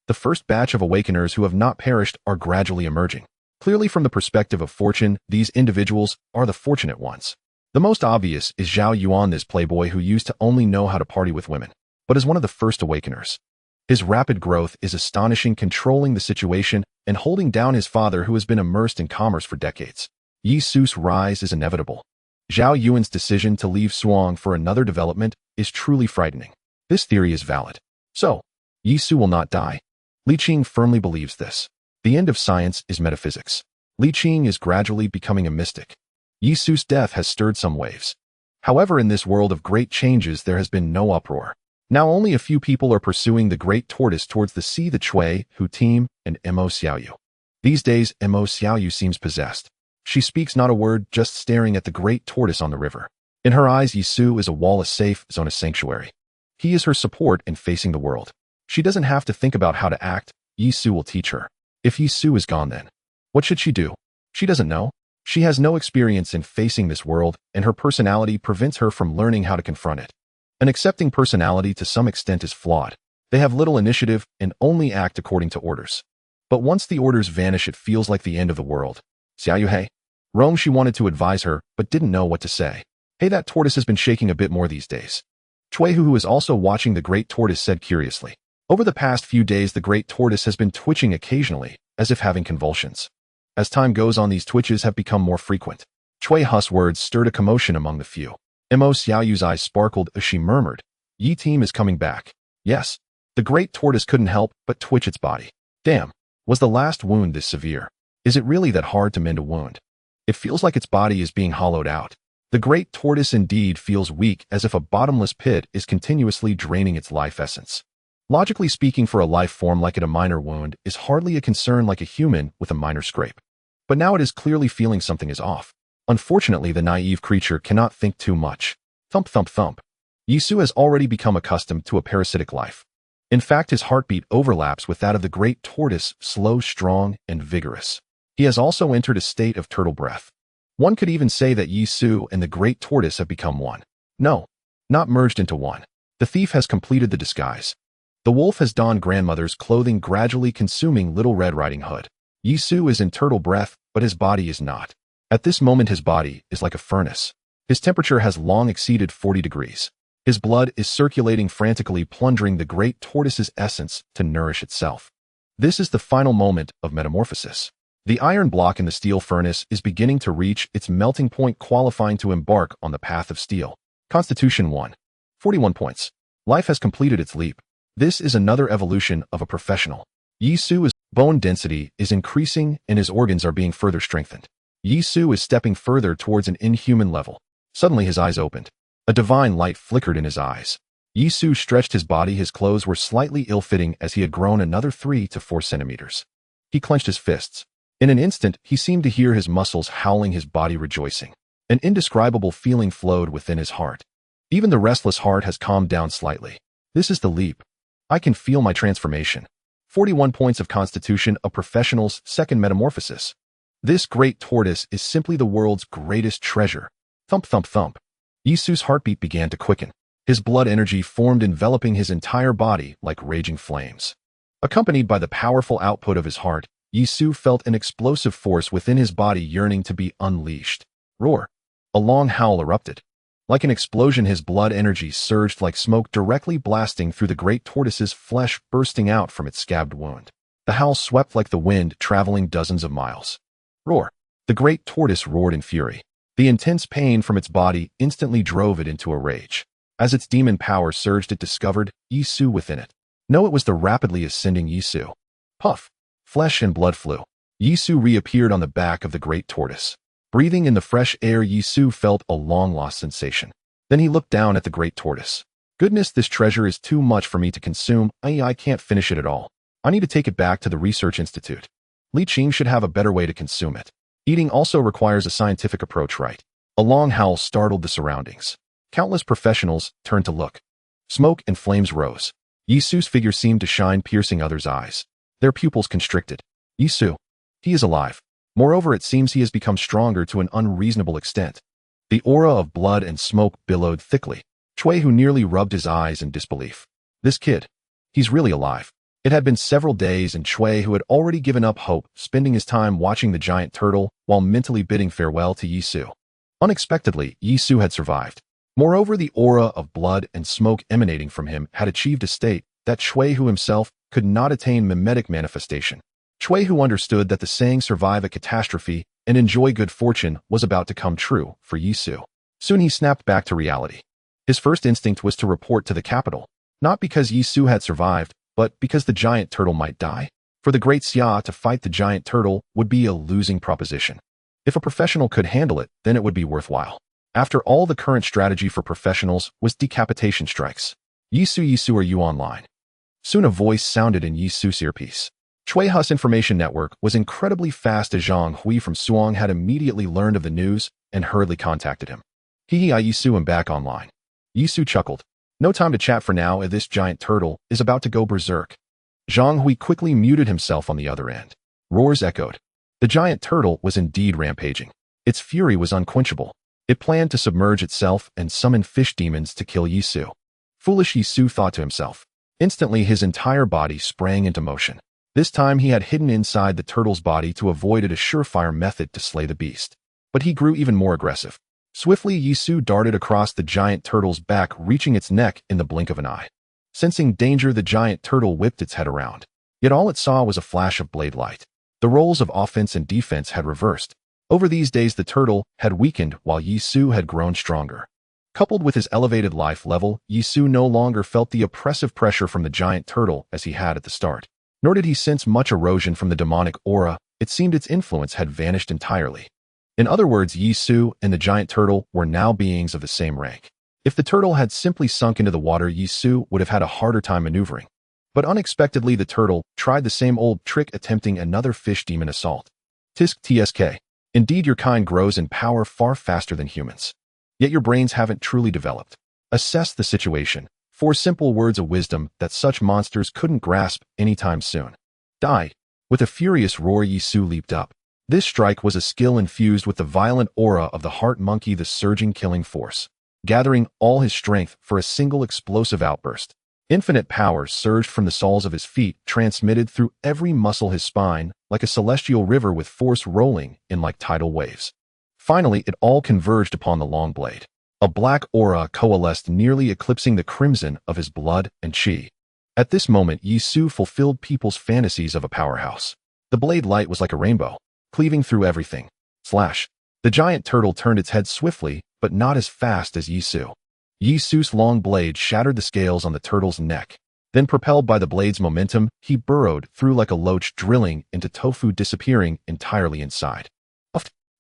The first batch of awakeners who have not perished are gradually emerging. Clearly, from the perspective of fortune, these individuals are the fortunate ones. The most obvious is Zhao Yuan, this playboy who used to only know how to party with women, but is one of the first awakeners. His rapid growth is astonishing, controlling the situation and holding down his father, who has been immersed in commerce for decades. Yi Su's rise is inevitable. Zhao Yuan's decision to leave Suhong for another development is truly frightening. This theory is valid. So, Yi Su will not die. Li Qing firmly believes this. The end of science is metaphysics. Li Qing is gradually becoming a mystic. Yi Su's death has stirred some waves. However, in this world of great changes, there has been no uproar. Now only a few people are pursuing the great tortoise towards the sea: the Chui, Hu Team, and Mo Xiaoyu. These days, Mo Xiaoyu seems possessed. She speaks not a word, just staring at the great tortoise on the river. In her eyes, Yi Su is a wall, a safe zone, a sanctuary. He is her support in facing the world. She doesn't have to think about how to act. Yi Su will teach her. If Yi Su is gone, then what should she do? She doesn't know. She has no experience in facing this world, and her personality prevents her from learning how to confront it. An accepting personality to some extent is flawed. They have little initiative and only act according to orders. But once the orders vanish, it feels like the end of the world. Xiaoyu, hey. Rome, she wanted to advise her, but didn't know what to say. Hey, that tortoise has been shaking a bit more these days. Chui, who is also watching the great tortoise, said curiously. Over the past few days, the great tortoise has been twitching occasionally, as if having convulsions. As time goes on, these twitches have become more frequent. Chui Hu's words stirred a commotion among the few. Mo Xiaoyu's eyes sparkled as she murmured, Yi Team is coming back. Yes. The great tortoise couldn't help but twitch its body. Damn. Was the last wound this severe? Is it really that hard to mend a wound? It feels like its body is being hollowed out. The great tortoise indeed feels weak, as if a bottomless pit is continuously draining its life essence. Logically speaking, for a life form like it, a minor wound is hardly a concern like a human with a minor scrape. But now it is clearly feeling something is off. Unfortunately, the naive creature cannot think too much. Thump, thump, thump. Yi Su has already become accustomed to a parasitic life. In fact, his heartbeat overlaps with that of the great tortoise, slow, strong, and vigorous. He has also entered a state of turtle breath. One could even say that Yi Su and the great tortoise have become one. No, not merged into one. The thief has completed the disguise. The wolf has donned grandmother's clothing, gradually consuming Little Red Riding Hood. Yi Su is in turtle breath, but his body is not. At this moment, his body is like a furnace. His temperature has long exceeded 40 degrees. His blood is circulating frantically, plunging the great tortoise's essence to nourish itself. This is the final moment of metamorphosis. The iron block in the steel furnace is beginning to reach its melting point, qualifying to embark on the path of steel. Constitution 1. 41 points. Life has completed its leap. This is another evolution of a professional. Yi Su's bone density is increasing and his organs are being further strengthened. Yi Su is stepping further towards an inhuman level. Suddenly his eyes opened. A divine light flickered in his eyes. Yi Su stretched his body. His clothes were slightly ill-fitting as he had grown another 3 to 4 centimeters. He clenched his fists. In an instant, he seemed to hear his muscles howling, his body rejoicing. An indescribable feeling flowed within his heart. Even the restless heart has calmed down slightly. This is the leap. I can feel my transformation. 41 points of constitution, a professional's second metamorphosis. This great tortoise is simply the world's greatest treasure. Thump, thump, thump. Yi Su's heartbeat began to quicken. His blood energy formed, enveloping his entire body like raging flames. Accompanied by the powerful output of his heart, Yi Su felt an explosive force within his body yearning to be unleashed. Roar. A long howl erupted. Like an explosion, his blood energy surged like smoke, directly blasting through the great tortoise's flesh, bursting out from its scabbed wound. The howl swept like the wind, traveling dozens of miles. Roar. The great tortoise roared in fury. The intense pain from its body instantly drove it into a rage. As its demon power surged, it discovered Yi Su within it. No, it was the rapidly ascending Yi Su. Puff. Flesh and blood flew. Yisu reappeared on the back of the great tortoise. Breathing in the fresh air, Yisu felt a long-lost sensation. Then he looked down at the great tortoise. Goodness, this treasure is too much for me to consume. I can't finish it at all. I need to take it back to the research institute. Li Qing should have a better way to consume it. Eating also requires a scientific approach, right? A long howl startled the surroundings. Countless professionals turned to look. Smoke and flames rose. Yisu's figure seemed to shine, piercing others' eyes. Their pupils constricted. Yisu. He is alive. Moreover, it seems he has become stronger to an unreasonable extent. The aura of blood and smoke billowed thickly. Chui, who nearly rubbed his eyes in disbelief. This kid. He's really alive. It had been several days, and Chui, who had already given up hope, spending his time watching the giant turtle while mentally bidding farewell to Yisu. Unexpectedly, Yisu had survived. Moreover, the aura of blood and smoke emanating from him had achieved a state that Chui, who himself could not attain mimetic manifestation. Chui, who understood that the saying survive a catastrophe and enjoy good fortune was about to come true for Yisu. Soon he snapped back to reality. His first instinct was to report to the capital, not because Yisu had survived, but because the giant turtle might die. For the great Xia to fight the giant turtle would be a losing proposition. If a professional could handle it, then it would be worthwhile. After all, the current strategy for professionals was decapitation strikes. Yisu, are you online? Soon a voice sounded in Yisu's earpiece. Chui's information network was incredibly fast as Zhang Hui from Suong had immediately learned of the news and hurriedly contacted him. Yisu, am back online. Yisu chuckled. No time to chat for now, as this giant turtle is about to go berserk. Zhang Hui quickly muted himself on the other end. Roars echoed. The giant turtle was indeed rampaging. Its fury was unquenchable. It planned to submerge itself and summon fish demons to kill Yisu. Foolish Yisu thought to himself. Instantly, his entire body sprang into motion. This time he had hidden inside the turtle's body to avoid it, a surefire method to slay the beast. But he grew even more aggressive. Swiftly, Yisu darted across the giant turtle's back, reaching its neck in the blink of an eye. Sensing danger, the giant turtle whipped its head around. Yet all it saw was a flash of blade light. The roles of offense and defense had reversed. Over these days, the turtle had weakened while Yisu had grown stronger. Coupled with his elevated life level, Yisu no longer felt the oppressive pressure from the giant turtle as he had at the start. Nor did he sense much erosion from the demonic aura. It seemed its influence had vanished entirely. In other words, Yisu and the giant turtle were now beings of the same rank. If the turtle had simply sunk into the water, Yisu would have had a harder time maneuvering. But unexpectedly, the turtle tried the same old trick, attempting another fish demon assault. Tsk. Indeed, your kind grows in power far faster than humans. Yet your brains haven't truly developed. Assess the situation. 4 simple words of wisdom that such monsters couldn't grasp anytime soon. Die. With a furious roar, Yisu leaped up. This strike was a skill infused with the violent aura of the heart monkey, the surging killing force. Gathering all his strength for a single explosive outburst. Infinite power surged from the soles of his feet, transmitted through every muscle his spine, like a celestial river with force rolling in like tidal waves. Finally, it all converged upon the long blade. A black aura coalesced, nearly eclipsing the crimson of his blood and chi. At this moment, Yisu fulfilled people's fantasies of a powerhouse. The blade light was like a rainbow, cleaving through everything. Slash. The giant turtle turned its head swiftly, but not as fast as Yisu. Yisu's long blade shattered the scales on the turtle's neck. Then, propelled by the blade's momentum, he burrowed through like a loach, drilling into tofu, disappearing entirely inside.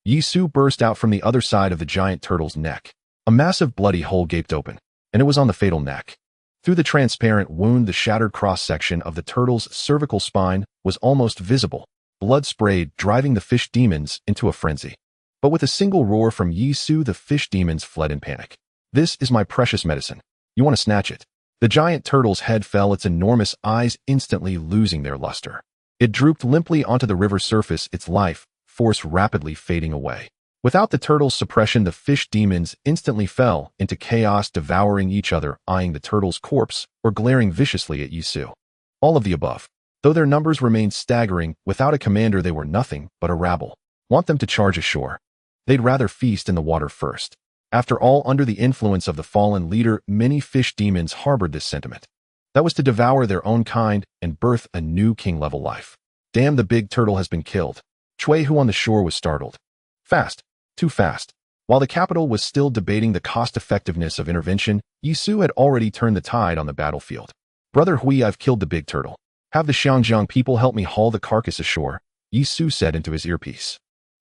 Yisu burst out from the other side of the giant turtle's neck. A massive bloody hole gaped open, and it was on the fatal neck. Through the transparent wound, the shattered cross-section of the turtle's cervical spine was almost visible. Blood sprayed, driving the fish demons into a frenzy. But with a single roar from Yisu, the fish demons fled in panic. This is my precious medicine. You want to snatch it? The giant turtle's head fell, its enormous eyes instantly losing their luster. It drooped limply onto the river surface, its life force rapidly fading away. Without the turtle's suppression, the fish demons instantly fell into chaos, devouring each other, eyeing the turtle's corpse, or glaring viciously at Yisu. All of the above. Though their numbers remained staggering, without a commander they were nothing but a rabble. Want them to charge ashore? They'd rather feast in the water first. After all, under the influence of the fallen leader, many fish demons harbored this sentiment. That was to devour their own kind and birth a new king-level life. Damn, the big turtle has been killed. Chui, who on the shore, was startled. Fast. Too fast. While the capital was still debating the cost-effectiveness of intervention, Yisu had already turned the tide on the battlefield. Brother Hui, I've killed the big turtle. Have the Xiangjiang people help me haul the carcass ashore, Yi Su said into his earpiece.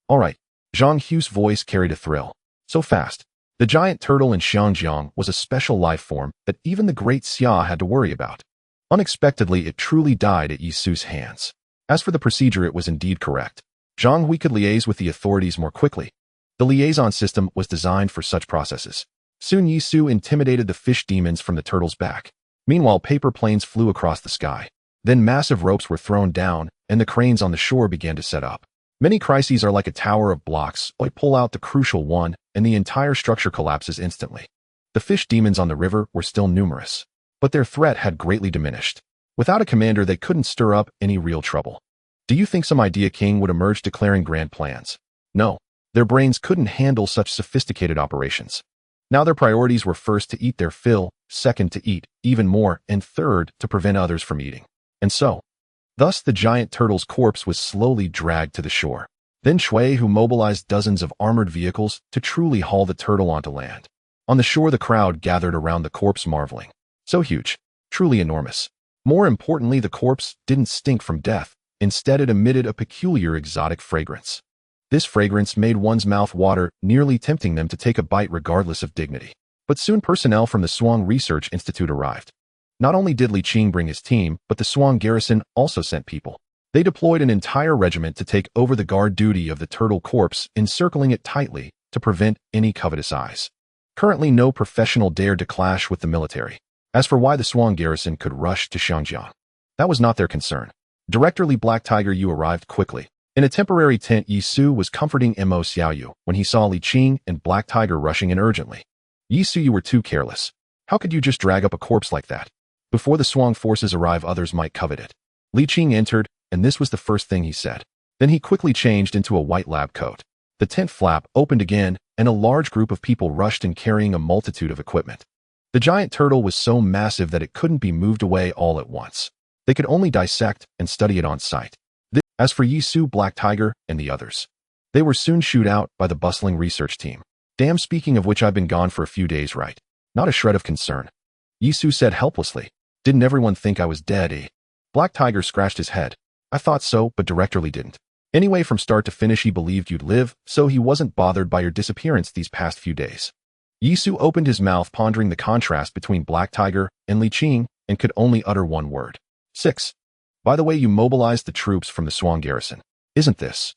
All right. Zhang Hu's voice carried a thrill. So fast. The giant turtle in Xiangjiang was a special life form that even the great Xia had to worry about. Unexpectedly, it truly died at Yi Su's hands. As for the procedure, it was indeed correct. Zhang Hui could liaise with the authorities more quickly. The liaison system was designed for such processes. Soon Yi Su intimidated the fish demons from the turtle's back. Meanwhile, paper planes flew across the sky. Then massive ropes were thrown down, and the cranes on the shore began to set up. Many crises are like a tower of blocks. I pull out the crucial one, and the entire structure collapses instantly. The fish demons on the river were still numerous, but their threat had greatly diminished. Without a commander, they couldn't stir up any real trouble. Do you think some idea king would emerge declaring grand plans? No. Their brains couldn't handle such sophisticated operations. Now their priorities were first to eat their fill, second to eat even more, and third to prevent others from eating. And so, thus the giant turtle's corpse was slowly dragged to the shore. Then Shui, who mobilized dozens of armored vehicles to truly haul the turtle onto land. On the shore, the crowd gathered around the corpse marveling. So huge, truly enormous. More importantly, the corpse didn't stink from death. Instead, it emitted a peculiar exotic fragrance. This fragrance made one's mouth water, nearly tempting them to take a bite regardless of dignity. But soon personnel from the Shuang Research Institute arrived. Not only did Li Qing bring his team, but the Shuang garrison also sent people. They deployed an entire regiment to take over the guard duty of the turtle corpse, encircling it tightly to prevent any covetous eyes. Currently, no professional dared to clash with the military. As for why the Shuang garrison could rush to Xiangjiang, that was not their concern. Director Li Black Tiger Yu arrived quickly. In a temporary tent, Yi Su was comforting Mo Xiaoyu when he saw Li Qing and Black Tiger rushing in urgently. Yi Su, you were too careless. How could you just drag up a corpse like that? Before the Shuang forces arrive, others might covet it. Li Qing entered, and this was the first thing he said. Then he quickly changed into a white lab coat. The tent flap opened again, and a large group of people rushed in carrying a multitude of equipment. The giant turtle was so massive that it couldn't be moved away all at once. They could only dissect and study it on site. As for Yi Su, Black Tiger, and the others, they were soon shooed out by the bustling research team. Damn, speaking of which, I've been gone for a few days, right? Not a shred of concern. Yi Su said helplessly. Didn't everyone think I was dead, eh? Black Tiger scratched his head. I thought so, but Director Li didn't. Anyway, from start to finish, he believed you'd live, so he wasn't bothered by your disappearance these past few days. Yi Su opened his mouth, pondering the contrast between Black Tiger and Li Qing, and could only utter one word. 6. By the way, you mobilized the troops from the Shuang garrison. Isn't this?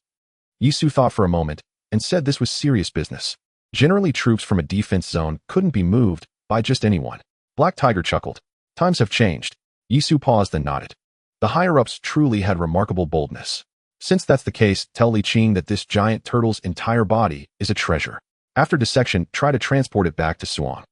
Yi Su thought for a moment and said this was serious business. Generally, troops from a defense zone couldn't be moved by just anyone. Black Tiger chuckled. Times have changed. Yi Su paused and nodded. The higher-ups truly had remarkable boldness. Since that's the case, tell Li Qing that this giant turtle's entire body is a treasure. After dissection, try to transport it back to Shuang.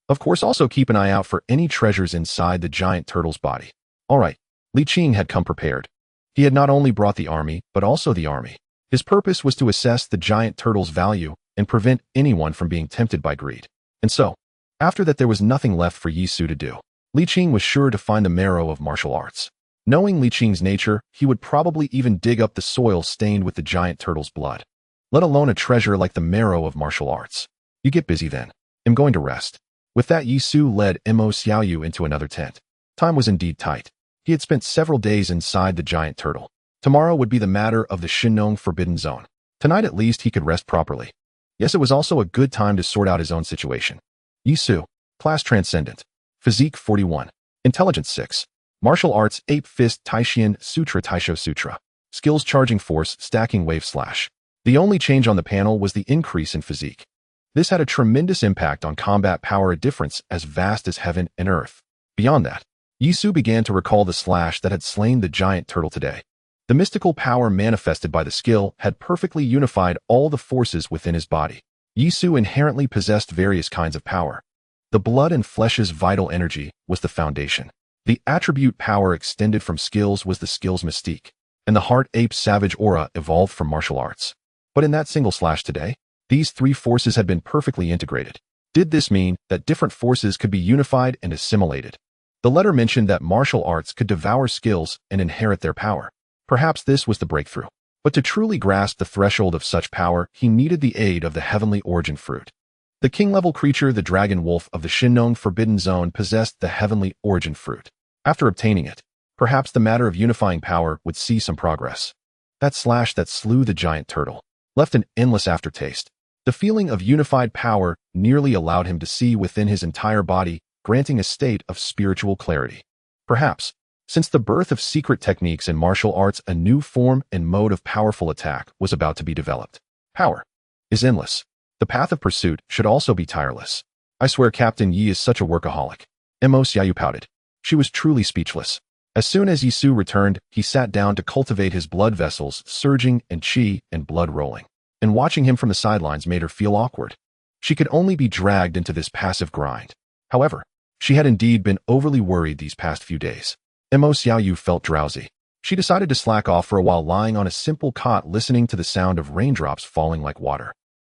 Of course, also keep an eye out for any treasures inside the giant turtle's body. All right. Li Qing had come prepared. He had not only brought the army, but also the army. His purpose was to assess the giant turtle's value and prevent anyone from being tempted by greed. And so, after that, there was nothing left for Yi Su to do. Li Qing was sure to find the marrow of martial arts. Knowing Li Qing's nature, he would probably even dig up the soil stained with the giant turtle's blood. Let alone a treasure like the marrow of martial arts. You get busy then. I'm going to rest. With that, Yi Su led Mo Xiaoyu into another tent. Time was indeed tight. He had spent several days inside the giant turtle. Tomorrow would be the matter of the Shinnong Forbidden Zone. Tonight at least he could rest properly. Yes, it was also a good time to sort out his own situation. Yi Su, Class Transcendent. Physique 41. Intelligence 6. Martial Arts 8 Fist Taishian Sutra Taisho Sutra. Skills Charging Force Stacking Wave Slash. The only change on the panel was the increase in physique. This had a tremendous impact on combat power, a difference as vast as heaven and earth. Beyond that, Yi Su began to recall the slash that had slain the giant turtle today. The mystical power manifested by the skill had perfectly unified all the forces within his body. Yi Su inherently possessed various kinds of power. The blood and flesh's vital energy was the foundation. The attribute power extended from skills was the skill's mystique. And the heart ape's savage aura evolved from martial arts. But in that single slash today, these three forces had been perfectly integrated. Did this mean that different forces could be unified and assimilated? The letter mentioned that martial arts could devour skills and inherit their power. Perhaps this was the breakthrough. But to truly grasp the threshold of such power, he needed the aid of the heavenly origin fruit. The king-level creature, the dragon wolf of the Shinnong Forbidden Zone, possessed the heavenly origin fruit. After obtaining it, Perhaps the matter of unifying power would see some progress. That slash that slew the giant turtle left an endless aftertaste. The feeling of unified power nearly allowed him to see within his entire body, granting a state of spiritual clarity. Perhaps, since the birth of secret techniques in martial arts, a new form and mode of powerful attack was about to be developed. Power is endless. The path of pursuit should also be tireless. I swear Captain Yi is such a workaholic. Emos Yayu pouted. She was truly speechless. As soon as Yisu returned, he sat down to cultivate his blood vessels surging and chi and blood rolling. And watching him from the sidelines made her feel awkward. She could only be dragged into this passive grind. However, she had indeed been overly worried these past few days. Emos Yayu felt drowsy. She decided to slack off for a while, lying on a simple cot listening to the sound of raindrops falling like water.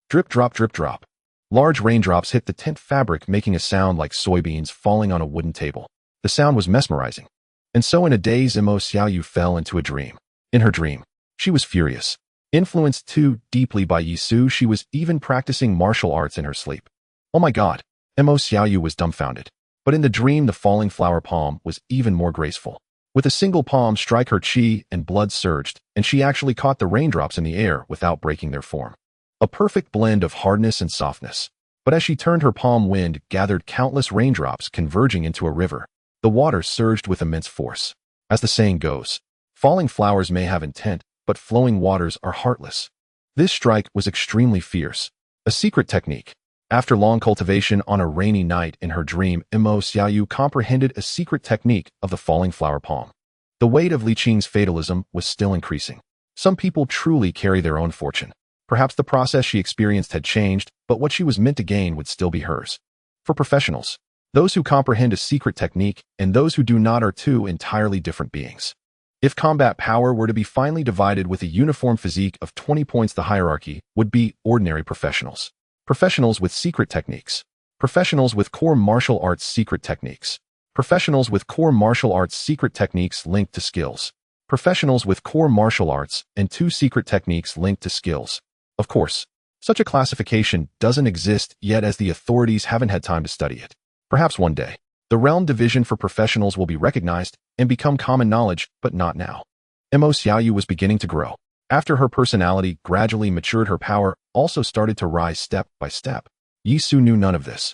Drip drop drip drop. Large raindrops hit the tent fabric, making a sound like soybeans falling on a wooden table. The sound was mesmerizing. And so in a daze, Emos Yayu fell into a dream. In her dream, she was furious. Influenced too deeply by Yisu, she was even practicing martial arts in her sleep. Oh my god, Emos Yayu was dumbfounded. But in the dream, the falling flower palm was even more graceful. With a single palm strike, her chi and blood surged, and she actually caught the raindrops in the air without breaking their form. A perfect blend of hardness and softness. But as she turned her palm, wind gathered countless raindrops converging into a river. The water surged with immense force. As the saying goes, falling flowers may have intent, but flowing waters are heartless. This strike was extremely fierce. A secret technique. After long cultivation on a rainy night in her dream, Emos Yayu comprehended a secret technique of the falling flower palm. The weight of Li Qing's fatalism was still increasing. Some people truly carry their own fortune. Perhaps the process she experienced had changed, but what she was meant to gain would still be hers. For professionals, those who comprehend a secret technique and those who do not are two entirely different beings. If combat power were to be finally divided with a uniform physique of 20 points, the hierarchy would be ordinary professionals. Professionals with secret techniques. Professionals with core martial arts secret techniques. Professionals with core martial arts secret techniques linked to skills. Professionals with core martial arts and 2 secret techniques linked to skills. Of course, such a classification doesn't exist yet as the authorities haven't had time to study it. Perhaps one day, the realm division for professionals will be recognized and become common knowledge, but not now. Emos Yayu was beginning to grow. After her personality gradually matured, her power also started to rise step by step. Yisu knew none of this.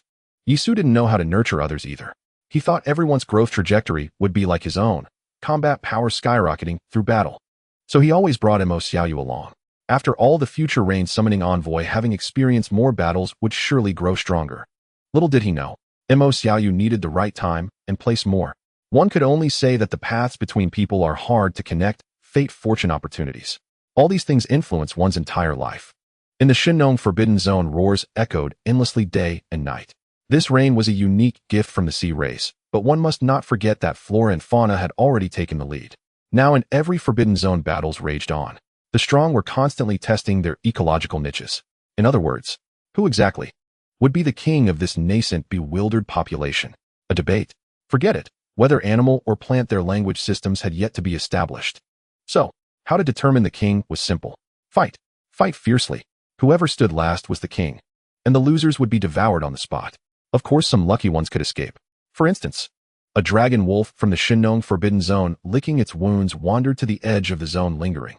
Yisu didn't know how to nurture others either. He thought everyone's growth trajectory would be like his own, combat power skyrocketing through battle. So he always brought Emos Yayu along. After all, the future rain summoning envoy, having experienced more battles, would surely grow stronger. Little did he know, Emos Yayu needed the right time and place more. One could only say that the paths between people are hard to connect, fate, fortune, opportunities. All these things influence one's entire life. In the Shinnong Forbidden Zone, roars echoed endlessly day and night. This rain was a unique gift from the sea race, but one must not forget that flora and fauna had already taken the lead. Now in every Forbidden Zone, battles raged on. The strong were constantly testing their ecological niches. In other words, who exactly would be the king of this nascent, bewildered population? A debate. Forget it. Whether animal or plant, their language systems had yet to be established. So, how to determine the king was simple. Fight. Fight fiercely. Whoever stood last was the king. And the losers would be devoured on the spot. Of course, some lucky ones could escape. For instance, a dragon wolf from the Shinnong Forbidden Zone, licking its wounds, wandered to the edge of the zone, lingering.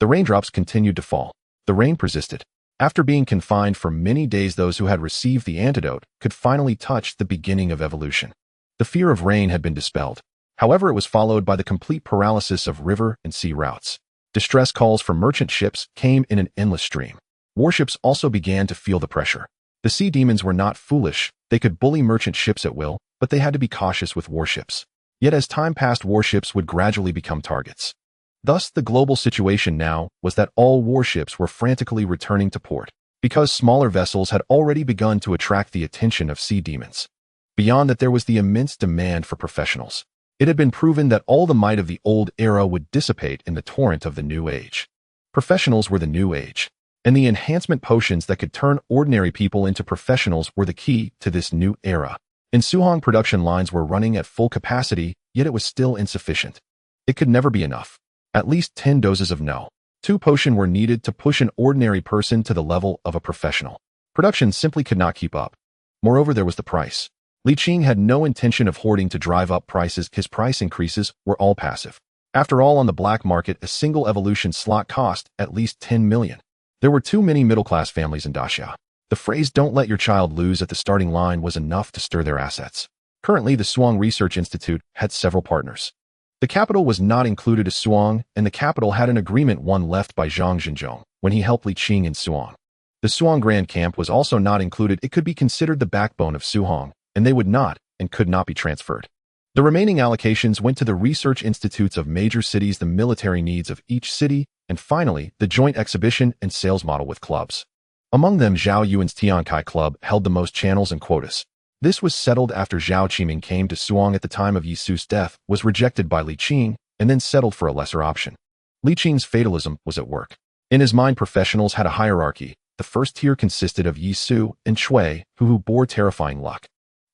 The raindrops continued to fall. The rain persisted. After being confined for many days, those who had received the antidote could finally touch the beginning of evolution. The fear of rain had been dispelled. However, it was followed by the complete paralysis of river and sea routes. Distress calls from merchant ships came in an endless stream. Warships also began to feel the pressure. The sea demons were not foolish. They could bully merchant ships at will, but they had to be cautious with warships. Yet as time passed, warships would gradually become targets. Thus, the global situation now was that all warships were frantically returning to port, because smaller vessels had already begun to attract the attention of sea demons. Beyond that, there was the immense demand for professionals. It had been proven that all the might of the old era would dissipate in the torrent of the new age. Professionals were the new age, and the enhancement potions that could turn ordinary people into professionals were the key to this new era. In Suhong, production lines were running at full capacity, yet it was still insufficient. It could never be enough. At least 10 doses of No. 2 potion were needed to push an ordinary person to the level of a professional. Production simply could not keep up. Moreover, there was the price. Li Qing had no intention of hoarding to drive up prices. His price increases were all passive. After all, on the black market, a single evolution slot cost at least 10 million. There were too many middle-class families in Daxia. The phrase "don't let your child lose at the starting line" was enough to stir their assets. Currently, the Suang Research Institute had several partners. The capital was not included as Suang, and the capital had an agreement one left by Zhang Zhenzhong when he helped Li Qing in Suang. The Suang Grand Camp was also not included. It could be considered the backbone of Suhong, and they would not and could not be transferred. The remaining allocations went to the research institutes of major cities, the military needs of each city, and finally, the joint exhibition and sales model with clubs. Among them, Zhao Yuan's Tiankai Club held the most channels and quotas. This was settled after Zhao Qiming came to Suang at the time of Yi Su's death, was rejected by Li Qing, and then settled for a lesser option. Li Qing's fatalism was at work. In his mind, professionals had a hierarchy. The first tier consisted of Yi Su and Shui, who bore terrifying luck.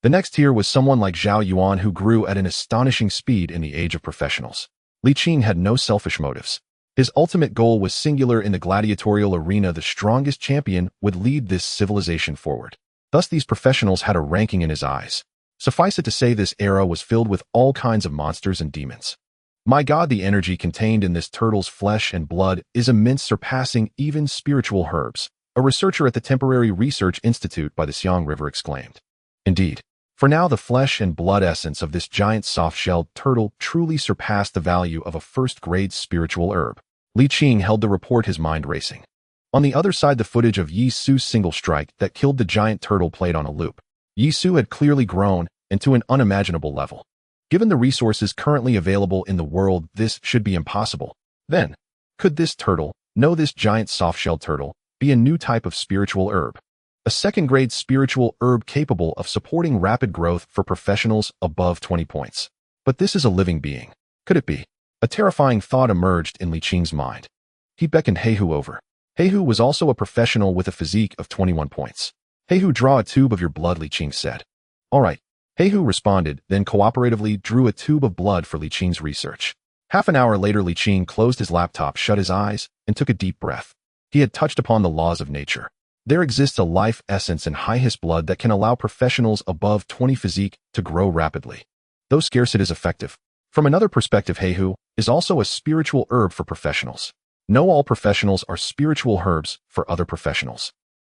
The next tier was someone like Zhao Yuan, who grew at an astonishing speed in the age of professionals. Li Qing had no selfish motives. His ultimate goal was singular. In the gladiatorial arena, the strongest champion would lead this civilization forward. Thus, these professionals had a ranking in his eyes. Suffice it to say, this era was filled with all kinds of monsters and demons. My God, the energy contained in this turtle's flesh and blood is immense, surpassing even spiritual herbs, a researcher at the Temporary Research Institute by the Xiang River exclaimed. Indeed. For now, the flesh and blood essence of this giant soft-shelled turtle truly surpassed the value of a first-grade spiritual herb. Li Qing held the report, his mind racing. On the other side, the footage of Yi Su's single strike that killed the giant turtle played on a loop. Yi Su had clearly grown, and to an unimaginable level. Given the resources currently available in the world, this should be impossible. Then, could this turtle, this giant soft-shelled turtle, be a new type of spiritual herb? A second-grade spiritual herb capable of supporting rapid growth for professionals above 20 points. But this is a living being. Could it be? A terrifying thought emerged in Li Qing's mind. He beckoned Heihu over. Heihu was also a professional with a physique of 21 points. Heihu, draw a tube of your blood, Li Qing said. All right. Heihu responded, then cooperatively drew a tube of blood for Li Qing's research. Half an hour later, Li Qing closed his laptop, shut his eyes, and took a deep breath. He had touched upon the laws of nature. There exists a life essence in highest blood that can allow professionals above 20 physique to grow rapidly. Though scarce, it is effective. From another perspective, Heihu is also a spiritual herb for professionals. No, all professionals are spiritual herbs for other professionals.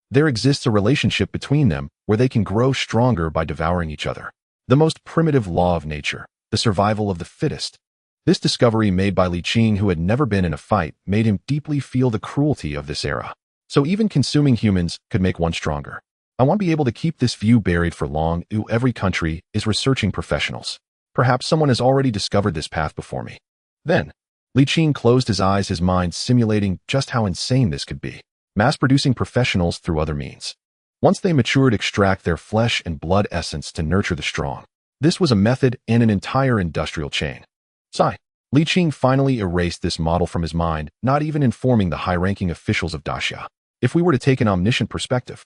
There exists a relationship between them where they can grow stronger by devouring each other. The most primitive law of nature, the survival of the fittest. This discovery made by Li Qing, who had never been in a fight, made him deeply feel the cruelty of this era. So even consuming humans could make one stronger. I want to be able to keep this view buried for long. Every country is researching professionals. Perhaps someone has already discovered this path before me. Then, Li Qing closed his eyes, his mind simulating just how insane this could be. Mass-producing professionals through other means. Once they matured, extract their flesh and blood essence to nurture the strong. This was a method and an entire industrial chain. Sigh. Li Qing finally erased this model from his mind, not even informing the high-ranking officials of Daxia. If we were to take an omniscient perspective,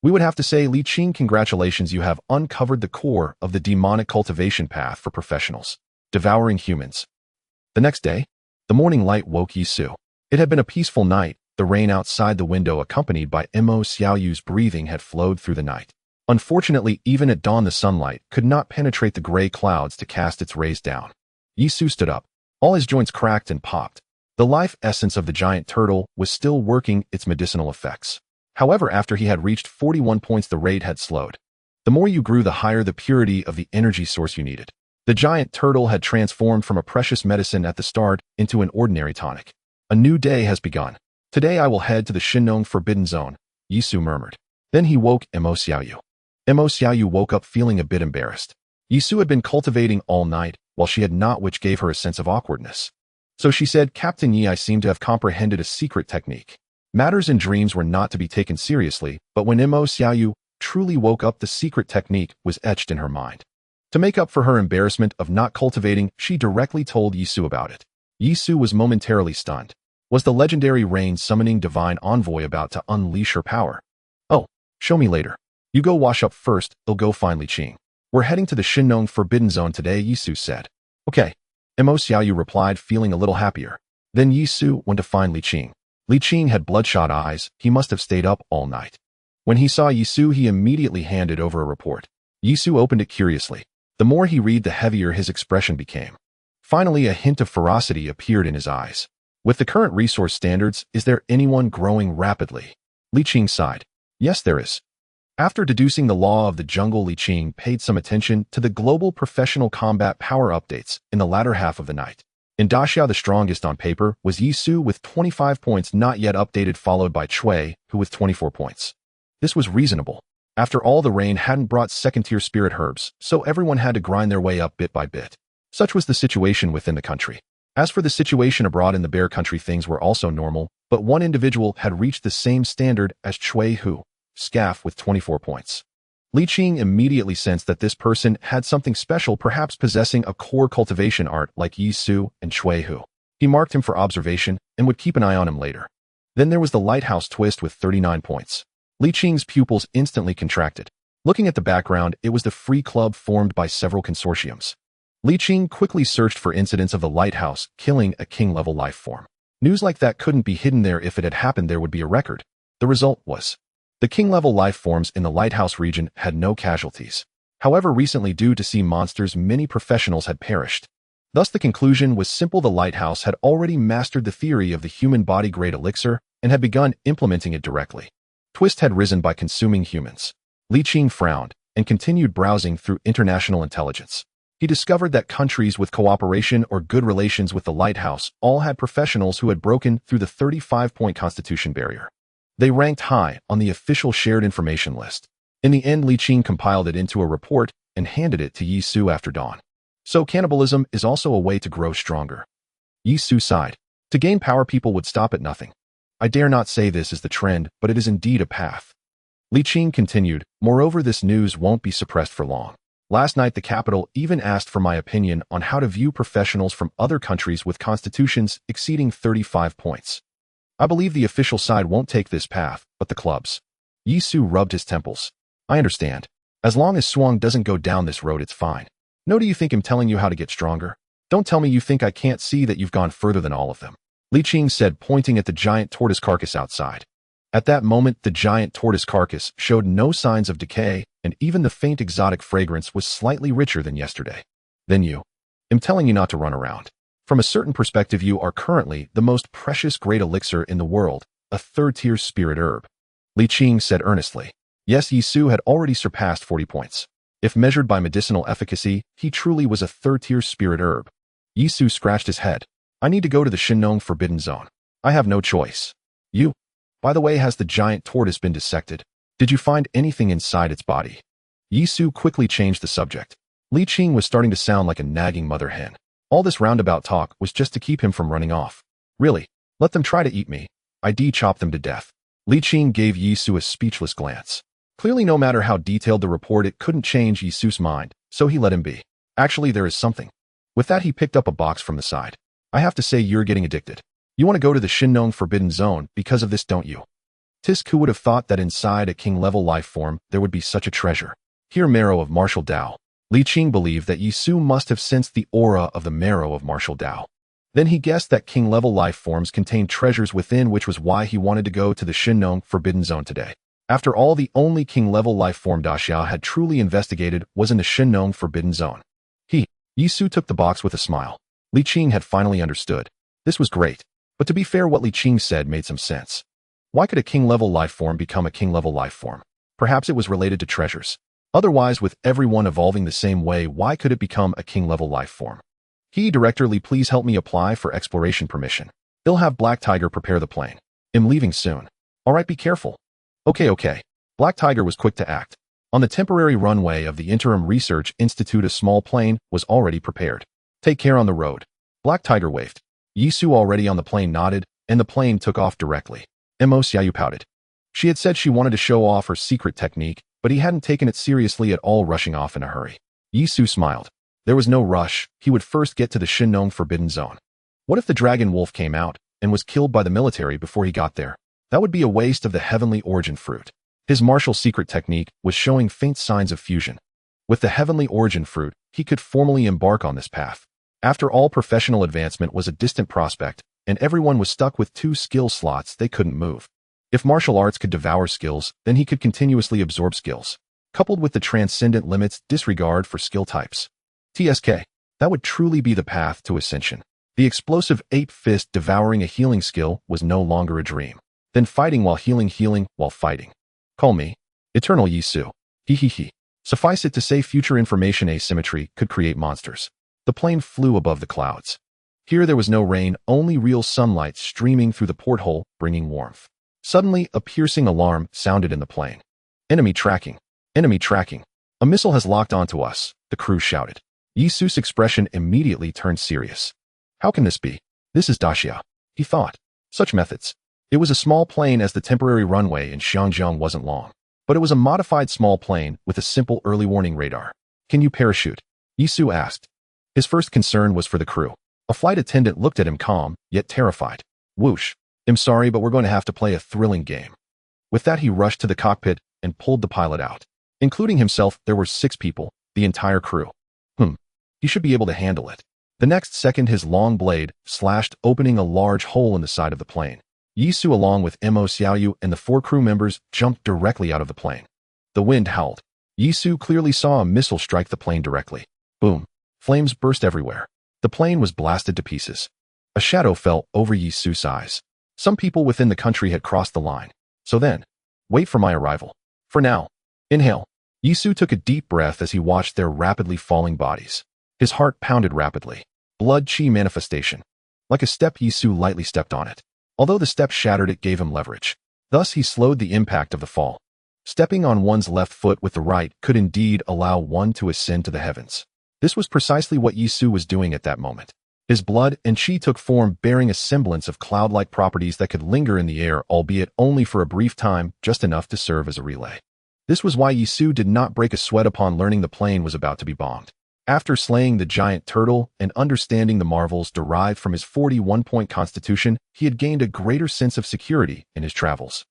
we would have to say, Li Qing, congratulations, you have uncovered the core of the demonic cultivation path for professionals, devouring humans. The next day, the morning light woke Yi Su. It had been a peaceful night. The rain outside the window, accompanied by Mo Xiaoyu's breathing, had flowed through the night. Unfortunately, even at dawn, the sunlight could not penetrate the gray clouds to cast its rays down. Yi Su stood up. All his joints cracked and popped. The life essence of the giant turtle was still working its medicinal effects. However, after he had reached 41 points, the rate had slowed. The more you grew, the higher the purity of the energy source you needed. The giant turtle had transformed from a precious medicine at the start into an ordinary tonic. A new day has begun. Today I will head to the Shinnong Forbidden Zone, Yi Su murmured. Then he woke Mo Xiaoyu. Mo Xiaoyu woke up feeling a bit embarrassed. Yi Su had been cultivating all night, while she had not, which gave her a sense of awkwardness. So she said, Captain Yi, I seem to have comprehended a secret technique. Matters in dreams were not to be taken seriously, but when Mo Xiaoyu truly woke up, the secret technique was etched in her mind. To make up for her embarrassment of not cultivating, she directly told Yi Su about it. Yi Su was momentarily stunned. Was the legendary rain-summoning divine envoy about to unleash her power? Oh, show me later. You go wash up first, I'll go find Li Qing. We're heading to the Shinnong Forbidden Zone today, Yi Su said. Okay. Mo Xiaoyu replied, feeling a little happier. Then Yi Su went to find Li Qing. Li Qing had bloodshot eyes. He must have stayed up all night. When he saw Yi Su, he immediately handed over a report. Yisu opened it curiously. The more he read, the heavier his expression became. Finally, a hint of ferocity appeared in his eyes. With the current resource standards, is there anyone growing rapidly? Li Qing sighed. Yes, there is. After deducing the law of the jungle, Li Qing paid some attention to the global professional combat power updates in the latter half of the night. In Daxia, the strongest on paper was Yisu with 25 points not yet updated, followed by Cui, who with 24 points. This was reasonable. After all, the rain hadn't brought second-tier spirit herbs, so everyone had to grind their way up bit by bit. Such was the situation within the country. As for the situation abroad in the Bear Country, things were also normal, but one individual had reached the same standard as Cui, who, Scaff, with 24 points. Li Qing immediately sensed that this person had something special, perhaps possessing a core cultivation art like Yisu and Cui Hu. He marked him for observation and would keep an eye on him later. Then there was the lighthouse twist with 39 points. Li Qing's pupils instantly contracted. Looking at the background, it was the free club formed by several consortiums. Li Qing quickly searched for incidents of the lighthouse killing a king-level life form. News like that couldn't be hidden there. If it had happened, there would be a record. The result was the king-level life forms in the lighthouse region had no casualties. However, recently, due to sea monsters, many professionals had perished. Thus, the conclusion was simple. The lighthouse had already mastered the theory of the human body grade elixir and had begun implementing it directly. Twist had risen by consuming humans. Li Qing frowned and continued browsing through international intelligence. He discovered that countries with cooperation or good relations with the lighthouse all had professionals who had broken through the 35-point constitution barrier. They ranked high on the official shared information list. In the end, Li Qing compiled it into a report and handed it to Yisu after dawn. So cannibalism is also a way to grow stronger. Yisu sighed. To gain power, people would stop at nothing. I dare not say this is the trend, but it is indeed a path. Li Qing continued, moreover, this news won't be suppressed for long. Last night, the capital even asked for my opinion on how to view professionals from other countries with constitutions exceeding 35 points. I believe the official side won't take this path, but the clubs. Yisu rubbed his temples. I understand. As long as Suang doesn't go down this road, it's fine. No, do you think I'm telling you how to get stronger? Don't tell me you think I can't see that you've gone further than all of them. Li Qing said, pointing at the giant tortoise carcass outside. At that moment, the giant tortoise carcass showed no signs of decay, and even the faint exotic fragrance was slightly richer than yesterday. Then you. I'm telling you not to run around. From a certain perspective, you are currently the most precious great elixir in the world, a third-tier spirit herb. Li Qing said earnestly. Yes, Yisu had already surpassed 40 points. If measured by medicinal efficacy, he truly was a third-tier spirit herb. Yisu scratched his head. I need to go to the Shinnong Forbidden Zone. I have no choice. You. By the way, has the giant tortoise been dissected? Did you find anything inside its body? Yisu quickly changed the subject. Li Qing was starting to sound like a nagging mother hen. All this roundabout talk was just to keep him from running off. Really, let them try to eat me. I'd chop them to death. Li Qing gave Yisu a speechless glance. Clearly, no matter how detailed the report, it couldn't change Yisu's mind, so he let him be. Actually, there is something. With that, he picked up a box from the side. I have to say, you're getting addicted. You want to go to the Shinnong Forbidden Zone because of this, don't you? Tisk, who would have thought that inside a king-level life form there would be such a treasure? Here, marrow of martial Dao. Li Qing believed that Yisu must have sensed the aura of the marrow of martial Dao. Then he guessed that king-level life forms contained treasures within, which was why he wanted to go to the Shinnong Forbidden Zone today. After all, the only king-level life form Daxia had truly investigated was in the Shinnong Forbidden Zone. Yisu took the box with a smile. Li Qing had finally understood. This was great. But to be fair, what Li Qing said made some sense. Why could a king-level life form become a king-level life form? Perhaps it was related to treasures. Otherwise, with everyone evolving the same way, why could it become a king-level life form? Director Li, please help me apply for exploration permission. They'll have Black Tiger prepare the plane. I'm leaving soon. Alright, be careful. Okay. Black Tiger was quick to act. On the temporary runway of the Interim Research Institute, a small plane was already prepared. Take care on the road. Black Tiger waved. Yisu, already on the plane, nodded, and the plane took off directly. Mo Xiaoyu pouted. She had said she wanted to show off her secret technique, but he hadn't taken it seriously at all, rushing off in a hurry. Yisu smiled. There was no rush. He would first get to the Shinnong Forbidden Zone. What if the dragon wolf came out and was killed by the military before he got there? That would be a waste of the heavenly origin fruit. His martial secret technique was showing faint signs of fusion. With the heavenly origin fruit, he could formally embark on this path. After all, professional advancement was a distant prospect, and everyone was stuck with 2 skill slots they couldn't move. If martial arts could devour skills, then he could continuously absorb skills. coupled with the transcendent limit's disregard for skill types. TSK. That would truly be the path to ascension. The explosive ape-fist devouring a healing skill was no longer a dream. Then fighting while healing while fighting. Call me Eternal Yisu. He. Suffice it to say, future information asymmetry could create monsters. The plane flew above the clouds. Here there was no rain, only real sunlight streaming through the porthole, bringing warmth. Suddenly, a piercing alarm sounded in the plane. Enemy tracking. Enemy tracking. A missile has locked onto us, the crew shouted. Yisu's expression immediately turned serious. How can this be? This is Daxia, he thought. Such methods. It was a small plane, as the temporary runway in Xiangjiang wasn't long. But it was a modified small plane with a simple early warning radar. Can you parachute? Yisu asked. His first concern was for the crew. A flight attendant looked at him calm, yet terrified. Whoosh. I'm sorry, but we're going to have to play a thrilling game. With that, he rushed to the cockpit and pulled the pilot out. Including himself, there were 6 people, the entire crew. He should be able to handle it. The next second, his long blade slashed, opening a large hole in the side of the plane. Yisu, along with Mo Xiaoyu and the 4 crew members, jumped directly out of the plane. The wind howled. Yisu clearly saw a missile strike the plane directly. Boom. Flames burst everywhere. The plane was blasted to pieces. A shadow fell over Yisu's eyes. Some people within the country had crossed the line. So then, wait for my arrival. For now. Inhale. Yisu took a deep breath as he watched their rapidly falling bodies. His heart pounded rapidly. Blood chi manifestation. Like a step, Yisu lightly stepped on it. Although the step shattered, it gave him leverage. Thus, he slowed the impact of the fall. Stepping on one's left foot with the right could indeed allow one to ascend to the heavens. This was precisely what Yisu was doing at that moment. His blood and chi took form, bearing a semblance of cloud-like properties that could linger in the air, albeit only for a brief time, just enough to serve as a relay. This was why Yisu did not break a sweat upon learning the plane was about to be bombed. After slaying the giant turtle and understanding the marvels derived from his 41-point constitution, he had gained a greater sense of security in his travels.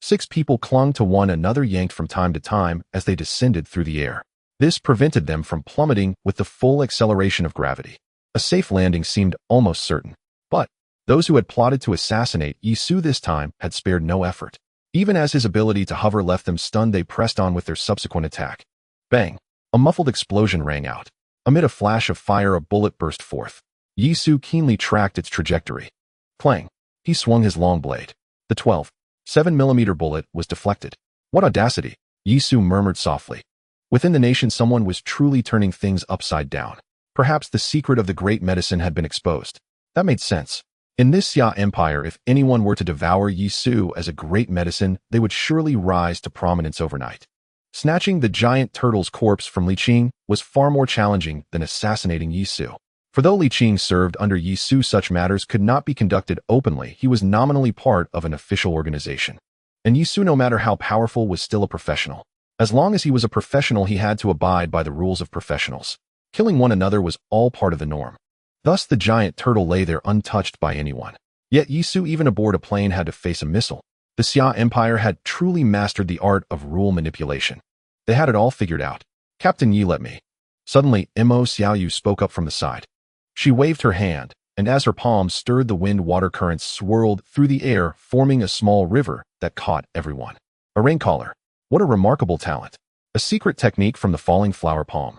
6 people clung to one another, yanked from time to time as they descended through the air. This prevented them from plummeting with the full acceleration of gravity. A safe landing seemed almost certain. But those who had plotted to assassinate Yisu this time had spared no effort. Even as his ability to hover left them stunned, they pressed on with their subsequent attack. Bang! A muffled explosion rang out. Amid a flash of fire, a bullet burst forth. Yisu keenly tracked its trajectory. Clang! He swung his long blade. The 12.7mm bullet was deflected. What audacity! Yisu murmured softly. Within the nation, someone was truly turning things upside down. Perhaps the secret of the great medicine had been exposed. That made sense. In this Xia Empire, if anyone were to devour Yisu as a great medicine, they would surely rise to prominence overnight. Snatching the giant turtle's corpse from Li Qing was far more challenging than assassinating Yisu. For though Li Qing served under Yisu, such matters could not be conducted openly. He was nominally part of an official organization. And Yisu, no matter how powerful, was still a professional. As long as he was a professional, he had to abide by the rules of professionals. Killing one another was all part of the norm. Thus, the giant turtle lay there untouched by anyone. Yet Yisu, even aboard a plane, had to face a missile. The Xia Empire had truly mastered the art of rule manipulation. They had it all figured out. Captain Yi, let me. Suddenly, Mo Xiaoyu spoke up from the side. She waved her hand, and as her palms stirred, the wind water currents swirled through the air, forming a small river that caught everyone. A raincaller. What a remarkable talent. A secret technique from the falling flower palm.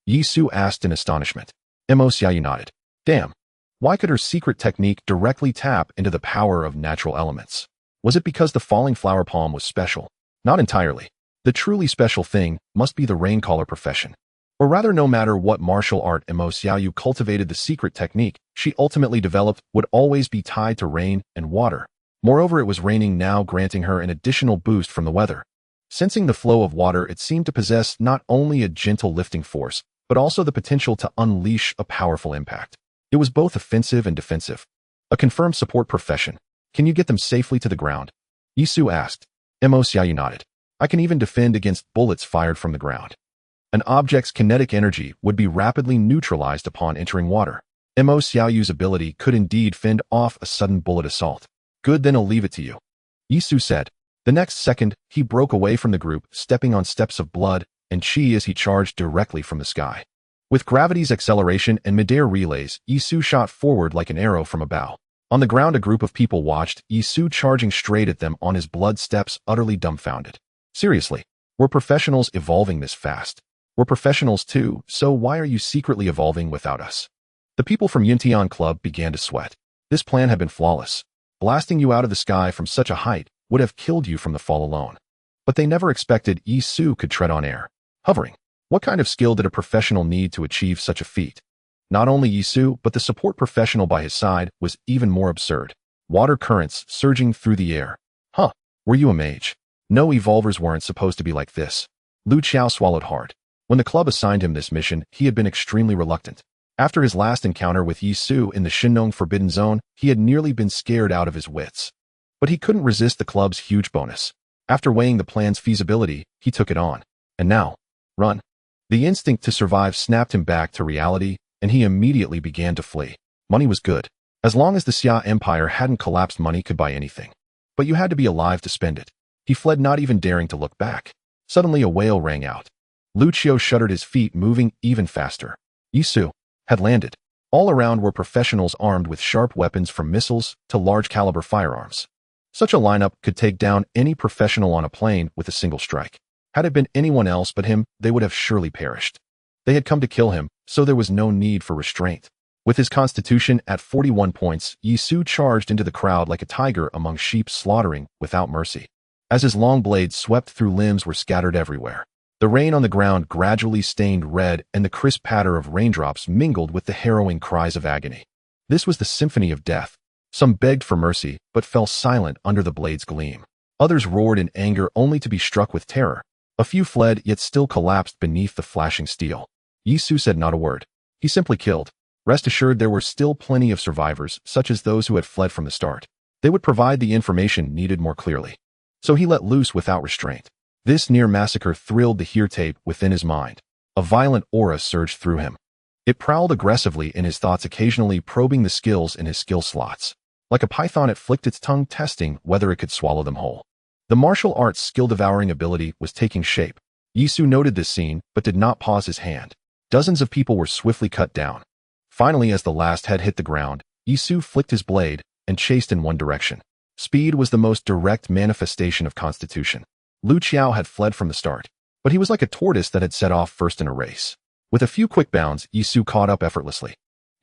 Yisu asked in astonishment. Mo Xiaoyu nodded. Damn. Why could her secret technique directly tap into the power of natural elements? Was it because the falling flower palm was special? Not entirely. The truly special thing must be the raincaller profession. Or rather, no matter what martial art Mo Xiaoyu cultivated, the secret technique she ultimately developed would always be tied to rain and water. Moreover, it was raining now, granting her an additional boost from the weather. Sensing the flow of water, it seemed to possess not only a gentle lifting force, but also the potential to unleash a powerful impact. It was both offensive and defensive. A confirmed support profession. Can you get them safely to the ground? Yisu asked. Mo Xiaoyu nodded. I can even defend against bullets fired from the ground. An object's kinetic energy would be rapidly neutralized upon entering water. Mo Xiaoyu's ability could indeed fend off a sudden bullet assault. Good, then I'll leave it to you, Yisu said. The next second, he broke away from the group, stepping on steps of blood and chi as he charged directly from the sky. With gravity's acceleration and midair relays, Yisu shot forward like an arrow from a bow. On the ground, a group of people watched, Yisu charging straight at them on his blood steps, utterly dumbfounded. Seriously, We're professionals evolving this fast. We're professionals too, so why are you secretly evolving without us? The people from Yuntian Club began to sweat. This plan had been flawless. Blasting you out of the sky from such a height would have killed you from the fall alone. But they never expected Yi Su could tread on air, hovering. What kind of skill did a professional need to achieve such a feat? Not only Yi Su, but the support professional by his side was even more absurd. Water currents surging through the air. Huh, were you a mage? No, evolvers weren't supposed to be like this. Lu Qiao swallowed hard. When the club assigned him this mission, he had been extremely reluctant. After his last encounter with Yi Su in the Shinnong Forbidden Zone, he had nearly been scared out of his wits. But he couldn't resist the club's huge bonus. After weighing the plan's feasibility, he took it on. And now, run. The instinct to survive snapped him back to reality, and he immediately began to flee. Money was good. As long as the Xia Empire hadn't collapsed, money could buy anything. But you had to be alive to spend it. He fled, not even daring to look back. Suddenly a wail rang out. Lu Qiao shuddered, his feet moving even faster. Yi Su had landed. All around were professionals armed with sharp weapons from missiles to large-caliber firearms. Such a lineup could take down any professional on a plane with a single strike. Had it been anyone else but him, they would have surely perished. They had come to kill him, so there was no need for restraint. With his constitution at 41 points, Yi Su charged into the crowd like a tiger among sheep, slaughtering without mercy. As his long blades swept through, limbs were scattered everywhere. The rain on the ground gradually stained red, and the crisp patter of raindrops mingled with the harrowing cries of agony. This was the symphony of death. Some begged for mercy, but fell silent under the blade's gleam. Others roared in anger, only to be struck with terror. A few fled, yet still collapsed beneath the flashing steel. Yi Su said not a word. He simply killed. Rest assured, there were still plenty of survivors, such as those who had fled from the start. They would provide the information needed more clearly. So he let loose without restraint. This near massacre thrilled the hear tape within his mind. A violent aura surged through him. It prowled aggressively in his thoughts, occasionally probing the skills in his skill slots. Like a python, it flicked its tongue, testing whether it could swallow them whole. The martial arts skill-devouring ability was taking shape. Yi Su noted this scene, but did not pause his hand. Dozens of people were swiftly cut down. Finally, as the last head hit the ground, Yi Su flicked his blade and chased in one direction. Speed was the most direct manifestation of constitution. Lu Qiao had fled from the start, but he was like a tortoise that had set off first in a race. With a few quick bounds, Yi Su caught up effortlessly.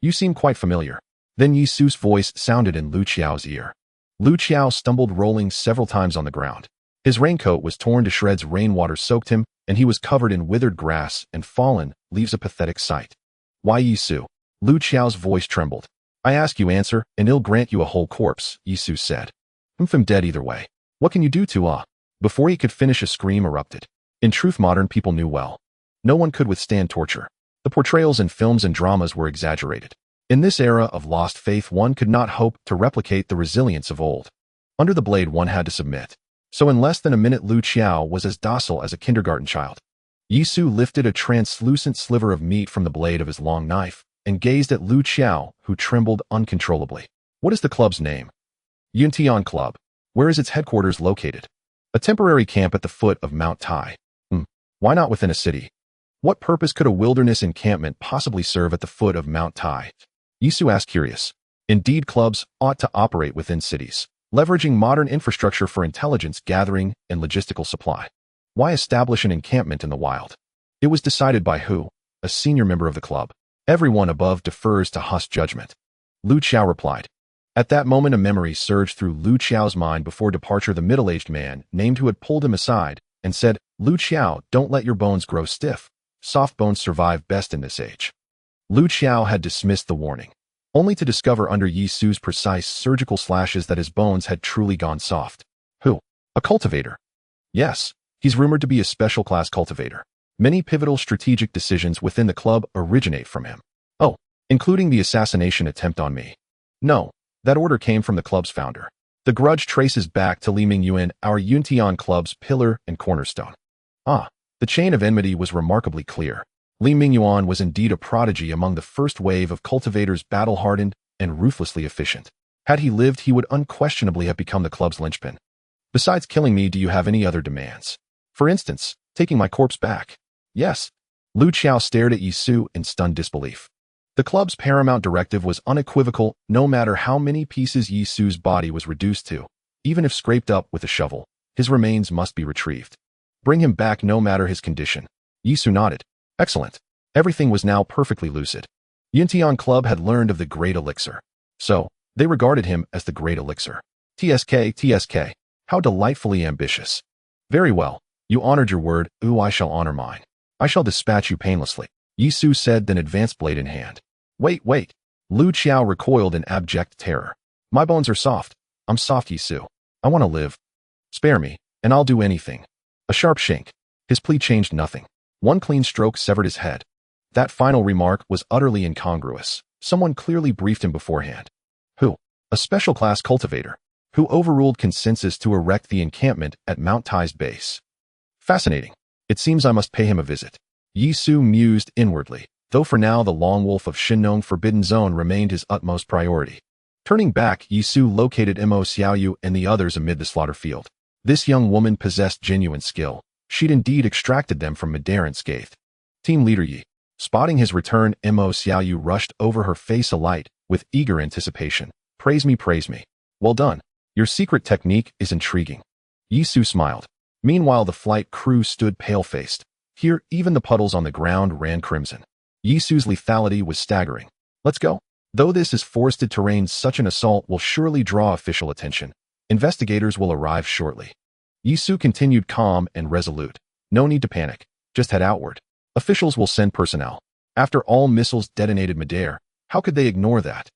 You seem quite familiar. Then Yi Su's voice sounded in Lu Qiao's ear. Lu Qiao stumbled, rolling several times on the ground. His raincoat was torn to shreds, rainwater soaked him, and he was covered in withered grass and fallen leaves, a pathetic sight. Why, Yi Su? Lu Qiao's voice trembled. I ask you, answer, and I'll grant you a whole corpse, Yi Su said. I'm dead either way. What can you do to Before he could finish, a scream erupted. In truth, modern people knew well. No one could withstand torture. The portrayals in films and dramas were exaggerated. In this era of lost faith, one could not hope to replicate the resilience of old. Under the blade, one had to submit. So in less than a minute, Lu Qiao was as docile as a kindergarten child. Yi Su lifted a translucent sliver of meat from the blade of his long knife and gazed at Lu Qiao, who trembled uncontrollably. What is the club's name? Yuntian Club. Where is its headquarters located? A temporary camp at the foot of Mount Tai. Why not within a city? What purpose could a wilderness encampment possibly serve at the foot of Mount Tai? Yi Su asked, curious. Indeed, clubs ought to operate within cities, leveraging modern infrastructure for intelligence gathering and logistical supply. Why establish an encampment in the wild? It was decided by who? A senior member of the club. Everyone above defers to Huss judgment. Lu Qiao replied. At that moment, a memory surged through Lu Qiao's mind. Before departure, the middle-aged man named who had pulled him aside and said, Lu Qiao, don't let your bones grow stiff. Soft bones survive best in this age. Lu Qiao had dismissed the warning, only to discover under Yi Su's precise surgical slashes that his bones had truly gone soft. Who? A cultivator. Yes, he's rumored to be a special class cultivator. Many pivotal strategic decisions within the club originate from him. Oh, including the assassination attempt on me. No, that order came from the club's founder. The grudge traces back to Li Mingyuan, our Yuntian Club's pillar and cornerstone. The chain of enmity was remarkably clear. Li Mingyuan was indeed a prodigy among the first wave of cultivators, battle-hardened and ruthlessly efficient. Had he lived, he would unquestionably have become the club's linchpin. Besides killing me, do you have any other demands? For instance, taking my corpse back? Yes. Lu Qiao stared at Yi Su in stunned disbelief. The club's paramount directive was unequivocal. No matter how many pieces Yi Su's body was reduced to, even if scraped up with a shovel, his remains must be retrieved. Bring him back no matter his condition. Yisu nodded. Excellent. Everything was now perfectly lucid. Yintian Club had learned of the Great Elixir. So, they regarded him as the Great Elixir. TSK. How delightfully ambitious. Very well. You honored your word, I shall honor mine. I shall dispatch you painlessly. Yisu said, then advanced blade in hand. Wait. Lu Qiao recoiled in abject terror. My bones are soft. I'm soft, Yisu. I want to live. Spare me, and I'll do anything. A sharp shink. His plea changed nothing. One clean stroke severed his head. That final remark was utterly incongruous. Someone clearly briefed him beforehand. Who? A special class cultivator. Who overruled consensus to erect the encampment at Mount Tai's base. Fascinating. It seems I must pay him a visit. Yisu mused inwardly, though for now the Long Wolf of Shinnong Forbidden Zone remained his utmost priority. Turning back, Yisu located Mo Xiaoyu and the others amid the slaughter field. This young woman possessed genuine skill. She'd indeed extracted them from Madare unscathed. Team leader Yi. Spotting his return, Mo Xiaoyu rushed over, her face alight with eager anticipation. Praise me. Well done. Your secret technique is intriguing. Yisu smiled. Meanwhile, the flight crew stood pale-faced. Here, even the puddles on the ground ran crimson. Yisu's lethality was staggering. Let's go. Though this is forested terrain, such an assault will surely draw official attention. Investigators will arrive shortly. Yisu continued calm and resolute. No need to panic. Just head outward. Officials will send personnel. After all, missiles detonated Madare. How could they ignore that?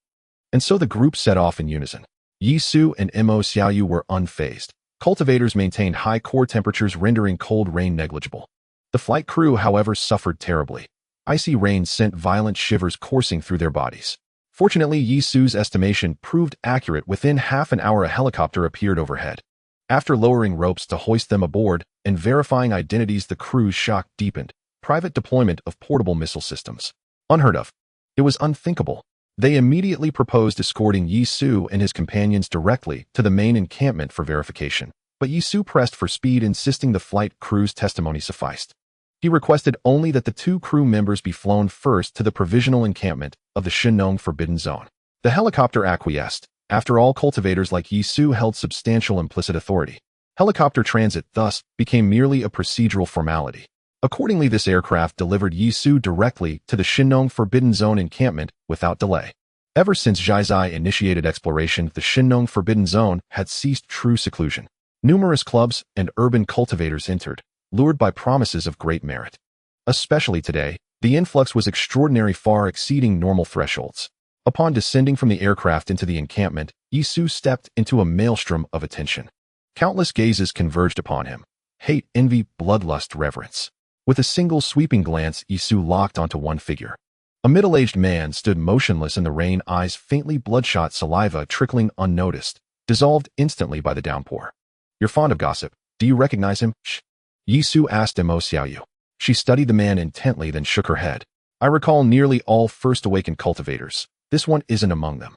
And so the group set off in unison. Yisu and Mo Xiaoyu were unfazed. Cultivators maintained high core temperatures, rendering cold rain negligible. The flight crew, however, suffered terribly. Icy rain sent violent shivers coursing through their bodies. Fortunately, Yisu's estimation proved accurate. Within half an hour, a helicopter appeared overhead. After lowering ropes to hoist them aboard and verifying identities, the crew's shock deepened. Private deployment of portable missile systems. Unheard of. It was unthinkable. They immediately proposed escorting Yisu and his companions directly to the main encampment for verification. But Yisu pressed for speed, insisting the flight crew's testimony sufficed. He requested only that the 2 crew members be flown first to the provisional encampment of the Shinnong Forbidden Zone. The helicopter acquiesced. After all, cultivators like Yisu held substantial implicit authority. Helicopter transit thus became merely a procedural formality. Accordingly, this aircraft delivered Yisu directly to the Shinnong Forbidden Zone encampment without delay. Ever since Zhizai initiated exploration, the Shinnong Forbidden Zone had ceased true seclusion. Numerous clubs and urban cultivators entered, lured by promises of great merit. Especially today, the influx was extraordinary, far exceeding normal thresholds. Upon descending from the aircraft into the encampment, Yisu stepped into a maelstrom of attention. Countless gazes converged upon him. Hate, envy, bloodlust, reverence. With a single sweeping glance, Yisu locked onto one figure. A middle-aged man stood motionless in the rain, eyes faintly bloodshot, saliva trickling unnoticed, dissolved instantly by the downpour. You're fond of gossip. Do you recognize him? Shh. Yisu asked Mo Xiaoyu. She studied the man intently, then shook her head. I recall nearly all first awakened cultivators. This one isn't among them.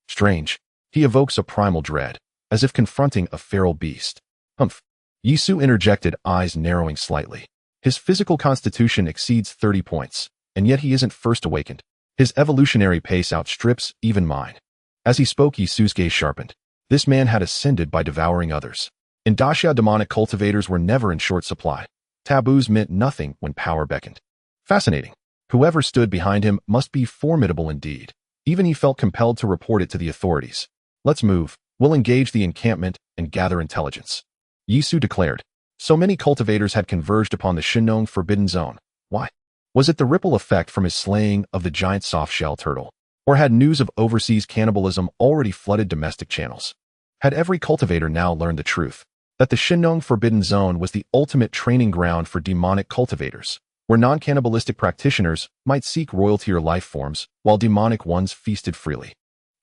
Strange. He evokes a primal dread, as if confronting a feral beast. Humph. Yisu interjected, eyes narrowing slightly. His physical constitution exceeds 30 points, and yet he isn't first awakened. His evolutionary pace outstrips even mine. As he spoke, Yisu's gaze sharpened. This man had ascended by devouring others. In Daxia, demonic cultivators were never in short supply. Taboos meant nothing when power beckoned. Fascinating. Whoever stood behind him must be formidable indeed. Even he felt compelled to report it to the authorities. Let's move. We'll engage the encampment and gather intelligence. Yisu declared. So many cultivators had converged upon the Shinnong Forbidden Zone. Why? Was it the ripple effect from his slaying of the giant soft-shell turtle? Or had news of overseas cannibalism already flooded domestic channels? Had every cultivator now learned the truth? That the Shinnong Forbidden Zone was the ultimate training ground for demonic cultivators, where non-cannibalistic practitioners might seek royaltier life forms, while demonic ones feasted freely.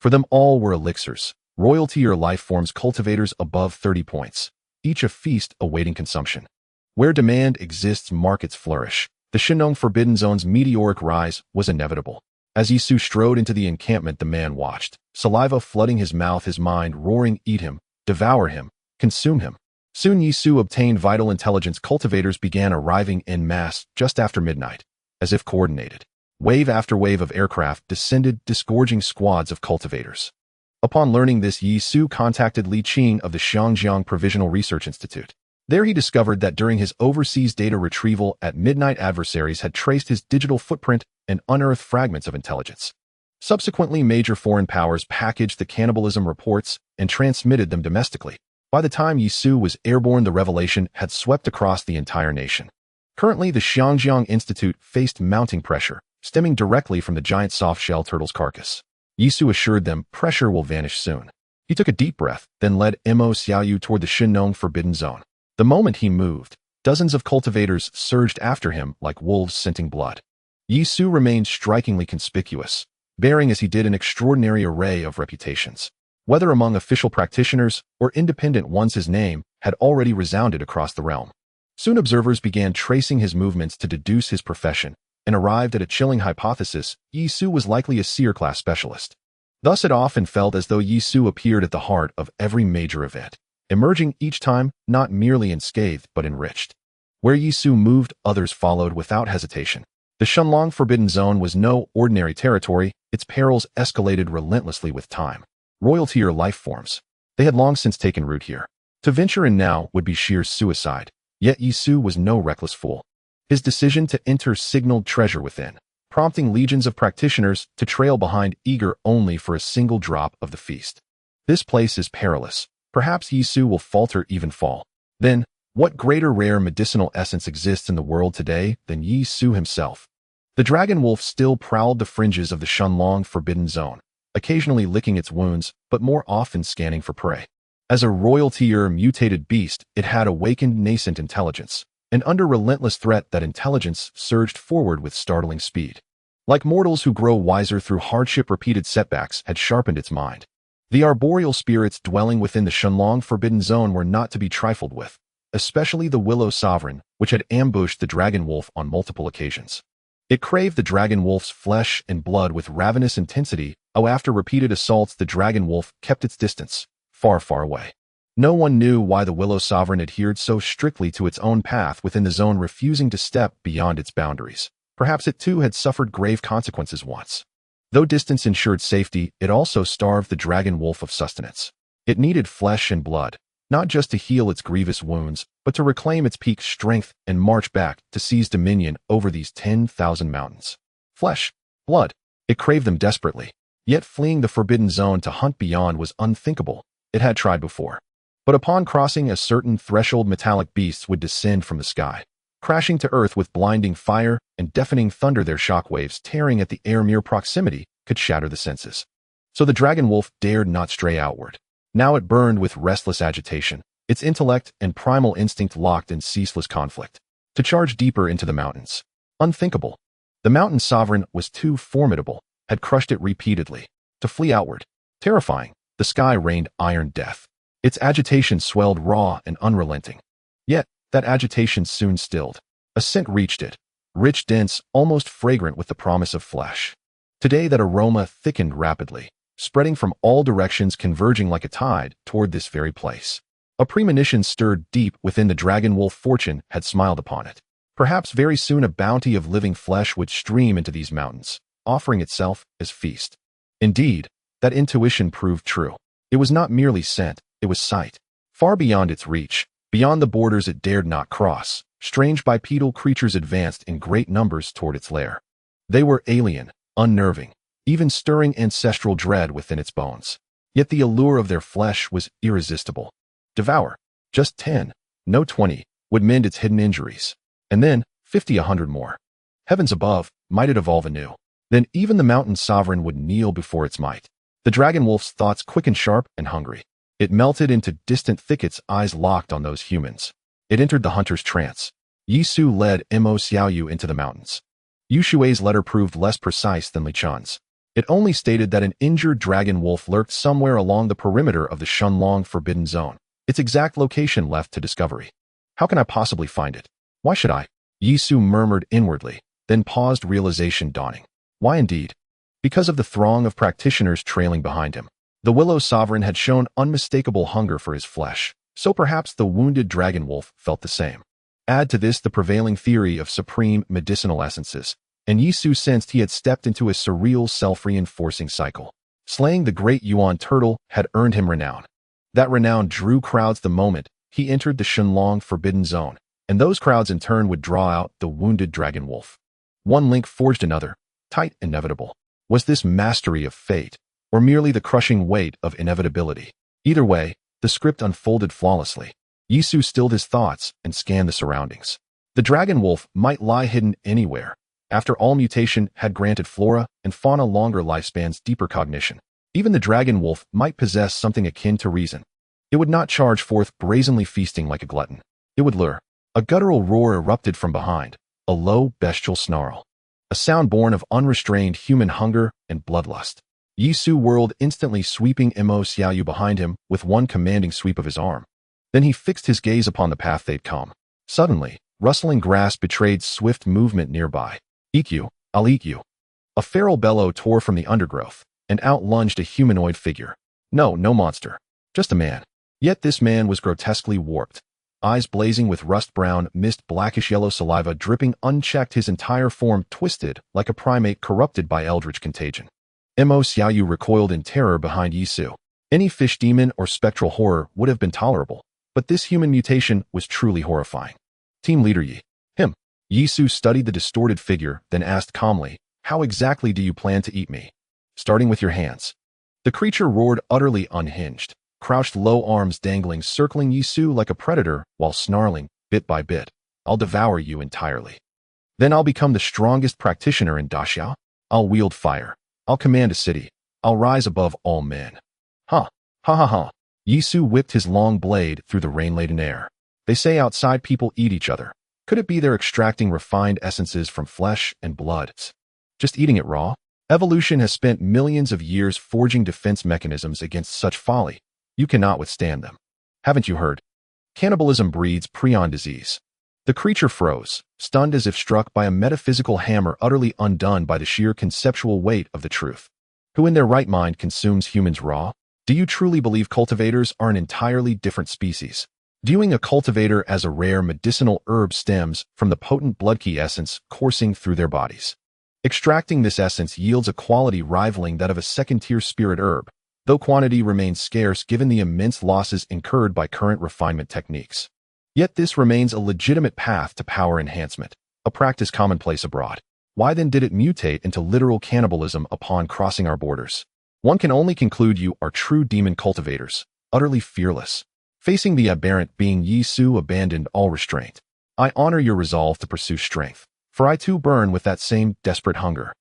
For them all were elixirs, royaltier life forms, cultivators above 30 points. Each a feast awaiting consumption. Where demand exists, markets flourish. The Shinnong Forbidden Zone's meteoric rise was inevitable. As Yisu strode into the encampment, the man watched, saliva flooding his mouth, his mind roaring. Eat him, devour him, consume him. Soon Yisu obtained vital intelligence. Cultivators began arriving en masse just after midnight, as if coordinated. Wave after wave of aircraft descended, disgorging squads of cultivators. Upon learning this, Yisu contacted Li Qing of the Xiangjiang Provisional Research Institute. There he discovered that during his overseas data retrieval at midnight, adversaries had traced his digital footprint and unearthed fragments of intelligence. Subsequently, major foreign powers packaged the cannibalism reports and transmitted them domestically. By the time Yisu was airborne, the revelation had swept across the entire nation. Currently, the Xiangjiang Institute faced mounting pressure, stemming directly from the giant soft-shell turtle's carcass. Yisu assured them pressure will vanish soon. He took a deep breath, then led Mo Xiaoyu toward the Shinnong Forbidden Zone. The moment he moved, dozens of cultivators surged after him like wolves scenting blood. Yisu remained strikingly conspicuous, bearing as he did an extraordinary array of reputations. Whether among official practitioners or independent ones, his name had already resounded across the realm. Soon observers began tracing his movements to deduce his profession, and arrived at a chilling hypothesis: Yisu was likely a seer-class specialist. Thus it often felt as though Yisu appeared at the heart of every major event, emerging each time not merely unscathed but enriched. Where Yisu moved, others followed without hesitation. The Shenlong Forbidden Zone was no ordinary territory. Its perils escalated relentlessly with time. Royalty or life forms, they had long since taken root here. To venture in now would be sheer suicide, yet Yisu was no reckless fool. His decision to enter signaled treasure within, prompting legions of practitioners to trail behind, eager only for a single drop of the feast. This place is perilous. Perhaps Yisu will falter, even fall. Then, what greater rare medicinal essence exists in the world today than Yisu himself? The dragon wolf still prowled the fringes of the Shenlong Forbidden Zone, occasionally licking its wounds, but more often scanning for prey. As a royalty or mutated beast, it had awakened nascent intelligence, and under relentless threat, that intelligence surged forward with startling speed. Like mortals who grow wiser through hardship, repeated setbacks had sharpened its mind. The arboreal spirits dwelling within the Shenlong Forbidden Zone were not to be trifled with, especially the Willow Sovereign, which had ambushed the dragon wolf on multiple occasions. It craved the dragon wolf's flesh and blood with ravenous intensity. After repeated assaults, the dragon wolf kept its distance, far, far away. No one knew why the Willow Sovereign adhered so strictly to its own path within the zone, refusing to step beyond its boundaries. Perhaps it too had suffered grave consequences once. Though distance ensured safety, it also starved the dragon wolf of sustenance. It needed flesh and blood, not just to heal its grievous wounds, but to reclaim its peak strength and march back to seize dominion over these 10,000 mountains. Flesh, blood, it craved them desperately. Yet fleeing the Forbidden Zone to hunt beyond was unthinkable. It had tried before. But upon crossing a certain threshold, metallic beasts would descend from the sky, crashing to earth with blinding fire and deafening thunder. Their shockwaves tearing at the air, mere proximity could shatter the senses. So the dragon wolf dared not stray outward. Now it burned with restless agitation, its intellect and primal instinct locked in ceaseless conflict. To charge deeper into the mountains. Unthinkable. The mountain sovereign was too formidable, had crushed it repeatedly. To flee outward. Terrifying. The sky rained iron death. Its agitation swelled raw and unrelenting. Yet, that agitation soon stilled. A scent reached it. Rich, dense, almost fragrant with the promise of flesh. Today that aroma thickened rapidly, spreading from all directions, converging like a tide toward this very place. A premonition stirred deep within the dragon wolf. Fortune had smiled upon it. Perhaps very soon a bounty of living flesh would stream into these mountains, offering itself as feast. Indeed, that intuition proved true. It was not merely scent, it was sight. Far beyond its reach, beyond the borders it dared not cross, strange bipedal creatures advanced in great numbers toward its lair. They were alien, unnerving, even stirring ancestral dread within its bones. Yet the allure of their flesh was irresistible. Devour. Just 10, no 20, would mend its hidden injuries. And then, 50, 100 more. Heavens above, might it evolve anew. Then even the mountain sovereign would kneel before its might. The dragon wolf's thoughts quickened, sharp and hungry. It melted into distant thickets, eyes locked on those humans. It entered the hunter's trance. Yisu led Mo Xiaoyu into the mountains. Yu Shui's letter proved less precise than Li Chun's. It only stated that an injured dragon wolf lurked somewhere along the perimeter of the Shenlong Forbidden Zone. Its exact location left to discovery. How can I possibly find it? Why should I? Yisu murmured inwardly, then paused, realization dawning. Why indeed? Because of the throng of practitioners trailing behind him. The Willow Sovereign had shown unmistakable hunger for his flesh, so perhaps the wounded dragon wolf felt the same. Add to this the prevailing theory of supreme medicinal essences, and Yisu sensed he had stepped into a surreal self-reinforcing cycle. Slaying the great Yuan turtle had earned him renown. That renown drew crowds the moment he entered the Shenlong forbidden zone, and those crowds in turn would draw out the wounded dragon wolf. One link forged another, tight, inevitable. Was this mastery of fate, or merely the crushing weight of inevitability? Either way, the script unfolded flawlessly. Yisu stilled his thoughts and scanned the surroundings. The dragon wolf might lie hidden anywhere. After all, mutation had granted flora and fauna longer lifespans, deeper cognition. Even the dragon wolf might possess something akin to reason. It would not charge forth brazenly feasting like a glutton. It would lure. A guttural roar erupted from behind, a low, bestial snarl. A sound born of unrestrained human hunger and bloodlust. Yisu whirled, instantly sweeping Mo Xiaoyu behind him with one commanding sweep of his arm. Then he fixed his gaze upon the path they'd come. Suddenly, rustling grass betrayed swift movement nearby. "Eat you, I'll eat you." A feral bellow tore from the undergrowth, and out lunged a humanoid figure. No monster. Just a man. Yet this man was grotesquely warped. Eyes blazing with rust-brown mist, blackish-yellow saliva dripping unchecked, his entire form twisted like a primate corrupted by eldritch contagion. Mo Xiaoyu recoiled in terror behind Yisu. Any fish demon or spectral horror would have been tolerable, but this human mutation was truly horrifying. "Team leader Yi." "Him." Yisu studied the distorted figure, then asked calmly, "How exactly do you plan to eat me?" "Starting with your hands." The creature roared, utterly unhinged, crouched low, arms dangling, circling Yisu like a predator while snarling, bit by bit, "I'll devour you entirely. Then I'll become the strongest practitioner in Daxiao. I'll wield fire. I'll command a city. I'll rise above all men." "Ha, ha ha ha." Yisu whipped his long blade through the rain-laden air. "They say outside people eat each other. Could it be they're extracting refined essences from flesh and blood? Just eating it raw? Evolution has spent millions of years forging defense mechanisms against such folly. You cannot withstand them. Haven't you heard? Cannibalism breeds prion disease." The creature froze, stunned as if struck by a metaphysical hammer, utterly undone by the sheer conceptual weight of the truth. Who in their right mind consumes humans raw? Do you truly believe cultivators are an entirely different species? Viewing a cultivator as a rare medicinal herb stems from the potent blood-key essence coursing through their bodies. Extracting this essence yields a quality rivaling that of a second-tier spirit herb, though quantity remains scarce given the immense losses incurred by current refinement techniques. Yet this remains a legitimate path to power enhancement, a practice commonplace abroad. Why then did it mutate into literal cannibalism upon crossing our borders? One can only conclude you are true demon cultivators, utterly fearless. Facing the aberrant being, Yisu abandoned all restraint. "I honor your resolve to pursue strength, for I too burn with that same desperate hunger.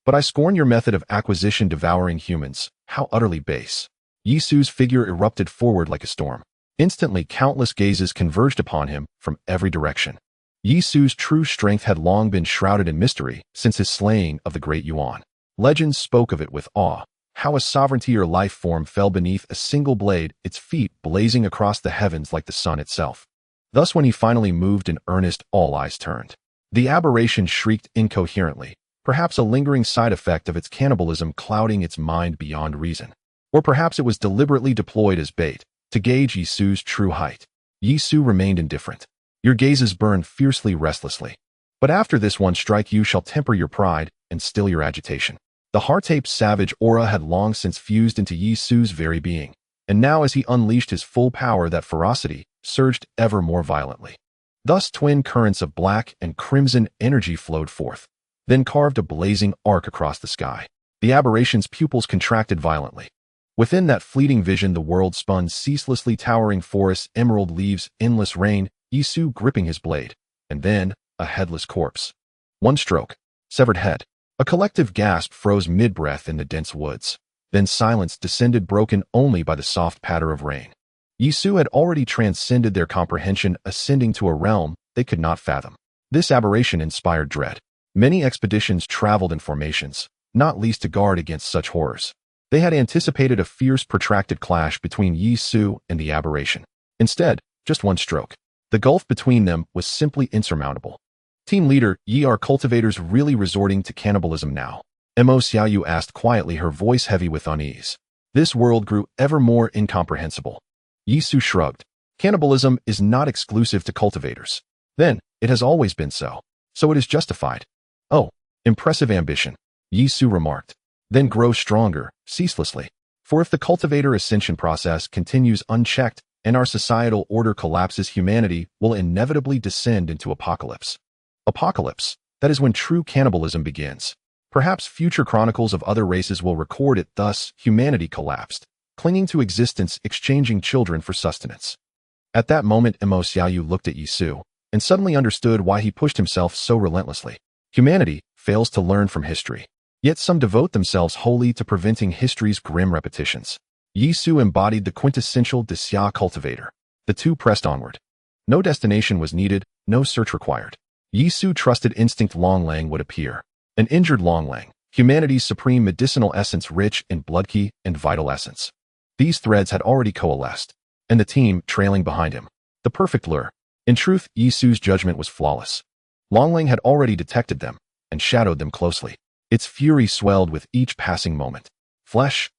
But I scorn your method of acquisition, devouring humans. How utterly base." Yisu's figure erupted forward like a storm. Instantly, countless gazes converged upon him from every direction. Yisu's true strength had long been shrouded in mystery since his slaying of the great Yuan. Legends spoke of it with awe, how a sovereignty or life form fell beneath a single blade, its feet blazing across the heavens like the sun itself. Thus, when he finally moved in earnest, all eyes turned. The aberration shrieked incoherently, perhaps a lingering side effect of its cannibalism clouding its mind beyond reason. Or perhaps it was deliberately deployed as bait, to gauge Yisu's true height. Yisu remained indifferent. "Your gazes burn fiercely, restlessly. But after this one strike you shall temper your pride and still your agitation." The heart-aped savage aura had long since fused into Yisu's very being, and now as he unleashed his full power, that ferocity surged ever more violently. Thus twin currents of black and crimson energy flowed forth, then carved a blazing arc across the sky. The aberration's pupils contracted violently. Within that fleeting vision, the world spun ceaselessly, towering forests, emerald leaves, endless rain, Yisu gripping his blade, and then a headless corpse. One stroke, severed head. A collective gasp froze mid-breath in the dense woods. Then silence descended, broken only by the soft patter of rain. Yisu had already transcended their comprehension, ascending to a realm they could not fathom. This aberration inspired dread. Many expeditions traveled in formations, not least to guard against such horrors. They had anticipated a fierce, protracted clash between Yisu and the aberration. Instead, just one stroke. The gulf between them was simply insurmountable. "Team leader, ye are cultivators really resorting to cannibalism now?" Mo Xiaoyu asked quietly, her voice heavy with unease. This world grew ever more incomprehensible. Yisu shrugged. "Cannibalism is not exclusive to cultivators. Then, it has always been so. So it is justified." "Oh, impressive ambition," Yisu remarked. "Then grow stronger, ceaselessly. For if the cultivator ascension process continues unchecked, and our societal order collapses, humanity will inevitably descend into apocalypse. Apocalypse, that is when true cannibalism begins. Perhaps future chronicles of other races will record it. Thus, humanity collapsed, clinging to existence, exchanging children for sustenance. At that moment, Mo Xiaoyu looked at Yisu and suddenly understood why he pushed himself so relentlessly. Humanity fails to learn from history, yet some devote themselves wholly to preventing history's grim repetitions. Yisu embodied the quintessential Xia cultivator. The two pressed onward. No destination was needed, no search required. Yisu trusted instinct. Longlang would appear. An injured Longlang, humanity's supreme medicinal essence, rich in blood qi and vital essence. These threads had already coalesced, and the team trailing behind him. The perfect lure. In truth, Yisu's judgment was flawless. Longlang had already detected them and shadowed them closely. Its fury swelled with each passing moment. Flesh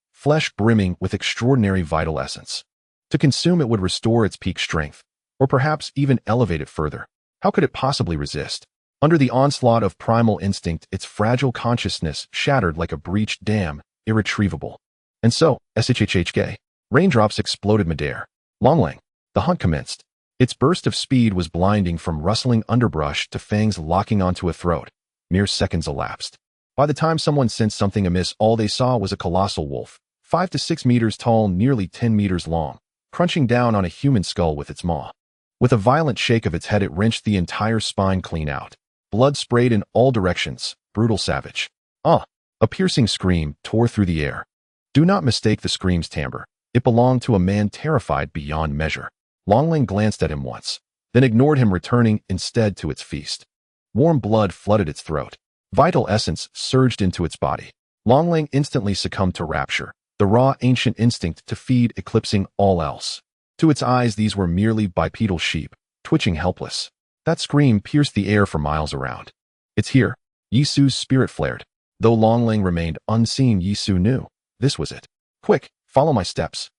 brimming with extraordinary vital essence. To consume it would restore its peak strength, or perhaps even elevate it further. How could it possibly resist? Under the onslaught of primal instinct, its fragile consciousness shattered like a breached dam, irretrievable. And so, shhhk, raindrops exploded midair. Longlang. The hunt commenced. Its burst of speed was blinding, from rustling underbrush to fangs locking onto a throat. Mere seconds elapsed. By the time someone sensed something amiss, all they saw was a colossal wolf, 5 to 6 meters tall, nearly 10 meters long, crunching down on a human skull with its maw. With a violent shake of its head, it wrenched the entire spine clean out. Blood sprayed in all directions. Brutal, savage. A piercing scream tore through the air. Do not mistake the scream's timbre. It belonged to a man terrified beyond measure. Longlang glanced at him once, then ignored him, returning instead to its feast. Warm blood flooded its throat. Vital essence surged into its body. Longlang instantly succumbed to rapture, the raw ancient instinct to feed eclipsing all else. To its eyes, these were merely bipedal sheep, twitching helpless. That scream pierced the air for miles around. It's here. Yisu's spirit flared. Though Longlang remained unseen, Yisu knew. This was it. Quick, follow my steps.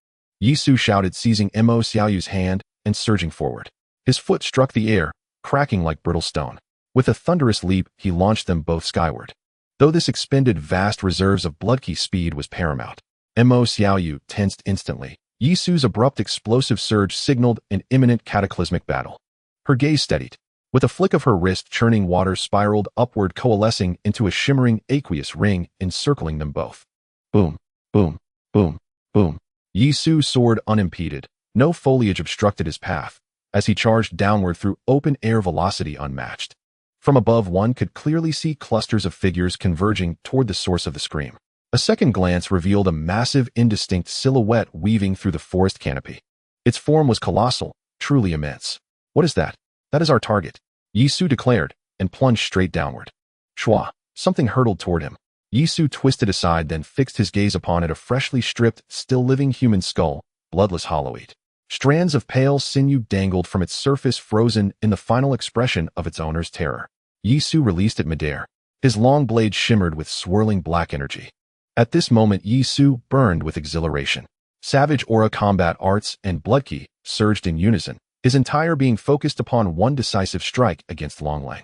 Yisu shouted, seizing Mo Xiaoyu's hand and surging forward. His foot struck the air, cracking like brittle stone. With a thunderous leap, he launched them both skyward. Though this expended vast reserves of blood qi, speed was paramount. Mo Xiaoyu tensed instantly. Yisu's abrupt explosive surge signaled an imminent cataclysmic battle. Her gaze steadied. With a flick of her wrist, churning water spiraled upward, coalescing into a shimmering aqueous ring encircling them both. Boom, boom, boom, boom. Yisu soared unimpeded. No foliage obstructed his path, as he charged downward through open-air velocity unmatched. From above, one could clearly see clusters of figures converging toward the source of the scream. A second glance revealed a massive, indistinct silhouette weaving through the forest canopy. Its form was colossal, truly immense. What is that? That is our target, Yisu declared, and plunged straight downward. Shwa! Something hurtled toward him. Yisu twisted aside, then fixed his gaze upon it, a freshly stripped, still-living human skull, bloodless, hollow-eyed. Strands of pale sinew dangled from its surface, frozen in the final expression of its owner's terror. Yisu released it midair. His long blade shimmered with swirling black energy. At this moment, Yisu burned with exhilaration. Savage aura, combat arts, and blood qi surged in unison, his entire being focused upon one decisive strike against Longlang.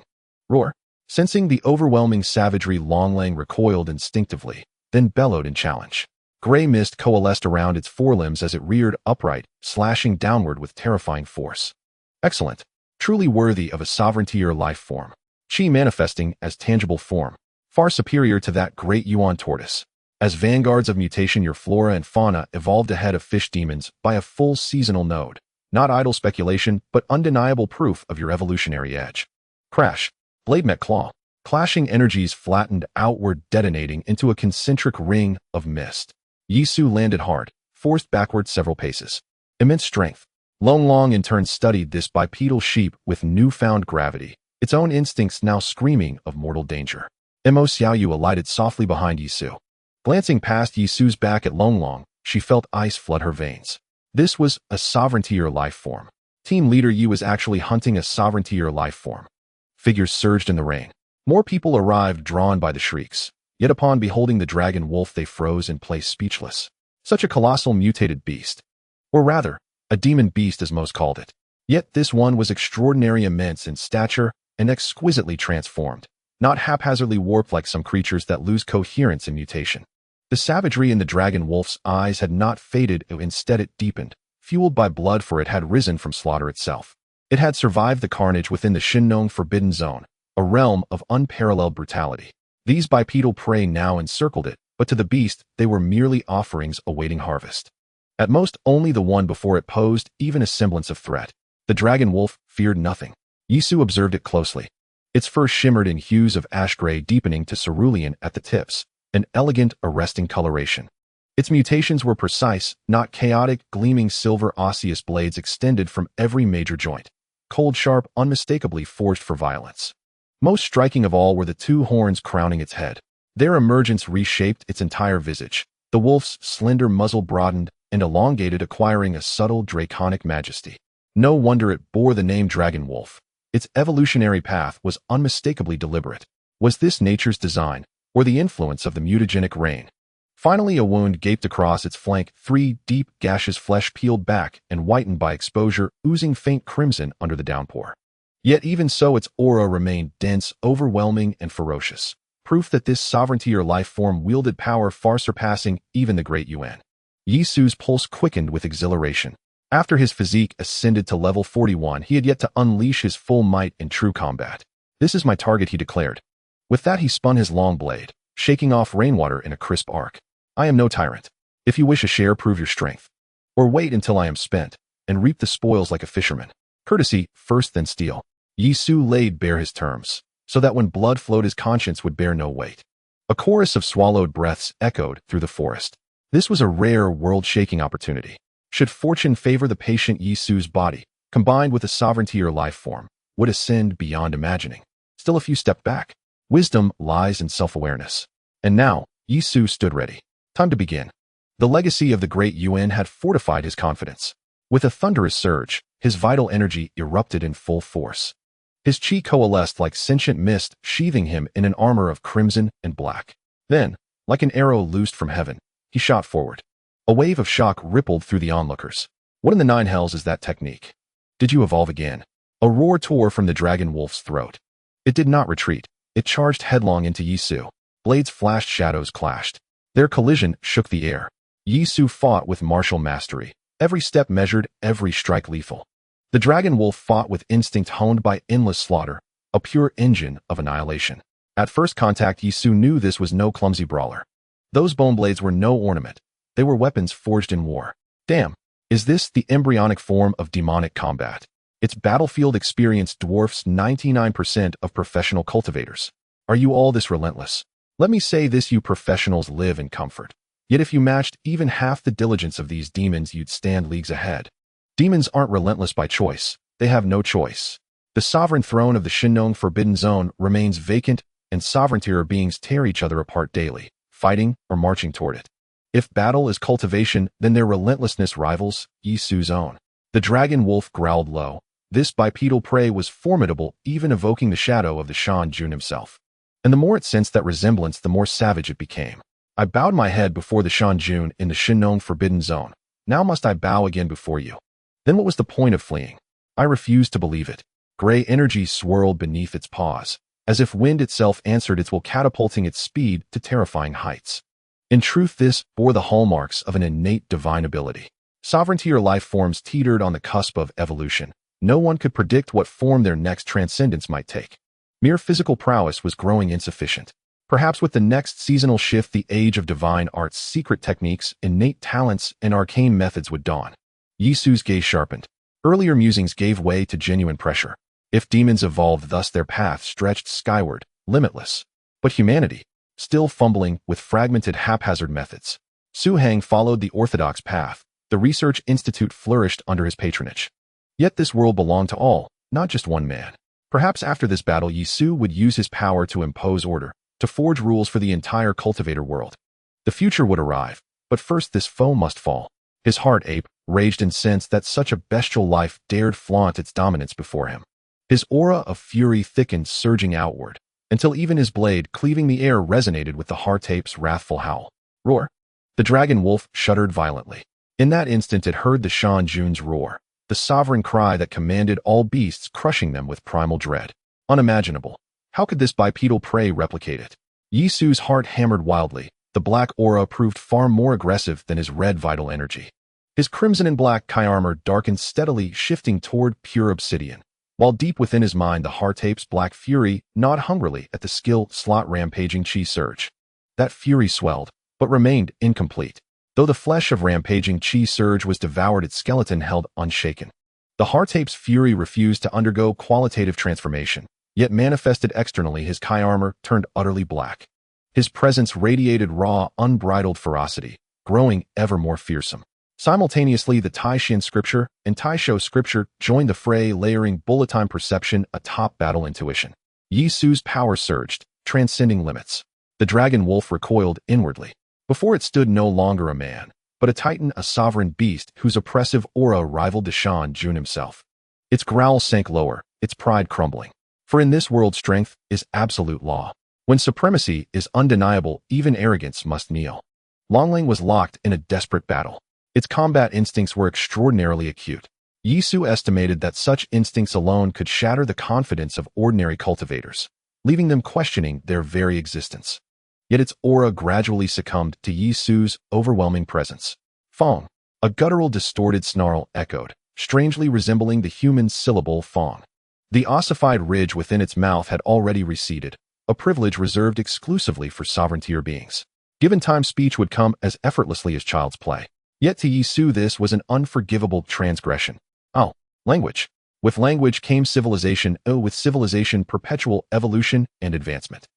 Roar! Sensing the overwhelming savagery, Longlang recoiled instinctively, then bellowed in challenge. Gray mist coalesced around its forelimbs as it reared upright, slashing downward with terrifying force. Excellent. Truly worthy of a sovereigntier life form. Qi manifesting as tangible form. Far superior to that great Yuan tortoise. As vanguards of mutation, your flora and fauna evolved ahead of fish demons by a full seasonal node. Not idle speculation, but undeniable proof of your evolutionary edge. Crash. Blade met claw. Clashing energies flattened outward, detonating into a concentric ring of mist. Yisu landed hard, forced backward several paces. Immense strength. Longlang in turn studied this bipedal sheep with newfound gravity, its own instincts now screaming of mortal danger. Mo Xiaoyu alighted softly behind Yisu. Glancing past Yisu's back at Longlang, she felt ice flood her veins. This was a sovereigntier life form. Team leader Yi was actually hunting a sovereigntier life form. Figures surged in the rain. More people arrived, drawn by the shrieks. Yet upon beholding the dragon wolf, they froze in place, speechless. Such a colossal mutated beast. Or rather, a demon beast as most called it. Yet this one was extraordinary, immense in stature, and exquisitely transformed. Not haphazardly warped like some creatures that lose coherence in mutation. The savagery in the dragon wolf's eyes had not faded, instead it deepened, fueled by blood, for it had risen from slaughter itself. It had survived the carnage within the Shinnong Forbidden Zone, a realm of unparalleled brutality. These bipedal prey now encircled it, but to the beast they were merely offerings awaiting harvest. At most, only the one before it posed even a semblance of threat. The dragon wolf feared nothing. Yisu observed it closely. Its fur shimmered in hues of ash gray, deepening to cerulean at the tips, an elegant, arresting coloration. Its mutations were precise, not chaotic. Gleaming silver osseous blades extended from every major joint, cold, sharp, unmistakably forged for violence. Most striking of all were the two horns crowning its head. Their emergence reshaped its entire visage. The wolf's slender muzzle broadened and elongated, acquiring a subtle, draconic majesty. No wonder it bore the name Dragon Wolf. Its evolutionary path was unmistakably deliberate. Was this nature's design, or the influence of the mutagenic rain? Finally, a wound gaped across its flank, 3 deep gashes, flesh peeled back and whitened by exposure, oozing faint crimson under the downpour. Yet even so, its aura remained dense, overwhelming, and ferocious. Proof that this sovereignty or life form wielded power far surpassing even the great Yuan. Yisu's pulse quickened with exhilaration. After his physique ascended to level 41, he had yet to unleash his full might in true combat. "This is my target," he declared. With that, he spun his long blade, shaking off rainwater in a crisp arc. "I am no tyrant. If you wish a share, prove your strength. Or wait until I am spent, and reap the spoils like a fisherman. Courtesy, first then steel." Yisu laid bare his terms, so that when blood flowed his conscience would bear no weight. A chorus of swallowed breaths echoed through the forest. This was a rare, world-shaking opportunity. Should fortune favor the patient, Yisu's body, combined with a sovereignty or life form, would ascend beyond imagining. Still a few steps back. Wisdom lies in self-awareness. And now, Yisu stood ready. Time to begin. The legacy of the great Yuan had fortified his confidence. With a thunderous surge, his vital energy erupted in full force. His chi coalesced like sentient mist, sheathing him in an armor of crimson and black. Then, like an arrow loosed from heaven, he shot forward. A wave of shock rippled through the onlookers. What in the nine hells is that technique? Did you evolve again? A roar tore from the dragon wolf's throat. It did not retreat. It charged headlong into Yisu. Blades flashed, shadows clashed. Their collision shook the air. Yisu fought with martial mastery. Every step measured, every strike lethal. The dragon wolf fought with instinct honed by endless slaughter, a pure engine of annihilation. At first contact, Yisu knew this was no clumsy brawler. Those bone blades were no ornament. They were weapons forged in war. Damn, is this the embryonic form of demonic combat? Its battlefield experience dwarfs 99% of professional cultivators. Are you all this relentless? Let me say this, you professionals live in comfort. Yet if you matched even half the diligence of these demons, you'd stand leagues ahead. Demons aren't relentless by choice. They have no choice. The sovereign throne of the Shinnong Forbidden Zone remains vacant, and sovereignty beings tear each other apart daily, fighting or marching toward it. If battle is cultivation, then their relentlessness rivals Yisu's own. The dragon wolf growled low. This bipedal prey was formidable, even evoking the shadow of the Shan Jun himself. And the more it sensed that resemblance, the more savage it became. I bowed my head before the Shan Jun in the Shinnong Forbidden Zone. Now must I bow again before you. Then what was the point of fleeing? I refused to believe it. Gray energy swirled beneath its paws, as if wind itself answered its will, catapulting its speed to terrifying heights. In truth, this bore the hallmarks of an innate divine ability. Sovereignty or life forms teetered on the cusp of evolution. No one could predict what form their next transcendence might take. Mere physical prowess was growing insufficient. Perhaps with the next seasonal shift, the age of divine arts, secret techniques, innate talents, and arcane methods would dawn. Yisu's gaze sharpened. Earlier musings gave way to genuine pressure. If demons evolved thus, their path stretched skyward, limitless. But humanity, still fumbling with fragmented, haphazard methods. Su Hang followed the orthodox path. The research institute flourished under his patronage. Yet this world belonged to all, not just one man. Perhaps after this battle, Yisu would use his power to impose order, to forge rules for the entire cultivator world. The future would arrive, but first this foe must fall. His heart ape raged in sense that such a bestial life dared flaunt its dominance before him. His aura of fury thickened, surging outward, until even his blade cleaving the air resonated with the heart ape's wrathful howl. Roar! The dragon wolf shuddered violently. In that instant it heard the Shan Jun's roar, the sovereign cry that commanded all beasts, crushing them with primal dread. Unimaginable. How could this bipedal prey replicate it? Yisu's heart hammered wildly. The black aura proved far more aggressive than his red vital energy. His crimson and black Kai armor darkened steadily, shifting toward pure obsidian. While deep within his mind, the Heartape's black fury gnawed hungrily at the skill slot rampaging chi surge. That fury swelled, but remained incomplete. Though the flesh of rampaging chi surge was devoured, its skeleton held unshaken. The Heartape's fury refused to undergo qualitative transformation, yet manifested externally. His Kai armor turned utterly black. His presence radiated raw, unbridled ferocity, growing ever more fearsome. Simultaneously, the Taishan scripture and Taisho scripture joined the fray, layering bullet-time perception atop battle intuition. Yi Su's power surged, transcending limits. The dragon wolf recoiled inwardly. Before it stood no longer a man, but a titan, a sovereign beast whose oppressive aura rivaled Deshan Jun himself. Its growl sank lower, its pride crumbling. For in this world, strength is absolute law. When supremacy is undeniable, even arrogance must kneel. Longling was locked in a desperate battle. Its combat instincts were extraordinarily acute. Yi Su estimated that such instincts alone could shatter the confidence of ordinary cultivators, leaving them questioning their very existence. Yet its aura gradually succumbed to Yi Su's overwhelming presence. Fong. A guttural, distorted snarl echoed, strangely resembling the human syllable fong. The ossified ridge within its mouth had already receded, a privilege reserved exclusively for sovereign-tier beings. Given time, speech would come as effortlessly as child's play. Yet to Yi Su this was an unforgivable transgression. Oh, language. With language came civilization, with civilization perpetual evolution and advancement.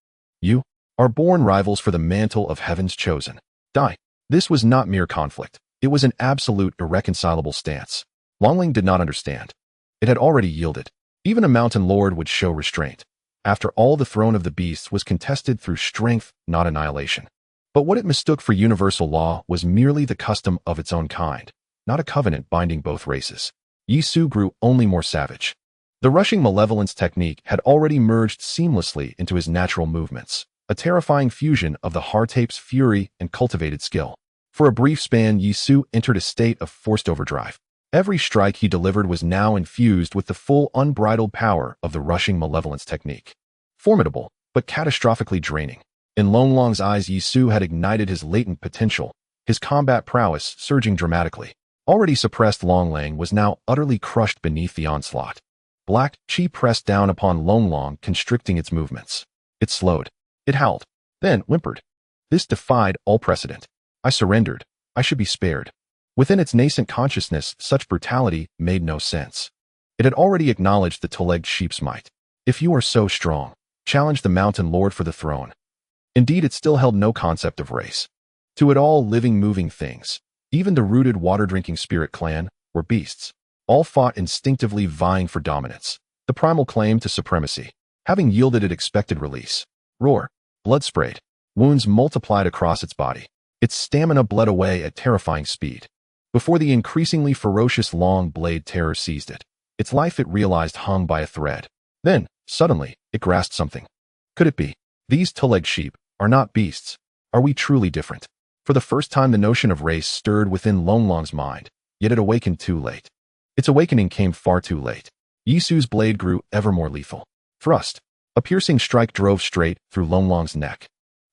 You are born rivals for the mantle of heaven's chosen. Die. This was not mere conflict. It was an absolute, irreconcilable stance. Longling did not understand. It had already yielded. Even a mountain lord would show restraint. After all, the throne of the beasts was contested through strength, not annihilation. But what it mistook for universal law was merely the custom of its own kind, not a covenant binding both races. Yi Su grew only more savage. The rushing malevolence technique had already merged seamlessly into his natural movements, a terrifying fusion of the Heartape's fury and cultivated skill. For a brief span, Yi Su entered a state of forced overdrive. Every strike he delivered was now infused with the full, unbridled power of the rushing malevolence technique. Formidable, but catastrophically draining. In Longlong's eyes, Yi Su had ignited his latent potential, his combat prowess surging dramatically. Already suppressed, Longlang was now utterly crushed beneath the onslaught. Black chi pressed down upon Longlong, constricting its movements. It slowed. It howled. Then whimpered. This defied all precedent. I surrendered. I should be spared. Within its nascent consciousness, such brutality made no sense. It had already acknowledged the two-legged sheep's might. If you are so strong, challenge the mountain lord for the throne. Indeed, it still held no concept of race. To it, all living, moving things, even the rooted water-drinking spirit clan, were beasts. All fought instinctively, vying for dominance. The primal claim to supremacy. Having yielded, it expected release. Roar. Blood sprayed. Wounds multiplied across its body. Its stamina bled away at terrifying speed. Before the increasingly ferocious long blade terror seized it, its life, it realized, hung by a thread. Then, suddenly, it grasped something. Could it be? These two-legged sheep are not beasts. Are we truly different? For the first time, the notion of race stirred within Longlong's mind, yet it awakened too late. Its awakening came far too late. Yi Su's blade grew ever more lethal. Thrust. A piercing strike drove straight through Longlong's neck.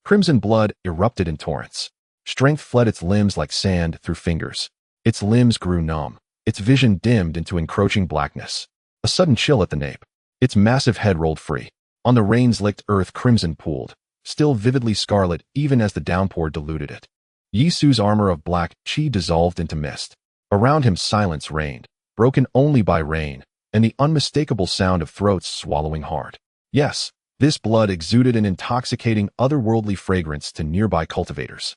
Crimson blood erupted in torrents. Strength fled its limbs like sand through fingers. Its limbs grew numb. Its vision dimmed into encroaching blackness. A sudden chill at the nape. Its massive head rolled free. On the rains-licked earth, crimson pooled, still vividly scarlet even as the downpour diluted it. Yi Su's armor of black chi dissolved into mist. Around him, silence reigned, broken only by rain and the unmistakable sound of throats swallowing hard. Yes, this blood exuded an intoxicating, otherworldly fragrance to nearby cultivators.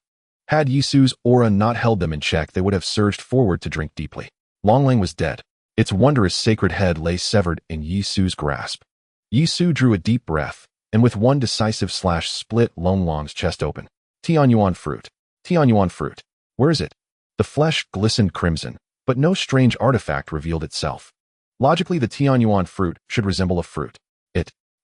Had Yi Su's aura not held them in check, they would have surged forward to drink deeply. Longlang was dead. Its wondrous sacred head lay severed in Yi Su's grasp. Yi Su drew a deep breath, and with one decisive slash split Longlong's chest open. Tianyuan fruit. Tianyuan fruit. Where is it? The flesh glistened crimson, but no strange artifact revealed itself. Logically, the Tianyuan fruit should resemble a fruit.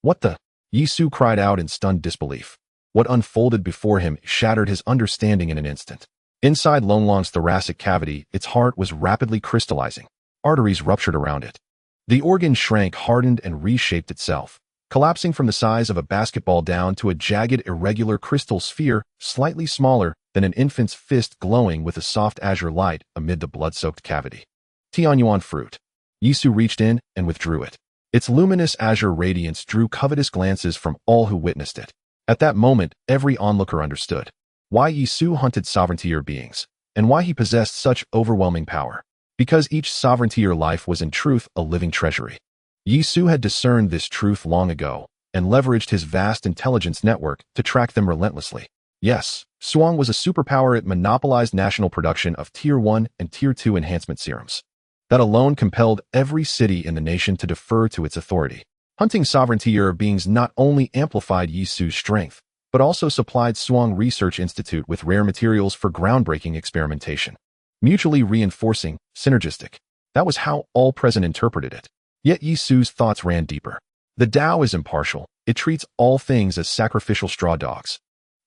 What the? Yi Su cried out in stunned disbelief. What unfolded before him shattered his understanding in an instant. Inside Longlong's thoracic cavity, its heart was rapidly crystallizing. Arteries ruptured around it. The organ shrank, hardened, and reshaped itself, collapsing from the size of a basketball down to a jagged, irregular crystal sphere, slightly smaller, then an infant's fist glowing with a soft azure light amid the blood-soaked cavity. Tianyuan fruit. Yisu reached in and withdrew it. Its luminous azure radiance drew covetous glances from all who witnessed it. At that moment, every onlooker understood why Yisu hunted sovereignty beings, and why he possessed such overwhelming power. Because each sovereignty life was in truth a living treasury. Yisu had discerned this truth long ago, and leveraged his vast intelligence network to track them relentlessly. Yes, Suang was a superpower. It monopolized national production of Tier 1 and Tier 2 enhancement serums. That alone compelled every city in the nation to defer to its authority. Hunting sovereignty beings not only amplified Yisu's strength, but also supplied Suang Research Institute with rare materials for groundbreaking experimentation. Mutually reinforcing, synergistic. That was how all present interpreted it. Yet Yisu's thoughts ran deeper. The Tao is impartial. It treats all things as sacrificial straw dogs.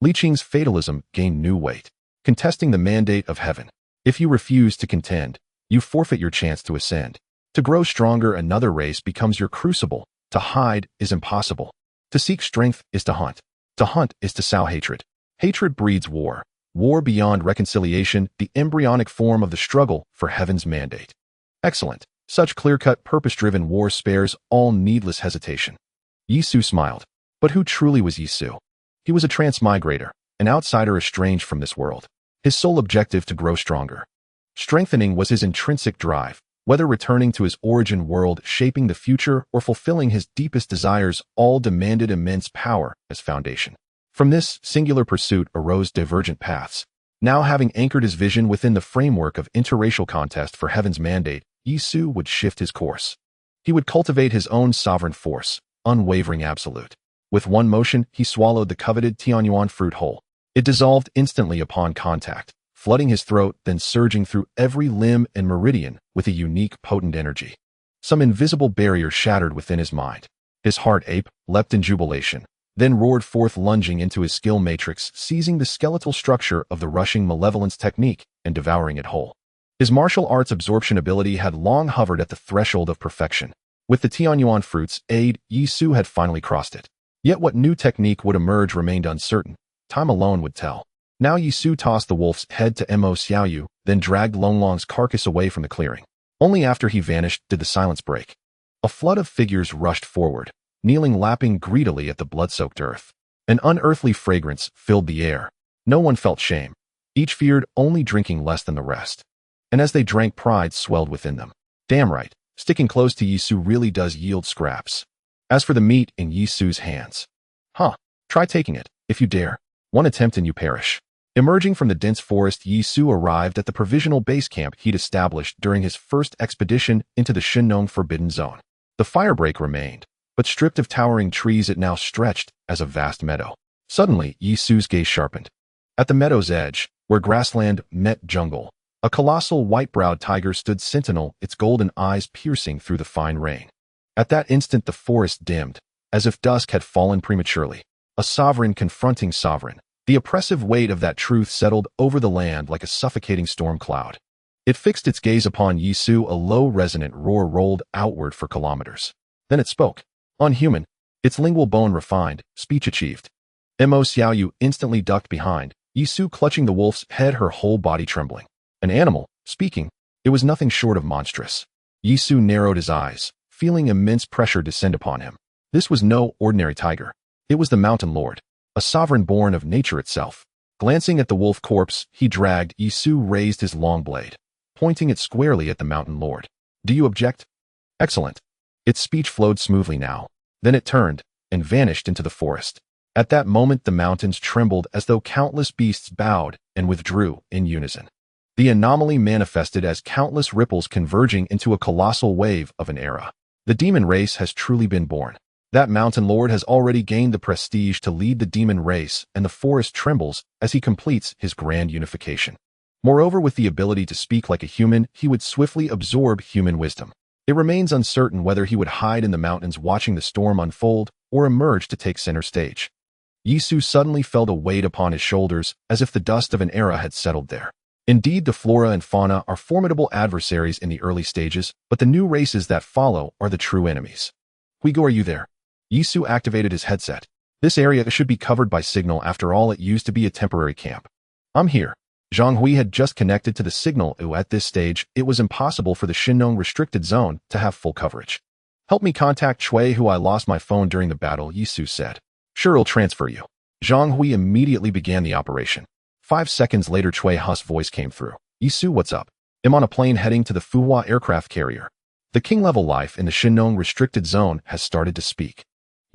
Li Qing's fatalism gained new weight, contesting the mandate of heaven. If you refuse to contend, you forfeit your chance to ascend. To grow stronger, another race becomes your crucible. To hide is impossible. To seek strength is to hunt. To hunt is to sow hatred. Hatred breeds war. War beyond reconciliation, the embryonic form of the struggle for heaven's mandate. Excellent. Such clear-cut, purpose-driven war spares all needless hesitation. Yisu smiled. But who truly was Yisu? He was a transmigrator, an outsider estranged from this world. His sole objective to grow stronger. Strengthening was his intrinsic drive, whether returning to his origin world, shaping the future, or fulfilling his deepest desires, all demanded immense power as foundation. From this singular pursuit arose divergent paths. Now, having anchored his vision within the framework of interracial contest for heaven's mandate, Yisu would shift his course. He would cultivate his own sovereign force, unwavering absolute. With one motion, he swallowed the coveted Tianyuan fruit whole. It dissolved instantly upon contact, flooding his throat, then surging through every limb and meridian with a unique, potent energy. Some invisible barrier shattered within his mind. His heart leapt in jubilation, then roared forth, lunging into his skill matrix, seizing the skeletal structure of the rushing malevolence technique and devouring it whole. His martial arts absorption ability had long hovered at the threshold of perfection. With the Tianyuan fruit's aid, Yisu had finally crossed it. Yet what new technique would emerge remained uncertain. Time alone would tell. Now Yisu tossed the wolf's head to Mo Xiaoyu, then dragged Longlong's carcass away from the clearing. Only after he vanished did the silence break. A flood of figures rushed forward, kneeling, lapping greedily at the blood-soaked earth. An unearthly fragrance filled the air. No one felt shame. Each feared only drinking less than the rest. And as they drank, pride swelled within them. Damn right, sticking close to Yisu really does yield scraps. As for the meat in Yisu's hands, try taking it, if you dare. One attempt and you perish. Emerging from the dense forest, Yisu arrived at the provisional base camp he'd established during his first expedition into the Shinnong Forbidden Zone. The firebreak remained, but stripped of towering trees, it now stretched as a vast meadow. Suddenly, Yisu's gaze sharpened. At the meadow's edge, where grassland met jungle, a colossal white-browed tiger stood sentinel, its golden eyes piercing through the fine rain. At that instant, the forest dimmed, as if dusk had fallen prematurely. A sovereign confronting sovereign. The oppressive weight of that truth settled over the land like a suffocating storm cloud. It fixed its gaze upon Yisu, a low, resonant roar rolled outward for kilometers. Then it spoke. Unhuman. Its lingual bone refined, speech achieved. Mo Xiaoyu instantly ducked behind, Yisu clutching the wolf's head, her whole body trembling. An animal, speaking. It was nothing short of monstrous. Yisu narrowed his eyes, feeling immense pressure descend upon him. This was no ordinary tiger. It was the Mountain Lord, a sovereign born of nature itself. Glancing at the wolf corpse he dragged, Yisu raised his long blade, pointing it squarely at the Mountain Lord. Do you object? Excellent. Its speech flowed smoothly now. Then it turned and vanished into the forest. At that moment, the mountains trembled as though countless beasts bowed and withdrew in unison. The anomaly manifested as countless ripples converging into a colossal wave of an era. The demon race has truly been born. That Mountain Lord has already gained the prestige to lead the demon race, and the forest trembles as he completes his grand unification. Moreover, with the ability to speak like a human, he would swiftly absorb human wisdom. It remains uncertain whether he would hide in the mountains watching the storm unfold or emerge to take center stage. Yisu suddenly felt a weight upon his shoulders, as if the dust of an era had settled there. Indeed, the flora and fauna are formidable adversaries in the early stages, but the new races that follow are the true enemies. Huigo, are you there? Yisu activated his headset. This area should be covered by signal. After all, it used to be a temporary camp. I'm here. Zhang Hui had just connected to the signal. At this stage, it was impossible for the Shinnong restricted zone to have full coverage. Help me contact Chui, who I lost my phone during the battle, Yisu said. Sure, I'll transfer you. Zhang Hui immediately began the operation. 5 seconds later, Chui Hu's voice came through. Yisu, what's up? I'm on a plane heading to the Fuhua aircraft carrier. The king-level life in the Shinnong restricted zone has started to speak.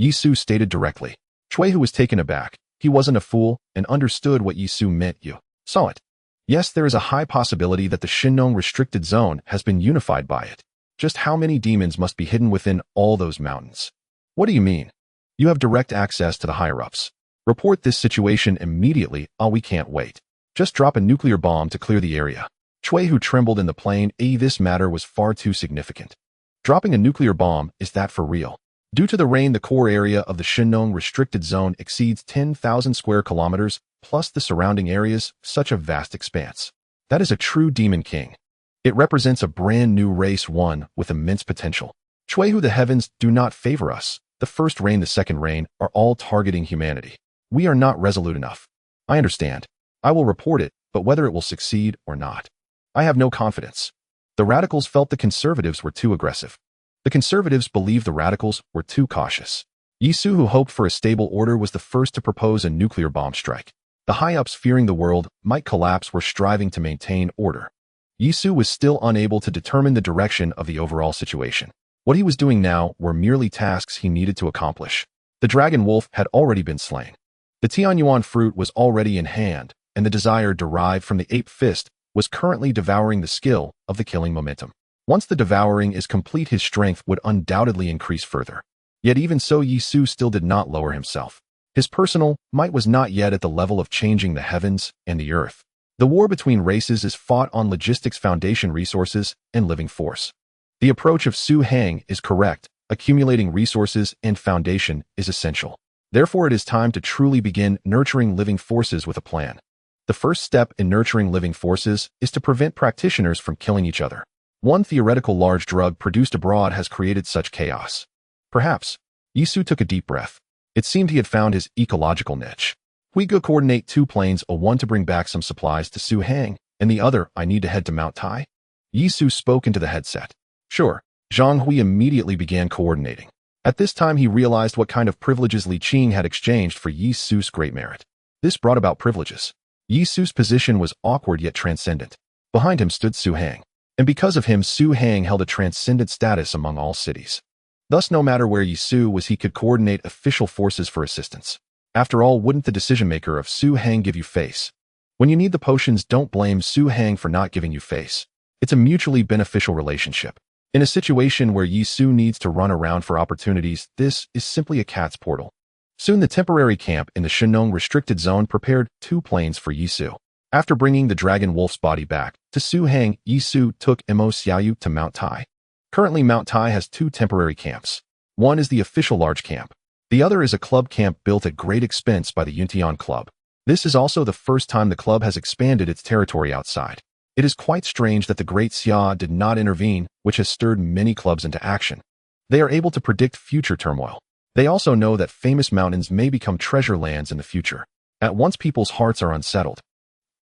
Yisu stated directly. Chui, who was taken aback. He wasn't a fool and understood what Yisu meant. You saw it. Yes, there is a high possibility that the Shinnong restricted zone has been unified by it. Just how many demons must be hidden within all those mountains? What do you mean? You have direct access to the higher-ups. Report this situation immediately. We can't wait. Just drop a nuclear bomb to clear the area. Chui, who trembled in the plane. This matter was far too significant. Dropping a nuclear bomb, is that for real? Due to the rain, the core area of the Shinnong restricted zone exceeds 10,000 square kilometers, plus the surrounding areas, such a vast expanse. That is a true demon king. It represents a brand new race, one with immense potential. Chui, who the heavens do not favor us. The first rain, the second rain, are all targeting humanity. We are not resolute enough. I understand. I will report it, but whether it will succeed or not, I have no confidence. The radicals felt the conservatives were too aggressive. The conservatives believed the radicals were too cautious. Yisu, who hoped for a stable order, was the first to propose a nuclear bomb strike. The high-ups, fearing the world might collapse, were striving to maintain order. Yisu was still unable to determine the direction of the overall situation. What he was doing now were merely tasks he needed to accomplish. The dragon wolf had already been slain. The Tianyuan fruit was already in hand, and the desire derived from the ape fist was currently devouring the skill of the killing momentum. Once the devouring is complete, his strength would undoubtedly increase further. Yet even so, Yisu still did not lower himself. His personal might was not yet at the level of changing the heavens and the earth. The war between races is fought on logistics, foundation, resources, and living force. The approach of Su Hang is correct. Accumulating resources and foundation is essential. Therefore, it is time to truly begin nurturing living forces with a plan. The first step in nurturing living forces is to prevent practitioners from killing each other. One theoretical large drug produced abroad has created such chaos. Perhaps. Yisu took a deep breath. It seemed he had found his ecological niche. We go coordinate 2 planes, one to bring back some supplies to Su Hang, and the other I need to head to Mount Tai. Yisu spoke into the headset. Sure. Zhang Hui immediately began coordinating. At this time, he realized what kind of privileges Li Qing had exchanged for Yisu's great merit. This brought about privileges. Yisu's position was awkward yet transcendent. Behind him stood Su Hang. And because of him, Su Hang held a transcendent status among all cities. Thus, no matter where Yisu was, he could coordinate official forces for assistance. After all, wouldn't the decision-maker of Su Hang give you face? When you need the potions, don't blame Su Hang for not giving you face. It's a mutually beneficial relationship. In a situation where Yisu needs to run around for opportunities, this is simply a cat's portal. Soon the temporary camp in the Shinnong restricted zone prepared 2 planes for Yisu. After bringing the dragon wolf's body back to Su Hang, Yisu took Mo Xiaoyu to Mount Tai. Currently, Mount Tai has 2 temporary camps. One is the official large camp. The other is a club camp built at great expense by the Yuntian Club. This is also the first time the club has expanded its territory outside. It is quite strange that the Great Xia did not intervene, which has stirred many clubs into action. They are able to predict future turmoil. They also know that famous mountains may become treasure lands in the future. At once, people's hearts are unsettled.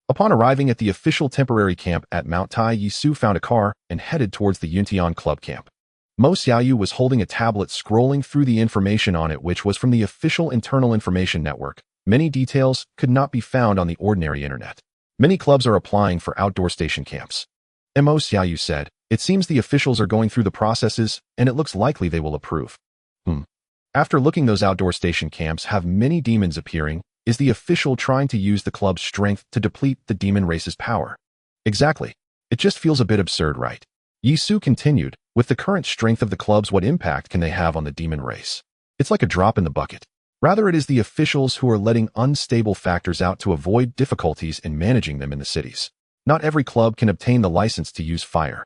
Upon arriving at the official temporary camp at Mount Tai, Yisu found a car and headed towards the Yuntian Club camp. Mo Xiaoyu was holding a tablet, scrolling through the information on it, which was from the official internal information network. Many details could not be found on the ordinary internet. Many clubs are applying for outdoor station camps. Mo Xiaoyu said, it seems the officials are going through the processes, and it looks likely they will approve. After looking, those outdoor station camps have many demons appearing. Is the official trying to use the club's strength to deplete the demon race's power? Exactly. It just feels a bit absurd, right? Yisu continued, with the current strength of the clubs, what impact can they have on the demon race? It's like a drop in the bucket. Rather, it is the officials who are letting unstable factors out to avoid difficulties in managing them in the cities. Not every club can obtain the license to use fire.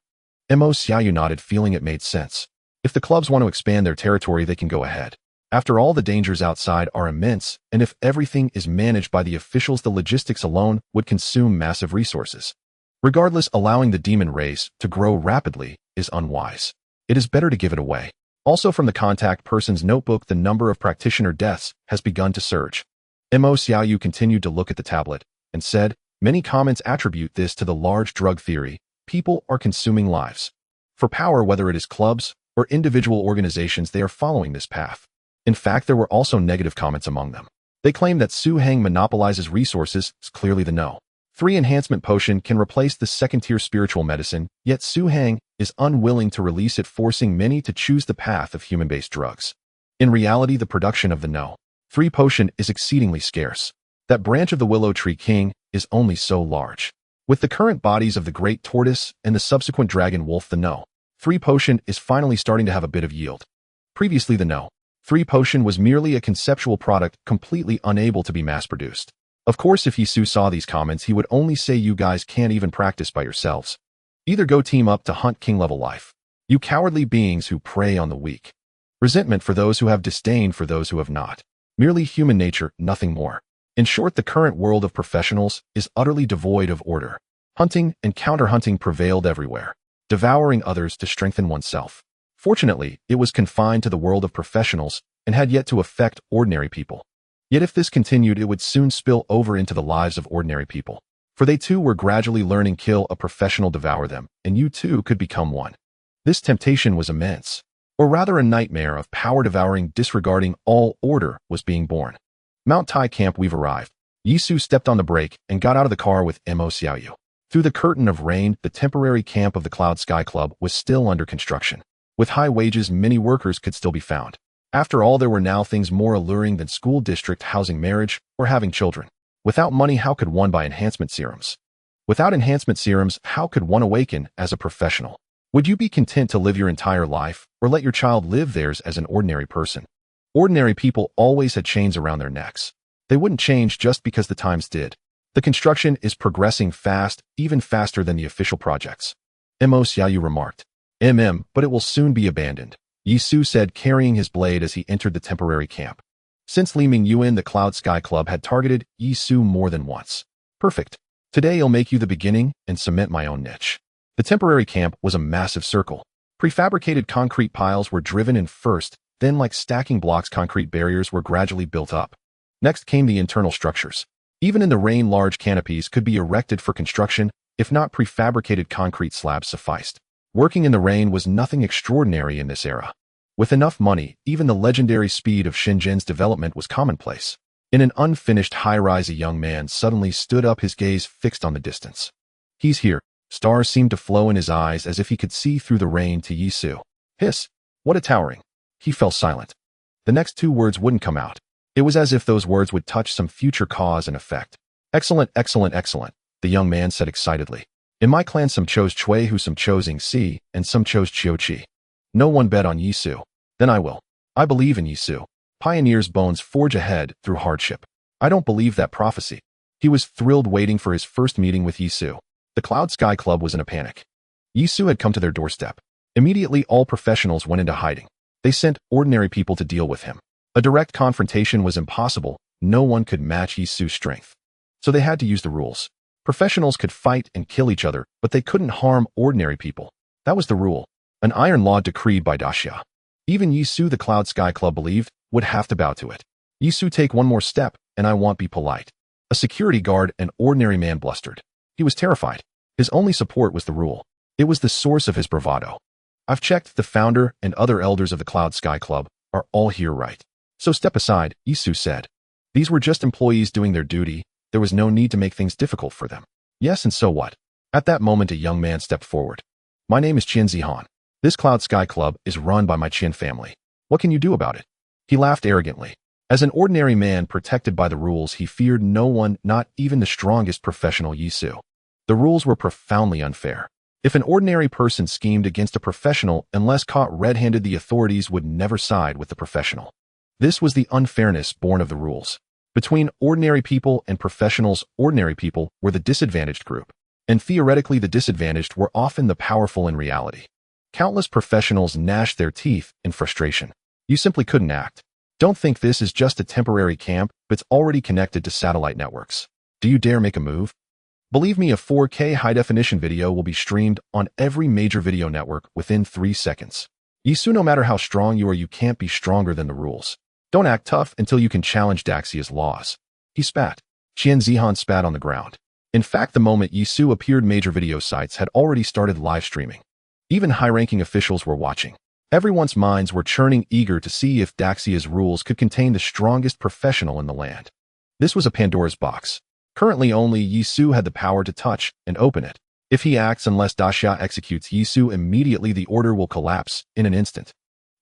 Mo Xiaoyu nodded, feeling it made sense. If the clubs want to expand their territory, they can go ahead. After all, the dangers outside are immense, and if everything is managed by the officials, the logistics alone would consume massive resources. Regardless, allowing the demon race to grow rapidly is unwise. It is better to give it away. Also, from the contact person's notebook, the number of practitioner deaths has begun to surge. Mo Xiaoyu continued to look at the tablet and said, Many comments attribute this to the large drug theory. People are consuming lives. For power, whether it is clubs or individual organizations, they are following this path. In fact, there were also negative comments among them. They claim that Su Heng monopolizes resources. It's clearly the no. 3 enhancement potion can replace the second-tier spiritual medicine, yet Su Heng is unwilling to release it, forcing many to choose the path of human-based drugs. In reality, the production of the no. 3 potion is exceedingly scarce. That branch of the Willow Tree King is only so large. With the current bodies of the Great Tortoise and the subsequent Dragon Wolf, the no. 3 potion is finally starting to have a bit of yield. Previously, the no. 3 potion was merely a conceptual product completely unable to be mass-produced. Of course, if Yisu saw these comments, he would only say, you guys can't even practice by yourselves. Either go team up to hunt king-level life. You cowardly beings who prey on the weak. Resentment for those who have, disdain for those who have not. Merely human nature, nothing more. In short, the current world of professionals is utterly devoid of order. Hunting and counter-hunting prevailed everywhere, devouring others to strengthen oneself. Fortunately, it was confined to the world of professionals and had yet to affect ordinary people. Yet if this continued, it would soon spill over into the lives of ordinary people. For they too were gradually learning, kill a professional, devour them, and you too could become one. This temptation was immense. Or rather, a nightmare of power-devouring, disregarding all order was being born. Mount Tai Camp, we've arrived. Yisu stepped on the brake and got out of the car with Mo Xiaoyu. Through the curtain of rain, the temporary camp of the Cloud Sky Club was still under construction. With high wages, many workers could still be found. After all, there were now things more alluring than school district housing, marriage, or having children. Without money, how could one buy enhancement serums? Without enhancement serums, how could one awaken as a professional? Would you be content to live your entire life, or let your child live theirs as an ordinary person? Ordinary people always had chains around their necks. They wouldn't change just because the times did. The construction is progressing fast, even faster than the official projects. Mo Xiaoyu remarked. But it will soon be abandoned, Yisu said, carrying his blade as he entered the temporary camp. Since Li Mingyuan, the Cloud Sky Club had targeted Yisu more than once. Perfect. Today I'll make you the beginning and cement my own niche. The temporary camp was a massive circle. Prefabricated concrete piles were driven in first, then like stacking blocks, concrete barriers were gradually built up. Next came the internal structures. Even in the rain, large canopies could be erected for construction, if not prefabricated concrete slabs sufficed. Working in the rain was nothing extraordinary in this era. With enough money, even the legendary speed of Shenzhen's development was commonplace. In an unfinished high-rise, a young man suddenly stood up, his gaze fixed on the distance. He's here. Stars seemed to flow in his eyes as if he could see through the rain. To Yisu. Hiss! What a towering! He fell silent. The next 2 words wouldn't come out. It was as if those words would touch some future cause and effect. Excellent, excellent, excellent, the young man said excitedly. In my clan, some chose Chui Hu, some chose Yingxi, and some chose Qiu Qi. No one bet on Yisu. Then I will. I believe in Yisu. Pioneers' bones forge ahead through hardship. I don't believe that prophecy. He was thrilled, waiting for his first meeting with Yisu. The Cloud Sky Club was in a panic. Yisu had come to their doorstep. Immediately, all professionals went into hiding. They sent ordinary people to deal with him. A direct confrontation was impossible. No one could match Yisu's strength. So they had to use the rules. Professionals could fight and kill each other, but they couldn't harm ordinary people. That was the rule. An iron law decreed by Daxia. Even Yisu, the Cloud Sky Club believed, would have to bow to it. Yisu, take one more step, and I won't be polite. A security guard, an ordinary man, blustered. He was terrified. His only support was the rule. It was the source of his bravado. I've checked. The founder and other elders of the Cloud Sky Club are all here, right? So step aside, Yisu said. These were just employees doing their duty. There was no need to make things difficult for them. Yes, and so what? At that moment, a young man stepped forward. My name is Qian Zihan. This Cloud Sky Club is run by my Qian family. What can you do about it? He laughed arrogantly. As an ordinary man protected by the rules, he feared no one, not even the strongest professional, Yisu. The rules were profoundly unfair. If an ordinary person schemed against a professional, unless caught red-handed, the authorities would never side with the professional. This was the unfairness born of the rules. Between ordinary people and professionals, ordinary people were the disadvantaged group, and theoretically the disadvantaged were often the powerful in reality. Countless professionals gnashed their teeth in frustration. You simply couldn't act. Don't think this is just a temporary camp, it's already connected to satellite networks. Do you dare make a move? Believe me, a 4K high-definition video will be streamed on every major video network within 3 seconds. Yisu, no matter how strong you are, you can't be stronger than the rules. Don't act tough until you can challenge Daxia's laws. He spat. Qian Zihan spat on the ground. In fact, the moment Yisu appeared, major video sites had already started live streaming. Even high-ranking officials were watching. Everyone's minds were churning, eager to see if Daxia's rules could contain the strongest professional in the land. This was a Pandora's box. Currently, only Yisu had the power to touch and open it. If he acts unless Daxia executes Yisu immediately, the order will collapse in an instant.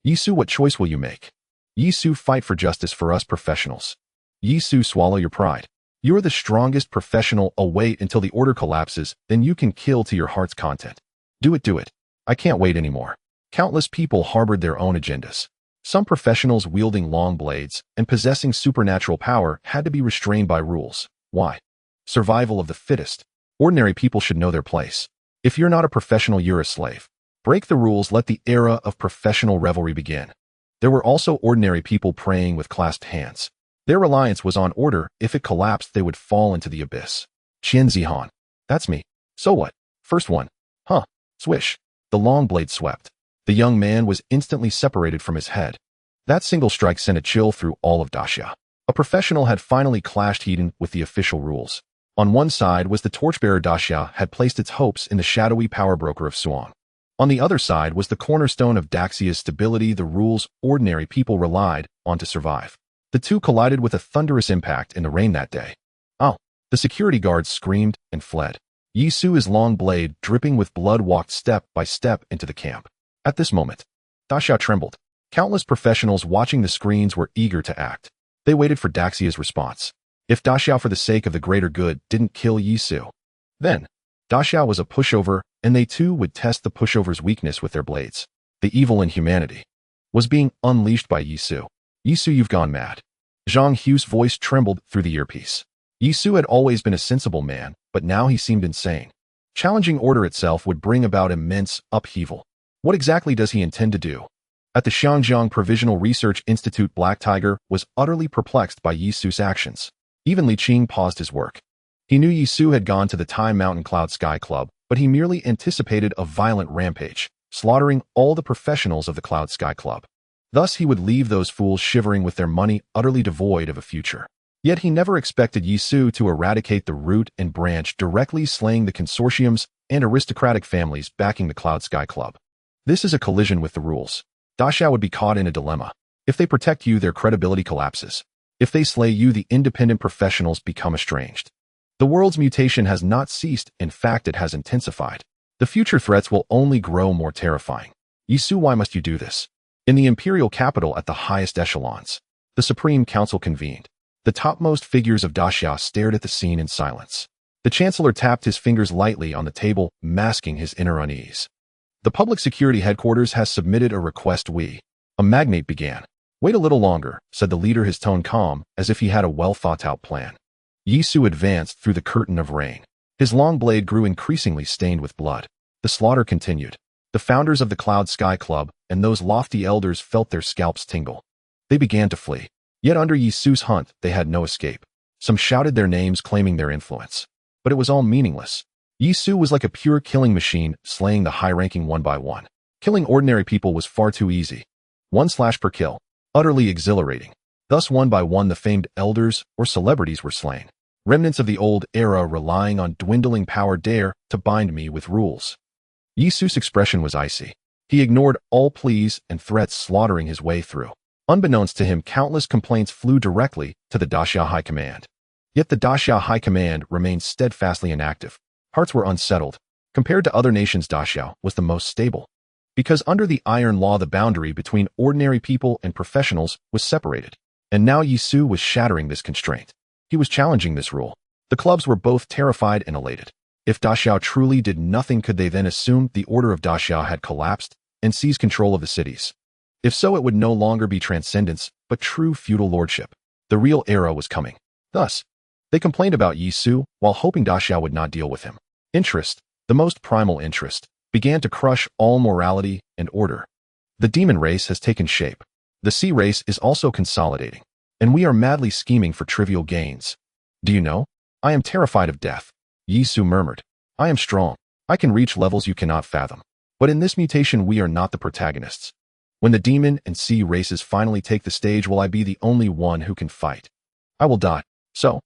Yisu, what choice will you make? Yisu, fight for justice for us professionals. Yisu, swallow your pride. You're the strongest professional. Wait until the order collapses, then you can kill to your heart's content. Do it, do it. I can't wait anymore. Countless people harbored their own agendas. Some professionals wielding long blades and possessing supernatural power had to be restrained by rules. Why? Survival of the fittest. Ordinary people should know their place. If you're not a professional, you're a slave. Break the rules, let the era of professional revelry begin. There were also ordinary people praying with clasped hands. Their reliance was on order. If it collapsed, they would fall into the abyss. Qian Zihan. That's me. So what? First one. Huh. Swish. The long blade swept. The young man was instantly separated from his head. That single strike sent a chill through all of Daxia. A professional had finally clashed head-on with the official rules. On one side was the torchbearer. Daxia had placed its hopes in the shadowy power broker of Suang. On the other side was the cornerstone of Daxia's stability, the rules ordinary people relied on to survive. The two collided with a thunderous impact in the rain that day. Oh! The security guards screamed and fled. Yisu, his long blade dripping with blood, walked step by step into the camp. At this moment, Daxia trembled. Countless professionals watching the screens were eager to act. They waited for Daxia's response. If Daxia, for the sake of the greater good, didn't kill Yisu, then Daxia was a pushover, and they too would test the pushover's weakness with their blades. The evil in humanity was being unleashed by Yisu. Yisu, you've gone mad. Zhang Hu's voice trembled through the earpiece. Yisu had always been a sensible man, but now he seemed insane. Challenging order itself would bring about immense upheaval. What exactly does he intend to do? At the Xiangjiang Provisional Research Institute, Black Tiger was utterly perplexed by Yisu's actions. Even Li Qing paused his work. He knew Yisu had gone to the Time Mountain Cloud Sky Club, but he merely anticipated a violent rampage, slaughtering all the professionals of the Cloud Sky Club. Thus he would leave those fools shivering with their money, utterly devoid of a future. Yet he never expected Yisu to eradicate the root and branch, directly slaying the consortiums and aristocratic families backing the Cloud Sky Club. This is a collision with the rules. Daxia would be caught in a dilemma. If they protect you, their credibility collapses. If they slay you, the independent professionals become estranged. The world's mutation has not ceased, in fact it has intensified. The future threats will only grow more terrifying. Yisu, why must you do this? In the imperial capital, at the highest echelons, the Supreme Council convened. The topmost figures of Daxia stared at the scene in silence. The Chancellor tapped his fingers lightly on the table, masking his inner unease. The Public Security Headquarters has submitted a request. A magnate began. Wait a little longer, said the leader, his tone calm, as if he had a well-thought-out plan. Yisu advanced through the curtain of rain. His long blade grew increasingly stained with blood. The slaughter continued. The founders of the Cloud Sky Club and those lofty elders felt their scalps tingle. They began to flee. Yet under Yisu's hunt, they had no escape. Some shouted their names, claiming their influence. But it was all meaningless. Yisu was like a pure killing machine, slaying the high-ranking one by one. Killing ordinary people was far too easy. 1 slash per kill. Utterly exhilarating. Thus, one by one, the famed elders or celebrities were slain. Remnants of the old era relying on dwindling power dare to bind me with rules. Yisu's expression was icy. He ignored all pleas and threats, slaughtering his way through. Unbeknownst to him, countless complaints flew directly to the Daxia High Command. Yet the Daxia High Command remained steadfastly inactive. Hearts were unsettled. Compared to other nations, Daxia was the most stable. Because under the Iron Law, the boundary between ordinary people and professionals was separated. And now Yisu was shattering this constraint. He was challenging this rule. The clubs were both terrified and elated. If Daxia truly did nothing, could they then assume the order of Daxia had collapsed and seize control of the cities? If so, it would no longer be transcendence, but true feudal lordship. The real era was coming. Thus, they complained about Yisu while hoping Daxia would not deal with him. Interest, the most primal interest, began to crush all morality and order. The demon race has taken shape. The sea race is also consolidating. And we are madly scheming for trivial gains. Do you know? I am terrified of death. Yisu murmured. I am strong. I can reach levels you cannot fathom. But in this mutation, we are not the protagonists. When the demon and sea races finally take the stage, will I be the only one who can fight? I will die. So,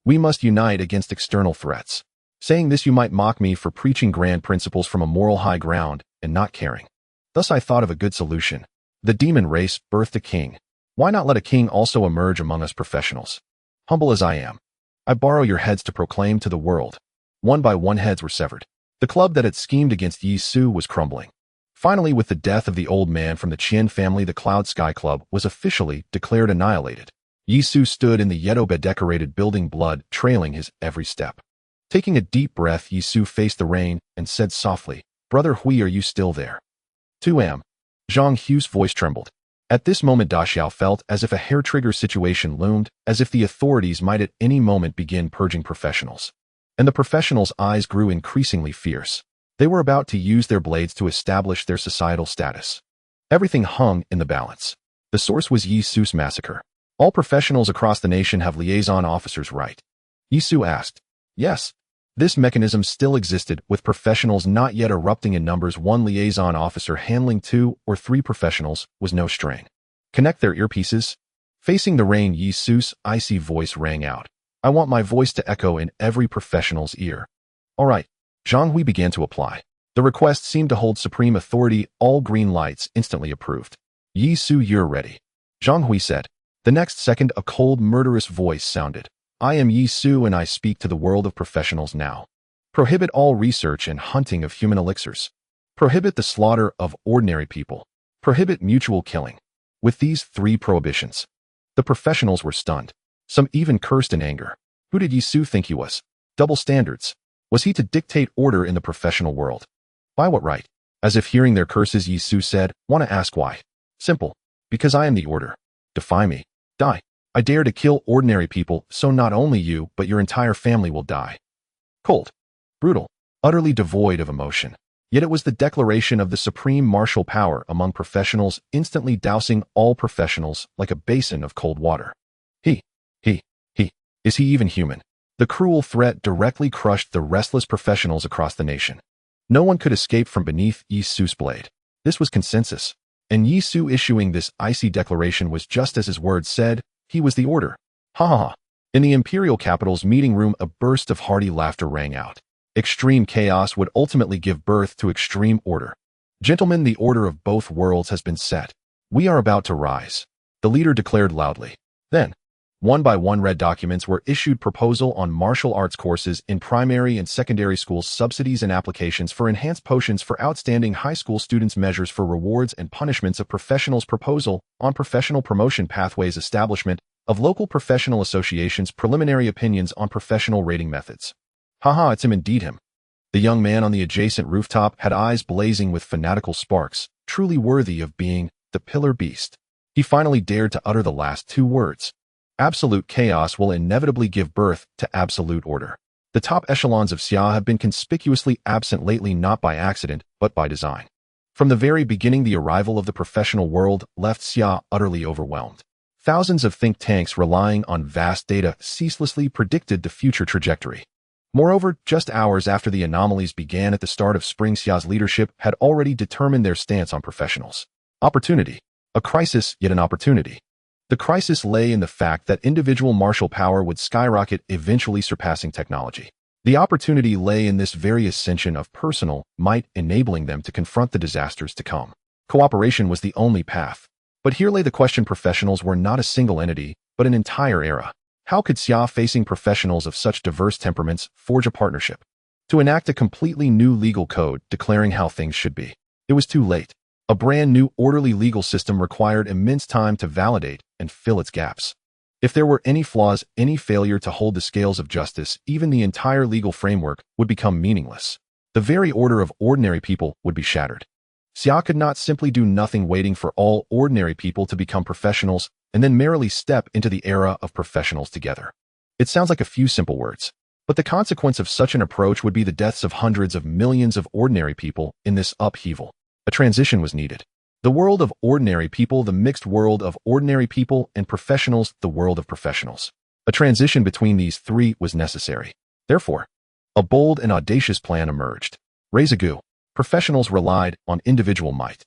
we must unite against external threats. Saying this you might mock me for preaching grand principles from a moral high ground and not caring. Thus I thought of a good solution. The demon race birthed a king. Why not let a king also emerge among us professionals? Humble as I am, I borrow your heads to proclaim to the world. One by one heads were severed. The club that had schemed against Yi Su was crumbling. Finally, with the death of the old man from the Qian family, the Cloud Sky Club was officially declared annihilated. Yi Su stood in the Yedobe-decorated building, blood trailing his every step. Taking a deep breath, Yi Su faced the rain and said softly, "Brother Hui, are you still there?" "Tu am." Zhang Hu's voice trembled. At this moment, Da Xiao felt as if a hair-trigger situation loomed, as if the authorities might at any moment begin purging professionals. And the professionals' eyes grew increasingly fierce. They were about to use their blades to establish their societal status. Everything hung in the balance. The source was Yi Su's massacre. All professionals across the nation have liaison officers, right? Yi Su asked. Yes. This mechanism still existed, with professionals not yet erupting in numbers. One liaison officer handling 2 or 3 professionals was no strain. Connect their earpieces. Facing the rain, Yi Su's icy voice rang out. I want my voice to echo in every professional's ear. All right. Zhang Hui began to apply. The request seemed to hold supreme authority. All green lights instantly approved. Yi Su, you're ready. Zhang Hui said. The next second, a cold, murderous voice sounded. I am Yi Su, and I speak to the world of professionals now. Prohibit all research and hunting of human elixirs. Prohibit the slaughter of ordinary people. Prohibit mutual killing. With these 3 prohibitions, the professionals were stunned. Some even cursed in anger. Who did Yi Su think he was? Double standards. Was he to dictate order in the professional world? By what right? As if hearing their curses, Yi Su said, Want to ask why? Simple. Because I am the order. Defy me. Die. I dare to kill ordinary people, so not only you, but your entire family will die. Cold. Brutal. Utterly devoid of emotion. Yet it was the declaration of the supreme martial power among professionals, instantly dousing all professionals like a basin of cold water. He. Is he even human? The cruel threat directly crushed the restless professionals across the nation. No one could escape from beneath Yi Su's blade. This was consensus. And Yi Su issuing this icy declaration was just as his words said. He was the order. Ha ha ha. In the imperial capital's meeting room, a burst of hearty laughter rang out. Extreme chaos would ultimately give birth to extreme order. Gentlemen, the order of both worlds has been set. We are about to rise. The leader declared loudly. Then, one by one red documents were issued. Proposal on martial arts courses in primary and secondary schools, subsidies and applications for enhanced potions for outstanding high school students, measures for rewards and punishments of professionals, proposal on professional promotion pathways, establishment of local professional associations, preliminary opinions on professional rating methods. Haha, it's him indeed, him. The young man on the adjacent rooftop had eyes blazing with fanatical sparks, truly worthy of being the pillar beast. He finally dared to utter the last 2 words. Absolute chaos will inevitably give birth to absolute order. The top echelons of Xia have been conspicuously absent lately, not by accident, but by design. From the very beginning, the arrival of the professional world left Xia utterly overwhelmed. Thousands of think tanks relying on vast data ceaselessly predicted the future trajectory. Moreover, just hours after the anomalies began at the start of spring, Xia's leadership had already determined their stance on professionals. Opportunity. A crisis, yet an opportunity. The crisis lay in the fact that individual martial power would skyrocket, eventually surpassing technology. The opportunity lay in this very ascension of personal might, enabling them to confront the disasters to come. Cooperation was the only path. But here lay the question: professionals were not a single entity, but an entire era. How could Xia, facing professionals of such diverse temperaments, forge a partnership to enact a completely new legal code declaring how things should be? It was too late. A brand new orderly legal system required immense time to validate and fill its gaps. If there were any flaws, any failure to hold the scales of justice, even the entire legal framework would become meaningless. The very order of ordinary people would be shattered. Xia could not simply do nothing, waiting for all ordinary people to become professionals and then merrily step into the era of professionals together. It sounds like a few simple words, but the consequence of such an approach would be the deaths of hundreds of millions of ordinary people in this upheaval. A transition was needed. The world of ordinary people, the mixed world of ordinary people, and professionals, the world of professionals. A transition between these 3 was necessary. Therefore, a bold and audacious plan emerged. Raise a gu. Professionals relied on individual might.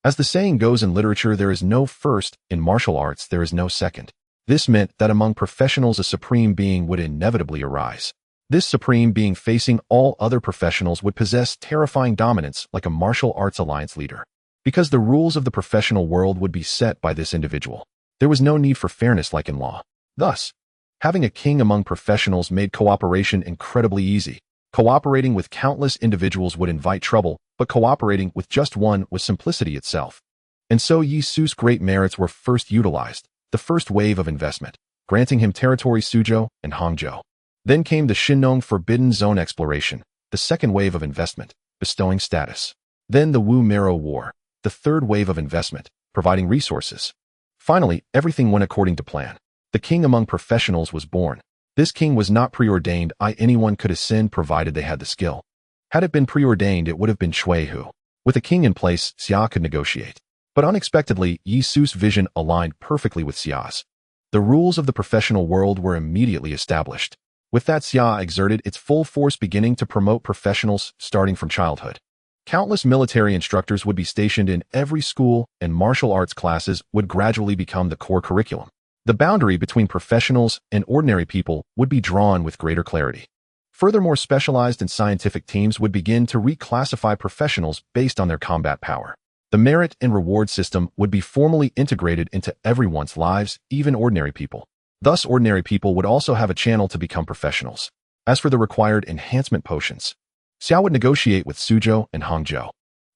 As the saying goes in literature, there is no first; in martial arts there is no second. This meant that among professionals a supreme being would inevitably arise. This supreme being facing all other professionals would possess terrifying dominance like a martial arts alliance leader. Because the rules of the professional world would be set by this individual, there was no need for fairness like in law. Thus, having a king among professionals made cooperation incredibly easy. Cooperating with countless individuals would invite trouble, but cooperating with just one was simplicity itself. And so Yi Su's great merits were first utilized, the first wave of investment, granting him territory Suzhou and Hangzhou. Then came the Shinnong Forbidden Zone exploration, the second wave of investment, bestowing status. Then the Wu Mero War, the third wave of investment, providing resources. Finally, everything went according to plan. The king among professionals was born. This king was not preordained. Anyone could ascend provided they had the skill. Had it been preordained, it would have been Shui Hu. With a king in place, Xia could negotiate. But unexpectedly, Yi Su's vision aligned perfectly with Xia's. The rules of the professional world were immediately established. With that, Xia exerted its full force, beginning to promote professionals starting from childhood. Countless military instructors would be stationed in every school, and martial arts classes would gradually become the core curriculum. The boundary between professionals and ordinary people would be drawn with greater clarity. Furthermore, specialized and scientific teams would begin to reclassify professionals based on their combat power. The merit and reward system would be formally integrated into everyone's lives, even ordinary people. Thus, ordinary people would also have a channel to become professionals. As for the required enhancement potions, Xiao would negotiate with Suzhou and Hangzhou.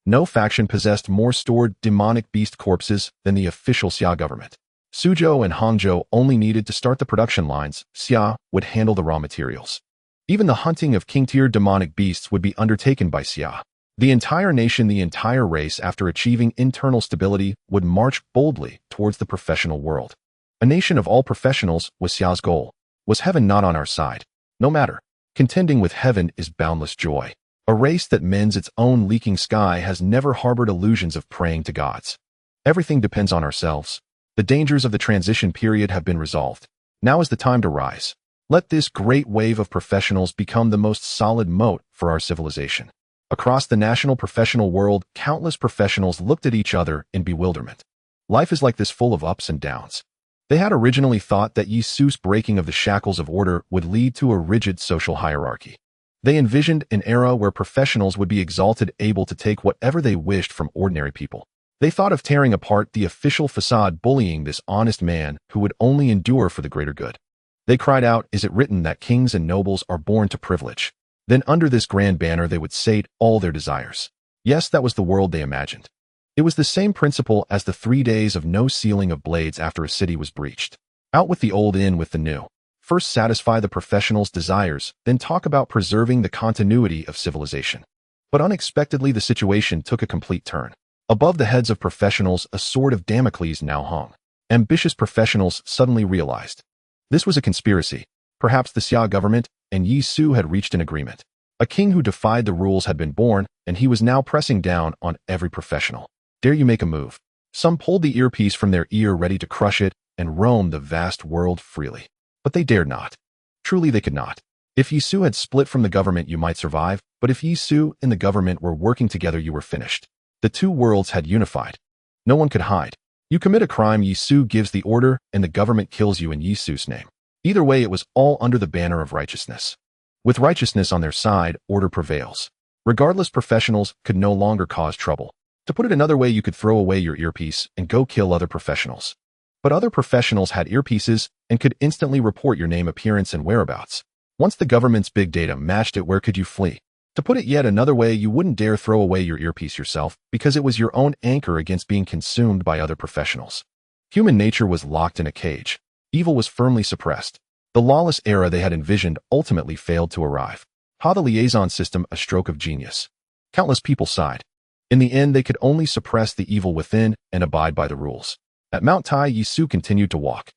No faction possessed more stored demonic beast corpses than the official Xia government. Suzhou and Hangzhou only needed to start the production lines. Xia would handle the raw materials. Even the hunting of king-tier demonic beasts would be undertaken by Xia. The entire nation, the entire race, after achieving internal stability, would march boldly towards the professional world. A nation of all professionals was Xia's goal. Was heaven not on our side? No matter. Contending with heaven is boundless joy. A race that mends its own leaking sky has never harbored illusions of praying to gods. Everything depends on ourselves. The dangers of the transition period have been resolved. Now is the time to rise. Let this great wave of professionals become the most solid moat for our civilization. Across the national professional world, countless professionals looked at each other in bewilderment. Life is like this, full of ups and downs. They had originally thought that Yi Su's breaking of the shackles of order would lead to a rigid social hierarchy. They envisioned an era where professionals would be exalted, able to take whatever they wished from ordinary people. They thought of tearing apart the official facade, bullying this honest man who would only endure for the greater good. They cried out, "Is it written that kings and nobles are born to privilege?" Then under this grand banner they would sate all their desires. Yes, that was the world they imagined. It was the same principle as the 3 days of no sealing of blades after a city was breached. Out with the old, in with the new. First satisfy the professionals' desires, then talk about preserving the continuity of civilization. But unexpectedly the situation took a complete turn. Above the heads of professionals, a sword of Damocles now hung. Ambitious professionals suddenly realized this was a conspiracy. Perhaps the Xia government and Yi Su had reached an agreement. A king who defied the rules had been born, and he was now pressing down on every professional. Dare you make a move? Some pulled the earpiece from their ear, ready to crush it and roam the vast world freely. But they dared not. Truly they could not. If Yi Su had split from the government, you might survive, but if Yi Su and the government were working together, you were finished. The two worlds had unified. No one could hide. You commit a crime, Yi Su gives the order, and the government kills you in Yi Su's name. Either way, it was all under the banner of righteousness. With righteousness on their side, order prevails. Regardless, professionals could no longer cause trouble. To put it another way, you could throw away your earpiece and go kill other professionals. But other professionals had earpieces and could instantly report your name, appearance, and whereabouts. Once the government's big data matched it, where could you flee? To put it yet another way, you wouldn't dare throw away your earpiece yourself because it was your own anchor against being consumed by other professionals. Human nature was locked in a cage. Evil was firmly suppressed. The lawless era they had envisioned ultimately failed to arrive. The liaison system, a stroke of genius. Countless people sighed. In the end, they could only suppress the evil within and abide by the rules. At Mount Tai, Yi Su continued to walk.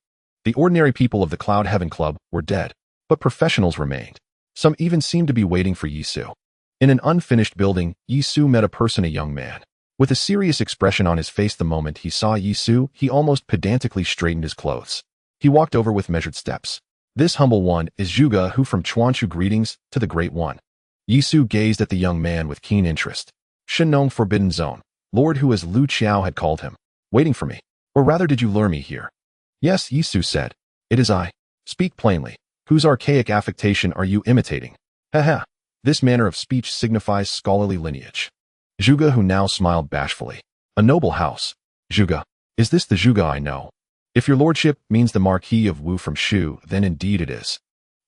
The ordinary people of the Cloud Heaven Club were dead, but professionals remained. Some even seemed to be waiting for Yi Su. In an unfinished building, Yi Su met a person, a young man. With a serious expression on his face, the moment he saw Yi Su, he almost pedantically straightened his clothes. He walked over with measured steps. This humble one is Zhuge, who from Chuanshu, greetings to the Great One. Yi Su gazed at the young man with keen interest. Shinnong Forbidden Zone, Lord, who as Lu Qiao had called him. Waiting for me. Or rather, did you lure me here? Yes, Yi Su said. It is I. Speak plainly. Whose archaic affectation are you imitating? Haha. This manner of speech signifies scholarly lineage. Zhuge, who now smiled bashfully. A noble house. Zhuge. Is this the Zhuge I know? If your lordship means the Marquis of Wu from Shu, then indeed it is.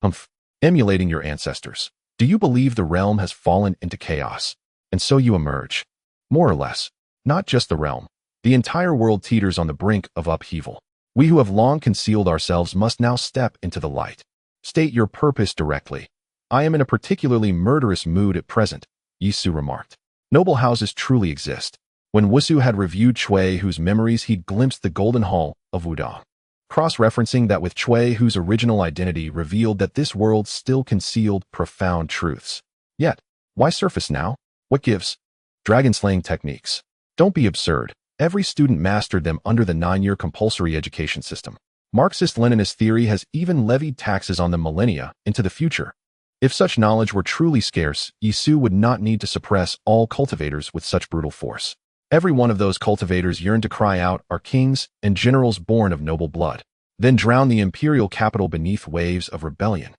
Humph. Emulating your ancestors. Do you believe the realm has fallen into chaos? And so you emerge. More or less. Not just the realm. The entire world teeters on the brink of upheaval. We who have long concealed ourselves must now step into the light. State your purpose directly. I am in a particularly murderous mood at present, Yi Su remarked. Noble houses truly exist. When Wusu had reviewed Chui, whose memories he'd glimpsed the golden hall of Wudong, cross-referencing that with Chui, whose original identity revealed that this world still concealed profound truths. Yet, why surface now? What gives? Dragon-slaying techniques. Don't be absurd. Every student mastered them under the 9-year compulsory education system. Marxist-Leninist theory has even levied taxes on them millennia into the future. If such knowledge were truly scarce, Yi Su would not need to suppress all cultivators with such brutal force. Every one of those cultivators yearned to cry out, "Are kings and generals born of noble blood," then drown the imperial capital beneath waves of rebellion.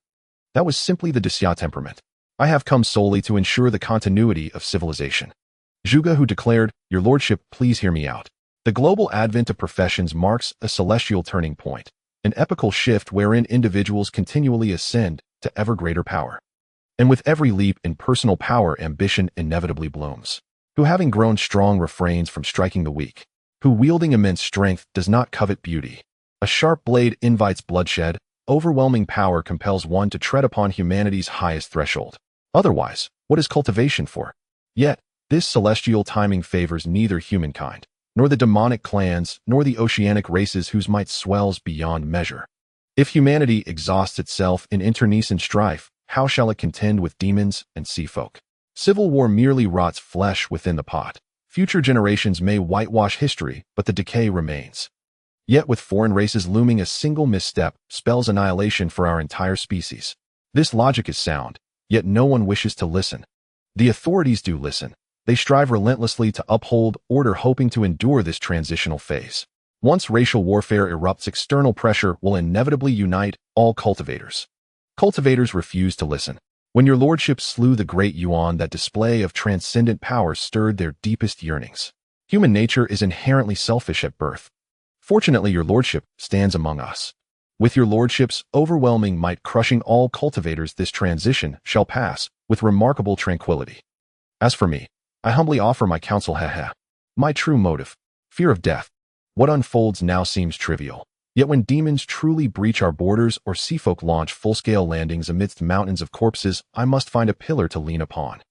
That was simply the Dixia temperament. I have come solely to ensure the continuity of civilization. Zhuge, who declared, "Your lordship, please hear me out." The global advent of professions marks a celestial turning point, an epical shift wherein individuals continually ascend to ever greater power. And with every leap in personal power, ambition inevitably blooms. Who, having grown strong, refrains from striking the weak. Who, wielding immense strength, does not covet beauty. A sharp blade invites bloodshed. Overwhelming power compels one to tread upon humanity's highest threshold. Otherwise, what is cultivation for? Yet, this celestial timing favors neither humankind, nor the demonic clans, nor the oceanic races whose might swells beyond measure. If humanity exhausts itself in internecine strife, how shall it contend with demons and sea folk? Civil war merely rots flesh within the pot. Future generations may whitewash history, but the decay remains. Yet with foreign races looming, a single misstep spells annihilation for our entire species. This logic is sound, yet no one wishes to listen. The authorities do listen. They strive relentlessly to uphold order, hoping to endure this transitional phase. Once racial warfare erupts, external pressure will inevitably unite all cultivators. Cultivators refuse to listen. When your lordship slew the great Yuan, that display of transcendent power stirred their deepest yearnings. Human nature is inherently selfish at birth. Fortunately, your lordship stands among us. With your lordship's overwhelming might crushing all cultivators, this transition shall pass with remarkable tranquility. As for me, I humbly offer my counsel. My true motive, fear of death. What unfolds now seems trivial. Yet when demons truly breach our borders or seafolk launch full-scale landings amidst mountains of corpses, I must find a pillar to lean upon.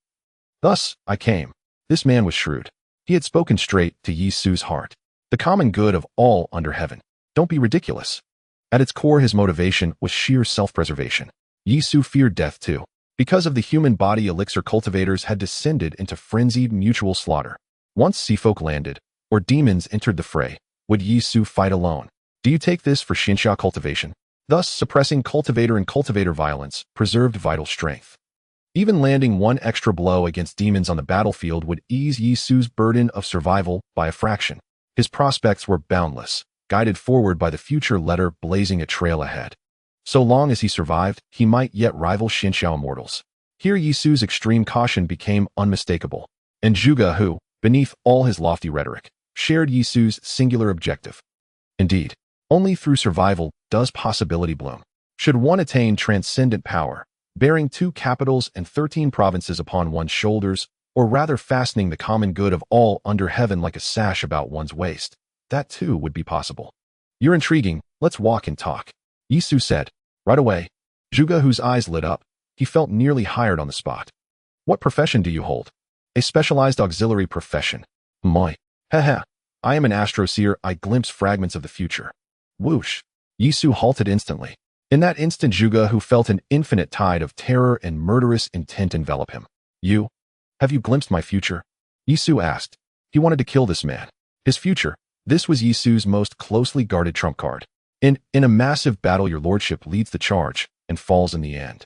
Thus, I came. This man was shrewd. He had spoken straight to Yi Su's heart. The common good of all under heaven. Don't be ridiculous. At its core, his motivation was sheer self-preservation. Yi Su feared death too. Because of the human body, elixir cultivators had descended into frenzied mutual slaughter. Once seafolk landed, or demons entered the fray, would Yi Su fight alone? Do you take this for Xinxia cultivation? Thus, suppressing cultivator and cultivator violence preserved vital strength. Even landing one extra blow against demons on the battlefield would ease Yi Su's burden of survival by a fraction. His prospects were boundless, guided forward by the future letter blazing a trail ahead. So long as he survived, he might yet rival Xinxia immortals. Here Yi Su's extreme caution became unmistakable. And Zhuge, who, beneath all his lofty rhetoric, shared Yi Su's singular objective. Indeed, only through survival does possibility bloom. Should one attain transcendent power, bearing 2 capitals and 13 provinces upon one's shoulders, or rather fastening the common good of all under heaven like a sash about one's waist, that too would be possible. You're intriguing, let's walk and talk, Yi Su said. Right away. Zhuge, whose eyes lit up, he felt nearly hired on the spot. What profession do you hold? A specialized auxiliary profession. Moi. Haha. I am an astroseer. I glimpse fragments of the future. Whoosh. Yi Su halted instantly. In that instant, Zhuge, who felt an infinite tide of terror and murderous intent envelop him. You? Have you glimpsed my future? Yi Su asked. He wanted to kill this man. His future. This was Yi Su's most closely guarded trump card. In a massive battle, your lordship leads the charge and falls in the end.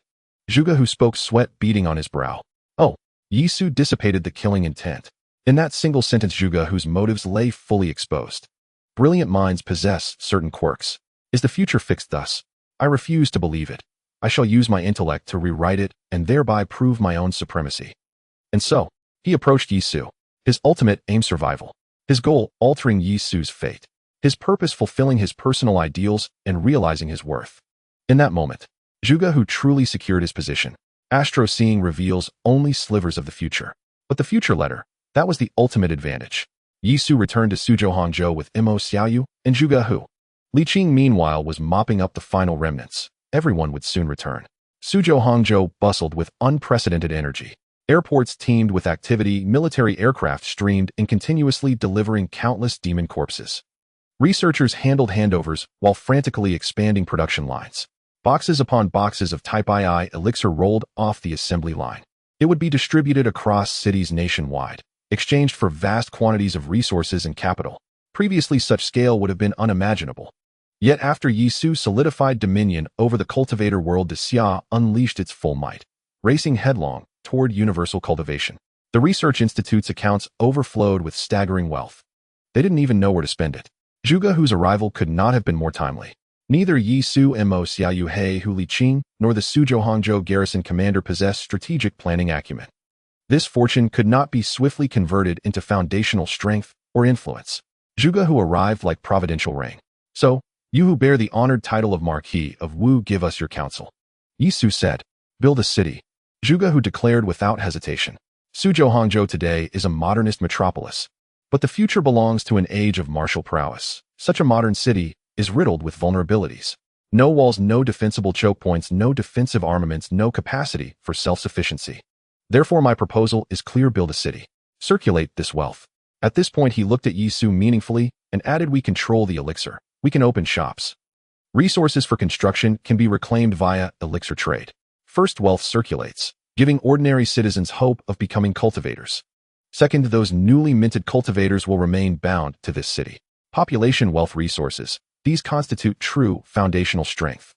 Zhuge, who spoke, sweat beading on his brow. Oh. Yi Su dissipated the killing intent. In that single sentence, Zhuge, whose motives lay fully exposed. Brilliant minds possess certain quirks. Is the future fixed thus? I refuse to believe it. I shall use my intellect to rewrite it and thereby prove my own supremacy. And so, he approached Yi Su. His ultimate aim survival. His goal altering Yi Su's fate. His purpose fulfilling his personal ideals and realizing his worth. In that moment, Zhuge Hu truly secured his position. Astro-seeing reveals only slivers of the future. But the future letter, that was the ultimate advantage. Yi Su returned to Suzhou Hangzhou with Mo Xiaoyu and Zhuge Hu. Li Qing meanwhile was mopping up the final remnants. Everyone would soon return. Suzhou Hangzhou bustled with unprecedented energy. Airports teemed with activity, military aircraft streamed in continuously delivering countless demon corpses. Researchers handled handovers while frantically expanding production lines. Boxes upon boxes of Type II elixir rolled off the assembly line. It would be distributed across cities nationwide, exchanged for vast quantities of resources and capital. Previously, such scale would have been unimaginable. Yet after Yi Su solidified dominion over the cultivator world, Xia unleashed its full might, racing headlong toward universal cultivation. The research institute's accounts overflowed with staggering wealth. They didn't even know where to spend it. Zhuge Hu's arrival could not have been more timely. Neither Yi Su, Mo Xiaoyu, He Hu, Li Qing, nor the Suzhou Hangzhou garrison commander possessed strategic planning acumen. This fortune could not be swiftly converted into foundational strength or influence. Zhuge Hu arrived like providential rain. So, you who bear the honored title of Marquis of Wu, give us your counsel. Yi Su said, build a city. Zhuge Hu declared without hesitation. Suzhou Hangzhou today is a modernist metropolis. But the future belongs to an age of martial prowess. Such a modern city is riddled with vulnerabilities. No walls, no defensible choke points, no defensive armaments, no capacity for self-sufficiency. Therefore my proposal is clear: build a city. Circulate this wealth. At this point he looked at Yi Su meaningfully and added, we control the elixir. We can open shops. Resources for construction can be reclaimed via elixir trade. First, wealth circulates, giving ordinary citizens hope of becoming cultivators. Second, those newly minted cultivators will remain bound to this city. Population, wealth, resources. These constitute true foundational strength.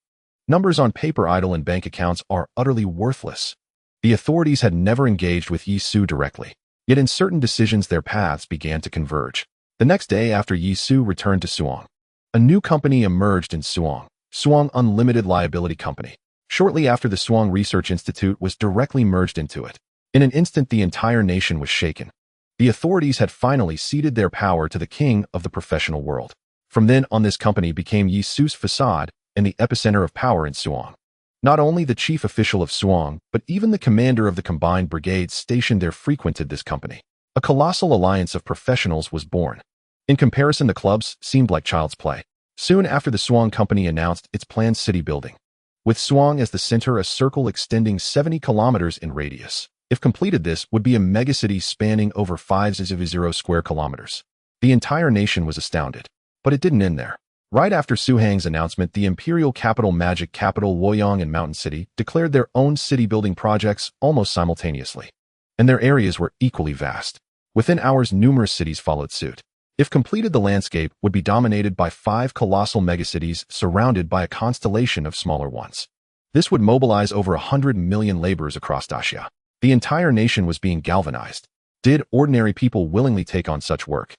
Numbers on paper, idle, and bank accounts are utterly worthless. The authorities had never engaged with Yi Su directly, yet in certain decisions their paths began to converge. The next day after Yi Su returned to Suong, a new company emerged in Suong, Suong Unlimited Liability Company. Shortly after, the Suong Research Institute was directly merged into it. In an instant, the entire nation was shaken. The authorities had finally ceded their power to the king of the professional world. From then on, this company became Yi Su's facade and the epicenter of power in Suong. Not only the chief official of Suong, but even the commander of the combined brigades stationed there frequented this company. A colossal alliance of professionals was born. In comparison, the clubs seemed like child's play. Soon after, the Suong company announced its planned city building. With Suong as the center, a circle extending 70 kilometers in radius. If completed, this would be a megacity spanning over 5,000 square kilometers. The entire nation was astounded. But it didn't end there. Right after Su Hang's announcement, the imperial capital, magic capital Luoyang and Mountain City declared their own city-building projects almost simultaneously. And their areas were equally vast. Within hours, numerous cities followed suit. If completed, the landscape would be dominated by 5 colossal megacities surrounded by a constellation of smaller ones. This would mobilize over 100 million laborers across Daxia. The entire nation was being galvanized. Did ordinary people willingly take on such work?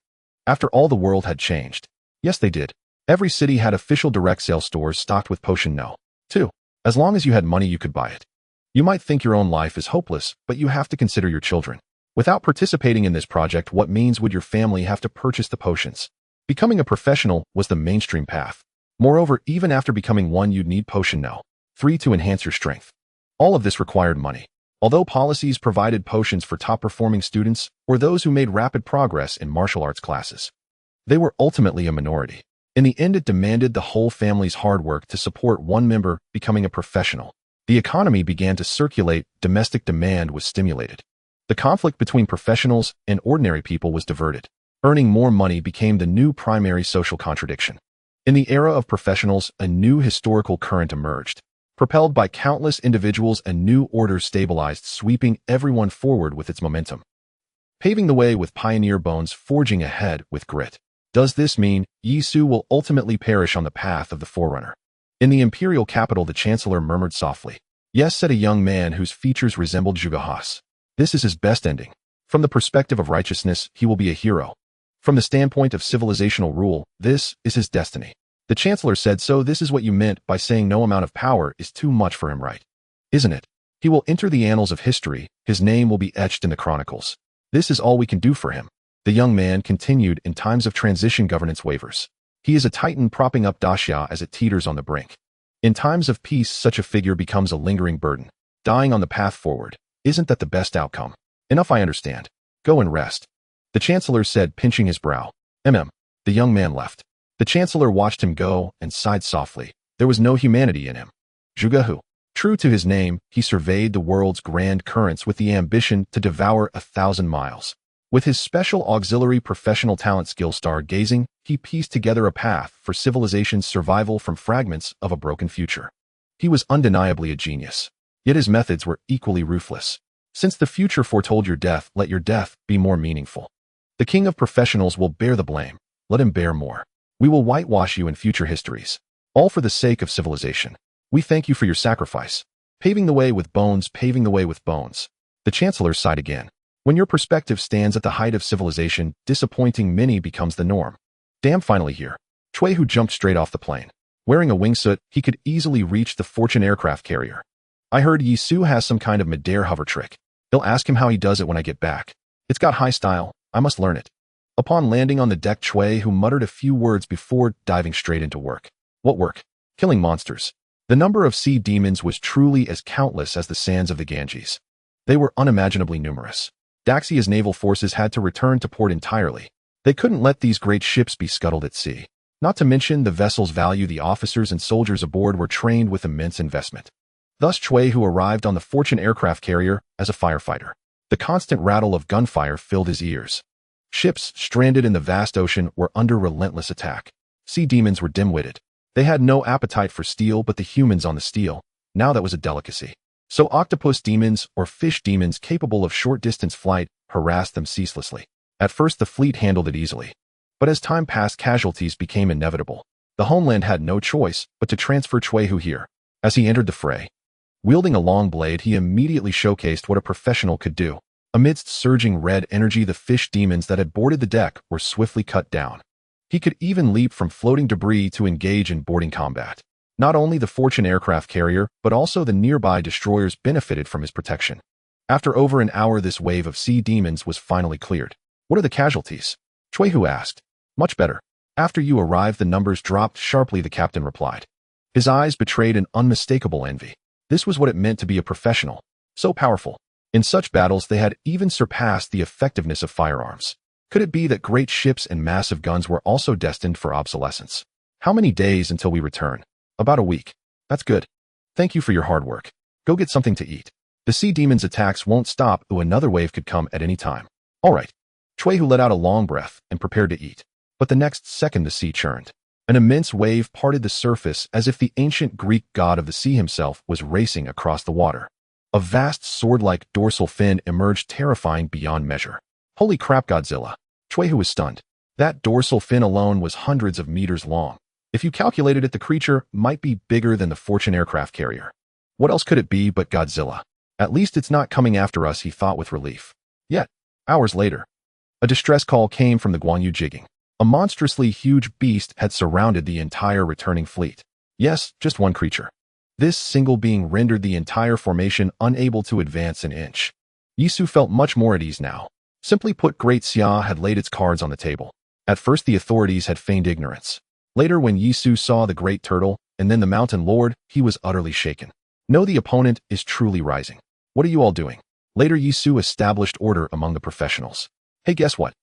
After all, the world had changed. Yes, they did. Every city had official direct sale stores stocked with potion no. 2. As long as you had money, you could buy it. You might think your own life is hopeless, but you have to consider your children. Without participating in this project, what means would your family have to purchase the potions? Becoming a professional was the mainstream path. Moreover, even after becoming one, you'd need potion no. 3 to enhance your strength. All of this required money. Although policies provided potions for top-performing students or those who made rapid progress in martial arts classes, they were ultimately a minority. In the end, it demanded the whole family's hard work to support one member becoming a professional. The economy began to circulate, domestic demand was stimulated. The conflict between professionals and ordinary people was diverted. Earning more money became the new primary social contradiction. In the era of professionals, a new historical current emerged. Propelled by countless individuals, a new order stabilized, sweeping everyone forward with its momentum. Paving the way with pioneer bones, forging ahead with grit. Does this mean Yi Su will ultimately perish on the path of the Forerunner? In the imperial capital, the chancellor murmured softly. Yes, said a young man whose features resembled Zhuge Hu's. This is his best ending. From the perspective of righteousness, he will be a hero. From the standpoint of civilizational rule, this is his destiny. The Chancellor said, so this is what you meant by saying no amount of power is too much for him, right? Isn't it? He will enter the annals of history, his name will be etched in the chronicles. This is all we can do for him. The young man continued. In times of transition, governance wavers. He is a titan propping up Dacia as it teeters on the brink. In times of peace, such a figure becomes a lingering burden, dying on the path forward. Isn't that the best outcome? Enough, I understand. Go and rest. The Chancellor said, pinching his brow. The young man left. The Chancellor watched him go and sighed softly. There was no humanity in him. Zhuge. True to his name, he surveyed the world's grand currents with the ambition to devour 1,000 miles. With his special auxiliary professional talent skill stargazing, he pieced together a path for civilization's survival from fragments of a broken future. He was undeniably a genius. Yet his methods were equally ruthless. Since the future foretold your death, let your death be more meaningful. The king of professionals will bear the blame. Let him bear more. We will whitewash you in future histories. All for the sake of civilization. We thank you for your sacrifice. Paving the way with bones, paving the way with bones. The Chancellor sighed again. When your perspective stands at the height of civilization, disappointing many becomes the norm. Damn, finally here. Chui Hu jumped straight off the plane. Wearing a wingsuit, he could easily reach the Fortune aircraft carrier. I heard Yi Su has some kind of mid-air hover trick. He'll ask him how he does it when I get back. It's got high style. I must learn it. Upon landing on the deck, Chui Hu muttered a few words before diving straight into work. What work? Killing monsters. The number of sea demons was truly as countless as the sands of the Ganges. They were unimaginably numerous. Daxia's naval forces had to return to port entirely. They couldn't let these great ships be scuttled at sea. Not to mention the vessel's value, the officers and soldiers aboard were trained with immense investment. Thus Chui Hu arrived on the Fortune aircraft carrier as a firefighter. The constant rattle of gunfire filled his ears. Ships stranded in the vast ocean were under relentless attack. Sea demons were dim-witted. They had no appetite for steel but the humans on the steel. Now that was a delicacy. So octopus demons or fish demons capable of short-distance flight harassed them ceaselessly. At first the fleet handled it easily. But as time passed, casualties became inevitable. The homeland had no choice but to transfer Chui Hu here. As he entered the fray, wielding a long blade, he immediately showcased what a professional could do. Amidst surging red energy, the fish demons that had boarded the deck were swiftly cut down. He could even leap from floating debris to engage in boarding combat. Not only the Fortune aircraft carrier, but also the nearby destroyers benefited from his protection. After over an hour, this wave of sea demons was finally cleared. What are the casualties? Chui Hu asked. Much better. After you arrived, the numbers dropped sharply, the captain replied. His eyes betrayed an unmistakable envy. This was what it meant to be a professional. So powerful. In such battles, they had even surpassed the effectiveness of firearms. Could it be that great ships and massive guns were also destined for obsolescence? How many days until we return? About a week. That's good. Thank you for your hard work. Go get something to eat. The sea demons' attacks won't stop, though another wave could come at any time. All right. Chui Hu let out a long breath and prepared to eat. But the next second the sea churned. An immense wave parted the surface as if the ancient Greek god of the sea himself was racing across the water. A vast sword-like dorsal fin emerged, terrifying beyond measure. Holy crap, Godzilla. Chui Hu was stunned. That dorsal fin alone was hundreds of meters long. If you calculated it, the creature might be bigger than the Fortune aircraft carrier. What else could it be but Godzilla? At least it's not coming after us, he thought with relief. Yet, hours later, a distress call came from the Guanyu jigging. A monstrously huge beast had surrounded the entire returning fleet. Yes, just one creature. This single being rendered the entire formation unable to advance an inch. Yi Su felt much more at ease now. Simply put, Great Xia had laid its cards on the table. At first the authorities had feigned ignorance. Later, when Yi Su saw the great turtle, and then the mountain lord, he was utterly shaken. No, the opponent is truly rising. What are you all doing? Later, Yi Su established order among the professionals. Hey, guess what?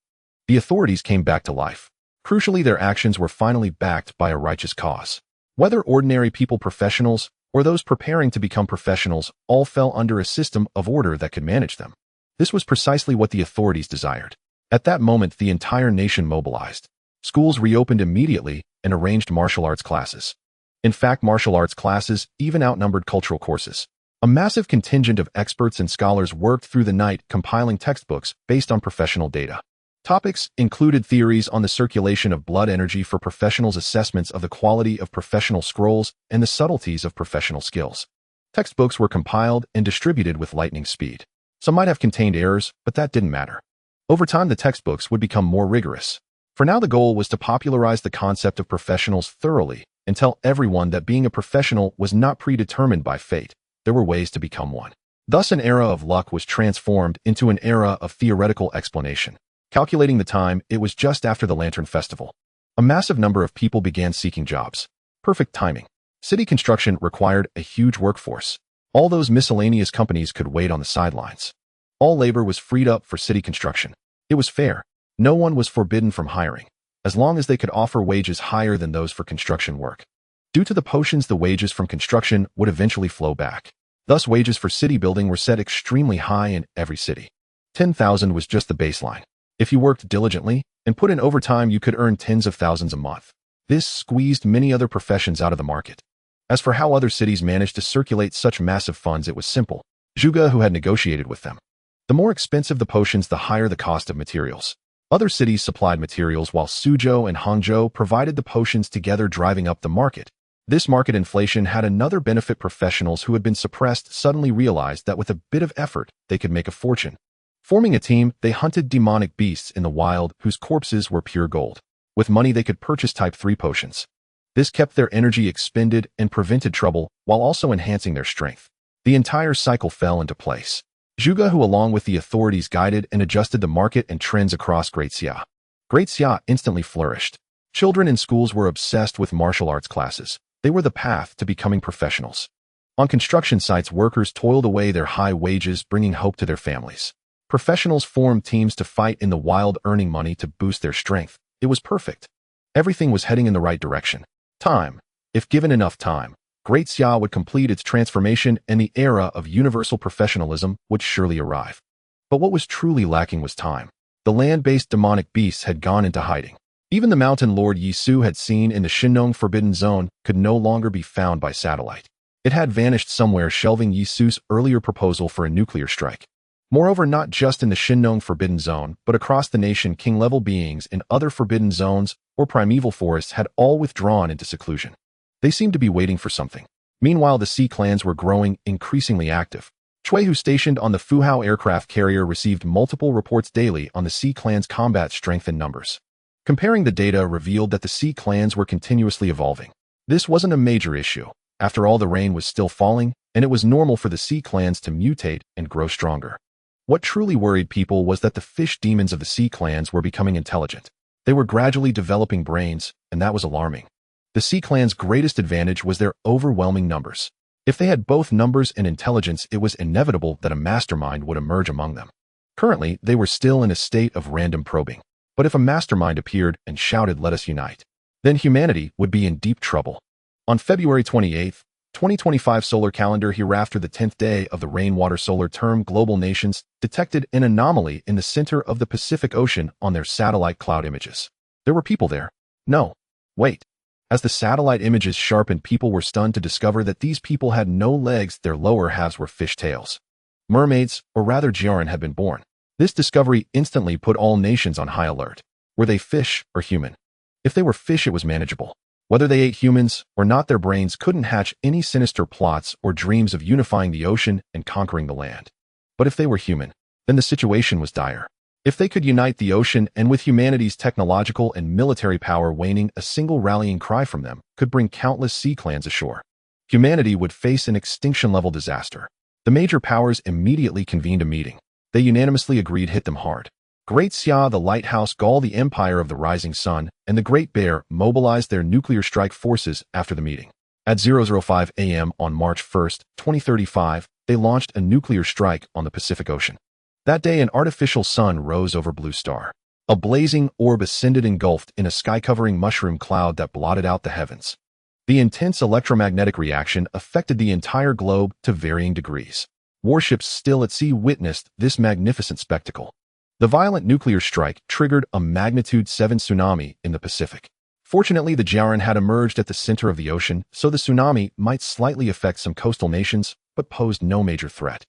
The authorities came back to life. Crucially, their actions were finally backed by a righteous cause. Whether ordinary people, professionals, or those preparing to become professionals, all fell under a system of order that could manage them. This was precisely what the authorities desired. At that moment, the entire nation mobilized. Schools reopened immediately and arranged martial arts classes. In fact, martial arts classes even outnumbered cultural courses. A massive contingent of experts and scholars worked through the night compiling textbooks based on professional data. Topics included theories on the circulation of blood energy for professionals, assessments of the quality of professional scrolls, and the subtleties of professional skills. Textbooks were compiled and distributed with lightning speed. Some might have contained errors, but that didn't matter. Over time, the textbooks would become more rigorous. For now, the goal was to popularize the concept of professionals thoroughly and tell everyone that being a professional was not predetermined by fate. There were ways to become one. Thus, an era of luck was transformed into an era of theoretical explanation. Calculating the time, it was just after the Lantern Festival. A massive number of people began seeking jobs. Perfect timing. City construction required a huge workforce. All those miscellaneous companies could wait on the sidelines. All labor was freed up for city construction. It was fair. No one was forbidden from hiring, as long as they could offer wages higher than those for construction work. Due to the potions, the wages from construction would eventually flow back. Thus, wages for city building were set extremely high in every city. 10,000 was just the baseline. If you worked diligently and put in overtime, you could earn tens of thousands a month. This squeezed many other professions out of the market. As for how other cities managed to circulate such massive funds, it was simple. Zhuge, who had negotiated with them. The more expensive the potions, the higher the cost of materials. Other cities supplied materials while Suzhou and Hangzhou provided the potions, together driving up the market. This market inflation had another benefit. Professionals who had been suppressed suddenly realized that with a bit of effort, they could make a fortune. Forming a team, they hunted demonic beasts in the wild whose corpses were pure gold. With money, they could purchase Type 3 potions. This kept their energy expended and prevented trouble while also enhancing their strength. The entire cycle fell into place. Zhuge, who along with the authorities guided and adjusted the market and trends across Great Xia. Great Xia instantly flourished. Children in schools were obsessed with martial arts classes. They were the path to becoming professionals. On construction sites, workers toiled away their high wages, bringing hope to their families. Professionals formed teams to fight in the wild, earning money to boost their strength. It was perfect. Everything was heading in the right direction. Time. If given enough time, Great Xia would complete its transformation and the era of universal professionalism would surely arrive. But what was truly lacking was time. The land-based demonic beasts had gone into hiding. Even the mountain lord Yisu had seen in the Shinnong Forbidden Zone could no longer be found by satellite. It had vanished somewhere, shelving Yisu's earlier proposal for a nuclear strike. Moreover, not just in the Shinnong Forbidden Zone, but across the nation, king-level beings in other forbidden zones or primeval forests had all withdrawn into seclusion. They seemed to be waiting for something. Meanwhile, the sea clans were growing increasingly active. Cui, who stationed on the Fuhao aircraft carrier, received multiple reports daily on the sea clans' combat strength and numbers. Comparing the data revealed that the sea clans were continuously evolving. This wasn't a major issue. After all, the rain was still falling, and it was normal for the sea clans to mutate and grow stronger. What truly worried people was that the fish demons of the sea clans were becoming intelligent. They were gradually developing brains, and that was alarming. The sea clans' greatest advantage was their overwhelming numbers. If they had both numbers and intelligence, it was inevitable that a mastermind would emerge among them. Currently, they were still in a state of random probing. But if a mastermind appeared and shouted, "Let us unite," then humanity would be in deep trouble. On February 28, 2025 solar calendar, hereafter the 10th day of the rainwater solar term, global nations detected an anomaly in the center of the Pacific Ocean on their satellite cloud images. There were people there. No. Wait. As the satellite images sharpened, people were stunned to discover that these people had no legs. Their lower halves were fish tails. Mermaids, or rather Jiaran, had been born. This discovery instantly put all nations on high alert. Were they fish or human? If they were fish, it was manageable. Whether they ate humans or not, their brains couldn't hatch any sinister plots or dreams of unifying the ocean and conquering the land. But if they were human, then the situation was dire. If they could unite the ocean, and with humanity's technological and military power waning, a single rallying cry from them could bring countless sea clans ashore. Humanity would face an extinction-level disaster. The major powers immediately convened a meeting. They unanimously agreed, hit them hard. Great Xia, the Lighthouse, Gaul, the Empire of the Rising Sun, and the Great Bear mobilized their nuclear strike forces after the meeting. At 0:05 a.m. on March 1, 2035, they launched a nuclear strike on the Pacific Ocean. That day, an artificial sun rose over Blue Star. A blazing orb ascended, engulfed in a sky-covering mushroom cloud that blotted out the heavens. The intense electromagnetic reaction affected the entire globe to varying degrees. Warships still at sea witnessed this magnificent spectacle. The violent nuclear strike triggered a magnitude 7 tsunami in the Pacific. Fortunately, the Jiaran had emerged at the center of the ocean, so the tsunami might slightly affect some coastal nations, but posed no major threat.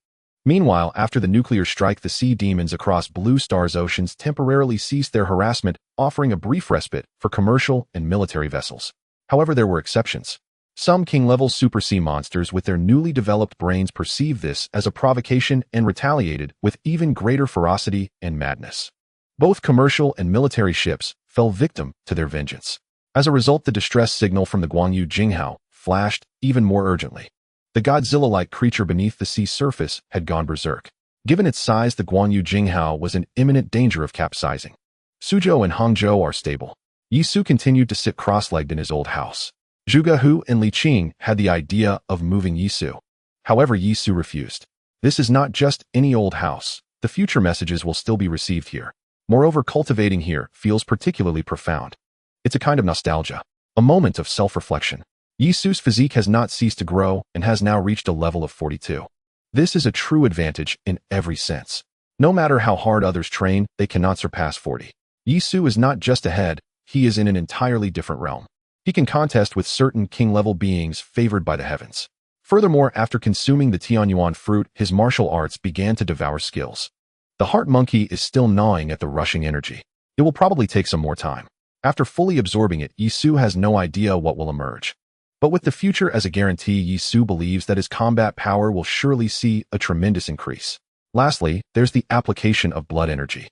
Meanwhile, after the nuclear strike, the sea demons across Blue Star's oceans temporarily ceased their harassment, offering a brief respite for commercial and military vessels. However, there were exceptions. Some king-level super-sea monsters with their newly developed brains perceived this as a provocation and retaliated with even greater ferocity and madness. Both commercial and military ships fell victim to their vengeance. As a result, the distress signal from the Guangyu Jinghao flashed even more urgently. The Godzilla-like creature beneath the sea surface had gone berserk. Given its size, the Guangyu Jinghao was in imminent danger of capsizing. Suzhou and Hangzhou are stable. Yi Su continued to sit cross-legged in his old house. Zhuge Hu and Li Qing had the idea of moving Yi Su. However, Yi Su refused. This is not just any old house. The future messages will still be received here. Moreover, cultivating here feels particularly profound. It's a kind of nostalgia, a moment of self-reflection. Yi Su's physique has not ceased to grow and has now reached a level of 42. This is a true advantage in every sense. No matter how hard others train, they cannot surpass 40. Yi Su is not just ahead, he is in an entirely different realm. He can contest with certain king-level beings favored by the heavens. Furthermore, after consuming the Tianyuan fruit, his martial arts began to devour skills. The heart monkey is still gnawing at the rushing energy. It will probably take some more time. After fully absorbing it, Yi Su has no idea what will emerge. But with the future as a guarantee, Yi Su believes that his combat power will surely see a tremendous increase. Lastly, there's the application of blood energy.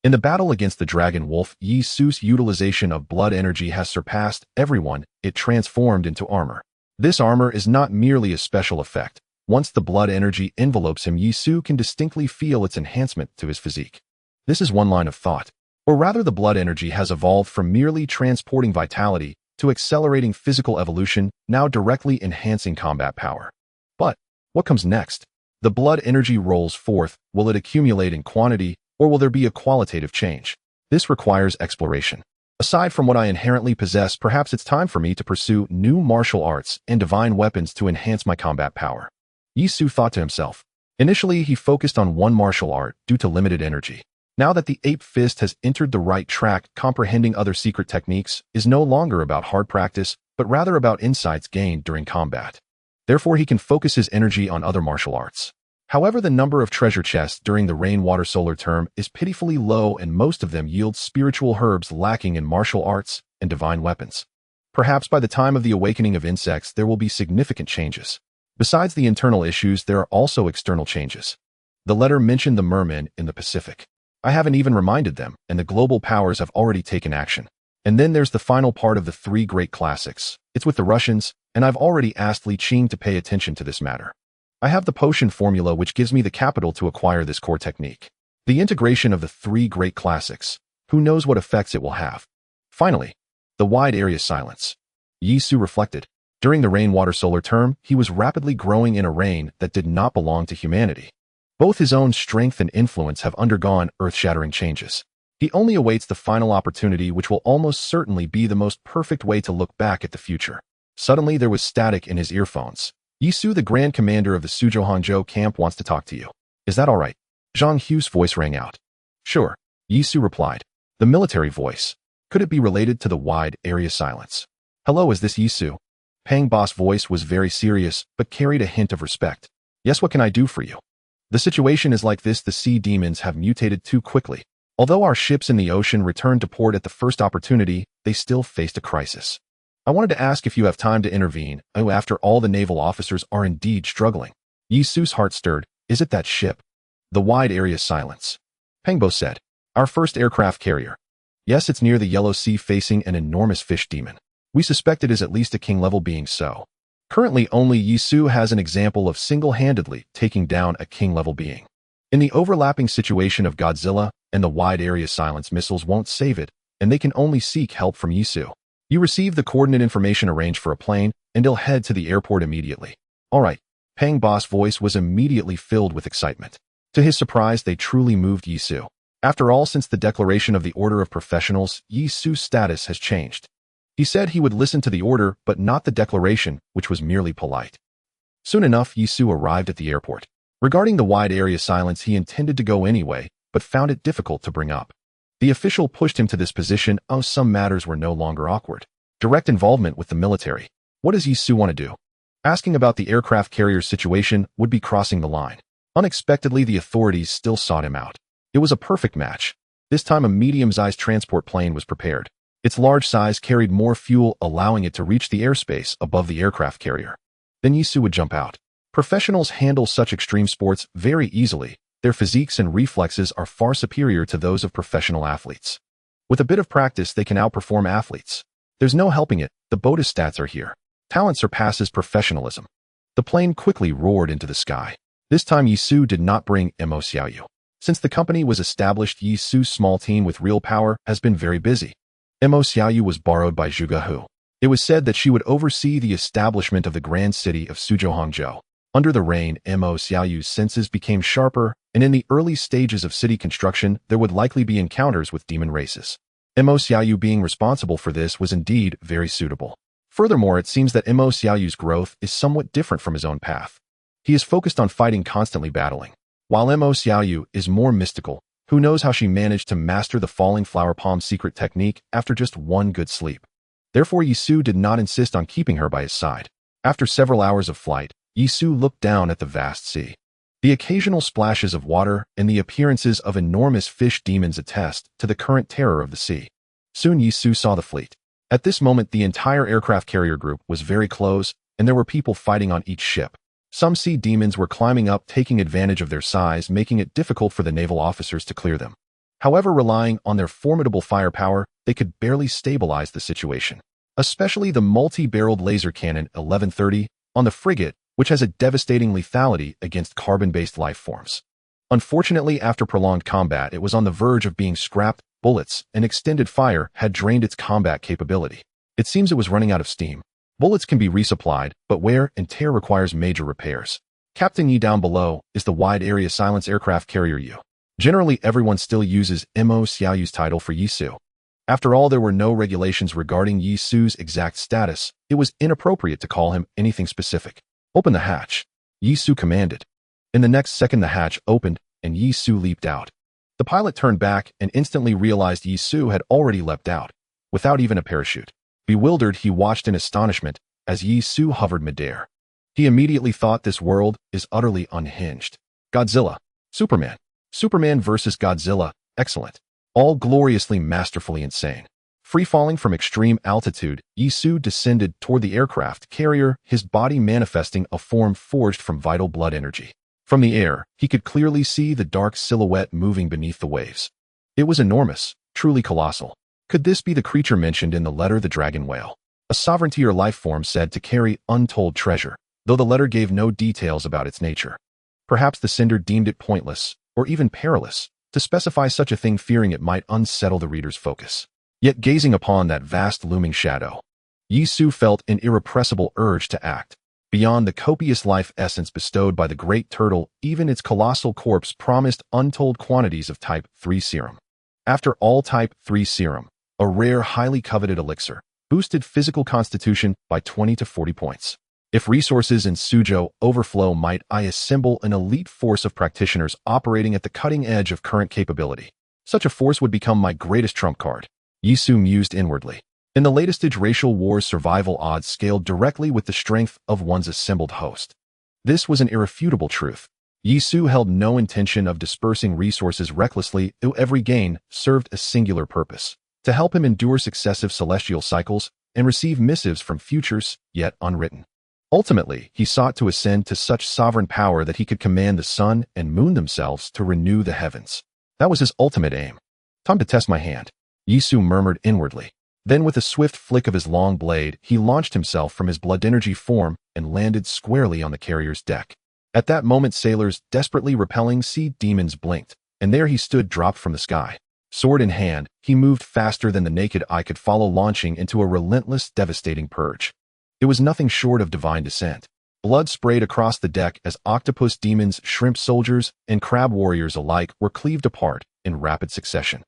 In the battle against the dragon wolf, Yi Su's utilization of blood energy has surpassed everyone. It transformed into armor. This armor is not merely a special effect. Once the blood energy envelopes him, Yi Su can distinctly feel its enhancement to his physique. This is one line of thought. Or rather, the blood energy has evolved from merely transporting vitality to accelerating physical evolution, now directly enhancing combat power. But what comes next? The blood energy rolls forth. Will it accumulate in quantity, or will there be a qualitative change? This requires exploration. Aside from what I inherently possess, perhaps it's time for me to pursue new martial arts and divine weapons to enhance my combat power. Yi Su thought to himself. Initially, he focused on one martial art due to limited energy. Now that the ape fist has entered the right track, comprehending other secret techniques is no longer about hard practice, but rather about insights gained during combat. Therefore, he can focus his energy on other martial arts. However, the number of treasure chests during the rainwater solar term is pitifully low, and most of them yield spiritual herbs lacking in martial arts and divine weapons. Perhaps by the time of the awakening of insects, there will be significant changes. Besides the internal issues, there are also external changes. The letter mentioned the mermen in the Pacific. I haven't even reminded them, and the global powers have already taken action. And then there's the final part of the three great classics. It's with the Russians, and I've already asked Li Qing to pay attention to this matter. I have the potion formula which gives me the capital to acquire this core technique. The integration of the three great classics. Who knows what effects it will have? Finally, the wide area silence. Yi Su reflected. During the rainwater solar term, he was rapidly growing in a reign that did not belong to humanity. Both his own strength and influence have undergone earth-shattering changes. He only awaits the final opportunity, which will almost certainly be the most perfect way to look back at the future. Suddenly, there was static in his earphones. Yi Su, the Grand Commander of the Suzhou Hangzhou camp, wants to talk to you. Is that all right? Zhang Hu's voice rang out. Sure, Yi Su replied. The military voice. Could it be related to the wide area silence? Hello, is this Yi Su? Pang Boss' voice was very serious, but carried a hint of respect. Yes, what can I do for you? The situation is like this: the sea demons have mutated too quickly. Although our ships in the ocean returned to port at the first opportunity, they still faced a crisis. I wanted to ask if you have time to intervene. Oh, after all, the naval officers are indeed struggling. Yi Su's heart stirred. Is it that ship? The wide area silence. Pengbo said. Our first aircraft carrier. Yes, it's near the Yellow Sea, facing an enormous fish demon. We suspect it is at least a king-level being, so. Currently, only Yi Su has an example of single-handedly taking down a king-level being. In the overlapping situation of Godzilla and the wide area silence, missiles won't save it, and they can only seek help from Yi Su. You receive the coordinate information, arrange for a plane, and he'll head to the airport immediately. All right. Pang Boss' voice was immediately filled with excitement. To his surprise, they truly moved Yi Su. After all, since the declaration of the Order of Professionals, Yi Su's status has changed. He said he would listen to the order, but not the declaration, which was merely polite. Soon enough, Yi Su arrived at the airport. Regarding the wide area silence, he intended to go anyway, but found it difficult to bring up. The official pushed him to this position. Oh, some matters were no longer awkward. Direct involvement with the military. What does Yi Su want to do? Asking about the aircraft carrier's situation would be crossing the line. Unexpectedly, the authorities still sought him out. It was a perfect match. This time, a medium-sized transport plane was prepared. Its large size carried more fuel, allowing it to reach the airspace above the aircraft carrier. Then Yi Su would jump out. Professionals handle such extreme sports very easily. Their physiques and reflexes are far superior to those of professional athletes. With a bit of practice, they can outperform athletes. There's no helping it, the bonus stats are here. Talent surpasses professionalism. The plane quickly roared into the sky. This time Yisu did not bring Mo Xiaoyu. Since the company was established, Yisu's small team with real power has been very busy. Mo Xiaoyu was borrowed by Zhuge Hu. It was said that she would oversee the establishment of the grand city of Suzhou Hangzhou. Under the reign, Mo Xiaoyu's senses became sharper, and in the early stages of city construction, there would likely be encounters with demon races. Mo Xiaoyu being responsible for this was indeed very suitable. Furthermore, it seems that Mo Xiaoyu's growth is somewhat different from his own path. He is focused on fighting, constantly battling. While Mo Xiaoyu is more mystical, who knows how she managed to master the falling flower palm secret technique after just one good sleep. Therefore, Yisu did not insist on keeping her by his side. After several hours of flight, Yisu looked down at the vast sea. The occasional splashes of water and the appearances of enormous fish demons attest to the current terror of the sea. Soon Yisu saw the fleet. At this moment, the entire aircraft carrier group was very close, and there were people fighting on each ship. Some sea demons were climbing up, taking advantage of their size, making it difficult for the naval officers to clear them. However, relying on their formidable firepower, they could barely stabilize the situation. Especially the multi-barreled laser cannon 1130 on the frigate, which has a devastating lethality against carbon-based life forms. Unfortunately, after prolonged combat, it was on the verge of being scrapped. Bullets and extended fire had drained its combat capability. It seems it was running out of steam. Bullets can be resupplied, but wear and tear requires major repairs. Captain Yi down below is the wide area silence aircraft carrier Yu. Generally, everyone still uses Mo Xiaoyu's title for Yisu. After all, there were no regulations regarding Yisu's exact status. It was inappropriate to call him anything specific. Open the hatch, Yisu commanded. In the next second, the hatch opened and Yisu leaped out. The pilot turned back and instantly realized Yisu had already leapt out, without even a parachute. Bewildered, he watched in astonishment as Yisu hovered midair. He immediately thought, this world is utterly unhinged. Godzilla. Superman. Superman versus Godzilla. Excellent. All gloriously, masterfully insane. Free-falling from extreme altitude, Yisu descended toward the aircraft carrier, his body manifesting a form forged from vital blood energy. From the air, he could clearly see the dark silhouette moving beneath the waves. It was enormous, truly colossal. Could this be the creature mentioned in the letter, the dragon whale? A sovereignty or life form said to carry untold treasure, though the letter gave no details about its nature. Perhaps the sender deemed it pointless, or even perilous, to specify such a thing, fearing it might unsettle the reader's focus. Yet gazing upon that vast looming shadow, Yisu felt an irrepressible urge to act. Beyond the copious life essence bestowed by the great turtle, even its colossal corpse promised untold quantities of Type 3 serum. After all, Type 3 serum, a rare, highly coveted elixir, boosted physical constitution by 20 to 40 points. If resources in Suzhou overflow, might I assemble an elite force of practitioners operating at the cutting edge of current capability. Such a force would become my greatest trump card. Yisu mused inwardly. In the latest age, racial wars, survival odds scaled directly with the strength of one's assembled host. This was an irrefutable truth. Yisu held no intention of dispersing resources recklessly. Every gain served a singular purpose: to help him endure successive celestial cycles and receive missives from futures yet unwritten. Ultimately, he sought to ascend to such sovereign power that he could command the sun and moon themselves to renew the heavens. That was his ultimate aim. Time to test my hand, Yisu murmured inwardly. Then with a swift flick of his long blade, he launched himself from his blood energy form and landed squarely on the carrier's deck. At that moment, sailors desperately repelling sea demons blinked, and there he stood, dropped from the sky. Sword in hand, he moved faster than the naked eye could follow, launching into a relentless, devastating purge. It was nothing short of divine descent. Blood sprayed across the deck as octopus demons, shrimp soldiers, and crab warriors alike were cleaved apart in rapid succession.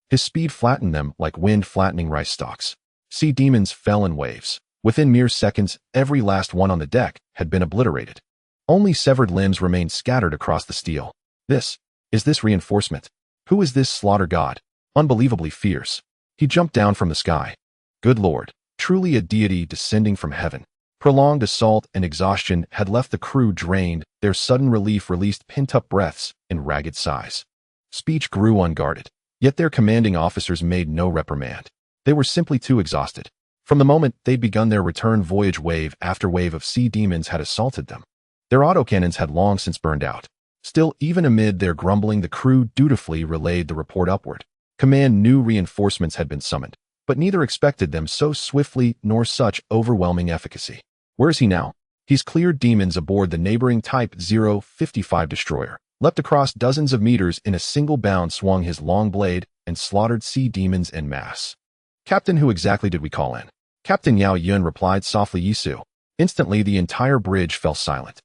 His speed flattened them like wind flattening rice stalks. Sea demons fell in waves. Within mere seconds, every last one on the deck had been obliterated. Only severed limbs remained scattered across the steel. Is this reinforcement? Who is this slaughter god? Unbelievably fierce. He jumped down from the sky. Good Lord, truly a deity descending from heaven. Prolonged assault and exhaustion had left the crew drained. Their sudden relief released pent-up breaths and ragged sighs. Speech grew unguarded. Yet their commanding officers made no reprimand. They were simply too exhausted. From the moment they'd begun their return voyage, wave after wave of sea demons had assaulted them. Their autocannons had long since burned out. Still, even amid their grumbling, the crew dutifully relayed the report upward. Command knew reinforcements had been summoned, but neither expected them so swiftly nor such overwhelming efficacy. Where is he now? He's cleared demons aboard the neighboring Type 055 destroyer, leapt across dozens of meters in a single bound, swung his long blade, and slaughtered sea demons en masse. Captain, who exactly did we call in? Captain Yao Yun replied softly. Yisu. Instantly, the entire bridge fell silent.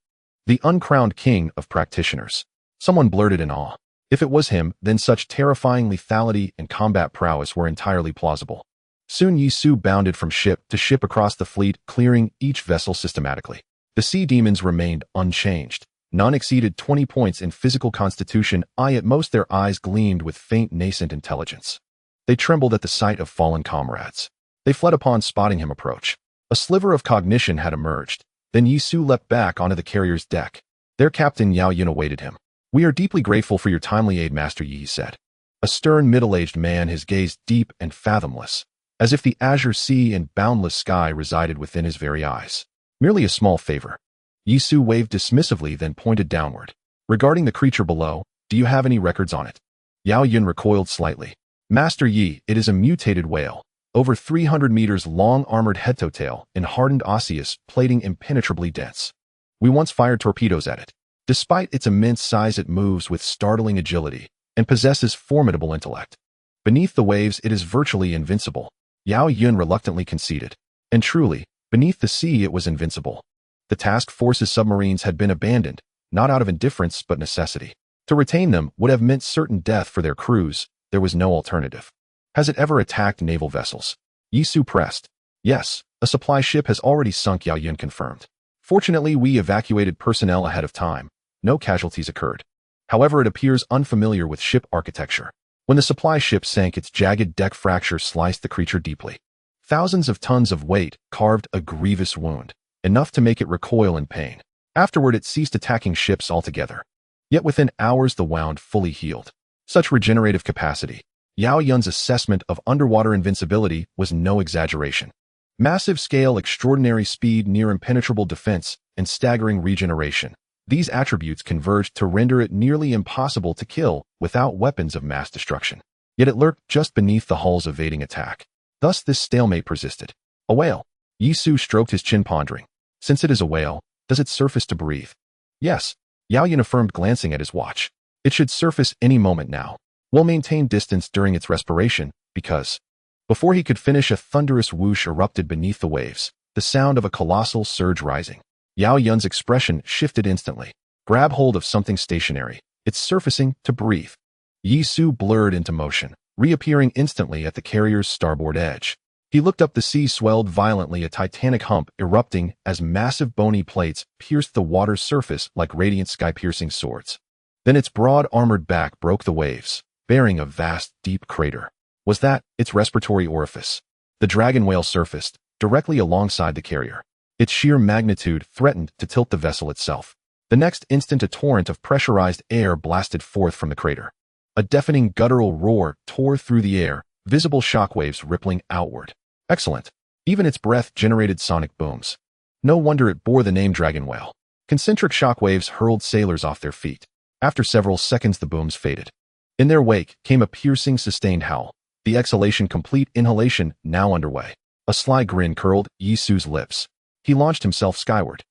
The uncrowned king of practitioners. Someone blurted in awe. If it was him, then such terrifying lethality and combat prowess were entirely plausible. Soon Yisu bounded from ship to ship across the fleet, clearing each vessel systematically. The sea demons remained unchanged. None exceeded 20 points in physical constitution, at most their eyes gleamed with faint nascent intelligence. They trembled at the sight of fallen comrades. They fled upon spotting him approach. A sliver of cognition had emerged. Then Yisu leapt back onto the carrier's deck. Their captain Yao Yun awaited him. We are deeply grateful for your timely aid, Master Yi said. A stern middle-aged man, his gaze deep and fathomless, as if the azure sea and boundless sky resided within his very eyes. Merely a small favor. Yisu waved dismissively, then pointed downward. Regarding the creature below, do you have any records on it? Yao Yun recoiled slightly. Master Yi, it is a mutated whale. Over 300 meters long, armored head-to-tail, and hardened osseous plating impenetrably dense. We once fired torpedoes at it. Despite its immense size, it moves with startling agility and possesses formidable intellect. Beneath the waves, it is virtually invincible. Yao Yun reluctantly conceded. And truly, beneath the sea it was invincible. The task force's submarines had been abandoned, not out of indifference but necessity. To retain them would have meant certain death for their crews. There was no alternative. Has it ever attacked naval vessels? Yisu pressed. Yes, a supply ship has already sunk, Yao Yun confirmed. Fortunately, we evacuated personnel ahead of time. No casualties occurred. However, it appears unfamiliar with ship architecture. When the supply ship sank, its jagged deck fracture sliced the creature deeply. Thousands of tons of weight carved a grievous wound, enough to make it recoil in pain. Afterward, it ceased attacking ships altogether. Yet within hours, the wound fully healed. Such regenerative capacity. Yao Yun's assessment of underwater invincibility was no exaggeration. Massive scale, extraordinary speed, near impenetrable defense, and staggering regeneration. These attributes converged to render it nearly impossible to kill without weapons of mass destruction. Yet it lurked just beneath the hull's evading attack. Thus this stalemate persisted. A whale. Yisu stroked his chin, pondering. Since it is a whale, does it surface to breathe? Yes, Yao Yun affirmed, glancing at his watch. It should surface any moment now. We'll maintain distance during its respiration, because... Before he could finish, a thunderous whoosh erupted beneath the waves, the sound of a colossal surge rising. Yao Yun's expression shifted instantly. Grab hold of something stationary. It's surfacing to breathe. Yisu blurred into motion, reappearing instantly at the carrier's starboard edge. He looked up. The sea swelled violently, a titanic hump erupting as massive bony plates pierced the water's surface like radiant sky-piercing swords. Then its broad armored back broke the waves, bearing a vast, deep crater. Was that its respiratory orifice? The dragon whale surfaced, directly alongside the carrier. Its sheer magnitude threatened to tilt the vessel itself. The next instant, a torrent of pressurized air blasted forth from the crater. A deafening guttural roar tore through the air, visible shockwaves rippling outward. Excellent. Even its breath generated sonic booms. No wonder it bore the name dragon whale. Concentric shockwaves hurled sailors off their feet. After several seconds, the booms faded. In their wake came a piercing, sustained howl. The exhalation, complete inhalation, now underway. A sly grin curled Yisu's lips. He launched himself skyward.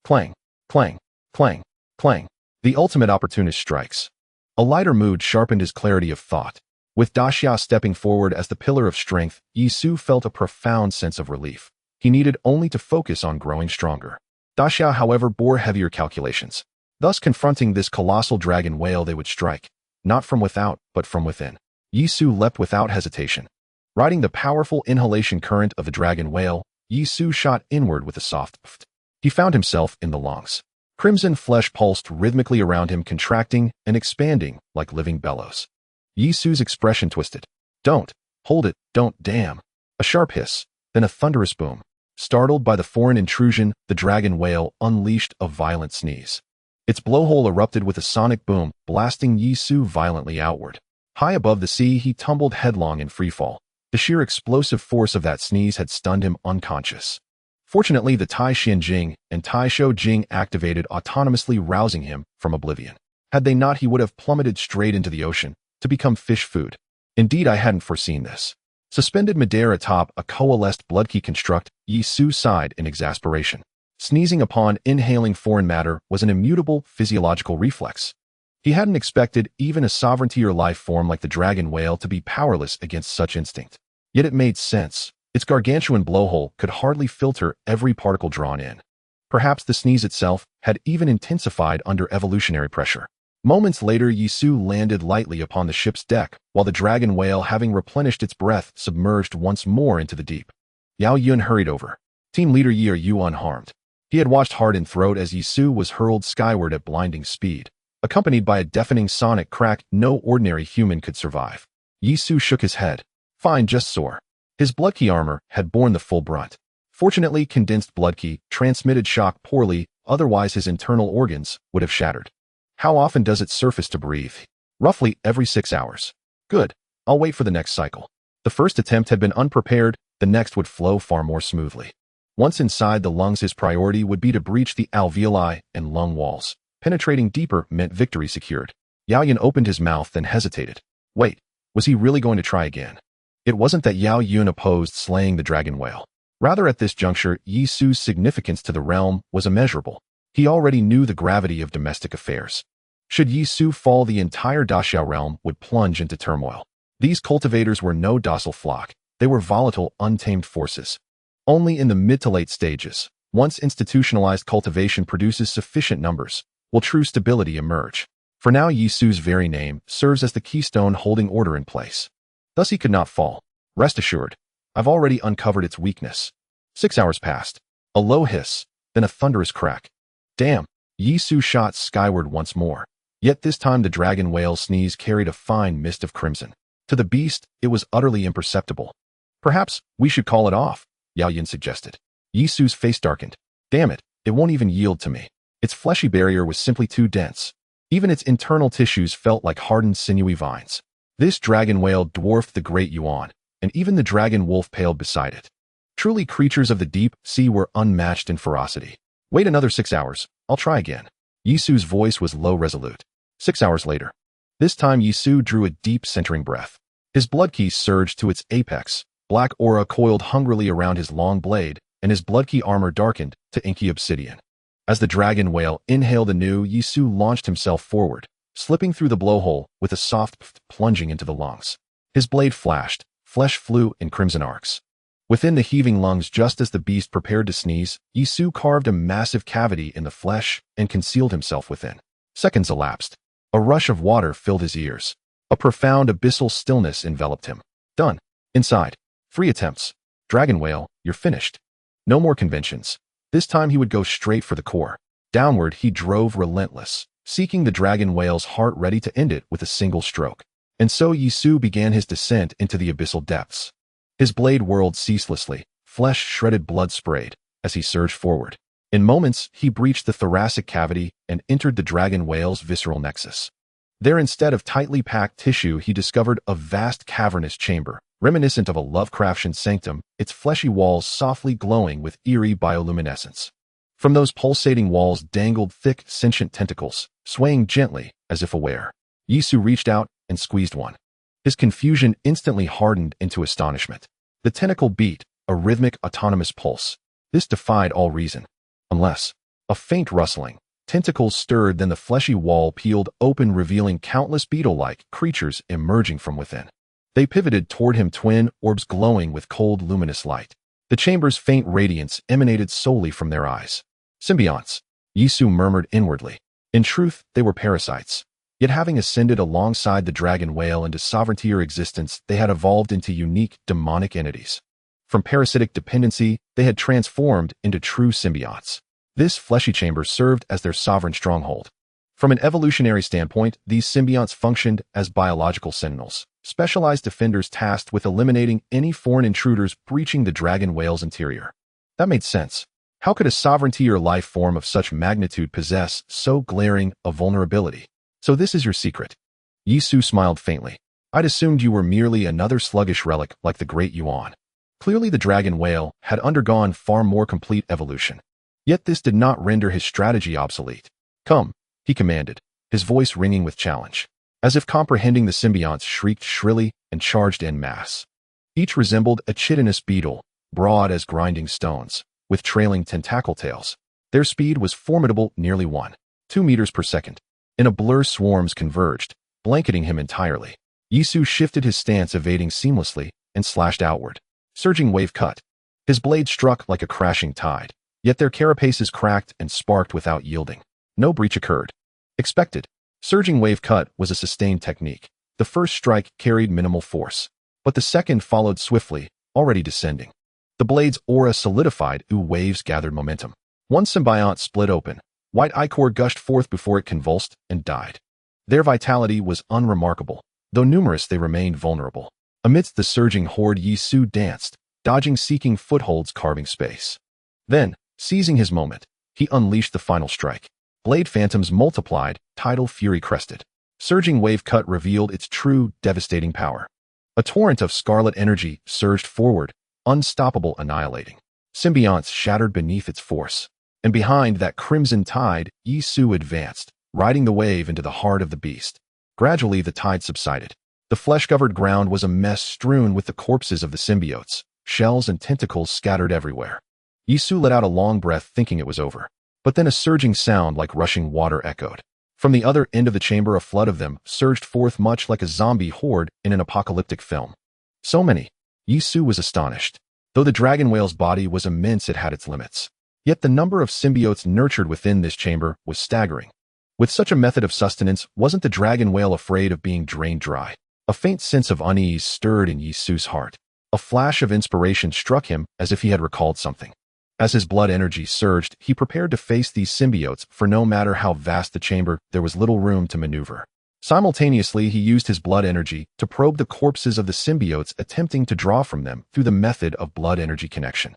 Clang, clang, clang, clang. The ultimate opportunist strikes. A lighter mood sharpened his clarity of thought. With Daxia stepping forward as the pillar of strength, Yisu felt a profound sense of relief. He needed only to focus on growing stronger. Daxia, however, bore heavier calculations. Thus, confronting this colossal dragon whale, they would strike. Not from without, but from within. Yisu leapt without hesitation. Riding the powerful inhalation current of the dragon whale, Yisu shot inward with a soft pft. He found himself in the lungs. Crimson flesh pulsed rhythmically around him, contracting and expanding like living bellows. Yisu's expression twisted. Don't. Hold it. Don't. Damn. A sharp hiss, then a thunderous boom. Startled by the foreign intrusion, the dragon whale unleashed a violent sneeze. Its blowhole erupted with a sonic boom, blasting Yisu violently outward. High above the sea, he tumbled headlong in freefall. The sheer explosive force of that sneeze had stunned him unconscious. Fortunately, the Tai Xian Jing and Tai Shou Jing activated autonomously, rousing him from oblivion. Had they not, he would have plummeted straight into the ocean, to become fish food. Indeed, I hadn't foreseen this. Suspended midair atop a coalesced bloodkey construct, Yi Su sighed in exasperation. Sneezing upon inhaling foreign matter was an immutable physiological reflex. He hadn't expected even a sovereigntier life form like the dragon whale to be powerless against such instinct. Yet it made sense. Its gargantuan blowhole could hardly filter every particle drawn in. Perhaps the sneeze itself had even intensified under evolutionary pressure. Moments later, Yi Su landed lightly upon the ship's deck, while the dragon whale, having replenished its breath, submerged once more into the deep. Yao Yun hurried over. Team leader Yi, are you unharmed? He had watched hard in throat as Yi Su was hurled skyward at blinding speed, accompanied by a deafening sonic crack no ordinary human could survive. Yi Su shook his head. Fine, just sore. His bloodkey armor had borne the full brunt. Fortunately, condensed bloodkey transmitted shock poorly, otherwise his internal organs would have shattered. How often does it surface to breathe? Roughly every 6 hours. Good. I'll wait for the next cycle. The first attempt had been unprepared, the next would flow far more smoothly. Once inside the lungs, his priority would be to breach the alveoli and lung walls. Penetrating deeper meant victory secured. Yao Yun opened his mouth, then hesitated. Wait, was he really going to try again? It wasn't that Yao Yun opposed slaying the dragon whale. Rather, at this juncture, Yi Su's significance to the realm was immeasurable. He already knew the gravity of domestic affairs. Should Yi Su fall, the entire Daxiao realm would plunge into turmoil. These cultivators were no docile flock. They were volatile, untamed forces. Only in the mid to late stages, once institutionalized cultivation produces sufficient numbers, will true stability emerge. For now, Yi Su's very name serves as the keystone holding order in place. Thus he could not fall. Rest assured, I've already uncovered its weakness. 6 hours passed. A low hiss, then a thunderous crack. Damn! Yi Su shot skyward once more. Yet this time the dragon whale's sneeze carried a fine mist of crimson. To the beast, it was utterly imperceptible. Perhaps we should call it off, Yao Yun suggested. Yi Su's face darkened. Damn it, it won't even yield to me. Its fleshy barrier was simply too dense. Even its internal tissues felt like hardened sinewy vines. This dragon whale dwarfed the great Yuan, and even the dragon wolf paled beside it. Truly, creatures of the deep sea were unmatched in ferocity. Wait another 6 hours, I'll try again. Yi Su's voice was low, resolute. 6 hours later. This time Yi Su drew a deep, centering breath. His bloodkey surged to its apex. Black aura coiled hungrily around his long blade, and his bloodkey armor darkened to inky obsidian. As the dragon whale inhaled anew, Yi Su launched himself forward, slipping through the blowhole with a soft plunging into the lungs. His blade flashed, flesh flew in crimson arcs. Within the heaving lungs, just as the beast prepared to sneeze, Yi Su carved a massive cavity in the flesh and concealed himself within. Seconds elapsed. A rush of water filled his ears. A profound abyssal stillness enveloped him. Done. Inside. 3 attempts. Dragon whale, you're finished. No more conventions. This time he would go straight for the core. Downward he drove relentless, seeking the dragon whale's heart, ready to end it with a single stroke. And so Yi Su began his descent into the abyssal depths. His blade whirled ceaselessly, flesh shredded, blood sprayed, as he surged forward. In moments, he breached the thoracic cavity and entered the dragon whale's visceral nexus. There, instead of tightly packed tissue, he discovered a vast cavernous chamber, reminiscent of a Lovecraftian sanctum, its fleshy walls softly glowing with eerie bioluminescence. From those pulsating walls dangled thick, sentient tentacles, swaying gently, as if aware. Yi Su reached out and squeezed one. His confusion instantly hardened into astonishment. The tentacle beat, a rhythmic, autonomous pulse. This defied all reason. Unless, a faint rustling, tentacles stirred, then the fleshy wall peeled open, revealing countless beetle-like creatures emerging from within. They pivoted toward him, twin orbs glowing with cold, luminous light. The chamber's faint radiance emanated solely from their eyes. Symbionts, Yi Su murmured inwardly. In truth, they were parasites. Yet having ascended alongside the dragon whale into sovereigntier existence, they had evolved into unique, demonic entities. From parasitic dependency, they had transformed into true symbionts. This fleshy chamber served as their sovereign stronghold. From an evolutionary standpoint, these symbionts functioned as biological sentinels, specialized defenders tasked with eliminating any foreign intruders breaching the dragon whale's interior. That made sense. How could a sovereigntier life form of such magnitude possess so glaring a vulnerability? So this is your secret. Yi Su smiled faintly. I'd assumed you were merely another sluggish relic like the great Yuan. Clearly the dragon whale had undergone far more complete evolution. Yet this did not render his strategy obsolete. Come, he commanded, his voice ringing with challenge. As if comprehending, the symbionts shrieked shrilly and charged en masse. Each resembled a chitinous beetle, broad as grinding stones, with trailing tentacle tails. Their speed was formidable, nearly 1.2 meters per second. In a blur, swarms converged, blanketing him entirely. Yisu shifted his stance, evading seamlessly, and slashed outward. Surging wave cut. His blade struck like a crashing tide, yet their carapaces cracked and sparked without yielding. No breach occurred. Expected. Surging wave cut was a sustained technique. The first strike carried minimal force, but the second followed swiftly, already descending. The blade's aura solidified, waves gathered momentum. One symbiont split open. White ichor gushed forth before it convulsed and died. Their vitality was unremarkable. Though numerous, they remained vulnerable. Amidst the surging horde, Yisu danced, dodging, seeking footholds, carving space. Then, seizing his moment, he unleashed the final strike. Blade phantoms multiplied, tidal fury crested. Surging wave cut revealed its true, devastating power. A torrent of scarlet energy surged forward, unstoppable, annihilating. Symbionts shattered beneath its force. And behind that crimson tide, Yisu advanced, riding the wave into the heart of the beast. Gradually, the tide subsided. The flesh-covered ground was a mess strewn with the corpses of the symbiotes, shells and tentacles scattered everywhere. Yisu let out a long breath, thinking it was over. But then a surging sound like rushing water echoed. From the other end of the chamber, a flood of them surged forth, much like a zombie horde in an apocalyptic film. So many. Yisu was astonished. Though the dragon whale's body was immense, it had its limits. Yet the number of symbiotes nurtured within this chamber was staggering. With such a method of sustenance, wasn't the dragon whale afraid of being drained dry? A faint sense of unease stirred in Yisu's heart. A flash of inspiration struck him, as if he had recalled something. As his blood energy surged, he prepared to face these symbiotes, for no matter how vast the chamber, there was little room to maneuver. Simultaneously, he used his blood energy to probe the corpses of the symbiotes, attempting to draw from them through the method of blood energy connection.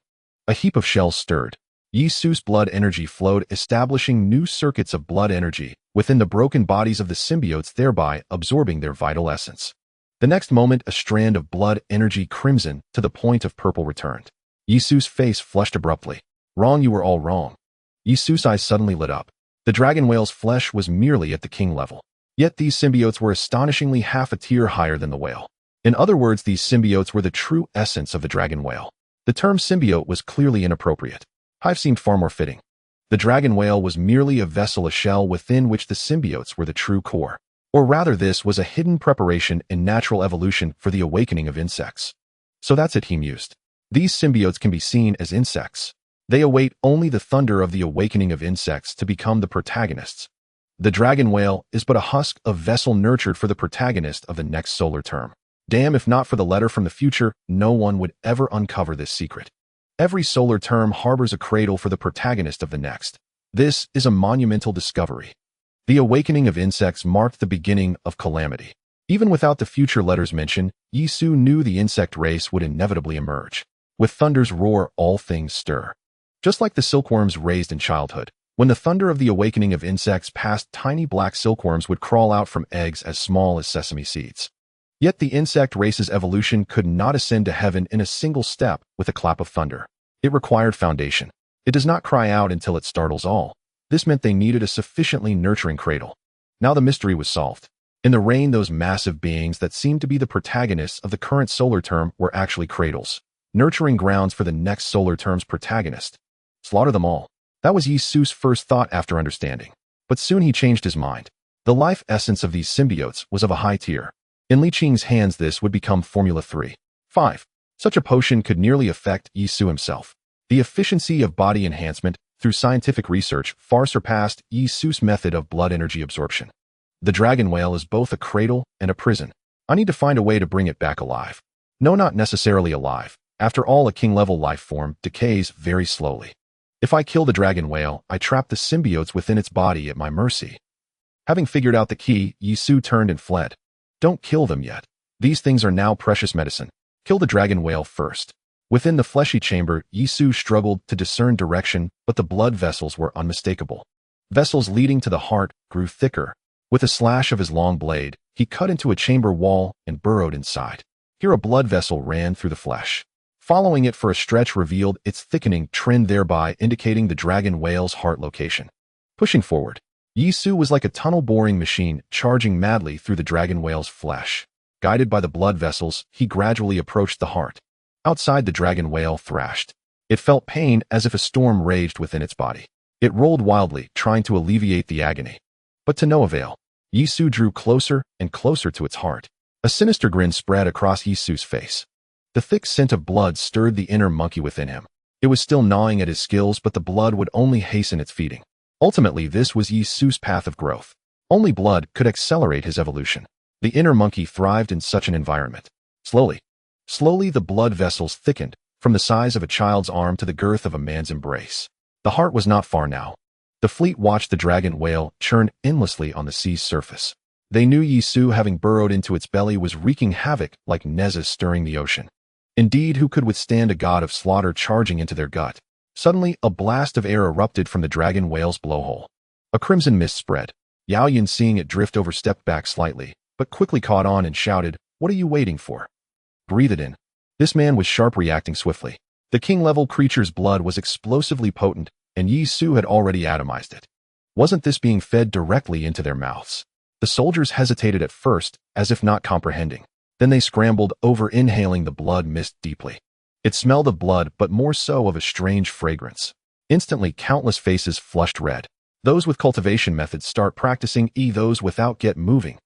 A heap of shells stirred. Yisu's blood energy flowed, establishing new circuits of blood energy within the broken bodies of the symbiotes, thereby absorbing their vital essence. The next moment, a strand of blood energy, crimson to the point of purple, returned. Yisu's face flushed abruptly. Wrong, you were all wrong. Yisu's eyes suddenly lit up. The dragon whale's flesh was merely at the king level. Yet these symbiotes were astonishingly half a tier higher than the whale. In other words, these symbiotes were the true essence of the dragon whale. The term symbiote was clearly inappropriate. Hive seemed far more fitting. The dragon whale was merely a vessel, a shell within which the symbiotes were the true core. Or rather, this was a hidden preparation in natural evolution for the awakening of insects. So that's it, he mused. These symbiotes can be seen as insects. They await only the thunder of the awakening of insects to become the protagonists. The dragon whale is but a husk, a vessel nurtured for the protagonist of the next solar term. Damn, if not for the letter from the future, no one would ever uncover this secret. Every solar term harbors a cradle for the protagonist of the next. This is a monumental discovery. The awakening of insects marked the beginning of calamity. Even without the future letters mentioned, Yisu knew the insect race would inevitably emerge. With thunder's roar, all things stir. Just like the silkworms raised in childhood, when the thunder of the awakening of insects passed, tiny black silkworms would crawl out from eggs as small as sesame seeds. Yet the insect race's evolution could not ascend to heaven in a single step with a clap of thunder. It required foundation. It does not cry out until it startles all. This meant they needed a sufficiently nurturing cradle. Now the mystery was solved. In the rain, those massive beings that seemed to be the protagonists of the current solar term were actually cradles, nurturing grounds for the next solar term's protagonist. Slaughter them all. That was Yisu's first thought after understanding. But soon he changed his mind. The life essence of these symbiotes was of a high tier. In Li Qing's hands, this would become Formula 3.5. Such a potion could nearly affect Yisu himself. The efficiency of body enhancement through scientific research far surpassed Yisu's method of blood energy absorption. The dragon whale is both a cradle and a prison. I need to find a way to bring it back alive. No, not necessarily alive. After all, a king-level life form decays very slowly. If I kill the dragon whale, I trap the symbiotes within its body at my mercy. Having figured out the key, Yisu turned and fled. Don't kill them yet. These things are now precious medicine. Kill the dragon whale first. Within the fleshy chamber, Yisu struggled to discern direction, but the blood vessels were unmistakable. Vessels leading to the heart grew thicker. With a slash of his long blade, he cut into a chamber wall and burrowed inside. Here a blood vessel ran through the flesh. Following it for a stretch revealed its thickening trend, thereby indicating the dragon whale's heart location. Pushing forward, Yisu was like a tunnel-boring machine charging madly through the dragon whale's flesh. Guided by the blood vessels, he gradually approached the heart. Outside, the dragon whale thrashed. It felt pain as if a storm raged within its body. It rolled wildly, trying to alleviate the agony. But to no avail. Yisu drew closer and closer to its heart. A sinister grin spread across Yisu's face. The thick scent of blood stirred the inner monkey within him. It was still gnawing at his skills, but the blood would only hasten its feeding. Ultimately, this was Yisu's path of growth. Only blood could accelerate his evolution. The inner monkey thrived in such an environment. Slowly, the blood vessels thickened, from the size of a child's arm to the girth of a man's embrace. The heart was not far now. The fleet watched the dragon whale churn endlessly on the sea's surface. They knew Yisu, having burrowed into its belly, was wreaking havoc like Nezus stirring the ocean. Indeed, who could withstand a god of slaughter charging into their gut? Suddenly, a blast of air erupted from the dragon whale's blowhole. A crimson mist spread. Yao Yun, seeing it drift over, stepped back slightly, but quickly caught on and shouted, "What are you waiting for? Breathe it in." This man was sharp, reacting swiftly. The king-level creature's blood was explosively potent, and Yisu had already atomized it. Wasn't this being fed directly into their mouths? The soldiers hesitated at first, as if not comprehending. Then they scrambled over, inhaling the blood mist deeply. It smelled of blood, but more so of a strange fragrance. Instantly, countless faces flushed red. Those with cultivation methods start practicing, those without get moving.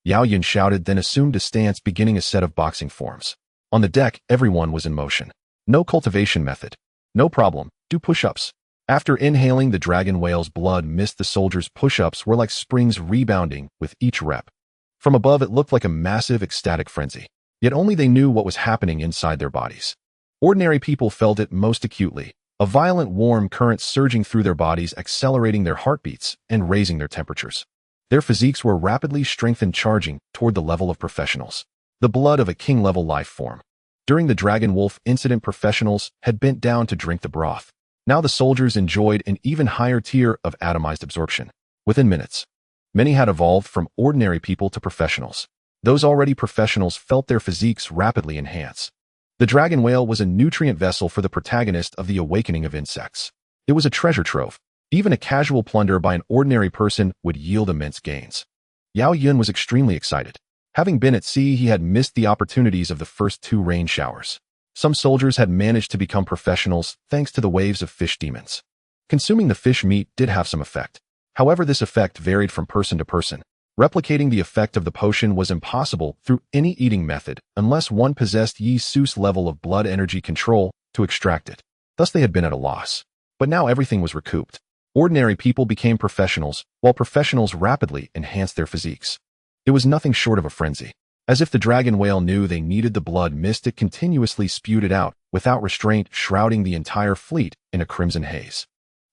Yao Yun shouted, then assumed a stance, beginning a set of boxing forms. On the deck, everyone was in motion. No cultivation method. No problem, do push-ups. After inhaling the dragon whale's blood mist, the soldiers' push-ups were like springs rebounding with each rep. From above, it looked like a massive ecstatic frenzy. Yet only they knew what was happening inside their bodies. Ordinary people felt it most acutely, a violent warm current surging through their bodies, accelerating their heartbeats and raising their temperatures. Their physiques were rapidly strengthened, charging toward the level of professionals. The blood of a king-level life form. During the Dragon Wolf incident, professionals had bent down to drink the broth. Now the soldiers enjoyed an even higher tier of atomized absorption. Within minutes, many had evolved from ordinary people to professionals. Those already professionals felt their physiques rapidly enhance. The dragon whale was a nutrient vessel for the protagonist of the awakening of insects. It was a treasure trove. Even a casual plunder by an ordinary person would yield immense gains. Yao Yun was extremely excited. Having been at sea, he had missed the opportunities of the first 2 rain showers. Some soldiers had managed to become professionals thanks to the waves of fish demons. Consuming the fish meat did have some effect. However, this effect varied from person to person. Replicating the effect of the potion was impossible through any eating method unless one possessed Yisu's level of blood energy control to extract it. Thus they had been at a loss. But now everything was recouped. Ordinary people became professionals, while professionals rapidly enhanced their physiques. It was nothing short of a frenzy. As if the dragon whale knew they needed the blood mist, it continuously spewed it out, without restraint, shrouding the entire fleet in a crimson haze.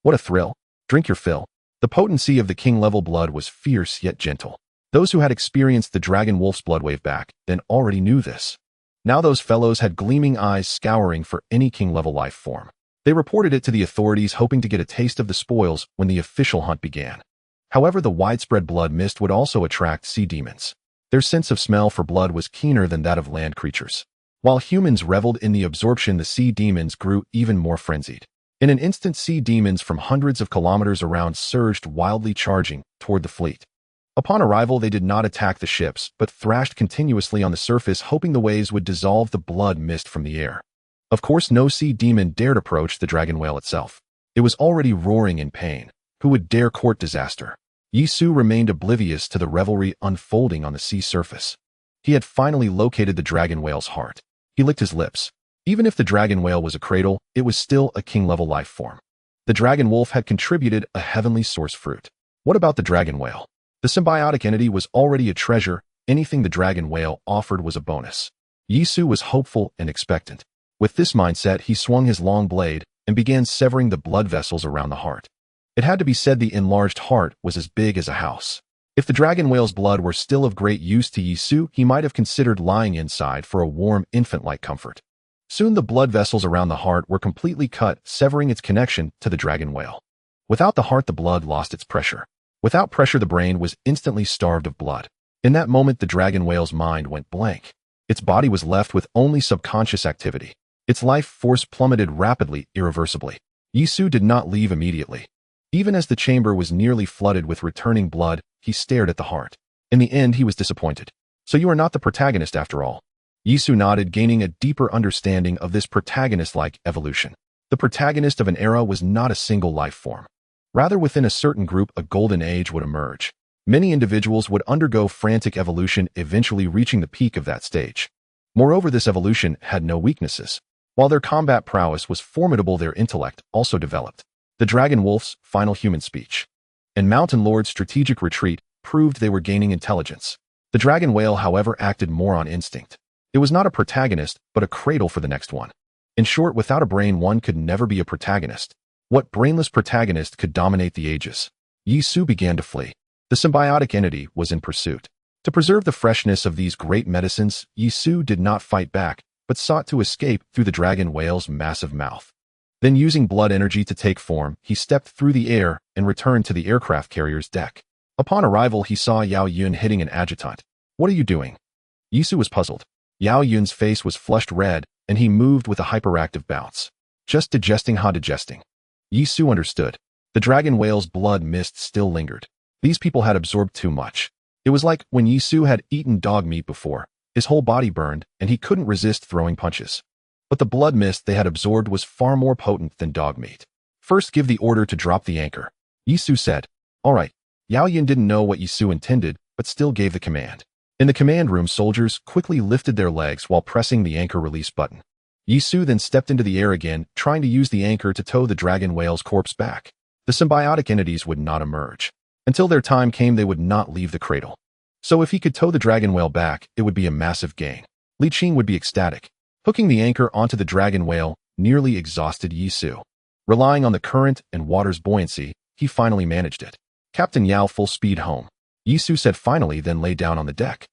What a thrill! Drink your fill. The potency of the king-level blood was fierce yet gentle. Those who had experienced the dragon wolf's blood wave back then already knew this. Now those fellows had gleaming eyes scouring for any king-level life form. They reported it to the authorities, hoping to get a taste of the spoils when the official hunt began. However, the widespread blood mist would also attract sea demons. Their sense of smell for blood was keener than that of land creatures. While humans reveled in the absorption, the sea demons grew even more frenzied. In an instant, sea demons from hundreds of kilometers around surged, wildly charging toward the fleet. Upon arrival, they did not attack the ships, but thrashed continuously on the surface, hoping the waves would dissolve the blood mist from the air. Of course, no sea demon dared approach the dragon whale itself. It was already roaring in pain. Who would dare court disaster? Yisu remained oblivious to the revelry unfolding on the sea surface. He had finally located the dragon whale's heart. He licked his lips. Even if the dragon whale was a cradle, it was still a king-level life form. The dragon wolf had contributed a heavenly source fruit. What about the dragon whale? The symbiotic entity was already a treasure. Anything the dragon whale offered was a bonus. Yisu was hopeful and expectant. With this mindset, he swung his long blade and began severing the blood vessels around the heart. It had to be said the enlarged heart was as big as a house. If the dragon whale's blood were still of great use to Yisu, he might have considered lying inside for a warm, infant-like comfort. Soon the blood vessels around the heart were completely cut, severing its connection to the dragon whale. Without the heart, the blood lost its pressure. Without pressure, the brain was instantly starved of blood. In that moment, the dragon whale's mind went blank. Its body was left with only subconscious activity. Its life force plummeted rapidly, irreversibly. Yisu did not leave immediately. Even as the chamber was nearly flooded with returning blood, he stared at the heart. In the end, he was disappointed. So you are not the protagonist after all. Yisu nodded, gaining a deeper understanding of this protagonist-like evolution. The protagonist of an era was not a single life form. Rather, within a certain group, a golden age would emerge. Many individuals would undergo frantic evolution, eventually reaching the peak of that stage. Moreover, this evolution had no weaknesses. While their combat prowess was formidable, their intellect also developed. The Dragon Wolf's final human speech and Mountain Lord's strategic retreat proved they were gaining intelligence. The Dragon Whale, however, acted more on instinct. It was not a protagonist, but a cradle for the next one. In short, without a brain, one could never be a protagonist. What brainless protagonist could dominate the ages? Yisu began to flee. The symbiotic entity was in pursuit. To preserve the freshness of these great medicines, Yisu did not fight back, but sought to escape through the Dragon Whale's massive mouth. Then, using blood energy to take form, he stepped through the air and returned to the aircraft carrier's deck. Upon arrival, he saw Yao Yun hitting an adjutant. "What are you doing?" Yisu was puzzled. Yao Yun's face was flushed red, and he moved with a hyperactive bounce. "Just digesting, digesting." Yisu understood. The Dragon Whale's blood mist still lingered. These people had absorbed too much. It was like when Yisu had eaten dog meat before. His whole body burned, and he couldn't resist throwing punches. But the blood mist they had absorbed was far more potent than dog meat. "First, give the order to drop the anchor," Yisu said. "All right." Yao Yun didn't know what Yisu intended, but still gave the command. In the command room, soldiers quickly lifted their legs while pressing the anchor release button. Yisu then stepped into the air again, trying to use the anchor to tow the Dragon Whale's corpse back. The symbiotic entities would not emerge. Until their time came, they would not leave the cradle. So if he could tow the Dragon Whale back, it would be a massive gain. Li Qing would be ecstatic. Hooking the anchor onto the Dragon Whale nearly exhausted Yisu. Relying on the current and water's buoyancy, he finally managed it. "Captain Yao, full speed home," Yisu said finally, then lay down on the deck.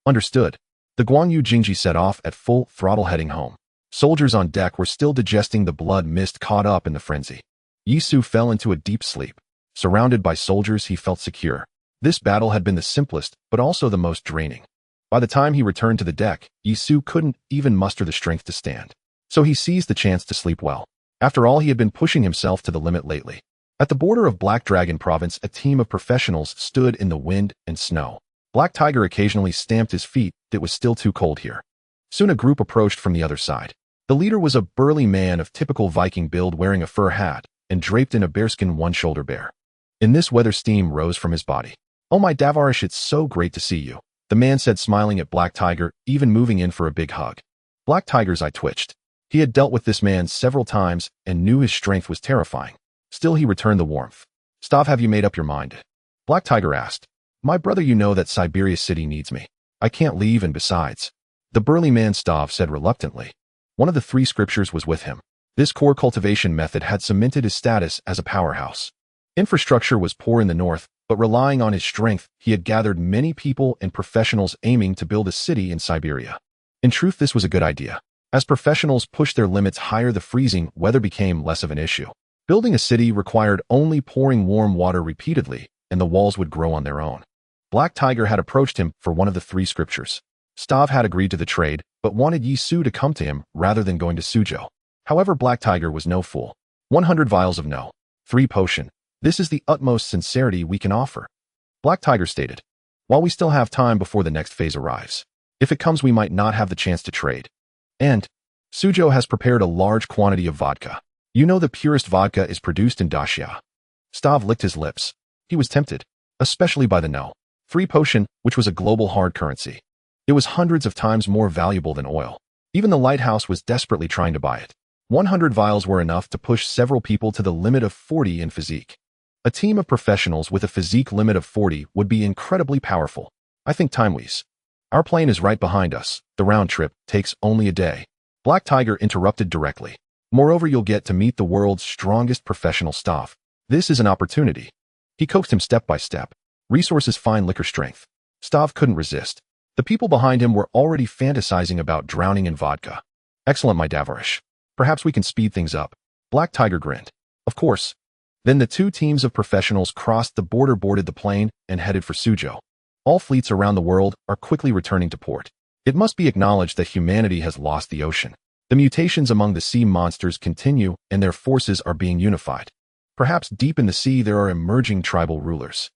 "Understood." The Guanyu Jingji set off at full throttle, heading home. Soldiers on deck were still digesting the blood mist caught up in the frenzy. Yisu fell into a deep sleep. Surrounded by soldiers, he felt secure. This battle had been the simplest, but also the most draining. By the time he returned to the deck, Yisu couldn't even muster the strength to stand. So he seized the chance to sleep well. After all, he had been pushing himself to the limit lately. At the border of Black Dragon Province, a team of professionals stood in the wind and snow. Black Tiger occasionally stamped his feet. It was still too cold here. Soon a group approached from the other side. The leader was a burly man of typical Viking build, wearing a fur hat and draped in a bearskin one-shoulder bear. In this weather, steam rose from his body. "Oh my Davarish, it's so great to see you," the man said, smiling at Black Tiger, even moving in for a big hug. Black Tiger's eye twitched. He had dealt with this man several times and knew his strength was terrifying. Still, he returned the warmth. "Stav, have you made up your mind?" Black Tiger asked. "My brother, you know that Siberia City needs me. I can't leave, and besides," the burly man Stav said reluctantly. One of the three scriptures was with him. This core cultivation method had cemented his status as a powerhouse. Infrastructure was poor in the north, but relying on his strength, he had gathered many people and professionals aiming to build a city in Siberia. In truth, this was a good idea. As professionals pushed their limits higher, the freezing weather became less of an issue. Building a city required only pouring warm water repeatedly, and the walls would grow on their own. Black Tiger had approached him for one of the three scriptures. Stav had agreed to the trade, but wanted Yisu to come to him rather than going to Suzhou. However, Black Tiger was no fool. 100 vials of no. 3 potion. This is the utmost sincerity we can offer, Black Tiger stated. While we still have time before the next phase arrives. If it comes, we might not have the chance to trade. And Suzhou has prepared a large quantity of vodka. You know the purest vodka is produced in Daxia. Stav licked his lips. He was tempted, especially by the no. 3 potion, which was a global hard currency. It was hundreds of times more valuable than oil. Even the lighthouse was desperately trying to buy it. 100 vials were enough to push several people to the limit of 40 in physique. A team of professionals with a physique limit of 40 would be incredibly powerful. I think time-wise. Our plane is right behind us. The round trip takes only a day. Black Tiger interrupted directly. Moreover, you'll get to meet the world's strongest professional staff. This is an opportunity. He coaxed him step by step. Resources, fine liquor strength. Stav couldn't resist. The people behind him were already fantasizing about drowning in vodka. Excellent, my Davarish. Perhaps we can speed things up. Black Tiger grinned. Of course. Then the 2 teams of professionals crossed the border, boarded the plane, and headed for Suzhou. All fleets around the world are quickly returning to port. It must be acknowledged that humanity has lost the ocean. The mutations among the sea monsters continue, and their forces are being unified. Perhaps deep in the sea there are emerging tribal rulers.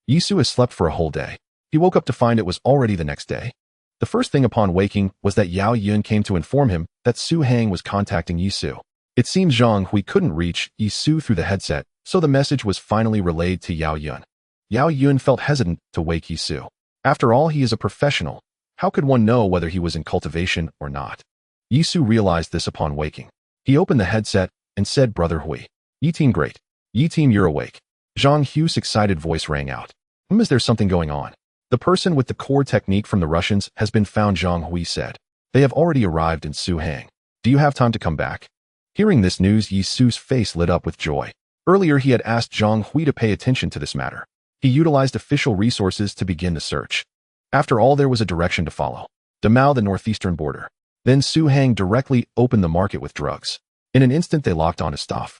Yisu has slept for a whole day. He woke up to find it was already the next day. The first thing upon waking was that Yao Yun came to inform him that Su Hang was contacting Yisu. It seems Zhang Hui couldn't reach Yisu through the headset, so the message was finally relayed to Yao Yun. Yao Yun felt hesitant to wake Yisu. After all, he is a professional. How could one know whether he was in cultivation or not? Yisu realized this upon waking. He opened the headset and said, "Brother Hui. Yi team great. Yi team you're awake." Zhang Hu's excited voice rang out. Is there something going on? The person with the core technique from the Russians has been found, Zhang Hui said. They have already arrived in Su Hang. Do you have time to come back? Hearing this news, Yisu's face lit up with joy. Earlier he had asked Zhang Hui to pay attention to this matter. He utilized official resources to begin the search. After all, there was a direction to follow. Damao, the northeastern border. Then Su Hang directly opened the market with drugs. In an instant they locked on to stuff.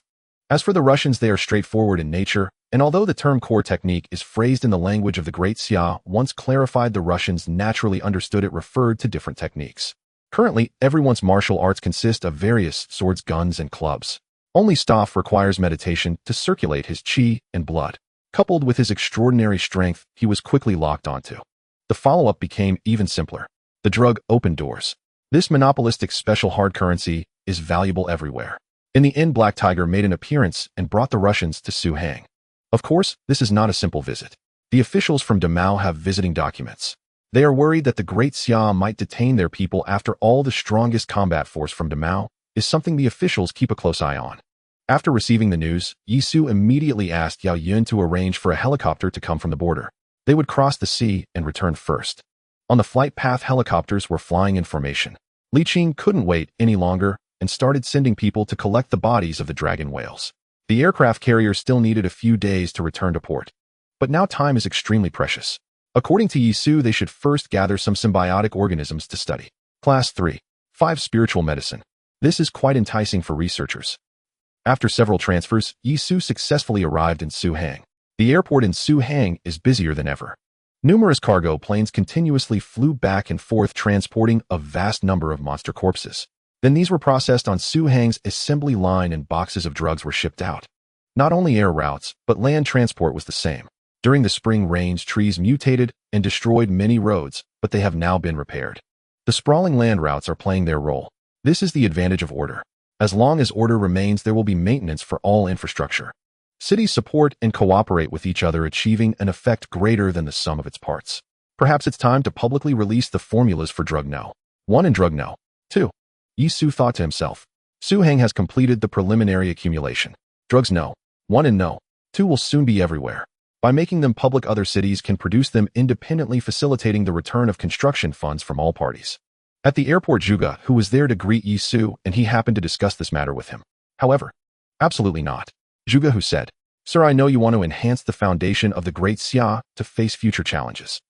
As for the Russians, they are straightforward in nature, and although the term core technique is phrased in the language of the Great Xia, once clarified, the Russians naturally understood it referred to different techniques. Currently, everyone's martial arts consist of various swords, guns, and clubs. Only Staff requires meditation to circulate his qi and blood. Coupled with his extraordinary strength, he was quickly locked onto. The follow-up became even simpler. The drug opened doors. This monopolistic special hard currency is valuable everywhere. In the end, Black Tiger made an appearance and brought the Russians to Su Hang. Of course, this is not a simple visit. The officials from Damao have visiting documents. They are worried that the Great Xia might detain their people. After all, the strongest combat force from Damao is something the officials keep a close eye on. After receiving the news, Yisu immediately asked Yao Yun to arrange for a helicopter to come from the border. They would cross the sea and return first. On the flight path, helicopters were flying in formation. Li Qing couldn't wait any longer and started sending people to collect the bodies of the dragon whales. The aircraft carrier still needed a few days to return to port. But now time is extremely precious. According to Yisu, they should first gather some symbiotic organisms to study. Class 3. 5 Spiritual Medicine. This is quite enticing for researchers. After several transfers, Yisu successfully arrived in Su Hang. The airport in Su Hang is busier than ever. Numerous cargo planes continuously flew back and forth, transporting a vast number of monster corpses. Then these were processed on Su Hang's assembly line and boxes of drugs were shipped out. Not only air routes, but land transport was the same. During the spring rains, trees mutated and destroyed many roads, but they have now been repaired. The sprawling land routes are playing their role. This is the advantage of order. As long as order remains, there will be maintenance for all infrastructure. Cities support and cooperate with each other, achieving an effect greater than the sum of its parts. Perhaps it's time to publicly release the formulas for Drug No. 1 and Drug No. 2. Yisu thought to himself. Su Hang has completed the preliminary accumulation. Drugs No. 1 and No. 2 will soon be everywhere. By making them public, other cities can produce them independently, facilitating the return of construction funds from all parties. At the airport, Zhuge, who was there to greet Yisu, and he happened to discuss this matter with him. However, absolutely not. Zhuge, who said, "Sir, I know you want to enhance the foundation of the Great Xia to face future challenges.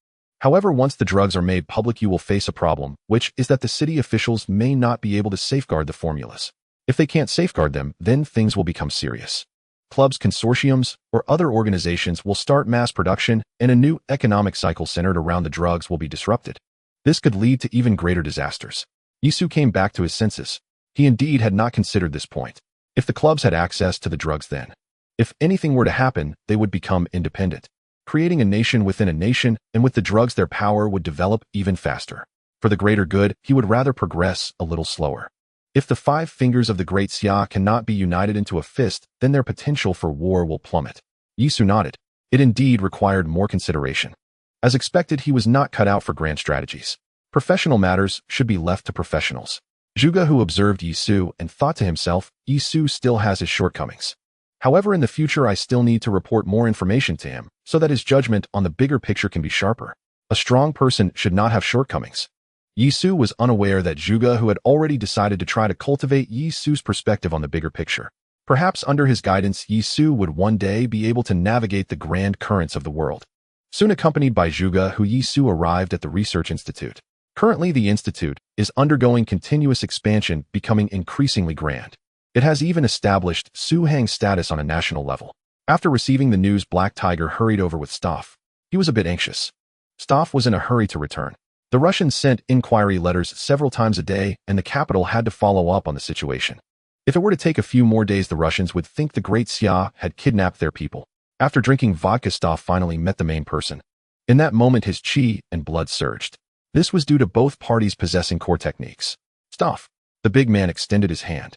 However, once the drugs are made public, you will face a problem, which is that the city officials may not be able to safeguard the formulas. If they can't safeguard them, then things will become serious. Clubs, consortiums, or other organizations will start mass production, and a new economic cycle centered around the drugs will be disrupted. This could lead to even greater disasters." Yisu came back to his senses. He indeed had not considered this point. If the clubs had access to the drugs, then, if anything were to happen, they would become independent, creating a nation within a nation, and with the drugs their power would develop even faster. For the greater good, he would rather progress a little slower. If the 5 fingers of the Great Xia cannot be united into a fist, then their potential for war will plummet. Yisu nodded. It indeed required more consideration. As expected, he was not cut out for grand strategies. Professional matters should be left to professionals. Zhuge, who observed Yisu and thought to himself, Yisu still has his shortcomings. However, in the future I still need to report more information to him, so that his judgment on the bigger picture can be sharper. A strong person should not have shortcomings. Yisu was unaware that Zhuge, who had already decided to try to cultivate Yisu's perspective on the bigger picture. Perhaps under his guidance, Yisu would one day be able to navigate the grand currents of the world. Soon accompanied by Zhuge, who Yisu arrived at the Research Institute. Currently, the institute is undergoing continuous expansion, becoming increasingly grand. It has even established Su Hang's status on a national level. After receiving the news, Black Tiger hurried over with Staff. He was a bit anxious. Staff was in a hurry to return. The Russians sent inquiry letters several times a day, and the capital had to follow up on the situation. If it were to take a few more days, the Russians would think the Great Xia had kidnapped their people. After drinking vodka, Staff finally met the main person. In that moment, his chi and blood surged. This was due to both parties possessing core techniques. Staff. The big man extended his hand.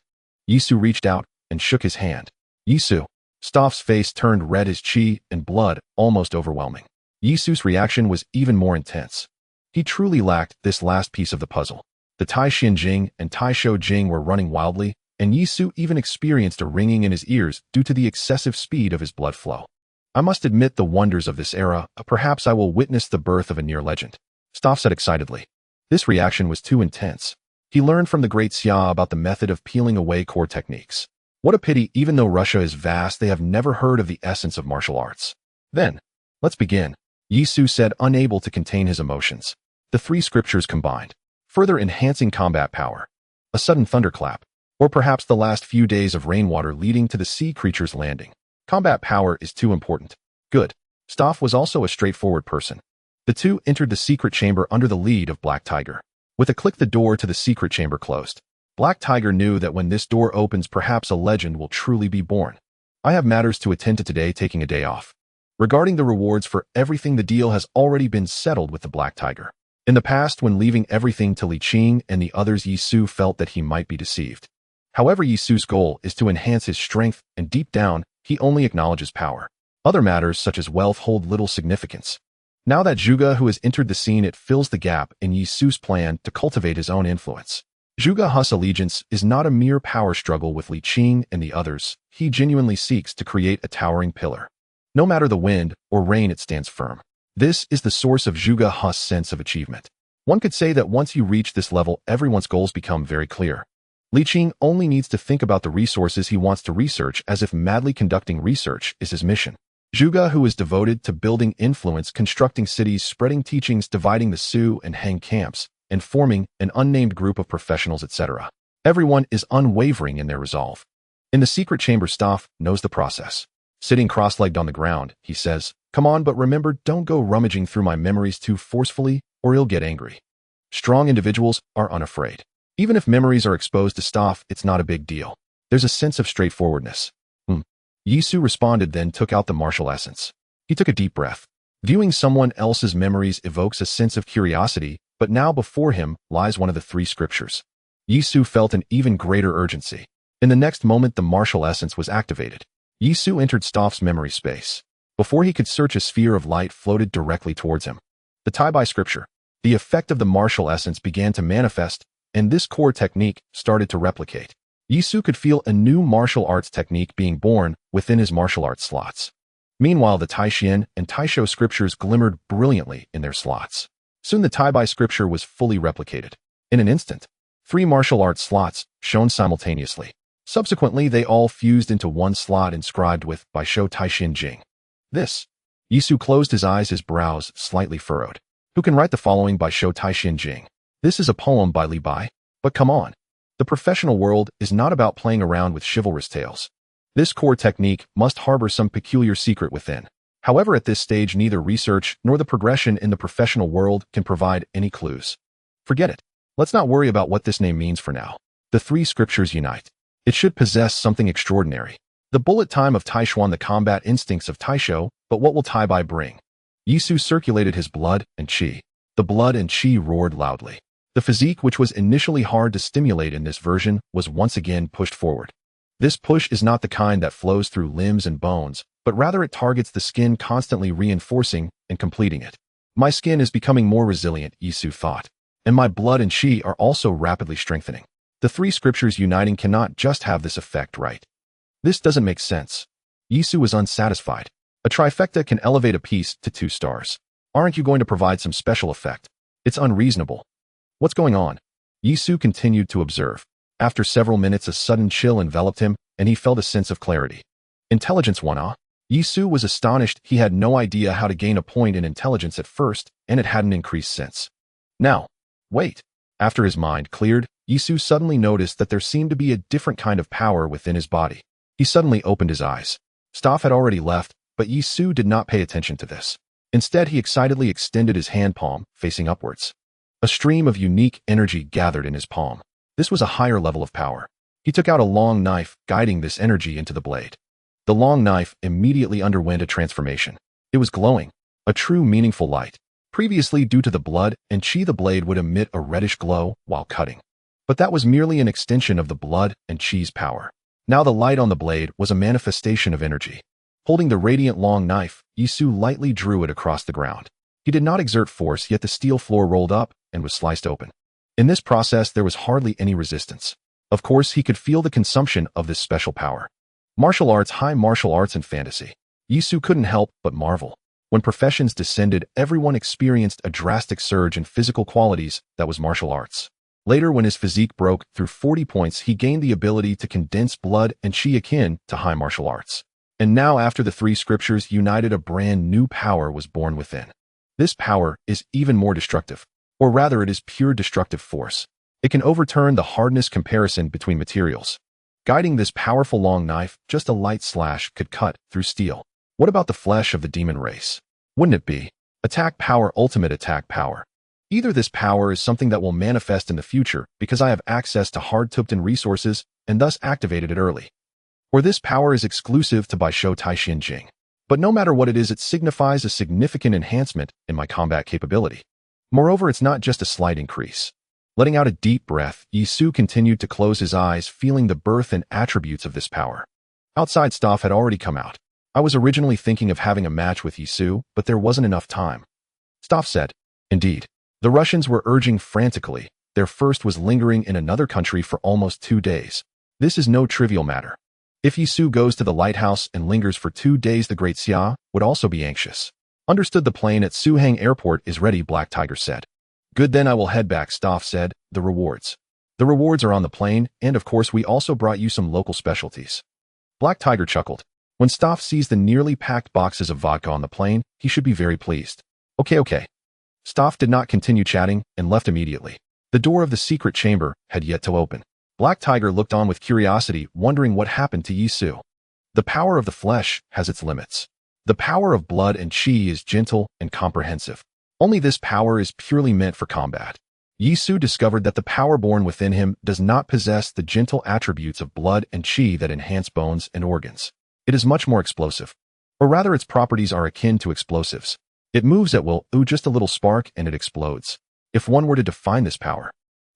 Yisu reached out and shook his hand. Yisu. Staff's face turned red, his chi and blood almost overwhelming. Yisu's reaction was even more intense. He truly lacked this last piece of the puzzle. The Tai Xian Jing and Tai Shou Jing were running wildly, and Yisu even experienced a ringing in his ears due to the excessive speed of his blood flow. I must admit the wonders of this era. Perhaps I will witness the birth of a near legend. Staff said excitedly. This reaction was too intense. He learned from the Great Xia about the method of peeling away core techniques. What a pity, even though Russia is vast, they have never heard of the essence of martial arts. Then, let's begin, Yisu said, unable to contain his emotions. The three scriptures combined, further enhancing combat power. A sudden thunderclap, or perhaps the last few days of rainwater leading to the sea creature's landing. Combat power is too important. Good. Staff was also a straightforward person. The two entered the secret chamber under the lead of Black Tiger. With a click, the door to the secret chamber closed. Black Tiger knew that when this door opens, perhaps a legend will truly be born. I have matters to attend to today, taking a day off. Regarding the rewards for everything, the deal has already been settled with the Black Tiger. In the past, when leaving everything to Li Qing and the others, Yisu felt that he might be deceived. However, Yisu's goal is to enhance his strength, and deep down, he only acknowledges power. Other matters such as wealth hold little significance. Now that Zhuge Hu has entered the scene, it fills the gap in Yisu's plan to cultivate his own influence. Zhuge Hu's allegiance is not a mere power struggle with Li Qing and the others. He genuinely seeks to create a towering pillar. No matter the wind or rain, it stands firm. This is the source of Zhuge Hu's sense of achievement. One could say that once you reach this level, everyone's goals become very clear. Li Qing only needs to think about the resources he wants to research, as if madly conducting research is his mission. Zhuge Hu is devoted to building influence, constructing cities, spreading teachings, dividing the Su and Heng camps, and forming an unnamed group of professionals, etc. Everyone is unwavering in their resolve. In the secret chamber, Staff knows the process. Sitting cross-legged on the ground, he says, "Come on, but remember, don't go rummaging through my memories too forcefully, or he'll get angry." Strong individuals are unafraid. Even if memories are exposed to Staff, it's not a big deal. There's a sense of straightforwardness. Yisu responded, then took out the martial essence. He took a deep breath. Viewing someone else's memories evokes a sense of curiosity, but now before him lies one of the three scriptures. Yisu felt an even greater urgency. In the next moment, the martial essence was activated. Yisu entered Staff's memory space. Before he could search, a sphere of light floated directly towards him. The Taibai scripture. The effect of the martial essence began to manifest, and this core technique started to replicate. Yisu could feel a new martial arts technique being born within his martial arts slots. Meanwhile, the Tai Xian and Tai Shou scriptures glimmered brilliantly in their slots. Soon the Taibai scripture was fully replicated. In an instant, 3 martial arts slots shone simultaneously. Subsequently, they all fused into one slot inscribed with Bai Shou Tai Xian Jing. This. Yisu closed his eyes, his brows slightly furrowed. Who can write the following Bai Shou Tai Xian Jing? This is a poem by Li Bai. But come on. The professional world is not about playing around with chivalrous tales. This core technique must harbor some peculiar secret within. However, at this stage, neither research nor the progression in the professional world can provide any clues. Forget it. Let's not worry about what this name means for now. The 3 scriptures unite. It should possess something extraordinary. The bullet time of Taishuan, the combat instincts of Taishou, but what will Taibai bring? Yisu circulated his blood and qi. The blood and qi roared loudly. The physique, which was initially hard to stimulate in this version, was once again pushed forward. This push is not the kind that flows through limbs and bones, but rather it targets the skin, constantly reinforcing and completing it. My skin is becoming more resilient, Yisu thought, and my blood and qi are also rapidly strengthening. The 3 scriptures uniting cannot just have this effect, right? This doesn't make sense. Yisu was unsatisfied. A trifecta can elevate a piece to 2 stars. Aren't you going to provide some special effect? It's unreasonable. What's going on? Yisu continued to observe. After several minutes, a sudden chill enveloped him, and he felt a sense of clarity. Intelligence 1, Yisu was astonished. He had no idea how to gain a point in intelligence at first, and it hadn't increased since. Now, wait. After his mind cleared, Yisu suddenly noticed that there seemed to be a different kind of power within his body. He suddenly opened his eyes. Staff had already left, but Yisu did not pay attention to this. Instead, he excitedly extended his hand palm, facing upwards. A stream of unique energy gathered in his palm. This was a higher level of power. He took out a long knife, guiding this energy into the blade. The long knife immediately underwent a transformation. It was glowing, a true meaningful light. Previously, due to the blood and chi, the blade would emit a reddish glow while cutting. But that was merely an extension of the blood and chi's power. Now the light on the blade was a manifestation of energy. Holding the radiant long knife, Yisu lightly drew it across the ground. He did not exert force, yet the steel floor rolled up and was sliced open. In this process, there was hardly any resistance. Of course, he could feel the consumption of this special power. Martial arts, high martial arts and fantasy. Yisu couldn't help but marvel. When professions descended, everyone experienced a drastic surge in physical qualities that was martial arts. Later, when his physique broke through 40 points, he gained the ability to condense blood and chi akin to high martial arts. And now, after the three scriptures united, a brand new power was born within. This power is even more destructive, or rather it is pure destructive force. It can overturn the hardness comparison between materials. Guiding this powerful long knife, just a light slash could cut through steel. What about the flesh of the demon race? Wouldn't it be attack power, ultimate attack power? Either this power is something that will manifest in the future because I have access to hard-to-obtain resources and thus activated it early, or this power is exclusive to Baisho Taishin Jing. But no matter what it is, it signifies a significant enhancement in my combat capability. Moreover, it's not just a slight increase. Letting out a deep breath, Yisu continued to close his eyes, feeling the birth and attributes of this power. Outside stuff had already come out. I was originally thinking of having a match with Yisu, but there wasn't enough time. Staff said. Indeed. The Russians were urging frantically. Their first was lingering in another country for almost 2 days. This is no trivial matter. If Yisu goes to the lighthouse and lingers for 2 days, the Great Xia would also be anxious. Understood. The plane at Suhang Airport is ready, Black Tiger said. Good, then I will head back, Staff said. The rewards. The rewards are on the plane, and of course we also brought you some local specialties. Black Tiger chuckled. When Staff sees the nearly packed boxes of vodka on the plane, he should be very pleased. Okay. Staff did not continue chatting and left immediately. The door of the secret chamber had yet to open. Black Tiger looked on with curiosity, wondering what happened to Yisu. The power of the flesh has its limits. The power of blood and chi is gentle and comprehensive. Only this power is purely meant for combat. Yisu discovered that the power born within him does not possess the gentle attributes of blood and chi that enhance bones and organs. It is much more explosive. Or rather, its properties are akin to explosives. It moves at will, just a little spark and it explodes. If one were to define this power,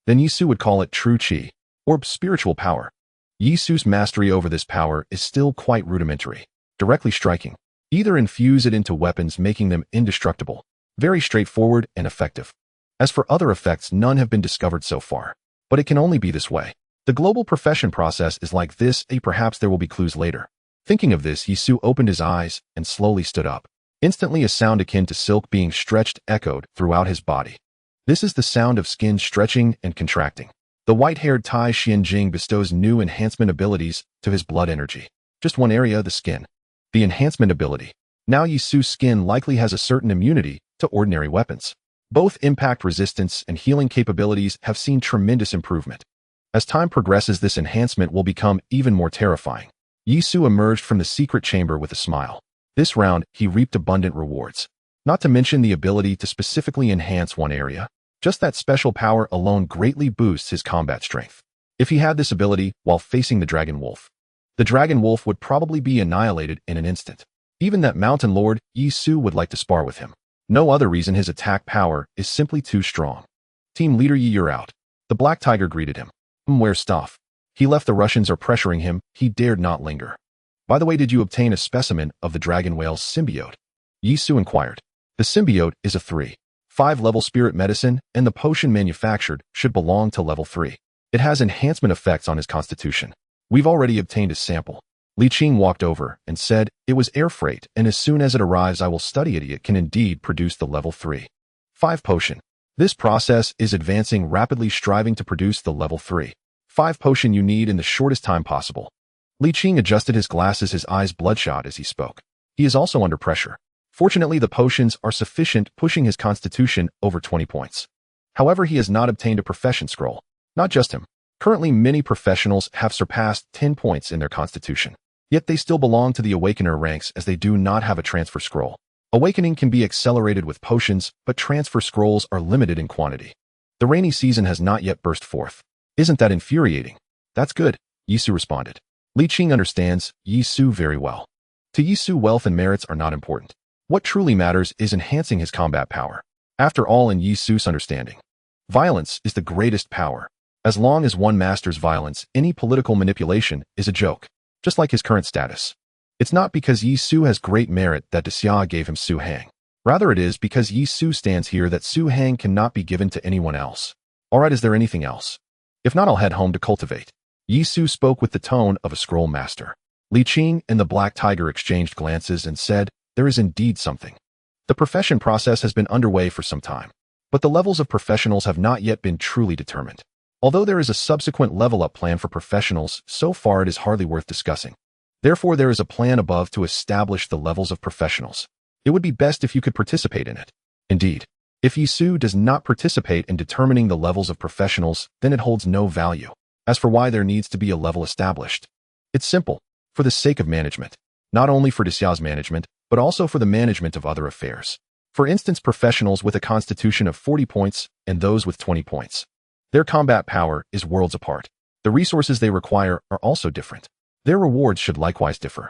then Yisu would call it true chi, or spiritual power. Yisu's mastery over this power is still quite rudimentary. Directly striking. Either infuse it into weapons, making them indestructible. Very straightforward and effective. As for other effects, none have been discovered so far. But it can only be this way. The global profession process is like this, perhaps there will be clues later. Thinking of this, Yisu opened his eyes and slowly stood up. Instantly, a sound akin to silk being stretched echoed throughout his body. This is the sound of skin stretching and contracting. The white-haired Tai Xianjing bestows new enhancement abilities to his blood energy. Just one area, the skin. The enhancement ability. Now Yisu's skin likely has a certain immunity to ordinary weapons. Both impact resistance and healing capabilities have seen tremendous improvement. As time progresses, this enhancement will become even more terrifying. Yisu emerged from the secret chamber with a smile. This round, he reaped abundant rewards. Not to mention the ability to specifically enhance one area. Just that special power alone greatly boosts his combat strength. If he had this ability while facing the Dragon Wolf, the Dragon Wolf would probably be annihilated in an instant. Even that Mountain Lord, Yisu, would like to spar with him. No other reason. His attack power is simply too strong. Team leader Yi, you're out. The Black Tiger greeted him. Where's Staff? He left. The Russians are pressuring him. He dared not linger. By the way, did you obtain a specimen of the dragon whale's symbiote? Yisu inquired. The symbiote is a 3/5 level spirit medicine, and the potion manufactured should belong to level 3. It has enhancement effects on his constitution. We've already obtained a sample. Li Qing walked over and said, it was air freight, and as soon as it arrives I will study it. It can indeed produce the level 3/5 potion. This process is advancing rapidly, striving to produce the level 3/5 potion you need in the shortest time possible. Li Qing adjusted his glasses, his eyes bloodshot as he spoke. He is also under pressure. Fortunately, the potions are sufficient, pushing his constitution over 20 points. However, he has not obtained a profession scroll. Not just him. Currently, many professionals have surpassed 10 points in their constitution. Yet they still belong to the Awakener ranks as they do not have a transfer scroll. Awakening can be accelerated with potions, but transfer scrolls are limited in quantity. The rainy season has not yet burst forth. Isn't that infuriating? That's good. Yisu responded. Li Qing understands Yisu very well. To Yisu, wealth and merits are not important. What truly matters is enhancing his combat power. After all, in Yisu's understanding, violence is the greatest power. As long as one masters violence, any political manipulation is a joke, just like his current status. It's not because Yisu has great merit that Xia gave him Su Hang. Rather, it is because Yisu stands here that Su Hang cannot be given to anyone else. Alright, is there anything else? If not, I'll head home to cultivate. Yisu spoke with the tone of a scroll master. Li Qing and the Black Tiger exchanged glances and said, there is indeed something. The profession process has been underway for some time, but the levels of professionals have not yet been truly determined. Although there is a subsequent level-up plan for professionals, so far it is hardly worth discussing. Therefore, there is a plan above to establish the levels of professionals. It would be best if you could participate in it. Indeed, if Yisu does not participate in determining the levels of professionals, then it holds no value. As for why there needs to be a level established, it's simple. For the sake of management. Not only for Xia's management, but also for the management of other affairs. For instance, professionals with a constitution of 40 points and those with 20 points. Their combat power is worlds apart. The resources they require are also different. Their rewards should likewise differ.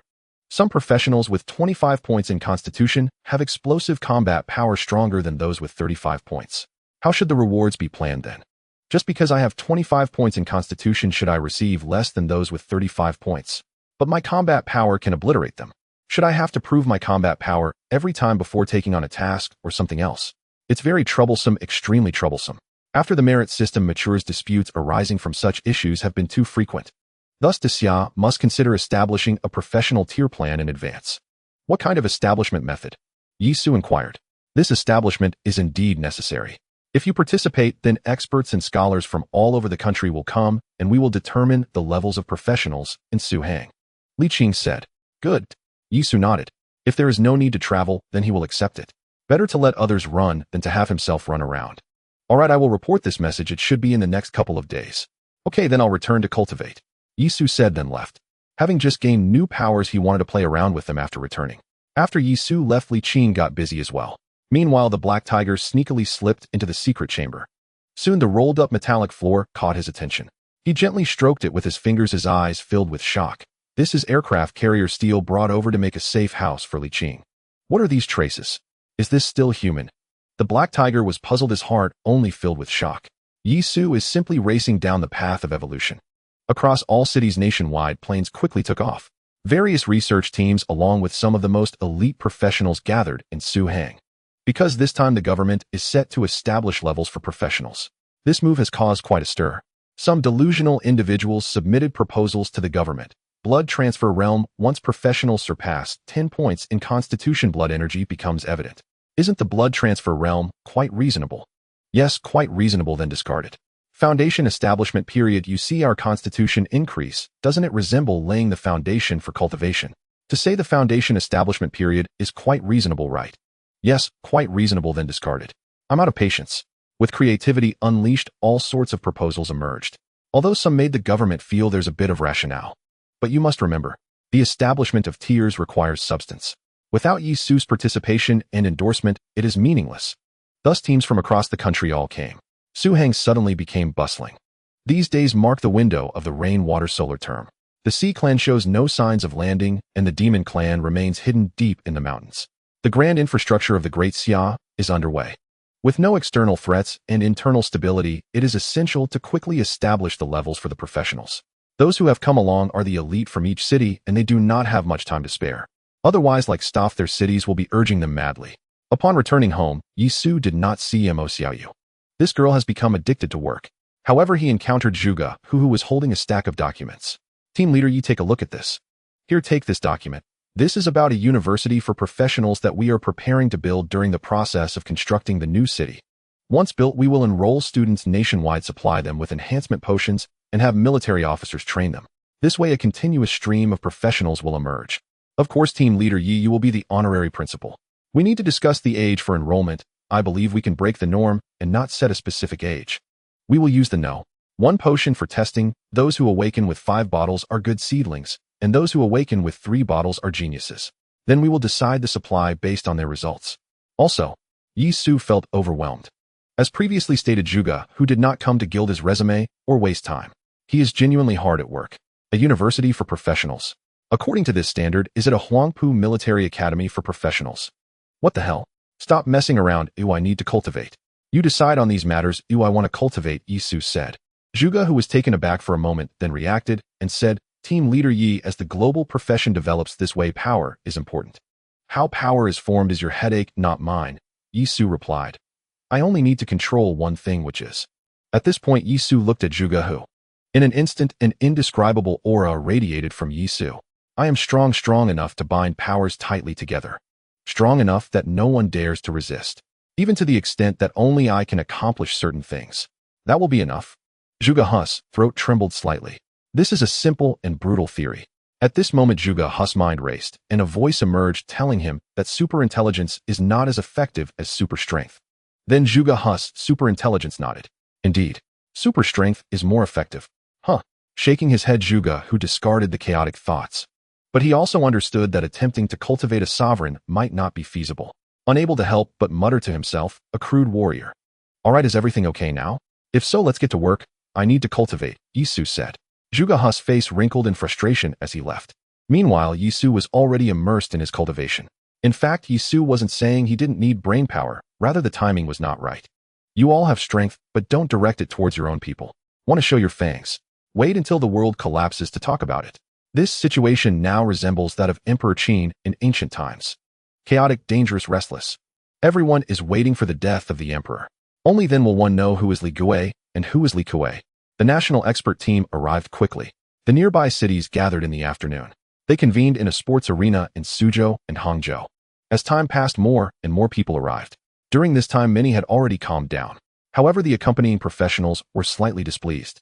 Some professionals with 25 points in constitution have explosive combat power stronger than those with 35 points. How should the rewards be planned then? Just because I have 25 points in constitution, should I receive less than those with 35 points? But my combat power can obliterate them. Should I have to prove my combat power every time before taking on a task or something else? It's very troublesome, extremely troublesome. After the merit system matures, disputes arising from such issues have been too frequent. Thus, Xia must consider establishing a professional tier plan in advance. What kind of establishment method? Yisu inquired. This establishment is indeed necessary. If you participate, then experts and scholars from all over the country will come, and we will determine the levels of professionals in Su Hang. Li Qing said. Good. Yisu nodded. If there is no need to travel, then he will accept it. Better to let others run than to have himself run around. Alright, I will report this message. It should be in the next couple of days. Okay, then I'll return to cultivate. Yisu said, then left. Having just gained new powers, he wanted to play around with them after returning. After Yisu left, Li Qing got busy as well. Meanwhile, the Black Tiger sneakily slipped into the secret chamber. Soon the rolled-up metallic floor caught his attention. He gently stroked it with his fingers, his eyes filled with shock. This is aircraft carrier steel brought over to make a safe house for Li Qing. What are these traces? Is this still human? The Black Tiger was puzzled, his heart only filled with shock. Yisu is simply racing down the path of evolution. Across all cities nationwide, planes quickly took off. Various research teams along with some of the most elite professionals gathered in Su Hang. Because this time the government is set to establish levels for professionals. This move has caused quite a stir. Some delusional individuals submitted proposals to the government. Blood transfer realm. Once professionals surpass 10 points in constitution, blood energy becomes evident. Isn't the blood transfer realm quite reasonable? Yes, quite reasonable, then discard it. Foundation establishment period. You see our constitution increase. Doesn't it resemble laying the foundation for cultivation? To say the foundation establishment period is quite reasonable, right? Yes, quite reasonable, then discard it. I'm out of patience. With creativity unleashed, all sorts of proposals emerged. Although some made the government feel there's a bit of rationale. But you must remember, the establishment of tiers requires substance. Without Yisu's participation and endorsement, it is meaningless. Thus teams from across the country all came. Su Hang suddenly became bustling. These days mark the window of the rainwater solar term. The Sea Clan shows no signs of landing, and the Demon Clan remains hidden deep in the mountains. The grand infrastructure of the Great Xia is underway. With no external threats and internal stability, it is essential to quickly establish the levels for the professionals. Those who have come along are the elite from each city, and they do not have much time to spare. Otherwise, like Staff, their cities will be urging them madly. Upon returning home, Yisu did not see Mo Xiaoyu. This girl has become addicted to work. However, he encountered Zhuge, who was holding a stack of documents. Team leader, you take a look at this. Here, take this document. This is about a university for professionals that we are preparing to build during the process of constructing the new city. Once built, we will enroll students nationwide, supply them with enhancement potions, and have military officers train them. This way, a continuous stream of professionals will emerge. Of course, team leader Yi, you will be the honorary principal. We need to discuss the age for enrollment. I believe we can break the norm and not set a specific age. We will use the No. 1 potion for testing. Those who awaken with 5 bottles are good seedlings, and those who awaken with 3 bottles are geniuses. Then we will decide the supply based on their results. Also, Yisu felt overwhelmed. As previously stated, Zhuge, who did not come to gild his resume or waste time. He is genuinely hard at work. A university for professionals. According to this standard, is it a Huangpu military academy for professionals? What the hell? Stop messing around. I need to cultivate. You decide on these matters. I want to cultivate, Yisu said. Zhuge, who was taken aback for a moment, then reacted and said, Team Leader Yi, as the global profession develops this way, power is important. How power is formed is your headache, not mine, Yisu replied. I only need to control one thing, which is. At this point, Yisu looked at Zhuge, who. In an instant, an indescribable aura radiated from Yisu. I am strong enough to bind powers tightly together. Strong enough that no one dares to resist. Even to the extent that only I can accomplish certain things. That will be enough. Zhuge Hu's throat trembled slightly. This is a simple and brutal theory. At this moment, Zhuge Hu's mind raced, and a voice emerged telling him that superintelligence is not as effective as super strength. Then Zhuge Hu's superintelligence nodded. Indeed, super strength is more effective. Shaking his head, Zhuge, who discarded the chaotic thoughts. But he also understood that attempting to cultivate a sovereign might not be feasible. Unable to help but mutter to himself, a crude warrior. All right, is everything okay now? If so, let's get to work. I need to cultivate, Yisu said. Zhuge Hu's face wrinkled in frustration as he left. Meanwhile, Yisu was already immersed in his cultivation. In fact, Yisu wasn't saying he didn't need brain power, rather the timing was not right. You all have strength, but don't direct it towards your own people. Want to show your fangs? Wait until the world collapses to talk about it. This situation now resembles that of Emperor Qin in ancient times. Chaotic, dangerous, restless. Everyone is waiting for the death of the emperor. Only then will one know who is Li Gui and who is Li Kui. The national expert team arrived quickly. The nearby cities gathered in the afternoon. They convened in a sports arena in Suzhou and Hangzhou. As time passed, more and more people arrived. During this time, many had already calmed down. However, the accompanying professionals were slightly displeased.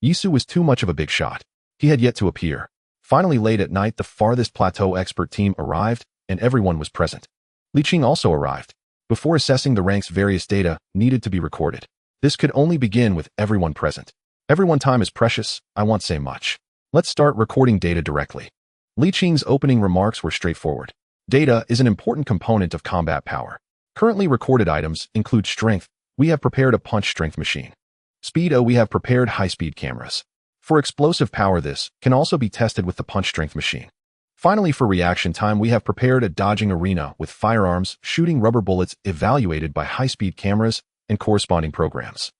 Yisu was too much of a big shot. He had yet to appear. Finally, late at night, the farthest plateau expert team arrived, and everyone was present. Li Qing also arrived. Before assessing the ranks, various data needed to be recorded. This could only begin with everyone present. Everyone, time is precious, I won't say much. Let's start recording data directly. Li Qing's opening remarks were straightforward. Data is an important component of combat power. Currently recorded items include strength. We have prepared a punch strength machine. Speed. We have prepared high-speed cameras. For explosive power, this can also be tested with the punch strength machine. Finally, for reaction time, we have prepared a dodging arena with firearms, shooting rubber bullets evaluated by high-speed cameras and corresponding programs.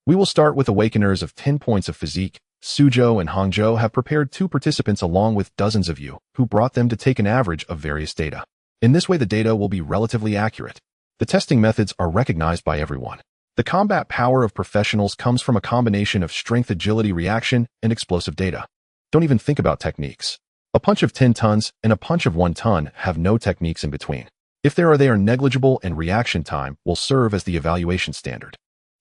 We will start with awakeners of 10 points of physique. Suzhou and Hangzhou have prepared 2 participants along with dozens of you who brought them to take an average of various data. In this way, the data will be relatively accurate. The testing methods are recognized by everyone. The combat power of professionals comes from a combination of strength, agility, reaction, and explosive data. Don't even think about techniques. A punch of 10 tons and a punch of 1 ton have no techniques in between. If there are, they are negligible, and reaction time will serve as the evaluation standard.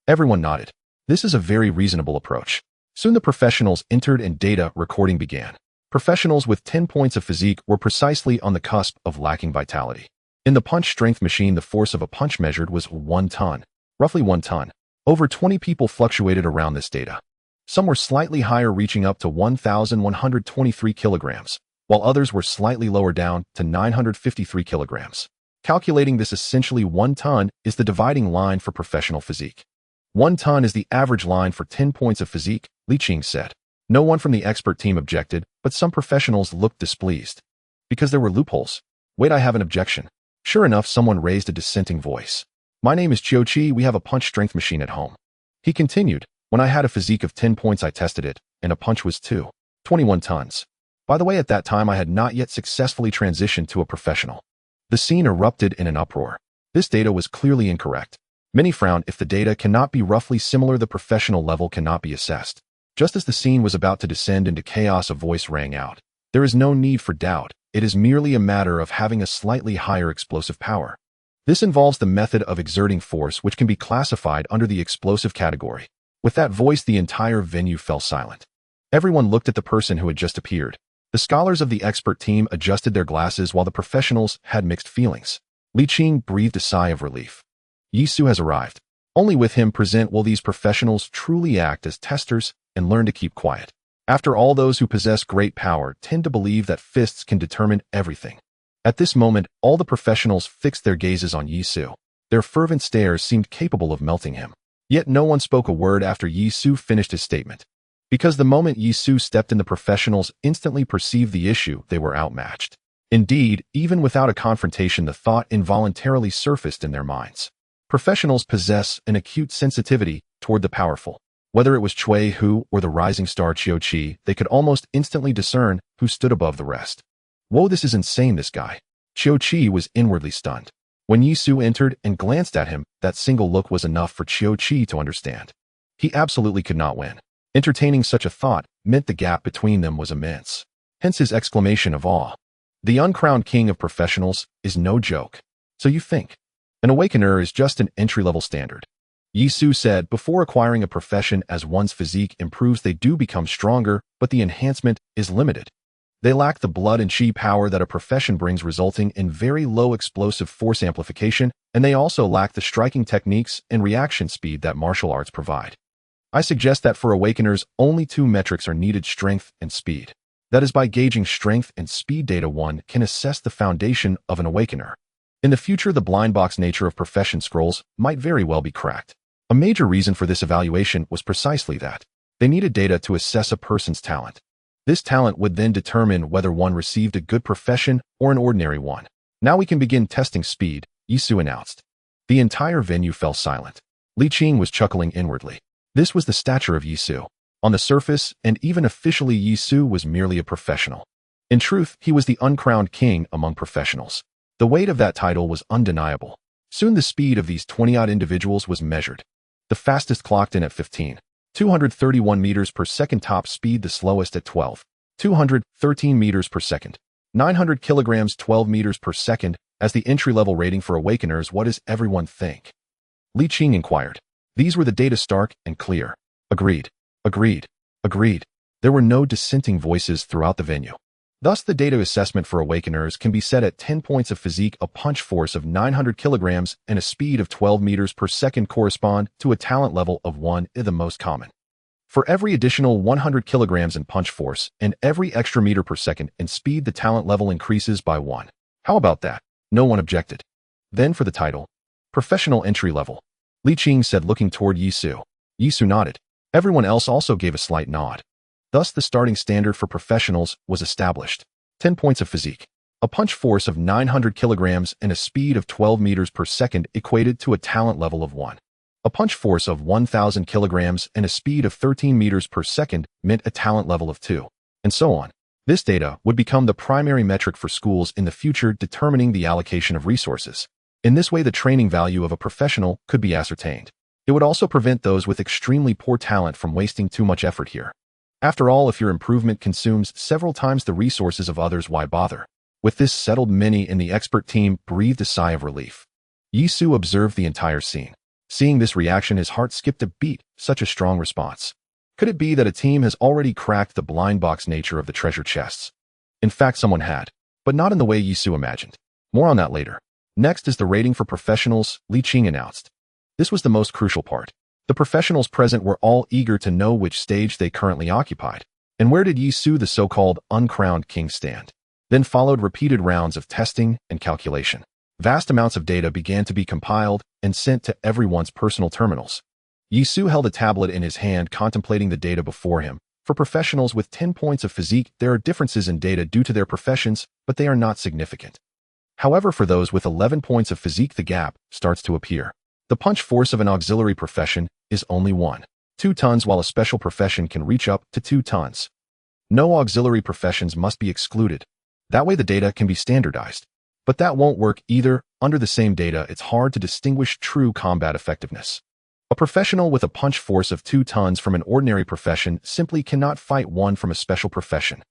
Everyone nodded. This is a very reasonable approach. Soon the professionals entered and data recording began. Professionals with 10 points of physique were precisely on the cusp of lacking vitality. In the punch strength machine, the force of a punch measured was 1 ton. Roughly 1 ton. Over 20 people fluctuated around this data. Some were slightly higher, reaching up to 1,123 kilograms, while others were slightly lower, down to 953 kilograms. Calculating this, essentially 1 ton is the dividing line for professional physique. 1 ton is the average line for 10 points of physique, Li Qing said. No one from the expert team objected, but some professionals looked displeased. Because there were loopholes. Wait, I have an objection. Sure enough, someone raised a dissenting voice. My name is Chiu Chi, we have a punch strength machine at home. He continued, when I had a physique of 10 points I tested it, and a punch was 21 tons. By the way, at that time I had not yet successfully transitioned to a professional. The scene erupted in an uproar. This data was clearly incorrect. Many frowned. If the data cannot be roughly similar, the professional level cannot be assessed. Just as the scene was about to descend into chaos, a voice rang out. There is no need for doubt. It is merely a matter of having a slightly higher explosive power. This involves the method of exerting force, which can be classified under the explosive category. With that voice, the entire venue fell silent. Everyone looked at the person who had just appeared. The scholars of the expert team adjusted their glasses while the professionals had mixed feelings. Li Qing breathed a sigh of relief. Yisu has arrived. Only with him present will these professionals truly act as testers and learn to keep quiet. After all, those who possess great power tend to believe that fists can determine everything. At this moment, all the professionals fixed their gazes on Yisu. Their fervent stares seemed capable of melting him. Yet no one spoke a word after Yisu finished his statement. Because the moment Yisu stepped in, the professionals instantly perceived the issue. They were outmatched. Indeed, even without a confrontation, the thought involuntarily surfaced in their minds. Professionals possess an acute sensitivity toward the powerful. Whether it was Cui Hu or the rising star Qiuqi, they could almost instantly discern who stood above the rest. Whoa, this is insane, this guy. Qiuqi was inwardly stunned. When Yisu entered and glanced at him, that single look was enough for Qiuqi to understand. He absolutely could not win. Entertaining such a thought meant the gap between them was immense. Hence his exclamation of awe. The uncrowned king of professionals is no joke. So you think. An awakener is just an entry-level standard. Yisu said, before acquiring a profession, as one's physique improves, they do become stronger, but the enhancement is limited. They lack the blood and chi power that a profession brings, resulting in very low explosive force amplification, and they also lack the striking techniques and reaction speed that martial arts provide. I suggest that for awakeners, only two metrics are needed: strength and speed. That is, by gauging strength and speed data, one can assess the foundation of an awakener. In the future, the blind box nature of profession scrolls might very well be cracked. A major reason for this evaluation was precisely that. They needed data to assess a person's talent. This talent would then determine whether one received a good profession or an ordinary one. Now we can begin testing speed, Yisu announced. The entire venue fell silent. Li Qing was chuckling inwardly. This was the stature of Yisu. On the surface, and even officially, Yisu was merely a professional. In truth, he was the uncrowned king among professionals. The weight of that title was undeniable. Soon the speed of these 20-odd individuals was measured. The fastest clocked in at 15,231 meters per second, top speed the slowest at 12,213 meters per second. 900 kilograms, 12 meters per second, as the entry-level rating for awakeners. What does everyone think? Li Qing inquired. These were the data, stark and clear. Agreed. Agreed. Agreed. There were no dissenting voices throughout the venue. Thus, the data assessment for awakeners can be set at 10 points of physique. A punch force of 900 kilograms and a speed of 12 meters per second correspond to a talent level of 1, the most common. For every additional 100 kilograms in punch force and every extra meter per second in speed, the talent level increases by 1. How about that? No one objected. Then for the title, professional entry level, Li Qing said, looking toward Yisu. Yisu nodded. Everyone else also gave a slight nod. Thus, the starting standard for professionals was established. 10 points of physique. A punch force of 900 kilograms and a speed of 12 meters per second equated to a talent level of 1. A punch force of 1,000 kilograms and a speed of 13 meters per second meant a talent level of 2. And so on. This data would become the primary metric for schools in the future, determining the allocation of resources. In this way, the training value of a professional could be ascertained. It would also prevent those with extremely poor talent from wasting too much effort here. After all, if your improvement consumes several times the resources of others, why bother? With this settled, many in the expert team breathed a sigh of relief. Yisu observed the entire scene. Seeing this reaction, his heart skipped a beat. Such a strong response. Could it be that a team has already cracked the blind box nature of the treasure chests? In fact, someone had, but not in the way Yisu imagined. More on that later. Next is the rating for professionals, Li Qing announced. This was the most crucial part. The professionals present were all eager to know which stage they currently occupied, and where did Yisu, the so-called uncrowned king, stand. Then followed repeated rounds of testing and calculation. Vast amounts of data began to be compiled and sent to everyone's personal terminals. Yisu held a tablet in his hand, contemplating the data before him. For professionals with 10 points of physique, there are differences in data due to their professions, but they are not significant. However, for those with 11 points of physique, the gap starts to appear. The punch force of an auxiliary profession is only 1.2 tons, while a special profession can reach up to 2 tons. No auxiliary professions must be excluded. That way the data can be standardized. But that won't work either. Under the same data, it's hard to distinguish true combat effectiveness. A professional with a punch force of 2 tons from an ordinary profession simply cannot fight one from a special profession.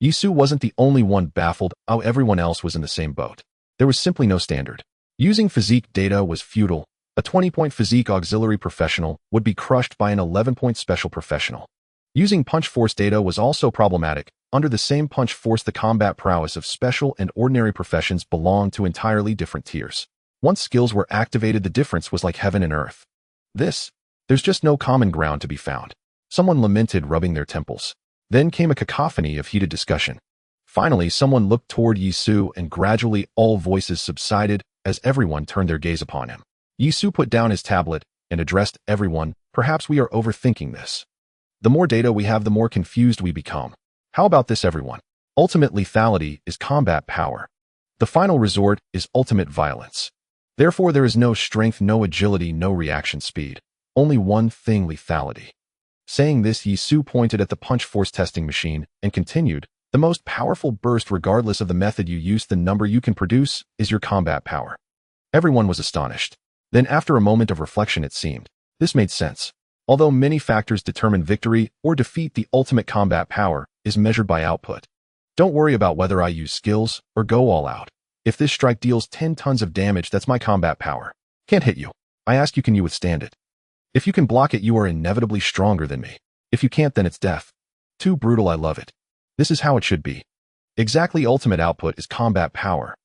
Yisu wasn't the only one baffled. How everyone else was in the same boat. There was simply no standard. Using physique data was futile. A 20-point physique auxiliary professional would be crushed by an 11-point special professional. Using punch force data was also problematic. Under the same punch force, the combat prowess of special and ordinary professions belonged to entirely different tiers. Once skills were activated, the difference was like heaven and earth. There's just no common ground to be found. Someone lamented, rubbing their temples. Then came a cacophony of heated discussion. Finally, someone looked toward Yisu, and gradually all voices subsided as everyone turned their gaze upon him. Yisu put down his tablet and addressed everyone. Perhaps we are overthinking this. The more data we have, the more confused we become. How about this, everyone? Ultimate lethality is combat power. The final resort is ultimate violence. Therefore, there is no strength, no agility, no reaction speed. Only one thing: lethality. Saying this, Yisu pointed at the punch force testing machine and continued, the most powerful burst, regardless of the method you use, the number you can produce, is your combat power. Everyone was astonished. Then, after a moment of reflection, it seemed this made sense. Although many factors determine victory or defeat, the ultimate combat power is measured by output. Don't worry about whether I use skills or go all out. If this strike deals 10 tons of damage, that's my combat power. Can't hit you. I ask you, can you withstand it? If you can block it, you are inevitably stronger than me. If you can't, then it's death. Too brutal, I love it. This is how it should be. Exactly, ultimate output is combat power.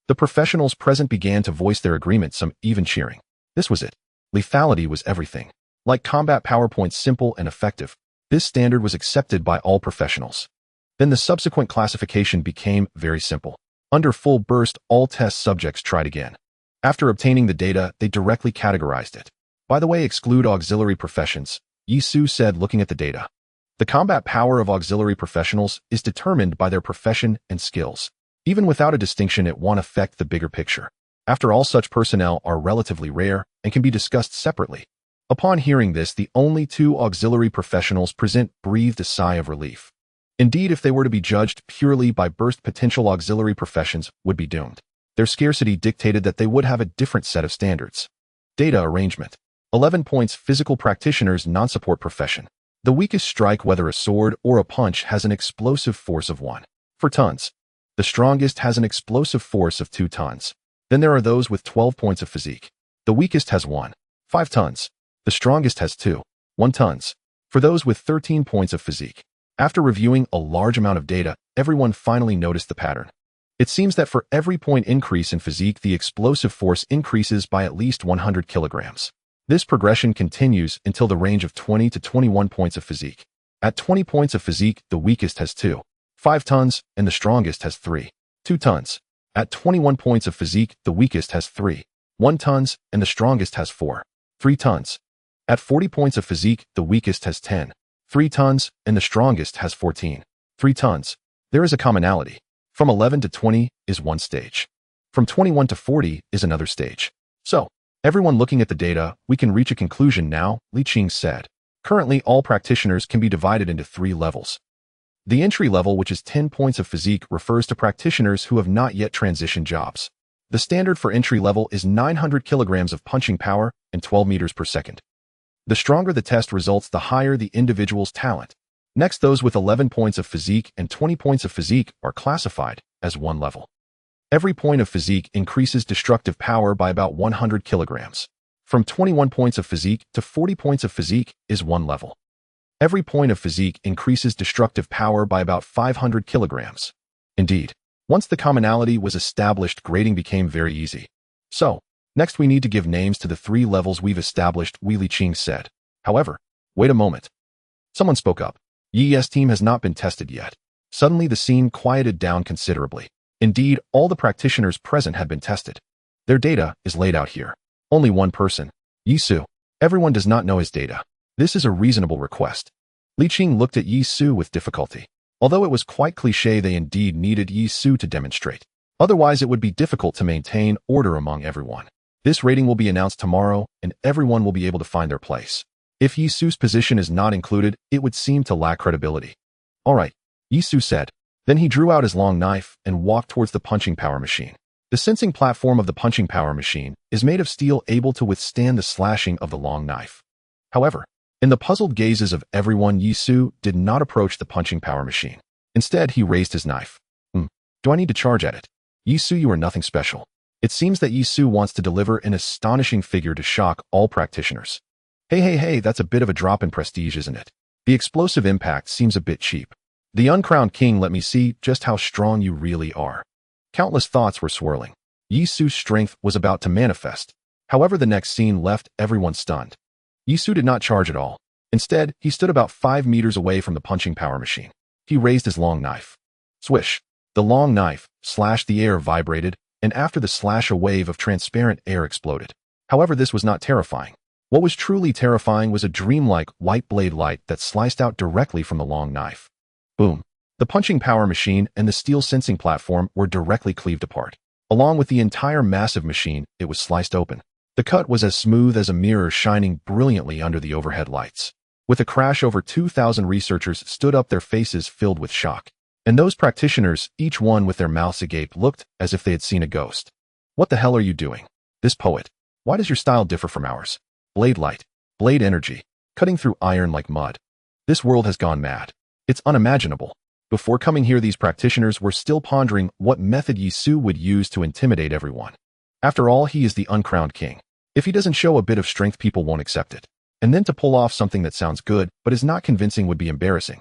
The professionals present began to voice their agreement, some even cheering. This was it. Lethality was everything. Like combat PowerPoint, simple and effective. This standard was accepted by all professionals. Then the subsequent classification became very simple. Under full burst, all test subjects tried again. After obtaining the data, they directly categorized it. By the way, exclude auxiliary professions, Yisu said, looking at the data. The combat power of auxiliary professionals is determined by their profession and skills. Even without a distinction, it won't affect the bigger picture. After all, such personnel are relatively rare and can be discussed separately. Upon hearing this, the only two auxiliary professionals present breathed a sigh of relief. Indeed, if they were to be judged purely by burst, potential auxiliary professions would be doomed. Their scarcity dictated that they would have a different set of standards. Data arrangement. 11 points. Physical practitioners, non-support profession. The weakest strike, whether a sword or a punch, has an explosive force of 1 4 tons. The strongest has an explosive force of 2 tons. Then there are those with 12 points of physique. The weakest has 1 5 tons. The strongest has 2 1 tons. For those with 13 points of physique. After reviewing a large amount of data, everyone finally noticed the pattern. It seems that for every point increase in physique, the explosive force increases by at least 100 kilograms. This progression continues until the range of 20 to 21 points of physique. At 20 points of physique, the weakest has 2 5 tons, and the strongest has 3 2 tons. At 21 points of physique, the weakest has 3 1 tons, and the strongest has 4 3 tons. At 40 points of physique, the weakest has 10 3 tons, and the strongest has 14 3 tons. There is a commonality. From 11 to 20 is one stage. From 21 to 40 is another stage. So, everyone looking at the data, we can reach a conclusion now, Li Qing said. Currently, all practitioners can be divided into 3 levels. The entry level, which is 10 points of physique, refers to practitioners who have not yet transitioned jobs. The standard for entry level is 900 kilograms of punching power and 12 meters per second. The stronger the test results, the higher the individual's talent. Next, those with 11 points of physique and 20 points of physique are classified as 1 level. Every point of physique increases destructive power by about 100 kilograms. From 21 points of physique to 40 points of physique is 1 level. Every point of physique increases destructive power by about 500 kilograms. Indeed, once the commonality was established, grading became very easy. So, next we need to give names to the 3 levels we've established, Li Qing said. However, wait a moment. Someone spoke up. Yi's team has not been tested yet. Suddenly the scene quieted down considerably. Indeed, all the practitioners present had been tested. Their data is laid out here. Only one person, Yisu. Everyone does not know his data. This is a reasonable request. Li Qing looked at Yisu with difficulty. Although it was quite cliché, they indeed needed Yisu to demonstrate. Otherwise, it would be difficult to maintain order among everyone. This rating will be announced tomorrow, and everyone will be able to find their place. If Yisu's position is not included, it would seem to lack credibility. All right, Yisu said. Then he drew out his long knife and walked towards the punching power machine. The sensing platform of the punching power machine is made of steel, able to withstand the slashing of the long knife. However, in the puzzled gazes of everyone, Yisu did not approach the punching power machine. Instead, he raised his knife. Do I need to charge at it? Yisu, you are nothing special. It seems that Yisu wants to deliver an astonishing figure to shock all practitioners. Hey, that's a bit of a drop in prestige, isn't it? The explosive impact seems a bit cheap. The uncrowned king, let me see just how strong you really are. Countless thoughts were swirling. Yisu's strength was about to manifest. However, the next scene left everyone stunned. Yisu did not charge at all. Instead, he stood about 5 meters away from the punching power machine. He raised his long knife. Swish! The long knife slashed, the air vibrated, and after the slash, a wave of transparent air exploded. However, this was not terrifying. What was truly terrifying was a dreamlike white blade light that sliced out directly from the long knife. Boom. The punching power machine and the steel sensing platform were directly cleaved apart. Along with the entire massive machine, it was sliced open. The cut was as smooth as a mirror shining brilliantly under the overhead lights. With a crash, over 2,000 researchers stood up, their faces filled with shock. And those practitioners, each one with their mouths agape, looked as if they had seen a ghost. What the hell are you doing? This poet. Why does your style differ from ours? Blade light. Blade energy. Cutting through iron like mud. This world has gone mad. It's unimaginable. Before coming here, these practitioners were still pondering what method Yisu would use to intimidate everyone. After all, he is the uncrowned king. If he doesn't show a bit of strength, people won't accept it. And then to pull off something that sounds good but is not convincing would be embarrassing.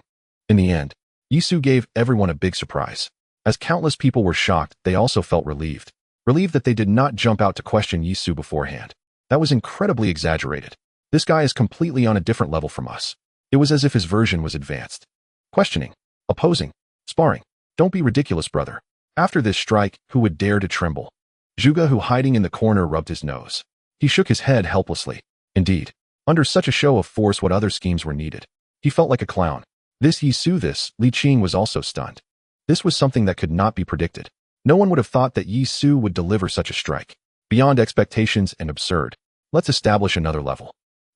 In the end, Yisu gave everyone a big surprise. As countless people were shocked, they also felt relieved. Relieved that they did not jump out to question Yisu beforehand. That was incredibly exaggerated. This guy is completely on a different level from us. It was as if his version was advanced. Questioning. Opposing. Sparring. Don't be ridiculous, brother. After this strike, who would dare to tremble? Zhuge, who hiding in the corner, rubbed his nose. He shook his head helplessly. Indeed. Under such a show of force, what other schemes were needed? He felt like a clown. This Yisu, this, Li Qing was also stunned. This was something that could not be predicted. No one would have thought that Yisu would deliver such a strike. Beyond expectations and absurd. Let's establish another level.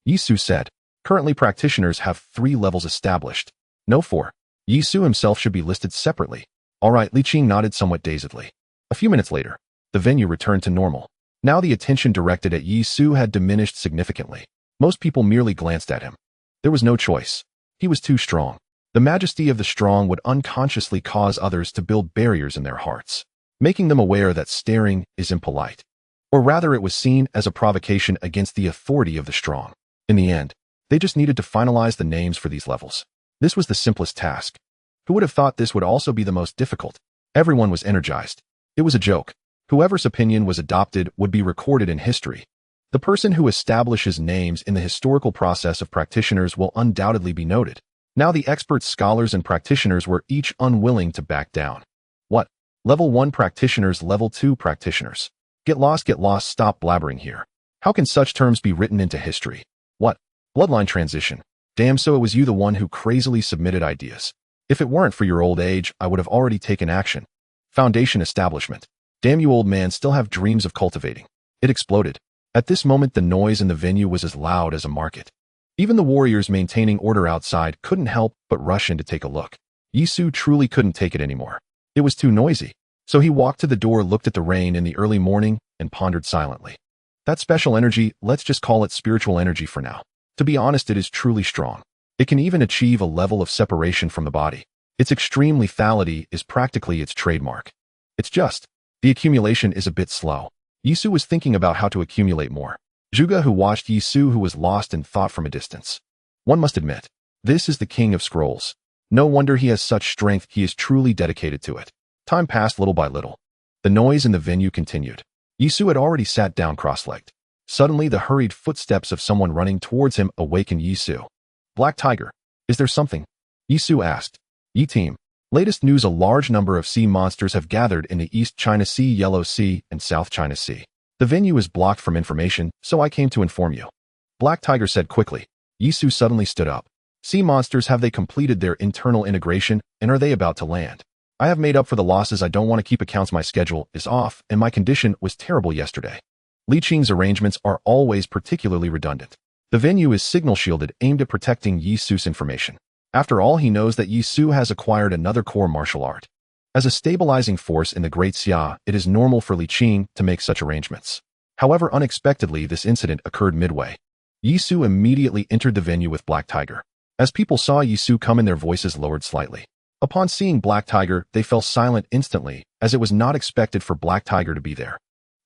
Yisu said. Currently practitioners have 3 levels established. No 4. Yisu himself should be listed separately. All right, Li Qing nodded somewhat dazedly. A few minutes later, the venue returned to normal. Now the attention directed at Yisu had diminished significantly. Most people merely glanced at him. There was no choice. He was too strong. The majesty of the strong would unconsciously cause others to build barriers in their hearts, making them aware that staring is impolite. Or rather, it was seen as a provocation against the authority of the strong. In the end, they just needed to finalize the names for these levels. This was the simplest task. Who would have thought this would also be the most difficult? Everyone was energized. It was a joke. Whoever's opinion was adopted would be recorded in history. The person who establishes names in the historical process of practitioners will undoubtedly be noted. Now the expert scholars and practitioners were each unwilling to back down. What? Level 1 practitioners, Level 2 practitioners. Get lost, stop blabbering here. How can such terms be written into history? What? Bloodline transition. Damn, so it was you, the one who crazily submitted ideas. If it weren't for your old age, I would have already taken action. Foundation establishment. Damn, you old man still have dreams of cultivating. It exploded. At this moment, the noise in the venue was as loud as a market. Even the warriors maintaining order outside couldn't help but rush in to take a look. Yisu truly couldn't take it anymore. It was too noisy. So he walked to the door, looked at the rain in the early morning, and pondered silently. That special energy, let's just call it spiritual energy for now. To be honest, it is truly strong. It can even achieve a level of separation from the body. Its extreme lethality is practically its trademark. It's just, the accumulation is a bit slow. Yisu was thinking about how to accumulate more. Zhuge, who watched Yisu, who was lost in thought from a distance. One must admit, this is the king of scrolls. No wonder he has such strength, he is truly dedicated to it. Time passed little by little. The noise in the venue continued. Yisu had already sat down cross-legged. Suddenly, the hurried footsteps of someone running towards him awakened Yisu. Black Tiger, is there something? Yisu asked. Yi team. Latest news, a large number of sea monsters have gathered in the East China Sea, Yellow Sea, and South China Sea. The venue is blocked from information, so I came to inform you. Black Tiger said quickly. Yisu suddenly stood up. Sea monsters, have they completed their internal integration, and are they about to land? I have made up for the losses. I don't want to keep accounts. My schedule is off, and my condition was terrible yesterday. Li Qing's arrangements are always particularly redundant. The venue is signal shielded, aimed at protecting Yisu's information. After all, he knows that Yisu has acquired another core martial art. As a stabilizing force in the Great Xia, it is normal for Li Qing to make such arrangements. However, unexpectedly, this incident occurred midway. Yisu immediately entered the venue with Black Tiger. As people saw Yisu come in, their voices lowered slightly. Upon seeing Black Tiger, they fell silent instantly, as it was not expected for Black Tiger to be there.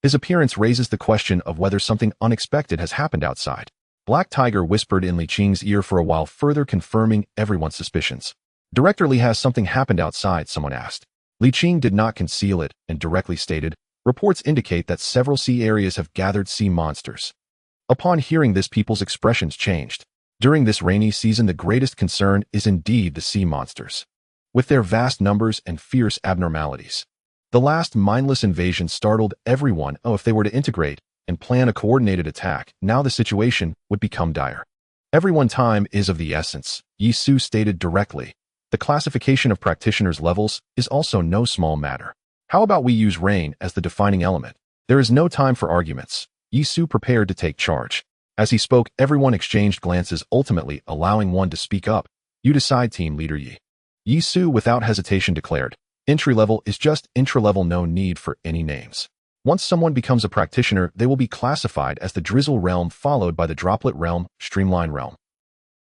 His appearance raises the question of whether something unexpected has happened outside. Black Tiger whispered in Li Qing's ear for a while, further confirming everyone's suspicions. Director Li, has something happened outside? Someone asked. Li Qing did not conceal it and directly stated, reports indicate that several sea areas have gathered sea monsters. Upon hearing this, people's expressions changed. During this rainy season, the greatest concern is indeed the sea monsters. With their vast numbers and fierce abnormalities. The last mindless invasion startled everyone. Oh, if they were to integrate, and plan a coordinated attack, now the situation would become dire. Everyone time is of the essence, Yi Su stated directly. The classification of practitioners' levels is also no small matter. How about we use rain as the defining element? There is no time for arguments. Yi Su prepared to take charge. As he spoke, everyone exchanged glances, ultimately allowing one to speak up. You decide, team leader Yi. Yi Su without hesitation declared, entry level is just intra-level, no need for any names. Once someone becomes a practitioner, they will be classified as the drizzle realm, followed by the droplet realm, streamline realm.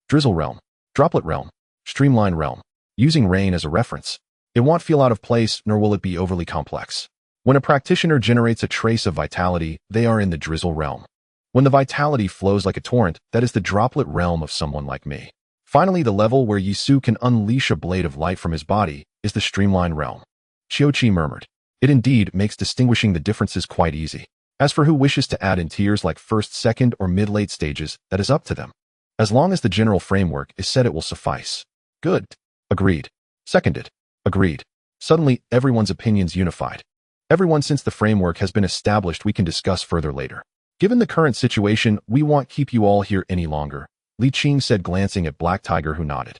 Drizzle realm, droplet realm, streamline realm. Using rain as a reference, it won't feel out of place, nor will it be overly complex. When a practitioner generates a trace of vitality, they are in the drizzle realm. When the vitality flows like a torrent, that is the droplet realm of someone like me. Finally, the level where Yi Su can unleash a blade of light from his body is the streamline realm. Qiuqi murmured. It indeed makes distinguishing the differences quite easy. As for who wishes to add in tiers like first, second, or mid-late stages, that is up to them. As long as the general framework is set, it will suffice. Good. Agreed. Seconded. Agreed. Suddenly, everyone's opinions unified. Everyone, since the framework has been established, we can discuss further later. Given the current situation, we won't keep you all here any longer, Li Qing said, glancing at Black Tiger, who nodded.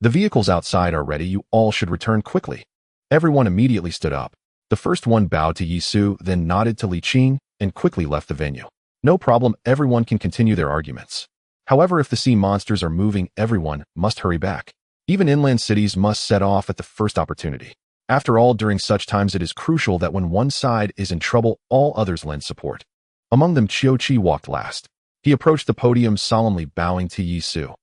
The vehicles outside are ready, you all should return quickly. Everyone immediately stood up. The first one bowed to Yi Su, then nodded to Li Qing, and quickly left the venue. No problem, everyone can continue their arguments. However, if the sea monsters are moving, everyone must hurry back. Even inland cities must set off at the first opportunity. After all, during such times it is crucial that when one side is in trouble, all others lend support. Among them, Qiuqi walked last. He approached the podium, solemnly bowing to Yi Su.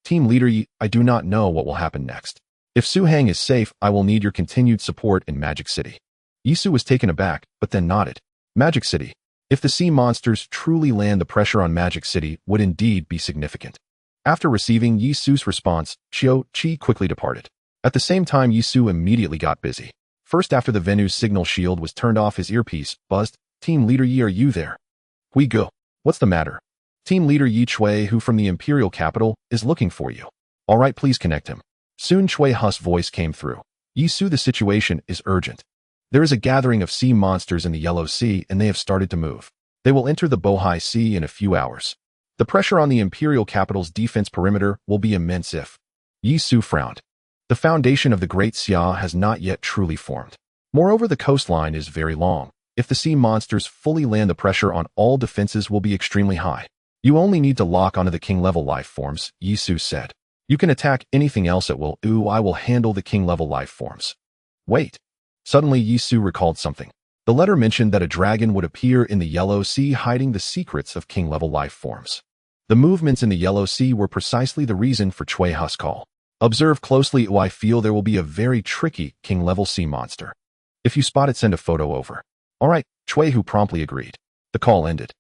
Team leader Yi, I do not know what will happen next. If Su Hang is safe, I will need your continued support in Magic City. Yi Su was taken aback, but then nodded. Magic City. If the sea monsters truly land, the pressure on Magic City would indeed be significant. After receiving Yi Su's response, Qiuqi quickly departed. At the same time, Yi Su immediately got busy. First, after the venue's signal shield was turned off, his earpiece buzzed. Team leader Yi, are you there? We go. What's the matter? Team leader Yi Chui, who from the Imperial capital, is looking for you. All right, please connect him. Soon Chui Hu's voice came through. Yi Su, the situation is urgent. There is a gathering of sea monsters in the Yellow Sea, and they have started to move. They will enter the Bohai Sea in a few hours. The pressure on the Imperial capital's defense perimeter will be immense if... Yi Su frowned. The foundation of the Great Xia has not yet truly formed. Moreover, the coastline is very long. If the sea monsters fully land, the pressure on all defenses will be extremely high. You only need to lock onto the king-level life forms, Yi Su said. You can attack anything else at will. I will handle the king-level life forms. Wait. Suddenly, Yi Su recalled something. The letter mentioned that a dragon would appear in the Yellow Sea, hiding the secrets of king-level life forms. The movements in the Yellow Sea were precisely the reason for Chui Hu's call. Observe closely. I feel there will be a very tricky king-level sea monster. If you spot it, send a photo over. All right, Chui Hu promptly agreed. The call ended.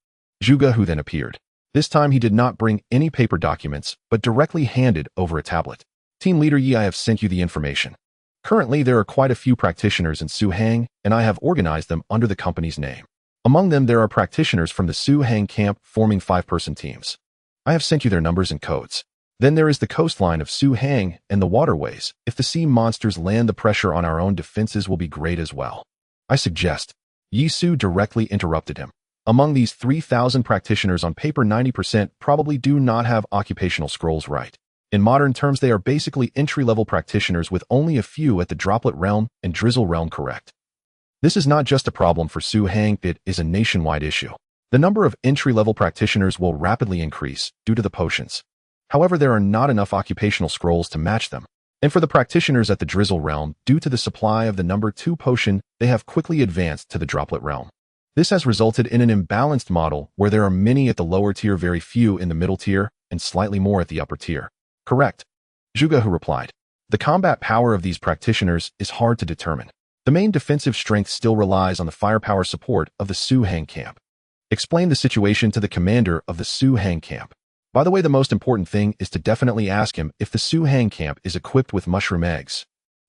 Zhuge Hu then appeared. This time he did not bring any paper documents, but directly handed over a tablet. Team leader Yi, I have sent you the information. Currently, there are quite a few practitioners in Su Hang, and I have organized them under the company's name. Among them, there are practitioners from the Su Hang camp forming 5-person teams. I have sent you their numbers and codes. Then there is the coastline of Su Hang and the waterways. If the sea monsters land, the pressure on our own defenses will be great as well. I suggest. Yi Su directly interrupted him. Among these 3,000 practitioners, on paper 90% probably do not have occupational scrolls right. In modern terms, they are basically entry-level practitioners with only a few at the droplet realm and drizzle realm correct. This is not just a problem for Su Hang, it is a nationwide issue. The number of entry-level practitioners will rapidly increase due to the potions. However, there are not enough occupational scrolls to match them. And for the practitioners at the drizzle realm, due to the supply of the number 2 potion, they have quickly advanced to the droplet realm. This has resulted in an imbalanced model where there are many at the lower tier, very few in the middle tier, and slightly more at the upper tier. Correct. Zhuge Hu replied. The combat power of these practitioners is hard to determine. The main defensive strength still relies on the firepower support of the Su Hang camp. Explain the situation to the commander of the Su Hang camp. By the way, the most important thing is to definitely ask him if the Su Hang camp is equipped with mushroom eggs.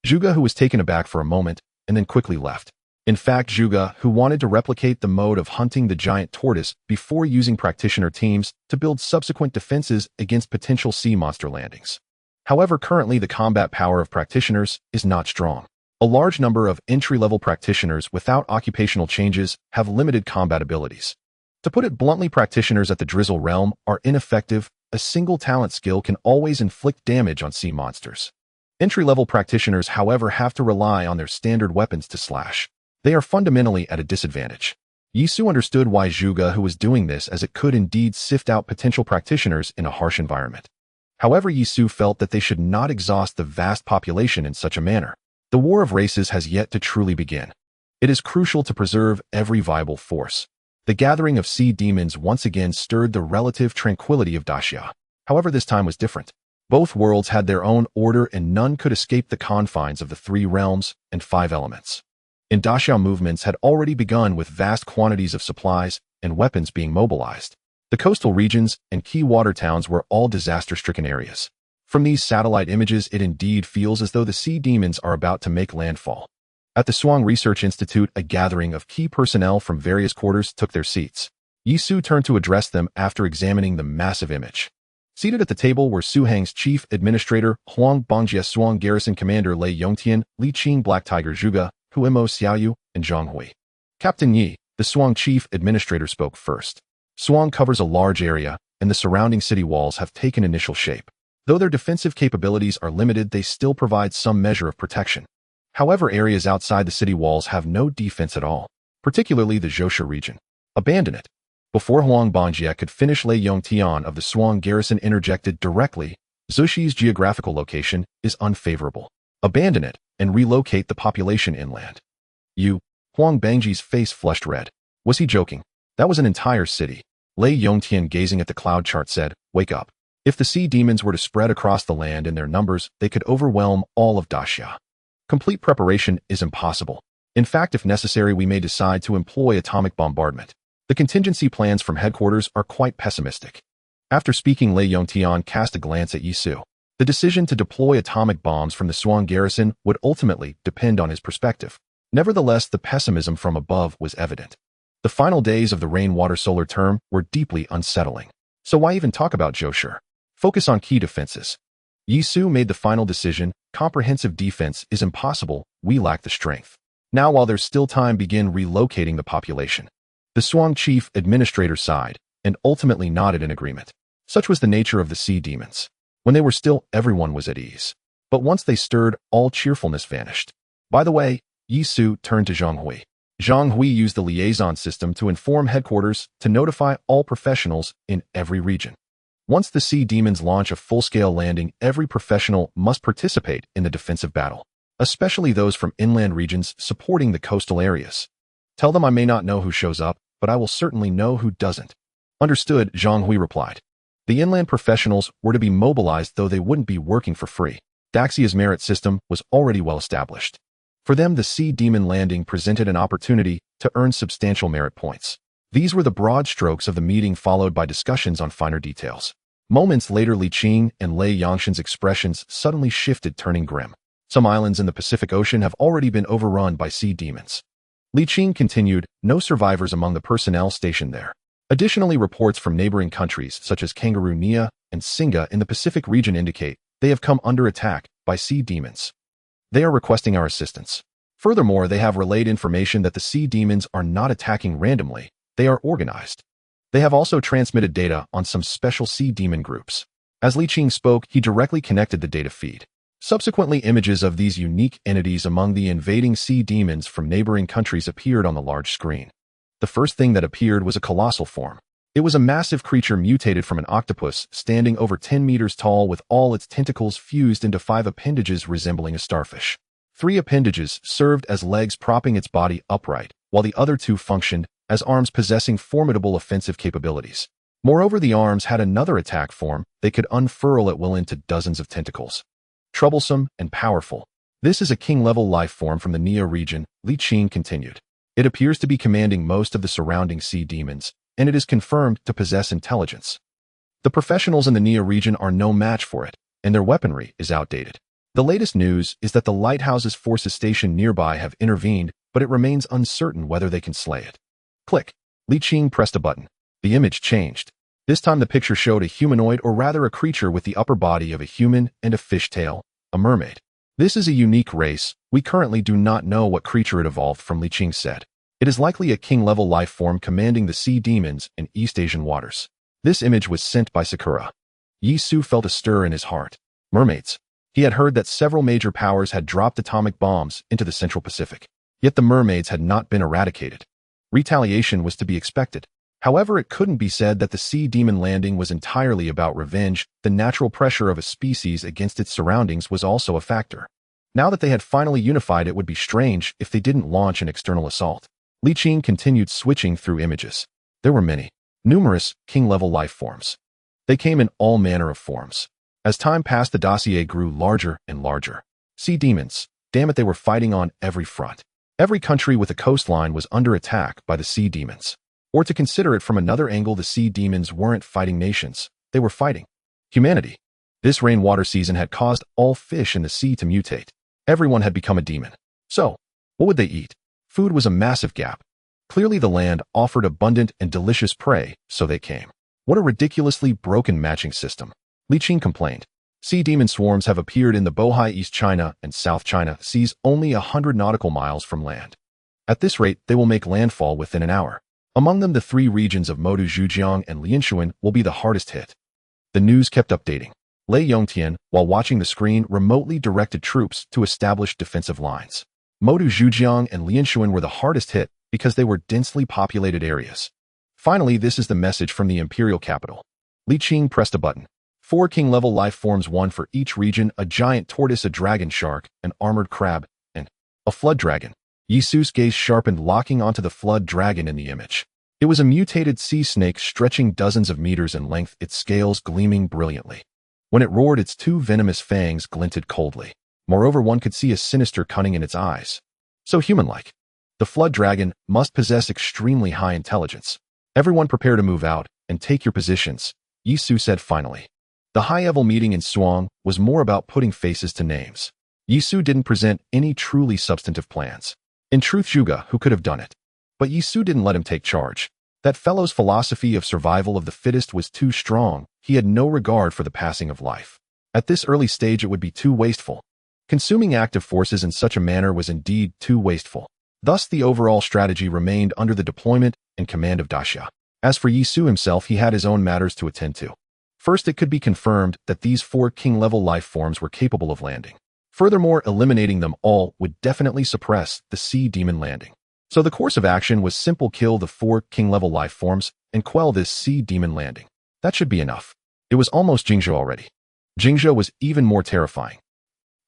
Zhuge Hu was taken aback for a moment and then quickly left. In fact, Zhuge Hu wanted to replicate the mode of hunting the giant tortoise before using practitioner teams to build subsequent defenses against potential sea monster landings. However, currently the combat power of practitioners is not strong. A large number of entry-level practitioners without occupational changes have limited combat abilities. To put it bluntly, practitioners at the Drizzle realm are ineffective. A single talent skill can always inflict damage on sea monsters. Entry-level practitioners, however, have to rely on their standard weapons to slash. They are fundamentally at a disadvantage. Yisu understood why Zhuge who was doing this, as it could indeed sift out potential practitioners in a harsh environment. However, Yisu felt that they should not exhaust the vast population in such a manner. The war of races has yet to truly begin. It is crucial to preserve every viable force. The gathering of sea demons once again stirred the relative tranquility of Daxia. However, this time was different. Both worlds had their own order and none could escape the confines of the 3 realms and 5 elements. In Daxia, movements had already begun with vast quantities of supplies and weapons being mobilized. The coastal regions and key water towns were all disaster-stricken areas. From these satellite images, it indeed feels as though the sea demons are about to make landfall. At the Suang Research Institute, a gathering of key personnel from various quarters took their seats. Yisu turned to address them after examining the massive image. Seated at the table were Suhang's chief administrator, Huang Bongjie, Suang Garrison Commander Lei Yongtian, Li Qing, Black Tiger Zhuge, Huimo Xiaoyu, and Zhang Hui. Captain Yi, the Suang chief administrator, spoke first. Suang covers a large area, and the surrounding city walls have taken initial shape. Though their defensive capabilities are limited, they still provide some measure of protection. However, areas outside the city walls have no defense at all, particularly the Zhousha region. Abandon it. Before Huang Bongjie could finish, Lei Yongtian of the Suang Garrison interjected directly. Zhoushi's geographical location is unfavorable. Abandon it and relocate the population inland. You, Huang Bongjie's face flushed red. Was he joking? That was an entire city. Lei Yongtian, gazing at the cloud chart, said, "Wake up. If the sea demons were to spread across the land in their numbers, they could overwhelm all of Daxia. Complete preparation is impossible. In fact, if necessary, we may decide to employ atomic bombardment. The contingency plans from headquarters are quite pessimistic." After speaking, Lei Yongtian cast a glance at Yisu. The decision to deploy atomic bombs from the Suang garrison would ultimately depend on his perspective. Nevertheless, the pessimism from above was evident. The final days of the rainwater solar term were deeply unsettling. So why even talk about Zhousha? Focus on key defenses. Yisu made the final decision. Comprehensive defense is impossible. We lack the strength. Now, while there's still time, begin relocating the population. The Suang chief administrator sighed and ultimately nodded in agreement. Such was the nature of the sea demons. When they were still, everyone was at ease. But once they stirred, all cheerfulness vanished. By the way, Yisu turned to Zhang Hui. Zhang Hui used the liaison system to inform headquarters to notify all professionals in every region. Once the sea demons launch a full-scale landing, every professional must participate in the defensive battle, especially those from inland regions supporting the coastal areas. Tell them I may not know who shows up, but I will certainly know who doesn't. Understood, Zhang Hui replied. The inland professionals were to be mobilized, though they wouldn't be working for free. Daxia's merit system was already well established. For them, the sea demon landing presented an opportunity to earn substantial merit points. These were the broad strokes of the meeting, followed by discussions on finer details. Moments later, Li Qing and Lei Yangshan's expressions suddenly shifted, turning grim. Some islands in the Pacific Ocean have already been overrun by sea demons. Li Qing continued, no survivors among the personnel stationed there. Additionally, reports from neighboring countries such as Kangaroo Nia and Singa in the Pacific region indicate they have come under attack by sea demons. They are requesting our assistance. Furthermore, they have relayed information that the sea demons are not attacking randomly. They are organized. They have also transmitted data on some special sea demon groups. As Li Qing spoke, he directly connected the data feed. Subsequently, images of these unique entities among the invading sea demons from neighboring countries appeared on the large screen. The first thing that appeared was a colossal form. It was a massive creature mutated from an octopus, standing over 10 meters tall with all its tentacles fused into 5 appendages resembling a starfish. 3 appendages served as legs propping its body upright, while the other 2 functioned as arms possessing formidable offensive capabilities. Moreover, the arms had another attack form. They could unfurl at will into dozens of tentacles. Troublesome and powerful. This is a king-level life form from the Nia region, Li Qing continued. It appears to be commanding most of the surrounding sea demons, and it is confirmed to possess intelligence. The professionals in the Nia region are no match for it, and their weaponry is outdated. The latest news is that the lighthouse's forces stationed nearby have intervened, but it remains uncertain whether they can slay it. Click. Li Qing pressed a button. The image changed. This time the picture showed a humanoid, or rather a creature with the upper body of a human and a fishtail, a mermaid. This is a unique race. We currently do not know what creature it evolved from, Li Qing said. It is likely a king-level life form commanding the sea demons in East Asian waters. This image was sent by Sakura. Yisu felt a stir in his heart. Mermaids. He had heard that several major powers had dropped atomic bombs into the Central Pacific. Yet the mermaids had not been eradicated. Retaliation was to be expected. However, it couldn't be said that the sea demon landing was entirely about revenge. The natural pressure of a species against its surroundings was also a factor. Now that they had finally unified, it would be strange if they didn't launch an external assault. Li Qing continued switching through images. There were many, numerous, king-level life forms. They came in all manner of forms. As time passed, the dossier grew larger and larger. Sea demons. Damn it, they were fighting on every front. Every country with a coastline was under attack by the sea demons. Or to consider it from another angle, the sea demons weren't fighting nations. They were fighting humanity. This rainwater season had caused all fish in the sea to mutate. Everyone had become a demon. So, what would they eat? Food was a massive gap. Clearly the land offered abundant and delicious prey, so they came. What a ridiculously broken matching system. Li Qing complained. Sea demon swarms have appeared in the Bohai East China and South China seas only 100 nautical miles from land. At this rate, they will make landfall within an hour. Among them, the three regions of Modu Zhujiang and Lianshuan will be the hardest hit. The news kept updating. Lei Yongtian, while watching the screen, remotely directed troops to establish defensive lines. Modu Zhujiang and Lianshuan were the hardest hit because they were densely populated areas. Finally, this is the message from the imperial capital. Li Qing pressed a button. 4 king-level life forms, 1 for each region: a giant tortoise, a dragon shark, an armored crab, and a flood dragon. Yisu's gaze sharpened, locking onto the flood dragon in the image. It was a mutated sea snake stretching dozens of meters in length, its scales gleaming brilliantly. When it roared, its 2 venomous fangs glinted coldly. Moreover, one could see a sinister cunning in its eyes. So human-like. The flood dragon must possess extremely high intelligence. Everyone prepare to move out and take your positions, Yisu said finally. The high-level meeting in Suang was more about putting faces to names. Yisu didn't present any truly substantive plans. In truth, Zhuge, who could have done it. But Yisu didn't let him take charge. That fellow's philosophy of survival of the fittest was too strong. He had no regard for the passing of life. At this early stage, it would be too wasteful. Consuming active forces in such a manner was indeed too wasteful. Thus, the overall strategy remained under the deployment and command of Daxia. As for Yisu himself, he had his own matters to attend to. First, it could be confirmed that these 4 king-level life forms were capable of landing. Furthermore, eliminating them all would definitely suppress the sea demon landing. So the course of action was simple: kill the 4 king-level life forms and quell this sea demon landing. That should be enough. It was almost Jingzhou already. Jingzhou was even more terrifying.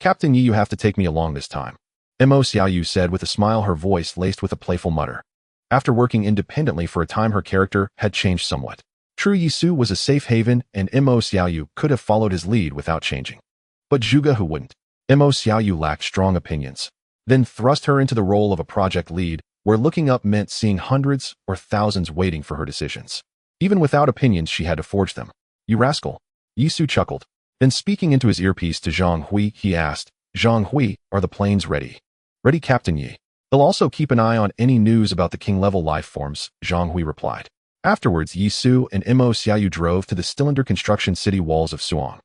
Captain Yi, you have to take me along this time, Mo Xiaoyu said with a smile, her voice laced with a playful mutter. After working independently for a time, her character had changed somewhat. True, Yisu was a safe haven, and Mo Xiaoyu could have followed his lead without changing. But Zhuge, who wouldn't? Mo Xiaoyu lacked strong opinions. Then thrust her into the role of a project lead, where looking up meant seeing hundreds or thousands waiting for her decisions. Even without opinions, she had to forge them. You rascal. Yisu chuckled. Then speaking into his earpiece to Zhang Hui, he asked, Zhang Hui, are the planes ready? Ready, Captain Yi. They'll also keep an eye on any news about the king-level life forms, Zhang Hui replied. Afterwards, Yisu and Mo Xiaoyu drove to the still under construction city walls of Suang.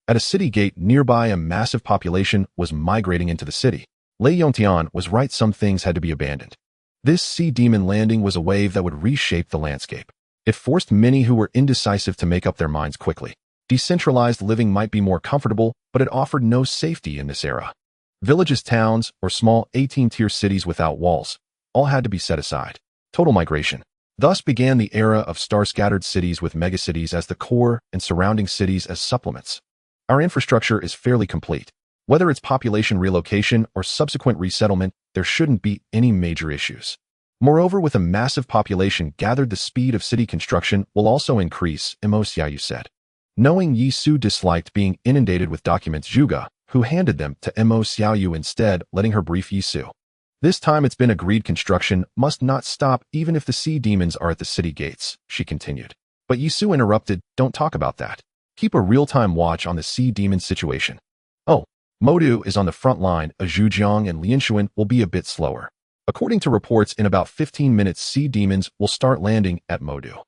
At a city gate nearby, a massive population was migrating into the city. Lei Yongtian was right, some things had to be abandoned. This sea demon landing was a wave that would reshape the landscape. It forced many who were indecisive to make up their minds quickly. Decentralized living might be more comfortable, but it offered no safety in this era. Villages, towns, or small 18-tier cities without walls all had to be set aside. Total migration. Thus began the era of star-scattered cities with megacities as the core and surrounding cities as supplements. Our infrastructure is fairly complete. Whether it's population relocation or subsequent resettlement, there shouldn't be any major issues. Moreover, with a massive population gathered, the speed of city construction will also increase, Mo Xiaoyu said. Knowing Yisu disliked being inundated with documents, Zhuge, who handed them to Mo Xiaoyu instead, letting her brief Yisu. This time it's been agreed construction must not stop even if the sea demons are at the city gates, she continued. But Yisu interrupted, don't talk about that. Keep a real-time watch on the sea demon situation. Oh, Modu is on the front line, Zhujiang and Lianshuan will be a bit slower. According to reports, in about 15 minutes, sea demons will start landing at Modu.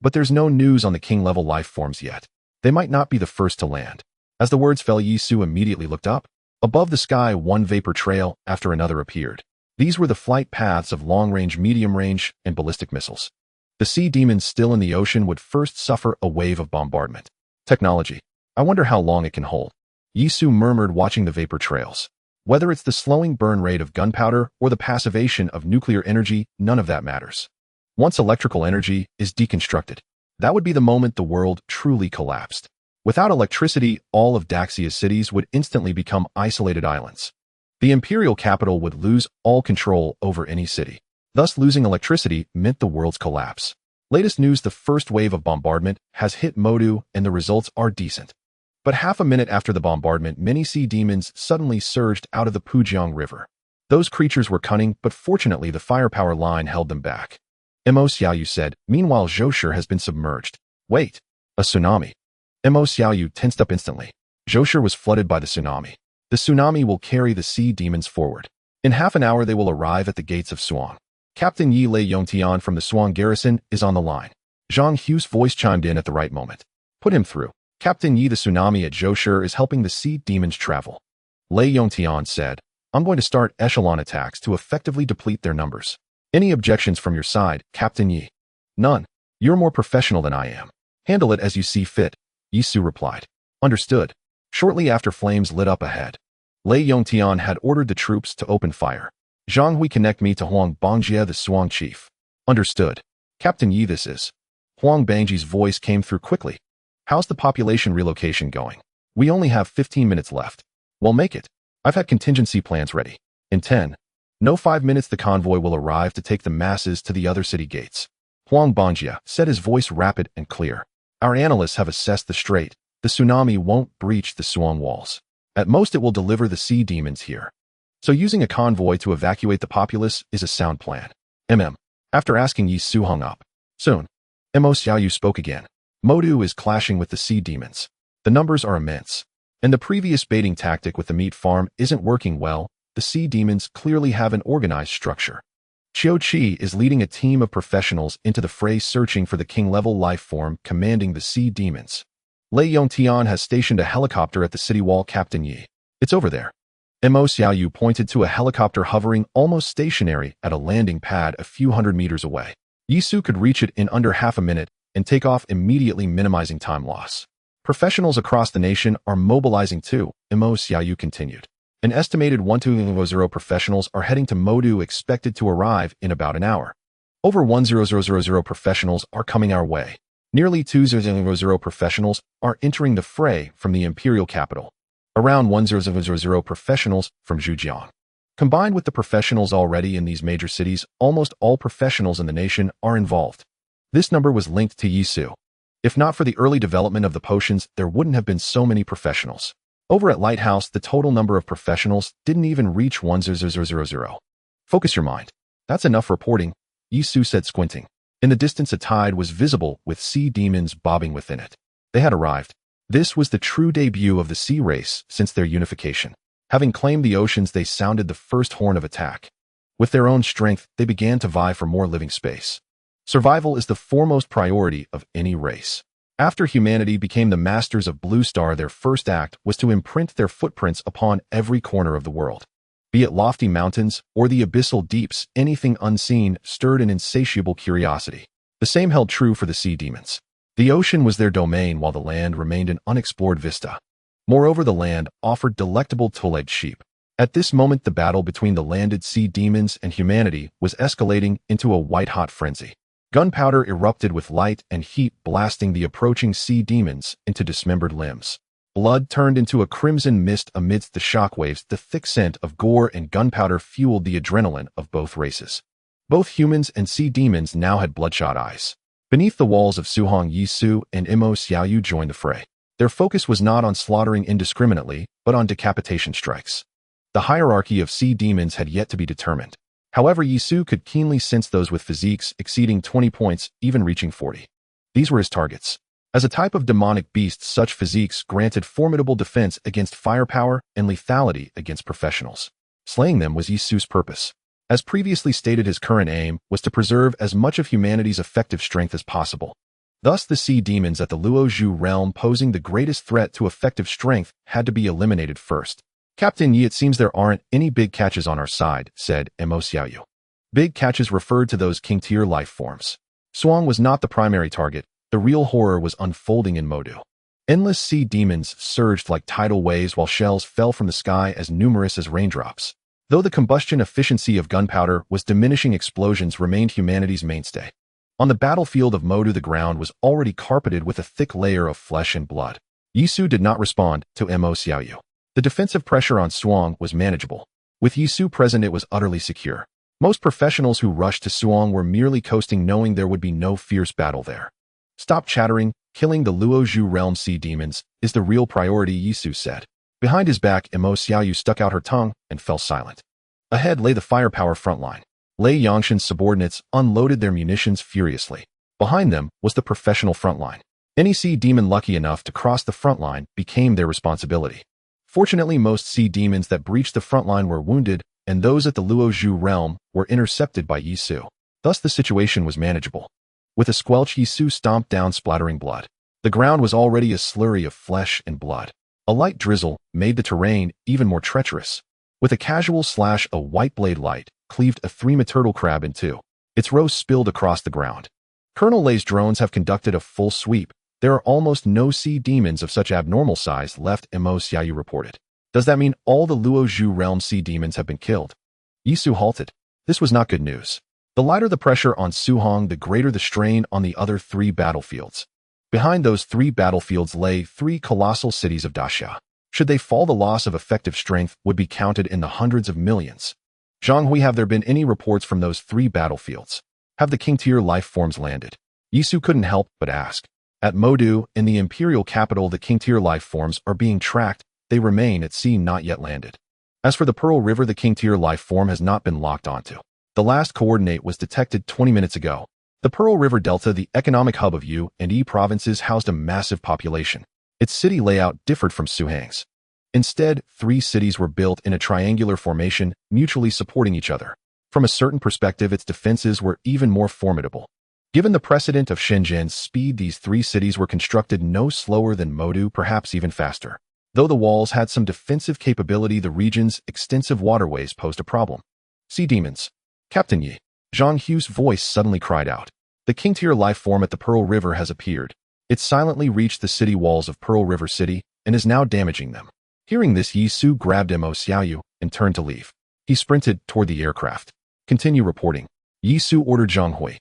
But there's no news on the king-level life forms yet. They might not be the first to land. As the words fell, Yisu immediately looked up. Above the sky, one vapor trail after another appeared. These were the flight paths of long-range, medium-range, and ballistic missiles. The sea demons still in the ocean would first suffer a wave of bombardment. Technology. I wonder how long it can hold. Yisu murmured, watching the vapor trails. Whether it's the slowing burn rate of gunpowder or the passivation of nuclear energy, none of that matters. Once electrical energy is deconstructed, that would be the moment the world truly collapsed. Without electricity, all of Daxia's cities would instantly become isolated islands. The imperial capital would lose all control over any city. Thus, losing electricity meant the world's collapse. Latest news: the first wave of bombardment has hit Modu, and the results are decent. But half a minute after the bombardment, many sea demons suddenly surged out of the Pujiang River. Those creatures were cunning, but fortunately the firepower line held them back. Mo Xiaoyu said. Meanwhile, Zhousher has been submerged. Wait, a tsunami. Mo Xiaoyu tensed up instantly. Zhousher was flooded by the tsunami. The tsunami will carry the sea demons forward. In half an hour they will arrive at the gates of Suang. Captain Yi Lei Yongtian from the Suang garrison is on the line. Zhang Hu's voice chimed in at the right moment. Put him through. Captain Yi, the tsunami at Zhousher is helping the sea demons travel. Lei Yongtian said, I'm going to start echelon attacks to effectively deplete their numbers. Any objections from your side, Captain Yi? None. You're more professional than I am. Handle it as you see fit, Yisu replied. Understood. Shortly after, flames lit up ahead. Lei Yongtian had ordered the troops to open fire. Zhang Hui, connect me to Huang Bangjie, the Suang chief. Understood. Captain Yi, this is. Huang Bangjie's voice came through quickly. How's the population relocation going? We only have 15 minutes left. Well, make it. I've had contingency plans ready. In 10. No 5 minutes the convoy will arrive to take the masses to the other city gates. Huang Bangjie said, his voice rapid and clear. Our analysts have assessed the strait. The tsunami won't breach the Suang walls. At most it will deliver the sea demons here. So using a convoy to evacuate the populace is a sound plan. After asking, Yisu hung up. Soon. Mo Xiaoyu spoke again. Modu is clashing with the sea demons. The numbers are immense. And the previous baiting tactic with the meat farm isn't working well. The sea demons clearly have an organized structure. Qiu Qi is leading a team of professionals into the fray, searching for the king-level life form commanding the sea demons. Lei Yongtian has stationed a helicopter at the city wall. Captain Yi. It's over there. Mo Xiaoyu pointed to a helicopter hovering almost stationary at a landing pad a few hundred meters away. Yisu could reach it in under half a minute and take off immediately, minimizing time loss. Professionals across the nation are mobilizing too, Mo Xiaoyu continued. An estimated 1,200 professionals are heading to Modu, expected to arrive in about an hour. Over 1,000 professionals are coming our way. Nearly 2,000 professionals are entering the fray from the imperial capital. Around 1,000 professionals from Zhejiang. Combined with the professionals already in these major cities, almost all professionals in the nation are involved. This number was linked to Yisu. If not for the early development of the potions, there wouldn't have been so many professionals. Over at Lighthouse, the total number of professionals didn't even reach 1,000. Focus your mind. That's enough reporting, Yisu said, squinting. In the distance, a tide was visible with sea demons bobbing within it. They had arrived. This was the true debut of the sea race since their unification. Having claimed the oceans, they sounded the first horn of attack. With their own strength, they began to vie for more living space. Survival is the foremost priority of any race. After humanity became the masters of Blue Star, their first act was to imprint their footprints upon every corner of the world. Be it lofty mountains or the abyssal deeps, anything unseen stirred an insatiable curiosity. The same held true for the sea demons. The ocean was their domain, while the land remained an unexplored vista. Moreover, the land offered delectable two-legged sheep. At this moment, the battle between the landed sea demons and humanity was escalating into a white-hot frenzy. Gunpowder erupted with light and heat, blasting the approaching sea demons into dismembered limbs. Blood turned into a crimson mist amidst the shockwaves. The thick scent of gore and gunpowder fueled the adrenaline of both races. Both humans and sea demons now had bloodshot eyes. Beneath the walls of Suhong, Yisu and Mo Xiaoyu joined the fray. Their focus was not on slaughtering indiscriminately, but on decapitation strikes. The hierarchy of sea demons had yet to be determined. However, Yisu could keenly sense those with physiques exceeding 20 points, even reaching 40. These were his targets. As a type of demonic beast, such physiques granted formidable defense against firepower and lethality against professionals. Slaying them was Yisu's purpose. As previously stated, his current aim was to preserve as much of humanity's effective strength as possible. Thus, the sea demons at the Luozhu realm, posing the greatest threat to effective strength, had to be eliminated first. Captain Yi, it seems there aren't any big catches on our side, said Mo Xiaoyu. Big catches referred to those king-tier life forms. Suang was not the primary target. The real horror was unfolding in Modu. Endless sea demons surged like tidal waves while shells fell from the sky as numerous as raindrops. Though the combustion efficiency of gunpowder was diminishing, explosions remained humanity's mainstay. On the battlefield of Modu, the ground was already carpeted with a thick layer of flesh and blood. Yisu did not respond to Mo Xiaoyu. The defensive pressure on Suang was manageable. With Yisu present, it was utterly secure. Most professionals who rushed to Suang were merely coasting, knowing there would be no fierce battle there. Stop chattering. Killing the Luozhu realm sea demons is the real priority, Yisu said. Behind his back, Mo Xiaoyu stuck out her tongue and fell silent. Ahead lay the firepower frontline. Lei Yangshan's subordinates unloaded their munitions furiously. Behind them was the professional frontline. Any sea demon lucky enough to cross the frontline became their responsibility. Fortunately, most sea demons that breached the frontline were wounded, and those at the Luozhu realm were intercepted by Yisu. Thus the situation was manageable. With a squelch, Yisu stomped down, splattering blood. The ground was already a slurry of flesh and blood. A light drizzle made the terrain even more treacherous. With a casual slash, a white blade light cleaved a 3-meter turtle crab in two. Its roast spilled across the ground. Colonel Lei's drones have conducted a full sweep. There are almost no sea demons of such abnormal size left, Mo Xiaoyu reported. Does that mean all the Luozhu realm sea demons have been killed? Yisu halted. This was not good news. The lighter the pressure on Suhong, the greater the strain on the other 3 battlefields. Behind those 3 battlefields lay 3 colossal cities of Daxia. Should they fall, the loss of effective strength would be counted in the hundreds of millions. Zhanghui, have there been any reports from those 3 battlefields? Have the king-tier life forms landed? Yisu couldn't help but ask. At Modu, in the imperial capital, the king-tier life forms are being tracked. They remain at sea, not yet landed. As for the Pearl River, the king-tier life form has not been locked onto. The last coordinate was detected 20 minutes ago. The Pearl River Delta, the economic hub of Yu and Yi provinces, housed a massive population. Its city layout differed from Suhang's. Instead, 3 cities were built in a triangular formation, mutually supporting each other. From a certain perspective, its defenses were even more formidable. Given the precedent of Shenzhen's speed, these 3 cities were constructed no slower than Modu, perhaps even faster. Though the walls had some defensive capability, the region's extensive waterways posed a problem. Sea demons. Captain Yi. Zhang Hu's voice suddenly cried out. The king-tier life form at the Pearl River has appeared. It silently reached the city walls of Pearl River City and is now damaging them. Hearing this, Yisu grabbed Mo Xiaoyu and turned to leave. He sprinted toward the aircraft. Continue reporting. Yisu ordered Zhanghui.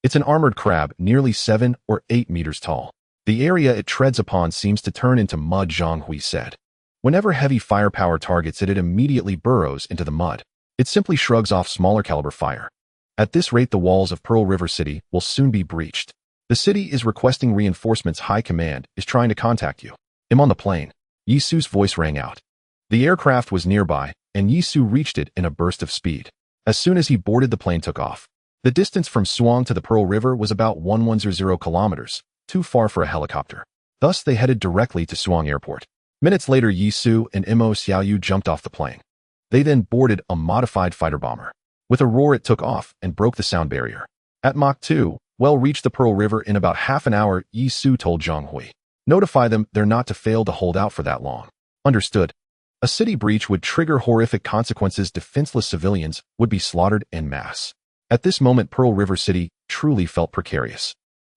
It's an armored crab, nearly 7 or 8 meters tall. The area it treads upon seems to turn into mud, Zhanghui said. Whenever heavy firepower targets it, it immediately burrows into the mud. It simply shrugs off smaller caliber fire. At this rate, the walls of Pearl River City will soon be breached. The city is requesting reinforcements. High command is trying to contact you. I'm on the plane. Yisu's voice rang out. The aircraft was nearby, and Yisu reached it in a burst of speed. As soon as he boarded, the plane took off. The distance from Suang to the Pearl River was about 1100 kilometers, too far for a helicopter. Thus, they headed directly to Suang Airport. Minutes later, Yisu and Mo Xiaoyu jumped off the plane. They then boarded a modified fighter bomber. With a roar, it took off and broke the sound barrier. At Mach 2, reached the Pearl River in about half an hour, Yisu told Zhanghui. Notify them they're not to fail to hold out for that long. Understood. A city breach would trigger horrific consequences. Defenseless civilians would be slaughtered en masse. At this moment, Pearl River City truly felt precarious.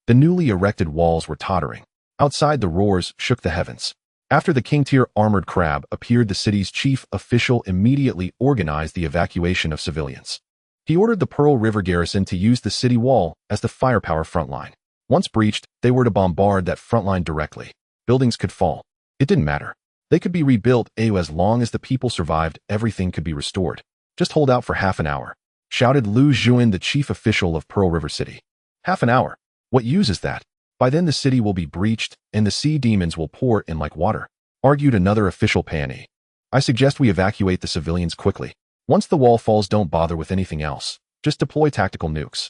The newly erected walls were tottering. Outside, the roars shook the heavens. After the king-tier armored crab appeared, the city's chief official immediately organized the evacuation of civilians. He ordered the Pearl River garrison to use the city wall as the firepower frontline. Once breached, they were to bombard that frontline directly. Buildings could fall. It didn't matter. They could be rebuilt. As long as the people survived, everything could be restored. Just hold out for half an hour, shouted Lu Zhuan, the chief official of Pearl River City. Half an hour? What use is that? By then the city will be breached, and the sea demons will pour in like water, argued another official. Pani. I suggest we evacuate the civilians quickly. Once the wall falls, don't bother with anything else. Just deploy tactical nukes.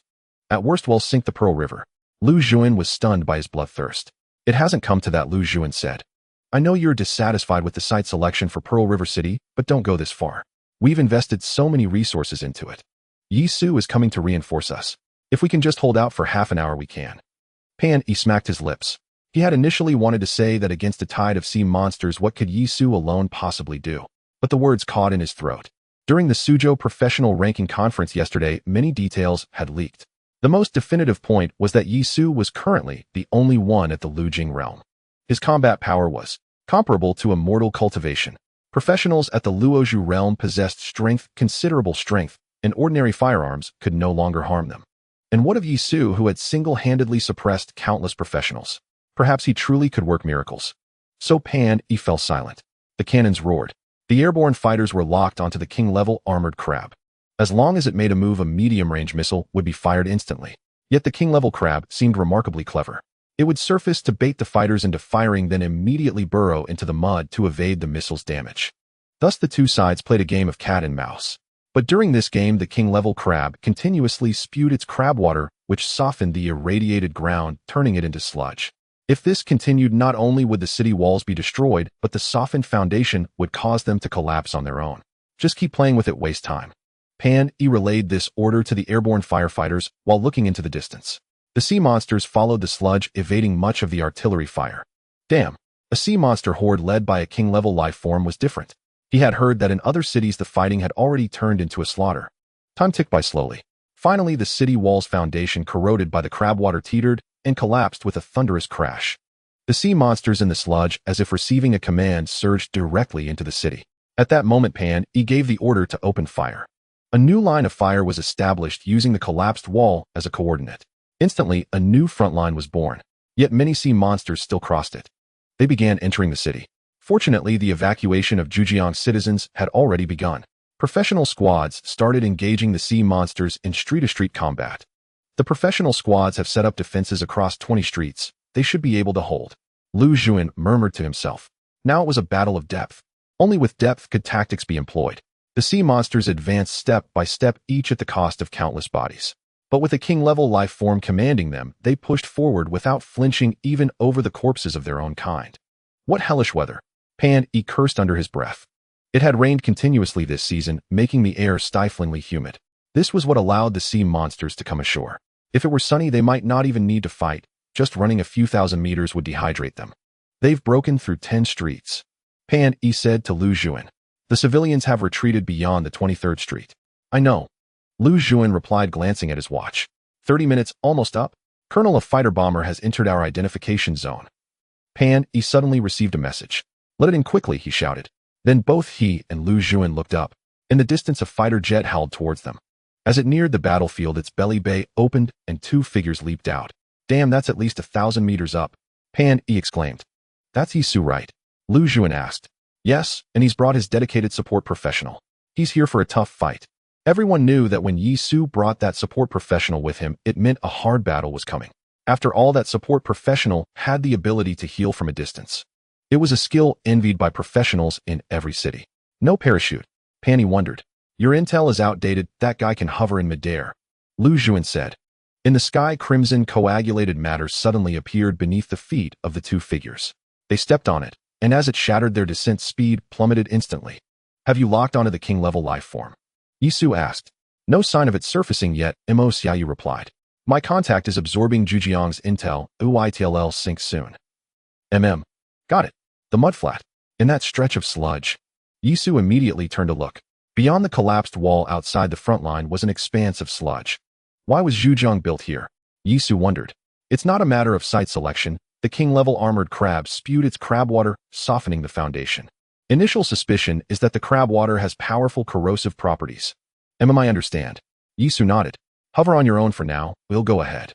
At worst, we'll sink the Pearl River. Lu Zhuan was stunned by his bloodthirst. It hasn't come to that, Lu Zhuan said. I know you're dissatisfied with the site selection for Pearl River City, but don't go this far. We've invested so many resources into it. Yisu is coming to reinforce us. If we can just hold out for half an hour, we can. Pan, he smacked his lips. He had initially wanted to say that against a tide of sea monsters, what could Yisu alone possibly do? but the words caught in his throat. During the Suzhou professional ranking conference yesterday, many details had leaked. The most definitive point was that Yi Su was currently the only one at the Lujing realm. His combat power was comparable to a mortal cultivation. Professionals at the Luozhu realm possessed considerable strength, and ordinary firearms could no longer harm them. And what of Yi Su, who had single-handedly suppressed countless professionals? Perhaps he truly could work miracles. So Pan Yi fell silent. The cannons roared. The airborne fighters were locked onto the king-level armored crab. As long as it made a move, a medium-range missile would be fired instantly. Yet the king-level crab seemed remarkably clever. It would surface to bait the fighters into firing, then immediately burrow into the mud to evade the missile's damage. Thus the two sides played a game of cat and mouse. But during this game, the king-level crab continuously spewed its crab water, which softened the irradiated ground, turning it into sludge. If this continued, not only would the city walls be destroyed, but the softened foundation would cause them to collapse on their own. Just keep playing with it, waste time. Pan Yi relayed this order to the airborne firefighters while looking into the distance. The sea monsters followed the sludge, evading much of the artillery fire. Damn, a sea monster horde led by a king-level life form was different. He had heard that in other cities the fighting had already turned into a slaughter. Time ticked by slowly. Finally, the city wall's foundation, corroded by the crab water, teetered and collapsed with a thunderous crash. The sea monsters in the sludge, as if receiving a command, surged directly into the city. At that moment, Pan Yi gave the order to open fire. A new line of fire was established using the collapsed wall as a coordinate. Instantly, a new front line was born, yet many sea monsters still crossed it. They began entering the city. Fortunately, the evacuation of Zhujiang's citizens had already begun. Professional squads started engaging the sea monsters in street-to-street combat. The professional squads have set up defenses across 20 streets. They should be able to hold. Lu Zhuan murmured to himself. Now it was a battle of depth. Only with depth could tactics be employed. The sea monsters advanced step by step, each at the cost of countless bodies. But with a king-level life form commanding them, they pushed forward without flinching, even over the corpses of their own kind. What hellish weather! Pan Yi cursed under his breath. It had rained continuously this season, making the air stiflingly humid. This was what allowed the sea monsters to come ashore. If it were sunny, they might not even need to fight. Just running a few thousand meters would dehydrate them. They've broken through 10 streets. Pan Yi said to Lu Zhuan. The civilians have retreated beyond the 23rd Street. I know. Lu Zhuan replied, glancing at his watch. 30 minutes, almost up. Colonel, a fighter bomber has entered our identification zone. Pan Yi suddenly received a message. Let it in quickly, he shouted. Then both he and Lu Zhuan looked up. In the distance, a fighter jet howled towards them. As it neared the battlefield, its belly bay opened and 2 figures leaped out. Damn, that's at least 1,000 meters up. Pan Yi exclaimed. That's Yi Su, right? Lu Zhuan asked. Yes, and he's brought his dedicated support professional. He's here for a tough fight. Everyone knew that when Yi Su brought that support professional with him, it meant a hard battle was coming. After all, that support professional had the ability to heal from a distance. It was a skill envied by professionals in every city. No parachute. Pan Yi wondered. Your intel is outdated. That guy can hover in midair. Lu Zhuan said. In the sky, crimson coagulated matter suddenly appeared beneath the feet of the 2 figures. They stepped on it, and as it shattered, their descent speed plummeted instantly. Have you locked onto the king-level life form? Yi Su asked. No sign of it surfacing yet, Mo Xiaoyu replied. My contact is absorbing Zhujiang's intel. UITLL sinks soon. Got it. The mudflat. In that stretch of sludge. Yi Su immediately turned to look. Beyond the collapsed wall outside the front line was an expanse of sludge. Why was Zhujiang built here? Yi Su wondered. It's not a matter of site selection. The king-level armored crab spewed its crab water, softening the foundation. Initial suspicion is that the crab water has powerful corrosive properties. I understand. Yi Su nodded. Hover on your own for now. We'll go ahead.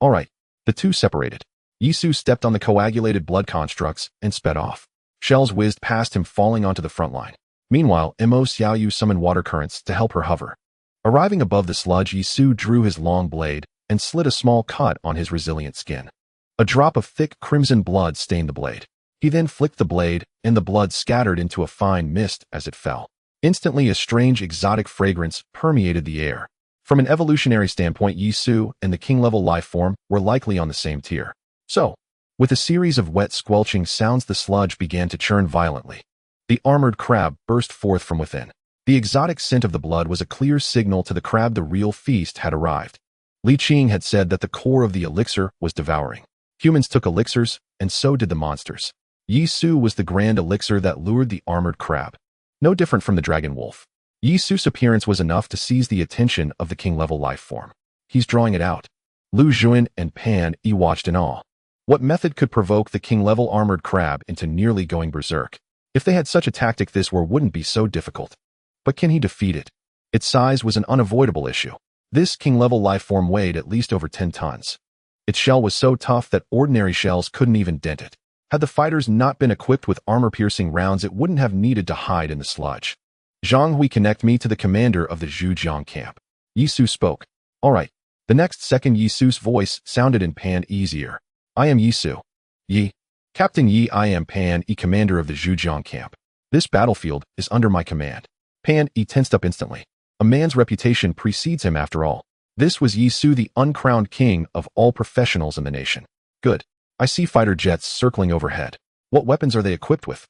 All right. The two separated. Yi Su stepped on the coagulated blood constructs and sped off. Shells whizzed past him, falling onto the front line. Meanwhile, Mo Xiaoyu summoned water currents to help her hover. Arriving above the sludge, Yi Su drew his long blade and slit a small cut on his resilient skin. A drop of thick crimson blood stained the blade. He then flicked the blade, and the blood scattered into a fine mist as it fell. Instantly, a strange exotic fragrance permeated the air. From an evolutionary standpoint, Yi Su and the king-level life form were likely on the same tier. So, with a series of wet squelching sounds, the sludge began to churn violently. The armored crab burst forth from within. The exotic scent of the blood was a clear signal to the crab the real feast had arrived. Li Qing had said that the core of the elixir was devouring. Humans took elixirs, and so did the monsters. Yi Su was the grand elixir that lured the armored crab. No different from the dragon wolf. Yisu's appearance was enough to seize the attention of the king-level life form. He's drawing it out. Lu Juan and Pan Yi watched in awe. What method could provoke the king-level armored crab into nearly going berserk? If they had such a tactic, this war wouldn't be so difficult. But can he defeat it? Its size was an unavoidable issue. This king-level life form weighed at least over 10 tons. Its shell was so tough that ordinary shells couldn't even dent it. Had the fighters not been equipped with armor-piercing rounds, it wouldn't have needed to hide in the sludge. Zhang Hui, connect me to the commander of the Zhujiang camp. Yisu spoke. All right. The next second, Yisu's voice sounded in Pan Yi's ear. I am Yisu. Yi. Captain Yi, I am Pan Yi, commander of the Zhujiang camp. This battlefield is under my command. Pan Yi tensed up instantly. A man's reputation precedes him after all. This was Yisu, the uncrowned king of all professionals in the nation. Good. I see fighter jets circling overhead. What weapons are they equipped with?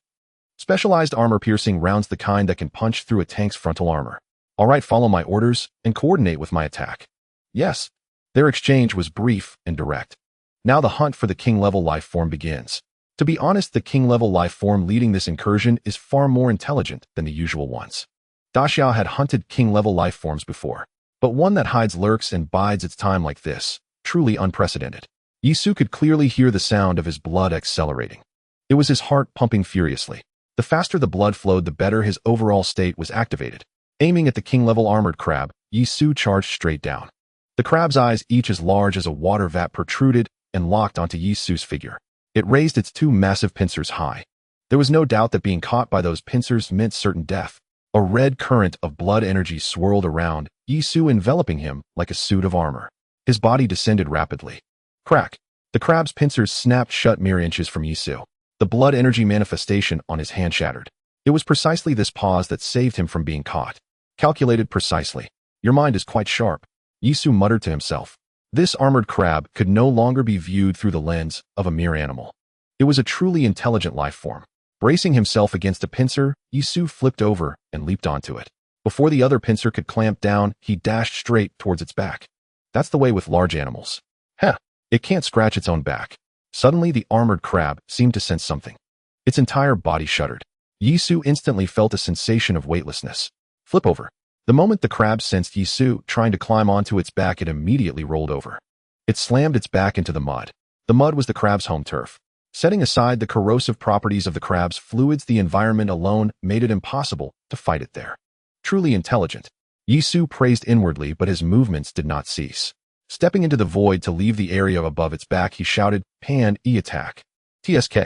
Specialized armor-piercing rounds, the kind that can punch through a tank's frontal armor. All right, follow my orders and coordinate with my attack. Yes. Their exchange was brief and direct. Now the hunt for the king-level life form begins. To be honest, the king-level life form leading this incursion is far more intelligent than the usual ones. Da Xiao had hunted king-level life forms before, but one that hides, lurks, and bides its time like this, truly unprecedented. Yisu could clearly hear the sound of his blood accelerating. It was his heart pumping furiously. The faster the blood flowed, the better his overall state was activated. Aiming at the king-level armored crab, Yisu charged straight down. The crab's eyes, each as large as a water vat, protruded and locked onto Yisu's figure. It raised its two massive pincers high. There was no doubt that being caught by those pincers meant certain death. A red current of blood energy swirled around Yisu, enveloping him like a suit of armor. His body descended rapidly. Crack! The crab's pincers snapped shut mere inches from Yisu. The blood energy manifestation on his hand shattered. It was precisely this pause that saved him from being caught. Calculated precisely. Your mind is quite sharp. Yisu muttered to himself. This armored crab could no longer be viewed through the lens of a mere animal. It was a truly intelligent life form. Bracing himself against a pincer, Yisu flipped over and leaped onto it. Before the other pincer could clamp down, he dashed straight towards its back. That's the way with large animals. Heh, it can't scratch its own back. Suddenly, the armored crab seemed to sense something. Its entire body shuddered. Yisu instantly felt a sensation of weightlessness. Flip over. The moment the crab sensed Yisu trying to climb onto its back, it immediately rolled over. It slammed its back into the mud. The mud was the crab's home turf. Setting aside the corrosive properties of the crab's fluids, the environment alone made it impossible to fight it there. Truly intelligent. Yisu praised inwardly, but his movements did not cease. Stepping into the void to leave the area above its back, he shouted, Pan Yi, attack. TSK.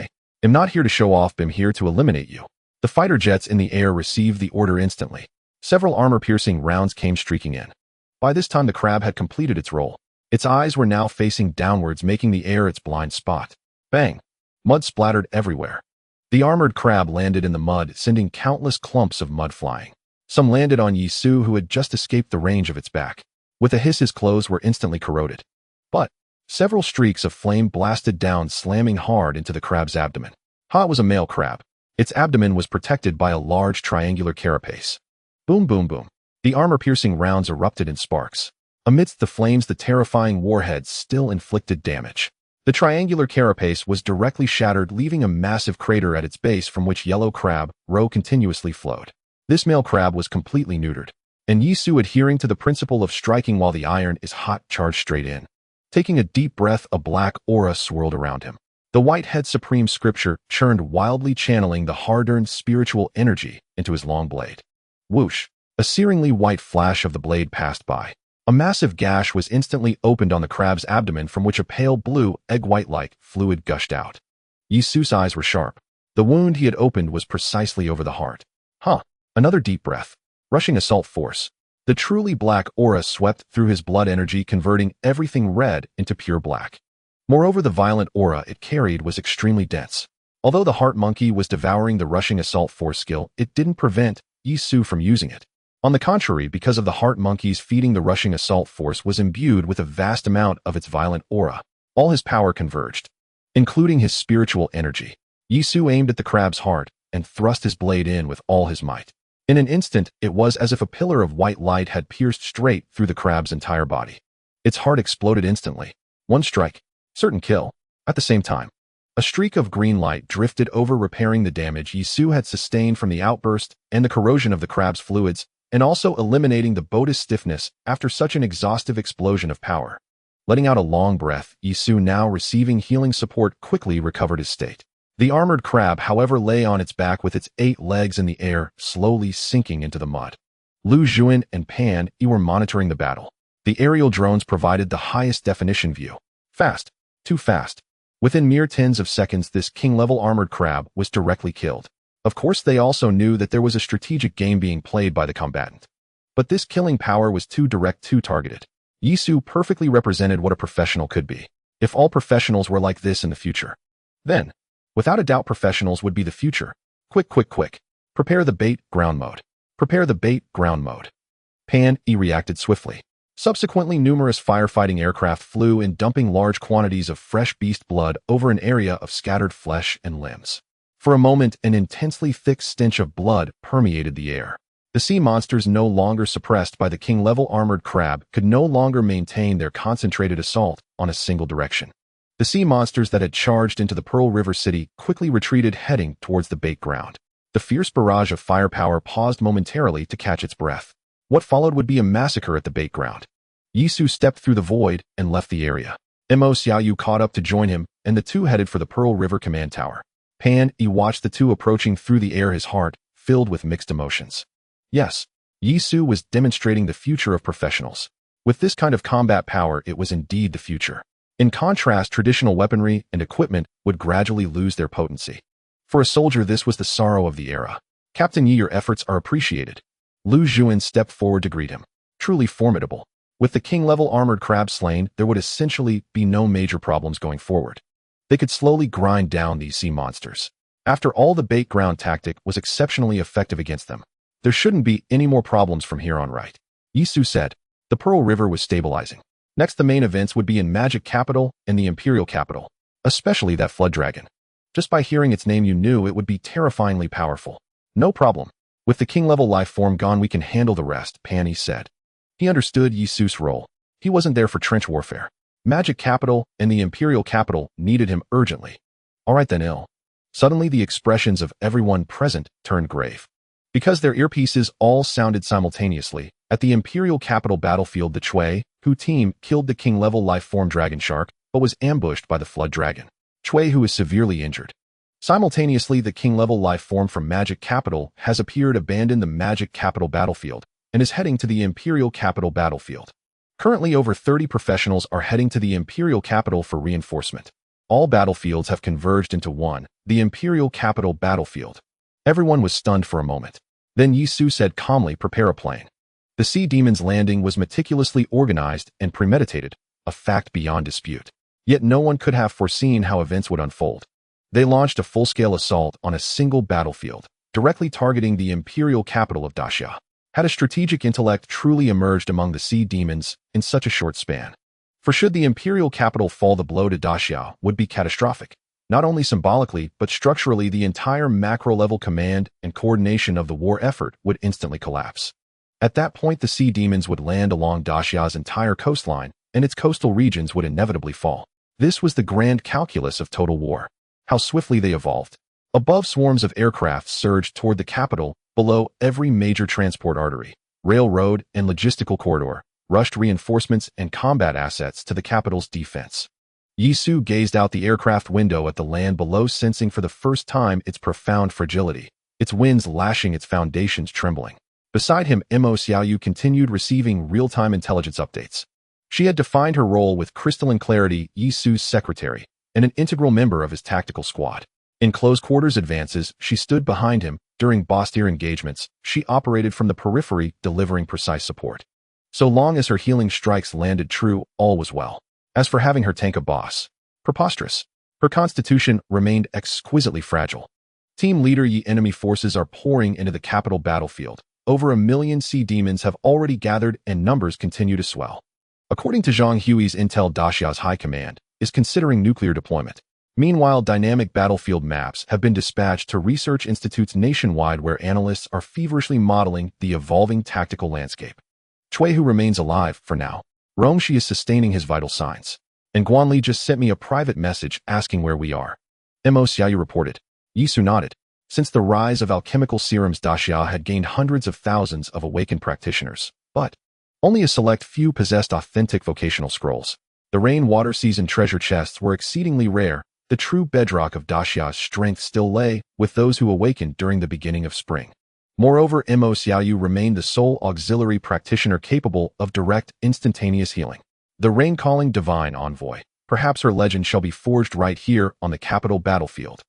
I'm not here to show off, I'm here to eliminate you. The fighter jets in the air received the order instantly. Several armor-piercing rounds came streaking in. By this time, the crab had completed its role. Its eyes were now facing downwards, making the air its blind spot. Bang! Mud splattered everywhere. The armored crab landed in the mud, sending countless clumps of mud flying. Some landed on Yisu, who had just escaped the range of its back. With a hiss, his clothes were instantly corroded. But several streaks of flame blasted down, slamming hard into the crab's abdomen. It was a male crab. Its abdomen was protected by a large triangular carapace. Boom, boom, boom. The armor-piercing rounds erupted in sparks. Amidst the flames, the terrifying warheads still inflicted damage. The triangular carapace was directly shattered, leaving a massive crater at its base from which yellow crab roe continuously flowed. This male crab was completely neutered, and Yisu, adhering to the principle of striking while the iron is hot, charged straight in. Taking a deep breath, a black aura swirled around him. The white-head supreme scripture churned wildly, channeling the hard-earned spiritual energy into his long blade. Whoosh! A searingly white flash of the blade passed by. A massive gash was instantly opened on the crab's abdomen, from which a pale blue, egg-white-like fluid gushed out. Yisu's eyes were sharp. The wound he had opened was precisely over the heart. Another deep breath. Rushing assault force. The truly black aura swept through his blood energy, converting everything red into pure black. Moreover, the violent aura it carried was extremely dense. Although the heart monkey was devouring the rushing assault force skill, it didn't prevent Yisu from using it. On the contrary, because of the heart monkey's feeding, the rushing assault force was imbued with a vast amount of its violent aura. All his power converged, including his spiritual energy. Yisu aimed at the crab's heart and thrust his blade in with all his might. In an instant, it was as if a pillar of white light had pierced straight through the crab's entire body. Its heart exploded instantly. One strike, certain kill. At the same time, A streak of green light drifted over, repairing the damage Yisu had sustained from the outburst and the corrosion of the crab's fluids, and also eliminating the boat's stiffness after such an exhaustive explosion of power. Letting out a long breath, Yisu, now receiving healing support, quickly recovered his state. The armored crab, however, lay on its back with its 8 legs in the air, slowly sinking into the mud. Lu Juan and Pan Yi were monitoring the battle. The aerial drones provided the highest definition view. Fast. Too fast. Within mere tens of seconds, this king-level armored crab was directly killed. Of course, they also knew that there was a strategic game being played by the combatant. But this killing power was too direct, too targeted. Yisu perfectly represented what a professional could be. If all professionals were like this in the future, then, without a doubt, professionals would be the future. Quick, quick, quick. Prepare the bait, ground mode. Prepare the bait, ground mode. Pan Yi reacted swiftly. Subsequently, numerous firefighting aircraft flew in, dumping large quantities of fresh beast blood over an area of scattered flesh and limbs. For a moment, an intensely thick stench of blood permeated the air. The sea monsters, no longer suppressed by the king-level armored crab, could no longer maintain their concentrated assault on a single direction. The sea monsters that had charged into the Pearl River City quickly retreated, heading towards the bait ground. The fierce barrage of firepower paused momentarily to catch its breath. What followed would be a massacre at the bait ground. Yisu stepped through the void and left the area. Mo Xiaoyu caught up to join him, and the two headed for the Pearl River Command Tower. Pan Yi watched the two approaching through the air, his heart filled with mixed emotions. Yes, Yisu was demonstrating the future of professionals. With this kind of combat power, it was indeed the future. In contrast, traditional weaponry and equipment would gradually lose their potency. For a soldier, this was the sorrow of the era. Captain Yi, your efforts are appreciated. Lu Juan stepped forward to greet him. Truly formidable. With the king-level armored crab slain, there would essentially be no major problems going forward. They could slowly grind down these sea monsters. After all, the bait ground tactic was exceptionally effective against them. There shouldn't be any more problems from here on, right? Yisu said. The Pearl River was stabilizing. Next, the main events would be in Magic Capital and the Imperial Capital, especially that Flood Dragon. Just by hearing its name, you knew it would be terrifyingly powerful. No problem. With the king-level life form gone, we can handle the rest, Pan Yi said. He understood Yisu's role. He wasn't there for trench warfare. Magic Capital and the Imperial Capital needed him urgently. All right then, ill. Suddenly, the expressions of everyone present turned grave. Because their earpieces all sounded simultaneously, at the Imperial Capital battlefield, the Chui Hu team killed the king-level life form Dragon Shark, but was ambushed by the Flood Dragon. Chui Hu is severely injured. Simultaneously, the king-level life form from Magic Capital has appeared, abandoned the Magic Capital battlefield, and is heading to the Imperial Capital battlefield. Currently, over 30 professionals are heading to the Imperial Capital for reinforcement. All battlefields have converged into one, the Imperial Capital battlefield. Everyone was stunned for a moment. Then Yisu said calmly, prepare a plane. The Sea Demon's landing was meticulously organized and premeditated, a fact beyond dispute. Yet no one could have foreseen how events would unfold. They launched a full-scale assault on a single battlefield, directly targeting the Imperial Capital of Daxia. Had a strategic intellect truly emerged among the Sea Demons in such a short span? For should the Imperial Capital fall, the blow to Daxia would be catastrophic. Not only symbolically, but structurally, the entire macro-level command and coordination of the war effort would instantly collapse. At that point, the Sea Demons would land along Daxia's entire coastline, and its coastal regions would inevitably fall. This was the grand calculus of total war. How swiftly they evolved. Above, swarms of aircraft surged toward the capital. Below, every major transport artery, railroad, and logistical corridor rushed reinforcements and combat assets to the capital's defense. Yisu gazed out the aircraft window at the land below, sensing for the first time its profound fragility, its winds lashing, its foundations trembling. Beside him, Mo Xiaoyu continued receiving real-time intelligence updates. She had defined her role with crystalline clarity, Yisu's secretary, and an integral member of his tactical squad. In close quarters advances, she stood behind him. During boss-tier engagements, she operated from the periphery, delivering precise support. So long as her healing strikes landed true, all was well. As for having her tank a boss, preposterous. Her constitution remained exquisitely fragile. Team leader Yi, enemy forces are pouring into the capital battlefield. Over 1 million Sea Demons have already gathered, and numbers continue to swell. According to Zhang Hui's intel, Daxia's high command is considering nuclear deployment. Meanwhile, dynamic battlefield maps have been dispatched to research institutes nationwide, where analysts are feverishly modeling the evolving tactical landscape. Chui Hu remains alive, for now. Rongxi is sustaining his vital signs. And Guanli just sent me a private message asking where we are. Mo Xiaoyu reported. Yisu nodded. Since the rise of alchemical serums, Daxia had gained hundreds of thousands of awakened practitioners, but only a select few possessed authentic vocational scrolls. The rainwater season treasure chests were exceedingly rare. The true bedrock of Daxia's strength still lay with those who awakened during the beginning of spring. Moreover, Mo Xiaoyu remained the sole auxiliary practitioner capable of direct, instantaneous healing. The rain-calling divine envoy. Perhaps her legend shall be forged right here on the capital battlefield.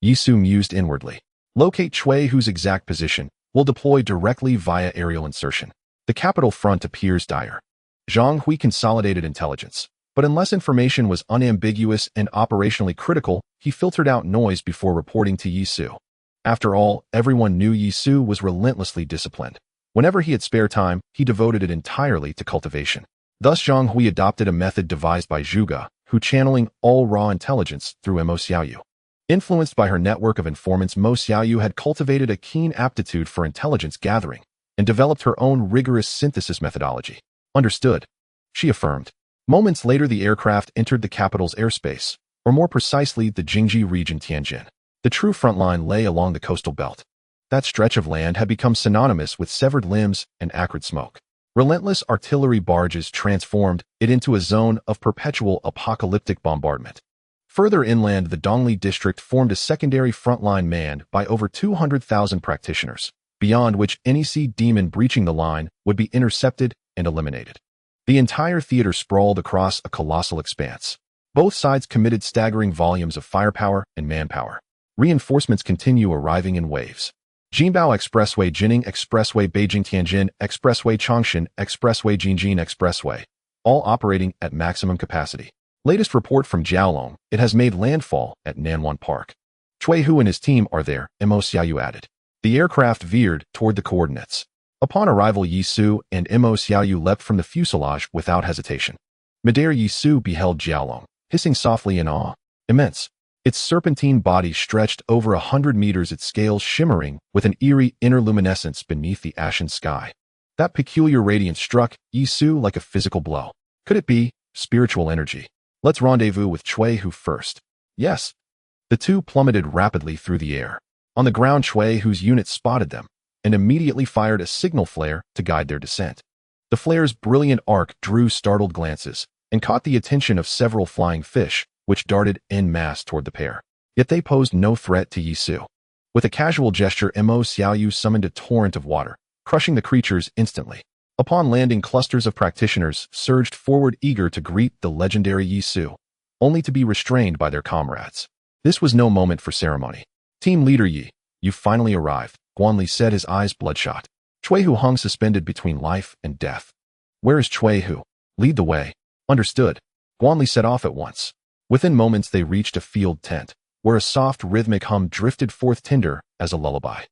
Yisu mused inwardly. Locate Chui, whose exact position will deploy directly via aerial insertion. The capital front appears dire. Zhang Hui consolidated intelligence. But unless information was unambiguous and operationally critical, he filtered out noise before reporting to Yisu. After all, everyone knew Yisu was relentlessly disciplined. Whenever he had spare time, he devoted it entirely to cultivation. Thus Zhang Hui adopted a method devised by Zhuge, who channeling all raw intelligence through Mo Xiaoyu. Influenced by her network of informants, Mo Xiaoyu had cultivated a keen aptitude for intelligence gathering and developed her own rigorous synthesis methodology. Understood, she affirmed. Moments later, the aircraft entered the capital's airspace, or more precisely, the Jingji region Tianjin. The true front line lay along the coastal belt. That stretch of land had become synonymous with severed limbs and acrid smoke. Relentless artillery barges transformed it into a zone of perpetual apocalyptic bombardment. Further inland, the Dongli district formed a secondary front line manned by over 200,000 practitioners, beyond which any sea demon breaching the line would be intercepted and eliminated. The entire theater sprawled across a colossal expanse. Both sides committed staggering volumes of firepower and manpower. Reinforcements continue arriving in waves. Jinbao Expressway, Jining Expressway, Beijing Tianjin Expressway, Chongshin Expressway, Jinjin Expressway, all operating at maximum capacity. Latest report from Jiaolong, it has made landfall at Nanwan Park. Chui Hu and his team are there, Mo Xiaoyu added. The aircraft veered toward the coordinates. Upon arrival, Yisu and Mo Xiaoyu leapt from the fuselage without hesitation. Midair, Yisu beheld Jiaolong, hissing softly in awe. Immense. Its serpentine body stretched over 100 meters, its scales shimmering with an eerie inner luminescence beneath the ashen sky. That peculiar radiance struck Yisu like a physical blow. Could it be spiritual energy? Let's rendezvous with Chui Hu first. Yes. The two plummeted rapidly through the air. On the ground, Chui Hu's unit spotted them and immediately fired a signal flare to guide their descent. The flare's brilliant arc drew startled glances and caught the attention of several flying fish, which darted en masse toward the pair. Yet they posed no threat to Yisu. With a casual gesture, Mo Xiaoyu summoned a torrent of water, crushing the creatures instantly. Upon landing, clusters of practitioners surged forward, eager to greet the legendary Yisu, only to be restrained by their comrades. This was no moment for ceremony. Team leader Yi, you finally arrived, Guanli said, his eyes bloodshot. Chui Hu hung suspended between life and death. Where is Chui Hu? Lead the way. Understood. Guanli set off at once. Within moments they reached a field tent, where a soft rhythmic hum drifted forth tender as a lullaby.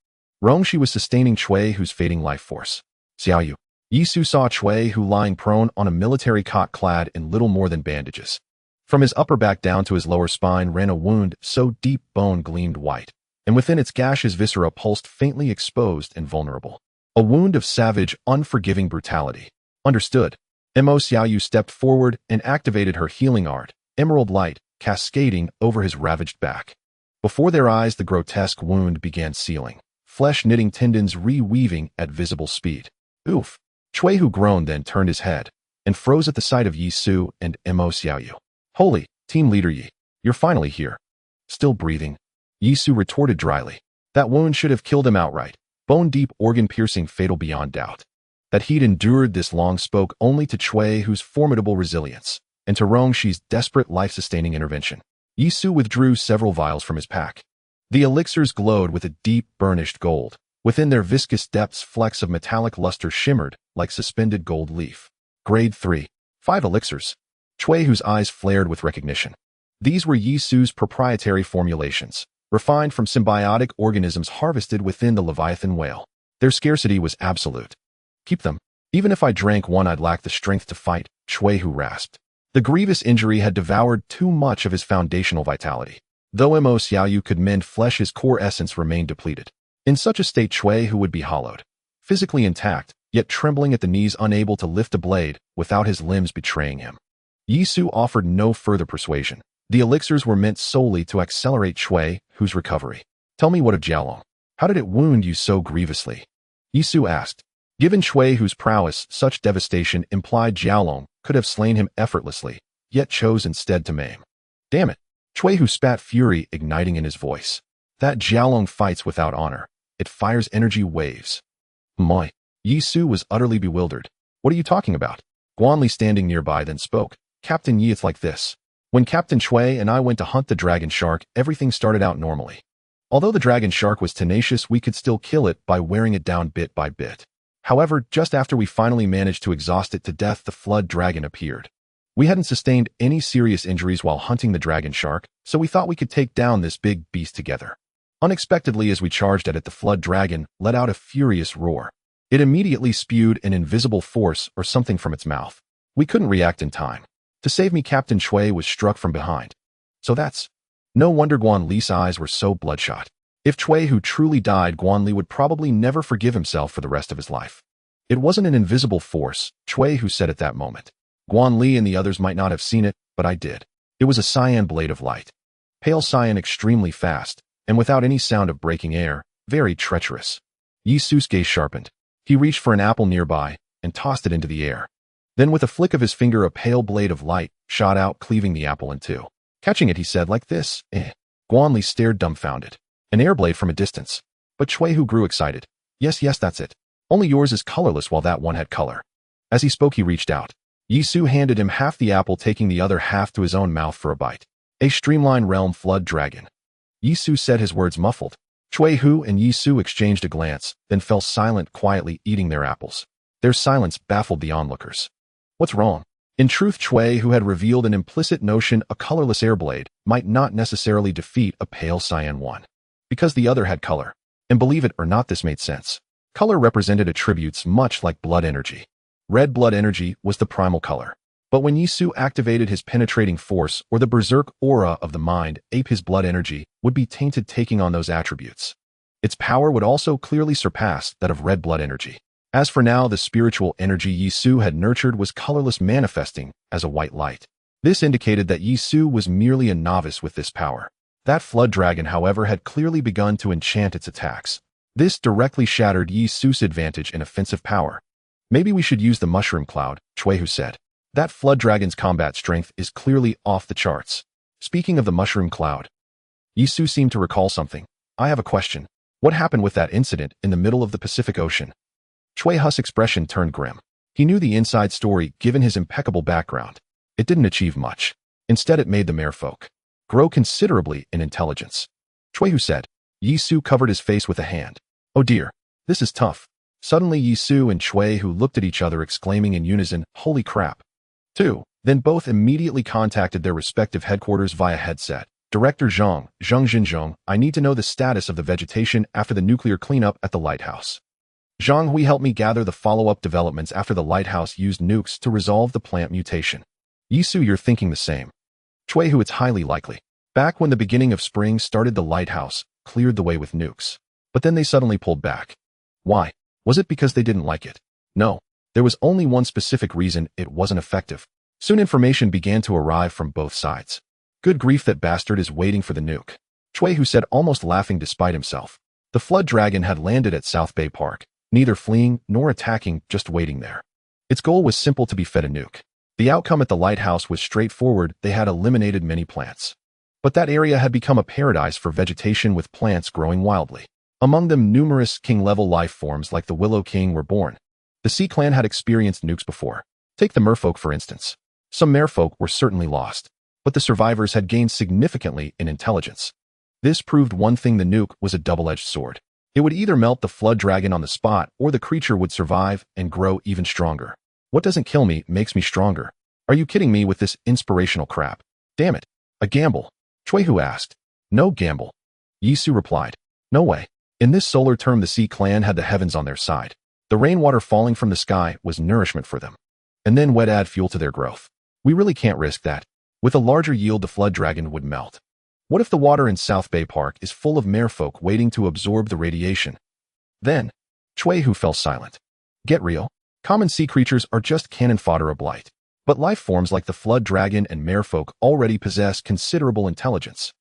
Rongshi was sustaining Chui Hu's fading life force. Xiaoyu. Yisu saw Chui Hu lying prone on a military cot clad in little more than bandages. From his upper back down to his lower spine ran a wound so deep bone gleamed white, and within its gash his viscera pulsed faintly, exposed and vulnerable. A wound of savage, unforgiving brutality. Understood. Mo Xiaoyu stepped forward and activated her healing art, emerald light cascading over his ravaged back. Before their eyes the grotesque wound began sealing, flesh-knitting tendons reweaving at visible speed. Oof! Chui Hu groaned, then turned his head and froze at the sight of Yisu and Mo Xiaoyu. Holy, team leader Yi, you're finally here. Still breathing? Yisu retorted dryly. That wound should have killed him outright. Bone-deep, organ-piercing, fatal beyond doubt. That he'd endured this long spoke only to Chui Hu's formidable resilience, and to Rongshi's desperate life-sustaining intervention. Yisu withdrew several vials from his pack. The elixirs glowed with a deep, burnished gold. Within their viscous depths, flecks of metallic luster shimmered like suspended gold leaf. Grade 3. 5 elixirs. Chui Hu's eyes flared with recognition. These were Yisu's proprietary formulations, refined from symbiotic organisms harvested within the Leviathan whale. Their scarcity was absolute. Keep them. Even if I drank one, I'd lack the strength to fight, Chui Hu rasped. The grievous injury had devoured too much of his foundational vitality. Though Mo Xiaoyu could mend flesh, his core essence remained depleted. In such a state, Chui Hu would be hollowed. Physically intact, yet trembling at the knees, unable to lift a blade without his limbs betraying him. Yisu offered no further persuasion. The elixirs were meant solely to accelerate Chui Hu's recovery. Tell me what of Jialong. How did it wound you so grievously? Yisu asked. Given Chui Hu's prowess, such devastation implied Jialong could have slain him effortlessly, yet chose instead to maim. Damn it. Chui Hu spat fury igniting in his voice. That Jialong fights without honor. It fires energy waves. Moi. Yisu was utterly bewildered. What are you talking about? Guanli standing nearby then spoke. Captain Yi, it's like this. When Captain Chui and I went to hunt the dragon shark, everything started out normally. Although the dragon shark was tenacious, we could still kill it by wearing it down bit by bit. However, just after we finally managed to exhaust it to death, the flood dragon appeared. We hadn't sustained any serious injuries while hunting the dragon shark, so we thought we could take down this big beast together. Unexpectedly, as we charged at it, the flood dragon let out a furious roar. It immediately spewed an invisible force or something from its mouth. We couldn't react in time. To save me, Captain Chui was struck from behind. So that's... No wonder Guan Li's eyes were so bloodshot. If Chui Hu truly died, Guan Li would probably never forgive himself for the rest of his life. It wasn't an invisible force, Chui Hu said at that moment. Guan Li and the others might not have seen it, but I did. It was a cyan blade of light. Pale cyan, extremely fast, and without any sound of breaking air, very treacherous. Yi Su's gaze sharpened. He reached for an apple nearby and tossed it into the air. Then with a flick of his finger, a pale blade of light shot out, cleaving the apple in two. Catching it, he said, like this, eh. Guan Li stared dumbfounded. An air blade from a distance. But Chui Hu grew excited. Yes, that's it. Only yours is colorless while that one had color. As he spoke, he reached out. Yi Su handed him half the apple, taking the other half to his own mouth for a bite. A streamlined realm flood dragon. Yi Su said, his words muffled. Chui Hu and Yi Su exchanged a glance, then fell silent, quietly eating their apples. Their silence baffled the onlookers. What's wrong? In truth, Chui Hu had revealed an implicit notion: a colorless airblade might not necessarily defeat a pale cyan one. Because the other had color. And believe it or not, this made sense. Color represented attributes much like blood energy. Red blood energy was the primal color. But when Yi Su activated his penetrating force, or the berserk aura of the mind, his blood energy would be tainted, taking on those attributes. Its power would also clearly surpass that of red blood energy. As for now, the spiritual energy Yi Su had nurtured was colorless, manifesting as a white light. This indicated that Yi Su was merely a novice with this power. That flood dragon, however, had clearly begun to enchant its attacks. This directly shattered Yi Su's advantage in offensive power. Maybe we should use the mushroom cloud, Chui Hu said. That flood dragon's combat strength is clearly off the charts. Speaking of the mushroom cloud, Yi Su seemed to recall something. I have a question. What happened with that incident in the middle of the Pacific Ocean? Chui Hu's expression turned grim. He knew the inside story, given his impeccable background. It didn't achieve much. Instead, it made the merfolk grow considerably in intelligence. Chui Hu said. Yi Su covered his face with a hand. Oh dear, this is tough. Suddenly Yi Su and Chui Hu looked at each other, exclaiming in unison, holy crap. 2. Then both immediately contacted their respective headquarters via headset. Director Zhang Xinzhong, I need to know the status of the vegetation after the nuclear cleanup at the lighthouse. Zhang Hui, help me gather the follow-up developments after the lighthouse used nukes to resolve the plant mutation. Yi Su, you're thinking the same. Chui Hu, it's highly likely. Back when the beginning of spring started, the lighthouse cleared the way with nukes. But then they suddenly pulled back. Why? Was it because they didn't like it? No. There was only one specific reason: it wasn't effective. Soon information began to arrive from both sides. Good grief, that bastard is waiting for the nuke. Chui Hu said, almost laughing despite himself. The flood dragon had landed at South Bay Park, neither fleeing nor attacking, just waiting there. Its goal was simple: to be fed a nuke. The outcome at the lighthouse was straightforward. They had eliminated many plants. But that area had become a paradise for vegetation, with plants growing wildly. Among them, numerous king-level life forms like the Willow King were born. The Sea Clan had experienced nukes before. Take the merfolk, for instance. Some merfolk were certainly lost, but the survivors had gained significantly in intelligence. This proved one thing: the nuke was a double-edged sword. It would either melt the flood dragon on the spot, or the creature would survive and grow even stronger. What doesn't kill me makes me stronger. Are you kidding me with this inspirational crap? Damn it. A gamble? Chui Hu asked. No gamble. Yi Su replied. No way. In this solar term, the Sea Clan had the heavens on their side. The rainwater falling from the sky was nourishment for them. And then would add fuel to their growth. We really can't risk that. With a larger yield, the flood dragon would melt. What if the water in South Bay Park is full of merfolk waiting to absorb the radiation? Then, Chui Hu fell silent. Get real. Common sea creatures are just cannon fodder, a blight. But life forms like the flood dragon and merfolk already possess considerable intelligence.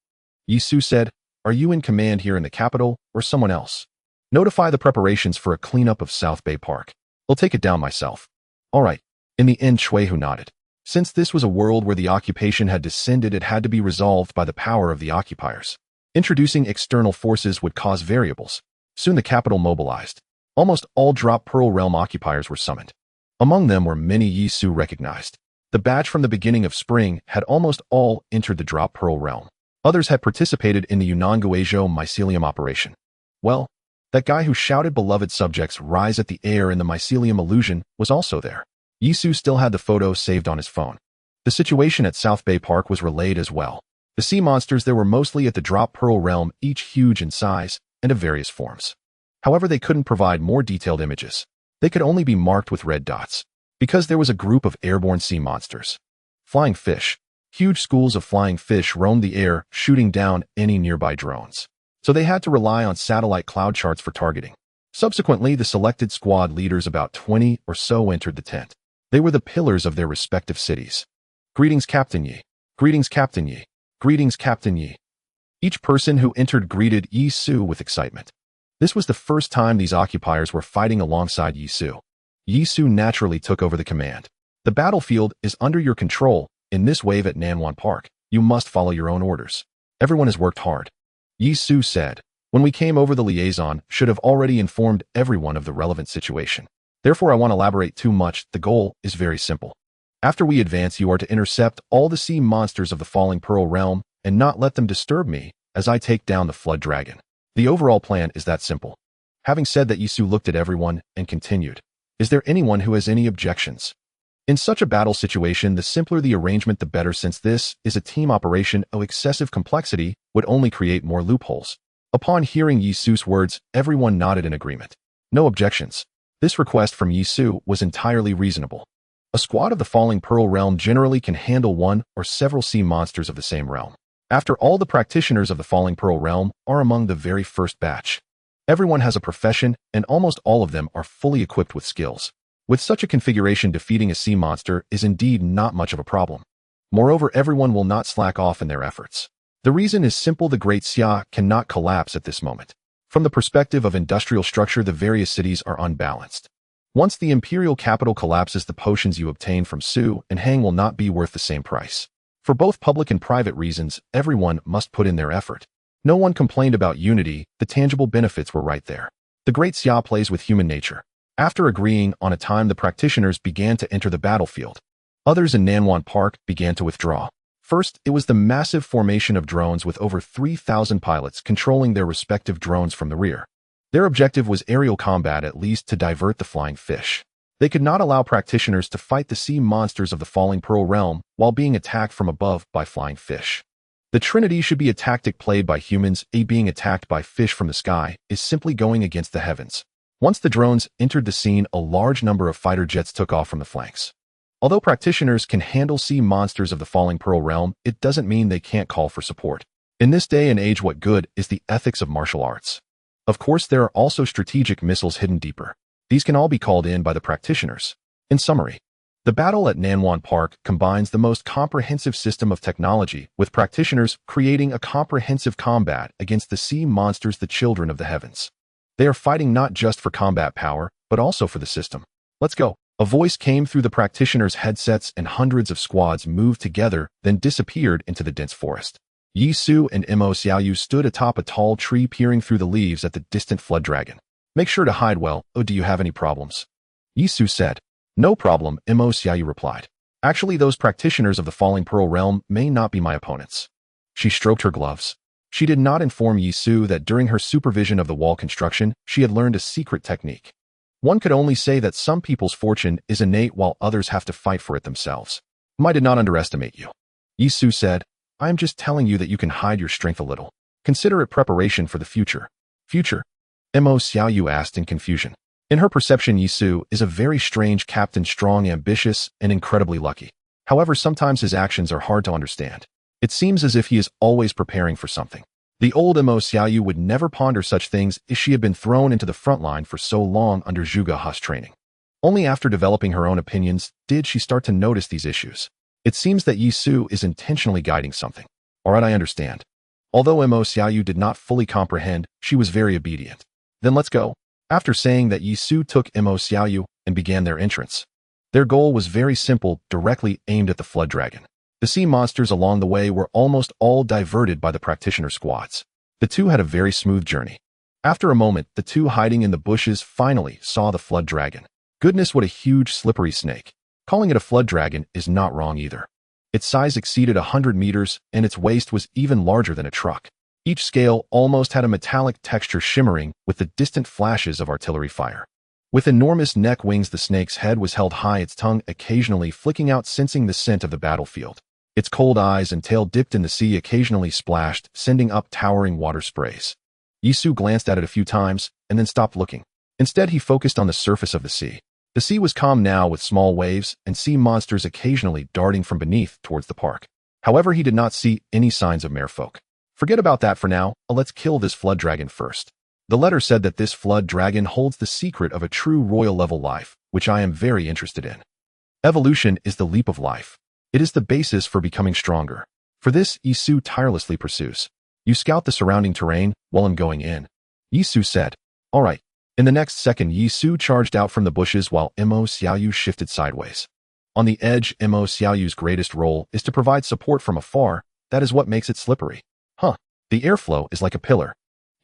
Yisu said, "Are you in command here in the capital, or someone else? Notify the preparations for a cleanup of South Bay Park. I'll take it down myself." "All right." In the end, Shuihu nodded. Since this was a world where the occupation had descended, it had to be resolved by the power of the occupiers. Introducing external forces would cause variables. Soon the capital mobilized. Almost all Drop Pearl Realm occupiers were summoned. Among them were many Yisu recognized. The batch from the beginning of spring had almost all entered the Drop Pearl Realm. Others had participated in the Unanguejo mycelium operation. Well, that guy who shouted beloved subjects rise at the air in the mycelium illusion was also there. Yisu still had the photo saved on his phone. The situation at South Bay Park was relayed as well. The sea monsters there were mostly at the Drop Pearl Realm, each huge in size and of various forms. However, they couldn't provide more detailed images. They could only be marked with red dots, because there was a group of airborne sea monsters. Flying fish. Huge schools of flying fish roamed the air, shooting down any nearby drones. So they had to rely on satellite cloud charts for targeting. Subsequently, the selected squad leaders, about 20 or so, entered the tent. They were the pillars of their respective cities. "Greetings, Captain Yi. Greetings, Captain Yi. Greetings, Captain Yi." Each person who entered greeted Yisu with excitement. This was the first time these occupiers were fighting alongside Yisu. Yisu naturally took over the command. "The battlefield is under your control. In this wave at Nanwan Park, you must follow your own orders. Everyone has worked hard." Yisu said, "When we came over, the liaison should have already informed everyone of the relevant situation. Therefore, I won't elaborate too much. The goal is very simple. After we advance, you are to intercept all the sea monsters of the Falling Pearl Realm and not let them disturb me as I take down the Flood Dragon. The overall plan is that simple." Having said that, Yisu looked at everyone and continued, "Is there anyone who has any objections? In such a battle situation, the simpler the arrangement, the better, since this is a team operation. Excessive complexity would only create more loopholes." Upon hearing Yisu's words, everyone nodded in agreement. No objections. This request from Yisu was entirely reasonable. A squad of the Falling Pearl Realm generally can handle one or several sea monsters of the same realm. After all, the practitioners of the Falling Pearl Realm are among the very first batch. Everyone has a profession, and almost all of them are fully equipped with skills. With such a configuration, defeating a sea monster is indeed not much of a problem. Moreover, everyone will not slack off in their efforts. The reason is simple: the Great Xia cannot collapse at this moment. From the perspective of industrial structure, the various cities are unbalanced. Once the imperial capital collapses, the potions you obtain from Su and Hang will not be worth the same price. For both public and private reasons, everyone must put in their effort. No one complained about unity. The tangible benefits were right there. The Great Xia plays with human nature. After agreeing on a time, the practitioners began to enter the battlefield. Others in Nanwan Park began to withdraw. First, it was the massive formation of drones with over 3,000 pilots controlling their respective drones from the rear. Their objective was aerial combat, at least to divert the flying fish. They could not allow practitioners to fight the sea monsters of the Falling Pearl Realm while being attacked from above by flying fish. The Trinity should be a tactic played by humans. Being attacked by fish from the sky is simply going against the heavens. Once the drones entered the scene, a large number of fighter jets took off from the flanks. Although practitioners can handle sea monsters of the Falling Pearl Realm, it doesn't mean they can't call for support. In this day and age, what good is the ethics of martial arts? Of course, there are also strategic missiles hidden deeper. These can all be called in by the practitioners. In summary, the battle at Nanwan Park combines the most comprehensive system of technology, with practitioners creating a comprehensive combat against the sea monsters, the children of the heavens. They are fighting not just for combat power, but also for the system. "Let's go." A voice came through the practitioners' headsets, and hundreds of squads moved together, then disappeared into the dense forest. Yisu and Mo Xiaoyu stood atop a tall tree, peering through the leaves at the distant flood dragon. "Make sure to hide well. Oh, do you have any problems?" Yisu said. "No problem," Mo Xiaoyu replied. "Actually, those practitioners of the Falling Pearl Realm may not be my opponents." She stroked her gloves. She did not inform Yisu that during her supervision of the wall construction, she had learned a secret technique. One could only say that some people's fortune is innate while others have to fight for it themselves. "I did not underestimate you," Yisu said. "I am just telling you that you can hide your strength a little. Consider it preparation for the future." "Future?" Mo Xiaoyu asked in confusion. In her perception, Yisu is a very strange captain, strong, ambitious, and incredibly lucky. However, sometimes his actions are hard to understand. It seems as if he is always preparing for something. The old Mo Xiaoyu would never ponder such things, as she had been thrown into the front line for so long under Zhuge He's training. Only after developing her own opinions did she start to notice these issues. It seems that Yisu is intentionally guiding something. Alright, I understand. Although Mo Xiaoyu did not fully comprehend, she was very obedient. Then let's go. After saying that, Yisu took Mo Xiaoyu and began their entrance. Their goal was very simple, directly aimed at the flood dragon. The sea monsters along the way were almost all diverted by the practitioner squads. The two had a very smooth journey. After a moment, the two hiding in the bushes finally saw the flood dragon. Goodness, what a huge, slippery snake. Calling it a flood dragon is not wrong either. Its size exceeded 100 meters, and its waist was even larger than a truck. Each scale almost had a metallic texture shimmering with the distant flashes of artillery fire. With enormous neck wings, the snake's head was held high, its tongue occasionally flicking out, sensing the scent of the battlefield. Its cold eyes and tail dipped in the sea occasionally splashed, sending up towering water sprays. Yisu glanced at it a few times and then stopped looking. Instead, he focused on the surface of the sea. The sea was calm now, with small waves and sea monsters occasionally darting from beneath towards the park. However, he did not see any signs of merfolk. Forget about that for now, let's kill this flood dragon first. The letter said that this flood dragon holds the secret of a true royal level life, which I am very interested in. Evolution is the leap of life. It is the basis for becoming stronger. For this, Yisu tirelessly pursues. You scout the surrounding terrain while I'm going in. Yisu said. Alright. In the next second, Yisu charged out from the bushes while Mo Xiaoyu shifted sideways. On the edge, Mo Xiaoyu's greatest role is to provide support from afar. That is what makes it slippery. The airflow is like a pillar.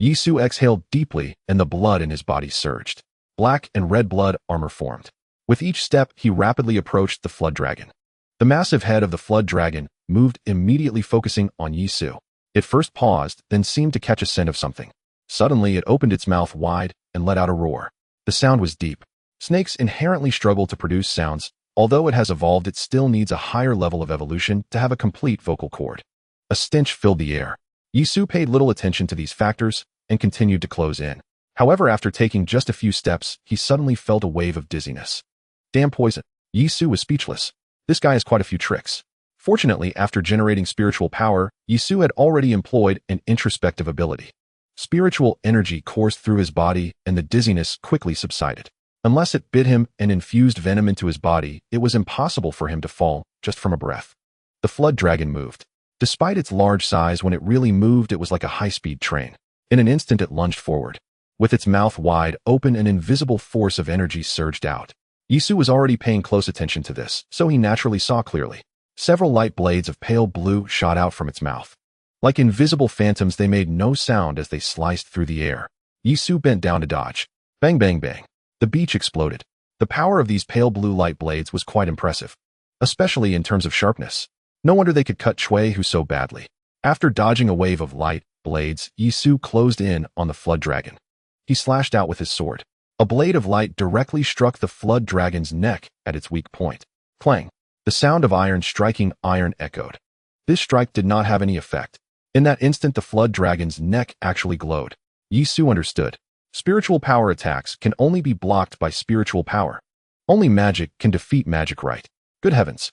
Yisu exhaled deeply and the blood in his body surged. Black and red blood armor formed. With each step, he rapidly approached the flood dragon. The massive head of the flood dragon moved, immediately focusing on Yisu. It first paused, then seemed to catch a scent of something. Suddenly, it opened its mouth wide and let out a roar. The sound was deep. Snakes inherently struggle to produce sounds. Although it has evolved, it still needs a higher level of evolution to have a complete vocal cord. A stench filled the air. Yisu paid little attention to these factors and continued to close in. However, after taking just a few steps, he suddenly felt a wave of dizziness. Damn poison. Yisu was speechless. This guy has quite a few tricks. Fortunately, after generating spiritual power, Yisu had already employed an introspective ability. Spiritual energy coursed through his body and the dizziness quickly subsided. Unless it bit him and infused venom into his body, it was impossible for him to fall just from a breath. The flood dragon moved. Despite its large size, when it really moved, it was like a high-speed train. In an instant, it lunged forward. With its mouth wide open, an invisible force of energy surged out. Yisu was already paying close attention to this, so he naturally saw clearly. Several light blades of pale blue shot out from its mouth. Like invisible phantoms, they made no sound as they sliced through the air. Yisu bent down to dodge. Bang, bang, bang. The beach exploded. The power of these pale blue light blades was quite impressive, especially in terms of sharpness. No wonder they could cut Chui Hu so badly. After dodging a wave of light blades, Yisu closed in on the flood dragon. He slashed out with his sword. A blade of light directly struck the flood dragon's neck at its weak point. Clang. The sound of iron striking iron echoed. This strike did not have any effect. In that instant, the flood dragon's neck actually glowed. Yisu understood. Spiritual power attacks can only be blocked by spiritual power. Only magic can defeat magic, right? Good heavens.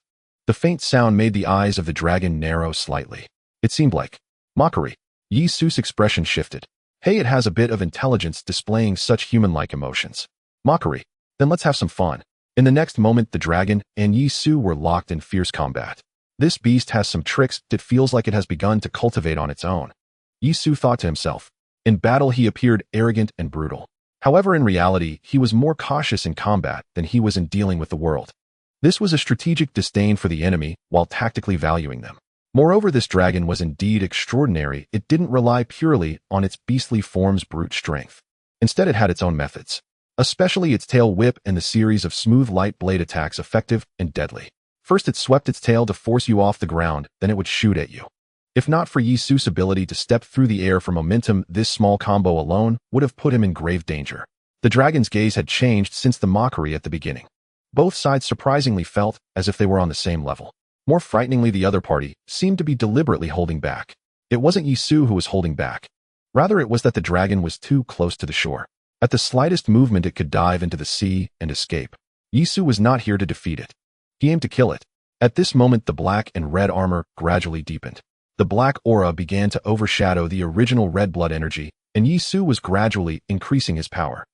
The faint sound made the eyes of the dragon narrow slightly. It seemed like mockery. Yisu's expression shifted. Hey, it has a bit of intelligence, displaying such human-like emotions. Mockery. Then let's have some fun. In the next moment, the dragon and Yisu were locked in fierce combat. This beast has some tricks. It feels like it has begun to cultivate on its own. Yisu thought to himself. In battle, he appeared arrogant and brutal. However, in reality, he was more cautious in combat than he was in dealing with the world. This was a strategic disdain for the enemy while tactically valuing them. Moreover, this dragon was indeed extraordinary. It didn't rely purely on its beastly form's brute strength. Instead, it had its own methods, especially its tail whip and the series of smooth light blade attacks, effective and deadly. First, it swept its tail to force you off the ground, then it would shoot at you. If not for Yisu's ability to step through the air for momentum, this small combo alone would have put him in grave danger. The dragon's gaze had changed since the mockery at the beginning. Both sides surprisingly felt as if they were on the same level. More frighteningly, the other party seemed to be deliberately holding back. It wasn't Yisu who was holding back. Rather, it was that the dragon was too close to the shore. At the slightest movement, it could dive into the sea and escape. Yisu was not here to defeat it. He aimed to kill it. At this moment, the black and red armor gradually deepened. The black aura began to overshadow the original red blood energy, and Yisu was gradually increasing his power.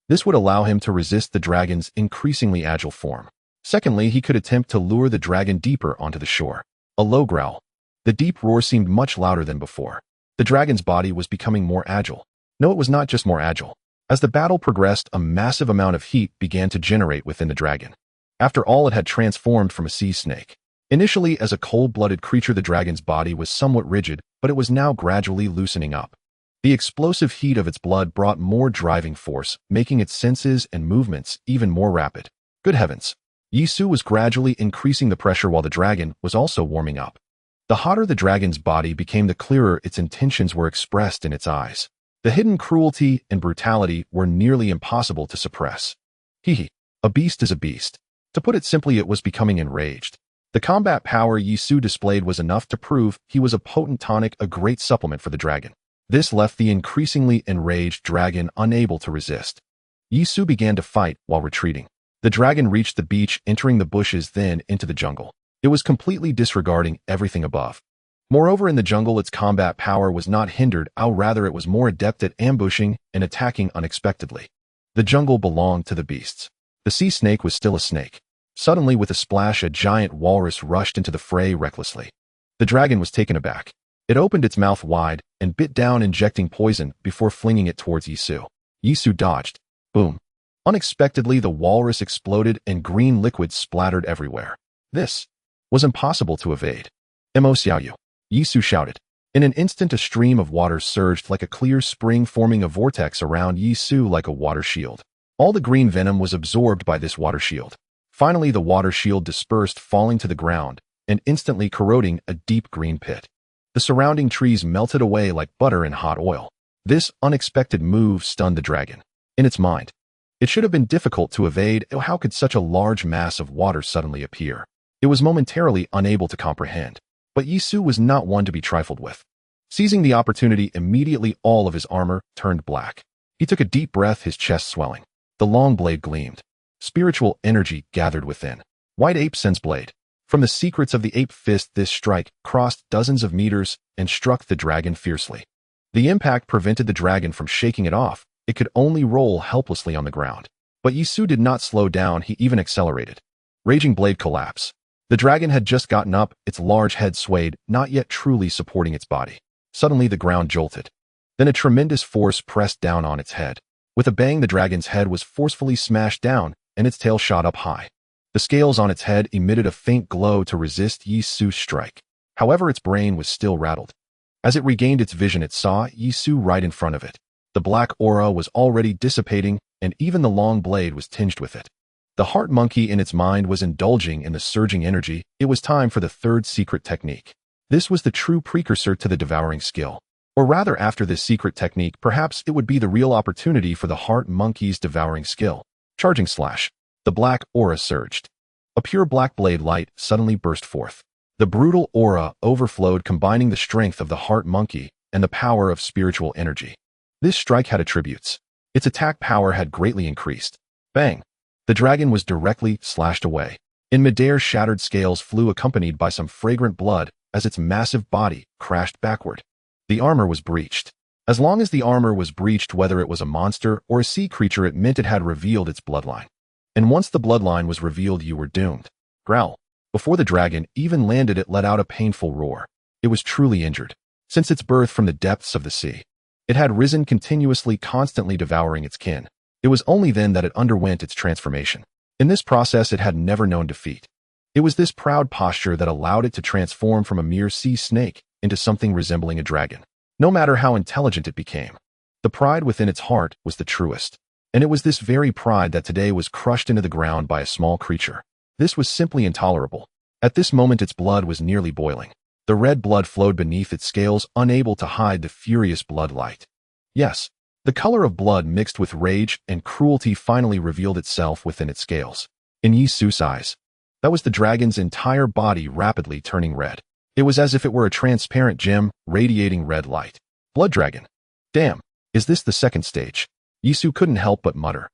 This would allow him to resist the dragon's increasingly agile form. Secondly, he could attempt to lure the dragon deeper onto the shore. A low growl. The deep roar seemed much louder than before. The dragon's body was becoming more agile. No, it was not just more agile. As the battle progressed, a massive amount of heat began to generate within the dragon. After all, it had transformed from a sea snake. Initially, as a cold-blooded creature, the dragon's body was somewhat rigid, but it was now gradually loosening up. The explosive heat of its blood brought more driving force, making its senses and movements even more rapid. Good heavens! Yisu was gradually increasing the pressure while the dragon was also warming up. The hotter the dragon's body became, the clearer its intentions were expressed in its eyes. The hidden cruelty and brutality were nearly impossible to suppress. A beast is a beast. To put it simply, it was becoming enraged. The combat power Yisu displayed was enough to prove he was a potent tonic, a great supplement for the dragon. This left the increasingly enraged dragon unable to resist. Yisu began to fight while retreating. The dragon reached the beach, entering the bushes, then into the jungle. It was completely disregarding everything above. Moreover, in the jungle, its combat power was not hindered, rather it was more adept at ambushing and attacking unexpectedly. The jungle belonged to the beasts. The sea snake was still a snake. Suddenly, with a splash, a giant walrus rushed into the fray recklessly. The dragon was taken aback. It opened its mouth wide and bit down, injecting poison before flinging it towards Yisu. Yisu dodged. Boom. Unexpectedly, the walrus exploded and green liquid splattered everywhere. This was impossible to evade. Mo Xiaoyu, Yisu shouted. In an instant, a stream of water surged like a clear spring, forming a vortex around Yisu like a water shield. All the green venom was absorbed by this water shield. Finally, the water shield dispersed, falling to the ground and instantly corroding a deep green pit. The surrounding trees melted away like butter in hot oil. This unexpected move stunned the dragon. In its mind, it should have been difficult to evade. How could such a large mass of water suddenly appear? It was momentarily unable to comprehend. But Yisu was not one to be trifled with. Seizing the opportunity, immediately all of his armor turned black. He took a deep breath, his chest swelling. The long blade gleamed. Spiritual energy gathered within. White Ape Sense Blade. From the secrets of the ape fist, this strike crossed dozens of meters and struck the dragon fiercely. The impact prevented the dragon from shaking it off. It could only roll helplessly on the ground. But Yisu did not slow down, he even accelerated. Raging blade collapse. The dragon had just gotten up, its large head swayed, not yet truly supporting its body. Suddenly the ground jolted. Then a tremendous force pressed down on its head. With a bang, the dragon's head was forcefully smashed down, and its tail shot up high. The scales on its head emitted a faint glow to resist Yisu's strike. However, its brain was still rattled. As it regained its vision, it saw Yisu right in front of it. The black aura was already dissipating, and even the long blade was tinged with it. The heart monkey in its mind was indulging in the surging energy. It was time for the third secret technique. This was the true precursor to the devouring skill. Or rather, after this secret technique, perhaps it would be the real opportunity for the heart monkey's devouring skill. Charging slash. The black aura surged. A pure black blade light suddenly burst forth. The brutal aura overflowed, combining the strength of the heart monkey and the power of spiritual energy. This strike had attributes. Its attack power had greatly increased. Bang! The dragon was directly slashed away. In midair, shattered scales flew, accompanied by some fragrant blood, as its massive body crashed backward. The armor was breached. As long as the armor was breached, whether it was a monster or a sea creature, it meant it had revealed its bloodline. And once the bloodline was revealed, you were doomed. Growl. Before the dragon even landed, it let out a painful roar. It was truly injured. Since its birth from the depths of the sea, it had risen continuously, constantly devouring its kin. It was only then that it underwent its transformation. In this process, it had never known defeat. It was this proud posture that allowed it to transform from a mere sea snake into something resembling a dragon. No matter how intelligent it became, the pride within its heart was the truest. And it was this very pride that today was crushed into the ground by a small creature. This was simply intolerable. At this moment, its blood was nearly boiling. The red blood flowed beneath its scales, unable to hide the furious blood light. Yes, the color of blood mixed with rage and cruelty finally revealed itself within its scales. In Yisu's eyes, that was the dragon's entire body rapidly turning red. It was as if it were a transparent gem, radiating red light. Blood dragon. Damn, is this the second stage? Yisu couldn't help but mutter.